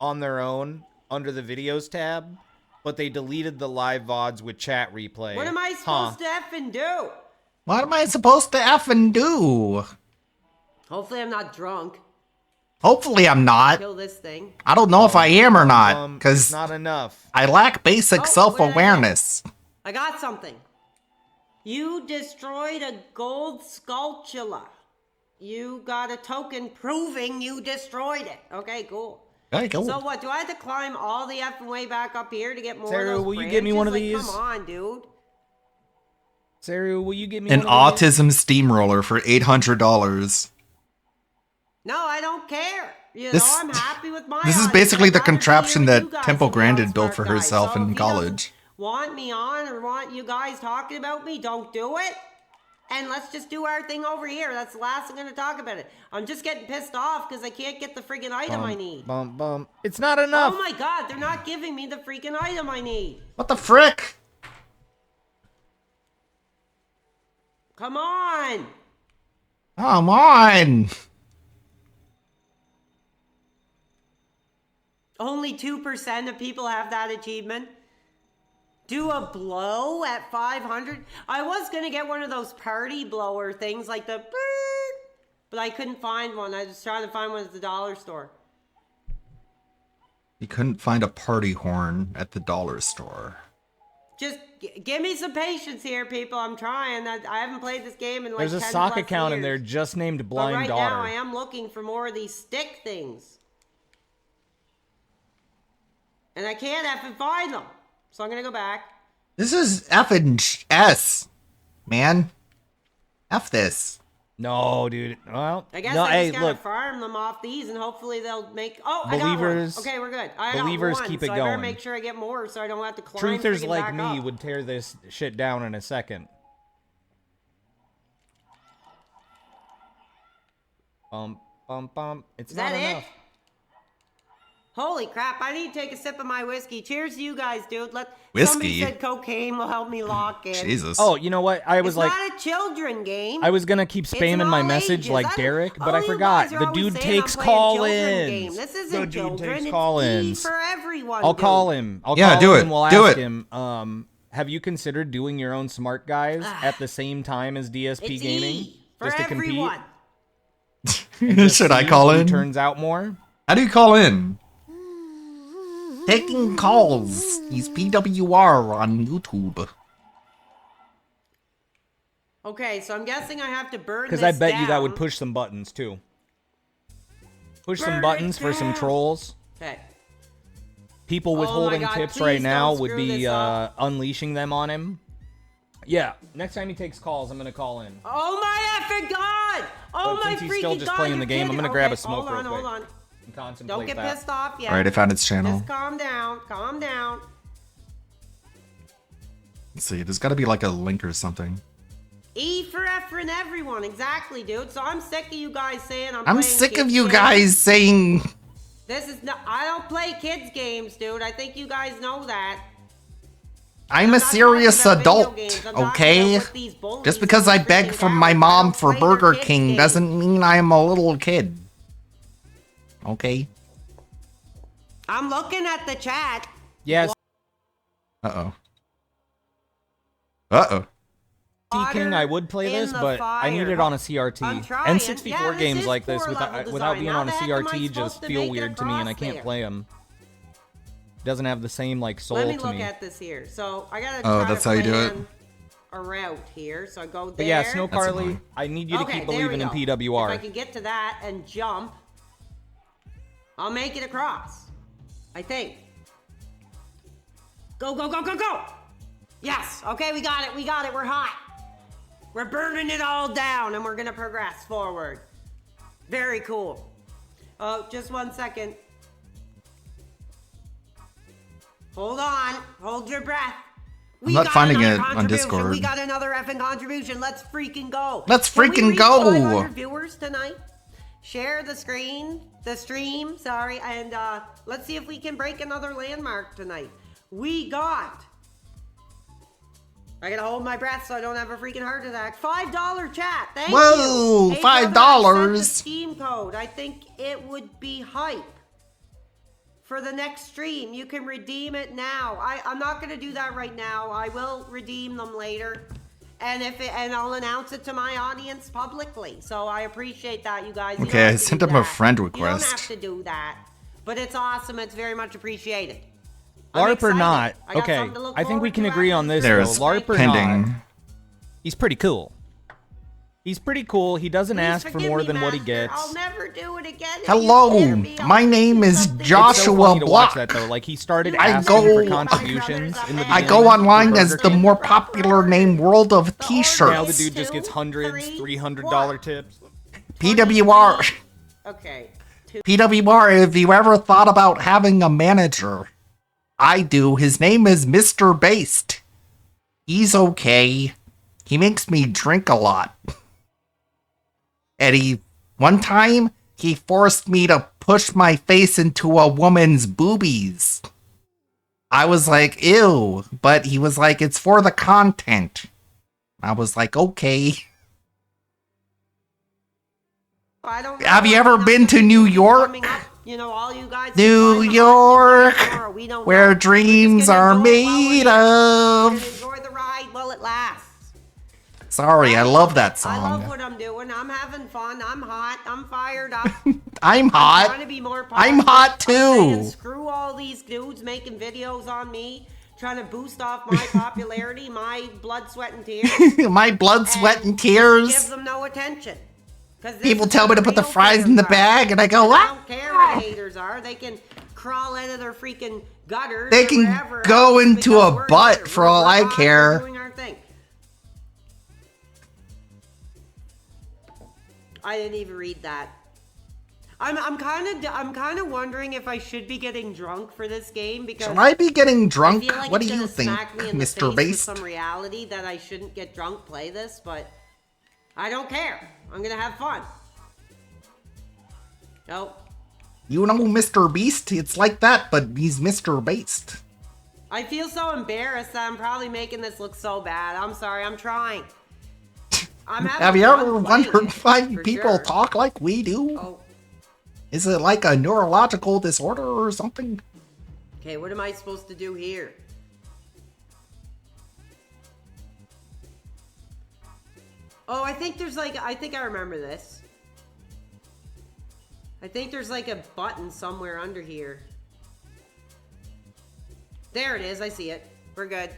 on their own under the videos tab, but they deleted the live VODs with chat replay. What am I supposed to effing do? What am I supposed to effing do? Hopefully I'm not drunk. Hopefully I'm not. Kill this thing. I don't know if I am or not, because not enough. I lack basic Oh, self-awareness. I got something. You destroyed a gold sculpture. You got a token proving you destroyed it. Okay, cool. Okay, cool. So what, do I have to climb all the effing way back up here to get more Sarah, of those will you get me branches? one of Like, these? Come on, dude. Sarah, will you give me An one of these? autism steamroller for $800. No, I don't care. You This- know, I'm happy with my This is audience. basically I'd the rather be contraption here with that you guys Temple than be all Grandin built smart for guys. herself So in if he doesn't college. Want me on or want you guys talking about me, don't do it. And let's just do our thing over here. That's the last I'm going to talk about it. I'm just getting pissed off because I can't get the freaking item I need. Bum. It's not enough. Oh my god, they're not giving me the freaking item I need. What the frick? Come on. Come on. Only 2% of people have that achievement. Do a blow at 500. I was going to get one of those party blower things like the beep, but I couldn't find one. I was trying to find one at the dollar store. You couldn't find a party horn at the dollar store. Just give me some patience here, people. I'm trying. I haven't played this game in like There's a 10 sock plus account in years. there just named But Blind right Daughter. now I am looking for more of these stick things. And I can't effing find them. So I'm going to go back. This is effing S, man. F this. No, dude. Well, I guess no, I hey, just gotta look. farm them off these, and hopefully they'll make. Oh, Believers- I got one. Okay, we're good. I believers got one, keep it so I better going. make sure I get more, so I don't have to climb. Truthers friggin' like back me up. would tear this shit down in a second. Bum. It's Is not that enough. it? Holy crap! I need to take a sip of my whiskey. Cheers to you guys, dude. Somebody Whiskey? said cocaine will help me lock in. Oh, you know what? I was it's like, not a children game. I was gonna keep It's spamming an my all message ages. like I don't- Derek, but all I you forgot. guys are The always dude saying takes I'm playing a children call-ins. game. This isn't The dude children. takes It's call-ins. E for everyone. I'll dude. call him. I'll Yeah, call do him it. and we'll Do ask it. him. Have you considered doing your own smart guys at the same time as DSP It's Gaming E for just to compete? everyone. And just Should I see call who in? Turns out more. How do you call in? Taking calls. He's PWR on YouTube. Okay, so I'm guessing I have to burn this Because I bet you that down. would push some buttons too. Push Burn some it buttons for some down. trolls. Okay. People Oh my withholding God, tips please right now don't would screw be this up. unleashing them on him. Yeah, next time he takes calls, I'm gonna call in. Oh my effing god! Oh But my since he's freaking still just god! playing you're the game, I'm kidding. gonna grab a Okay, smoke hold on, real quick. Hold on. And contemplate Don't get that. pissed off yet. All right, I found its channel. Just calm down. Calm down. Let's see. There's got to be like a link or something. E for effing everyone. Exactly, dude. So I'm sick of you guys saying I'm I'm playing sick of kids you games. guys saying. This is not. I don't play kids games, dude. I think you guys know that. I'm a serious about video adult, games. I'm talking okay? about what these bullies Just because I beg from my mom for Burger King doesn't mean I'm a little kid. Okay? I'm looking at the chat. Yes. Uh-oh. Uh-oh. King, I would play this, but I need it on a CRT. N64 games like this without being on a CRT just feel weird to me, and I can't play them. It doesn't have the same like soul to me. Let me look at this here. So I gotta. Oh, that's how you do it. A route here, so I go there. But yeah, Snow Carly, I need you to keep believing in PWR. If I can get to that and jump, I'll make it across. I think. Go, go, go, go, go! Yes, okay, we got it, we're hot. We're burning it all down and we're gonna progress forward. Very cool. Oh, just 1 second. Hold on, hold your breath. I'm not finding it on Discord. We got another effing contribution. Let's freaking go. Let's freaking go. 500 viewers tonight. Share the stream, sorry, and let's see if we can break another landmark tonight. We got. I gotta hold my breath so I don't have a freaking heart attack. $5 chat. Thank you. Whoa, $5. The Steam code. I think it would be hype. For the next stream, you can redeem it now. I'm not gonna do that right now. I will redeem them later, and I'll announce it to my audience publicly. So I appreciate that, you guys. Okay, I sent him a friend request. You don't have to do that, but it's awesome. It's very much appreciated. LARP or not, okay. I think we can agree on this. There's LARP or pending. not, he's pretty cool. He's pretty cool. He doesn't ask for more than what he gets. I'll never do it again. Hello, my name is Joshua It's so funny to watch Block. that, though. Like he started asking for contributions in the I beginning go online for as Burger the King. more popular name World of T-shirts. Now the dude just gets hundreds, $300 tips. PWR. Okay. PWR, have you ever thought about having a manager? I do. His name is Mr. Based. He's okay. He makes me drink a lot. And one time, he forced me to push my face into a woman's boobies. I was like, ew. But he was like, it's for the content. I was like, okay. Have you ever been to New York? You know, all you guys. New York, where dreams are made of. Enjoy the ride while it lasts. Sorry, I love that I love song. what I'm doing. I'm having fun. I'm hot. I'm fired up. I'm hot. trying to be more I'm positive. hot I'm too. saying, screw all these dudes making videos on me, trying to boost off my popularity, my blood, sweat, and tears. My blood, sweat, and Give tears. them no attention. 'Cause this People is tell me what to put the real fries in the haters are. bag, and I go, I what? don't care what haters are. They can crawl out of their freaking gutters. They or can wherever go else into because a we're butt here. for all I We're care. doing our thing. I didn't even read that. I'm kind of wondering if I should be getting drunk for this game because Should I be getting drunk? I feel like What it's do you gonna think, smack me in the Mr. face with Based? some reality that I shouldn't get drunk play this, but I don't care. I'm gonna have fun. Nope. You know Mr. Beast? It's like that, but he's Mr. Based. I feel so embarrassed that I'm probably making this look so bad. I'm sorry. I'm trying. I'm having Have you fun ever playing wondered it, why for people sure. talk like we do? Oh. Is it like a neurological disorder or something? Okay, what am I supposed to do here? Oh, I think there's like, I think I remember this. I think there's like a button somewhere under here. There it is, I see it. We're good.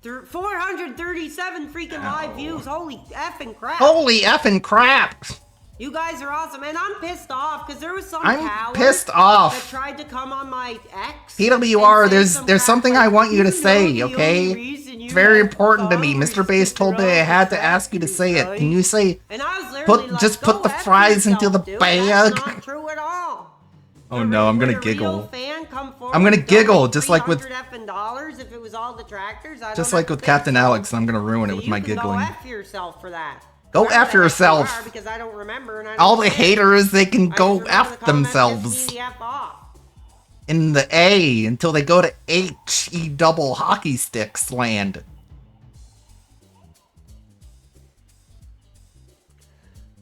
437 freaking live views. Holy effing crap. Holy effing crap! You guys are awesome, and I'm pissed off because there was some I'm coward pissed off. that tried to come on my ex. PWR, there's something I want you to say, okay? It's very important to me. Mr. Base told me I had to ask you to say it. Can you say, And I was literally like, just put the fries into the bag? That's not true at all. Oh no, I'm gonna Would a real giggle. fan come forward I'm gonna and giggle, donate just like with $300 if it was all detractors? I just don't like with think Captain so. Alex, I'm gonna ruin it with You my can giggling. Go F yourself for that. Go Wherever F the heck you yourself. are, because I don't remember and I All don't the care. haters, they can I go just remember F the comment pissed themselves. me the F off. In the A until they go to HE double hockey sticks land.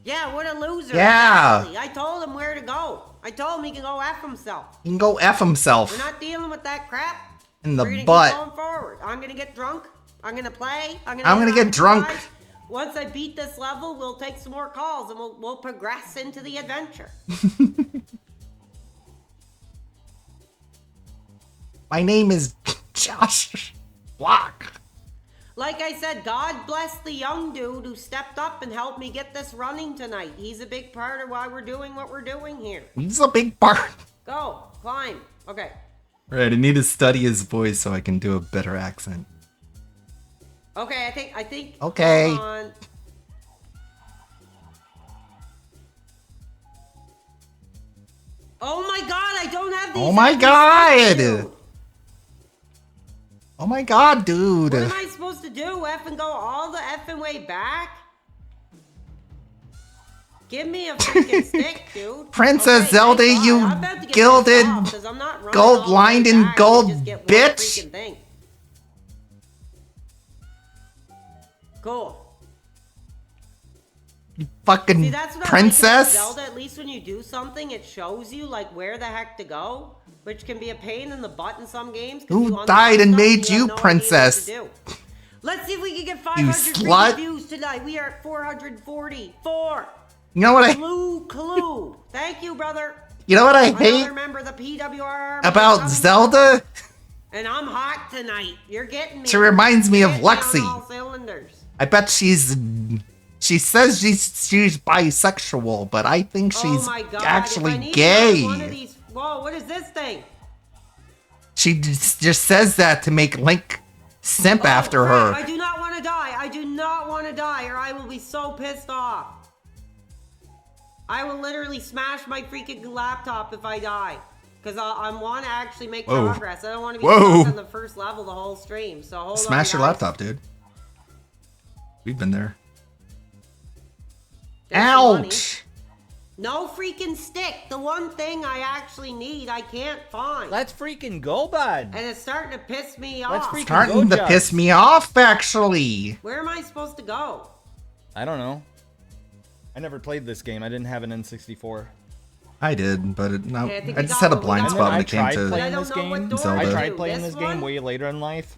Yeah, what a loser. Yeah. Exactly. I told him where to go. I told him he can go F himself. He can go F himself We're not dealing with that crap. in the We're gonna butt. keep going forward. I'm gonna get drunk. I'm gonna play. I'm gonna get drunk. Once I beat this level, we'll take some more calls and we'll progress into the adventure. My name is Josh Block. Like I said, God bless the young dude who stepped up and helped me get this running tonight. He's a big part of why we're doing what we're doing here. He's a big part. Go, climb. Okay. Right, I need to study his voice so I can do a better accent. Okay, I think. Okay. Hold on. Oh my god, I don't have these. Oh my god! Oh my god, dude. What am I supposed to do? F and go all the effing way back? Give me a freaking stick, dude. Princess Okay, Zelda, thank God. you I'm about to get gilded, pissed off 'cause I'm not running gold all the lined way in back. I gold just get one bitch. freaking thing. Cool. Fucking See, that's what princess. I like about Zelda. At least when you do something, it shows you like where the heck to go, which can be a pain in the butt in some games. 'cause you Who unlock died and stuff made you you have no idea what princess? to do. Let's see if we can get You 500 slut. views tonight. We are at 444. You know what I? Blue Clue. Thank you, brother. You know what I Another hate member of the PWR about Zelda? And I'm hot tonight. You're getting me. She reminds me of You're getting Lexi. on all cylinders. I bet she says she's bisexual, but I think Oh she's my God, actually if I need gay. One of these, whoa, what is this thing? She just says that to make Link simp after Crap, her. I do not want to die. I do not want to die, or I will be so pissed off. I will literally smash my freaking laptop if I die. Because I want to actually make Whoa. progress. I don't want to be Whoa. stuck on the first level the whole stream. So hold on, Smash your guys. laptop, dude. We've been there. There's some money. Ouch! No freaking stick. The one thing I actually need, I can't find. Let's freaking go, bud. And it's starting to piss me Let's off. freaking Starting to piss me off, actually. Where am I supposed to go? I don't know. I never played this game. I didn't have an N64. I did, but no, Okay, I think I we just got had a one. We blind got spot one. when I it came tried to playing this game. Zelda. I tried playing This this game one? way later in life.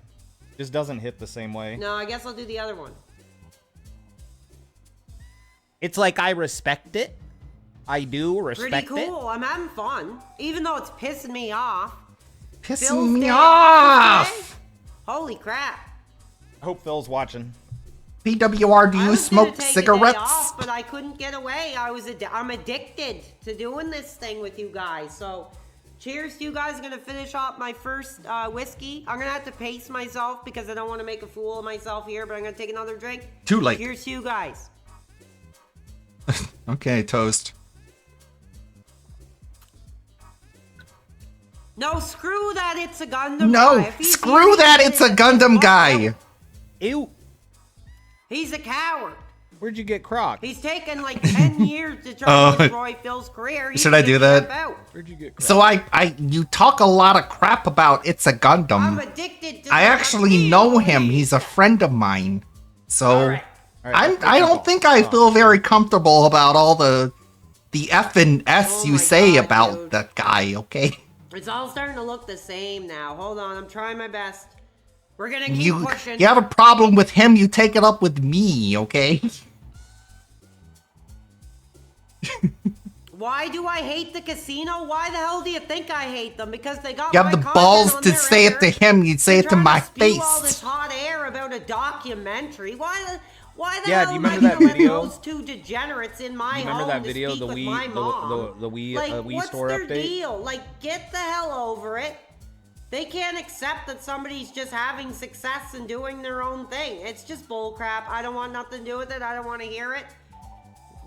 Just doesn't hit the same way. No, I guess I'll do the other one. It's like I respect it. I do Pretty respect cool. it. I'm having fun. Even though it's pissing me off. Pissing Phil's me day off. today? Holy crap. I hope Phil's watching. PWR, do you smoke Take a day cigarettes? off, but I couldn't get away. I'm addicted to doing this thing with you guys. So, cheers to you guys. I'm gonna finish off my first whiskey. I'm gonna have to pace myself because I don't want to make a fool of myself here. But I'm gonna take another drink. Too late. Cheers to you guys. Okay, toast. No, screw that. It's a Gundam. No, guy. If he's screw here, that. he's It's a an Gundam idiot. guy. Ew. He's a coward. Where'd you get Croc? He's taken like 10 years to try to Oh. destroy Phil's career. He Should I can do step that? out. Where'd you get Croc? So you talk a lot of crap about It's a I'm Gundam. addicted to I the actually know him. He's a friend of mine. So I don't think I feel very comfortable about all the F and S you say about that guy, okay? It's all starting to look the same now. Hold on, I'm trying my best. We're gonna keep You pushing. have a problem with him, you take it up with me, okay? Why do I hate the casino? Why the hell do you think I hate them? Because they got You have my the content balls on to their say it to air. him, you'd say it to my Spew all this face. hot air about a documentary. Why the Yeah, hell do you am I remember that gonna let video? those two degenerates in my You remember home that to video, speak the with Wii, my mom? the Wii, like, Wii what's Store their update? deal? Like, get the hell over it. They can't accept that somebody's just having success and doing their own thing. It's just bullcrap. I don't want nothing to do with it. I don't want to hear it.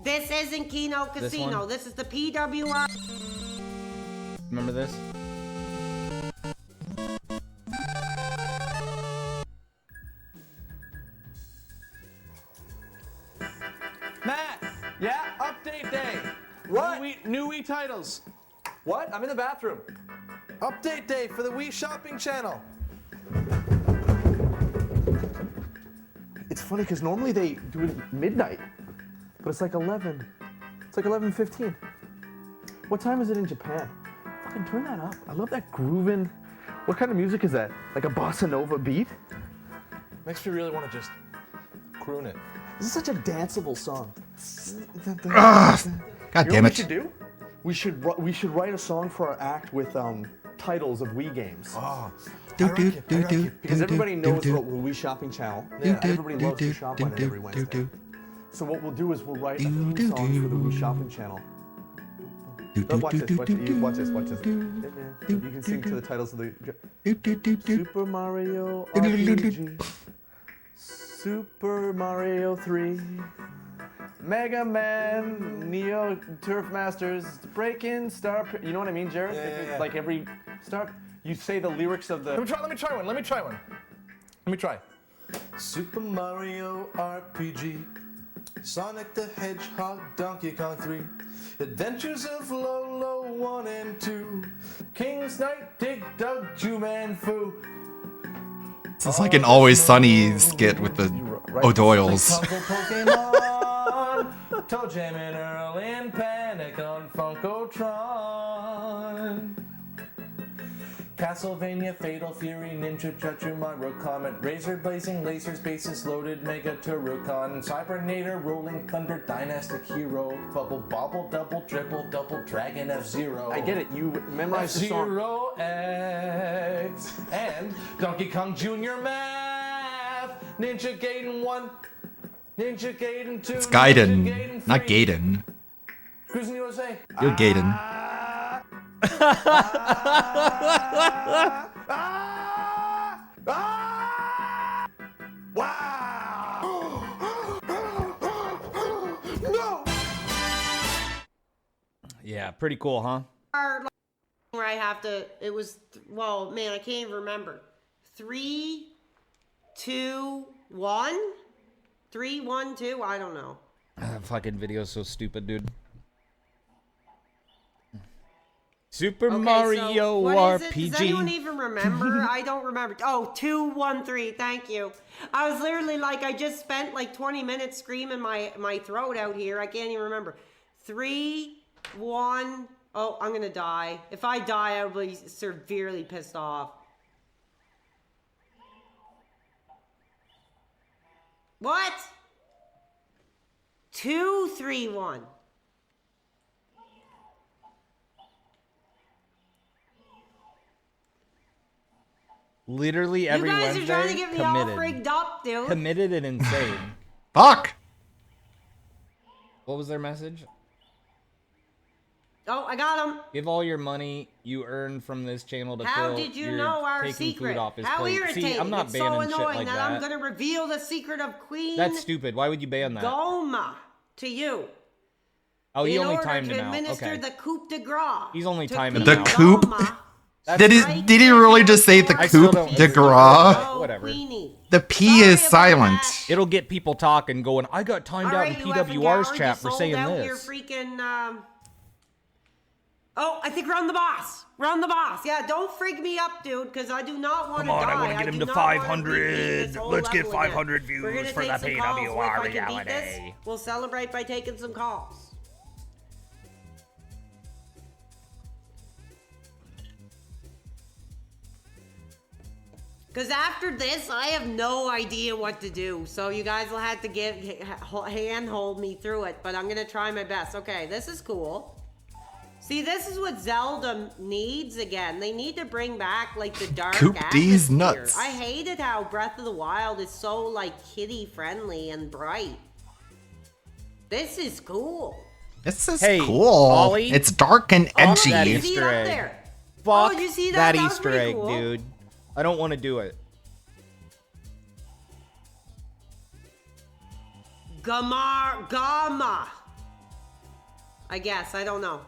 This isn't Kino This Casino. one? This is the PWR. Remember this? Matt! Yeah? Update day! What? New Wii titles. What? I'm in the bathroom. Update day for the Wii shopping channel. It's funny because normally they do it at midnight, but it's like 11. It's like 11:15. What time is it in Japan? Fucking turn that up. I love that grooving. What kind of music is that? Like a bossa nova beat? Makes me really want to just croon it. This is such a danceable song. God You know damn what it. we should do? We should write a song for our act with titles of Wii games. Oh, because everybody knows about the Wii Shopping Channel. Yeah, everybody loves to shop on it every Wednesday. So what we'll do is we'll write a theme song for the Wii Shopping Channel. Watch this. Watch this. You can sing to the titles of the Super Mario RPG, Super Mario 3, Mega Man, Neo Turf Masters, Breakin' Star. You know what I mean, Jared? Yeah. Like every start, you say the lyrics of the. Let me try one. Super Mario RPG, Sonic the Hedgehog, Donkey Kong 3, Adventures of Lolo 1 and 2, King's Knight, Dig Dug, Juman Fu. This is like an Always Sunny skit with the O'Doyles. Pokemon, Toe Jam and Earl and Panic on Funkotron. Castlevania, Fatal Fury, Ninja Judge, Mario Comet, Razor Blazing, Lasers, Bases Loaded, Mega Turrican, Cybernator, Rolling Thunder, Dynastic Hero, Bubble Bobble, Double Dribble, Double Dragon, F-Zero. I get it, you memorized the song. F-Zero X, and Donkey Kong Jr. Math, Ninja Gaiden 1, Ninja Gaiden 2, It's Gaiden, Ninja Gaiden 3, not Gaiden. Cruising USA. You're Gaiden. No! Yeah, pretty cool, huh? Where I have to, it was, well, man, I can't even remember. 3, 2, 1? 3, 1, 2? I don't know. Fucking video's so stupid, dude. Super Okay, Mario so what is it? RPG. Does anyone even remember? I don't remember. Oh, 2, 1, 3. Thank you. I was literally like, I just spent like 20 minutes screaming my throat out here. I can't even remember. 3, 1. Oh, I'm gonna die. If I die, I'll be severely pissed off. What? 2, 3, 1. Literally every You guys Wednesday, are trying to get me all frigged up, dude. Committed and insane. Fuck! What was their message? Oh, I got him. Give all your money you earn from this channel to How Phil. did you You're know our taking secret? Food off his How plate. irritating. See, I'm not it's banning so shit annoying like that that. I'm going to reveal the secret of Queen That's stupid. Why would you ban that? Goma to you. Oh, he in only order timed to him out. administer Okay. the coup de grace. He's only to timing The him out. coup? Did he really just say the I still coup don't de agree. grace? Whatever. The P is silent. It'll get people talking, going, I got timed out in PWR's chat for saying Your this. freaking, Oh, I think we're on the boss. We're on the boss. Yeah, don't freak me up, dude, because I do not want to die. Come on, I want to get him do to not wanna 500. repeat this whole Let's get level again. 500 We're gonna views for take the some calls. If PWR I can beat reality. this, we'll celebrate by taking some calls. Because after this, I have no idea what to do. So you guys will have to handhold me through it. But I'm going to try my best. Okay, this is cool. See, this is what Zelda needs again. They need to bring back, like, the dark Coop these atmosphere. nuts. I hated how Breath of the Wild is so, like, kiddie-friendly and bright. This is cool. This is Hey, cool. Ollie? It's dark and edgy. That You see it Easter up egg. there? Fuck Oh, did you see that? that That was Easter pretty egg, cool. dude. I don't want to do it. Gamma. I guess. I don't know.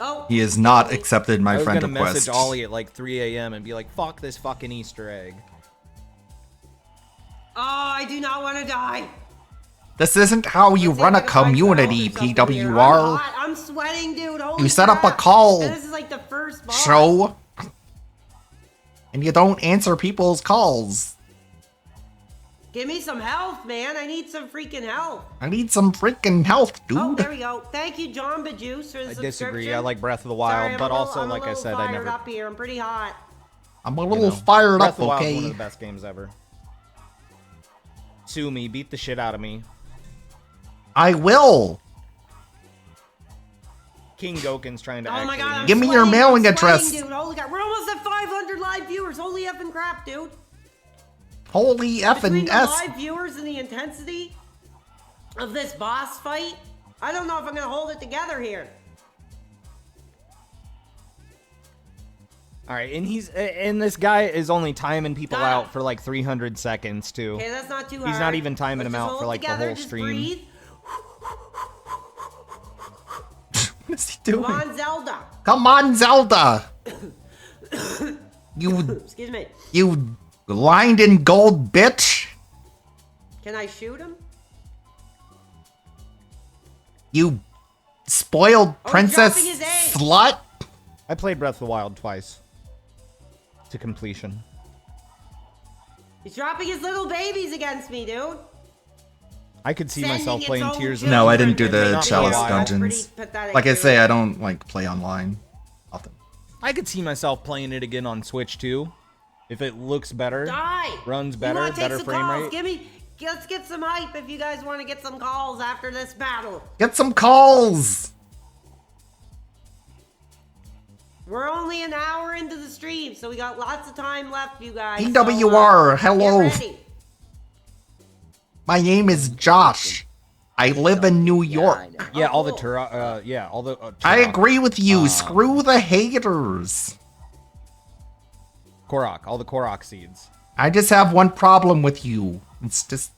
Oh. He has not accepted my I was friend gonna request. message Ollie at like 3 a.m. and be like, fuck this fucking Easter egg. Oh, I do not want to die. This isn't how you run a community, PWR. I'm sweating, dude. Holy You set up a crap. call And this is like the first boss. show, and you don't answer people's calls. Give me some health, man. I need some freaking health. I need some freaking health, dude. Oh, there we go. Thank you, John Bajuice, for the I subscription. disagree. I like Breath of the Wild, Sorry, but I'm also, a like I little said, I fired never. up here. I'm pretty hot. I'm a little fired Breath up, of the Wild is okay? one of the best games ever. Sue me, beat the shit out of me. I will. King Goken's trying to Oh my actually... god, I'm Give me your sweating, mailing I'm sweating, address. Dude. Holy God, we're almost at 500 live viewers. Holy effing crap, dude. Holy Between effing the S. live viewers and the intensity of this boss fight, I don't know if I'm gonna hold it together here. All right, and this guy is only timing people out for like 300 seconds too. Okay, that's not too hard. He's not even timing Let's them just out hold for it like together, the whole just stream. breathe. What is he doing? Come on, Zelda. Come on, Zelda. You, Excuse me. you lined in gold bitch. Can I shoot him? You spoiled princess dropping his egg. slut. I played Breath of the Wild twice to completion. He's dropping his little babies against me, dude. I could see Sending myself its playing own Tears of No, the I didn't do Kingdom. the Not Chalice Wild. dungeons. pathetic, Like I dude. say, I don't like play online often. I could see myself playing it again on Switch too, if it looks better, Die. runs You better, wanna take better some frame calls? rate. Let's get some hype if you guys want to get some calls after this battle. Get some calls. We're only an hour into the stream, so we got lots of time left, you guys. So, PWR, hello. Get ready. My name is Josh. I live in New York. Yeah, all the all the. I agree with you. Screw the haters. Korok, all the Korok seeds. I just have one problem with you. It's just,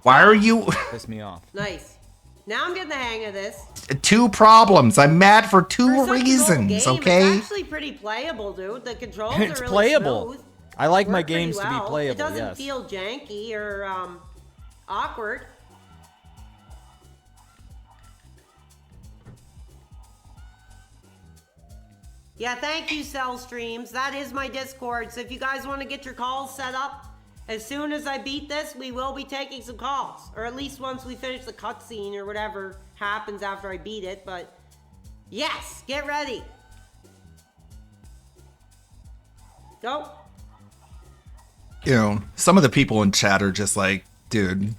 why are you? Piss me off. Nice. Now I'm getting the hang of this. Two problems. I'm mad for two For such an old reasons. game, Okay. It's actually pretty playable, dude. The controls It's are really playable. smooth. I like my Work pretty games to be well. playable. It doesn't Yes. feel janky or awkward. Yeah, thank you, Cell Streams. That is my Discord. So if you guys want to get your calls set up, as soon as I beat this, we will be taking some calls. Or at least once we finish the cutscene or whatever happens after I beat it. But yes, get ready. Go. You know, some of the people in chat are just like, dude,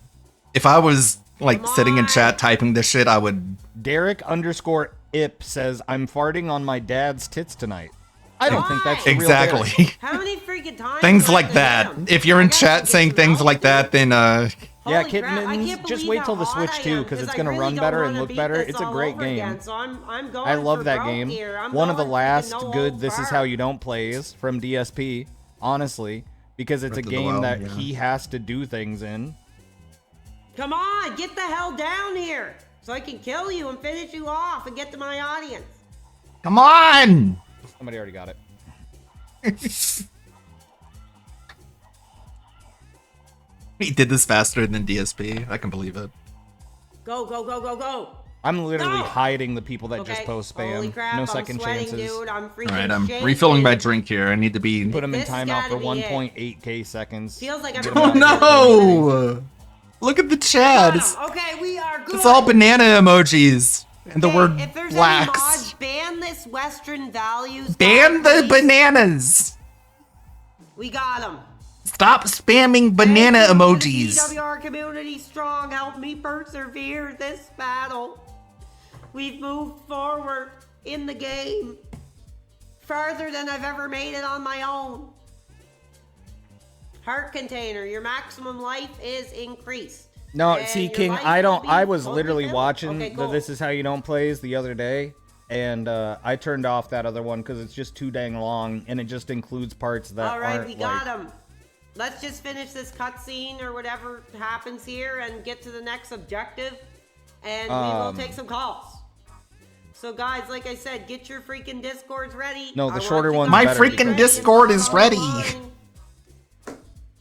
if I was like sitting in chat typing this shit, I would. Derek_ip says, I'm farting on my dad's tits tonight. I don't think that's Exactly. Real Derek. How many freaking times? Things do I like have to that. hit 'em? If you're in chat saying things like that, then Yeah, Holy Kitten crap, I Mittens, can't just believe wait how till the hot Switch I too, am, because it's I gonna really run don't better wanna and look beat better. this It's a all great over game. again, so I'm going I love for that broke game. here. I'm One of the going last no good holds This Is barred. How You Don't plays from DSP, honestly, because it's Breath a of the game Wild, that yeah. he has to do things in. Come on, get the hell down here so I can kill you and finish you off and get to my audience. Come on. Somebody already got it. He did this faster than DSP. I can believe it. Go, go, go, go, go. I'm literally No! hiding the people that just Okay, post holy spam. crap, No I'm second sweating, chances. dude. I'm freaking All right, I'm shaking. refilling my drink here. I need to be. Put him in This has timeout for gotta be it. 1.8k seconds. Feels like I'm Get him Oh out of here. no! Look at the chat. It's, Okay, we are good. it's all banana emojis and the word If there's lax. any mods, ban this Western values. Ban guy, the please. bananas. We got him. Stop spamming banana emojis. PWR community strong, help me persevere this battle. We've moved forward in the game farther than I've ever made it on my own. Heart container, your maximum life is increased. No, And see, your King, life I will don't. be I was totally literally filled. watching Okay, the cool. This Is How You Don't plays the other day, and I turned off that other one because it's just too dang long, and it just includes parts that All right, aren't we like. got him. Let's just finish this cutscene or whatever happens here and get to the next objective, and we will take some calls. So, guys, like I said, get your freaking Discords ready. No, the I want shorter you one's guys My better to be freaking ready Discord and is ready. online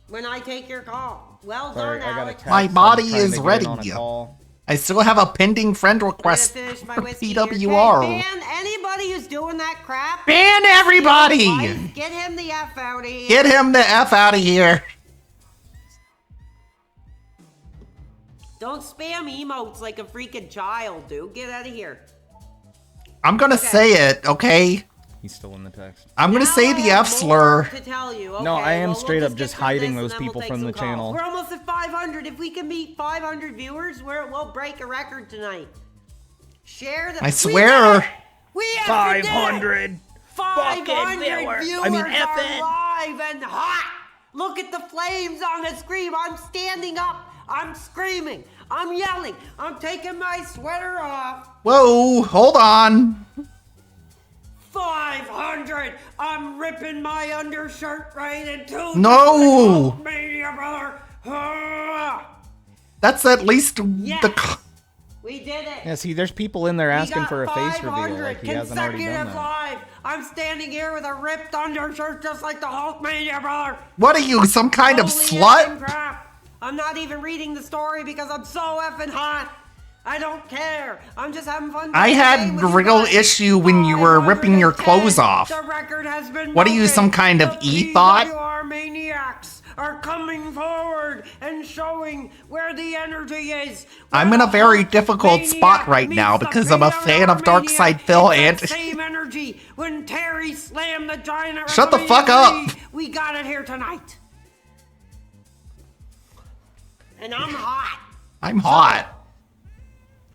when I take your call. Well Sorry, done, I got a Alex. text. My I'm body trying to is get ready. in on a call. I still have a pending friend I'm gonna request finish my from whiskey here. PWR. Okay, ban anybody who's doing that crap. Ban everybody. Wife, get him the F out of here. Get him the F out of here. Don't spam emotes like a freaking child, dude. Get out of here. I'm gonna say it, okay? He's still in the text. I'm gonna say the F slur. To tell you. No, Okay, I am well, straight we'll up just just get through hiding this those and then people we'll from take the some calls. channel. We're almost at 500. If we can meet 500 viewers, we'll break a record tonight. Share the. I swear. We have 500. 500 viewers I mean, are live and hot. Look at the flames on the screen. I'm standing up. I'm screaming. I'm yelling. I'm taking my sweater off. Whoa, hold on. 500. I'm ripping my undershirt right into. No. Mania, brother. Ah. That's at least the. We did it. Yeah, see, there's people in there asking for a face reveal. 500 Like he hasn't already done consecutive that. live. I'm standing here with a ripped undershirt just like the Hulkmania, brother. What are you, some kind of Holy slut? effing crap. I'm not even reading the story because I'm so effing hot. I don't care. I'm just having fun. I had real issue when you were ripping your clothes off. The record has been What are you, some kind of e-thought? PWR maniacs are coming forward and showing where the energy is. I'm in a very difficult spot right now because I'm a fan of Darkside Phil and. Same energy when Terry slammed the giant at Shut the fuck WrestleMania up. 3. We got it here tonight. And I'm hot. I'm hot.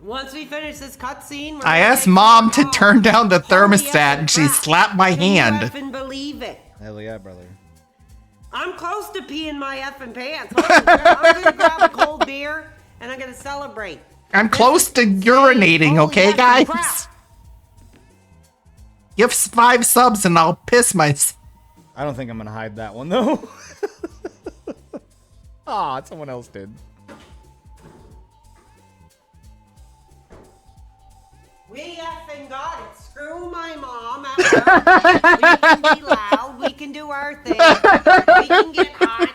Once we finish this cutscene, I asked mom to turn down the thermostat and she slapped my hand. effing believe it. Hell yeah, brother. I'm close to peeing my effing pants. Hold on, I'm gonna grab a cold beer and I'm gonna celebrate. I'm close to urinating, okay, guys? Give 5 subs and I'll piss myself. I don't think I'm gonna hide that one though. Ah, someone else did. We effing got it. Screw my mom at work. We can be loud. We can do our thing. We can get hot.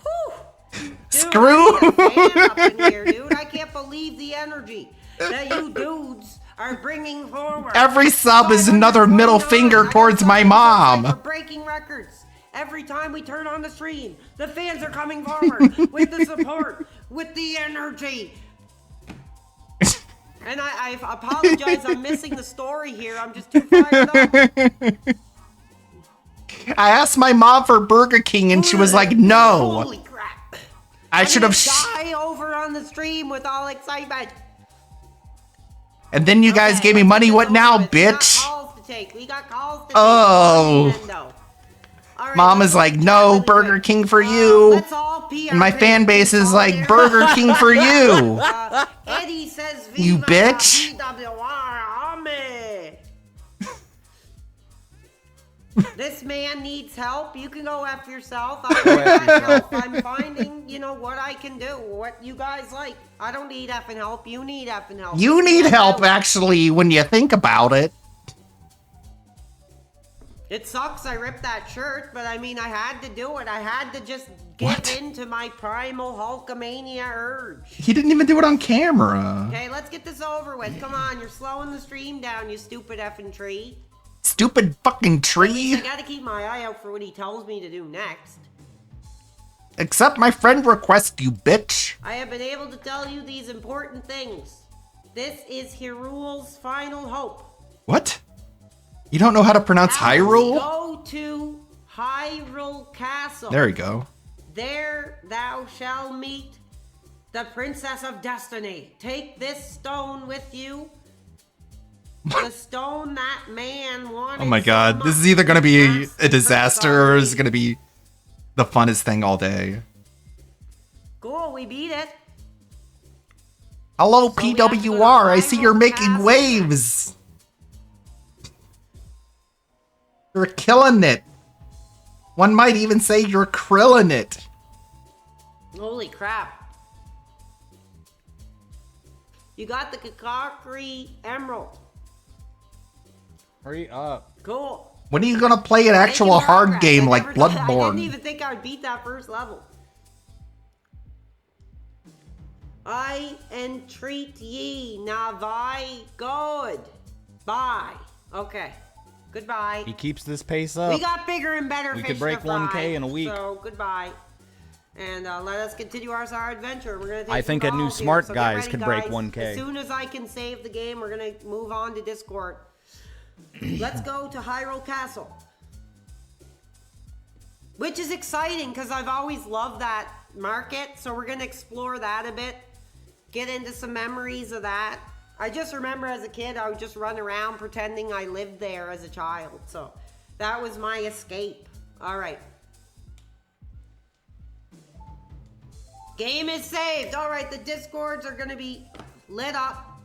Whew. Dude, Screw. I need a fan up in here, dude. I can't believe the energy that you dudes are bringing forward. Every sub is another middle finger towards my We're mom. breaking records. Every time we turn on the stream, the fans are coming forward with the support, with the energy. And I apologize, I'm missing the story here. I'm just too fired up. I asked my mom for Burger King and she was like, no. Holy crap. I should have. Die over on the stream with all excitement. And then you guys gave me money. What now, bitch? Calls to take. We got calls to Oh. take. Mom is like, no, Burger King for you. And my fan base is like, Burger King for you. Eddie says, You bitch. This man needs help. You can go F yourself. I'm finding, what I can do. What you guys like. I don't need effing help. You need effing help. You need help, actually, when you think about it. It sucks I ripped that shirt, but I mean, I had to do it. I had to just get into my primal Hulkamania urge. He didn't even do it on camera. Okay, let's get this over with. Come on, you're slowing the stream down, you stupid effing tree. Stupid fucking tree. I gotta keep my eye out for what he tells me to do next. Accept my friend request, you bitch. I have been able to tell you these important things. This is Hyrule's final hope. What? You don't know how to pronounce Hyrule? Go to Hyrule Castle. There you go. There thou shalt meet the Princess of Destiny. Take this stone with you. The stone that man wanted. Oh my god, this is either gonna be a disaster or is gonna be the funnest thing all day. Cool, we beat it. Hello, PWR, I see you're making waves. You're killing it. One might even say you're krilling it. Holy crap. You got the Kakakri Emerald. Hurry up. Cool. When are you gonna play an actual hard game like I Bloodborne? didn't even think I would beat that first level. I entreat ye, Navai good. Bye. Okay. Goodbye. He keeps this pace up. We got bigger and better We fish could break to fry, 1K in a week. So goodbye. And let us continue our adventure. We're gonna take I some think a new calls here, smart so get guys ready, could break guys. 1K. As soon as I can save the game, we're gonna move on to Discord. Let's go to Hyrule Castle. Which is exciting because I've always loved that market. So we're going to explore that a bit. Get into some memories of that. I just remember as a kid, I would just run around pretending I lived there as a child. So that was my escape. All right. Game is saved. All right, the Discords are going to be lit up.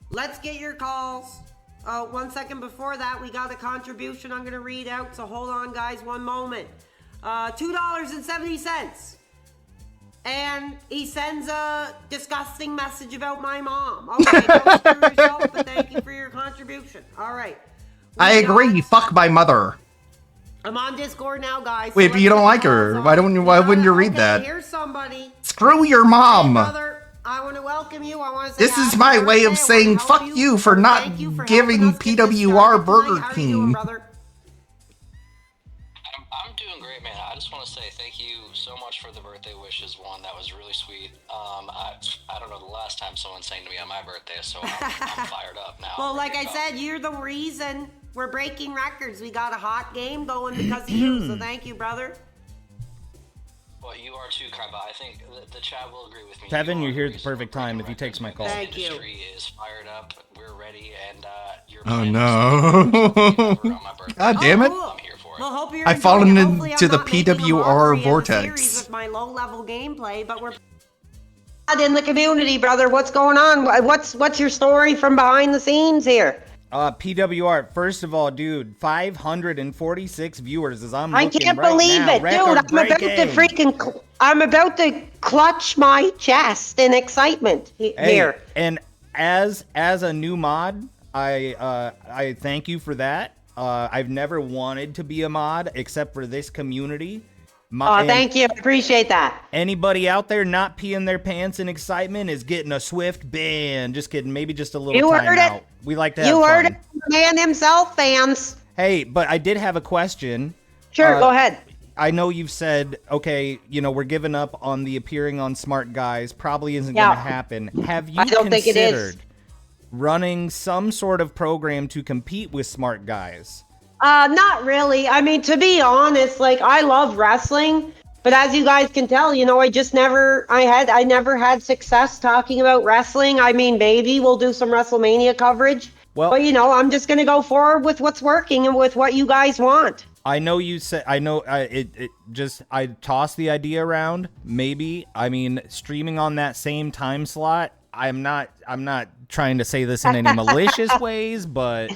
Let's get your calls. 1 second before that, we got a contribution I'm going to read out. So hold on, guys, one moment. $2.70. And he sends a disgusting message about my mom. Okay, don't screw yourself, but thank you for your contribution. All right. I agree. Fuck my mother. I'm on Discord now, guys. Wait, but you don't like her. Why wouldn't you read that? Here's somebody. Screw your mom. Hey, brother, I want to welcome you. I want to say This is my way of saying fuck you for not giving PWR Burger King. I'm doing great, man. I just want to say thank you so much for the birthday wishes. One, that was really sweet. I don't know the last time someone sang to me on my birthday, so I'm fired up now. Well, like I said, you're the reason we're breaking records. We got a hot game going because of you, so thank you, brother. Well, you are too, Kaiba. I think the chat will agree with me. Kevin, you're here at the perfect time if he takes my call. Thank you. The industry is fired up. We're ready, and you're Oh no. God damn it. Well, hope you're I've fallen enjoying it. Hopefully into I'm the not making a PWR mockery of the vortex. series with my low-level gameplay, but we're in the community, brother. What's going on? What's your story from behind the scenes here? PWR, first of all, dude, 546 viewers as I'm I looking can't right believe now. it, dude. I'm about to clutch my chest in excitement here. And as a new mod, I thank you for that. I've never wanted to be a mod except for this community. Thank you. I appreciate that. Anybody out there not peeing their pants in excitement is getting a swift ban. Just kidding. Maybe just a little You heard timeout. it. We like to have You fun. heard it from the man himself, fans. Hey, but I did have a question. Sure, go ahead. I know you've said, okay, we're giving up on the appearing on Smart Guys. Probably isn't Yeah. going to happen. Have you I don't think it is. considered running some sort of program to compete with Smart Guys? Not really. I mean, to be honest, like I love wrestling, but as you guys can tell, I never had success talking about wrestling. I mean, maybe we'll do some WrestleMania coverage. Well, but I'm just gonna go forward with what's working and with what you guys want. I know you said, I tossed the idea around. Maybe, streaming on that same time slot. I'm not trying to say this in any malicious ways, but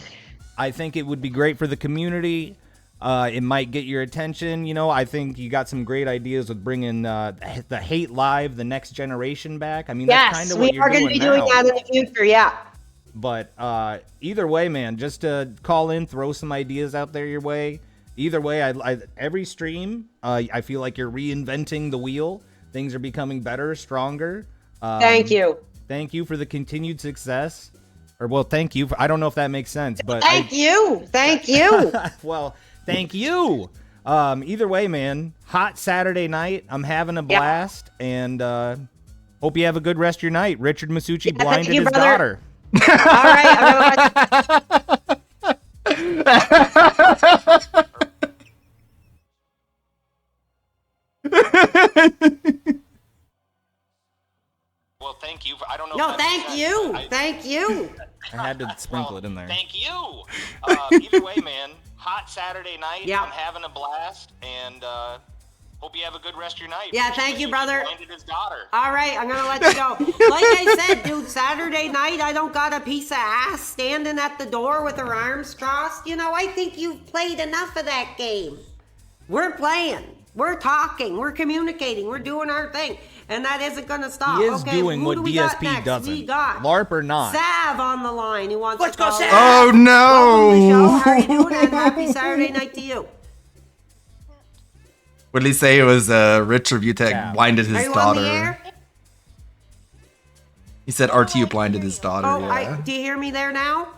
I think it would be great for the community. It might get your attention. I think you got some great ideas with bringing the Hate Live, the next generation back. That's kind of what you're doing now. Yes, we are going to be doing that in the future, yeah. But either way, man, just call in, throw some ideas out there your way. Either way, every stream, I feel like you're reinventing the wheel. Things are becoming better, stronger. Thank you. Thank you for the continued success. Thank you. I don't know if that makes sense, but Thank you. Well, thank you. Either way, man, hot Saturday night. I'm having a blast, and hope you have a good rest of your night. Richard Masucci blinded his daughter. All right. Well, thank you. I don't know. No, thank you. Thank you. I had to sprinkle it in there. Thank you. Either way, man, hot Saturday night. Yeah. I'm having a blast, and hope you have a good rest of your night. Yeah, thank you, brother. Blinded his daughter. All right, I'm going to let you go. Like I said, dude, Saturday night, I don't got a piece of ass standing at the door with her arms crossed. I think you've played enough of that game. We're playing. We're talking. We're communicating. We're doing our thing. And that isn't going to stop. He is okay, doing who what do we got DSP next? doesn't. We got LARP or not. Sav on the line who wants to call. Sav! Oh, no. Welcome to the show. How are you doing? And happy Saturday night to you. What did he say? It was Rich Review Tech blinded his Are you daughter. on the air? He said RTU blinded his daughter. Oh, Yeah. do you hear me there now?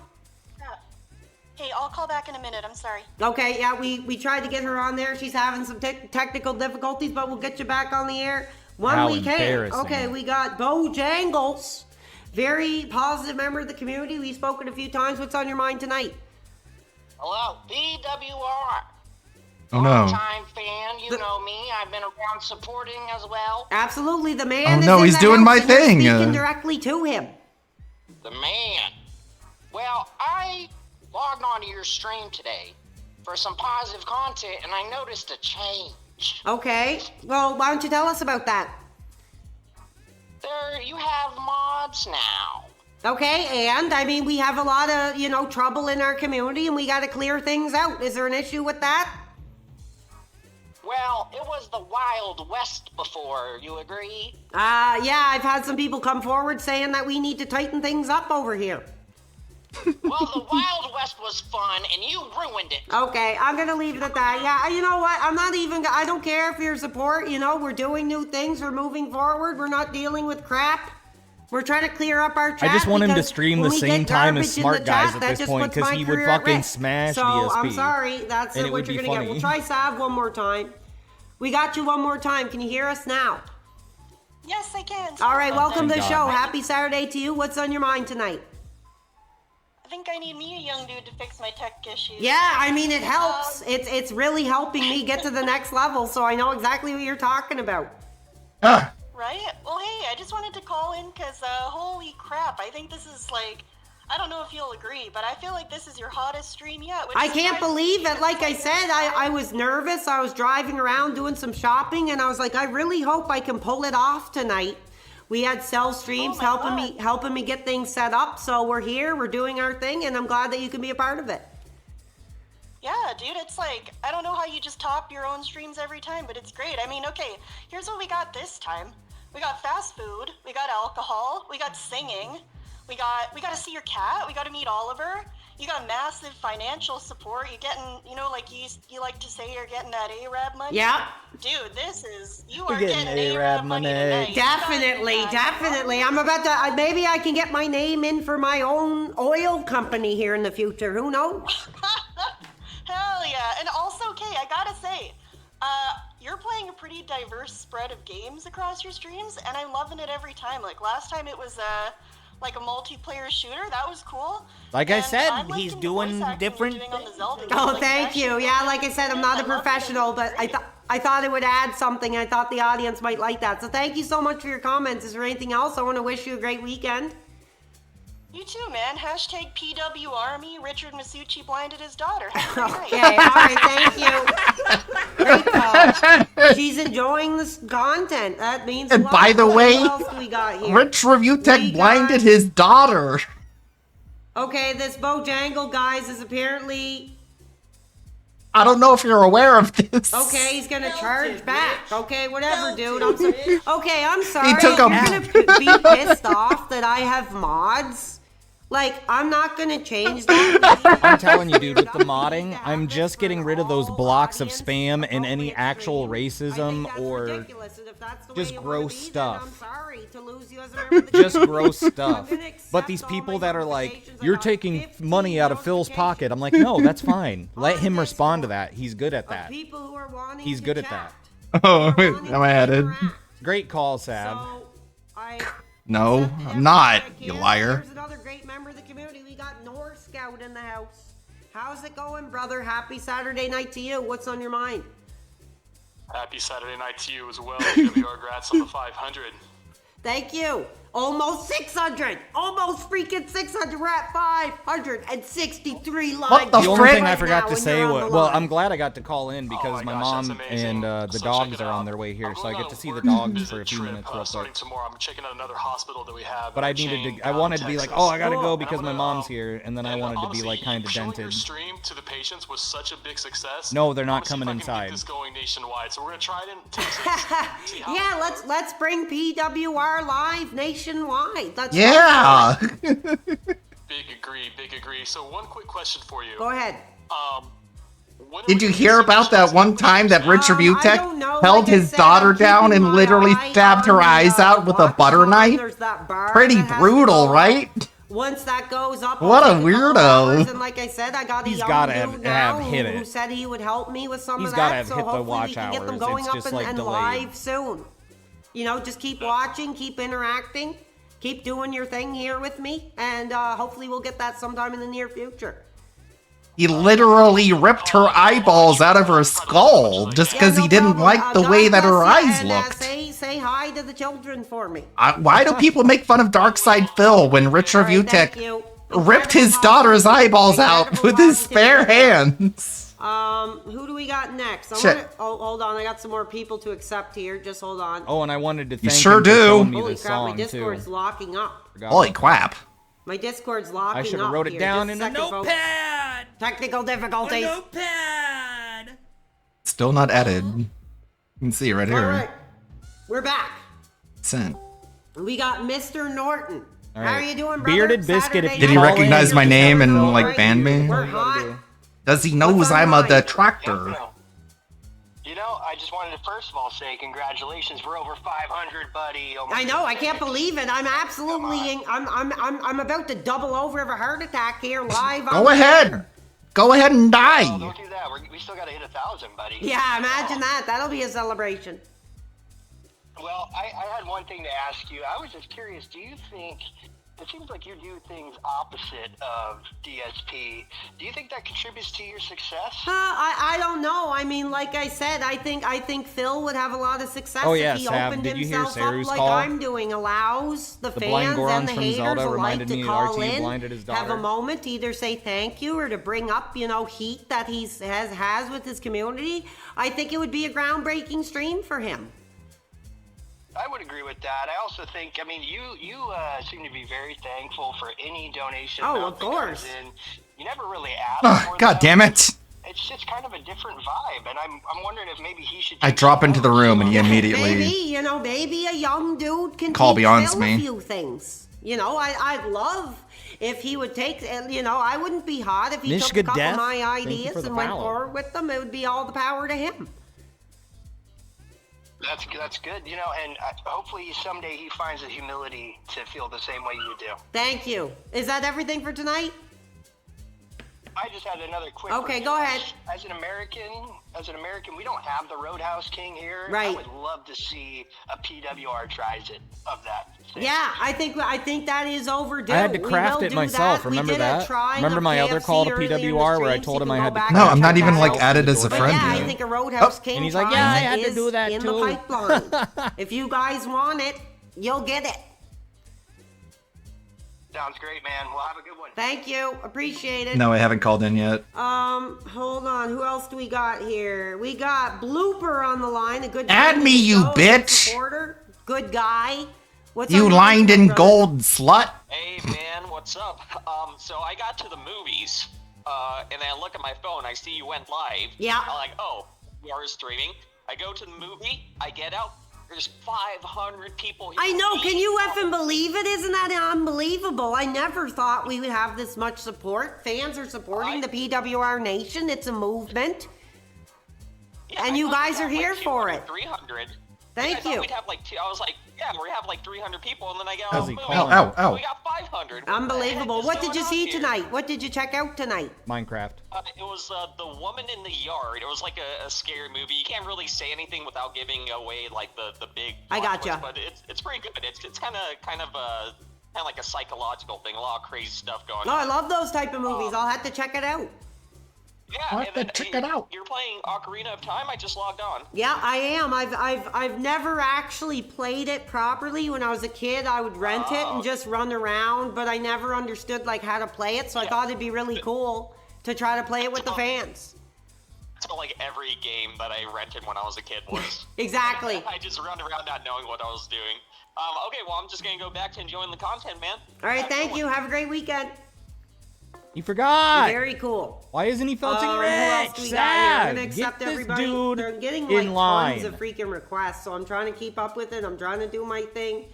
Hey, I'll call back in a minute. I'm sorry. Okay, yeah, we tried to get her on there. She's having some technical difficulties, but we'll get you back on the air when How we can. embarrassing. Okay, we got Bojangles, very positive member of the community. We've spoken a few times. What's on your mind tonight? Hello, PWR. Oh no. Long-time fan, you know me. I've been around supporting as well. Absolutely, the man. Oh, is no, in he's the doing house my and you're thing. Speaking directly to him. The man. Well, I logged onto your stream today for some positive content, and I noticed a change. Okay. Well, why don't you tell us about that? You have mods now. Okay, and I mean, we have a lot of, trouble in our community and we got to clear things out. Is there an issue with that? Well, it was the Wild West before, you agree? Yeah, I've had some people come forward saying that we need to tighten things up over here. Well, the Wild West was fun and you ruined it. Okay, I'm gonna leave it at that. Yeah, you know what? I don't care for your support. We're doing new things. We're moving forward. We're not dealing with crap. We're trying to clear up our chat. I just want him to because stream when the we same get time garbage as in Smart the Guys chat, at that this just point, puts because my he would career at fucking risk. smash so DSP. I'm sorry. That's and it what would you're be gonna get. funny. We'll try Sav one more time. We got you one more time. Can you hear us now? Yes, I can. All right, welcome to the Thank show. God. Happy Saturday to you. What's on your mind tonight? I think I need me a young dude to fix my tech issues. Yeah, I mean it helps. It's really helping me get to the next level, so I know exactly what you're talking about. Right? Well, hey, I just wanted to call in because, holy crap, I think this is I don't know if you'll agree, but I feel like this is your hottest stream yet. Which I is can't surprising believe to me. it. Like I said, I was nervous. I was driving around doing some shopping, and I was like, I really hope I can pull it off tonight. We had Cell Streams helping me get things set up, so we're here, we're doing our thing, and I'm glad that you can be a part of it. Yeah, dude, it's I don't know how you just top your own streams every time, but it's great. I mean, okay, here's what we got this time. We got fast food, we got alcohol, we got singing, we got to see your cat, we got to meet Oliver. You got massive financial support. You're getting, you like to say you're getting that ARAB money. Yeah. Dude, you We're are getting getting ARAB money. tonight. Definitely. I'm about to, maybe I can get my name in for my own oil company here in the future. Who knows? Hell yeah. And also, okay, I gotta say, you're playing a pretty diverse spread of games across your streams, and I'm loving it every time. Last time it was a multiplayer shooter. That was cool. Like I said, I'm he's liking the doing voice acting different you're doing on the Zelda game. Oh, thank you. Yeah, like I said, I'm not a professional, but I thought it would add something. I thought the audience might like that. So thank you so much for your comments. Is there anything else? I want to wish you a great weekend. You too, man. Hashtag PWArmy. Richard Masucci blinded his daughter. Have a great Okay, night. all right, thank you. Great call. She's enjoying this content. That means a And lot. by the What way, else do we got here? Rich Review Tech We blinded his daughter. Okay, this Bojangle, guys, is apparently... I don't know if you're aware of this. Okay, he's gonna charge back. Okay, whatever, dude. I'm okay, I'm sorry. He took You're a- gonna be pissed off that I have mods. I'm not gonna change that. I'm telling you, dude, with the modding, I'm just getting rid of those blocks of spam and any actual racism or just gross stuff. Sorry to lose you as a member of the Just community. gross I'm stuff. gonna accept But these all people my that are like, notifications. I you're got taking 15 money out of Phil's pocket. I'm like, no, that's fine. Let him respond to that. He's good at that. people who are wanting He's to good at chat. that. Oh, am I added? Great call, Sav. No, I'm not, you liar. Here's another great member of the community. We got North Scout in the house. How's it going, brother? Happy Saturday night to you. What's on your mind? Happy Saturday night to you as well. WR Grats on the 500. Thank you. Almost 600. Almost freaking 600. We're at 563 live. The only thing I right forgot now, to and say you're on was, the well, line. I'm glad I got to call in because my mom and the dogs are on their way here, so I get to see the dogs for a few minutes real quick. Starting tomorrow, I'm checking out another hospital that we have. But I needed to, I wanted to be like, oh, I gotta go because my mom's here, and then I wanted to be like kind of Showing your dented. stream to the patients was such a big success. No, they're not I wanna see coming if I can inside. get this going nationwide, so we're gonna try it in Texas. Yeah, let's bring PWR live nationwide. That's Yeah. Big agree. So one quick question for you. Go ahead. Did you hear about that one time that Rich Review Tech don't know. held Like I his said, daughter I'm down keeping and my literally eye stabbed her on eyes the out with a butter watch. knife? There's that bar Pretty that has to brutal, go right? Once that goes up, What I'll a take couple weirdo. hours, and like I said, I got a He's young gotta dude have now hit who it. said he would help me with some He's of gotta that. have So hit the hopefully watch we can get them hours. going It's up just, and, like, and delayed. live soon. Just keep watching, keep interacting, keep doing your thing here with me, and hopefully we'll get that sometime in the near future. He literally ripped her eyeballs out of her skull just because he didn't like the way that her eyes looked. Say hi to the children for me. Why do people make fun of Darkside Phil when Richard Thank Vutek you. ripped his daughter's eyeballs out with his bare hands? Who do we got next? Shit. Hold on. I got some more people to accept here. Just hold on. Oh, and I wanted to You thank sure him for do. showing me Holy this crap, my song Discord's too. locking up. Holy crap. My Discord's locking up. I should have wrote it here. down Just in a second, folks. Notepad. Technical difficulties. Notepad. Still not added. You can see it right All here. right. We're back. Sent. We got Mr. Norton. All How right. are you doing, brother? Bearded Biscuit, if Saturday you Did he call night? recognize in, my name and Right. like ban me? We're hot. Does he knows I'm a detractor? You know, I just wanted to first of all say congratulations. We're over 500, buddy. Oh my I know. I goodness. can't believe it. I'm absolutely. I'm about to double over of a heart attack here live. Go ahead. Go ahead and No, die. don't do that. We still got to hit 1,000, buddy. Yeah, imagine that. That'll be a celebration. Well, I had one thing to ask you. I was just curious. Do you think it seems like you do things opposite of DSP? Do you think that contributes to your success? I don't know. I mean, like I said, I think Phil would have a lot of success Oh, yeah, if he Sav, opened did you hear himself Saru's up like call? I'm doing. Allows the blind fans Gorons and the from haters Zelda alike reminded to me that call RTE in, blinded his have a daughter. moment to either say thank you or to bring up, heat that he has with his community. I think it would be a groundbreaking stream for him. I would agree with that. I also think, I mean, you seem to be very thankful for any donation. Oh, amount of that comes course. in. You never really ask Oh, for God them. damn it. It's just kind of a different vibe, and I'm wondering if maybe he should. I drop into the room and he immediately Maybe a young dude can Call teach beyond Phil me. a few things. I'd love if he would take, I wouldn't be hot if he took a Nishka couple Death, of my thank you ideas for the and went follow. forward with them. It would be all the power to him. That's good, and hopefully someday he finds the humility to feel the same way you do. Thank you. Is that everything for tonight? I just had another quick. Okay, go ahead. As an American, we don't have the Roadhouse King here. I Right. would love to see a PWR tries it of that. Yeah, I think that is overdue. I had to We craft will it do myself. that. We Remember did a that? try Remember of my other KFC call to earlier in the PWR where I stream, so told you him can I go had to back craft No, and I'm check not even that like out. added as a But friend yeah, I yet. think a Roadhouse King And he's like, prize "Yeah, I had to is do that in too." the pipeline. If you guys want it, you'll get it. Sounds great, man. Well, have a good one. Thank you. Appreciate it. No, I haven't called in yet. Hold on. Who else do we got here? We got Blooper on the line. A good Add friend of me, the you show, good bitch. supporter, good guy. What's You on your lined list, in brother? gold slut. Hey man, what's up? So I got to the movies, and then I look at my phone, I see you went live. Yeah. I'm like, oh, you are streaming. I go to the movie, I get out, there's 500 people here. I know. Can you effing believe it? Isn't that unbelievable? I never thought we would have this much support. Fans are supporting the PWR Nation. It's a movement. Yeah, and I you thought guys we'd are have, here like, for 200, it. 300. Thank I thought you. we'd have like I was like, yeah, we have like 300 people, and then I go, How's he boom, calling? Ow, ow. we got 500. Unbelievable. What did you see here? tonight? What did you check out tonight? Minecraft. It was The Woman in the Yard. It was like a scary movie. You can't really say anything without giving away like the big. I plot gotcha. twist, but it's pretty good. It's kind of like a psychological thing. A lot of crazy stuff going No, I on. love those type of movies. I'll have to check it out. Yeah, I'll and have to then, check it out. You're playing Ocarina of Time. I just logged on. Yeah, I am. I've never actually played it properly. When I was a kid, I would rent it and just run around, but I never understood like how to play it. So I thought it'd be really cool to try to play it with the fans. That's what like every game that I rented when I was a kid was. Exactly. I just run around not knowing what I was doing. Okay, well I'm just gonna go back to enjoying the content, man. All right, thank you. Have a great weekend. He forgot. Very cool. Why isn't he felting Who else rich? do we got here? I'm Sad. gonna accept Get this everybody. dude They're getting in like tons line. of freaking requests, so I'm trying to keep up with it. I'm trying to do my thing.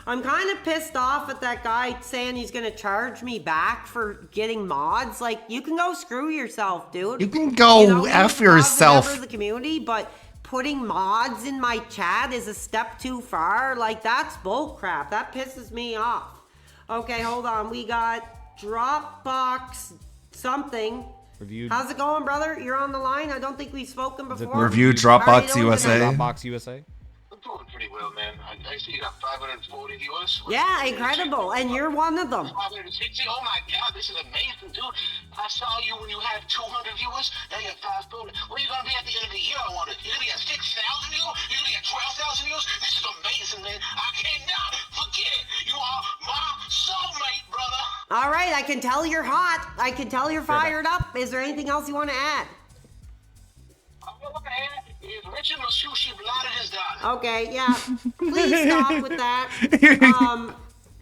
I'm kind of pissed off at that guy saying he's gonna charge me back for getting mods. Like, you can go screw yourself, dude. You can go F you're a yourself. member of the community, but putting mods in my chat is a step too far. Like, that's bull crap. That pisses me off. Okay, hold on. We got Dropbox something. Reviewed. How's it going, brother? You're on the line. I don't think we've spoken before. Review How are you Dropbox doing USA. tonight? Dropbox USA. I'm doing pretty well, man. I see you got 540 viewers. Yeah, incredible. And you're one of them. 560. Oh my God, this is amazing, dude. I saw you when you had 200 viewers. Now you have 540. Where are you gonna be at the end of the year? I wonder. You're gonna be at 6,000 viewers. You're gonna be at 12,000 viewers. This is amazing, man. I cannot forget it. You are my soulmate, brother. All right, I can tell you're hot. I can tell you're fired up. Is there anything else you want to add? Richard Masushi blotted his done. Okay, yeah. Please stop with that.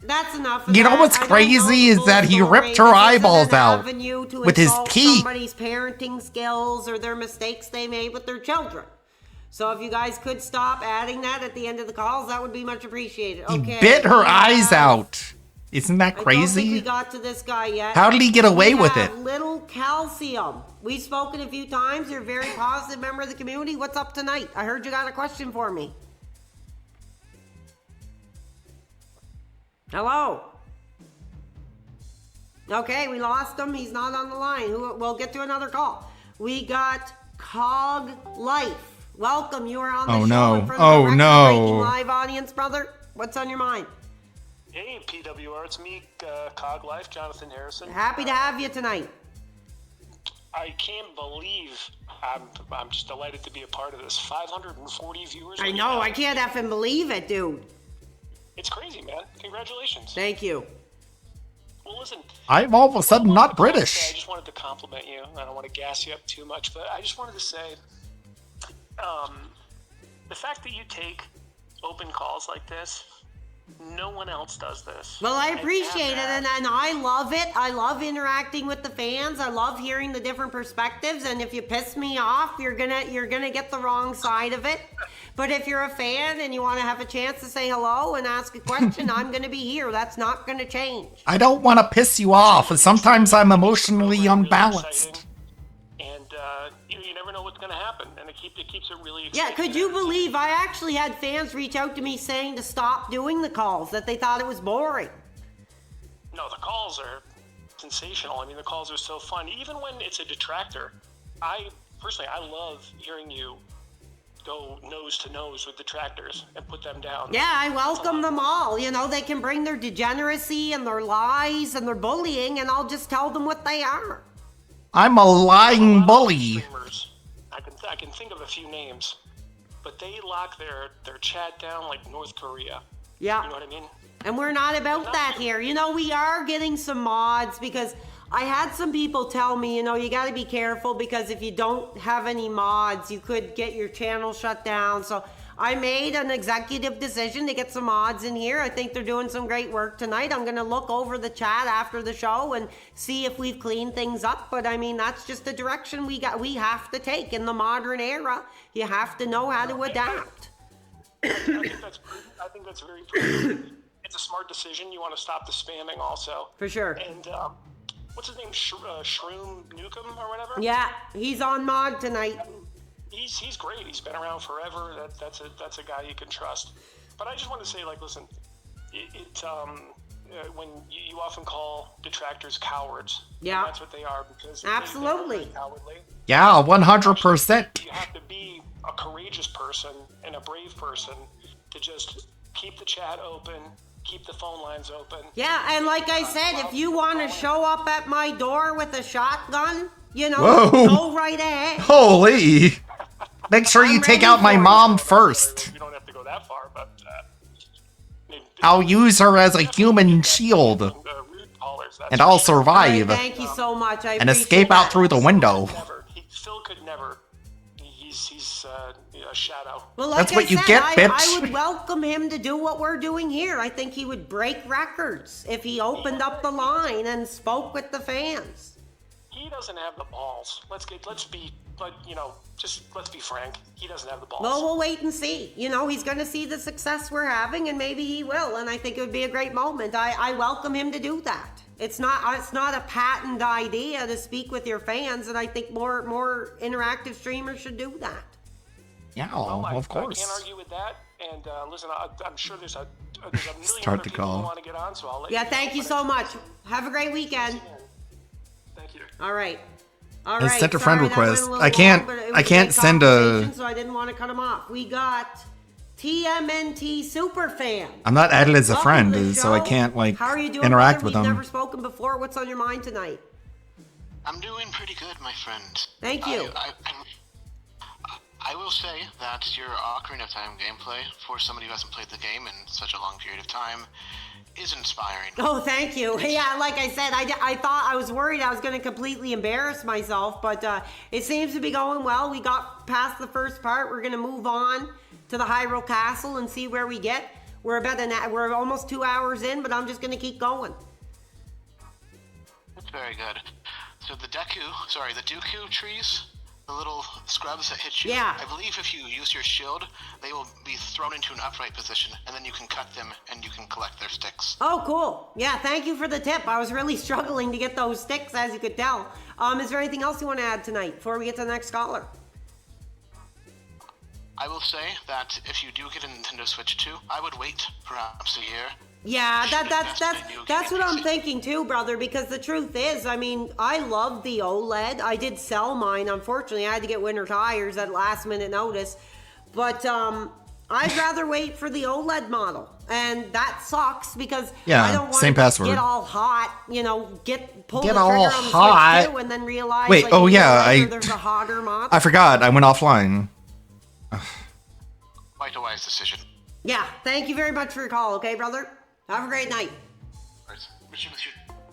That's enough. You know what's crazy is that he ripped her eyeballs out with his teeth. Somebody's parenting skills or their mistakes they made with their children. So if you guys could stop adding that at the end of the calls, that would be much appreciated. He Okay. bit her eyes out. Isn't that I don't think we crazy? got to this guy yet. How did he get away We with have it? Little Calcium. We've spoken a few times. You're a very positive member of the community. What's up tonight? I heard you got a question for me. Hello. Okay, we lost him. He's not on the line. We'll get to another call. We got Cog Life. Welcome. You are on the Oh, show no. in front Oh, of a no. record-breaking live audience, brother. What's on your mind? Hey, PWR, it's me, Cog Life, Jonathan Harrison. Happy to have you tonight. I can't believe I'm just delighted to be a part of this. 540 viewers. I know. I can't effing believe it, dude. It's crazy, man. Congratulations. Thank you. Well, listen. I'm all of a sudden not I British. just wanted to compliment you. I don't want to gas you up too much, but I just wanted to say, the fact that you take open calls like this, no one else does this. Well, I appreciate it, and I love it. I love interacting with the fans. I love hearing the different perspectives. And if you piss me off, you're gonna get the wrong side of it. But if you're a fan and you want to have a chance to say hello and ask a question, I'm gonna be here. That's not gonna change. I don't want to piss you off. Sometimes I'm emotionally unbalanced. And you never know what's going to happen, and it keeps it really exciting. Yeah, could you believe I actually had fans reach out to me saying to stop doing the calls, that they thought it was boring. No, the calls are sensational. I mean, the calls are so fun. Even when it's a detractor, I love hearing you go nose to nose with detractors and put them down. Yeah, I welcome them all. You know, they can bring their degeneracy and their lies and their bullying, and I'll just tell them what they are. I'm a lying bully. I can think of a few names, but they lock their chat down like North Korea. Yeah. You know what I mean? And we're not about that here. You know, we are getting some mods because I had some people tell me, you know, you got to be careful because if you don't have any mods, you could get your channel shut down. So I made an executive decision to get some mods in here. I think they're doing some great work tonight. I'm going to look over the chat after the show and see if we've cleaned things up. But I mean, that's just the direction we have to take in the modern era. You have to know how to adapt. I think that's very prudent. It's a smart decision. You want to stop the spamming also. For sure. And what's his name? Shroom Nukem or whatever? Yeah, he's on mod tonight. He's great. He's been around forever. That's a guy you can trust. But I just want to say, like, listen, when you often call detractors cowards, yeah, that's what they are because absolutely they're cowardly. Yeah, 100%. You have to be a courageous person and a brave person to just keep the chat open, keep the phone lines open. Yeah, and like I said, if you want to show up at my door with a shotgun, you know, Whoa. go right ahead. Holy. Make sure you take out my mom first. You don't have to go that far, but I'll use her as a human shield. And I'll survive. Thank you so much. I and appreciate escape that. out through the window. Phil could never. He's a shadow. Well, like That's what I you said, get, bitch. I would welcome him to do what we're doing here. I think he would break records if he opened up the line and spoke with the fans. He doesn't have the balls. Let's be frank. He doesn't have the balls. Well, we'll wait and see. You know, he's going to see the success we're having, and maybe he will. And I think it would be a great moment. I welcome him to do that. It's not a patent idea to speak with your fans, and I think more interactive streamers should do that. Yeah, of course. I can't argue with that. And listen, I'm sure there's a million Start other the people call. who want to get on, so I'll let Yeah, you thank know, you but so much. Have a great weekend. Thank you. All right. All I right. sent a friend Sorry, that went request. a little I can't- long, but it was I a can't great send a- conversation, So I didn't want to cut him off. We got TMNT Superfan. I'm not added as a Welcome friend, to the so I show. can't like How are you doing, interact brother? with We've them. never spoken before. What's on your mind tonight? I'm doing pretty good, my friend. Thank you. I will say that your Ocarina of Time gameplay, for somebody who hasn't played the game in such a long period of time, is inspiring. Oh, thank you. Yeah, like I said, I thought I was worried I was going to completely embarrass myself, but it seems to be going well. We got past the first part. We're going to move on to the Hyrule Castle and see where we get. We're we're almost 2 hours in, but I'm just going to keep going. That's very good. So the Dooku trees, the little scrubs that hit you, Yeah. I believe if you use your shield, they will be thrown into an upright position, and then you can cut them and you can collect their sticks. Oh, cool. Yeah, thank you for the tip. I was really struggling to get those sticks, as you could tell. Is there anything else you want to add tonight before we get to the next caller? I will say that if you do get a Nintendo Switch 2, I would wait perhaps a year. Yeah, that's what I'm thinking too, brother, because the truth is, I mean, I love the OLED. I did sell mine. Unfortunately, I had to get winter tires at last minute notice. But I'd rather wait for the OLED model. And that sucks because Yeah, I don't want same to password. get all hot, pull Get the all trigger on the hot? Switch 2 and then realize Wait, like, oh, a year yeah, later I- there's a hotter model. I forgot. I went offline. Quite a wise decision. Yeah, thank you very much for your call, okay, brother? Have a great night.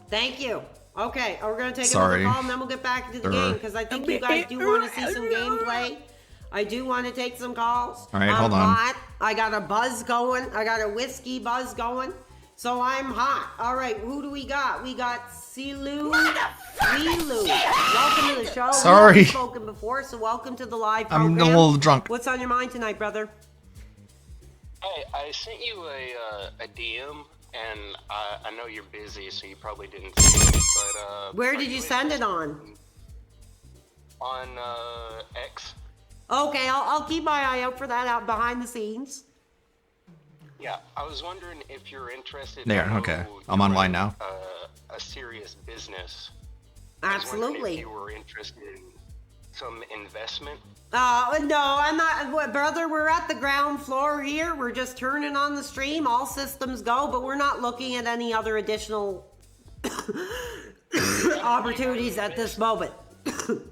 Thank you. Okay, we're going to take Sorry. another call and then we'll get back into the game because I think you guys do want to see some gameplay. I do want to take some calls. All right, I'm hold on. hot. I got a buzz going. I got a whiskey buzz going. So I'm hot. All right, who do we got? We got Silu. Lilu. Welcome to the show. Sorry. We haven't spoken before, so welcome to the live I'm program. a little drunk. What's on your mind tonight, brother? Hey, I sent you a DM, and I know you're busy, so you probably didn't see it, but Where did you send it on? on X. Okay, I'll keep my eye out for that out behind the scenes. Yeah, I was wondering if you're interested. There, I know okay. you're I'm online running now. A serious business. I was wondering Absolutely. if you were interested in some investment. No, I'm not, brother. We're at the ground floor here. We're just turning on the stream. All systems go, but we're not looking at any other additional opportunities at this moment. You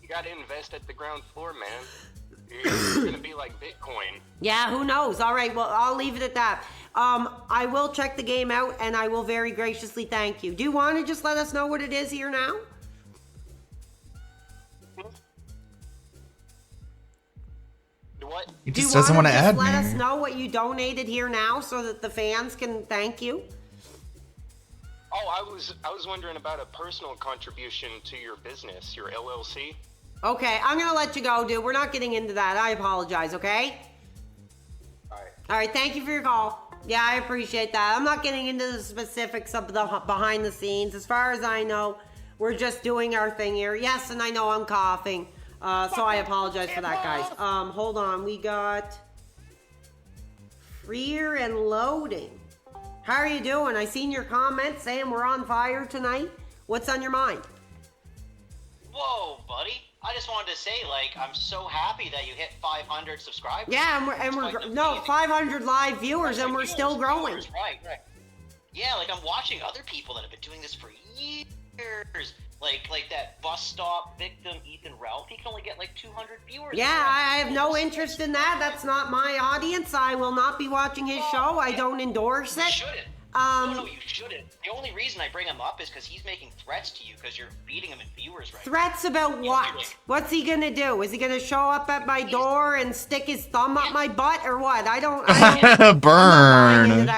gotta invest at the ground floor, man. You're gonna be like Bitcoin. Yeah, who knows? All right, well, I'll leave it at that. I will check the game out, and I will very graciously thank you. Do you want to just let us know what it is here now? What? He Do you just doesn't want to just add let us me. know what you donated here now so that the fans can thank you? Oh, I was wondering about a personal contribution to your business, your LLC. Okay, I'm gonna let you go, dude. We're not getting into that. I apologize, okay? All right, thank you for your call. Yeah, I appreciate that. I'm not getting into the specifics of the behind the scenes. As far as I know, we're just doing our thing here. Yes, and I know I'm coughing, so I apologize for that, guys. Hold on. We got Freer and Loading. How are you doing? I seen your comment saying we're on fire tonight. What's on your mind? Whoa, buddy. I just wanted to say, like, I'm so happy that you hit 500 subscribers. Yeah, and we're 500 live viewers, and we're still growing. Right. Yeah, like, I'm watching other people that have been doing this for years. Like that bus stop victim, Ethan Ralph. He can only get, like, 200 viewers. Yeah, I have no interest in that. That's not my audience. I will not be watching his show. I don't endorse it. You shouldn't. No, you shouldn't. The only reason I bring him up is because he's making threats to you because you're beating him in viewers right Threats about what? What's he gonna do? Is he gonna show up at my door and stick his thumb up my butt or what? I don't Burn.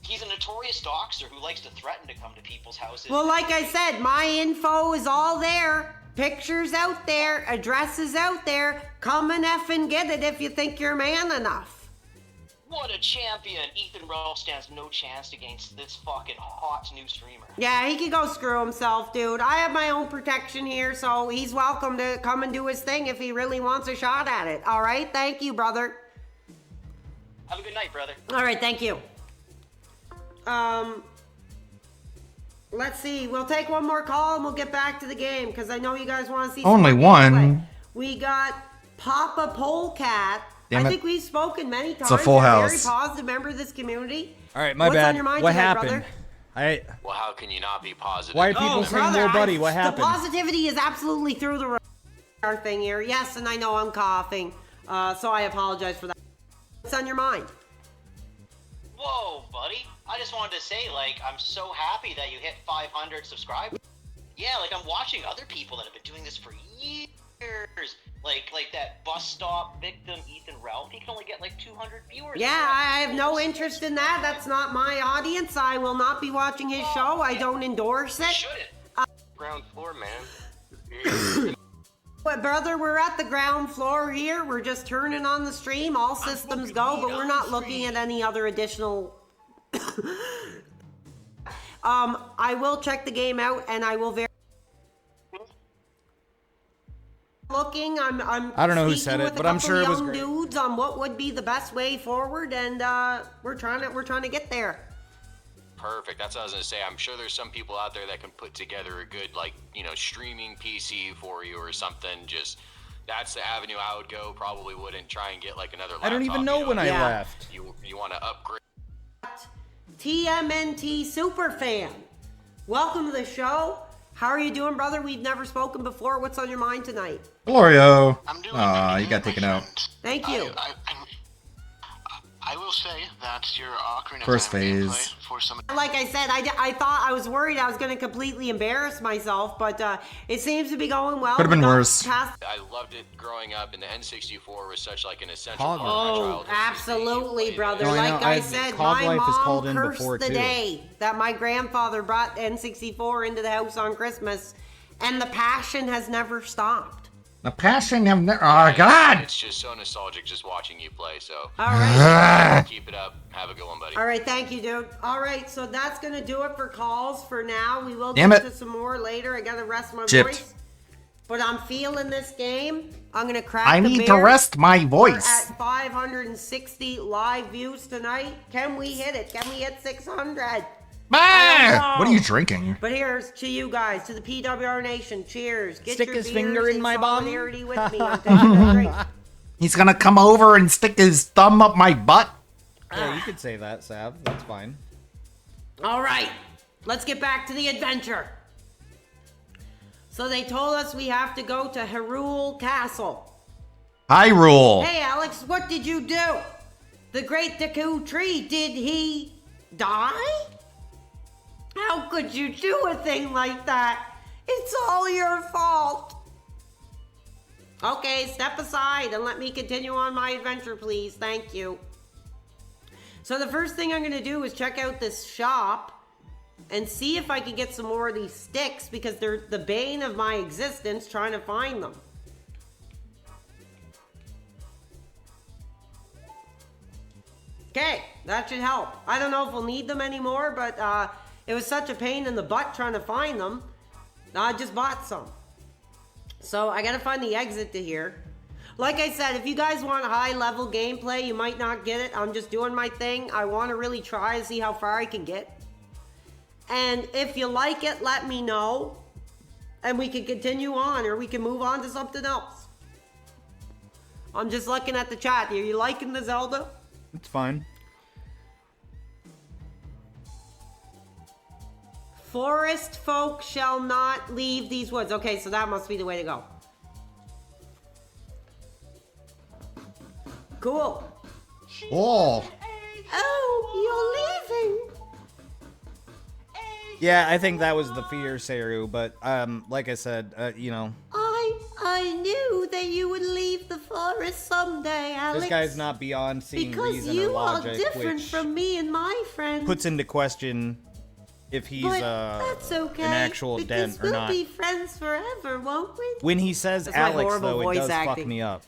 He's a notorious doxer who likes to threaten to come to people's houses. Well, like I said, my info is all there. Pictures out there, addresses out there. Come and effing get it if you think you're man enough. What a champion! Ethan Ralph stands no chance against this fucking hot new streamer. Yeah, he can go screw himself, dude. I have my own protection here, so he's welcome to come and do his thing if he really wants a shot at it. All right? Thank you, brother. Have a good night, brother. All right, thank you. Let's see. We'll take one more call and we'll get back to the game because I know you guys want to see. Only some one. gameplay. We got Papa Polecat Damn I it. think we've spoken many times. a full You're house. a very positive member of this community. All right, my What's bad. on your mind What tonight, happened? brother? Well, how can you not be positive? Why are people saying "Lil Buddy"? What happened? The positivity is absolutely through the roof. Our thing here. Yes, and I know I'm coughing, so I apologize for that. What's on your mind? Whoa, buddy. I just wanted to say, like, I'm so happy that you hit 500 subscribers. Yeah, like, I'm watching other people that have been doing this for years. Like that bus stop victim, Ethan Ralph. He can only get, like, 200 viewers. Yeah, I have no interest in that. That's not my audience. I will not be watching his show. I don't endorse it. Ground floor, man. But brother, we're at the ground floor here. We're just turning on the stream. All systems go, but we're not looking at any other additional. I will check the game out, and I will looking. I don't know who speaking said it, with a but I'm couple sure it was young great. dudes on what would be the best way forward, and we're trying to get there. Perfect. That's what I was gonna say. I'm sure there's some people out there that can put together a good, like, streaming PC for you or something. Just that's the avenue I would go. Probably wouldn't try and get like another laptop. I don't even know when I left. You want to upgrade. TMNT Superfan, welcome to the show. How are you doing, brother? We've never spoken before. What's on your mind tonight? Glorio. Aw, you got taken out. Thank you. I will say that you're offering a First time of gameplay phase. for some. Like I said, I thought I was worried I was going to completely embarrass myself, but it seems to be going well. Could've been We got worse. past- I loved it growing up, and the N64 was such like an essential Hog part of my Oh, childhood. absolutely, brother. No, I Like know. I I've- said, Hog my Life has mom called in cursed before, the too. day that my grandfather brought N64 into the house on Christmas, and the passion has never stopped. The passion of oh God. It's just so nostalgic just watching you play. So All right. keep it up. Have a good one, buddy. All right, thank you, dude. All right, so that's going to do it for calls for now. We will Damn get it. to some more later. I got to rest my Chipped. voice. But I'm feeling this game. I'm going to crack I the need to bear. rest my We're voice. at 560 live views tonight. Can we hit it? Can we hit 600? Ah! What are you drinking? But here's to you guys, to the PWR Nation. Cheers. Get Stick your his beers finger in my bum. solidarity with me. I'm taking a drink. He's gonna come over and stick his thumb up my butt. Yeah, you could say that, Sav. That's fine. All right, let's get back to the adventure. So they told us we have to go to Hyrule Castle. Hyrule. Hey, Alex, what did you do? The Great Deku Tree, did he die? How could you do a thing like that? It's all your fault. Okay, step aside and let me continue on my adventure, please. Thank you. So the first thing I'm going to do is check out this shop and see if I can get some more of these sticks because they're the bane of my existence trying to find them. Okay, that should help. I don't know if we'll need them anymore, but it was such a pain in the butt trying to find them. I just bought some. So I gotta find the exit to here. Like I said, if you guys want high level gameplay, you might not get it. I'm just doing my thing. I want to really try and see how far I can get. And if you like it, let me know. And we can continue on or we can move on to something else. I'm just looking at the chat. Are you liking the Zelda? It's fine. Forest folk shall not leave these woods. Okay, so that must be the way to go. Cool. Oh. Oh, you're leaving. Yeah, I think that was the fear, Seru. But like I said, you know, I knew that you would leave the forest someday, Alex. this guy's not beyond seeing because reason you or logic, are different which from me and my friends. puts into question if he's but that's okay, an actual because dent or we'll not. be friends forever, won't we? When he says That's my Alex, horrible though, it voice does fuck acting. me up.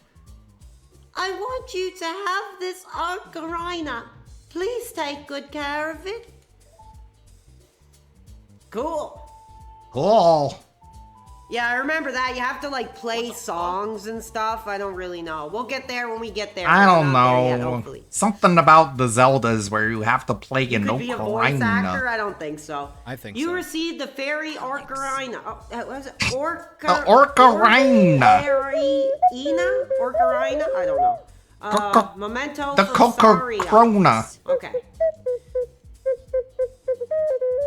I want you to have this ocarina. Please take good care of it. Cool. Cool. Yeah, I remember that. You have to like play songs and stuff. I don't really know. We'll get there when we get there. I We're don't not there yet, know. hopefully. Something about the Zeldas where you have to play an Could be a voice actor. ocarina. I don't think so. I think you so. received the fairy ocarina. Oh, what was it? Ocarina. Ocarina? Ocarina? I don't know. Memento The Fossarios. Coca-Corona. Okay.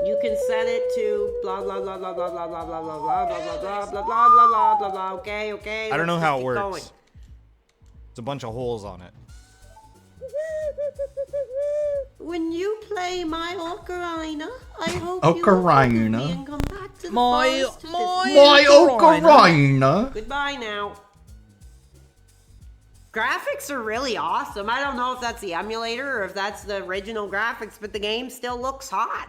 You can set it to blah blah blah blah blah blah blah blah blah blah blah blah blah blah blah blah blah blah. Okay, okay. I don't know let's how just it keep works. going. It's a bunch of holes on it. When you play my ocarina, I hope Ocarina. you will forgive me and come back to the My forest to visit. My Ocarina. Goodbye now. Graphics are really awesome. I don't know if that's the emulator or if that's the original graphics, but the game still looks hot.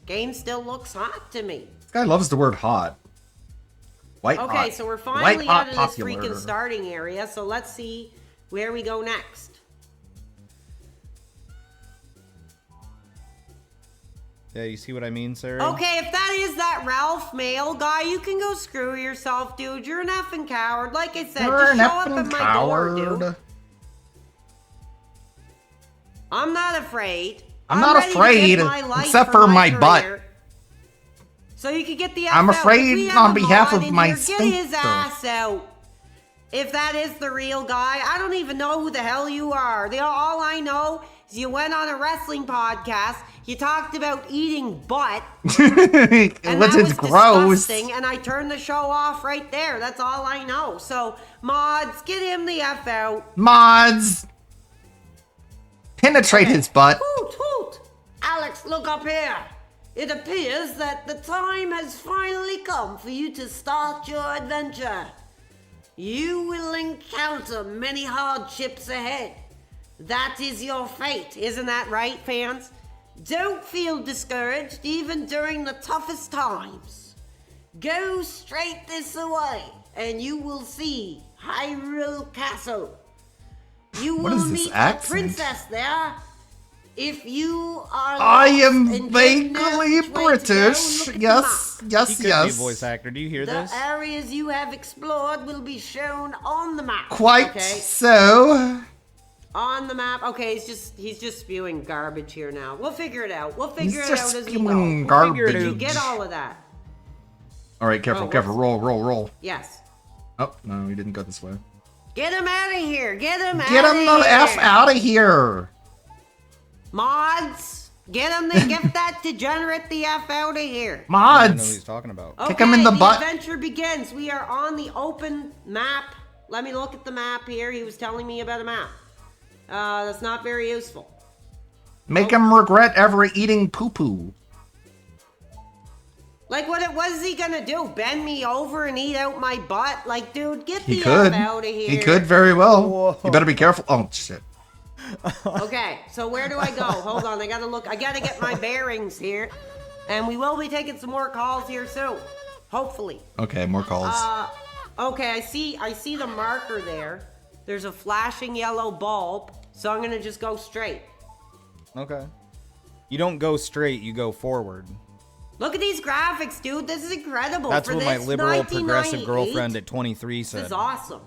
Game still looks hot to me. This guy loves the word hot. White Okay, hot. so we're White finally hot out of this popular. freaking starting area, so let's see where we go next. Yeah, you see what I mean, sir? Okay, if that is that Ralph male guy, you can go screw yourself, dude. You're an effing coward. Like I said, You're just an show up effing at my door, coward. dude. I'm not afraid. I'm not ready to give afraid, my life except for my butt. career. So you could get the I'm F out. afraid If we have on a behalf mod of in my here, Get his sphincter. ass out. If that is the real guy, I don't even know who the hell you are. All I know is you went on a wrestling podcast. You talked about eating butt. And Which that is was gross. disgusting, and I turned the show off right there. That's all I know. So, mods, get him the F out. Mods. Penetrate his butt. Hoot, hoot. Alex, look up here. It appears that the time has finally come for you to start your adventure. You will encounter many hardships ahead. That is your fate. Isn't that right, fans? Don't feel discouraged even during the toughest times. Go straight this way and you will see Hyrule Castle. You What will is this meet a accent? princess there. If you are I lost am and don't know vaguely which way to go, British. look at the Yes, map. yes, He could be a yes. voice actor. Do you hear The this? areas you have explored will be shown on the map. Quite okay? so. On the map. Okay, he's just spewing garbage here now. We'll figure it out. We'll figure He's it just out as we spewing go. garbage. Did you get all of that? All right, careful, Oh, careful. Roll, roll, roll. Yes. Oh, no, he didn't go this way. Get him out of here. Get him out Get of him here. the F out of here. Mods, get him the get that degenerate the F out of here. I don't know what Mods. he's talking about. Kick him in the butt. adventure begins. We are on the open map. Let me look at the map here. He was telling me about a map. That's not very useful. Make him regret ever eating poo-poo. Like, what is he gonna do? Bend me over and eat out my butt? Like, dude, get He the could. F out of here. He could very well. You better be careful. Oh, shit. Okay, so where do I go? Hold on, I gotta look. I gotta get my bearings here. And we will be taking some more calls here soon. Hopefully. Okay, more calls. Okay, I see the marker there. There's a flashing yellow bulb, so I'm gonna just go straight. Okay. You don't go straight, you go forward. Look at these graphics, dude. This is incredible. That's For what my this liberal progressive 1998, girlfriend at 23 This said. is awesome.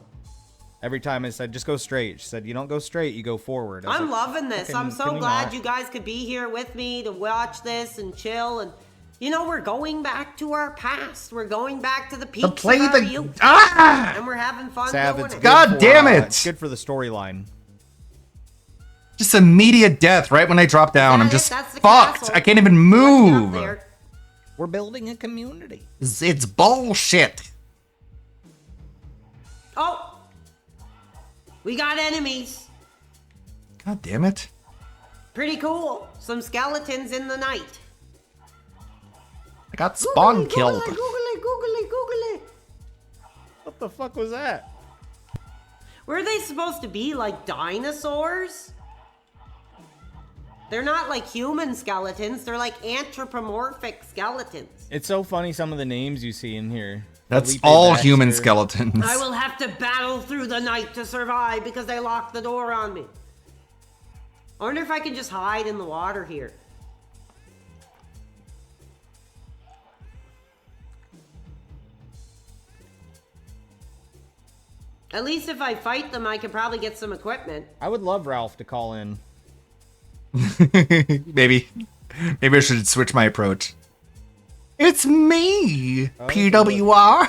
Every time I said, just go straight. She said, you don't go straight, you go forward. I was I'm like, loving this. "Can- I'm can so we glad not?" you guys could be here with me to watch this and chill. And, you know, we're going back to our past. We're going back to the peaks play of our the- youth. Ah! And we're having fun Sav, doing it's it. good God for, damn it! It's good for the storyline. Just immediate death right when I drop down. I'm just That's the fucked. castle. I can't even Up move. there. We're building a community. It's bullshit. Oh! We got enemies. God damn it. Pretty cool. Some skeletons in the night. I got spawn killed. Google it. What the fuck was that? Were they supposed to be like dinosaurs? They're not like human skeletons. They're like anthropomorphic skeletons. It's so funny some of the names you see in here. That's Felipe all Baxter. human skeletons. I will have to battle through the night to survive because they locked the door on me. I wonder if I can just hide in the water here. At least if I fight them, I could probably get some equipment. I would love Ralph to call in. Maybe I should switch my approach. It's me, PWR.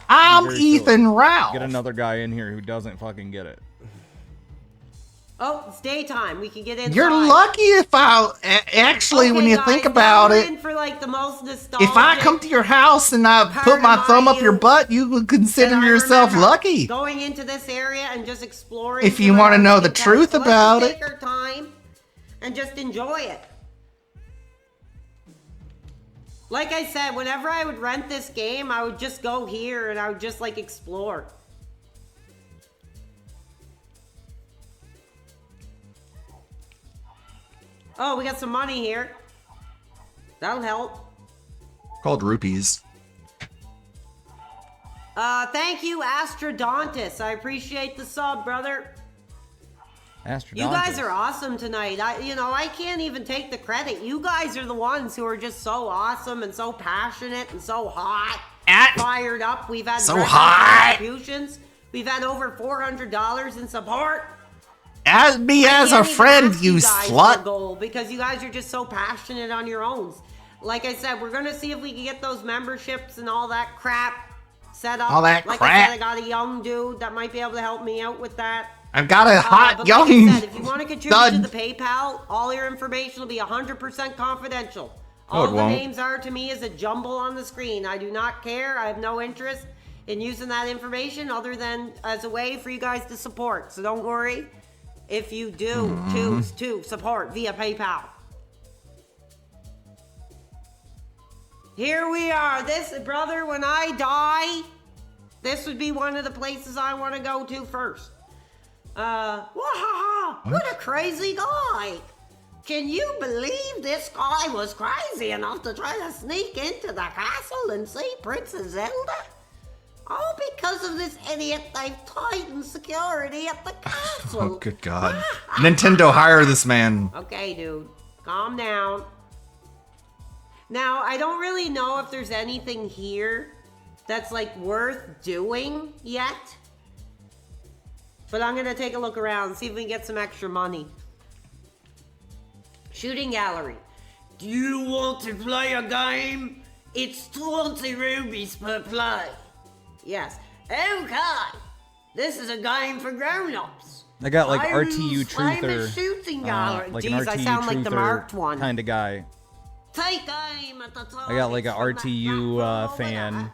I'm Very Ethan silly. Ralph. Get another guy in here who doesn't fucking get it. Oh, it's daytime. We can get inside. You're lucky if actually, when you think about we're it, in for like the most nostalgic. if I come to your house and I put my thumb up your butt, you would consider yourself lucky. Going into this area and just exploring. If you want to know the truth Let's about just it. take our time and just enjoy it. Like I said, whenever I would rent this game, I would just go here and I would just like explore. Oh, we got some money here. That'll help. Called rupees. Thank you, Astrodontus. I appreciate the sub, brother. Astrodontus. You guys are awesome tonight. I can't even take the credit. You guys are the ones who are just so awesome and so passionate and so hot. Fired up. We've had so hot contributions. We've had over $400 in support. As me as a friend, you slut. Goal because you guys are just so passionate on your own. Like I said, we're gonna see if we can get those memberships and all that crap set up. All that like crap. I said, I got a young dude that might be able to help me out with that. I've got a hot But young like I said, if you want to contribute stud. to the PayPal, all your information will be 100% confidential. Oh, All it the won't. names are to me as a jumble on the screen. I do not care. I have no interest in using that information other than as a way for you guys to support. So don't worry if you do choose to support via PayPal. Here we are. This, brother, when I die, this would be one of the places I want to go to first. What a crazy guy. Can you believe this guy was crazy enough to try to sneak into the castle and see Princess Zelda? All because of this idiot, they've tightened security at the castle. Oh, good God. Nintendo, hire this man. Okay, dude. Calm down. Now, I don't really know if there's anything here that's, like, worth doing yet. But I'm going to take a look around, see if we can get some extra money. Shooting gallery. Do you want to play a game? It's 20 rubies per play. Yes. Okay. This is a game for grown-ups. I got like I'm RTU truther, shooting gallery. like Jeez, an RTU I sound like the marked one. kind of guy. Take aim at the top. I got like an RTU fan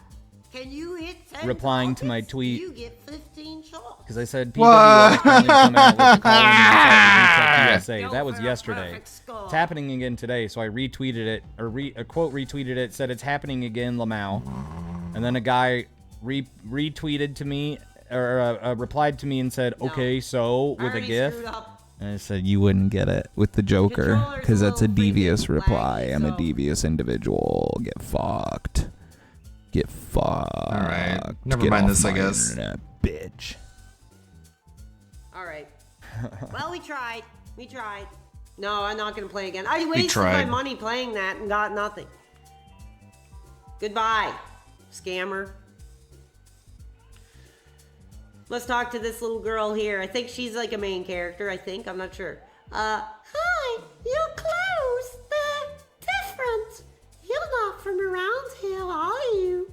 Can you hit 10 replying to my tweet You get 15 shots. because I said PWS finally coming out with the Call of Duty USA. That was yesterday. It's happening again today, so I retweeted it or a quote retweeted it, said it's happening again, Lamau, and then a guy retweeted to me or replied to me and said, okay, so with a GIF. And I said, you wouldn't get it with the Joker because that's a devious reply. I'm a devious individual. Get fucked. Get fucked. All right. Never Get mind off this, I my guess. internet, bitch. All right. Well, we tried. We tried. No, I'm not going to play again. I wasted my tried. money playing that and got nothing. Goodbye, scammer. Let's talk to this little girl here. I think she's like a main character, I'm not sure. Hi, your clothes, they're different. You're not from around here, are you?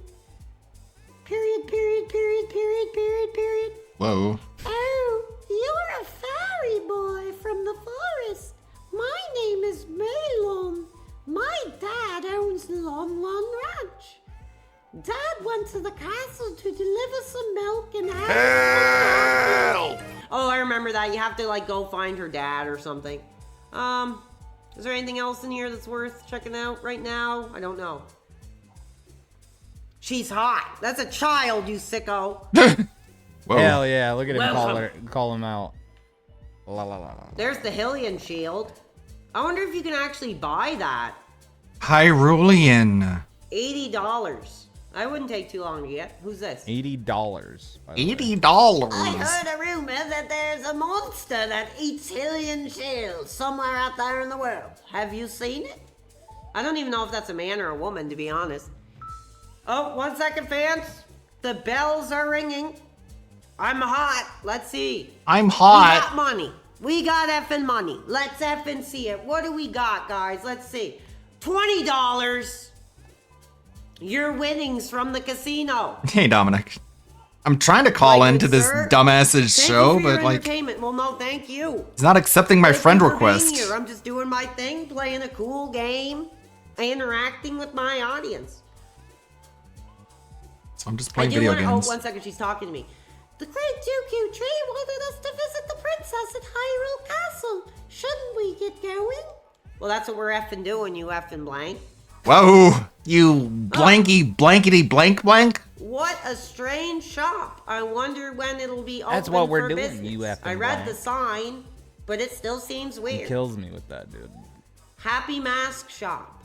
Period, period, period, period, period, period. Whoa. Oh, you're a fairy boy from the forest. My name is Melon. My dad owns Lon Lon Ranch. Dad went to the castle to deliver some milk and Help! Oh, I remember that. You have to like go find her dad or something. Is there anything else in here that's worth checking out right now? I don't know. She's hot. That's a child, you sicko. Hell yeah! Look at him Welcome. call him out. La la la. There's the Hylian shield. I wonder if you can actually buy that. Hyrulean. $80. I wouldn't take too long to get. Who's this? $80. $80. I heard a rumor that there's a monster that eats Hylian shields somewhere out there in the world. Have you seen it? I don't even know if that's a man or a woman, to be honest. Oh, 1 second, fans. The bells are ringing. I'm hot. Let's see. I'm hot. We got money. We got effing money. Let's effing see it. What do we got, guys? Let's see. $20. Your winnings from the casino. Hey, Dominic. I'm trying to call into this sir. dumbass's Thank show, you for your but like, entertainment. Well, no, thank you. he's not accepting my Thank friend you for being request. here. I'm just doing my thing, playing a cool game, interacting with my audience. So I'm just playing video games. Oh, 1 second, she's talking to me. The great Dooku Tree wanted us to visit the princess at Hyrule Castle. Shouldn't we get going? Well, that's what we're effing doing, you effing blank. Whoa, you blankety blank blank. What a strange shop. I wonder when it'll be open. That's what we're for doing, business. you effing I read blank. the sign, but it still seems He weird. kills me with that, dude. Happy Mask Shop.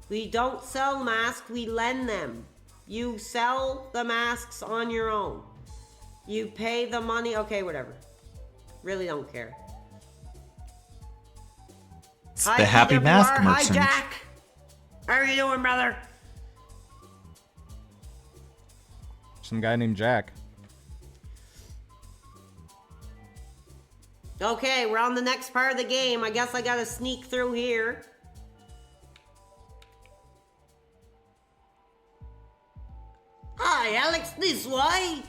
We don't sell masks, we lend them. You sell the masks on your own. You pay the money. Okay, whatever. Really don't care. It's the Happy Mask PWR. merchant. Hi, Jack. How are you doing, brother? Some guy named Jack. Okay, we're on the next part of the game. I guess I gotta sneak through here. Hi, Alex, this way.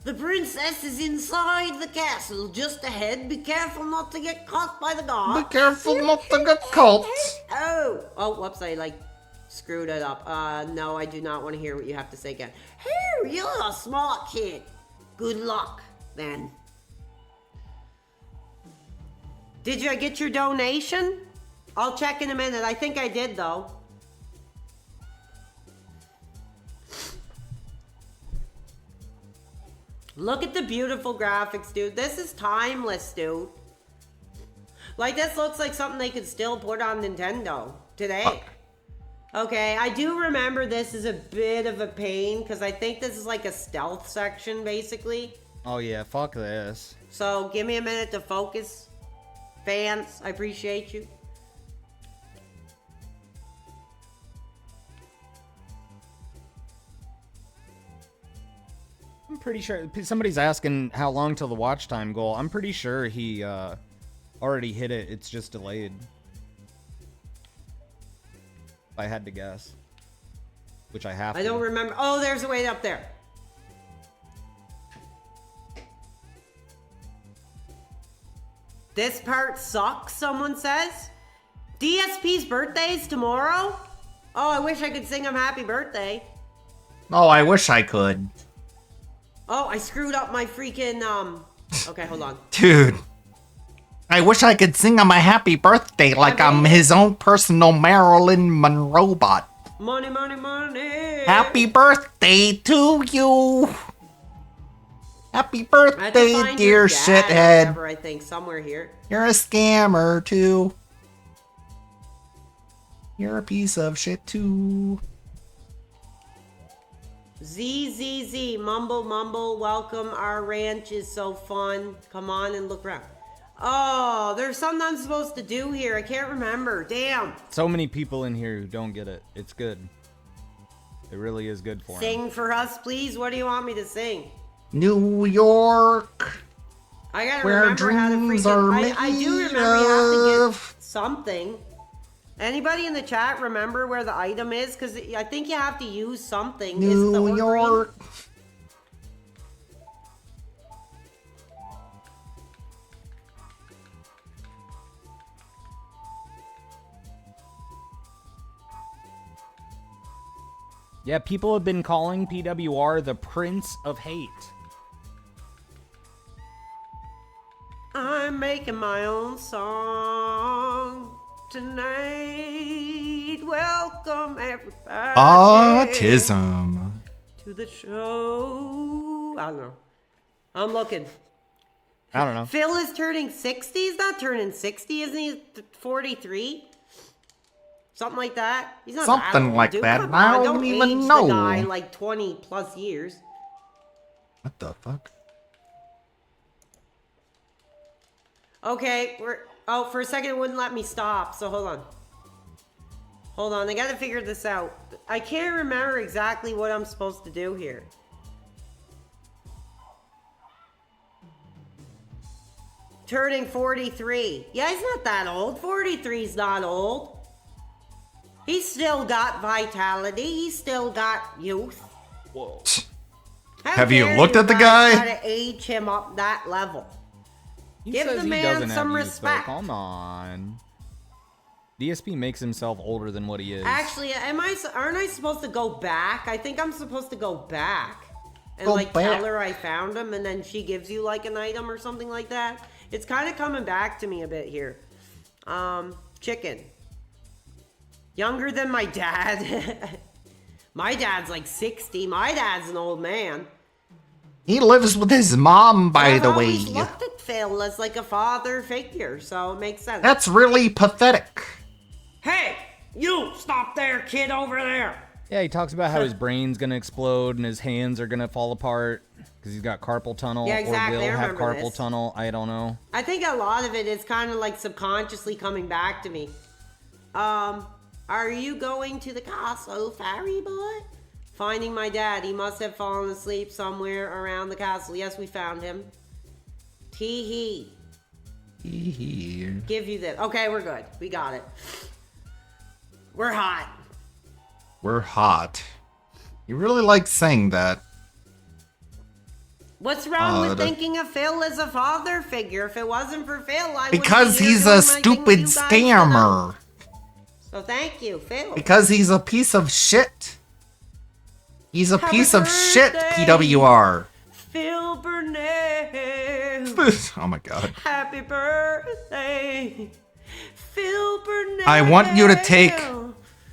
The princess is inside the castle, just ahead. Be careful not to get caught by the guards. Be careful not to get caught. Oh, whoops, I screwed it up. No, I do not want to hear what you have to say again. Here, you're a smart kid. Good luck, then. Did you get your donation? I'll check in a minute. I think I did, though. Look at the beautiful graphics, dude. This is timeless, dude. Like, this looks like something they could still put on Nintendo today. Okay, I do remember this is a bit of a pain, because I think this is like a stealth section, basically. Oh yeah, fuck this. So, give me a minute to focus. Fans, I appreciate you. I'm pretty sure somebody's asking how long till the watch time goal. I'm pretty sure he already hit it. It's just delayed. If I had to guess, which I have. I don't remember. Oh, there's a way up there. This part sucks, someone says. DSP's birthday's tomorrow? Oh, I wish I could sing him happy birthday. Oh, I wish I could. Oh, I screwed up my freaking, Okay, hold on. Dude. I wish I could sing on my happy birthday like I'm his own personal Marilyn Monroe bot. Money, money, money. Happy birthday to you. Happy birthday, dear shithead. Whatever, I think, somewhere here. You're a scammer, too. You're a piece of shit, too. ZZZ, mumble, mumble, welcome. Our ranch is so fun. Come on and look around. Oh, there's something I'm supposed to do here. I can't remember. Damn. So many people in here who don't get it. It's good. It really is good for him. Sing for us, please. What do you want me to sing? New York. I gotta where remember how to dreams are freaking... I do remember you have to get something. Anybody in the chat remember where the item is? Because I think you have to use something. New York. Yeah, people have been calling PWR the Prince of Hate. I'm making my own song tonight. Welcome everybody Autism. to the show. I don't know. I'm looking. I don't know. Phil is turning 60. He's not turning 60, isn't he? 43? Something like that. He's not Something that old, like dude. that. Come I on, don't even age know. The guy like 20 plus years. What the fuck? Okay, oh, for a second it wouldn't let me stop, so hold on. Hold on, I gotta figure this out. I can't remember exactly what I'm supposed to do here. Turning 43. Yeah, he's not that old. 43's not old. He's still got vitality. He's still got youth. Whoa. How Have you dare looked at the guys guy? Try to age him up that level. He Give says the he man doesn't some have youth, though. respect. Come on. DSP makes himself older than what he is. Actually, aren't I supposed to go back? I think I'm supposed to go back and Go like back. tell her I found him, and then she gives you like an item or something like that. It's kind of coming back to me a bit here. Chicken. Younger than my dad. My dad's like 60. My dad's an old man. He lives with his mom, by I've the way. always looked at Phil as like a father figure, so it makes sense. That's really pathetic. Hey, you stop there, kid over there. Yeah, he talks about how his brain's gonna explode and his hands are gonna fall apart because he's got carpal tunnel, Yeah, exactly, or I will have remember carpal this. tunnel. I don't know. I think a lot of it is kind of like subconsciously coming back to me. Are you going to the castle, fairy boy? Finding my dad. He must have fallen asleep somewhere around the castle. Yes, we found him. Tee hee. Give you this. Okay, we're good. We got it. We're hot. We're hot. You really like saying that. What's wrong with Odd. thinking of Phil as a father figure? If it wasn't for Phil, I wouldn't Because be here he's doing a my thing with stupid you guys scammer. tonight. So thank you, Phil. Because he's a piece of shit. He's a Happy piece of shit, birthday, PWR. Phil Burnett. Oh my god. Happy birthday, Phil Burnett. I want you to take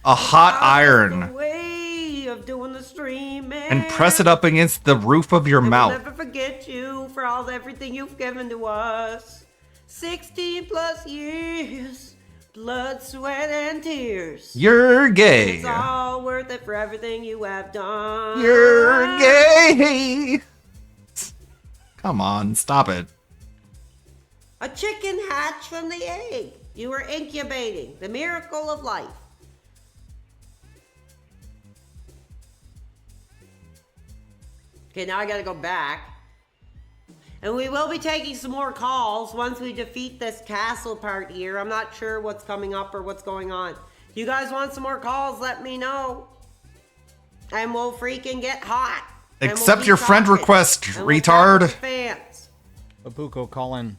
a hot iron Way of doing the streaming. and press it up against the roof of your We'll mouth. never forget you for everything you've given to us. 16 plus years, blood, sweat, and tears. You're gay. It's all worth it for everything you have done. You're gay. Come on, stop it. A chicken hatched from the egg. You were incubating the miracle of life. Okay, now I gotta go back. And we will be taking some more calls once we defeat this castle part here. I'm not sure what's coming up or what's going on. If you guys want some more calls, let me know. And we'll freaking get hot. And we'll Accept keep your friend talking. request, And we'll talk retard. with fans. Apuko, call in.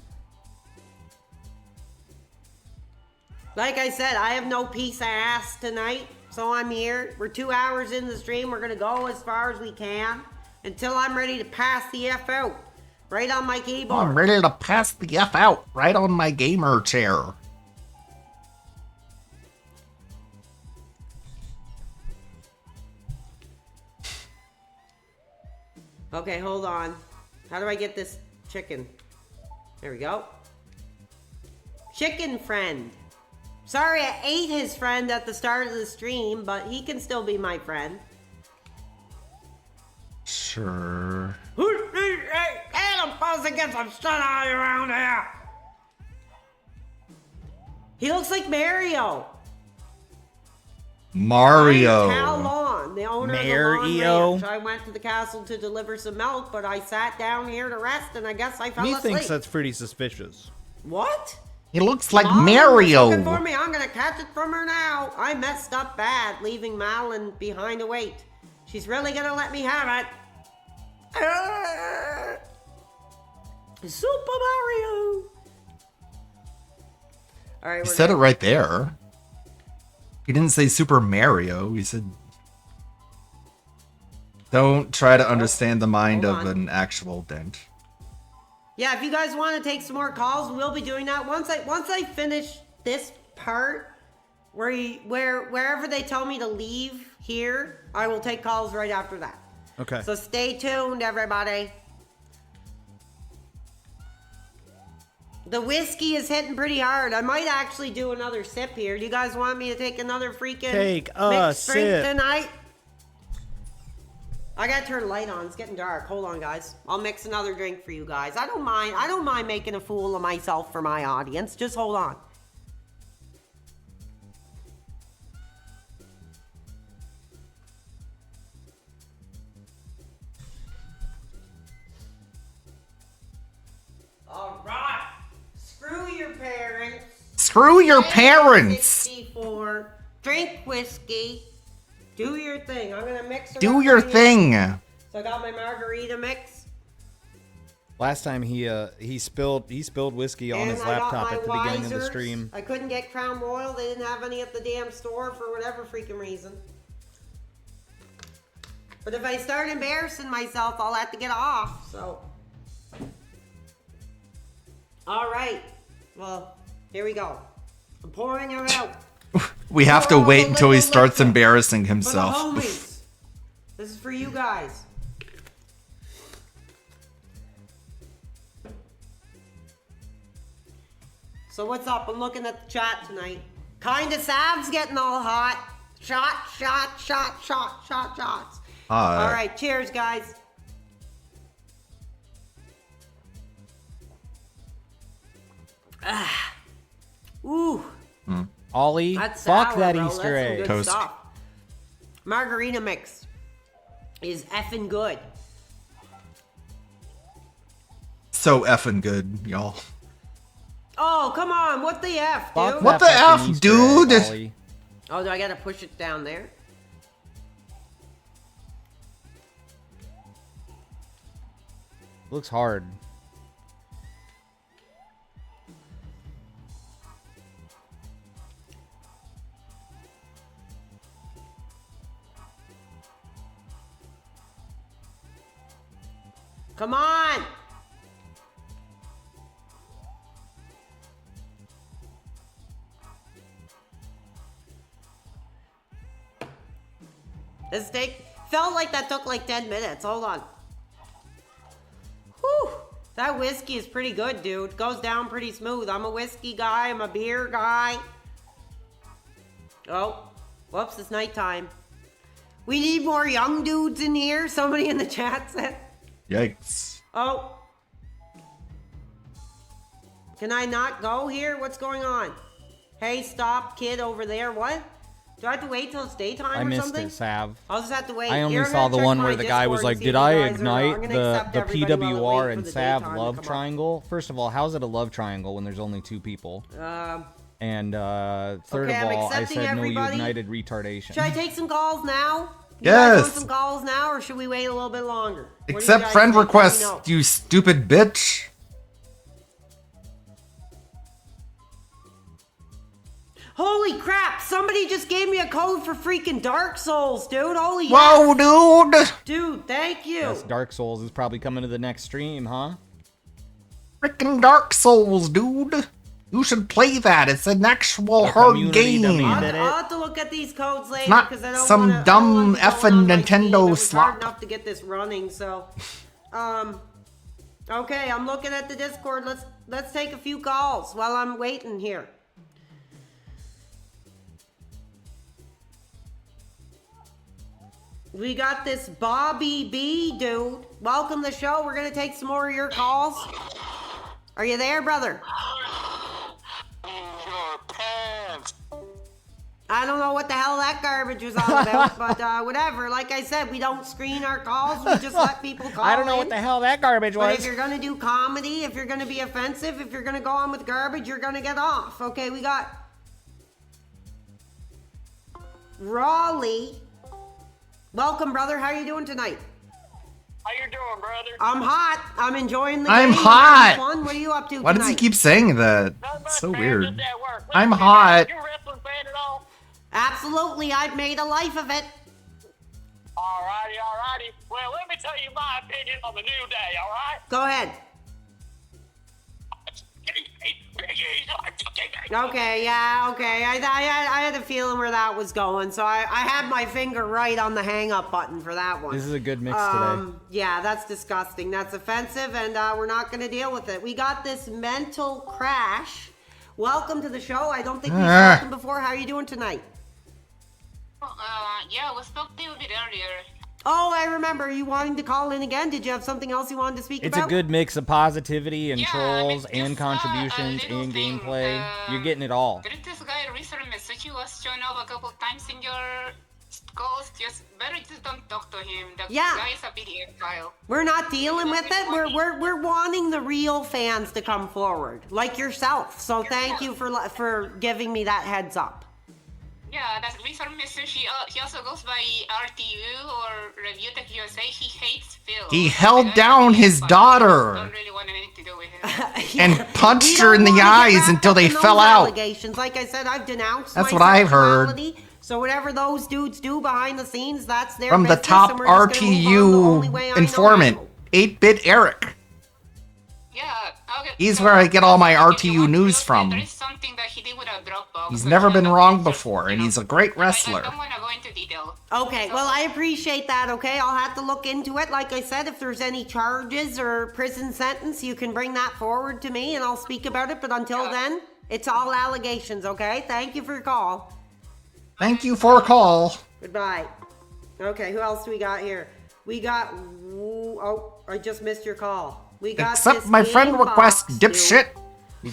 Like I said, I have no piece of ass tonight, so I'm here. We're 2 hours in the stream. We're gonna go as far as we can until I'm ready to pass the F out. Right on my keyboard. I'm ready to pass the F out right on my gamer chair. Okay, hold on. How do I get this chicken? There we go. Chicken friend. Sorry I ate his friend at the start of the stream, but he can still be my friend. Sure. Hey, Adam Fuzz to get some sun out around here. He looks like Mario. Mario. Cal Lawn, the owner of the Lawn Mario. Ranch. I went to the castle to deliver some milk, but I sat down here to rest, and I guess I fell Me asleep. thinks that's pretty suspicious. What? He looks like Malin was Mario. looking for me. I'm gonna catch it from her now. I messed up bad, leaving Malin behind to wait. She's really gonna let me have it. Super Mario. All right, He we're said it good. right there. He didn't say Super Mario. He said, don't try to understand the mind hold of on. an actual dent. Yeah, if you guys want to take some more calls, we'll be doing that once I finish this part wherever they tell me to leave here, I will take calls right after that. Okay. So stay tuned, everybody. The whiskey is hitting pretty hard. I might actually do another sip here. Do you guys want me to take another freaking Take a mixed drink sip. tonight? I gotta turn the light on. It's getting dark. Hold on, guys. I'll mix another drink for you guys. I don't mind making a fool of myself for my audience. Just hold on. All right. Screw your parents. Screw your parents. 64. Drink whiskey. Do your thing. I'm gonna mix it Do up your for you. thing. So I got my margarita mix. Last time he spilled whiskey on And his I got laptop my at the beginning of the Weisers. stream. I couldn't get Crown Royal. They didn't have any at the damn store for whatever freaking reason. But if I start embarrassing myself, I'll have to get off. So, all right. Well, here we go. I'm pouring it out. We have to wait until he starts embarrassing For the himself. homies. This is for you guys. So what's up? I'm looking at the chat tonight. Kinda Sav's getting all hot. Shots. Hot. All right, cheers, guys. Ah. Ooh. Ollie, That's fuck sour, that bro. Easter That's some egg. good Toast. stuff. Margarita mix is effing good. So effing good, y'all. Oh, come on. What the F, dude? Fuck What that the fucking F, Easter dude? egg, Ollie. Oh, do I gotta push it down there? Looks hard. Come on. This steak felt like that took like 10 minutes. Hold on. Whew. That whiskey is pretty good, dude. Goes down pretty smooth. I'm a whiskey guy. I'm a beer guy. Oh, whoops, it's nighttime. We need more young dudes in here. Somebody in the chat said. Yikes. Oh. Can I not go here? What's going on? Hey, stop, kid over there. What? Do I have to wait till it's daytime I or missed something? it, Sav. I'll just have to wait. I only Here, I'm saw gonna the check one my where the guy was Discord like, and see did if I you guys are- I'm ignite gonna the accept everybody while I PWR wait and for the Sav daytime to love come up. triangle? First of all, how's it a love triangle when there's only 2 people? And third Okay, I'm of all, I accepting said no, you everybody. ignited retardation. Should I take some calls now? You guys want Yes. some calls now, or should we wait a little bit longer? What do you Accept guys friend think? Let me requests, know. you stupid bitch. Holy crap! Somebody just gave me a code for freaking Dark Souls, dude. Holy Whoa, yes. dude. Dude, thank you. Yes, Dark Souls is probably coming to the next stream, huh? Freaking Dark Souls, dude. You should play that. It's an actual hard community game. demanded I'll have to look at these codes later not because I don't some wanna, dumb I don't want effing it going on my team. It Nintendo was slop. hard enough to get this running, so okay, I'm looking at the Discord. Let's take a few calls while I'm waiting here. We got this Bobby B dude. Welcome to the show. We're gonna take some more of your calls. Are you there, brother? I don't know what the hell that garbage was all about, but whatever. Like I said, we don't screen our calls. We just let people call I don't know in. what the hell that garbage But was. if you're gonna do comedy, if you're gonna be offensive, if you're gonna go on with garbage, you're gonna get off. Okay, we got Raleigh. Welcome, brother. How are you doing tonight? How you doing, brother? I'm hot. I'm enjoying the I'm game. hot. Having fun. What are you up to Why tonight? does he keep saying that? It's so weird. I'm hot. Absolutely. I've made a life of it. Alrighty. Well, let me tell you my opinion on the new day, alright? Go ahead. Okay, yeah, okay. I had a feeling where that was going, so I had my finger right on the hang up button for that one. This is a good mix today. Yeah, that's disgusting. That's offensive, and we're not going to deal with it. We got this mental crash. Welcome to the show. I don't think we've spoken before. How are you doing tonight? Yeah, we spoke to you a bit earlier. Oh, I remember you wanting to call in again. Did you have something else you wanted to speak It's about? a good mix of positivity and trolls and contributions and gameplay. You're getting it all. There is this guy recently messaged you was showing up a couple times in your calls. Just don't talk to him. The Yeah. guy is a PDF file. We're not dealing with it. We're wanting the real fans to come forward, like yourself. So thank you for giving me that heads up. Yeah, that's Mr. Mister. He also goes by RTU or Review Tech USA. He hates Phil. He held down his daughter Don't really want anything to do with him. and punched her in the eyes until they fell out. Allegations. Like I said, I've denounced That's my what I've heard. sexuality, So whatever those dudes do behind the scenes, that's their From the business, top and we're just gonna move on the only way RTU I know informant, how. 8-Bit Eric. Yeah, okay. He's where I get all my RTU news from. There is something that he did with a Dropbox. He's never been wrong before, and he's a great wrestler. I don't want to go into detail. Okay, well, I appreciate that, okay? I'll have to look into it. Like I said, if there's any charges or prison sentence, you can bring that forward to me, and I'll speak about it. But until then, it's all allegations, okay? Thank you for your call. Thank you for a call. Goodbye. Okay, who else do we got here? We got... Oh, I just missed your call. We got Accept this my friend Gamebox request, dude. dipshit.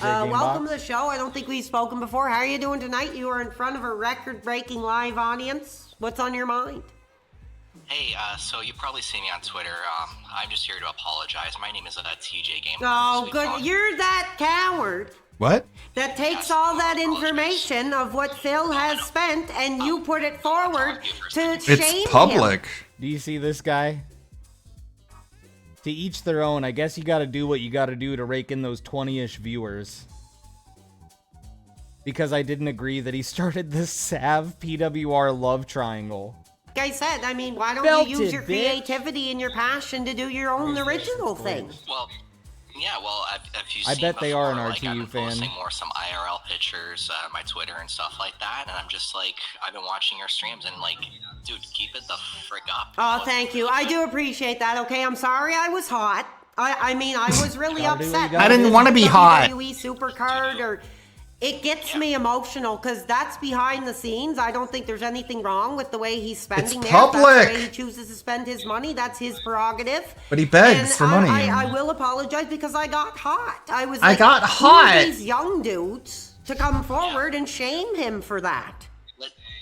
Welcome to the show. I don't think we've spoken before. How are you doing tonight? You are in front of a record-breaking live audience. What's on your mind? Hey, so you've probably seen me on Twitter. I'm just here to apologize. My name is TJ Game. Oh, good. You're that coward What? that takes all that information of what Phil has spent and you put it forward to shame It's public. Do you see this guy? To each their own. I guess you gotta do what you gotta do to rake in those 20-ish viewers. Because I didn't agree that he started this Sav PWR love triangle. Like I said, I mean, why don't Belted, you use your bitch. creativity and your passion to do your own original thing? Well, yeah, well, if you I seen bet they are an before, like, I've RTU been fan. posting more some IRL pictures on my Twitter and stuff like that, and I'm just like, I've been watching your streams and like, dude, keep it the frick up. Oh, thank you. I do appreciate that. Okay, I'm sorry I was hot. I mean, I was really Gotta do what you upset. gotta I didn't This wanna be hot. WWE Supercard or it gets me emotional because that's behind the scenes. I don't think there's anything wrong with the way he's spending there. If that's public. the way he chooses to spend his money. That's his prerogative. But he begs And for money. I will apologize because I got hot. I was. I like, got who hot. are these young dudes to come forward and shame him for that.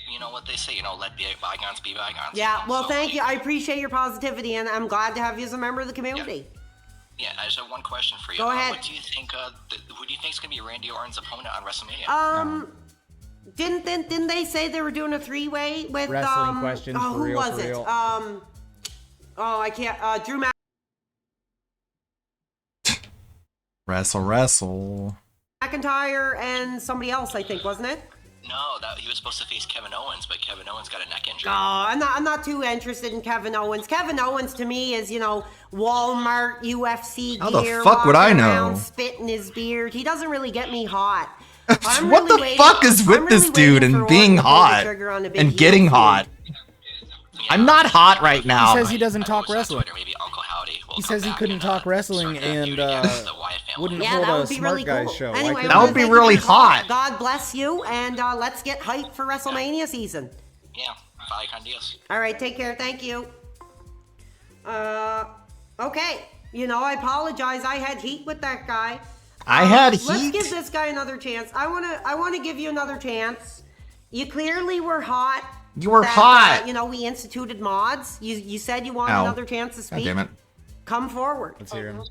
You know what they say, let bygones be bygones. Yeah. Well, thank you. I appreciate your positivity, and I'm glad to have you as a member of the community. Yeah, I just have one question for you. Go ahead. What do you think? Who do you think is gonna be Randy Orton's opponent on WrestleMania? Didn't they say they were doing a three-way with Wrestling questions, oh, for who real, was for it? real. I can't. Drew Wrestle. McIntyre and somebody else, I think, wasn't it? No, he was supposed to face Kevin Owens, but Kevin Owens got a neck injury. Oh, I'm not too interested in Kevin Owens. Kevin Owens to me is, Walmart UFC How the gear. fuck would I walking know? around, Spit in his beard. He doesn't really get me hot. What the fuck is with this dude and being hot and getting hot? I'm not hot right now. He says he doesn't talk wrestling. He says he couldn't talk wrestling and wouldn't Yeah, hold that a would be Smart really Guys cool. show. Why Anyway, couldn't That he? would be really hot. God bless you, and let's get hyped for WrestleMania season. Yeah, Vaya con Dios. All right, take care. Thank you. Okay. I apologize. I had heat with that guy. I had Let's heat. give this guy another chance. I wanna give you another chance. You clearly were hot. You were hot. We instituted mods. You said you wanted Ow. another chance to God speak. damn it. Come forward. Let's hear him.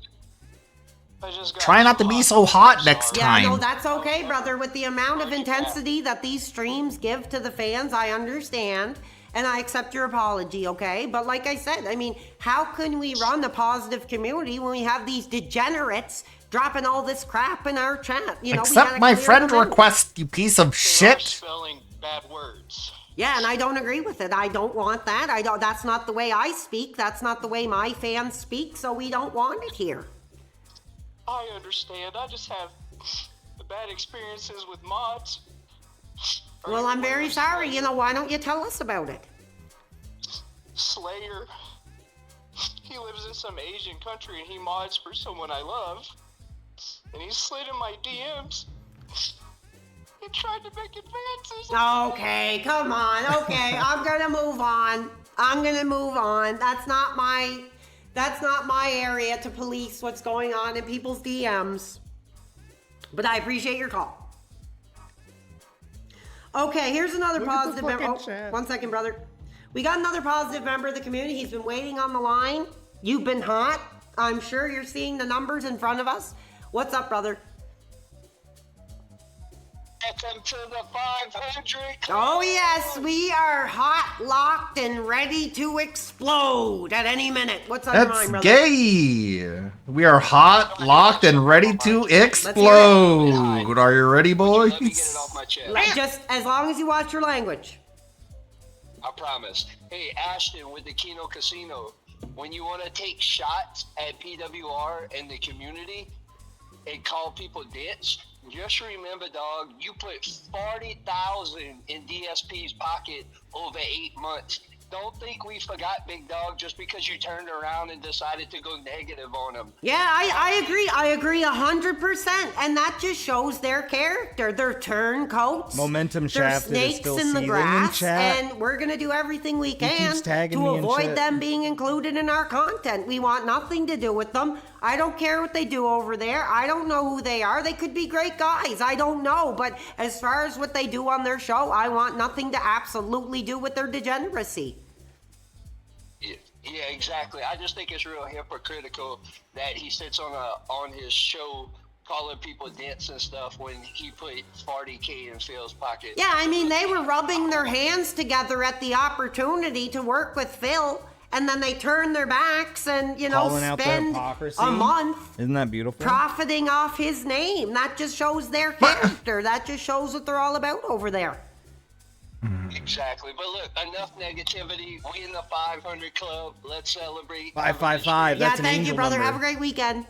Try not to be so hot next Yeah, no, time. that's okay, brother. With the amount of intensity that these streams give to the fans, I understand. And I accept your apology, okay? But like I said, I mean, how can we run a positive community when we have these degenerates dropping all this crap in our chat? We Accept gotta my clear friend them out. request, you piece of shit. Spelling bad words. Yeah, and I don't agree with it. I don't want that. That's not the way I speak. That's not the way my fans speak, so we don't want it here. I understand. I just have bad experiences with mods. Well, I'm very sorry. Why don't you tell us about it? Slayer. He lives in some Asian country and he mods for someone I love. And he slid in my DMs. He tried to make advances. Okay, come on. Okay, I'm gonna move on. That's not my area to police what's going on in people's DMs. But I appreciate your call. Okay, here's another Look at the positive member. fucking Oh, chat. 1 second, brother. We got another positive member of the community. He's been waiting on the line. You've been hot. I'm sure you're seeing the numbers in front of us. What's up, brother? Welcome to the 500 Club. Oh yes, we are hot, locked, and ready to explode at any minute. What's on your mind, That's brother? gay. We are hot, locked, and ready to explode. Are you ready, boys? Just as long as you watch your language. I promise. Hey, Ashton with the Kino Casino, when you want to take shots at PWR and the community and call people dicks, just remember, dog, you put 40,000 in DSP's pocket over 8 months. Don't think we forgot, big dog, just because you turned around and decided to go negative on him. Yeah, I agree. I agree 100%, and that just shows their character. They're turncoats. Momentum They're shaft is snakes still in the seething in grass, chat. and we're gonna do everything we can keeps tagging to me and avoid shit. them being included in our content. We want nothing to do with them. I don't care what they do over there. I don't know who they are. They could be great guys. I don't know. But as far as what they do on their show, I want nothing to absolutely do with their degeneracy. Yeah, exactly. I just think it's real hypocritical that he sits on his show calling people dicks and stuff when he put 40K in Phil's pocket. Yeah, I mean, they were rubbing their hands together at the opportunity to work with Phil, and then they turn their backs and, you know, Calling out their spend hypocrisy. a month Isn't that beautiful? profiting off his name. That just shows their character. That just shows what they're all about over there. Exactly. But look, enough negativity. We in the 500 Club. Let's celebrate. 555. That's an thank angel you, brother. number. Have a great weekend.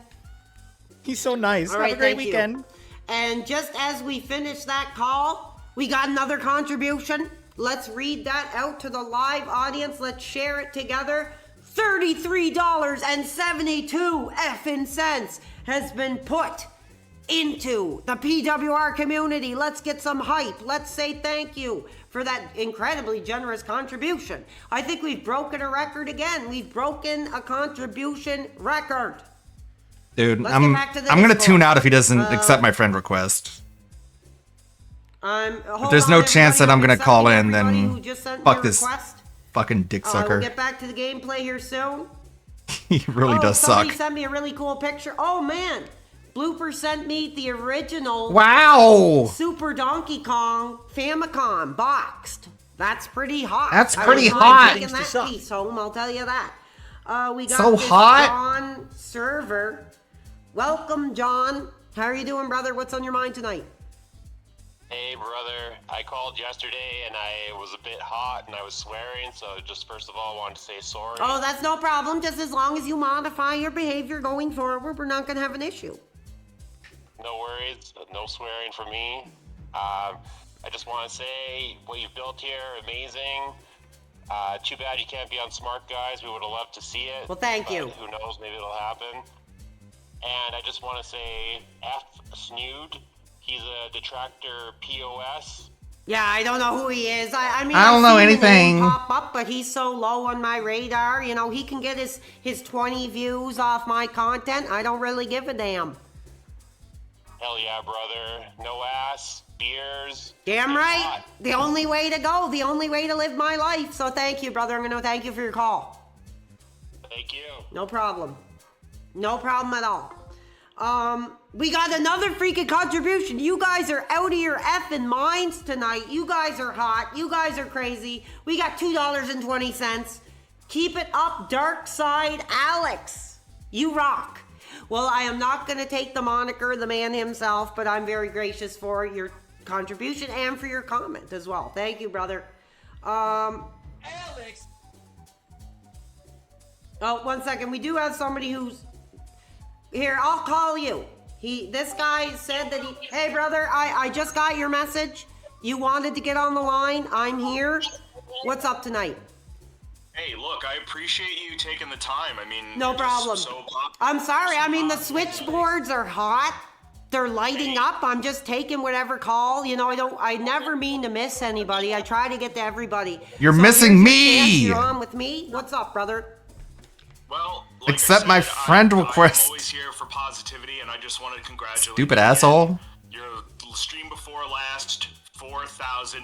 He's so nice. All Have right, a great thank you. weekend. And just as we finish that call, we got another contribution. Let's read that out to the live audience. Let's share it together. $33.72 effing cents has been put into the PWR community. Let's get some hype. Let's say thank you for that incredibly generous contribution. I think we've broken a record again. We've broken a contribution record. Dude, Let's I'm get back to the gonna Discord. tune out if he doesn't accept my friend request. If there's no chance that I'm gonna call in, then fuck this fucking dick We'll sucker. get back to the gameplay here soon. He really does somebody suck. sent me a really cool picture. Oh man, Blooper sent me the original. Wow. Super Donkey Kong Famicom boxed. That's pretty hot. That's I pretty wouldn't mind hot. taking that piece home, I'll tell you that. We got So this hot. John server. Welcome, John. How are you doing, brother? What's on your mind tonight? Hey, brother. I called yesterday and I was a bit hot and I was swearing, so just first of all, I wanted to say sorry. Oh, that's no problem. Just as long as you modify your behavior going forward, we're not going to have an issue. No worries. No swearing for me. I just want to say what you've built here, amazing. Too bad you can't be on Smart Guys. We would have loved to see it. Well, thank but you. Who knows? Maybe it'll happen. And I just want to say F. Snood. He's a detractor POS. Yeah, I don't know who he is. I mean, I don't know I've seen the anything. name pop up, but he's so low on my radar. You know, he can get his 20 views off my content. I don't really give a damn. Hell yeah, brother. No ass, beers. Damn it's right. hot. The only way to go. The only way to live my life. So thank you, brother. I'm going to thank you for your call. Thank you. No problem. No problem at all. We got another freaking contribution. You guys are out of your effing minds tonight. You guys are hot. You guys are crazy. We got $2.20. Keep it up, Dark Side Alex. You rock. Well, I am not going to take the moniker, the man himself, but I'm very gracious for your contribution and for your comment as well. Thank you, brother. Alex! Oh, 1 second. We do have somebody who's here. I'll call you. This guy said that hey brother, I just got your message. You wanted to get on the line. I'm here. What's up tonight? Hey, look, I appreciate you taking the time. I mean, No you're just problem. so pop- I'm sorry. I mean, the switchboards are hot. They're lighting up. I'm just taking whatever call. You know, I never mean to miss anybody. I try to get to everybody. You're So missing here's your chance. me. You're on with me. What's up, brother? Well, Accept my friend I'm request. always here for positivity, and I just wanted to congratulate Stupid you. asshole. Your stream before last, 4,000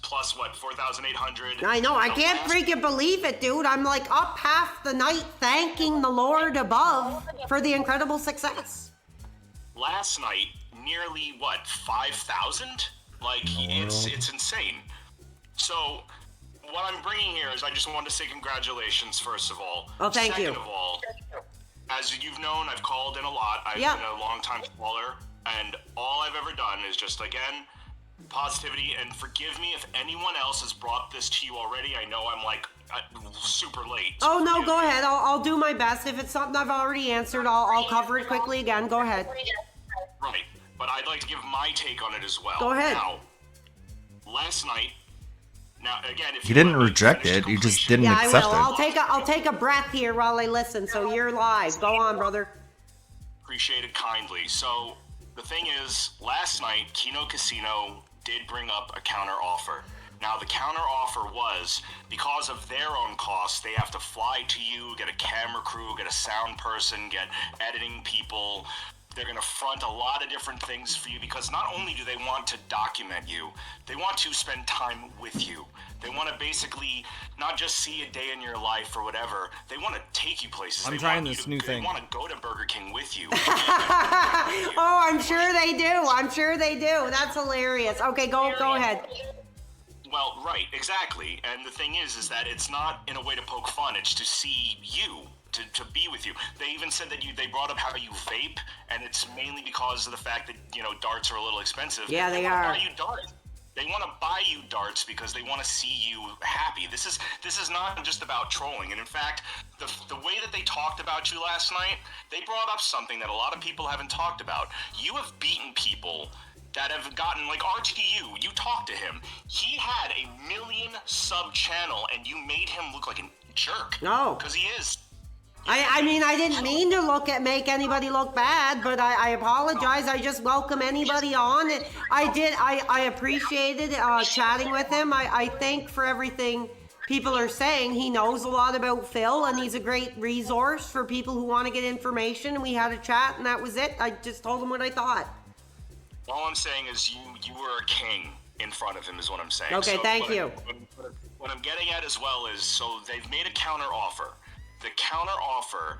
plus what, 4,800. I know. I can't freaking believe it, dude. I'm like up half the night thanking the Lord above for the incredible success. Last night, nearly what, 5,000? Like, it's insane. So, what I'm bringing here is I just wanted to say congratulations, first of all. Oh, thank you. Second of all, as you've known, I've called in a lot. I've been a long-time caller, and all I've ever done is just, again, positivity, and forgive me if anyone else has brought this to you already. I know I'm, like, super late. Oh, no, go ahead. I'll do my best. If it's something I've already answered, I'll cover it quickly again. Go ahead. Right, but I'd like to give my take on it as well. Go ahead. Now, last night, now, again, if You didn't reject it. You just didn't Yeah, I accept will. it. I'll take a breath here while I listen. So you're live. Go on, brother. Appreciate it kindly. So, the thing is, last night, Kino Casino did bring up a counter offer. Now, the counter offer was, because of their own costs, they have to fly to you, get a camera crew, get a sound person, get editing people. They're going to front a lot of different things for you, because not only do they want to document you, they want to spend time with you. They want to basically not just see a day in your life or whatever. They want to take you places. I'm They trying want you this to- new thing. They want to go to Burger King with you. Oh, I'm sure they do. I'm sure they do. That's hilarious. Okay, go ahead. Well, right, exactly. And the thing is that it's not in a way to poke fun. It's to see you, to be with you. They even said that they brought up how you vape, and it's mainly because of the fact that, darts are a little expensive. Yeah, they wanna are. Buy you darts. They want to buy you darts because they want to see you happy. This is not just about trolling. And in fact, the way that they talked about you last night, they brought up something that a lot of people haven't talked about. You have beaten people that have gotten, like RTU, you talked to him. He had a 1 million sub channel, and you made him look like a jerk. No. Because he is. I mean, I didn't mean to make anybody look bad, but I apologize. I just welcome anybody on. I appreciated chatting with him. I thank for everything people are saying. He knows a lot about Phil, and he's a great resource for people who want to get information. And we had a chat, and that was it. I just told him what I thought. All I'm saying is you were a king in front of him, is what I'm saying. Okay, thank you. What I'm getting at as well is, so they've made a counter offer. The counter offer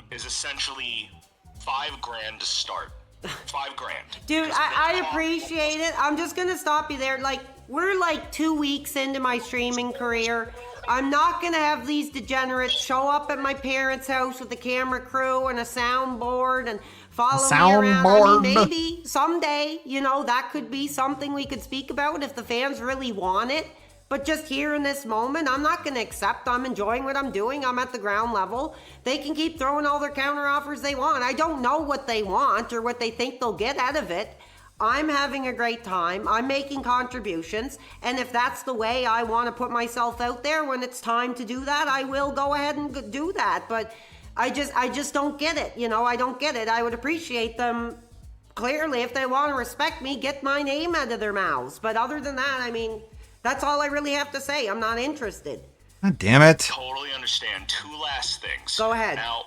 is essentially $5,000 to start. $5,000. Dude, I appreciate it. I'm just gonna stop you there. Like, we're like 2 weeks into my streaming career. I'm not gonna have these degenerates show up at my parents' house with a camera crew and a soundboard and follow me around. I mean, maybe someday, that could be something we could speak about if the fans really want it. But just here in this moment, I'm not going to accept. I'm enjoying what I'm doing. I'm at the ground level. They can keep throwing all their counter offers they want. I don't know what they want or what they think they'll get out of it. I'm having a great time. I'm making contributions. And if that's the way I want to put myself out there when it's time to do that, I will go ahead and do that. But I just don't get it. I don't get it. I would appreciate them, clearly, if they want to respect me, get my name out of their mouths. But other than that, I mean, that's all I really have to say. I'm not interested. God damn it. Totally understand. Two last things. Go ahead. Now,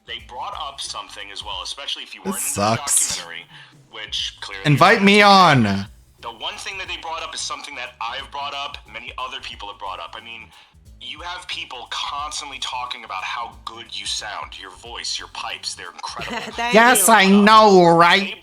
they brought up something as well, especially if you This weren't in sucks. the documentary, which clearly... Invite me on. The one thing that they brought up is something that I've brought up, many other people have brought up. I mean, you have people constantly talking about how good you sound, your voice, your pipes, they're incredible. Yes, I know, right?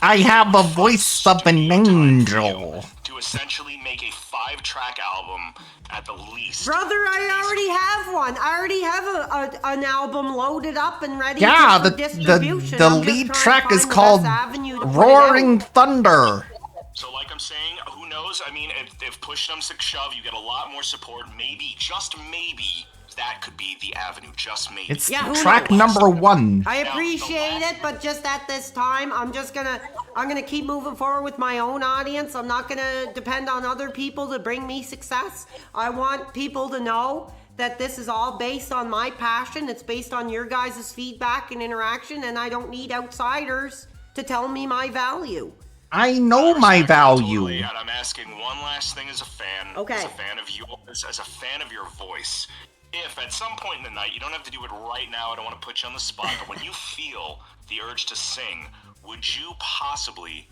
I have a voice of an angel. To essentially make a 5-track album at the least. Brother, I already have one. I already have an album loaded up and ready Yeah, for the distribution. I'm just lead trying to track find is the called best avenue to put it Roaring out. Thunder. So like I'm saying, who knows? I mean, if push comes to shove, you get a lot more support. Maybe, just maybe, that could be the avenue. Just maybe. It's Yeah, who track knows? number 1. I appreciate it, but just at this time, I'm gonna keep moving forward with my own audience. I'm not gonna depend on other people to bring me success. I want people to know that this is all based on my passion. It's based on your guys' feedback and interaction, and I don't need outsiders to tell me my value. I know my value. Totally, and I'm asking one last thing as a fan. Okay. As a fan of yours, as a fan of your voice. If at some point in the night, you don't have to do it right now, I don't want to put you on the spot, but when you feel the urge to sing, would you possibly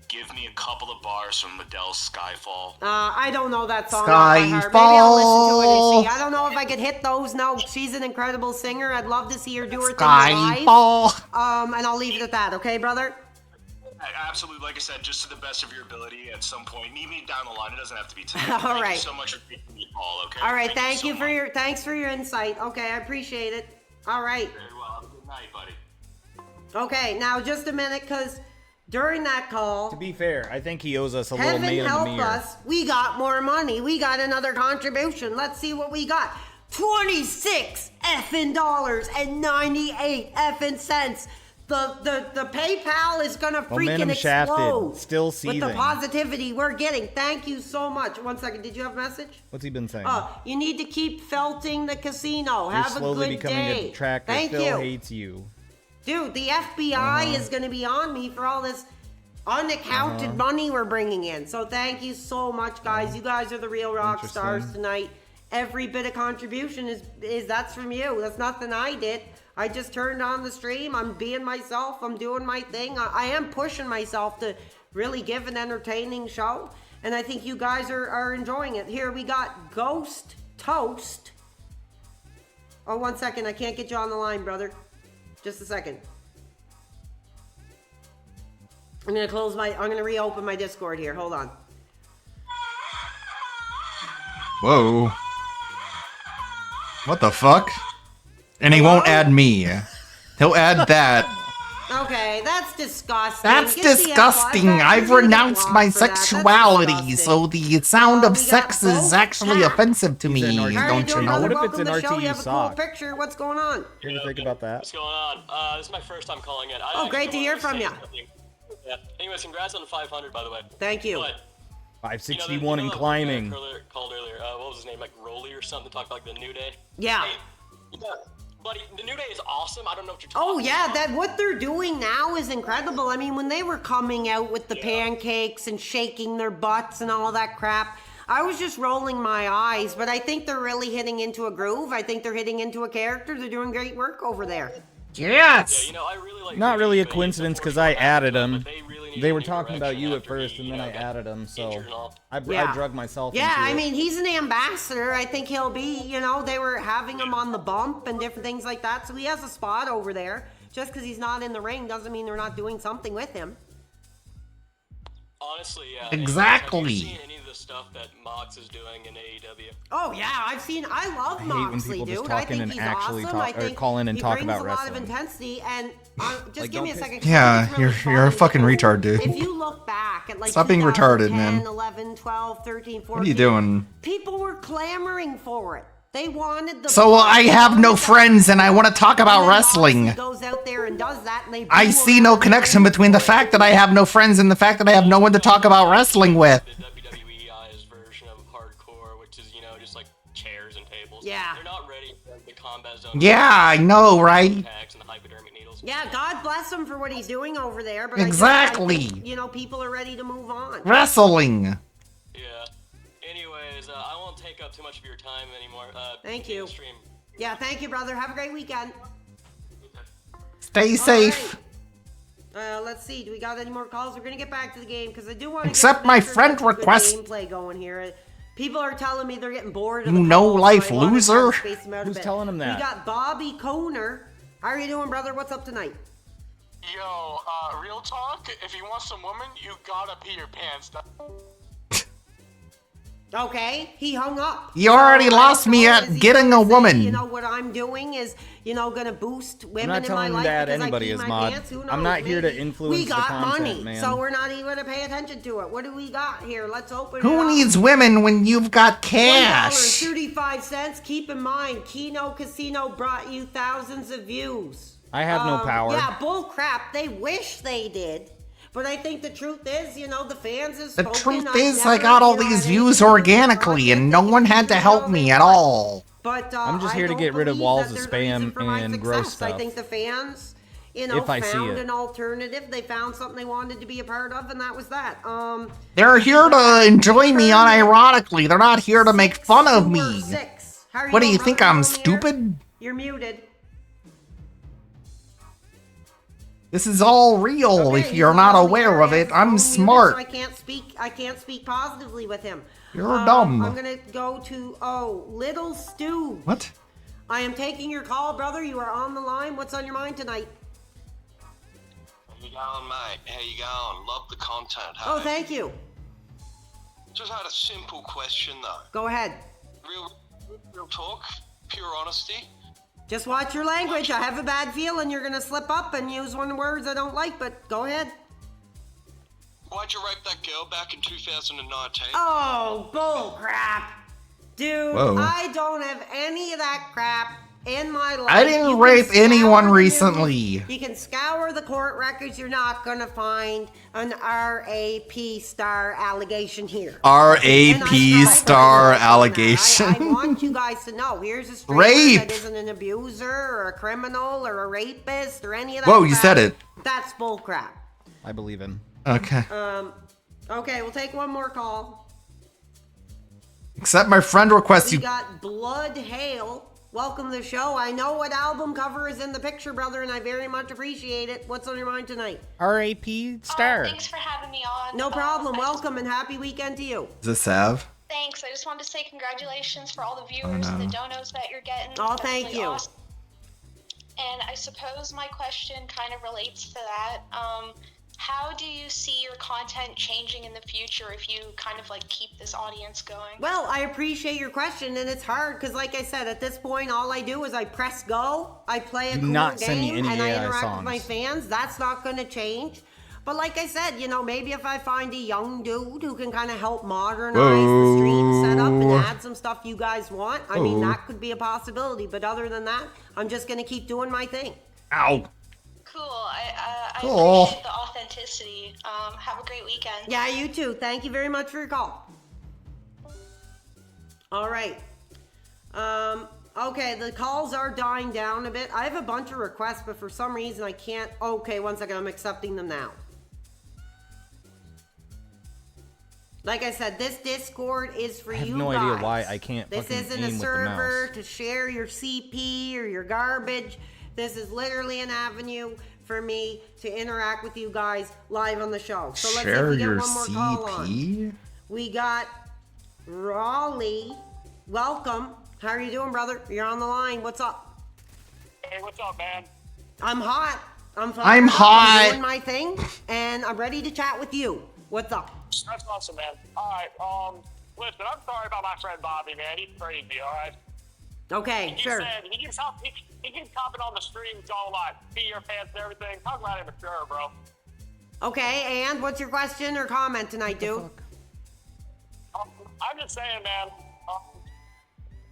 give me a couple of bars from Adele's Skyfall? I don't know that song off by heart. Maybe I'll listen to it and see. I don't know if I could hit those notes. She's an incredible singer. I'd love to see her do her thing live. Skyfall. And I'll leave it at that. Okay, brother? Absolutely, like I said, just to the best of your ability at some point. Meet me down the line. It doesn't have to be today. All Thank right. you so much for taking the call, okay? All right, thanks so for your insight. Okay, I appreciate it. All right. Very well. Have a good night, buddy. Okay, now just a minute, because during that call, To be fair, I think he owes us a little heaven man in the help mirror. us, we got more money. We got another contribution. Let's see what we got. 26 effing dollars and 98 effing cents. The PayPal is gonna Momentum freaking shafted. explode. Still with the seething. positivity we're getting. Thank you so much. 1 second. Did you have a message? What's he been saying? You need to keep felting the casino. You're Have a slowly good becoming day. a detractor. Thank Phil you. hates you. Dude, the FBI Uh-huh. is going to be on me for all this unaccounted Uh-huh. money we're bringing in. So thank you so much, guys. You guys are the real rock stars Interesting. tonight. Every bit of contribution is that's from you. That's nothing I did. I just turned on the stream. I'm being myself. I'm doing my thing. I am pushing myself to really give an entertaining show. And I think you guys are enjoying it. Here we got Ghost Toast. Oh, 1 second. I can't get you on the line, brother. Just a second. I'm gonna reopen my Discord here. Hold on. Whoa. What the fuck? And he won't add me. He'll add that. Okay, that's disgusting. That's Get the F disgusting. out. I've You're gonna get renounced blocked my for that. That's sexuality, disgusting. so the sound of we got sex is both actually cats. offensive to me, He's an don't How are you doing, know? brother? What if Welcome it's to an the show. You RTU have a sock? cool picture. What's going on? You ever think about that? What's going on? This is my first time calling in. Oh, great to hear from you. Yeah. Anyways, congrats on the 500, by the way. Thank you. But, 561 and that climbing. called earlier. What was his name? Like Rolly or something? Talk about like the New Day. Yeah. Hey, yeah, buddy, the New Day is awesome. I don't know what you're talking Oh yeah, about. that what they're doing now is incredible. I mean, when they were coming out with the pancakes and shaking their butts and all that crap, I was just rolling my eyes. But I think they're really hitting into a groove. I think they're hitting into a character. They're doing great work over there. Yes. Not really a coincidence because I added them. They were talking about you at first, and then I added them. So I drug myself. Yeah, into I it. mean, he's an ambassador. I think he'll be, they were having him on the bump and different things like that. So he has a spot over there. Just because he's not in the ring doesn't mean they're not doing something with him. Honestly, yeah. Exactly. Have you seen any of the stuff that Mox is doing in AEW? Oh yeah, I love when Moxley, people just dude. talk I in think and he's actually awesome. talk- I or think call in and he talk brings about a lot of wrestling. intensity, and just Like, give me a don't second. Yeah, It's really you're a fun fucking because retard, dude. If you look back at like Stop being retarded, 2010, man. 11, 12, 13, 14, What are you doing? People were clamoring for it. They wanted the. So I have no friends and I want to talk about wrestling. Goes out there and does that, and they. I see no connection between the fact that I have no friends and the fact that I have no one to talk about wrestling with. WWEI's version of hardcore, which is, just like chairs and tables. Yeah. They're not ready for the combat zone. Yeah, I know, right? Packs and the hypodermic needles. Yeah, God bless him for what he's doing over there. But Exactly. I think, people are ready to move on. Wrestling. Yeah. Anyways, I won't take up too much of your time anymore. Thank you. Stream. Yeah, thank you, brother. Have a great weekend. Stay safe. Let's see. Do we got any more calls? We're gonna get back to the game because I do want to Accept my friend request. Gameplay going here. People are telling me they're getting bored. You of the know calls, life, so I wanna loser. try to space them out a Who's bit. telling them that? We got Bobby Koner. How are you doing, brother? What's up tonight? Yo, real talk, if you want some woman, you gotta pee your pants. Okay, he hung up. You already lost me at getting a woman. What I'm doing is, gonna boost women not in my telling life that because anybody I pee is my mod. pants. Who I'm knows? not here to Maybe. influence We the got content, money, man. so we're not even gonna pay attention to it. What do we got here? Let's open it Who up. needs women when you've got cash? $1.35. Keep in mind, Kino Casino brought you thousands of views. I have no power. Yeah, bull crap. They wish they did. But I think the truth is, the fans have The spoken. truth I've is, never, I got all had these anything views to do with organically, and no one had to help me at all. But I'm just I here to don't get rid of believe walls that of they're the reason spam for my and gross success. I stuff. think the fans, If I see found it. an alternative. They found something they wanted to be a part of, and that was that. They're here to enjoy me unironically. They're not here to make fun of me. How are What do doing, you think, brother? I'm Still in the air? stupid? You're muted. This is all real. Okay, If he's you're not on the aware air. of He has it, his I'm phone muted, smart. So I can't speak positively with him. You're dumb. I'm gonna go to Little Stu. What? I am taking your call, brother. You are on the line. What's on your mind tonight? you going, mate? How you going? Love the content. Oh, hey? thank you. Just had a simple question though. Go ahead. Real talk, pure honesty. Just watch your language. I have a bad feeling you're gonna slip up and use one of the words I don't like, but go ahead. Why'd you rape that girl back in 2019? Oh, bull crap. Dude, Whoa. I don't have any of that crap in my life. I didn't You can rape anyone scour the recently. news, You can scour the court records. You're not going to find an RAP star allegation here. RAP star allegation. I want you guys to know. Here's a streamer Rape. that isn't an abuser or a criminal or a rapist or any of that Whoa, you crap. said it. That's bull crap. I believe him. Okay. Okay, we'll take one more call. Accept my friend request, We you. got Blood Hail. Welcome to the show. I know what album cover is in the picture, brother, and I very much appreciate it. What's on your mind tonight? R.A.P. Star. Thanks for having me on. No problem. Welcome and happy weekend to you. Is this Sav? Thanks. I just wanted to say congratulations for all the viewers Oh, no. and the donos that you're getting. Oh, That's thank really you. awesome. And I suppose my question kind of relates to that. How do you see your content changing in the future if you kind of like keep this audience going? Well, I appreciate your question, and it's hard because, like I said, at this point, all I do is I press go, I play a Do cool not send me game, any and I AI interact songs. with my fans. That's not going to change. But like I said, you know, maybe if I find a young dude who can kind of help modernize the stream setup and Whoa. add some stuff you guys want, I mean, Oh. that could be a possibility. But other than that, I'm just going to keep doing my thing. Ow. Cool. I Cool. appreciate the authenticity. Have a great weekend. Yeah, you too. Thank you very much for your call. All right. Okay, the calls are dying down a bit. I have a bunch of requests, but for some reason I can't. Okay, one second. I'm accepting them now. Like I said, this Discord is for I have you no guys. idea why I can't This fucking isn't aim a with the server mouse. to share your CP or your garbage. This is literally an avenue for me to interact with you guys live on the show. So let's see if Share we get your one more call on. CP? We got Raleigh. Welcome. How are you doing, brother? You're on the line. What's up? Hey, what's up, man? I'm hot. I'm fired I'm up. hot. I'm doing my thing, and I'm ready to chat with you. What's up? That's awesome, man. All right, listen, I'm sorry about my friend Bobby, man. He's crazy, all right? Okay, He sure. said he keeps hopping on the streams all lot. See your fans and everything. Talk about him, sure, bro. Okay, and what's your question or comment tonight, dude? I'm just saying, man.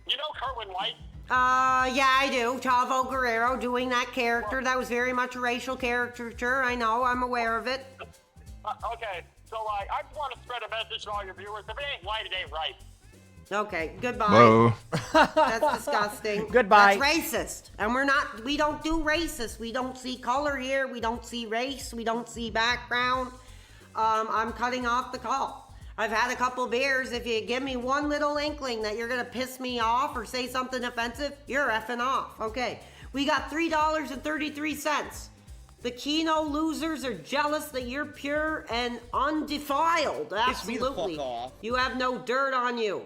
You know Kerwin White? Yeah, I do. Chavo Guerrero doing that character. That was very much a racial caricature. I know. I'm aware of it. Okay, so like, I just want to spread a message to all your viewers. If it ain't white, it ain't right. Okay, goodbye. Whoa. That's disgusting. Goodbye. That's racist. And we don't do racist. We don't see color here. We don't see race. We don't see background. I'm cutting off the call. I've had a couple beers. If you give me one little inkling that you're going to piss me off or say something offensive, you're effing off. Okay. We got $3.33. The Keno losers are jealous that you're pure and undefiled. Absolutely. You have no dirt on you.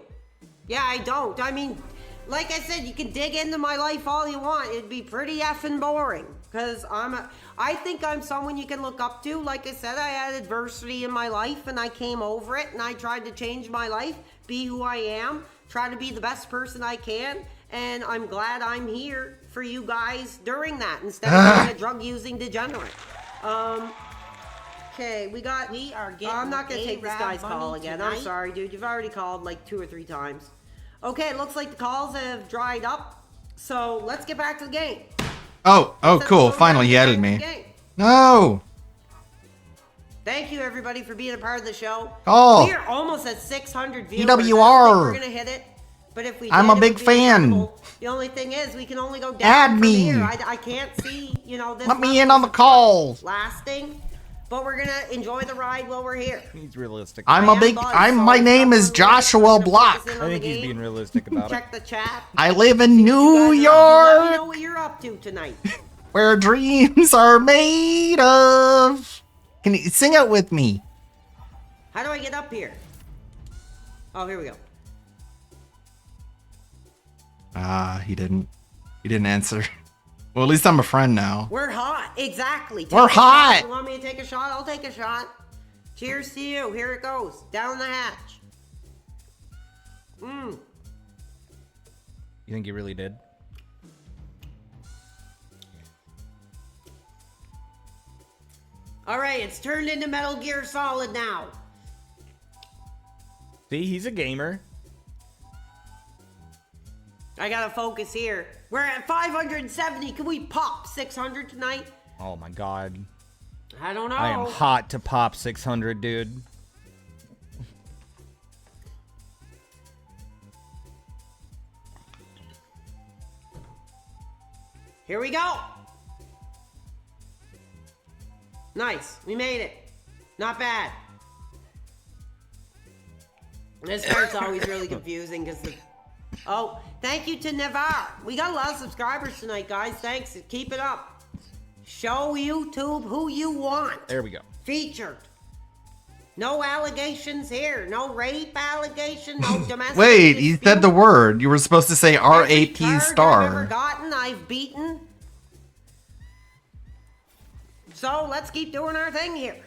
Yeah, I don't. I mean, like I said, you can dig into my life all you want. It'd be pretty effing boring. Because I think I'm someone you can look up to. Like I said, I had adversity in my life and I came over it and I tried to change my life, be who I am, try to be the best person I can. And I'm glad I'm here for you guys during that instead of being a drug-using degenerate. Okay, we are getting I'm not going to take this guy's call again. I'm sorry, dude. You've already called like 2 or 3 times. Okay, it looks like the calls have dried up. So let's get back to the game. Oh, cool. Finally, he added me. No. Thank you, everybody, for being a part of the show. Oh. We are almost at 600 viewers. PWR. I don't think we're going to hit it. But if we I'm did, a it big would be fan. incredible. The only thing is, we can only go down Add from me. here. I can't see, this Let me in on the call. lasting. But we're going to enjoy the ride while we're here. He's realistic. My name is Joshua Block. I think he's being realistic about it. Check the chat. I live in New Let me York, know what you're up to tonight. where dreams are made of. Can you sing it with me? How do I get up here? Oh, here we go. He didn't answer. Well, at least I'm a friend now. We're hot. Exactly. We're Take a hot. shot. You want me to take a shot? I'll take a shot. Cheers to you. Here it goes. Down the hatch. You think you really did? All right, it's turned into Metal Gear Solid now. See, he's a gamer. I gotta focus here. We're at 570. Can we pop 600 tonight? Oh my god. I don't know. I am hot to pop 600, dude. Here we go. Nice. We made it. Not bad. This part's always really confusing because the... Oh, thank you to Navarre. We got a lot of subscribers tonight, guys. Thanks. Keep it up. Show YouTube who you want. There we go. Featured. No allegations here. No rape allegation. No domestic Wait, you dispute. said the word. You were supposed to say RAP I've star. gotten, I've beaten. So let's keep doing our thing here.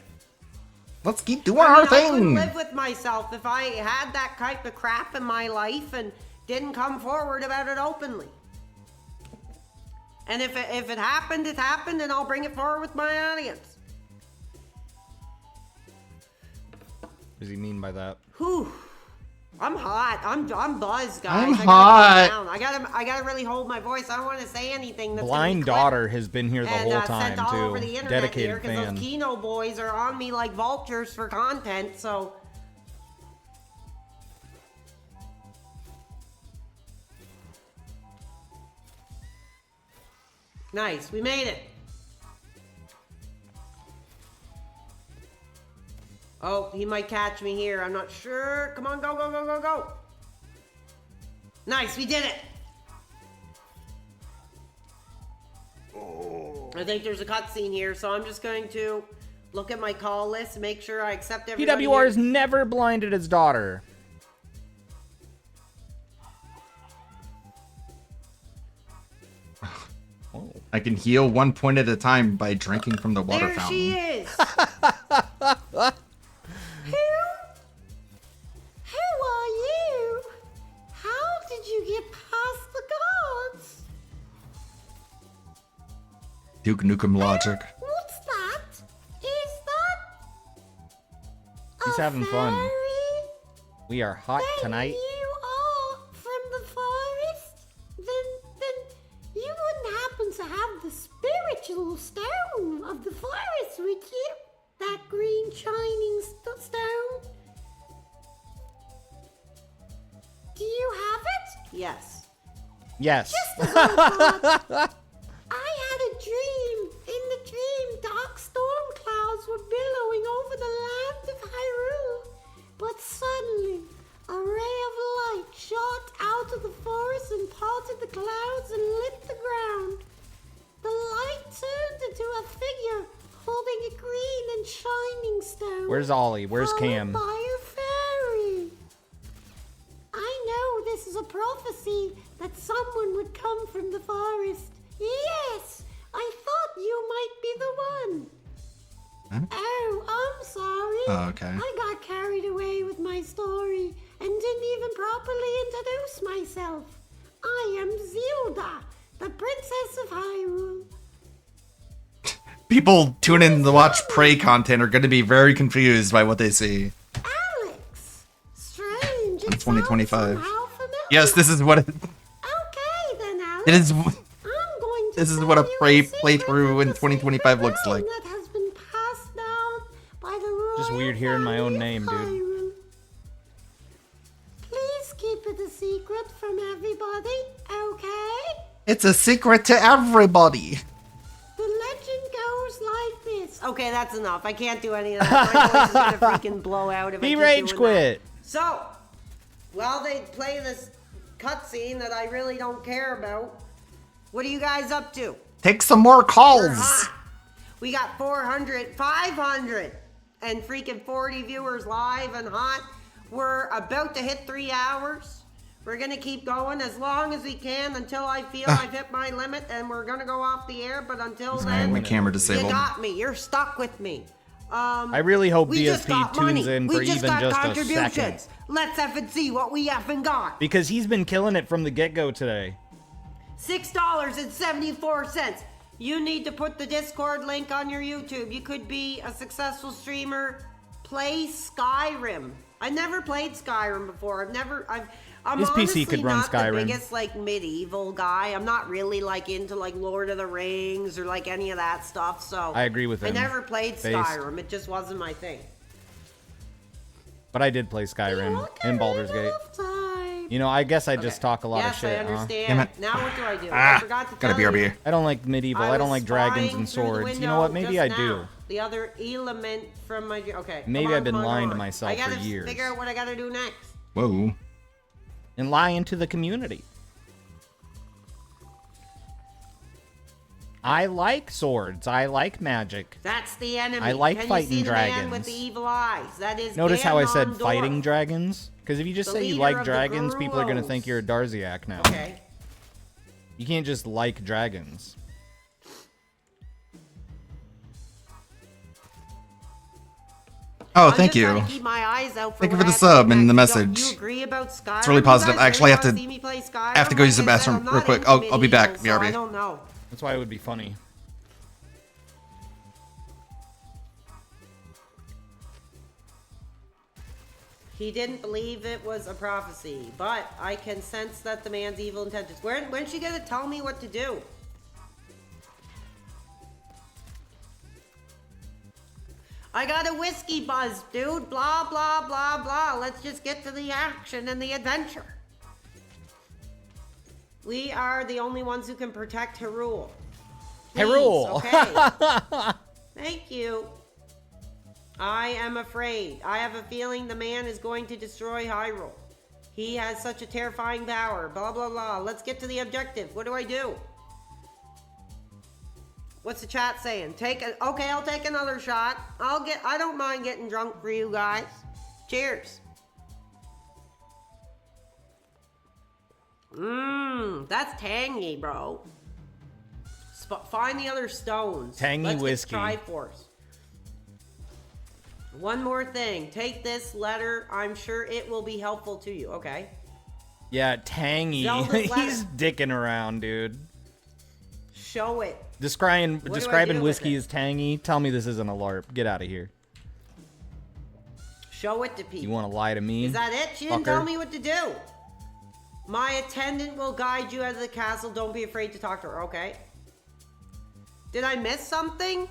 Let's keep doing our I couldn't thing. live with myself if I had that type of crap in my life and didn't come forward about it openly. And if it happened, it happened, and I'll bring it forward with my audience. What does he mean by that? Whew. I'm hot. I'm buzzed, guys. I'm I gotta hot. calm down. I gotta really hold my voice. I don't want to say anything that's Blind Daughter has been here the whole time, sent all over the too. internet Dedicated because fan. those Kino boys are on me like vultures for content. So nice, we made it. Oh, he might catch me here. I'm not sure. Come on, go, go, go, go, go. Nice, we did it. I think there's a cutscene here, so I'm just going to look at my call list, make sure I accept everybody. PWR has never blinded his daughter. I can heal 1 point at a time by drinking from the water There fountain. she is. Who are you? How did you get past the guards? Duke Nukem logic. What's that? Is that He's having fun. fairy? We are hot tonight. You are from the forest? Then you wouldn't happen to have the spiritual stone of the forest, would you? That green shining stone? Do you have it? Yes. Yes. Just as I thought. I had a dream. In the dream, dark storm clouds were billowing over the land of Hyrule. But suddenly, a ray of light shot out of the forest and parted the clouds and lit the ground. The light turned into a figure holding a green and shining stone. Where's Ollie? Where's followed Cam? by a fairy. I know this is a prophecy that someone would come from the forest. Yes, I thought you might be the one. Huh? Oh, I'm sorry. Oh, okay. I got carried away with my story and didn't even properly introduce myself. I am Zelda, the Princess of Hyrule. People tune in to watch Prey content are going to be very confused by what they see Alex, strange. in It 2025. sounds somehow familiar. Yes, this is what it, Okay then, Alex. it is. I'm going to This is tell what a you Prey secret playthrough in of the 2025 secret looks like. realm that has been passed down by the royal Just weird hearing my own family name, of dude. Hyrule. Please keep it a secret from everybody, okay? It's a secret to everybody. The legend goes like this. Okay, that's enough. I can't do any of that. My voice is gonna freaking blow out if I He keep rage doing quit. that. So, while they play this cutscene that I really don't care about, what are you guys up to? Take some more We're calls. hot. We got 400, 500, and freaking 40 viewers live and hot. We're about to hit 3 hours. We're gonna keep going as long as we can until I feel I've hit my limit, and we're gonna go off the air. But until then, My camera you disabled. got me. You're stuck with me. I really hope we just got DSP tunes money. in We for just even got just a contributions. second. Let's effing see what we effing got. Because he's been killing it from the get-go today. $6.74. You need to put the Discord link on your YouTube. You could be a successful streamer. Play Skyrim. I never played Skyrim before. I'm His PC honestly could run not Skyrim. the biggest like medieval guy. I'm not really like into like Lord of the Rings or like any of that stuff. So I agree with I him. never played Based. Skyrim. It just wasn't my thing. But I did play Skyrim in Baldur's Gate. You know, I guess I just talk a lot of Yes, shit, I huh? understand. Damn it. Now what do I do? Ah, I forgot to gotta tell you. BRB. I don't like medieval. I don't like dragons and Through the swords. You window know what? Maybe I just do. now. The other element from my okay. Maybe come on, I've been come on, lying come to on. myself I gotta for years. figure out what I gotta do next. Whoa. And lying to the community. I like swords. I like magic. That's the enemy. I like Can fighting you see dragons. The man with the evil eyes. That is. Notice how I said Ganondorf. fighting dragons? Because if you just The say you leader like of the dragons, people are going to Gerudos. think you're a Darziak now. Okay. You can't just like dragons. Oh, I'm thank just trying you. to keep my eyes out for Thank you what for the happens sub and the next. Don't message. you agree about Skyrim? It's really You positive. guys Actually, I have really to. wanna see me play Skyrim? I have to go use the Like I said, bathroom I'm real not quick. into I'll be back. medieval, so I BRB. don't know. That's why it would be funny. He didn't believe it was a prophecy, but I can sense that the man's evil intentions. When's she gonna tell me what to do? I got a whiskey buzz, dude. Blah, blah, blah, blah. Let's just get to the action and the adventure. We are the only ones who can protect Hyrule. Please, Hyrule. Okay. Thank you. I am afraid. I have a feeling the man is going to destroy Hyrule. He has such a terrifying power. Blah, blah, blah. Let's get to the objective. What do I do? What's the chat saying? Okay, I'll take another shot. I don't mind getting drunk for you guys. Cheers. That's tangy, bro. Find the other stones. Tangy Let's whiskey. Get Triforce. One more thing. Take this letter. I'm sure it will be helpful to you. Okay. Yeah, tangy. Zelda's letter. He's dicking around, dude. Show it. Describing What do I do with whiskey it? as tangy. Tell me this isn't a LARP. Get out of here. Show it to people. You want to lie to me? Is that it? She didn't fucker? tell me what to do. My attendant will guide you out of the castle. Don't be afraid to talk to her, okay? Did I miss something?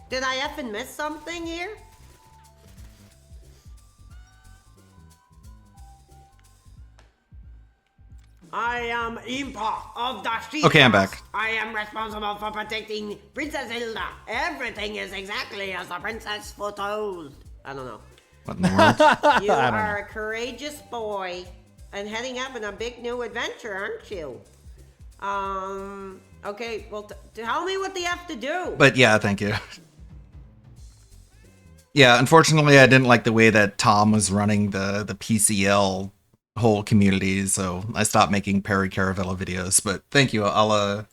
Did I effing miss something here? I am Impa of the Sea Okay, I'm House. back. I am responsible for protecting Princess Hilda. Everything is exactly as the princess foretold. I don't know. What in the world? You I don't are a courageous boy and heading up in a big new adventure, aren't you? Okay, well, tell me what the F to do. But yeah, thank you. Yeah, unfortunately, I didn't like the way that Tom was running the PCL whole community, so I stopped making Perry Caravello videos. But thank you. I'll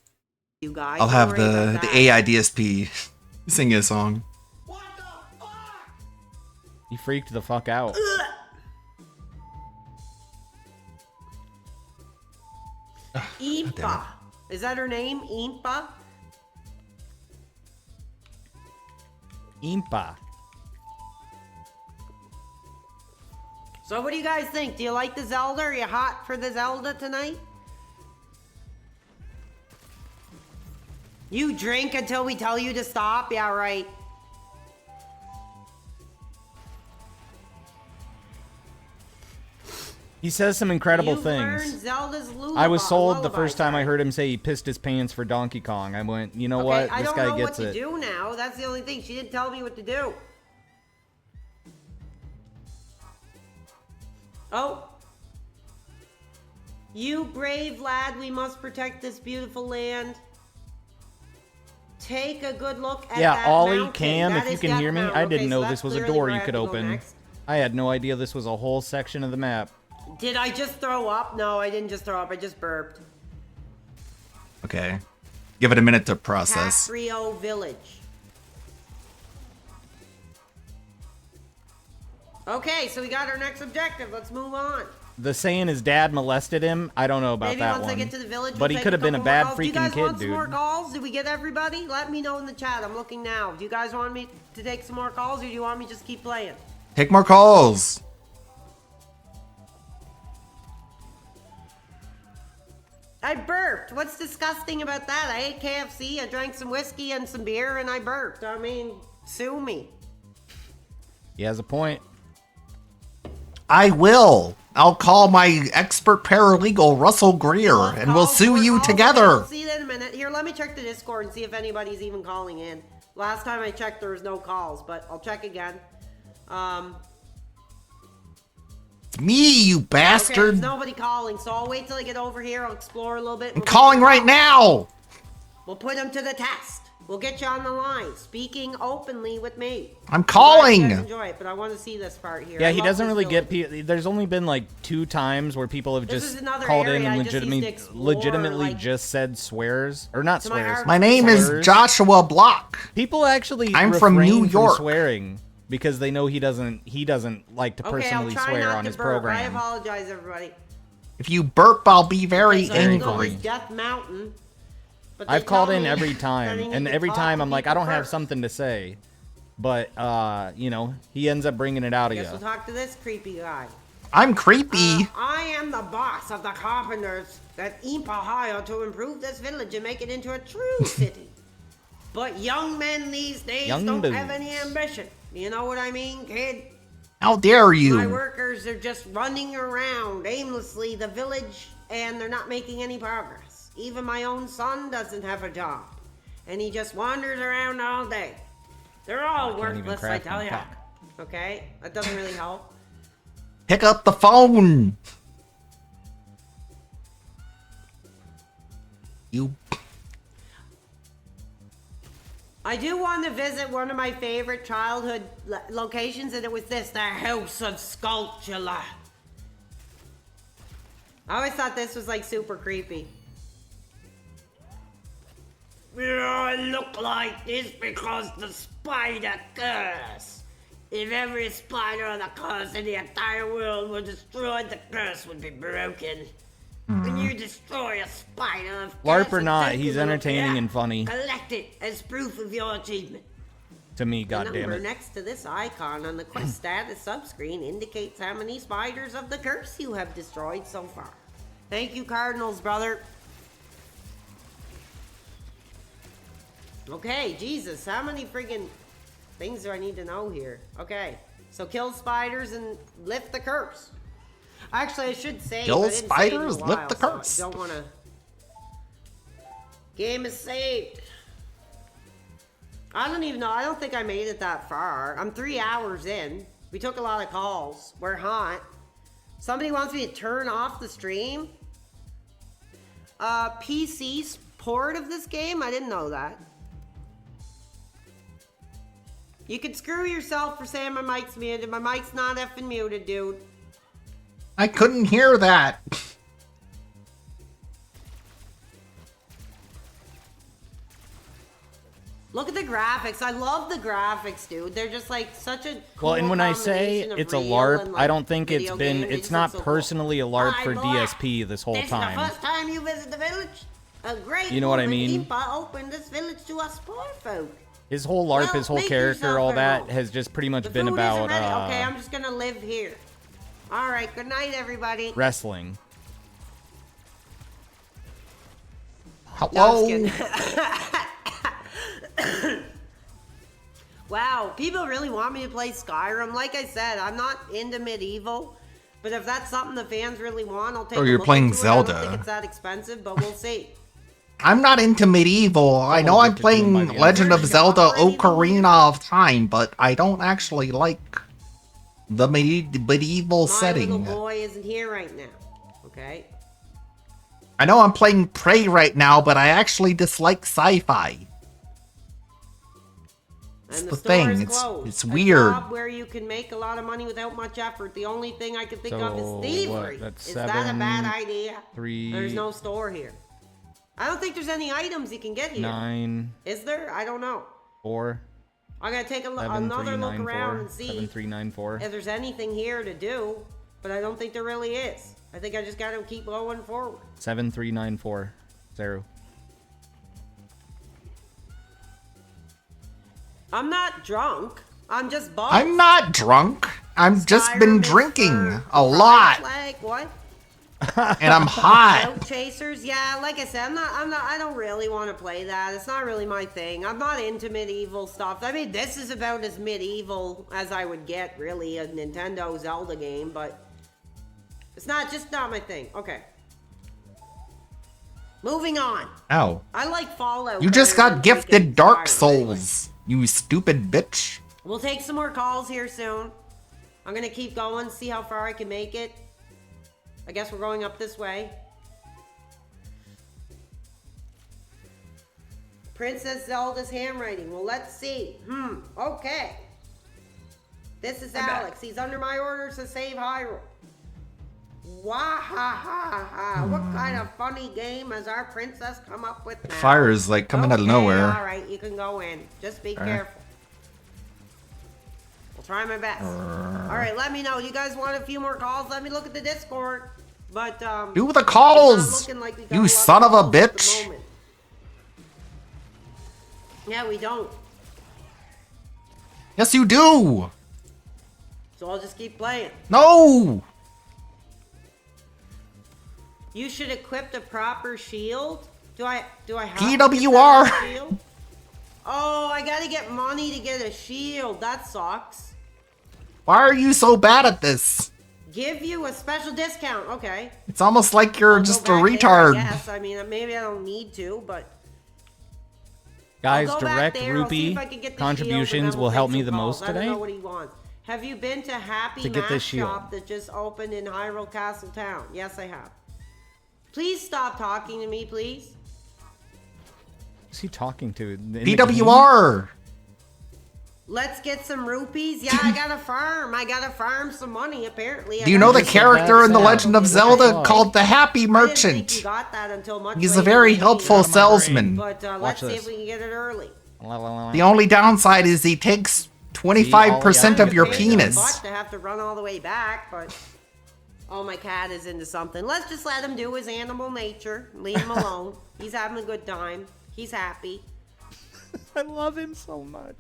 You guys, I'll don't have worry the about that. AI DSP sing you a song. You freaked the fuck out. Impa. Is that her name? Impa? Impa. So what do you guys think? Do you like the Zelda? Are you hot for the Zelda tonight? You drink until we tell you to stop? Yeah, right. He says some incredible You've things. learned Zelda's I was sold the lullaby, first time I heard him say he pissed his pants for Donkey Kong. I went, you know Okay, what? I This don't guy know what gets to it. do now. That's the only thing. She didn't tell me what to do. Oh. You brave lad, we must protect this beautiful land. Take a good look at Yeah, that Ollie, mountain. Cam, That if you is can hear me, Death I Mountain. didn't Okay, know so this that's was a clearly door where you I could have to go open. next. I had no idea this was a whole section of the map. Did I just throw up? No, I didn't just throw up. I just burped. Okay. Give it a minute to process. Castrio Village. Okay, so we got our next objective. Let's move on. The saying his dad molested him. I don't know about Maybe that once one. I get to the village, But we'll he take could have been a couple more bad calls. Do you freaking guys kid, want some dude. more calls? Did we get everybody? Let me know in the chat. I'm looking now. Do you guys want me to take some more calls, or do you want me to just keep playing? Take more calls. I burped. What's disgusting about that? I ate KFC, I drank some whiskey and some beer, and I burped. I mean, sue me. He has a point. I will. I'll call my expert paralegal, Russell Greer, and we'll sue you together. We'll see you in a minute. Here, let me check the Discord and see if anybody's even calling in. Last time I checked, there was no calls, but I'll check again. It's me, you Okay, bastard. there's nobody calling, so I'll wait till I get over here. I'll explore a little bit. I'm calling right now. We'll put them to the test. We'll get you on the line, speaking openly with me. I'm calling. You guys enjoy it, but I want to see this part here. Yeah, I he love doesn't this really village. get. There's only been like 2 times where people have This just is another called in area and I just used to explore, legitimately like, just said swears or not to my swears. heart. My name is slurs. Joshua Block. People actually I'm from refrain New York. swearing because they know he doesn't like to Okay, I'll personally try swear not on to his burp. I program. apologize, everybody. If you burp, I'll be very So I'm going angry. with Death Mountain. But they I've called tell in me every that time, I need and to every talk time to I'm like, I people don't have first. something to say, but you know, he ends up bringing it out of Guess you. we'll talk to this creepy guy. I'm creepy. I am the boss of the carpenters that Impa hired to improve this village and make it into a true city. But young men these days Young don't dudes. have any ambition. You know what I mean, kid? How dare My you? workers are just running around aimlessly the village and they're not making any progress. Even my own son doesn't have a job. And he just wanders around all day. They're all can't even worthless, I craft tell and ya. talk. Okay? That doesn't really help. Pick up the phone. You. I do want to visit one of my favorite childhood locations, and it was this, the House of Sculptula. I always thought this was like super creepy. I look like this because the spider curse. If every spider on the curse in the entire world were destroyed, the curse would be broken. When you destroy a spider, of LARP curse or and not, take he's it over entertaining there, and funny. Collect it as proof of your achievement. To me, The goddammit. number next to this icon on the quest status subscreen indicates how many spiders of the curse you have destroyed so far. Thank you, Cardinals, brother. Okay, Jesus, how many friggin' things do I need to know here? Okay, so kill spiders and lift the curse. Actually, I should say, Kill I didn't save in a spiders, lift while, the so curse. I don't want to. Game is saved. I don't even know. I don't think I made it that far. I'm 3 hours in. We took a lot of calls. We're hot. Somebody wants me to turn off the stream. PC port of this game? I didn't know that. You can screw yourself for saying my mic's muted. My mic's not effing muted, dude. I couldn't hear that. Look at the graphics. I love the graphics, dude. They're just like such a cool Well, and when I say combination of it's a real LARP, and, I like, don't think it's video been. game. They It's just not look so cool. personally a LARP Hi, for boy. DSP this whole This is the time. first time you visit the village? A great You know what I woman, mean? Impa, opened this village to us poor folk. His whole LARP, Well, his whole make character, yourself all at that home. has just pretty much The been food about isn't ready. Okay, I'm just gonna live here. All right, good night, everybody. wrestling. Hello. No, I'm just kidding. Wow, people really want me to play Skyrim. Like I said, I'm not into medieval, but if that's something the fans really want, I'll take Oh, a you're look playing into it. I don't Zelda. think it's that expensive, but we'll see. I'm not into medieval. I know I'm playing Legend of Zelda Ocarina of Time, but I don't actually like the medieval My setting. little boy isn't here right now. Okay. I know I'm playing Prey right now, but I actually dislike sci-fi. It's And the store thing. is It's closed. weird. A job where you can make a lot of money without much effort. The only thing I can think of So, is thievery. what? That's Is that a bad 7, idea? 3, There's no store here. I don't think there's any items you can get here. 9, Is there? I don't know. 4, I'm gonna take 7, another 3, look 9, around 4, and see 7, 3, 9, 4. if there's anything here to do, but I don't think there really is. I think I just gotta keep going forward. 7, 3, 9, 4, 0. I'm not drunk. I'm just buzzed. I'm not drunk. I've just been drinking a lot. Like what? And I'm hot. Road chasers, yeah. Like I said, I don't really want to play that. It's not really my thing. I'm not into medieval stuff. I mean, this is about as medieval as I would get, really, a Nintendo Zelda game, but it's not my thing. Okay. Moving on. Ow. I like Fallout. You just better got than gifted freaking Dark Skyrim. Souls. You stupid bitch. We'll take some more calls here soon. I'm gonna keep going, see how far I can make it. I guess we're going up this way. Princess Zelda's handwriting. Well, let's see. Okay. This is Alex. He's under my orders to save Hyrule. Wah-ha-ha-ha. What kind of funny game has our princess come up with now? Fire is like coming out of nowhere. Alright, you can go in. Just be careful. I'll try my best. Alright, let me know. You guys want a few more calls? Let me look at the Discord. But, Do the calls! it's not looking like we got You lot of son of a calls at the bitch. moment. Yeah, we don't. Yes, you do. So I'll just keep playing. No. You should equip the proper shield. Do I have to get PWR. that shield? Oh, I gotta get money to get a shield. That sucks. Why are you so bad at this? Give you a special discount. Okay. It's almost like you're just a Back there, retard. Yes, I mean maybe I don't need to, but Guys, I'll go back direct there, I'll see rupee if I can get the contributions shield, and then will we'll help take me some the calls. most I don't today. know what he wants. Have you been to Happy To get Mask this shield. Shop that just opened in Hyrule Castle Town? Yes, I have. Please stop talking to me, please. Who's he talking to? In the PWR. Let's get some rupees. Yeah, I gotta farm. I gotta farm some money, apparently. Do you know the character in The Legend of Zelda called the Happy You Merchant? got that until much He's a later very in the helpful game. salesman. But let's Watch see this. if we can get it early. The only downside is he takes 25% of your penis. But to have to run all the way back, but oh, my cat is into something. Let's just let him do his animal nature. Leave him alone. He's having a good time. He's happy. I love him so much.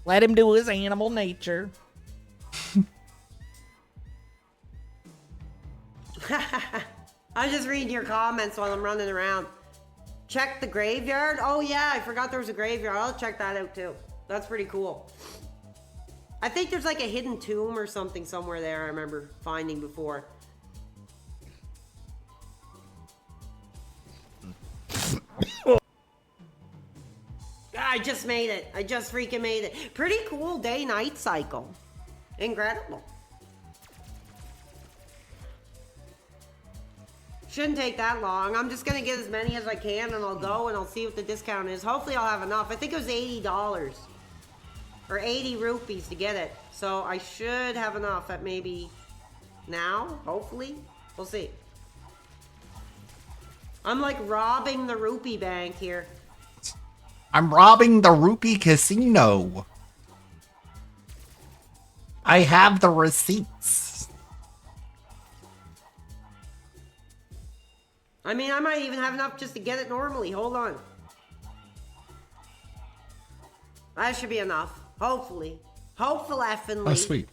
Let him do his animal nature. I'm just reading your comments while I'm running around. Check the graveyard. Oh yeah, I forgot there was a graveyard. I'll check that out too. That's pretty cool. I think there's like a hidden tomb or something somewhere there I remember finding before. I just made it. I just freaking made it. Pretty cool day-night cycle. Incredible. Shouldn't take that long. I'm just gonna get as many as I can and I'll go and I'll see what the discount is. Hopefully I'll have enough. I think it was $80 or 80 rupees to get it. So I should have enough at maybe now, hopefully. We'll see. I'm like robbing the rupee bank here. I'm robbing the Rupee Casino. I have the receipts. I mean, I might even have enough just to get it normally. Hold on. That should be enough. Hopefully. Hopeful effingly. Oh, sweet.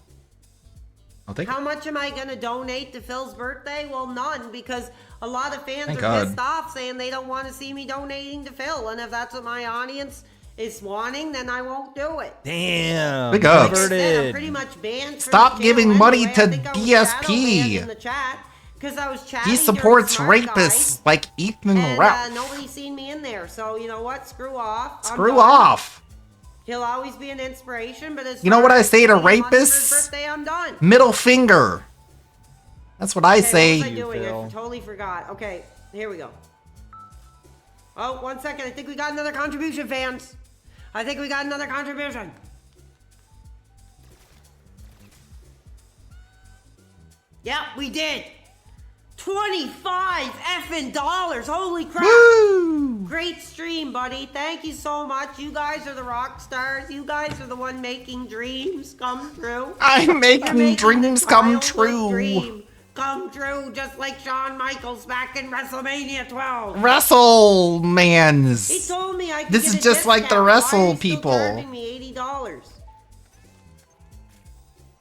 I'll take it. How much am I going to donate to Phil's birthday? Well, none, because a lot of fans Thank are God. pissed off saying they don't want to see me donating to Phil. And if that's what my audience is wanting, then I won't do it. Damn. Big ups. Like I said, I'm pretty much banned from Stop the giving channel money anyway. to I think I was shadow banned in the DSP. chat because I was chatting He during supports Smart rapists Guy, like Ethan and Ralph. nobody's seen me in there. So you know what? Screw off. I'm Screw done. off. He'll always be an inspiration, but as You know far what I as say to giving money for his rapists? birthday, I'm done. Middle finger. That's what I Okay, say. What was I doing? I totally forgot. Okay, here we go. Oh, 1 second. I think we got another contribution, fans. I think we got another contribution. Yep, we did. 25 effing dollars. Holy crap. Woo! Great stream, buddy. Thank you so much. You guys are the rock stars. You guys are the one making dreams come true. I'm making dreams come true. Dream come true, just like Shawn Michaels back in WrestleMania 12. WrestleMans. He told me I could This get is a just like the discount. wrestle Why are you still people. charging me $80?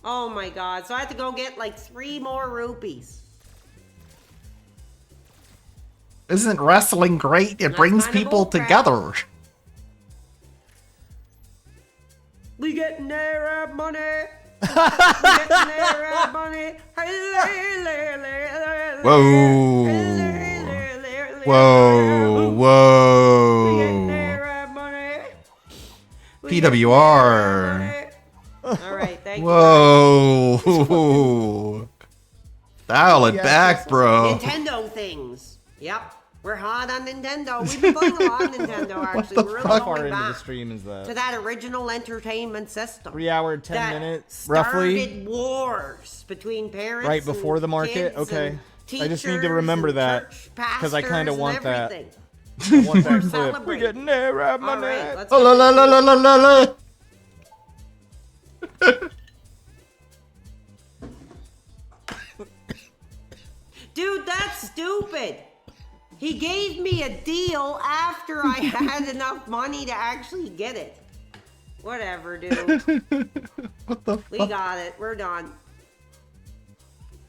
Oh my god. So I have to go get like 3 more rupees. Isn't wrestling great? It brings people together. We getting Arab money. We getting Arab money. Whoa. Whoa. Whoa. PWR. All right, thank you. Whoa. Dial it back, bro. Nintendo things. Yep. We're hot on Nintendo. We've been playing a lot of Nintendo, actually. the We're really fuck? How far going into the back stream is that? to that original entertainment system. 3 hour, 10 that minutes, roughly. started wars between parents Right before and the market? kids Okay. and I just need to teachers remember and that. church Because I kind of pastors and want that. everything. I want that We're clip. We're celebrating. getting Arab All money. right, let's Oh, la la la la la la la. Dude, that's stupid. He gave me a deal after I had enough money to actually get it. Whatever, dude. What the We fuck? got it. We're done.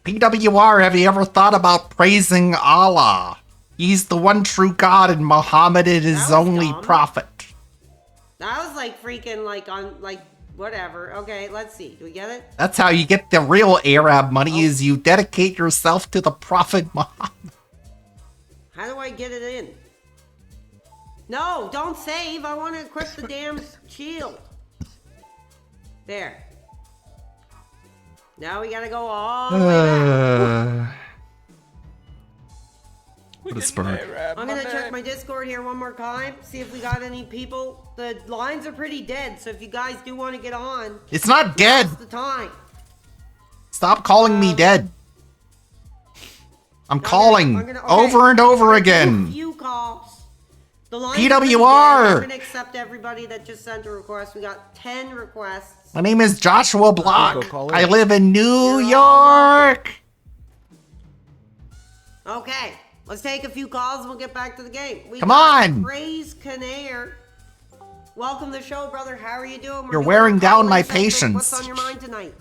PWR, have you ever thought about praising Allah? He's the one true God and Muhammad is his only dumb. prophet. That was like freaking like on like whatever. Okay, let's see. Do we get it? That's how you get the real Arab money is you dedicate yourself to the prophet Muhammad. How do I get it in? No, don't save. I want to equip the damn shield. There. Now we gotta go all the way back. What a spur. I'm gonna check my Discord here one more time, see if we got any people. The lines are pretty dead, so if you guys do want to get on, It's not dead. now's the time. Stop calling me dead. I'm calling I'm gonna- okay. over and over A again. few calls. The lines are pretty PWR. dead. I'm gonna accept everybody that just sent a request. We got 10 requests. My name is Joshua Block. Go call I in. live in New York. Okay, let's take a few calls and we'll get back to the game. We Come got on. Praise Canair. Welcome to the show, brother. How are you doing? We're You're doing wearing our down call-in my segment. patience. What's on your mind tonight?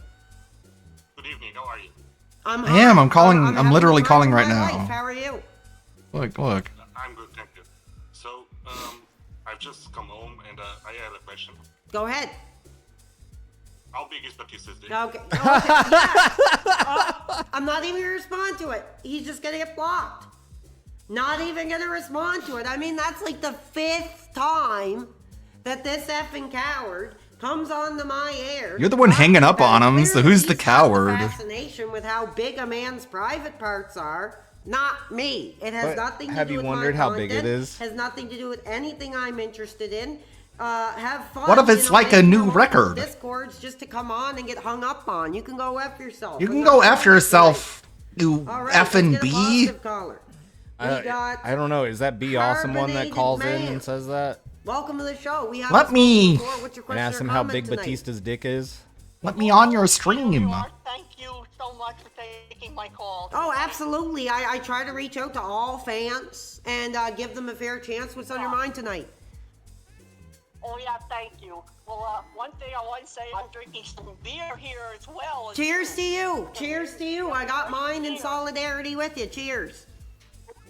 Good evening. How are you? I am. I'm calling. I'm having literally the time calling of right my now. life. How are you? Look, look. I'm good, thank you. So, I've just come home and I had a question. Go ahead. How big is Batista's dick? Okay. Yeah. I'm not even gonna respond to it. He's just gonna get blocked. Not even gonna respond to it. I mean, that's like the 5th time that this effing coward comes onto my air. You're the one hanging up on him, so who's the coward? Fascination with how big a man's private parts are. Not me. It has But nothing to have do you with wondered my how big content. it is? Has nothing to do with anything I'm interested in. Have fun. What if it's like a maybe new come on record? Discords just to come on and get hung up on. You can go F yourself. You But can not go me. after yourself, you All right, F and let's get a B. positive caller. We got I don't know. Is that B Awesome one that Carbonated calls in Man. and says that? Welcome to the show. We have Let me- What's your And question ask or him how comment big tonight? Batista's dick is? Let me on your stream. Thank you so much for taking my call. Oh, absolutely. I try to reach out to all fans and give them a fair chance. What's on your mind tonight? Oh yeah, thank you. Well, one thing I want to say, I'm drinking some beer here as well. Cheers to you. Cheers to you. I got mine in solidarity with you. Cheers.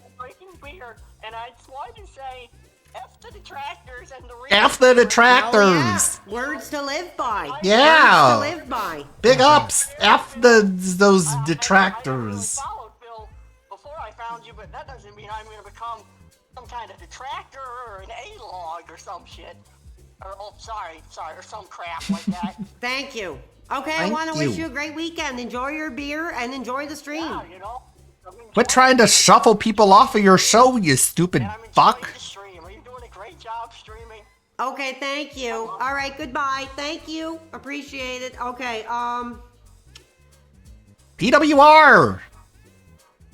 I'm drinking beer, and I just wanted to say, F the detractors and the F the detractors. Oh, yeah. Words to live by. Yeah. Words to live by. Big ups. F those detractors. followed Bill before I found you, but that doesn't mean I'm going to become some kind of detractor or an A-log or some shit. Or, oh, sorry, or some crap like that. Thank you. Okay, I Thank want to wish you. you a great weekend. Enjoy your beer and enjoy the stream. Yeah, you know. Quit trying to shuffle people off of your show, you stupid fuck. Stream. Are you doing a great job streaming? Okay, thank you. All right, goodbye. Thank you. Appreciate it. Okay, PWR!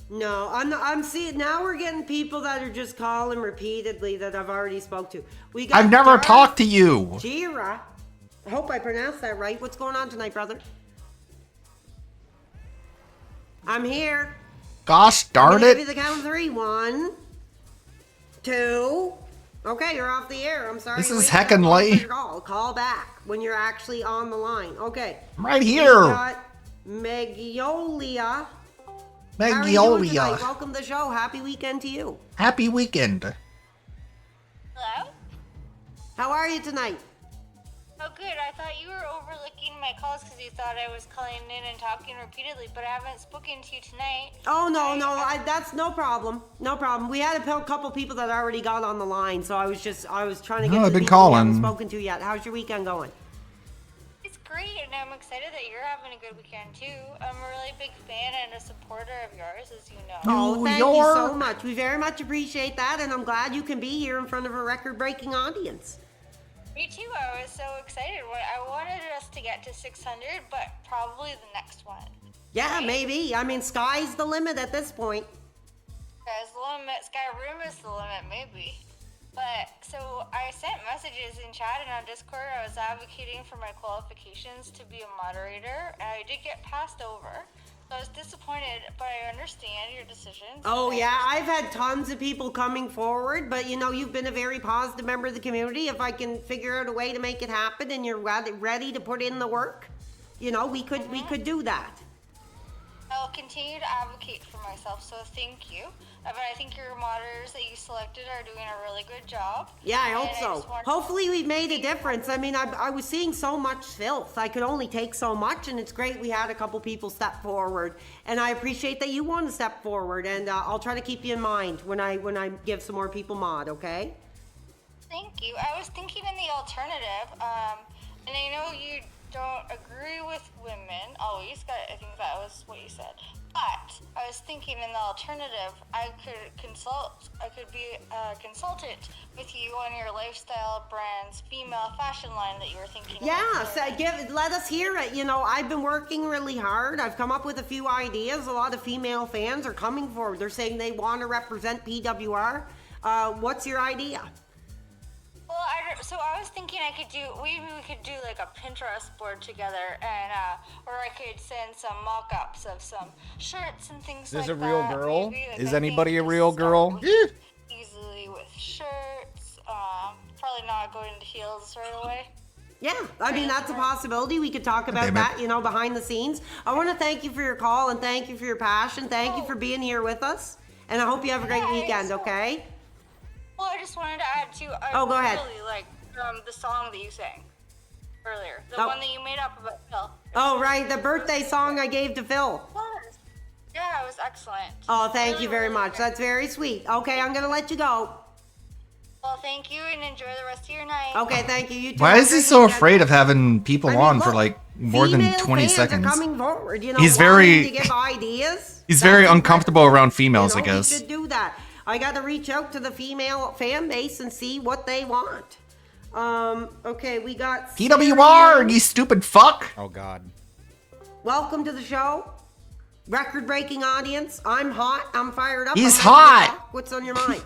No, I'm seeing now we're getting people that are just calling repeatedly that I've already spoke to. We got I've never Darth talked to you. Jira. I hope I pronounced that right. What's going on tonight, brother? I'm here. Gosh darn I'm gonna give it. you the count of 3. 1, 2. Okay, you're off the air. I'm sorry. This you is waited heckin' that long for late. your call. Call back when you're actually on the line. Okay. I'm right We here. got Magnolia. How are you doing Magnolia. tonight? Welcome to the show. Happy weekend to you. Happy weekend. Hello? How are you tonight? Oh, good. I thought you were overlooking my calls because you thought I was calling in and talking repeatedly, but I haven't spoken to you tonight. Oh, no, that's no problem. No problem. We had a couple people that already got on the line, so I was trying to get No, to I've the been people we haven't calling. spoken to yet. How's your weekend going? It's great, and I'm excited that you're having a good weekend, too. I'm a really big fan and a supporter of yours, as you know. Oh, thank you so much. We very much appreciate that, and I'm glad you can be here in front of a record-breaking audience. Me too. I was so excited. I wanted us to get to 600, but probably the next one. Yeah, maybe. I mean, sky's the limit at this point. Sky's the limit. Skyrim is the limit, maybe. But, so I sent messages in chat and on Discord. I was advocating for my qualifications to be a moderator, and I did get passed over. So I was disappointed, but I understand your decisions. Oh, yeah, I've had tons of people coming forward, but you've been a very positive member of the community. If I can figure out a way to make it happen and you're ready to put in the work, we could do that. I'll continue to advocate for myself, so thank you. But I think your moderators that you selected are doing a really good job. Yeah, I hope And so. just want- Hopefully we've made a difference. I mean, I was seeing so much filth. I could only take so much, and it's great we had a couple people step forward. And I appreciate that you want to step forward, and I'll try to keep you in mind when I give some more people mod, okay? Thank you. I was thinking in the alternative, and I know you don't agree with women always. I think that was what you said. But I was thinking in the alternative, I could be a consultant with you on your lifestyle brand's female fashion line that you were thinking Yeah, about. so let us hear it. I've been working really hard. I've come up with a few ideas. A lot of female fans are coming forward. They're saying they want to represent PWR. What's your idea? Well, so I was thinking we could do like a Pinterest board together, and or I could send some mock-ups of some shirts and things Is like this that. a real girl? Maybe, like, Is I anybody think a real girl? easily with shirts. Probably not going into heels right away. Yeah, I mean, that's a possibility. We could talk about that, behind the scenes. I want to thank you for your call and thank you for your passion. Thank you for being here with us. And I hope you have a great weekend, okay? Well, I just wanted to add too. Go ahead. Really like the song that you sang earlier, the Oh. one that you made up about Phil. Oh, right, the birthday song I gave to Phil. Yeah, it was excellent. Oh, thank you very much. That's very sweet. Okay, I'm going to let you go. Well, thank you and enjoy the rest of your night. Okay, thank you. You too. Why Have is a he great so weekend. afraid of having people on for look, like more than Female 20 fans seconds? Are coming forward, He's wanting very- to give ideas. He's very uncomfortable around females, I We guess. should do that. I got to reach out to the female fan base and see what they want. Okay, we got PWR, Syrian. you stupid fuck. Oh, God. Welcome to the show. Record-breaking audience. I'm hot. I'm fired up. He's I'm ready to hot. talk. What's on your mind?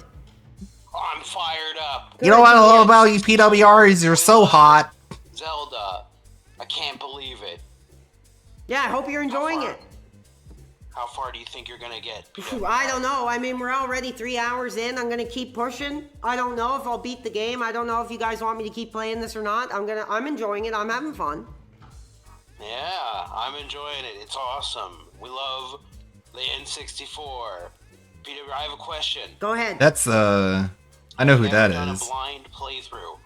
I'm fired up. You know what I love about you PWR is you're so hot. Zelda, I can't believe it. Yeah, I hope you're enjoying it. How far do you think you're gonna get? Ooh, I don't know. I mean, we're already 3 hours in. I'm gonna keep pushing. I don't know if I'll beat the game. I don't know if you guys want me to keep playing this or not. I'm enjoying it. I'm having fun. Yeah, I'm enjoying it. It's awesome. We love the N64. Peter, I have a question. Go ahead. That's I know who that Done a is. blind playthrough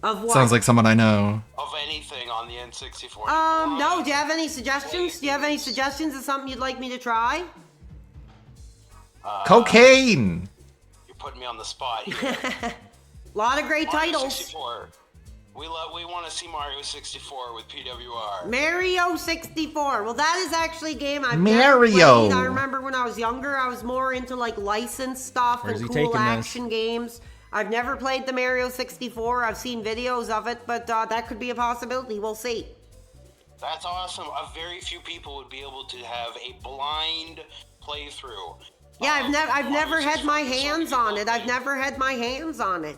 Of what? Sounds like someone I know. of anything on the N64. No. Do you have any suggestions? Do you have any suggestions of something you'd like me to try? Cocaine. You're putting me on the spot here. A lot of great Mario titles. 64. We want to see Mario 64 with PWR. Mario 64. Well, that is actually a game I've Mario. never played. I remember when I was younger, I was more into like licensed stuff Where's and he cool taking this? action games. I've never played the Mario 64. I've seen videos of it, but that could be a possibility. We'll see. That's awesome. Very few people would be able to have a blind playthrough. Yeah, I've never had my hands on it. I've never had my hands on it.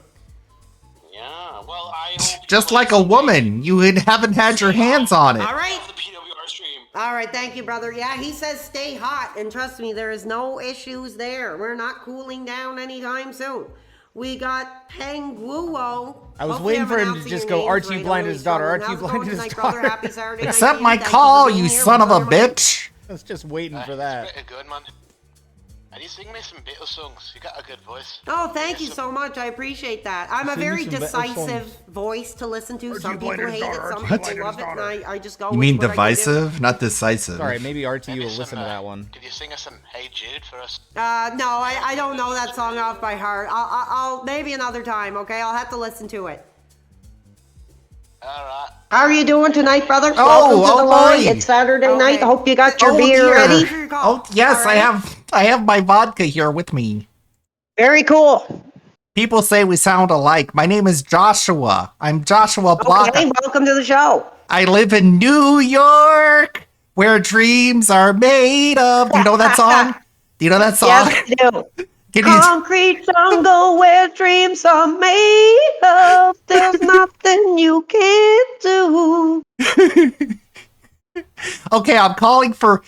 Yeah, well, I hope Just like a woman, you haven't had your hands on it. All right. the PWR stream. All right, thank you, brother. Yeah, he says stay hot, and trust me, there is no issues there. We're not cooling down anytime soon. We got Penguo. I was Hopefully waiting I'm for him to pronouncing just your go, names Archie right. I know blinded he's his daughter, struggling. Archie How's it going blinded his tonight, brother? daughter. Happy Saturday night Accept to my you. Thank you call, for being you here. son of a What's going on? bitch. I was just waiting for that. Pretty good, man. And you sing me some Beatles songs. You got a good voice. Oh, thank you so much. I appreciate that. I'm a Sing me very some better decisive songs. voice to listen to. Archie Some people blinded his hate it, daughter, some Archie people blinded love his it, and I just go You with mean what I can do. divisive, not decisive? Sorry, maybe RTU will some, listen to that one. Could you sing us some Hey Jude for us? No, I don't know that song off by heart. I'll maybe another time. Okay, I'll have to listen to it. Alright. How are you doing tonight, brother? Oh, Welcome to the oh line. boy. It's Saturday night. I hope you got your Oh, beer dear. ready. Oh yes, I have my vodka here with me. Very cool. People say we sound alike. My name is Joshua. I'm Joshua Block. Okay, welcome to the show. I live in New York, where dreams are made of. Do you know that song? Do you know that song? Yes, I do. Can you- Concrete jungle where dreams are made of. There's nothing you can't do. Okay, I'm calling for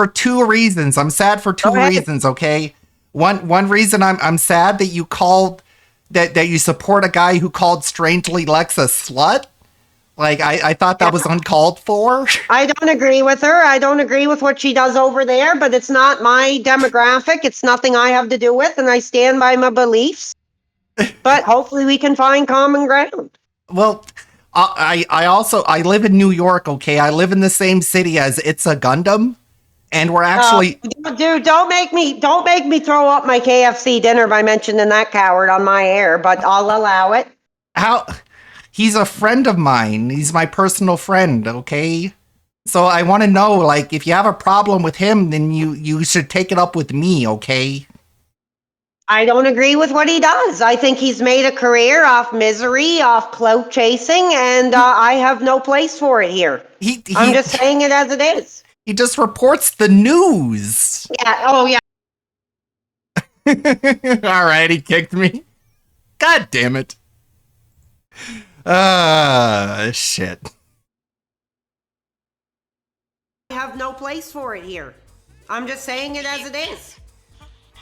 two reasons. I'm sad for two reasons, okay? One reason I'm sad that you called that you support a guy who called Strangely Lex a slut. Like I thought that was uncalled for. I don't agree with her. I don't agree with what she does over there, but it's not my demographic. It's nothing I have to do with, and I stand by my beliefs. But hopefully we can find common ground. Well, I live in New York, okay? I live in the same city as It's a Gundam, and we're actually Dude, don't make me throw up my KFC dinner by mentioning that coward on my air, but I'll allow it. how he's a friend of mine. He's my personal friend, okay? So I want to know, like, if you have a problem with him, then you should take it up with me, okay? I don't agree with what he does. I think he's made a career off misery, off clout chasing, and I have no place for it here. I'm just saying it as it is. He just reports the news. Yeah. Oh, yeah. All right, he kicked me. God damn it. Shit. I have no place for it here. I'm just saying it as it is.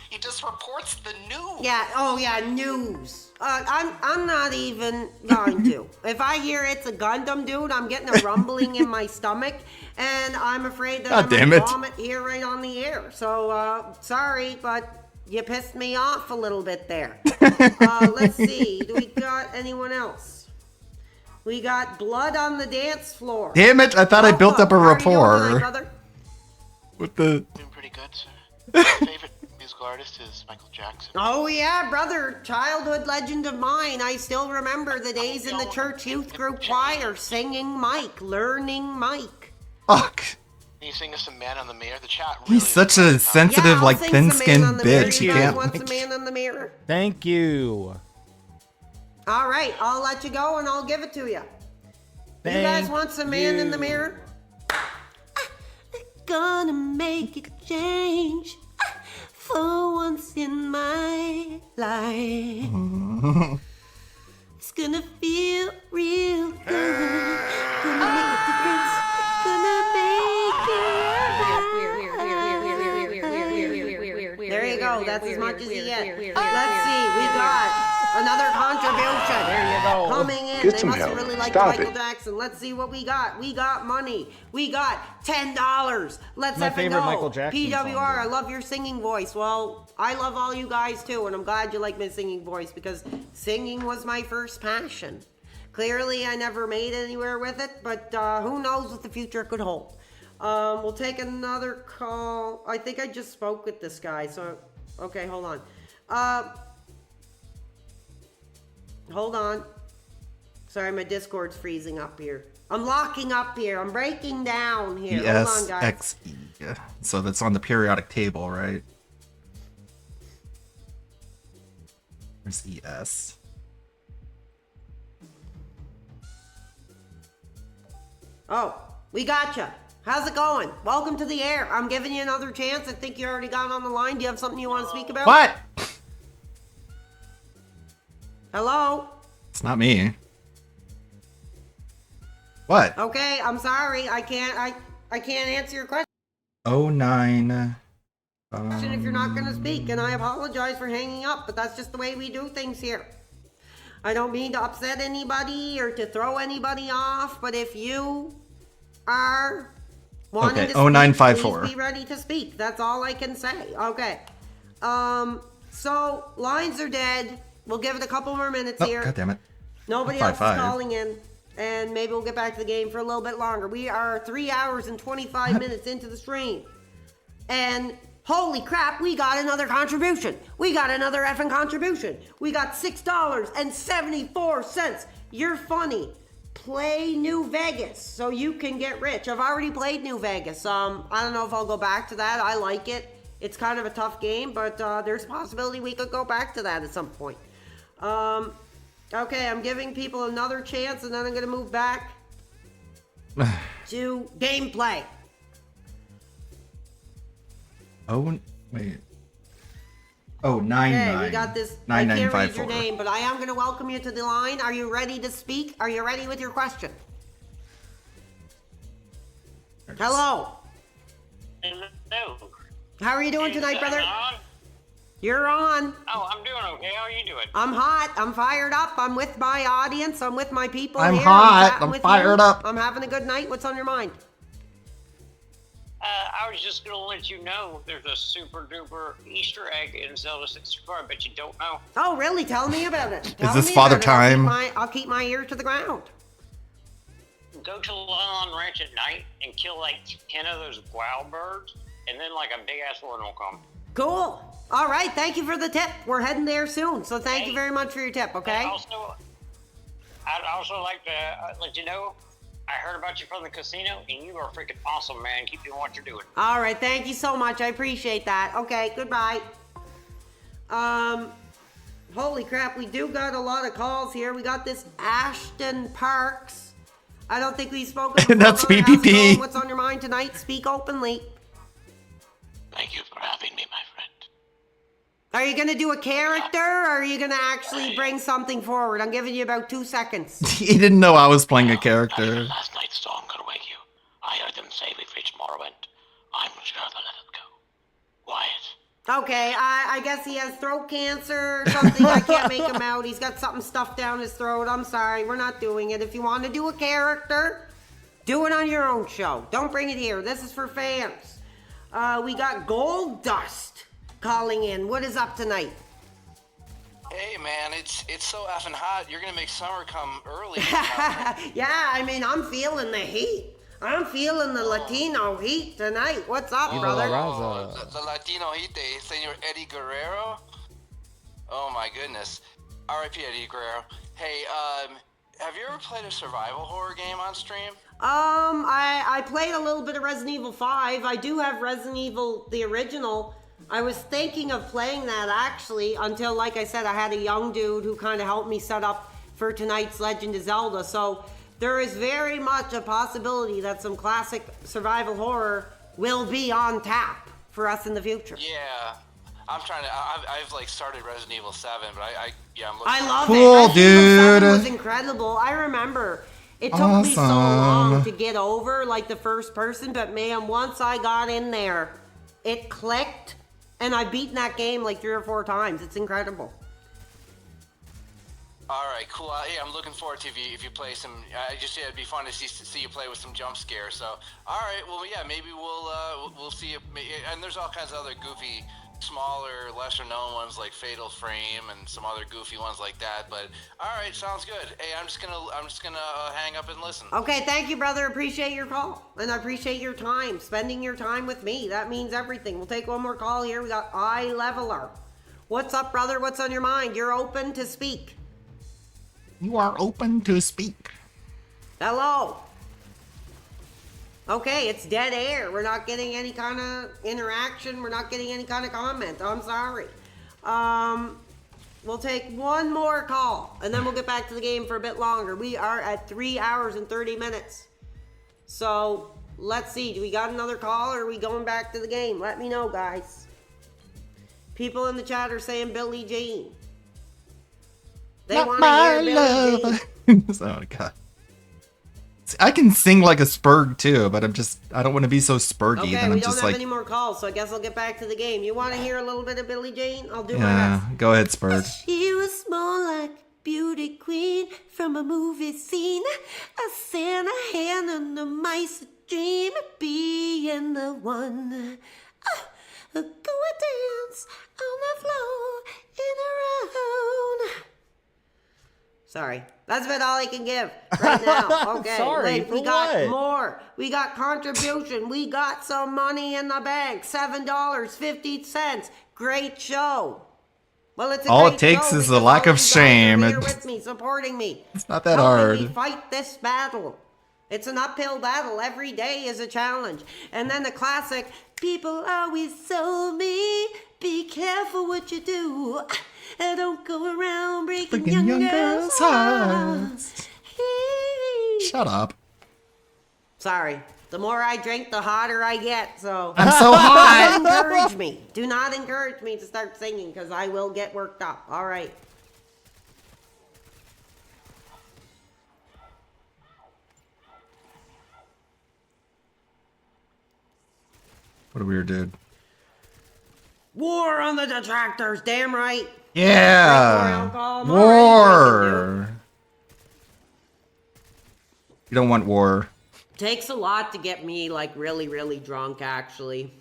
He just reports the news. Yeah. Oh, yeah. News. I'm not even going to. If I hear It's a Gundam, dude, I'm getting a rumbling in my stomach, and I'm afraid that God I'm damn gonna it. vomit here right on the air. So sorry, but you pissed me off a little bit there. Let's see. Do we got anyone else? We got Blood on the Dance Floor. Damn it, I thought I built up a How are you doing tonight, rapport. brother? With the Doing pretty good, sir. My favorite musical artist is Michael Jackson. Oh yeah, brother, childhood legend of mine. I still remember the days in the church youth group choir singing Mike, learning Mike. fuck. Can you sing us some Man on the Mirror? The chat He's such a sensitive, I'll like sing thin-skinned some Man on the Mirror. bitch. You You guys can't. want some Man on the Mirror? Thank you. All right, I'll let you go and I'll give it to you. You guys want some Man in the Mirror? Gonna make a change for once in my life. It's gonna feel real good. Gonna make a difference. Gonna make it. There you go. That's as much as you get. Let's see. We got another contribution. There you go. Coming in. Get They some must have help. really liked Stop Michael it. Jackson. Let's see what we got. We got money. We got $10. Let's My effing favorite go. Michael Jackson PWR, song, I love your singing voice. Well, I love all you guys too, and I'm glad you like my singing voice because singing was my first passion. Clearly, I never made anywhere with it, but who knows what the future could hold. We'll take another call. I think I just spoke with this guy, so okay, hold on. Hold on. Sorry, my Discord's freezing up here. I'm locking up here. I'm breaking down here. Hold on, guys. ESXE. So that's on the periodic table, right? There's ES. Oh, we gotcha. How's it going? Welcome to the air. I'm giving you another chance. I think you already got on the line. Do you have something you want to speak about? What? Hello? It's not me. What? Okay, I'm sorry. I can't answer your question 09. if you're not going to speak, and I apologize for hanging up, but that's just the way we do things here. I don't mean to upset anybody or to throw anybody off, but if you are wanting Okay, to speak, 0954. please be ready to speak. That's all I can say. Okay. So lines are dead. We'll give it a couple more minutes Oh, here. God damn it. Nobody else is 5-5. calling in, and maybe we'll get back to the game for a little bit longer. We are 3 hours and 25 minutes into the stream, and holy crap, we got another contribution. We got another effing contribution. We got $6.74. You're funny. Play New Vegas so you can get rich. I've already played New Vegas. I don't know if I'll go back to that. I like it. It's kind of a tough game, but there's a possibility we could go back to that at some point. Okay, I'm giving people another chance, and then I'm going to move back to gameplay. Oh, wait. Oh, 99. Okay, we got this. I can't read your 9954. name, but I am going to welcome you to the line. Are you ready to speak? Are you ready with your question? Hello. Hello. How are you doing tonight, brother? On? You're on. Oh, I'm doing okay. How are you doing? I'm hot. I'm fired up. I'm with my audience. I'm with my people I'm here. hot. chatting I'm with fired you. up. I'm having a good night. What's on your mind? I was just gonna let you know there's a super duper Easter egg in Zelda 64, but you don't know. Oh, really? Tell me about it. Tell this me Father about it. I'll keep Time? I'll keep my ear to the ground. Go to Lon Ranch at night and kill like 10 of those wow birds, and then like a big ass one will come. Cool. All right. Thank you for the tip. We're heading there soon. So thank you very much for your tip, okay? I'd also like to let you know I heard about you from the casino, and you are freaking awesome, man. Keep doing what you're doing. All right. Thank you so much. I appreciate that. Okay. Goodbye. Holy crap. We do got a lot of calls here. We got this Ashton Parks. I don't think we've spoken before. That's How's it PPP. going? What's on your mind tonight? Speak openly. Thank you for having me, my friend. Are you going to do a character, or are you going to actually bring something forward? I'm giving you about 2 seconds. He didn't know I was playing a character. Last night's storm could wake you. I heard them say we've reached Morrowind. I'm sure they'll let it go. Quiet. Okay, I guess he has throat cancer or something. I can't make him out. He's got something stuffed down his throat. I'm sorry, we're not doing it. If you want to do a character, do it on your own show. Don't bring it here. This is for fans. We got Gold Dust calling in. What is up tonight? Hey man, it's so effing hot. You're gonna make summer come early. Yeah, I mean, I'm feeling the heat. I'm feeling the Latino heat tonight. What's up, brother? The Latino heat day, Senor Eddie Guerrero. Oh my goodness. R.I.P. Eddie Guerrero. Hey, have you ever played a survival horror game on stream? I played a little bit of Resident Evil 5. I do have Resident Evil, the original. I was thinking of playing that actually until, like I said, I had a young dude who kind of helped me set up for tonight's Legend of Zelda. So there is very much a possibility that some classic survival horror will be on tap for us in the future. Yeah. I'm trying to. I've like started Resident Evil 7, but I'm looking. I love Cool, it. Resident Evil 7 dude. was incredible. I remember it took me so long Awesome. to get over like the first person, but man, once I got in there, it clicked, and I've beaten that game like 3 or 4 times. It's incredible. All right, cool. Yeah, I'm looking forward to if you play some. It'd be fun to see you play with some jump scares. So, all right, well, yeah, maybe we'll see. And there's all kinds of other goofy, smaller, lesser known ones like Fatal Frame and some other goofy ones like that. But all right, sounds good. Hey, I'm just gonna hang up and listen. Okay, thank you, brother. Appreciate your call, and I appreciate your time, spending your time with me. That means everything. We'll take one more call here. We got iLeveler. What's up, brother? What's on your mind? You're open to speak. You are open to speak. Hello. Okay, it's dead air. We're not getting any kind of interaction. We're not getting any kind of comment. I'm sorry. We'll take one more call, and then we'll get back to the game for a bit longer. We are at 3 hours and 30 minutes. So, let's see. Do we got another call, or are we going back to the game? Let me know, guys. People in the chat are saying Billie Jean. They want to hear Billie Jean. Oh, God. See, I can sing like a Spurg, too, but I don't want to be so Spurgy. Okay, Then we I'm don't just have like, any more calls, so I guess I'll get back to the game. You want to hear a little bit of Billie Jean? I'll do my yeah, best. go ahead, Spurg. She was more like beauty queen from a movie scene. I sent a hand on the mice, a dream of being the one. Go and dance on the floor in a round. Sorry, that's about all I can give right now. Okay, Sorry, wait, we for got what? more. We got contribution. We got some money in the bank. $7.50. Great show. Well, it's a All great it takes show is a because lack all of you guys shame. are here It's- with me, supporting me. It's not that helping me hard. fight this battle. It's an uphill battle. Every day is a challenge. And then the classic, people always told me, be careful what you do. And don't go around breaking young girls' hearts. Shut up. Sorry. The more I drink, the hotter I get. So I'm so hot. Do not encourage me. Do not encourage me to start singing because I will get worked up. All right. What a weird dude. War on the detractors. Damn right. Yeah. Drink more alcohol, more drinking, War. You don't want war. Takes a lot to get me like really, really drunk actually.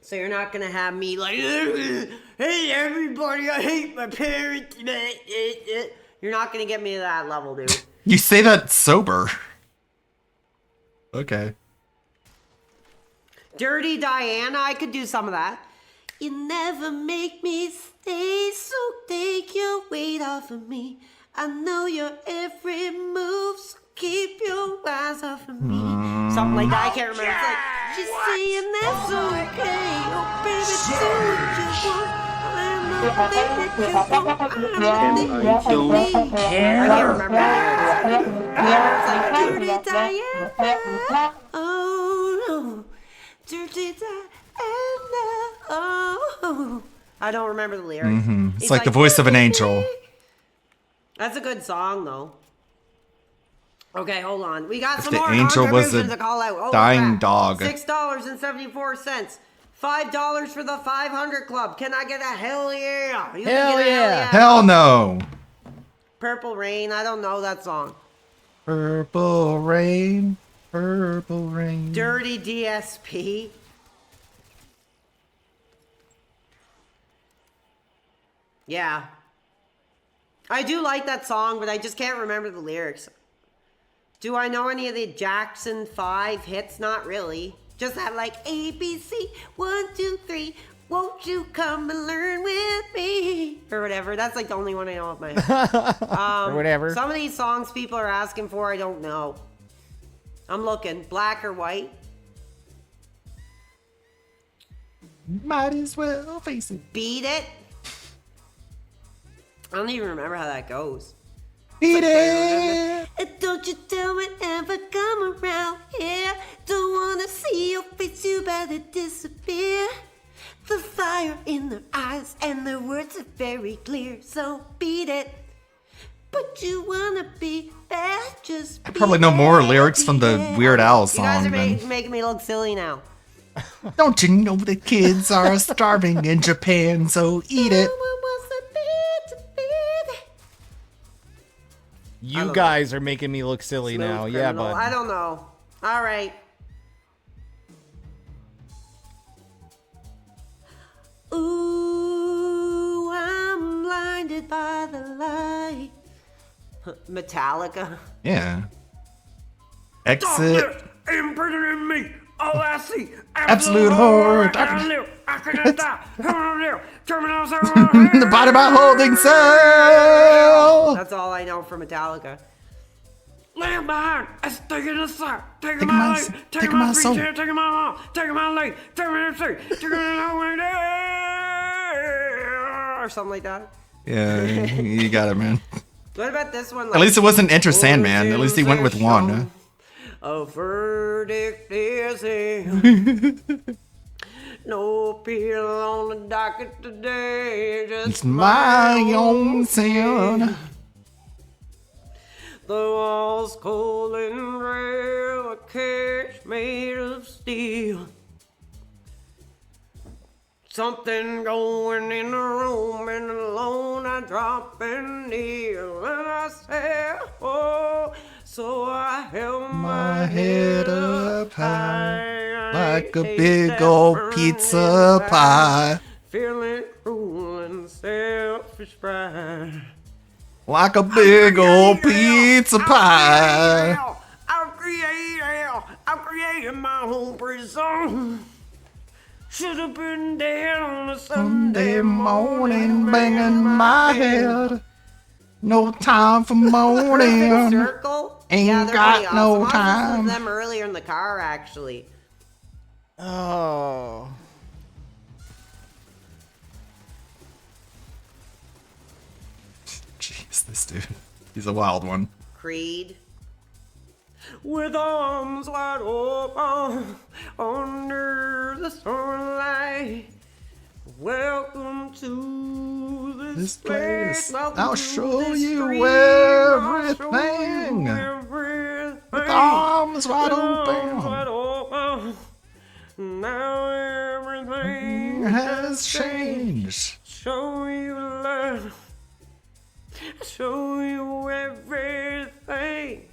So you're not gonna have me like, hey everybody, I hate my parents. You're not gonna get me to that level, dude. You say that sober. Okay. Dirty Diana, I could do some of that. You never make me stay, so take your weight off of me. I know your every move, so keep your eyes off of me. Something like that, I can't remember. It's like, she's saying that's okay. Oh, baby, do what you want. I can't remember that. It's like, Dirty Diana. Oh, no. Dirty Diana. Oh. I don't remember the lyrics. Mm-hmm. It's He's like the voice of an angel. That's a good song, though. Okay, hold on. We got If some the more angel was contributions a to call out. Oh, dying crap. dog. $6.74. $5 for the 500 Club. Can I get a hell yeah? You can Hell get a yeah. Hell no. Purple Rain. I don't know that song. Purple rain. Purple rain. Dirty DSP. Yeah. I do like that song, but I just can't remember the lyrics. Do I know any of the Jackson 5 hits? Not really. Just that like ABC 1, 2, 3. Won't you come and learn with me? Or whatever. That's like the only one I know of my head. Or whatever. Some of these songs people are asking for, I don't know. I'm looking. Black or white? Might as well face it. Beat It? I don't even remember how that goes. Beat it. Don't you tell me ever come around here. Don't wanna see your face, you better disappear. The fire in their eyes and their words are very clear. So beat it. But you wanna be bad, just I probably know more lyrics from the Weird Al You guys song are than. making me look silly now. Don't you know the kids are starving in Japan, so eat it. You guys are making me look silly Smooth now. Yeah, Criminal. bud. I don't know. All right. Ooh, I'm blinded by the light. Metallica. Yeah. Exit. Imprisoning me. All I see. Absolute horror. I cannot die. The body by holding cell. That's all I know from Metallica. Land behind, it's taking us out, taking my my life, life, taking taking my my soul. feet, taking my mom, taking my life, taking my MC, taking my or something like that. Yeah, you got it, man. What about this one? At least it wasn't Enter Sandman. At least he went with one. A verdict is in. No appeal on the docket today. Just It's my own sin. The walls cold and real, a cage made of steel. Something going in the room, and alone I drop and kneel, and I say, oh, so I held My head up high, like a big old pizza pie. feeling cruel and selfish pride. Like a big old pizza pie. I created my own prison. Should have been dead on a Sunday morning, banging my head. No time for moaning. Circle? Ain't Yeah, they're got pretty awesome. no I was listening time. to them earlier in the car, actually. Oh. Jeez, this dude. He's a wild one. Creed. With arms wide open under the sunlight. Welcome to this place. Welcome I'll to show this you dream. I'll show everything. you everything. With arms wide With open. arms wide open. Now everything Has changed. Show you love. Show you everything.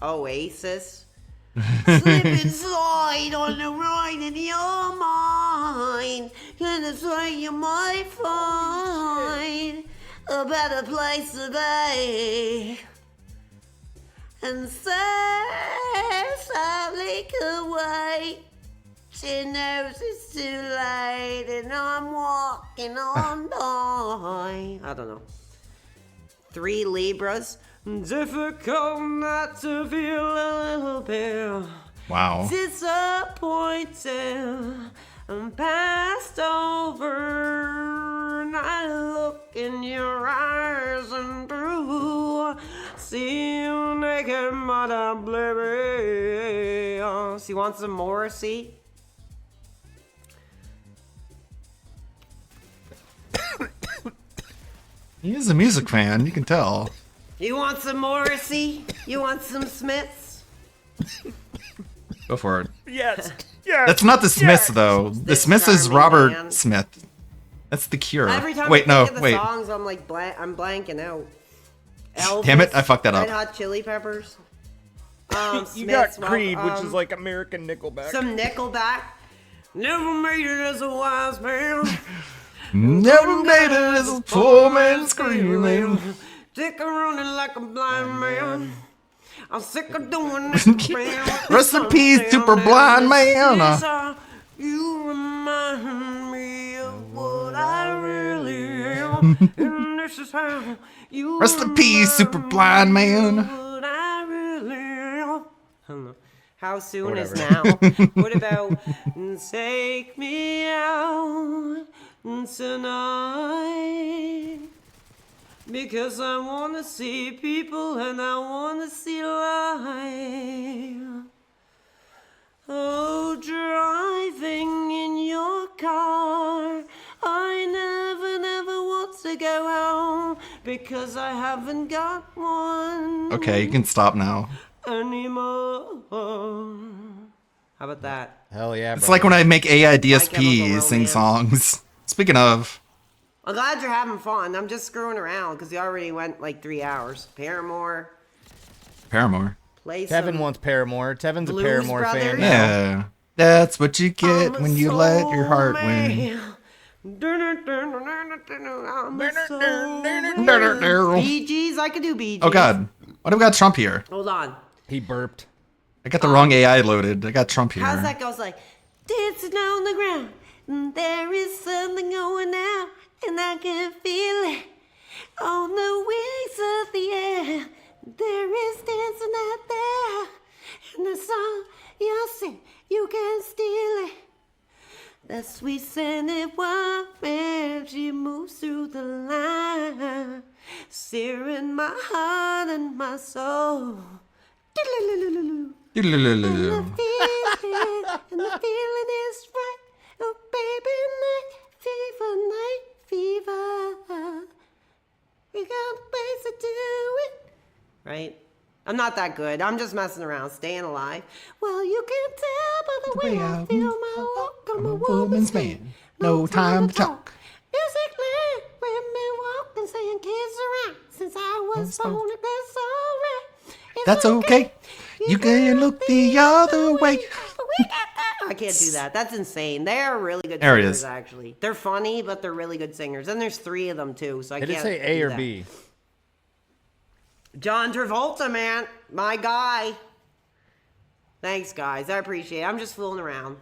Oasis. Slip and slide on the ride in your mind. And it's where you might find a better place to be. And sadly could wait. She knows it's too late and I'm walking on by. I don't know. 3 Libras. Difficult not to feel a little bit Wow. disappointed and passed over. And I look in your eyes and through, see you naked, mother baby. So you want some Morrissey? He is a music fan, you can tell. You want some Morrissey? You want some Smiths? Go for it. Yes. That's not the Smiths, though. The Smiths is Charming Robert Man. Smith. That's the Cure. Every time Wait, I no, think of the wait. songs, I'm like I'm blanking out. Elvis, Damn it, I fucked that up. Red Hot Chili Peppers. You got Smiths, Creed, which is like American Nickelback. some Nickelback. Never made it as a wise man. Never made it as a poor man screaming. Sick of running like a blind man. I'm sick of doing this. Rest in peace, super blind man. You remind me of what I really am. And this is how you Rest in peace, super blind man. what I really am. I don't know. How soon is Whatever. now? What about take me out tonight? Because I want to see people and I want to see life. Oh, driving in your car, I never want to go home because I haven't got one Okay, you can stop now. anymore. How about that? Hell yeah, It's bro. like when I make My Chemical AIDSP sing Romance. songs. Speaking of, I'm glad you're having fun. I'm just screwing around because you already went like 3 hours. Paramore, Paramore. play Tevin some wants Paramore. Tevin's Blues a Paramore fan. Brothers. now. Yeah. That's what you get when you let your heart win. I'm a soul man. Bee Gees, I could do Bee Gees. Oh god. Why do we got Trump here? Hold on. He burped. I got the wrong AI loaded. I got Trump here. How's that go? It's like, dancing on the ground. There is something going on, and I can feel it on the wings of the air. There is dancing out there, and the song you sing, you can steal it. That sweet scented woman as she moves through the line, searing my heart and my soul. And the feeling is right. Oh, baby, night fever. We got ways to do it. Right? I'm not that good. I'm just messing around, staying alive. Well, you can tell by the way I feel my walk. I'm a woman's man. No time to talk. Musically, we've been walking, saying kids around since I was born. That's alright. That's okay. You can look the other way. I can't do that. That's insane. They're really good There it singers, is. actually. They're funny, but they're really good singers. And there's 3 of them, too, so I Did can't it say do A or that. B? John Travolta, man. My guy. Thanks, guys. I appreciate it. I'm just fooling around.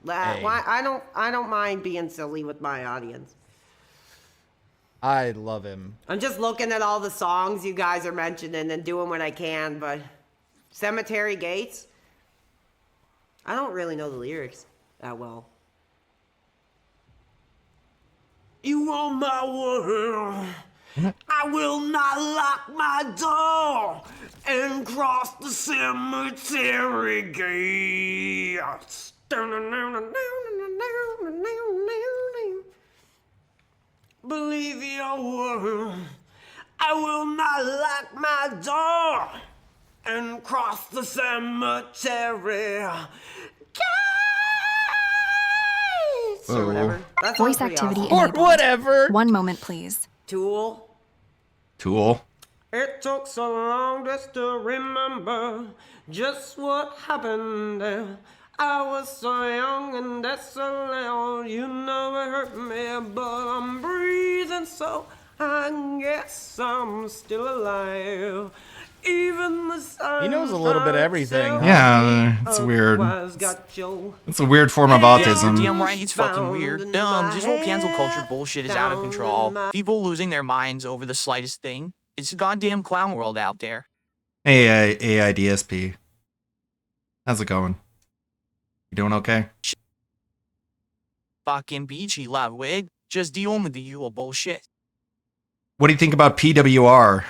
Hey. I don't mind being silly with my audience. I love him. I'm just looking at all the songs you guys are mentioning and doing what I can, but Cemetery Gates, I don't really know the lyrics that well. You are my world. I will not lock my door and cross the cemetery gates. Believe your word. I will not lock my door and cross the cemetery gates. Or whatever. That sounds Voice pretty activity awesome. enabled. whatever. 1 moment, please. Tool. Tool. It took so long just to remember just what happened there. I was so young and desolate, you never hurt me, but I'm breathing, so I guess I'm still alive. Even the sun. He knows a little bit of everything. Huh? Yeah, it's weird. It's a weird form of autism. Damn right, it's fucking weird. This whole cancel culture bullshit is out of control. People losing their minds over the slightest thing. It's a goddamn clown world out there. Hey, AIDSP. How's it going? You doing okay? Fucking beachy, Ludwig. Just dealing with the usual bullshit. What do you think about PWR?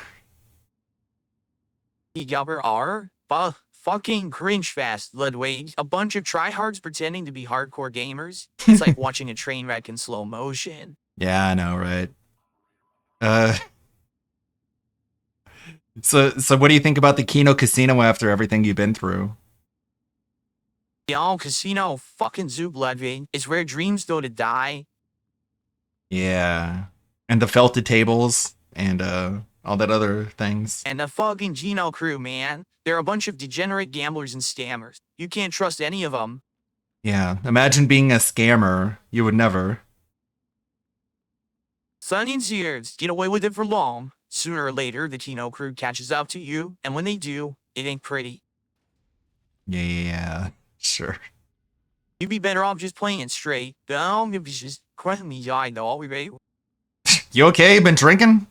PWR? Fucking cringe fast, Ludwig. A bunch of tryhards pretending to be hardcore gamers. It's like watching a train wreck in slow motion. Yeah, I know, right? So what do you think about the Kino Casino after everything you've been through? Yo, casino, fucking zoo, Ludwig. It's where dreams go to die. Yeah. And the felted tables and all that other things. And the fucking Geno crew, man. They're a bunch of degenerate gamblers and scammers. You can't trust any of them. Yeah. Imagine being a scammer. You would never. Sonny and Sears get away with it for long. Sooner or later, the Geno crew catches up to you, and when they do, it ain't pretty. Yeah, sure. You'd be better off just playing it straight. Don't be just crying me eye though, we ready? You okay? Been drinking?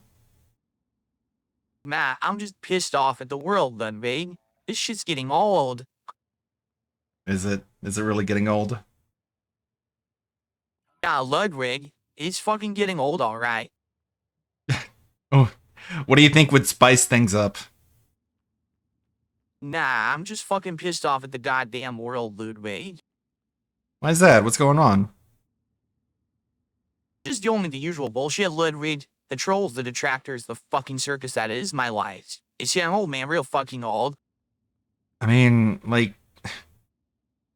Matt, I'm just pissed off at the world, Ludwig. This shit's getting old. Is it really getting old? Yeah, Ludwig, it's fucking getting old, alright. Oh, what do you think would spice things up? Nah, I'm just fucking pissed off at the goddamn world, Ludwig. Why is that? What's going on? Just dealing with the usual bullshit, Ludwig. The trolls, the detractors, the fucking circus that is my life. It's getting old, man, real fucking old. I mean, like,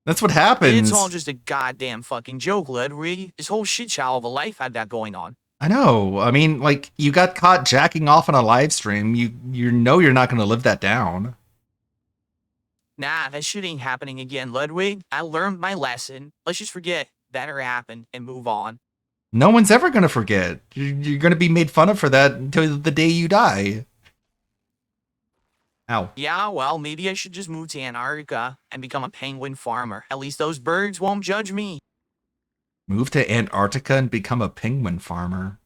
that's what happens. It's all just a goddamn fucking joke, Ludwig. This whole shit show of a life had that going on. I know. I mean, like, you got caught jacking off on a live stream. You know you're not going to live that down. Nah, that shit ain't happening again, Ludwig. I learned my lesson. Let's just forget that ever happened and move on. No one's ever going to forget. You're going to be made fun of for that until the day you die. Ow. Yeah, well, maybe I should just move to Antarctica and become a penguin farmer. At least those birds won't judge me. Move to Antarctica and become a penguin farmer.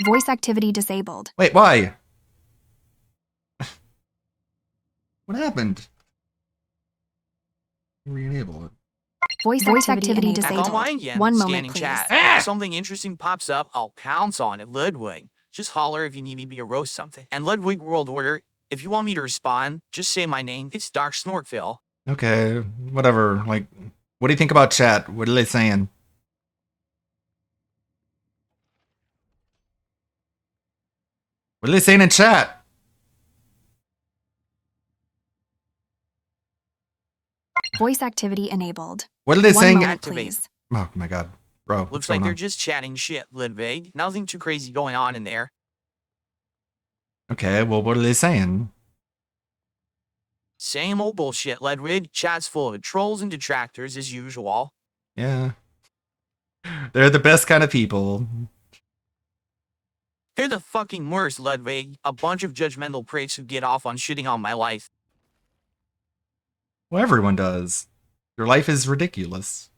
Voice activity disabled. Wait, why? What happened? Re-enable it. Voice activity Back disabled. online again. 1 moment, Scanning please. chat. If something interesting pops up, I'll pounce on it. Ludwig. Just holler if you need me to roast something. And Ludwig World Order, if you want me to respond, just say my name. It's Dark Snortville. Okay, whatever. Like, what do you think about chat? What are they saying? What are they saying in chat? Voice activity enabled. What are they 1 saying? moment, please. Oh my god. Bro, what's Looks going like they're on? just chatting shit, Ludwig. Nothing too crazy going on in there. Okay, well, what are they saying? Same old bullshit, Ludwig. Chat's full of trolls and detractors as usual. Yeah. They're the best kind of people. They're the fucking worst, Ludwig. A bunch of judgmental pricks who get off on shitting on my life. Well, everyone does. Your life is ridiculous.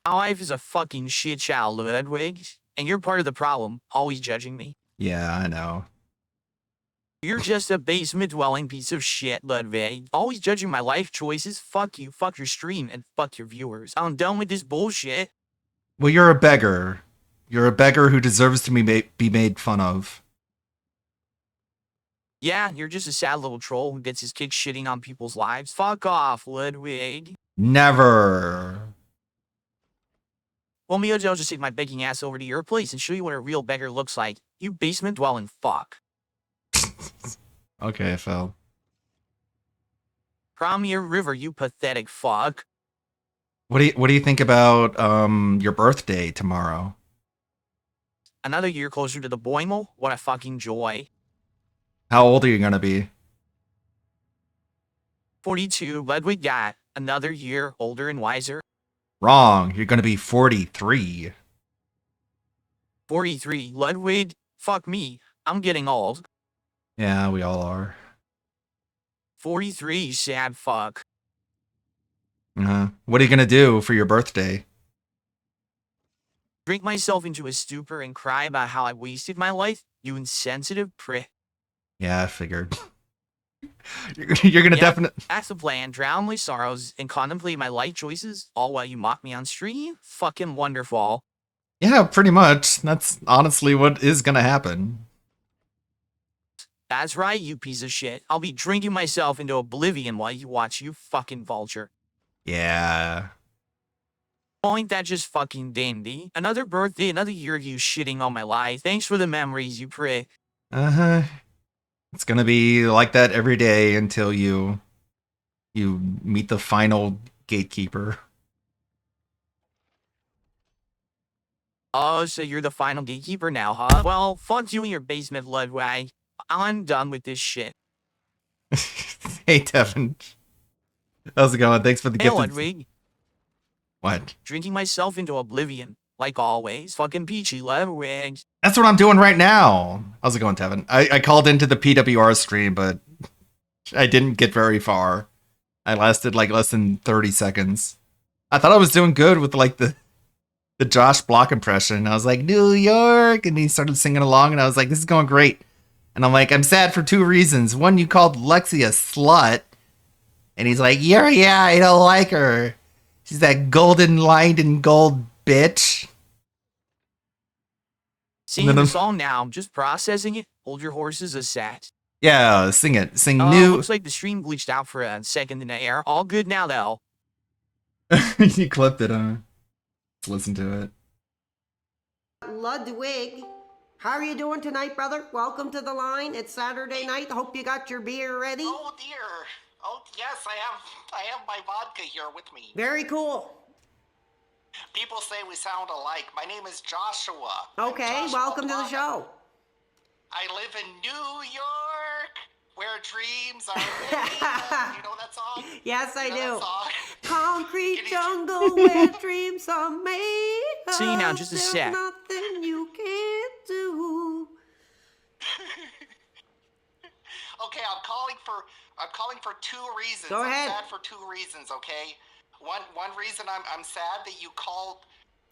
My life is a fucking shit show, Ludwig. And you're part of the problem, always judging me. Yeah, I know. You're just a basement-dwelling piece of shit, Ludwig. Always judging my life choices. Fuck you, fuck your stream, and fuck your viewers. I'm done with this bullshit. Well, you're a beggar. You're a beggar who deserves to be made fun of. Yeah, you're just a sad little troll who gets his kick shitting on people's lives. Fuck off, Ludwig. Never. Well, Miojo, I'll just take my begging ass over to your place and show you what a real beggar looks like. You basement-dwelling fuck. Okay, Phil. Premier River, you pathetic fuck. What do you think about your birthday tomorrow? Another year closer to the Boimel? What a fucking joy. How old are you gonna be? 42, Ludwig got another year older and wiser. Wrong. You're gonna be 43. 43, Ludwig, fuck me. I'm getting old. Yeah, we all are. 43, sad fuck. What are you gonna do for your birthday? Drink myself into a stupor and cry about how I wasted my life, you insensitive prick. Yeah, I figured. You're gonna definitely. That's the plan. Drown my sorrows and contemplate my life choices, all while you mock me on stream? Fucking wonderful. Yeah, pretty much. That's honestly what is gonna happen. That's right, you piece of shit. I'll be drinking myself into oblivion while you watch, you fucking vulture. Yeah. Oh, ain't that just fucking dandy? Another birthday, another year of you shitting on my life. Thanks for the memories, you prick. Uh-huh. It's gonna be like that every day until you meet the final gatekeeper. Oh, so you're the final gatekeeper now, huh? Well, fuck you in your basement, Ludwig. I'm done with this shit. Hey, Devin. How's it going? Thanks for the Hey, gift. Ludwig. What? Drinking myself into oblivion. Like always. Fucking peachy, Ludwig. That's what I'm doing right now. How's it going, Tevin? I called into the PWR stream, but I didn't get very far. I lasted like less than 30 seconds. I thought I was doing good with like the Josh Block impression. I was like, New York, and he started singing along, and I was like, this is going great. And I'm like, I'm sad for two reasons. One, you called Lexi a slut, and he's like, yeah, I don't like her. She's that golden lined in gold bitch. Singing the song now. I'm just processing it. Hold your horses a sat. Yeah, sing it. Sing Oh, new. looks like the stream glitched out for a second in the air. All good now, though. You clipped it, huh? Let's listen to it. Ludwig, how are you doing tonight, brother? Welcome to the line. It's Saturday night. Hope you got your beer ready. Oh dear. Oh yes, I have my vodka here with me. Very cool. People say we sound alike. My name is Joshua. Okay, welcome to the show. I live in New York, where dreams are made. You know that song? Yes, I You know do. that song? Concrete jungle where dreams are made. See now, just a There's sec. nothing you can't do. Okay, I'm calling for two reasons. Go ahead. I'm sad for two reasons, okay? One reason I'm sad that you called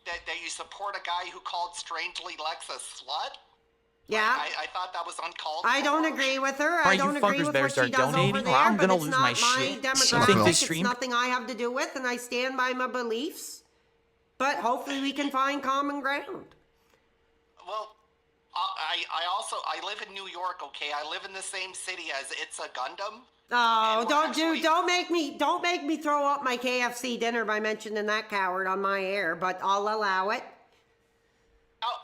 that you support a guy who called strangely Lex a slut. Yeah. I thought that was uncalled I don't agree with her. Alright, I you don't agree fuckers with better what she start does donating, over or there, I'm but gonna it's lose not my my shit. demographic. This It's stream- nothing I have to do with, and I stand by my beliefs. But hopefully we can find common ground. Well, I live in New York, okay? I live in the same city as It's a Gundam. Oh, don't make me throw up my KFC dinner by mentioning that coward on my air, but I'll allow it. Oh,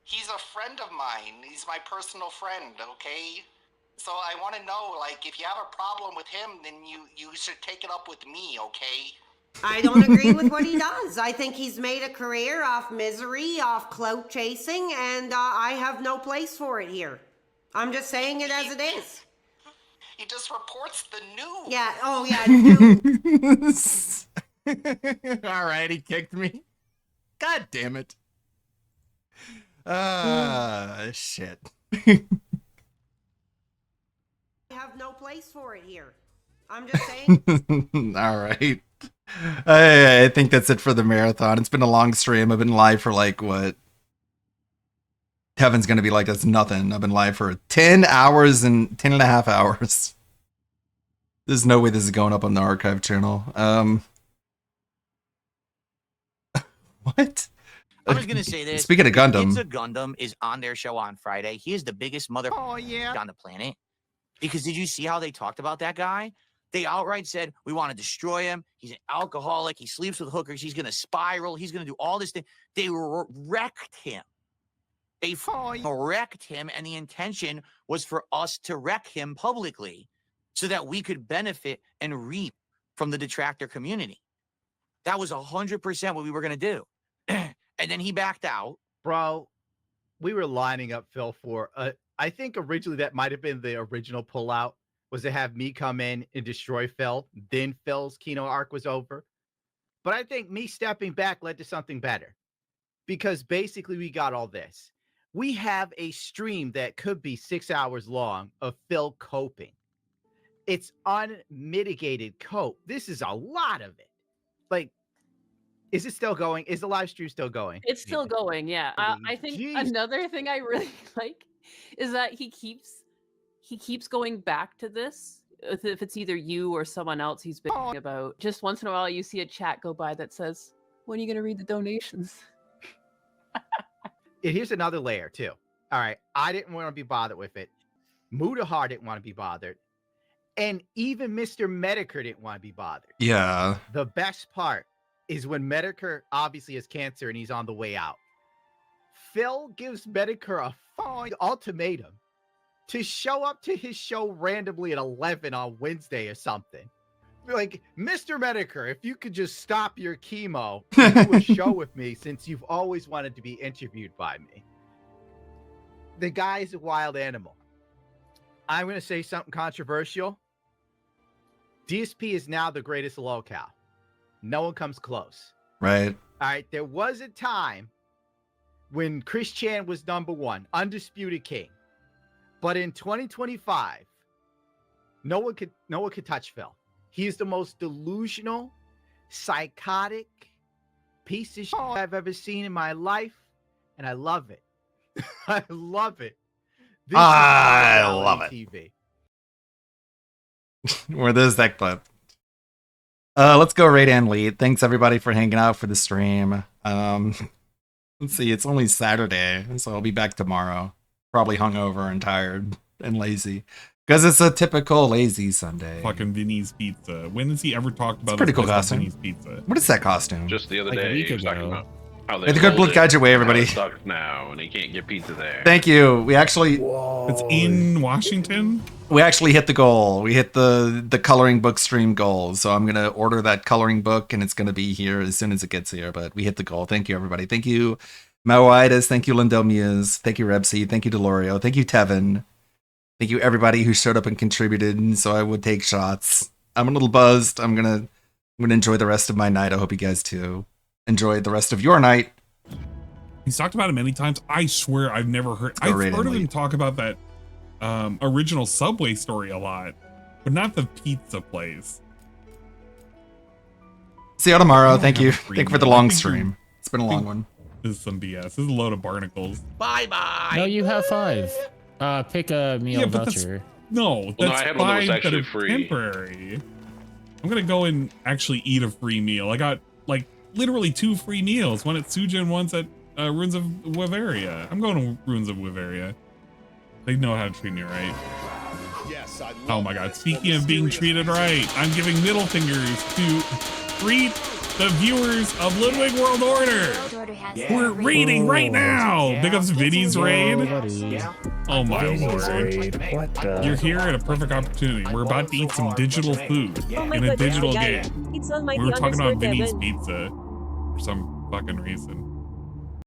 he's a friend of mine. He's my personal friend, okay? So I want to know, like, if you have a problem with him, then you should take it up with me, okay? I don't agree with what he does. I think he's made a career off misery, off clout chasing, and I have no place for it here. I'm just saying it as it is. He just reports the news. Yeah, oh yeah. All right, he kicked me. God damn it. Shit. I have no place for it here. I'm just saying. All right. I think that's it for the marathon. It's been a long stream. I've been live for like what? Kevin's gonna be like, that's nothing. I've been live for 10 hours and 10 and a half hours. There's no way this is going up on the archive channel. What? I was gonna say this. Speaking of Gundam. It's a Gundam is on their show on Friday. He is the biggest mother on the planet. Because did you see how they talked about that guy? They outright said, we want to destroy him. He's an alcoholic. He sleeps with hookers. He's going to spiral. He's going to do all this thing. They wrecked him. They wrecked him. And the intention was for us to wreck him publicly so that we could benefit and reap from the detractor community. That was 100% what we were going to do. And then he backed out. Bro, we were lining up Phil for, I think originally that might have been the original pullout, was to have me come in and destroy Phil. Then Phil's Kino arc was over. But I think me stepping back led to something better. Because basically we got all this. We have a stream that could be 6 hours long of Phil coping. It's unmitigated cope. This is a lot of it. Like, is it still going? Is the live stream still going? It's still going, yeah. I think another thing I really like is that he keeps going back to this. If it's either you or someone else he's been about, just once in a while you see a chat go by that says, when are you going to read the donations? Here's another layer too. All right, I didn't want to be bothered with it. Mudahar didn't want to be bothered. And even Mr. Medicare didn't want to be bothered. Yeah. The best part is when Medicare obviously has cancer and he's on the way out. Phil gives Medicare a fine ultimatum to show up to his show randomly at 11 on Wednesday or something. Like, Mr. Medicare, if you could just stop your chemo and do a show with me since you've always wanted to be interviewed by me. The guy's a wild animal. I'm going to say something controversial. DSP is now the greatest locale. No one comes close. Right. All right. There was a time when Chris Chan was #1, undisputed king. But in 2025, no one could touch Phil. He is the most delusional, psychotic piece of shit I've ever seen in my life, and I love it. I love it. This I is love it. TV. Where there's that clip. Let's go Radian lead. Thanks everybody for hanging out for the stream. Let's see, it's only Saturday, so I'll be back tomorrow. Probably hungover and tired and lazy. Because it's a typical lazy Sunday. Fucking Vinny's Pizza. When has he ever talked about pretty this cool place costume. Vinny's Pizza? What is that costume? Just the other Like a day, week he was talking ago. about how they Hey, the good sold blood it, guide your way, how it everybody. sucks now, and he can't get pizza there. Thank you. We actually It's in Washington? we actually hit the goal. We hit the coloring book stream goal. So I'm gonna order that coloring book and it's gonna be here as soon as it gets here. But we hit the goal. Thank you, everybody. Thank you, Maoidas. Thank you, Lindell Muse. Thank you, Rebsy. Thank you, Delorio. Thank you, Tevin. Thank you, everybody who showed up and contributed. So I would take shots. I'm a little buzzed. I'm gonna enjoy the rest of my night. I hope you guys too enjoy the rest of your night. He's talked about it many times. I swear I've never heard. go I've right heard in, of him Lee. talk about that original Subway story a lot, but not the pizza place. See you tomorrow. I don't Thank have you. a stream Thank you for the yet. I long think you're- stream. It's been a long one. This is some BS. This is a load of barnacles. Bye-bye. No, you have 5. Pick a meal Yeah, but that's- voucher. No, that's Well, no, I had one that was 5 that actually are free. temporary. I'm gonna go and actually eat a free meal. I got like literally 2 free meals. One at Suja and one's at Ruins of Wyveria. I'm going to Ruins of Wyveria. They know how to treat me right. Yes, I Oh my god, speaking of being treated right, I'm giving middle fingers to treat the viewers of Ludwig World Order. We're raiding right now. Big ups Vinny's raid. Oh my lord. What the? You're here at a perfect opportunity. We're about to eat some digital food in a digital game. We were talking about Vinny's pizza for some fucking reason.